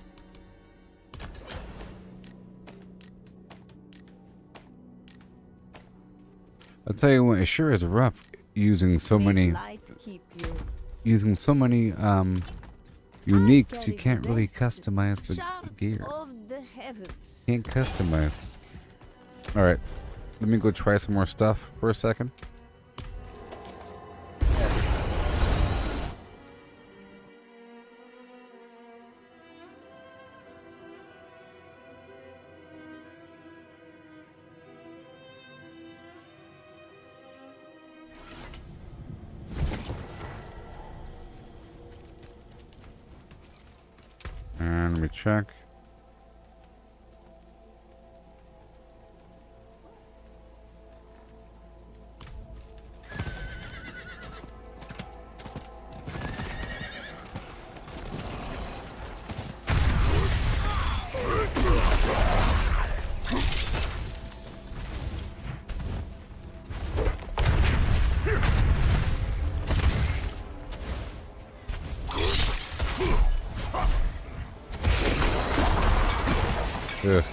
I'll tell you what, it sure is rough using so many uniques. You can't really customize the gear. Can't customize. Alright. Let me go try some more stuff for a second. And let me check. Ugh.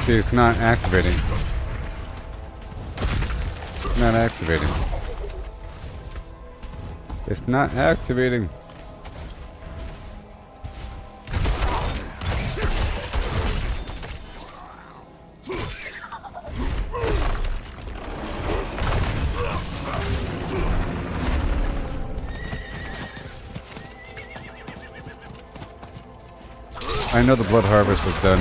See, it's not activating. It's not activating. It's not activating. I know the blood harvest is done.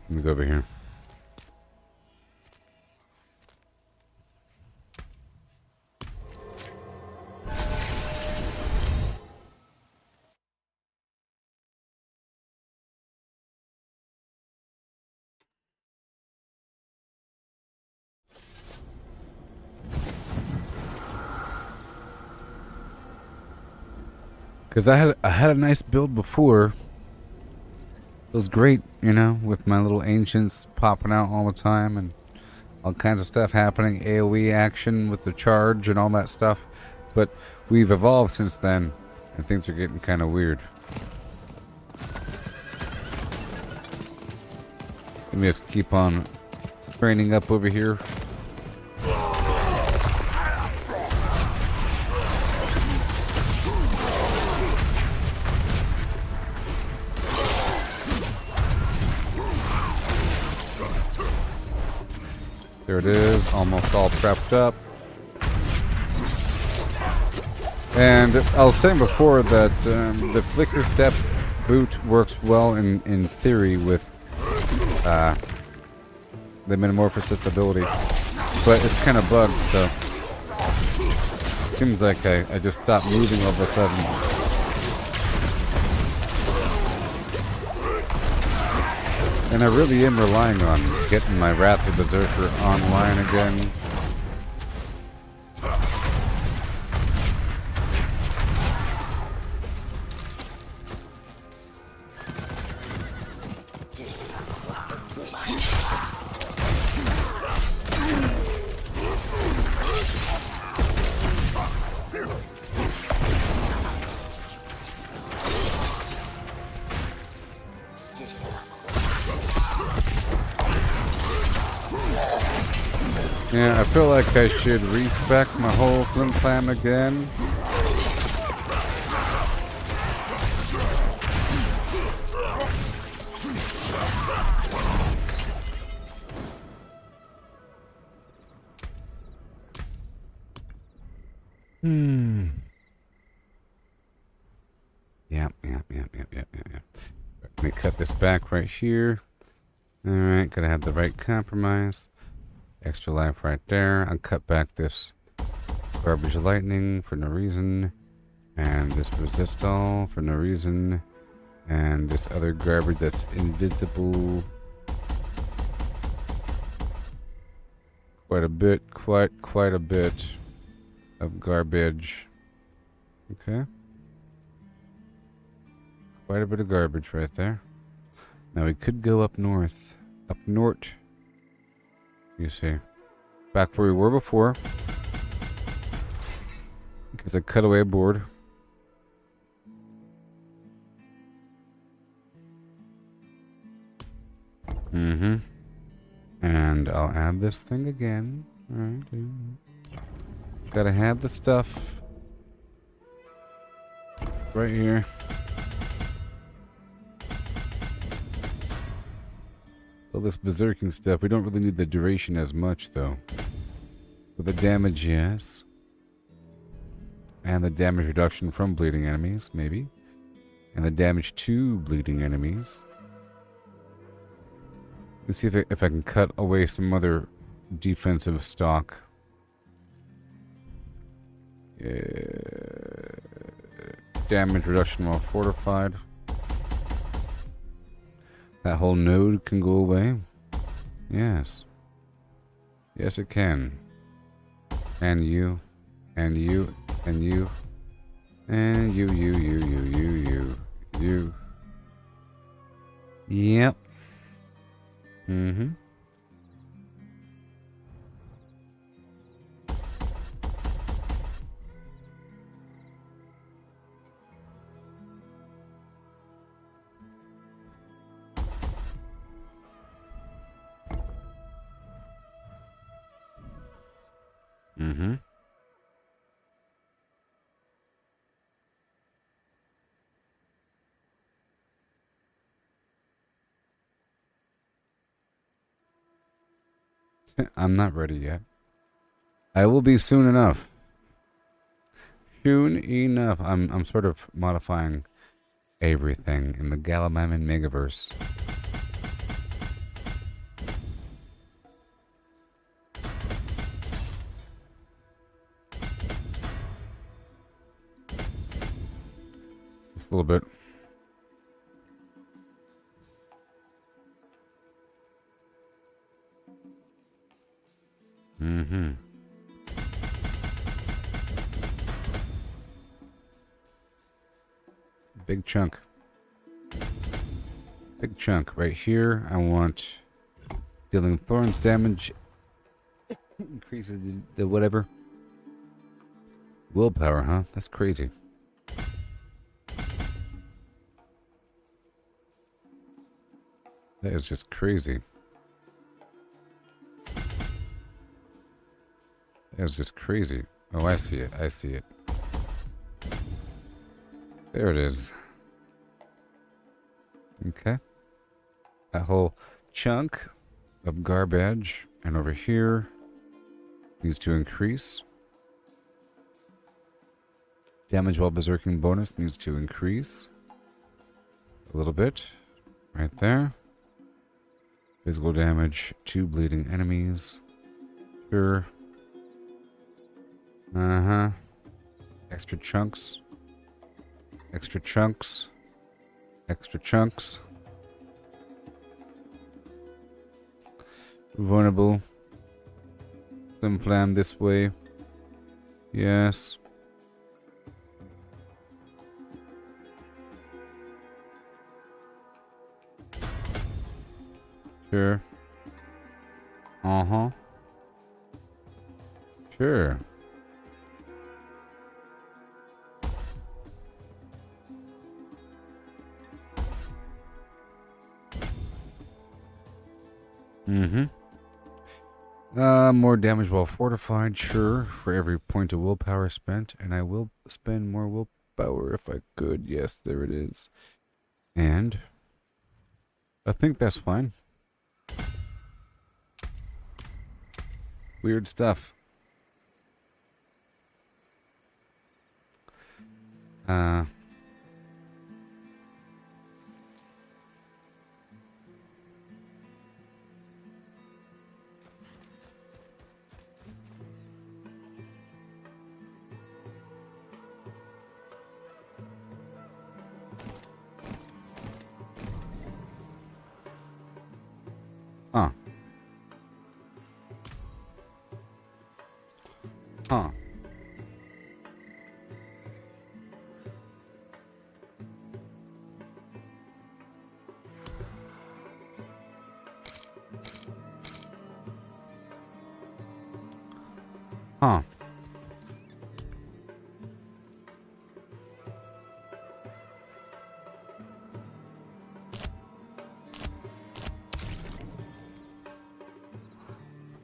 Let me go over here. Because I had a nice build before. It was great, you know, with my little ancients popping out all the time and all kinds of stuff happening, AoE action with the charge and all that stuff. But we've evolved since then, and things are getting kind of weird. Let me just keep on training up over here. There it is, almost all prepped up. And I was saying before that the Flicker Step boot works well in theory with the Metamorphosis ability, but it's kind of bugged, so seems like I just stopped moving all of a sudden. And I really am relying on getting my Wrath of Berserker online again. Yeah, I feel like I should respec my whole Flim Flam again. Let me cut this back right here. Alright, gotta have the right compromise. Extra life right there. I'll cut back this garbage lightning for no reason. And this resist all for no reason. And this other garbage that's invisible. Quite a bit, quite a bit of garbage. Okay. Quite a bit of garbage right there. Now we could go up north. Up north. You see. Back where we were before. Because I cut away a board. And I'll add this thing again. Alright. Gotta have the stuff. Right here. All this berserking stuff, we don't really need the duration as much though. With the damage, yes. And the damage reduction from bleeding enemies, maybe. And the damage to bleeding enemies. Let's see if I can cut away some other defensive stock. Damage reduction while fortified. That whole node can go away. Yes. Yes, it can. And you. And you. And you. And you. Yep. I'm not ready yet. I will be soon enough. Soon enough. I'm sort of modifying everything in the Galamamin Megaverse. Just a little bit. Big chunk. Big chunk right here. I want dealing thorns damage. Increases the whatever. Willpower, huh? That's crazy. That is just crazy. That is just crazy. Oh, I see it. I see it. There it is. Okay. That whole chunk of garbage and over here needs to increase. Damage while berserking bonus needs to increase a little bit. Right there. Physical damage to bleeding enemies. Sure. Extra chunks. Extra chunks. Extra chunks. Vulnerable. Slim plan this way. Yes. Sure. Sure. More damage while fortified, sure, for every point of willpower spent, and I will spend more willpower if I could. Yes, there it is. And I think that's fine. Weird stuff. Huh. Huh.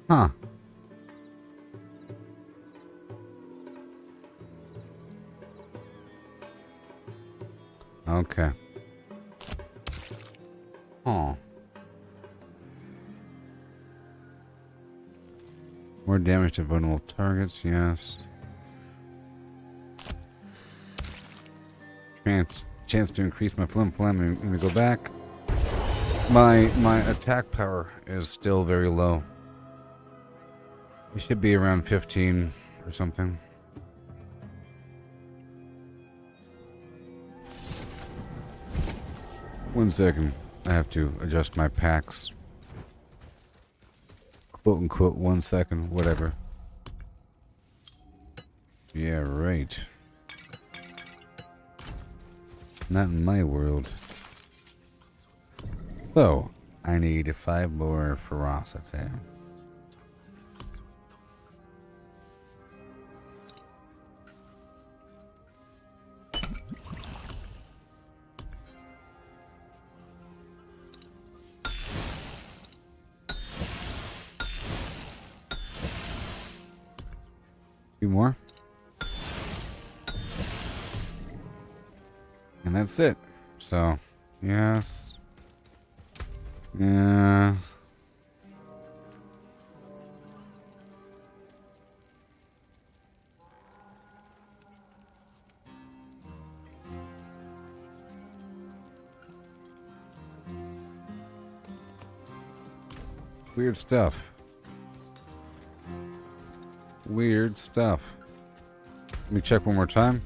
Huh. Okay. Huh. More damage to vulnerable targets, yes. Chance to increase my flim. I'm gonna go back. My attack power is still very low. It should be around 15 or something. One second. I have to adjust my packs. Quote unquote 1 second, whatever. Yeah, right. Not in my world. So, I need 5 more ferocity. Few more. And that's it. So, yes. Yeah. Weird stuff. Weird stuff. Let me check one more time.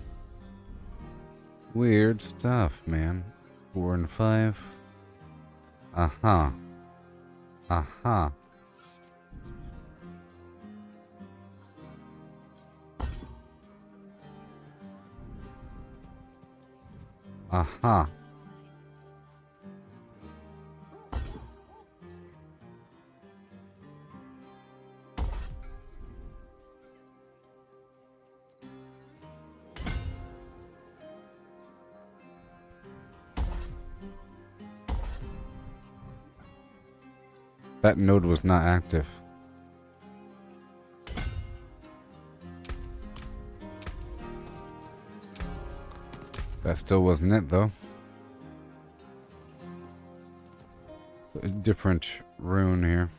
Weird stuff, man. 4 and 5. Uh-huh. Uh-huh. Uh-huh. That node was not active. That still wasn't it, though. It's a different rune here.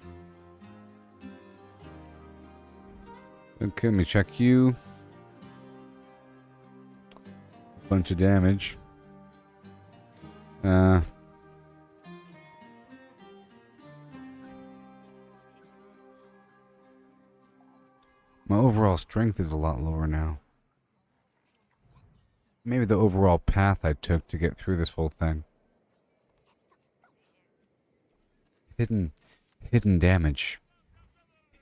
Okay, let me check you. Bunch of damage. My overall strength is a lot lower now. Maybe the overall path I took to get through this whole thing. Hidden damage.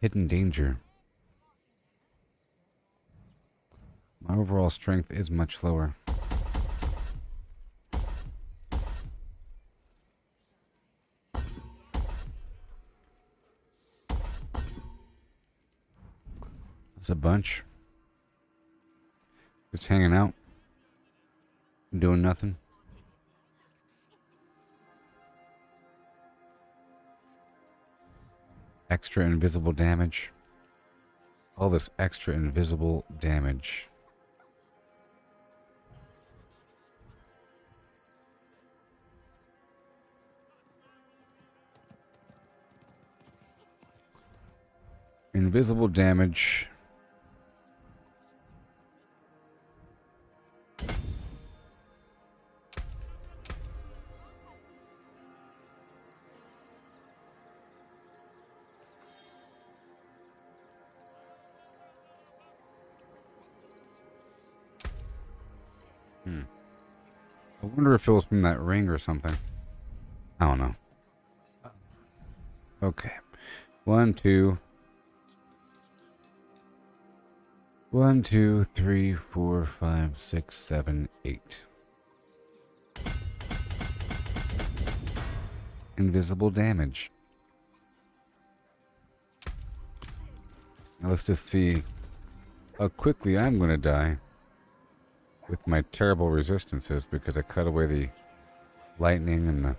Hidden danger. My overall strength is much lower. That's a bunch. Just hanging out. Doing nothing. Extra invisible damage. All this extra invisible damage. Invisible damage. I wonder if it was from that ring or something. I don't know. Okay. 1, 2. 1, 2, 3, 4, 5, 6, 7, 8. Invisible damage. Now let's just see how quickly I'm going to die with my terrible resistances because I cut away the lightning and the...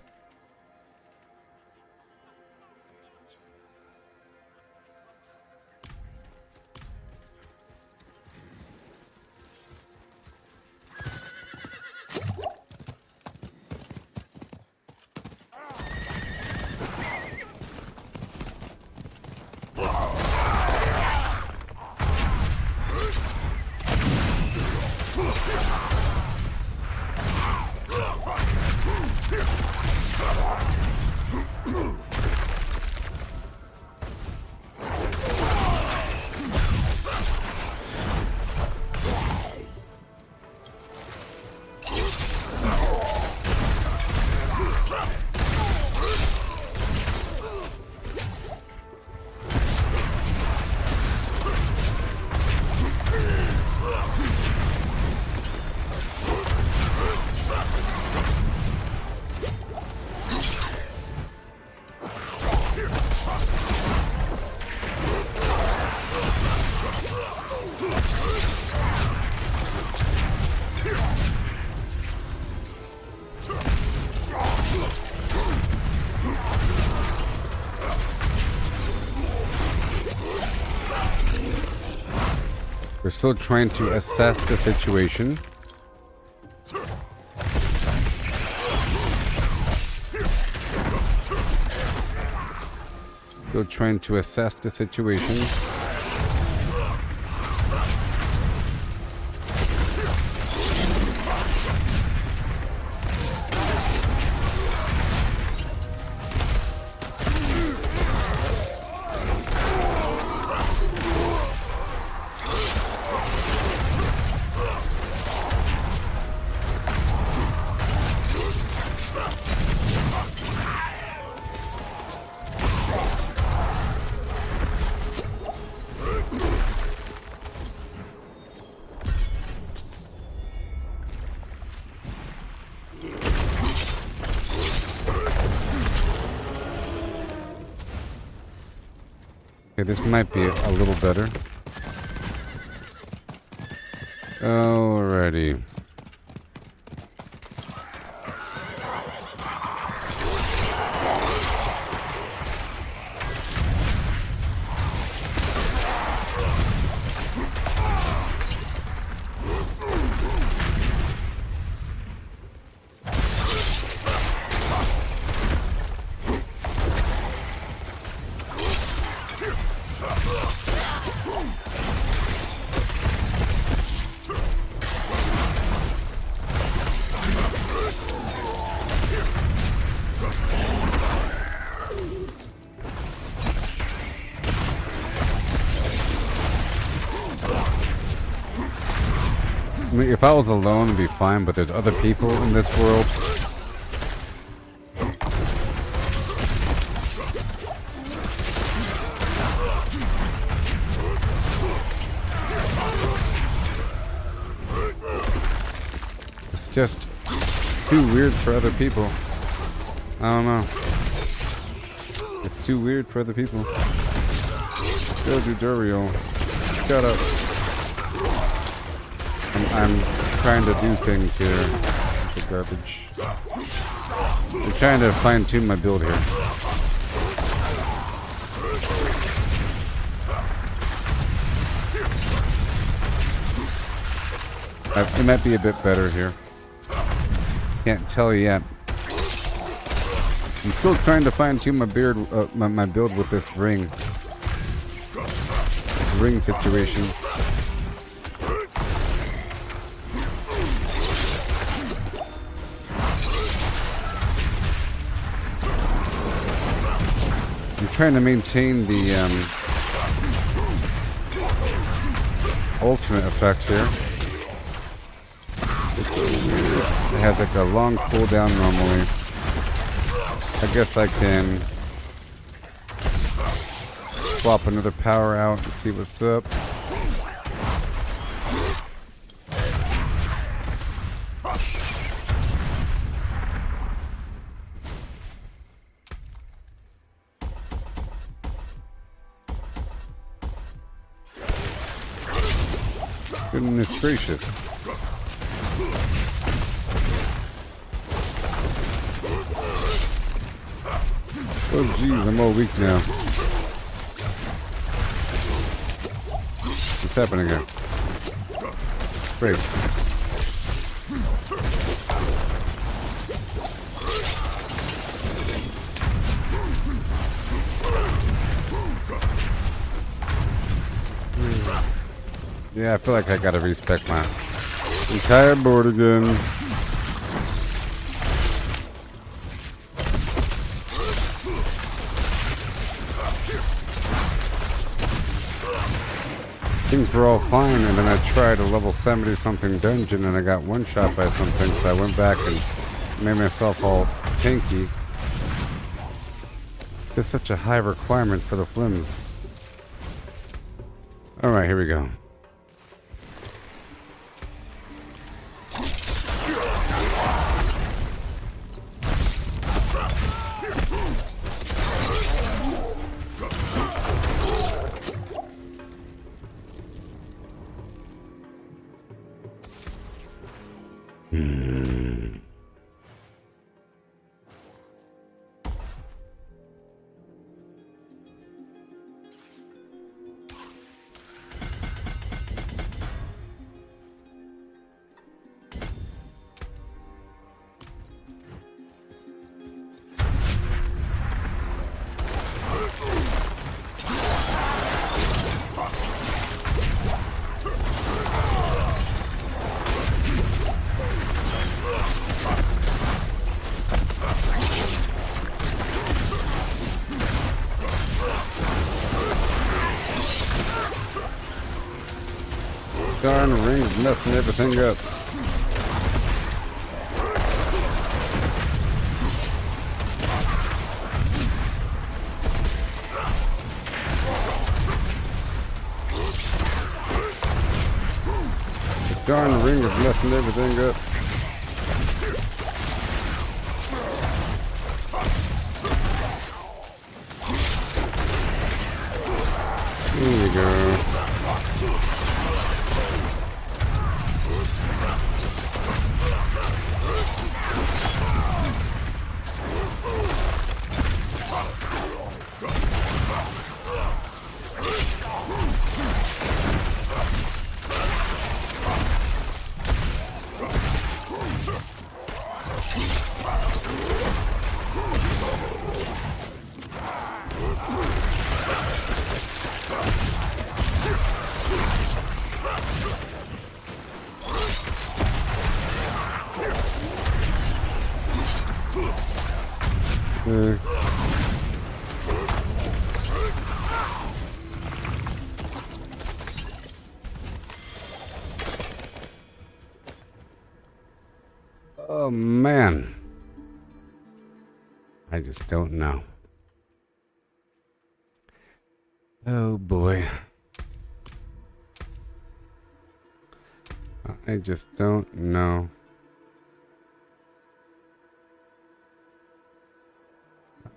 We're still trying to assess the situation. Still trying to assess the situation. Okay, this might be a little better. Alrighty. I mean, if I was alone, it'd be fine, but there's other people in this world. It's just too weird for other people. I don't know. It's too weird for other people. Go do Duriel. Shut up. I'm trying to do things here. The garbage. I'm trying to fine-tune my build here. It might be a bit better here. Can't tell yet. I'm still trying to fine-tune my my build with this ring situation. I'm trying to maintain the ultimate effect here. It has like a long cooldown normally. I guess I can swap another power out and see what's up. Goodness gracious. Oh jeez, I'm all weak now. What's happening here? Great. Yeah, I feel like I gotta respec my entire board again. Things were all fine, and then I tried a level 70 something dungeon and I got one shot by something, so I went back and made myself all tanky. It's such a high requirement for the flims. Alright, here we go. Darn rings messing everything up. The darn ring is messing everything up. Here we go. Oh man, I just don't know. Oh boy, I just don't know.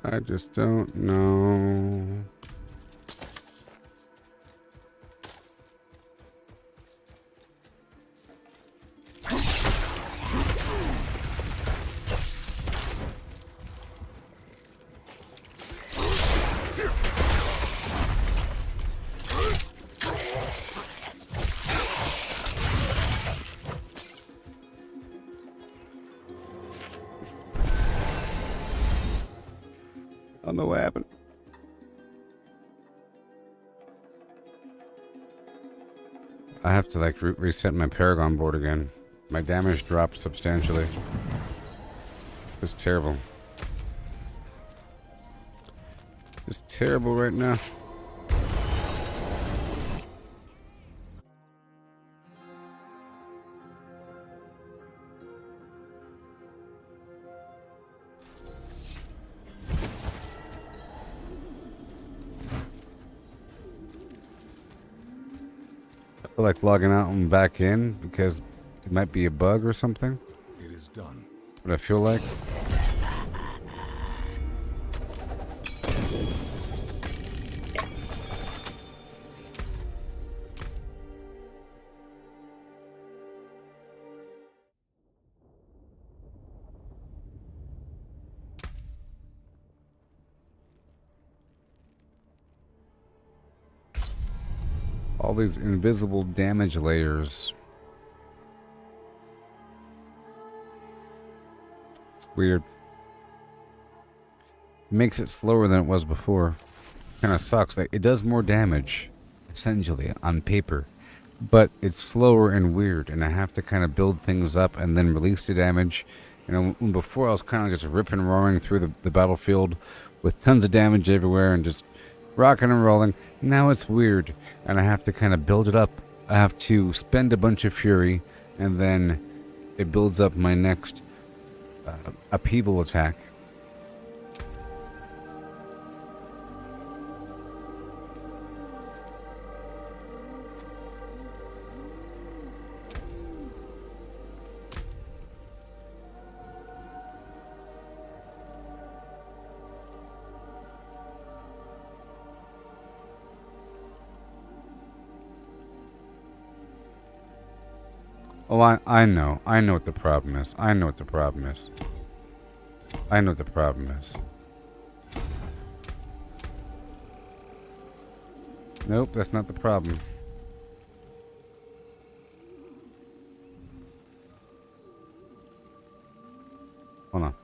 I just don't know. I don't know what happened. I have to like reset my Paragon board again. My damage dropped substantially. It's terrible. It's terrible right now. I feel like logging out and back in because it might be a bug or something. It is done. What I feel like. All these invisible damage layers. It's weird. Makes it slower than it was before. Kind of sucks. Like, it does more damage, essentially, on paper. But it's slower and weird, and I have to kind of build things up and then release the damage. You know, when before I was kind of just ripping and roaring through the battlefield with tons of damage everywhere and just rocking and rolling. Now it's weird, and I have to kind of build it up. I have to spend a bunch of fury, and then it builds up my next upheaval attack. Oh, I know. I know what the problem is. I know what the problem is. I know what the problem is. Nope, that's not the problem. Hold on.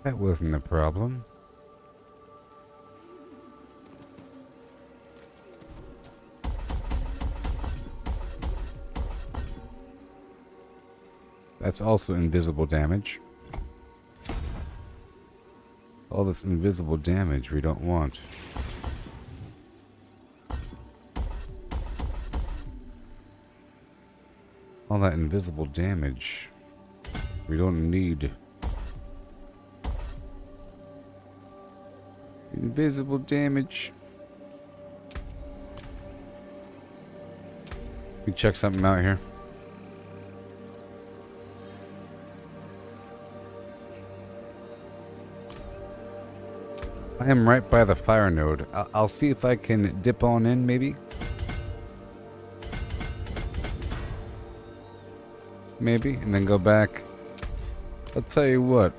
That wasn't the problem. That's also invisible damage. All this invisible damage we don't want. All that invisible damage we don't need. Invisible damage. We check something out here. I am right by the fire node. I'll see if I can dip on in, maybe. Maybe, and then go back. I'll tell you what.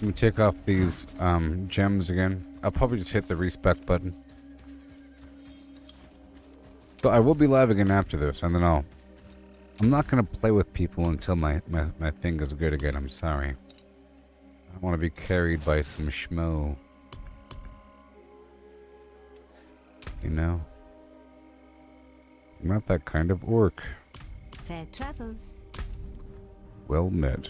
Let me take off these gems again. I'll probably just hit the respec button. So I will be live again after this, and then I'm not gonna play with people until my thing is good again. I'm sorry. I want to be carried by some schmo. You know? I'm not that kind of orc. Fair travels. Well met.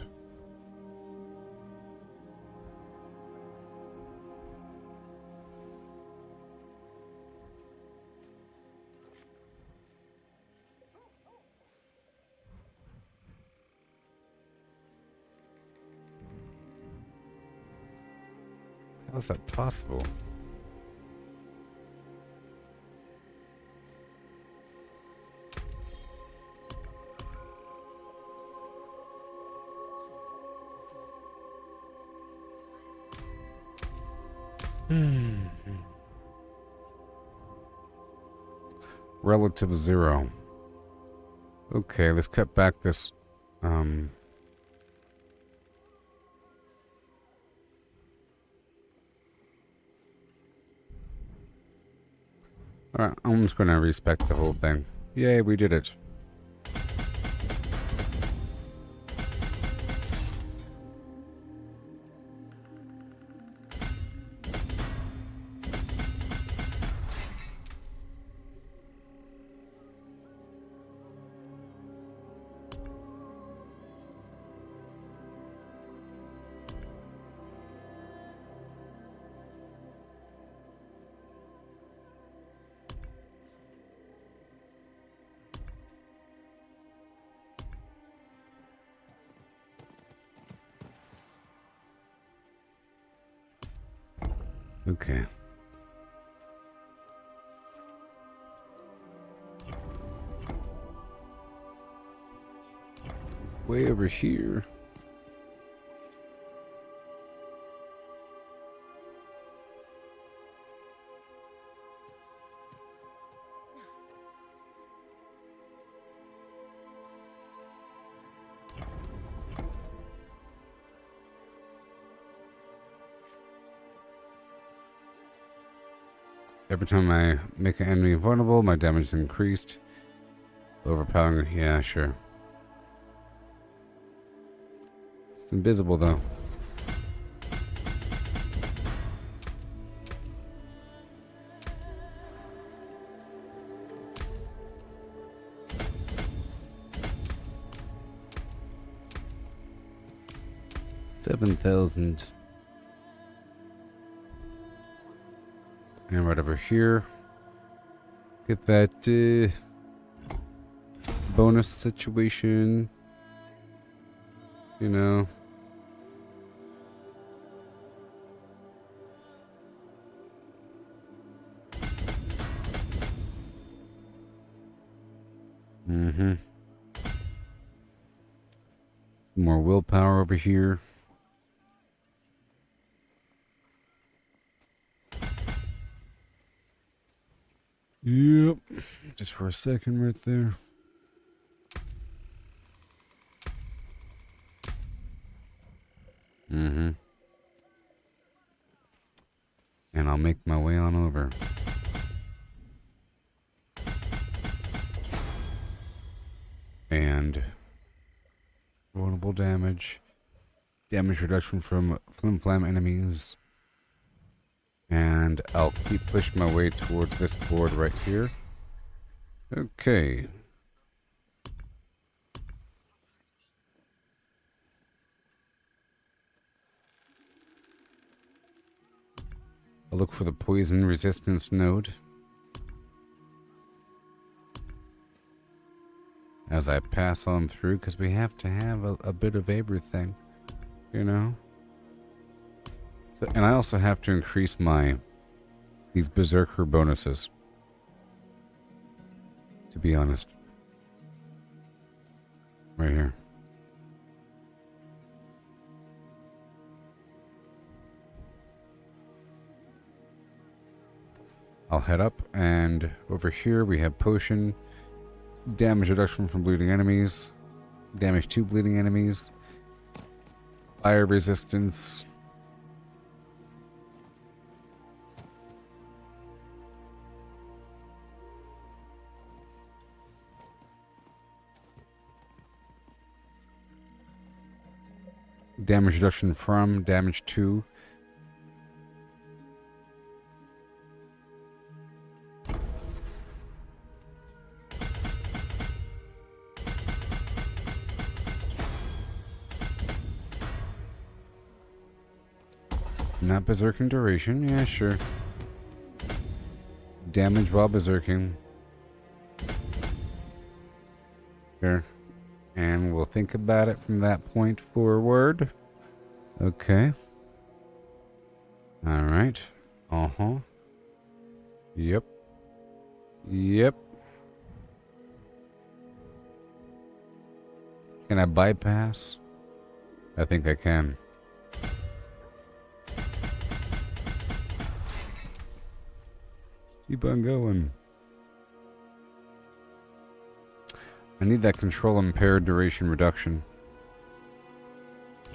How's that possible? Relative 0. Okay, let's cut back this Alright, I'm just gonna respect the whole thing. Yay, we did it. Okay. Way over here. Every time I make an enemy vulnerable, my damage is increased. Overpowering, yeah, sure. It's invisible though. $7,000. And right over here, get that bonus situation, you know. Mm-hmm. Some more willpower over here. Yep. Just for a second right there. Mm-hmm. And I'll make my way on over. And vulnerable damage. Damage reduction from flim flam enemies. And I'll keep pushing my way towards this board right here. Okay. I'll look for the poison resistance node. As I pass on through, because we have to have a bit of everything, you know? So, and I also have to increase these berserker bonuses, to be honest. Right here. I'll head up, and over here we have potion, damage reduction from bleeding enemies, damage to bleeding enemies, fire resistance, damage reduction from, damage to. Not berserking duration, yeah, sure. Damage while berserking. Sure. And we'll think about it from that point forward. Okay. Alright. Uh-huh. Yep. Yep. Can I bypass? I think I can. Keep on going. I need that control impaired duration reduction.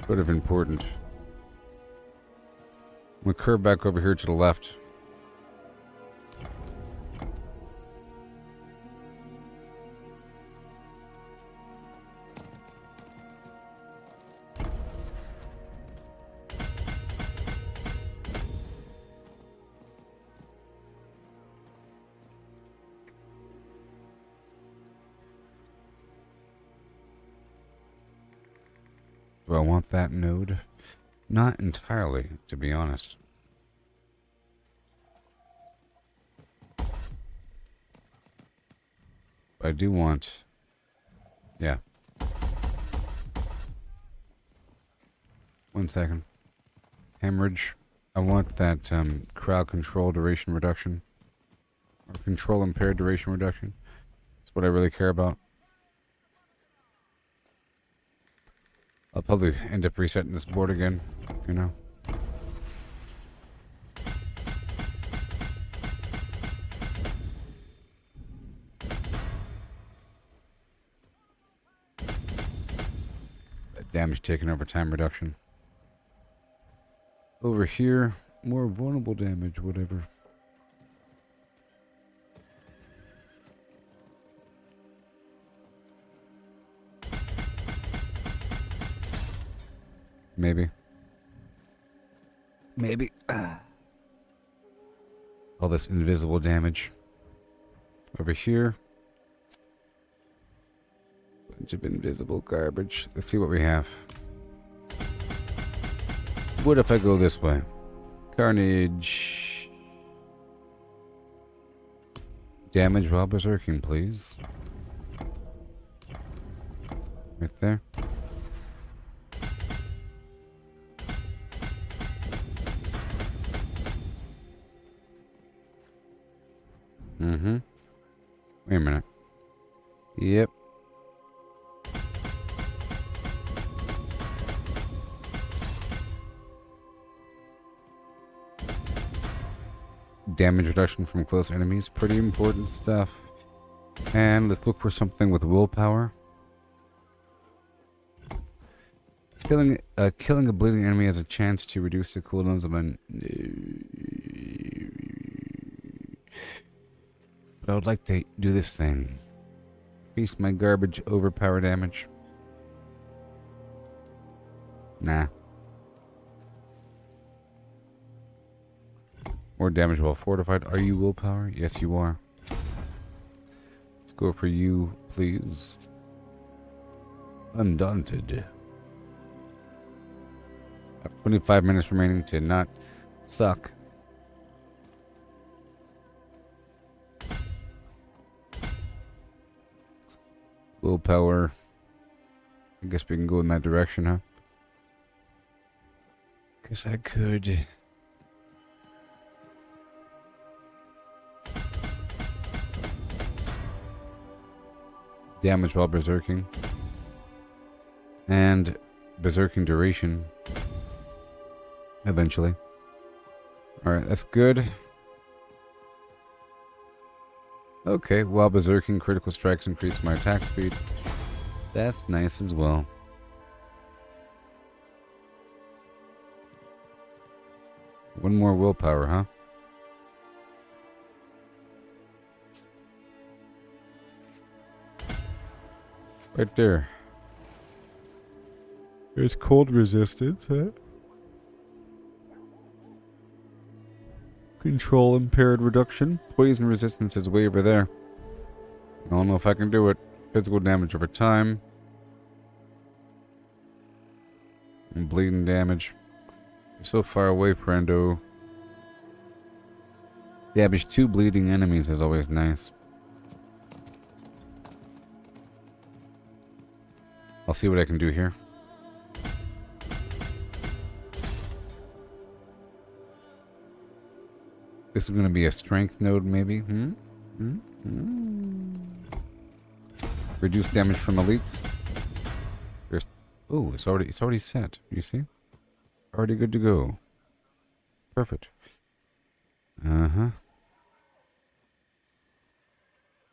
Sort of important. We'll curve back over here to the left. Do I want that node? Not entirely, to be honest. I do want... Yeah. 1 second. Hemorrhage. I want that crowd control duration reduction. Or control impaired duration reduction. That's what I really care about. I'll probably end up resetting this board again, you know. Damage taken over time reduction. Over here, more vulnerable damage, whatever. Maybe. Maybe. All this invisible damage. Over here. Bunch of invisible garbage. Let's see what we have. What if I go this way? Carnage. Damage while berserking, please. Right there. Mm-hmm. Wait a minute. Yep. Damage reduction from close enemies. Pretty important stuff. And let's look for something with willpower. Killing a bleeding enemy has a chance to reduce the cooldowns of an... But I would like to do this thing. Increase my garbage overpower damage. Nah. More damage while fortified. Are you willpower? Yes, you are. Let's go for you, please. Undaunted. I have 25 minutes remaining to not suck. Willpower. I guess we can go in that direction, huh? Guess I could. Damage while berserking. And berserking duration. Eventually. Alright, that's good. Okay, while berserking, critical strikes increase my attack speed. That's nice as well. One more willpower, huh? Right there. There's cold resistance, huh? Control impaired reduction. Poison resistance is way over there. I don't know if I can do it. Physical damage over time. And bleeding damage. You're so far away, friendo. Damage 2 bleeding enemies is always nice. I'll see what I can do here. This is going to be a strength node, maybe. Reduce damage from elites. There's, oh, it's already set. You see, already good to go. Perfect.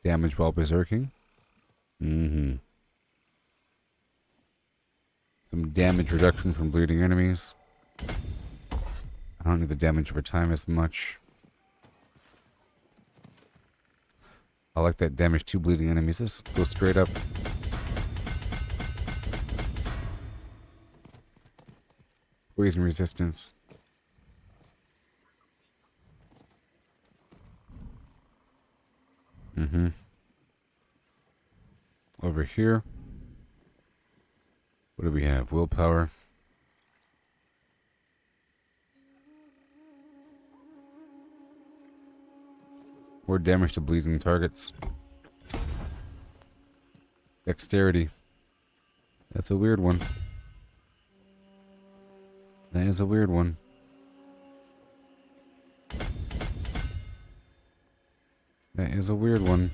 Damage while berserking. Some damage reduction from bleeding enemies. I don't need the damage over time as much. I like that damage 2 bleeding enemies. Let's go straight up. Poison resistance. Over here. What do we have? Willpower. More damage to bleeding targets. Dexterity. That's a weird one. That is a weird one. That is a weird one.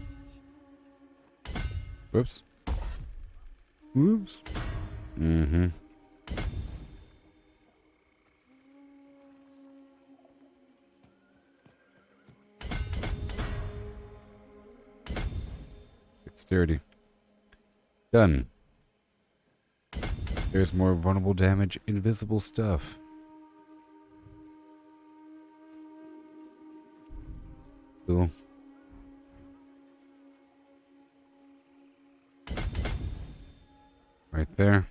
Whoops. Whoops. Mm-hmm. Dexterity. Done. There's more vulnerable damage, invisible stuff. Cool. Right there.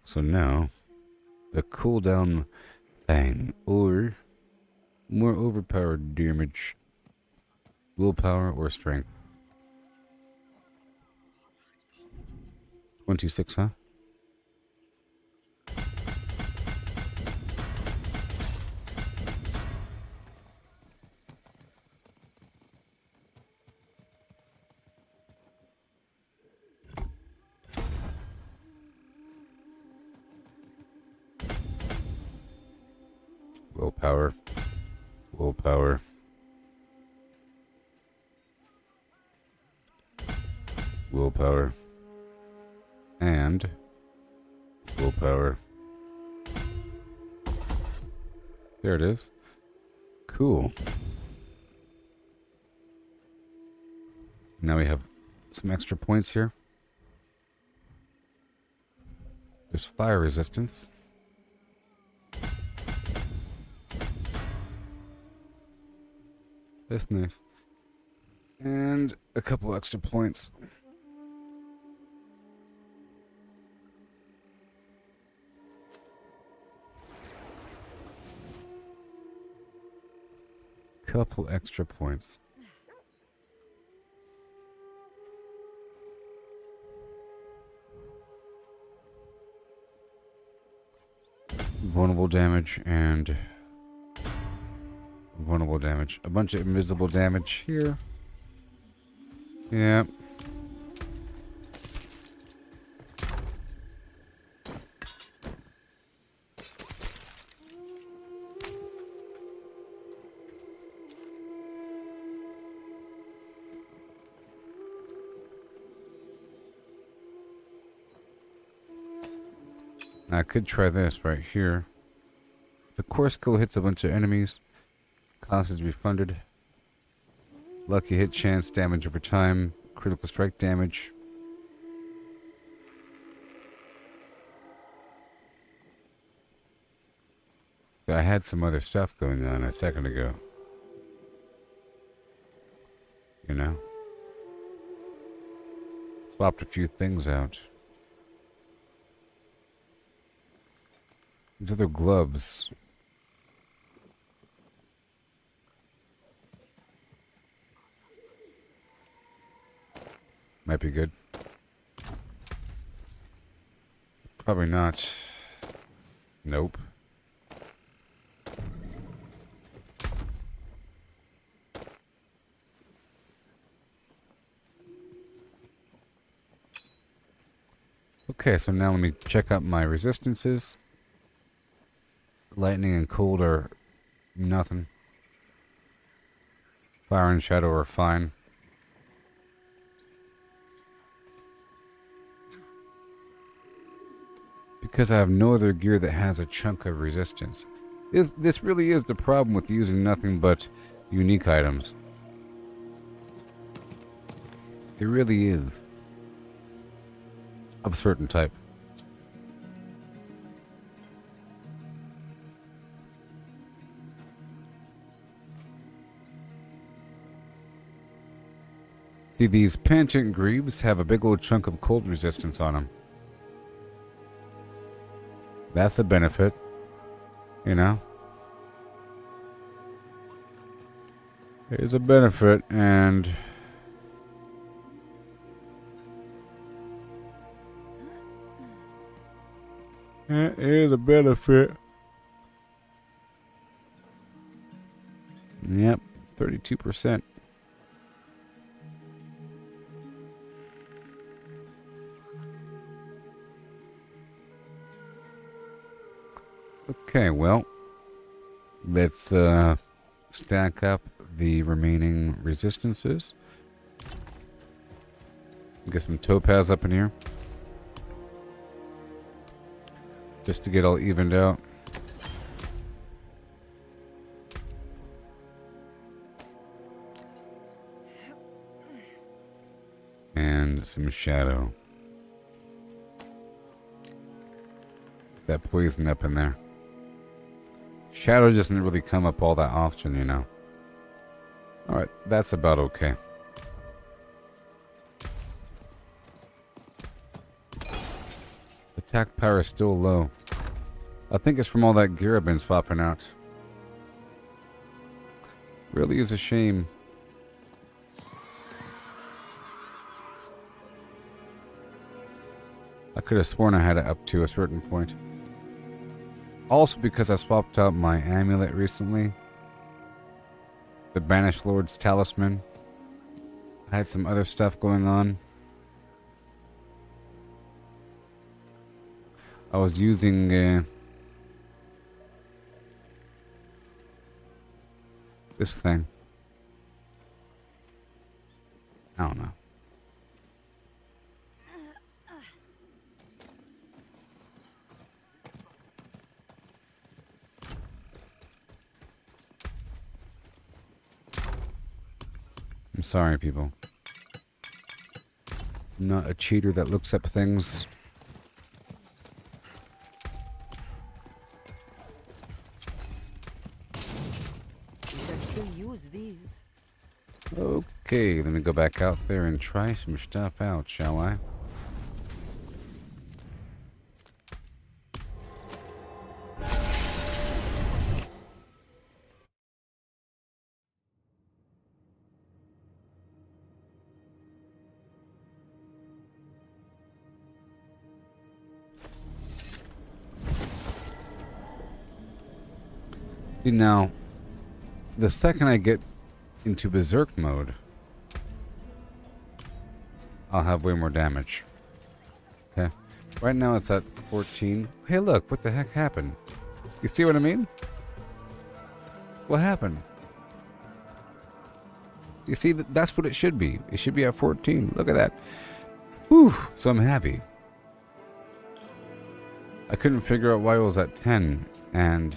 So now, the cooldown thing, or more overpowered damage, willpower or strength. 26, huh? Willpower. Willpower. Willpower. And willpower. There it is. Cool. Now we have some extra points here. There's fire resistance. That's nice. And a couple extra points. Couple extra points. Vulnerable damage and vulnerable damage. A bunch of invisible damage here. Yeah. I could try this right here. The core skill hits a bunch of enemies. Cost is refunded. Lucky hit chance, damage over time, critical strike damage. So I had some other stuff going on a second ago. You know? Swapped a few things out. These other gloves. Might be good. Probably not. Nope. Okay, so now let me check out my resistances. Lightning and cold are nothing. Fire and shadow are fine. Because I have no other gear that has a chunk of resistance. This really is the problem with using nothing but unique items. It really is. Of a certain type. See, these penitent greaves have a big old chunk of cold resistance on them. That's a benefit, you know? There's a benefit, and it is a benefit. Yep, 32%. Okay, well, let's stack up the remaining resistances. Get some topaz up in here. Just to get all evened out. And some shadow. That poison up in there. Shadow doesn't really come up all that often, you know. Alright, that's about okay. Attack power is still low. I think it's from all that gear I've been swapping out. Really is a shame. I could have sworn I had it up to a certain point. Also because I swapped out my amulet recently. The Banished Lord's Talisman. I had some other stuff going on. I was using this thing. I don't know. I'm sorry, people. I'm not a cheater that looks up things. Okay, let me go back out there and try some stuff out, shall I? See, now, the second I get into berserk mode, I'll have way more damage. Okay. Right now it's at 14. Hey look, what the heck happened? You see what I mean? What happened? You see, that's what it should be. It should be at 14. Look at that. Whew, so I'm happy. I couldn't figure out why it was at 10 and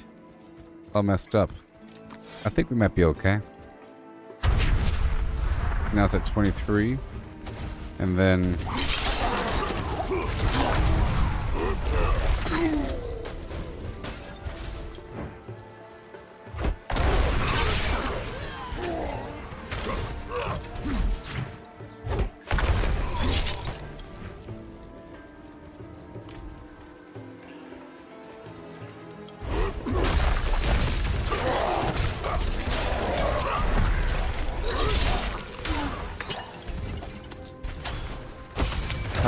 all messed up. I think we might be okay. Now it's at 23. And then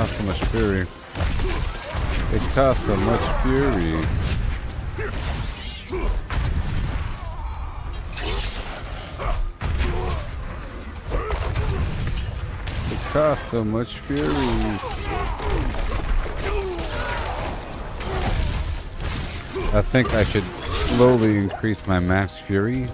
costs so much fury. It costs so much fury. It costs so much fury. I think I should slowly increase my max fury.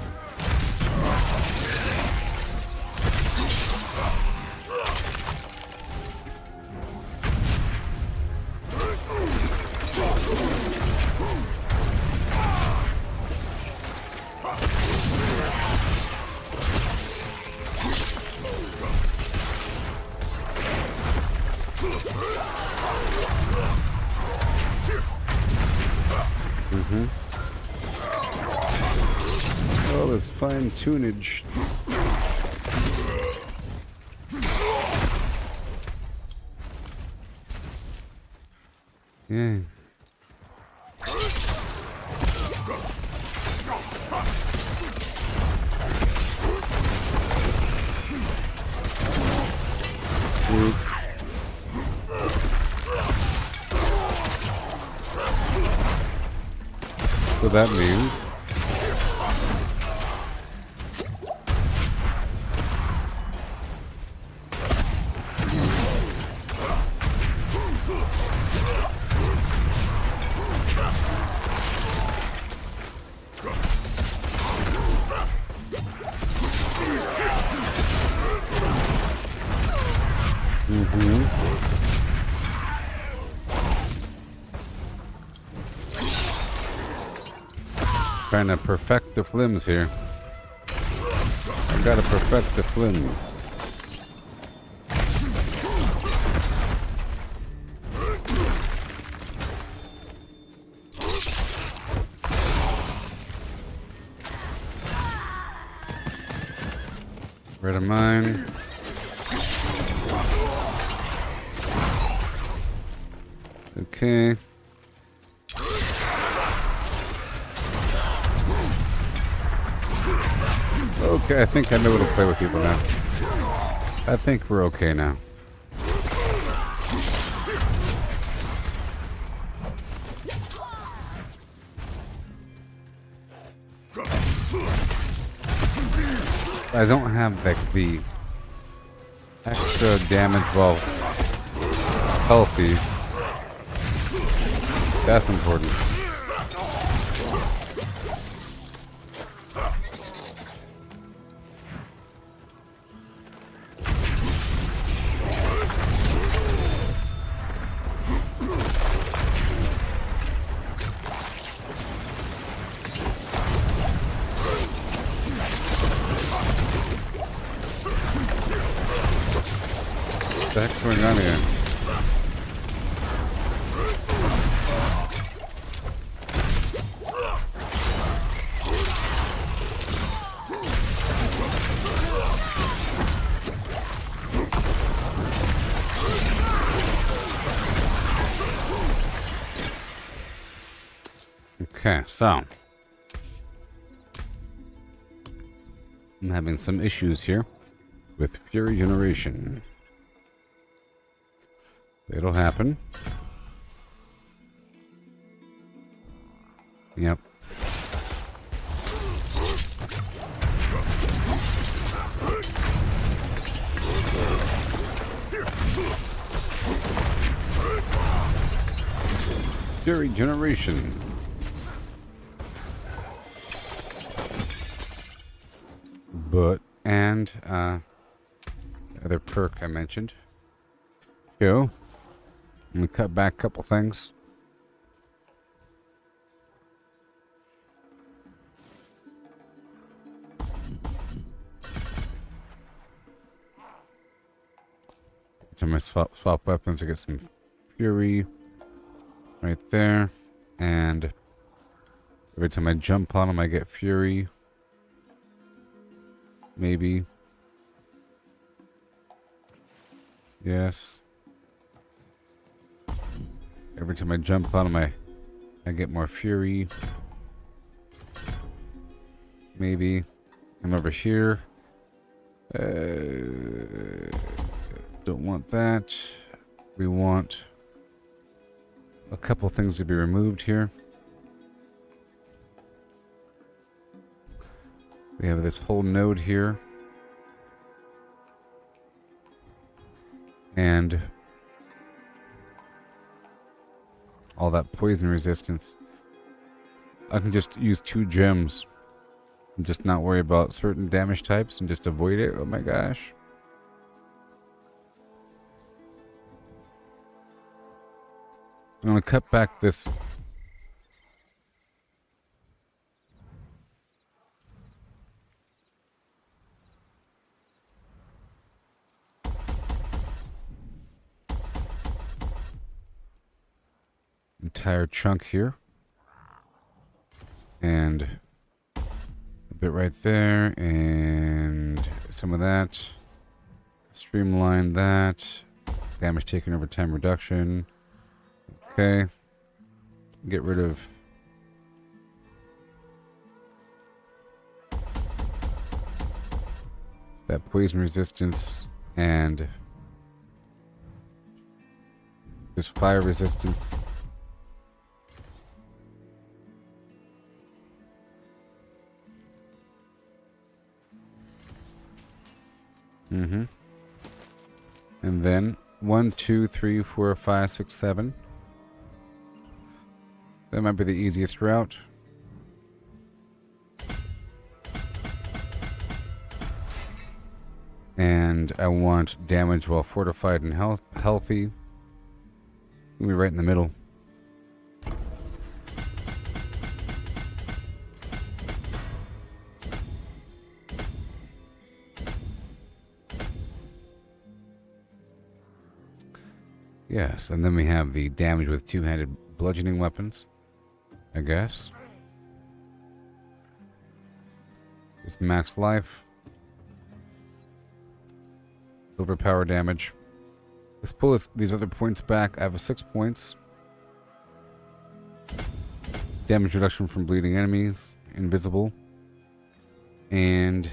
Oh, this fine tunage. Yeah. So that means Trying to perfect the flims here. I gotta perfect the flims. Rid of mine. Okay. Okay, I think I know what to play with people now. I think we're okay now. I don't have like the extra damage while healthy. That's important. What the heck's going on here? Okay, so I'm having some issues here with Fury Generation. It'll happen. Yep. Fury Generation. But, and, the other perk I mentioned. Go. I'm gonna cut back a couple things. Every time I swap weapons, I get some fury right there. And every time I jump on them, I get fury. Maybe. Yes. Every time I jump on them, I get more fury. Maybe. I'm over here. Don't want that. We want a couple things to be removed here. We have this whole node here. And all that poison resistance. I can just use 2 gems and just not worry about certain damage types and just avoid it. Oh my gosh. I'm gonna cut back this entire chunk here, and a bit right there, and some of that. Streamline that. Damage taken over time reduction. Okay. Get rid of that poison resistance and this fire resistance. And then 1, 2, 3, 4, 5, 6, 7. That might be the easiest route. And I want damage while fortified and healthy. We'll be right in the middle. Yes, and then we have the damage with two-handed bludgeoning weapons, I guess. It's max life. Overpower damage. Let's pull these other points back. I have 6 points. Damage reduction from bleeding enemies. Invisible. And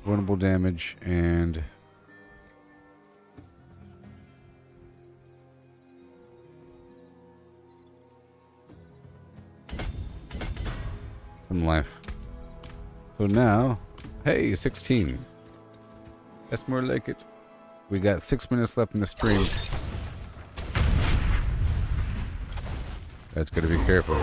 vulnerable damage and some life. So now, hey, 16. That's more like it. We got 6 minutes left in the stream. That's gotta be careful.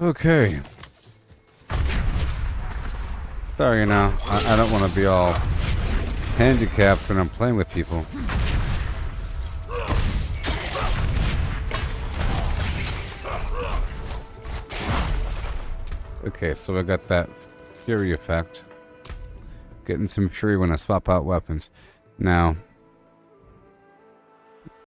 Okay. Sorry now. I don't want to be all handicapped when I'm playing with people. Okay, so I got that Fury effect. Getting some Fury when I swap out weapons. Now,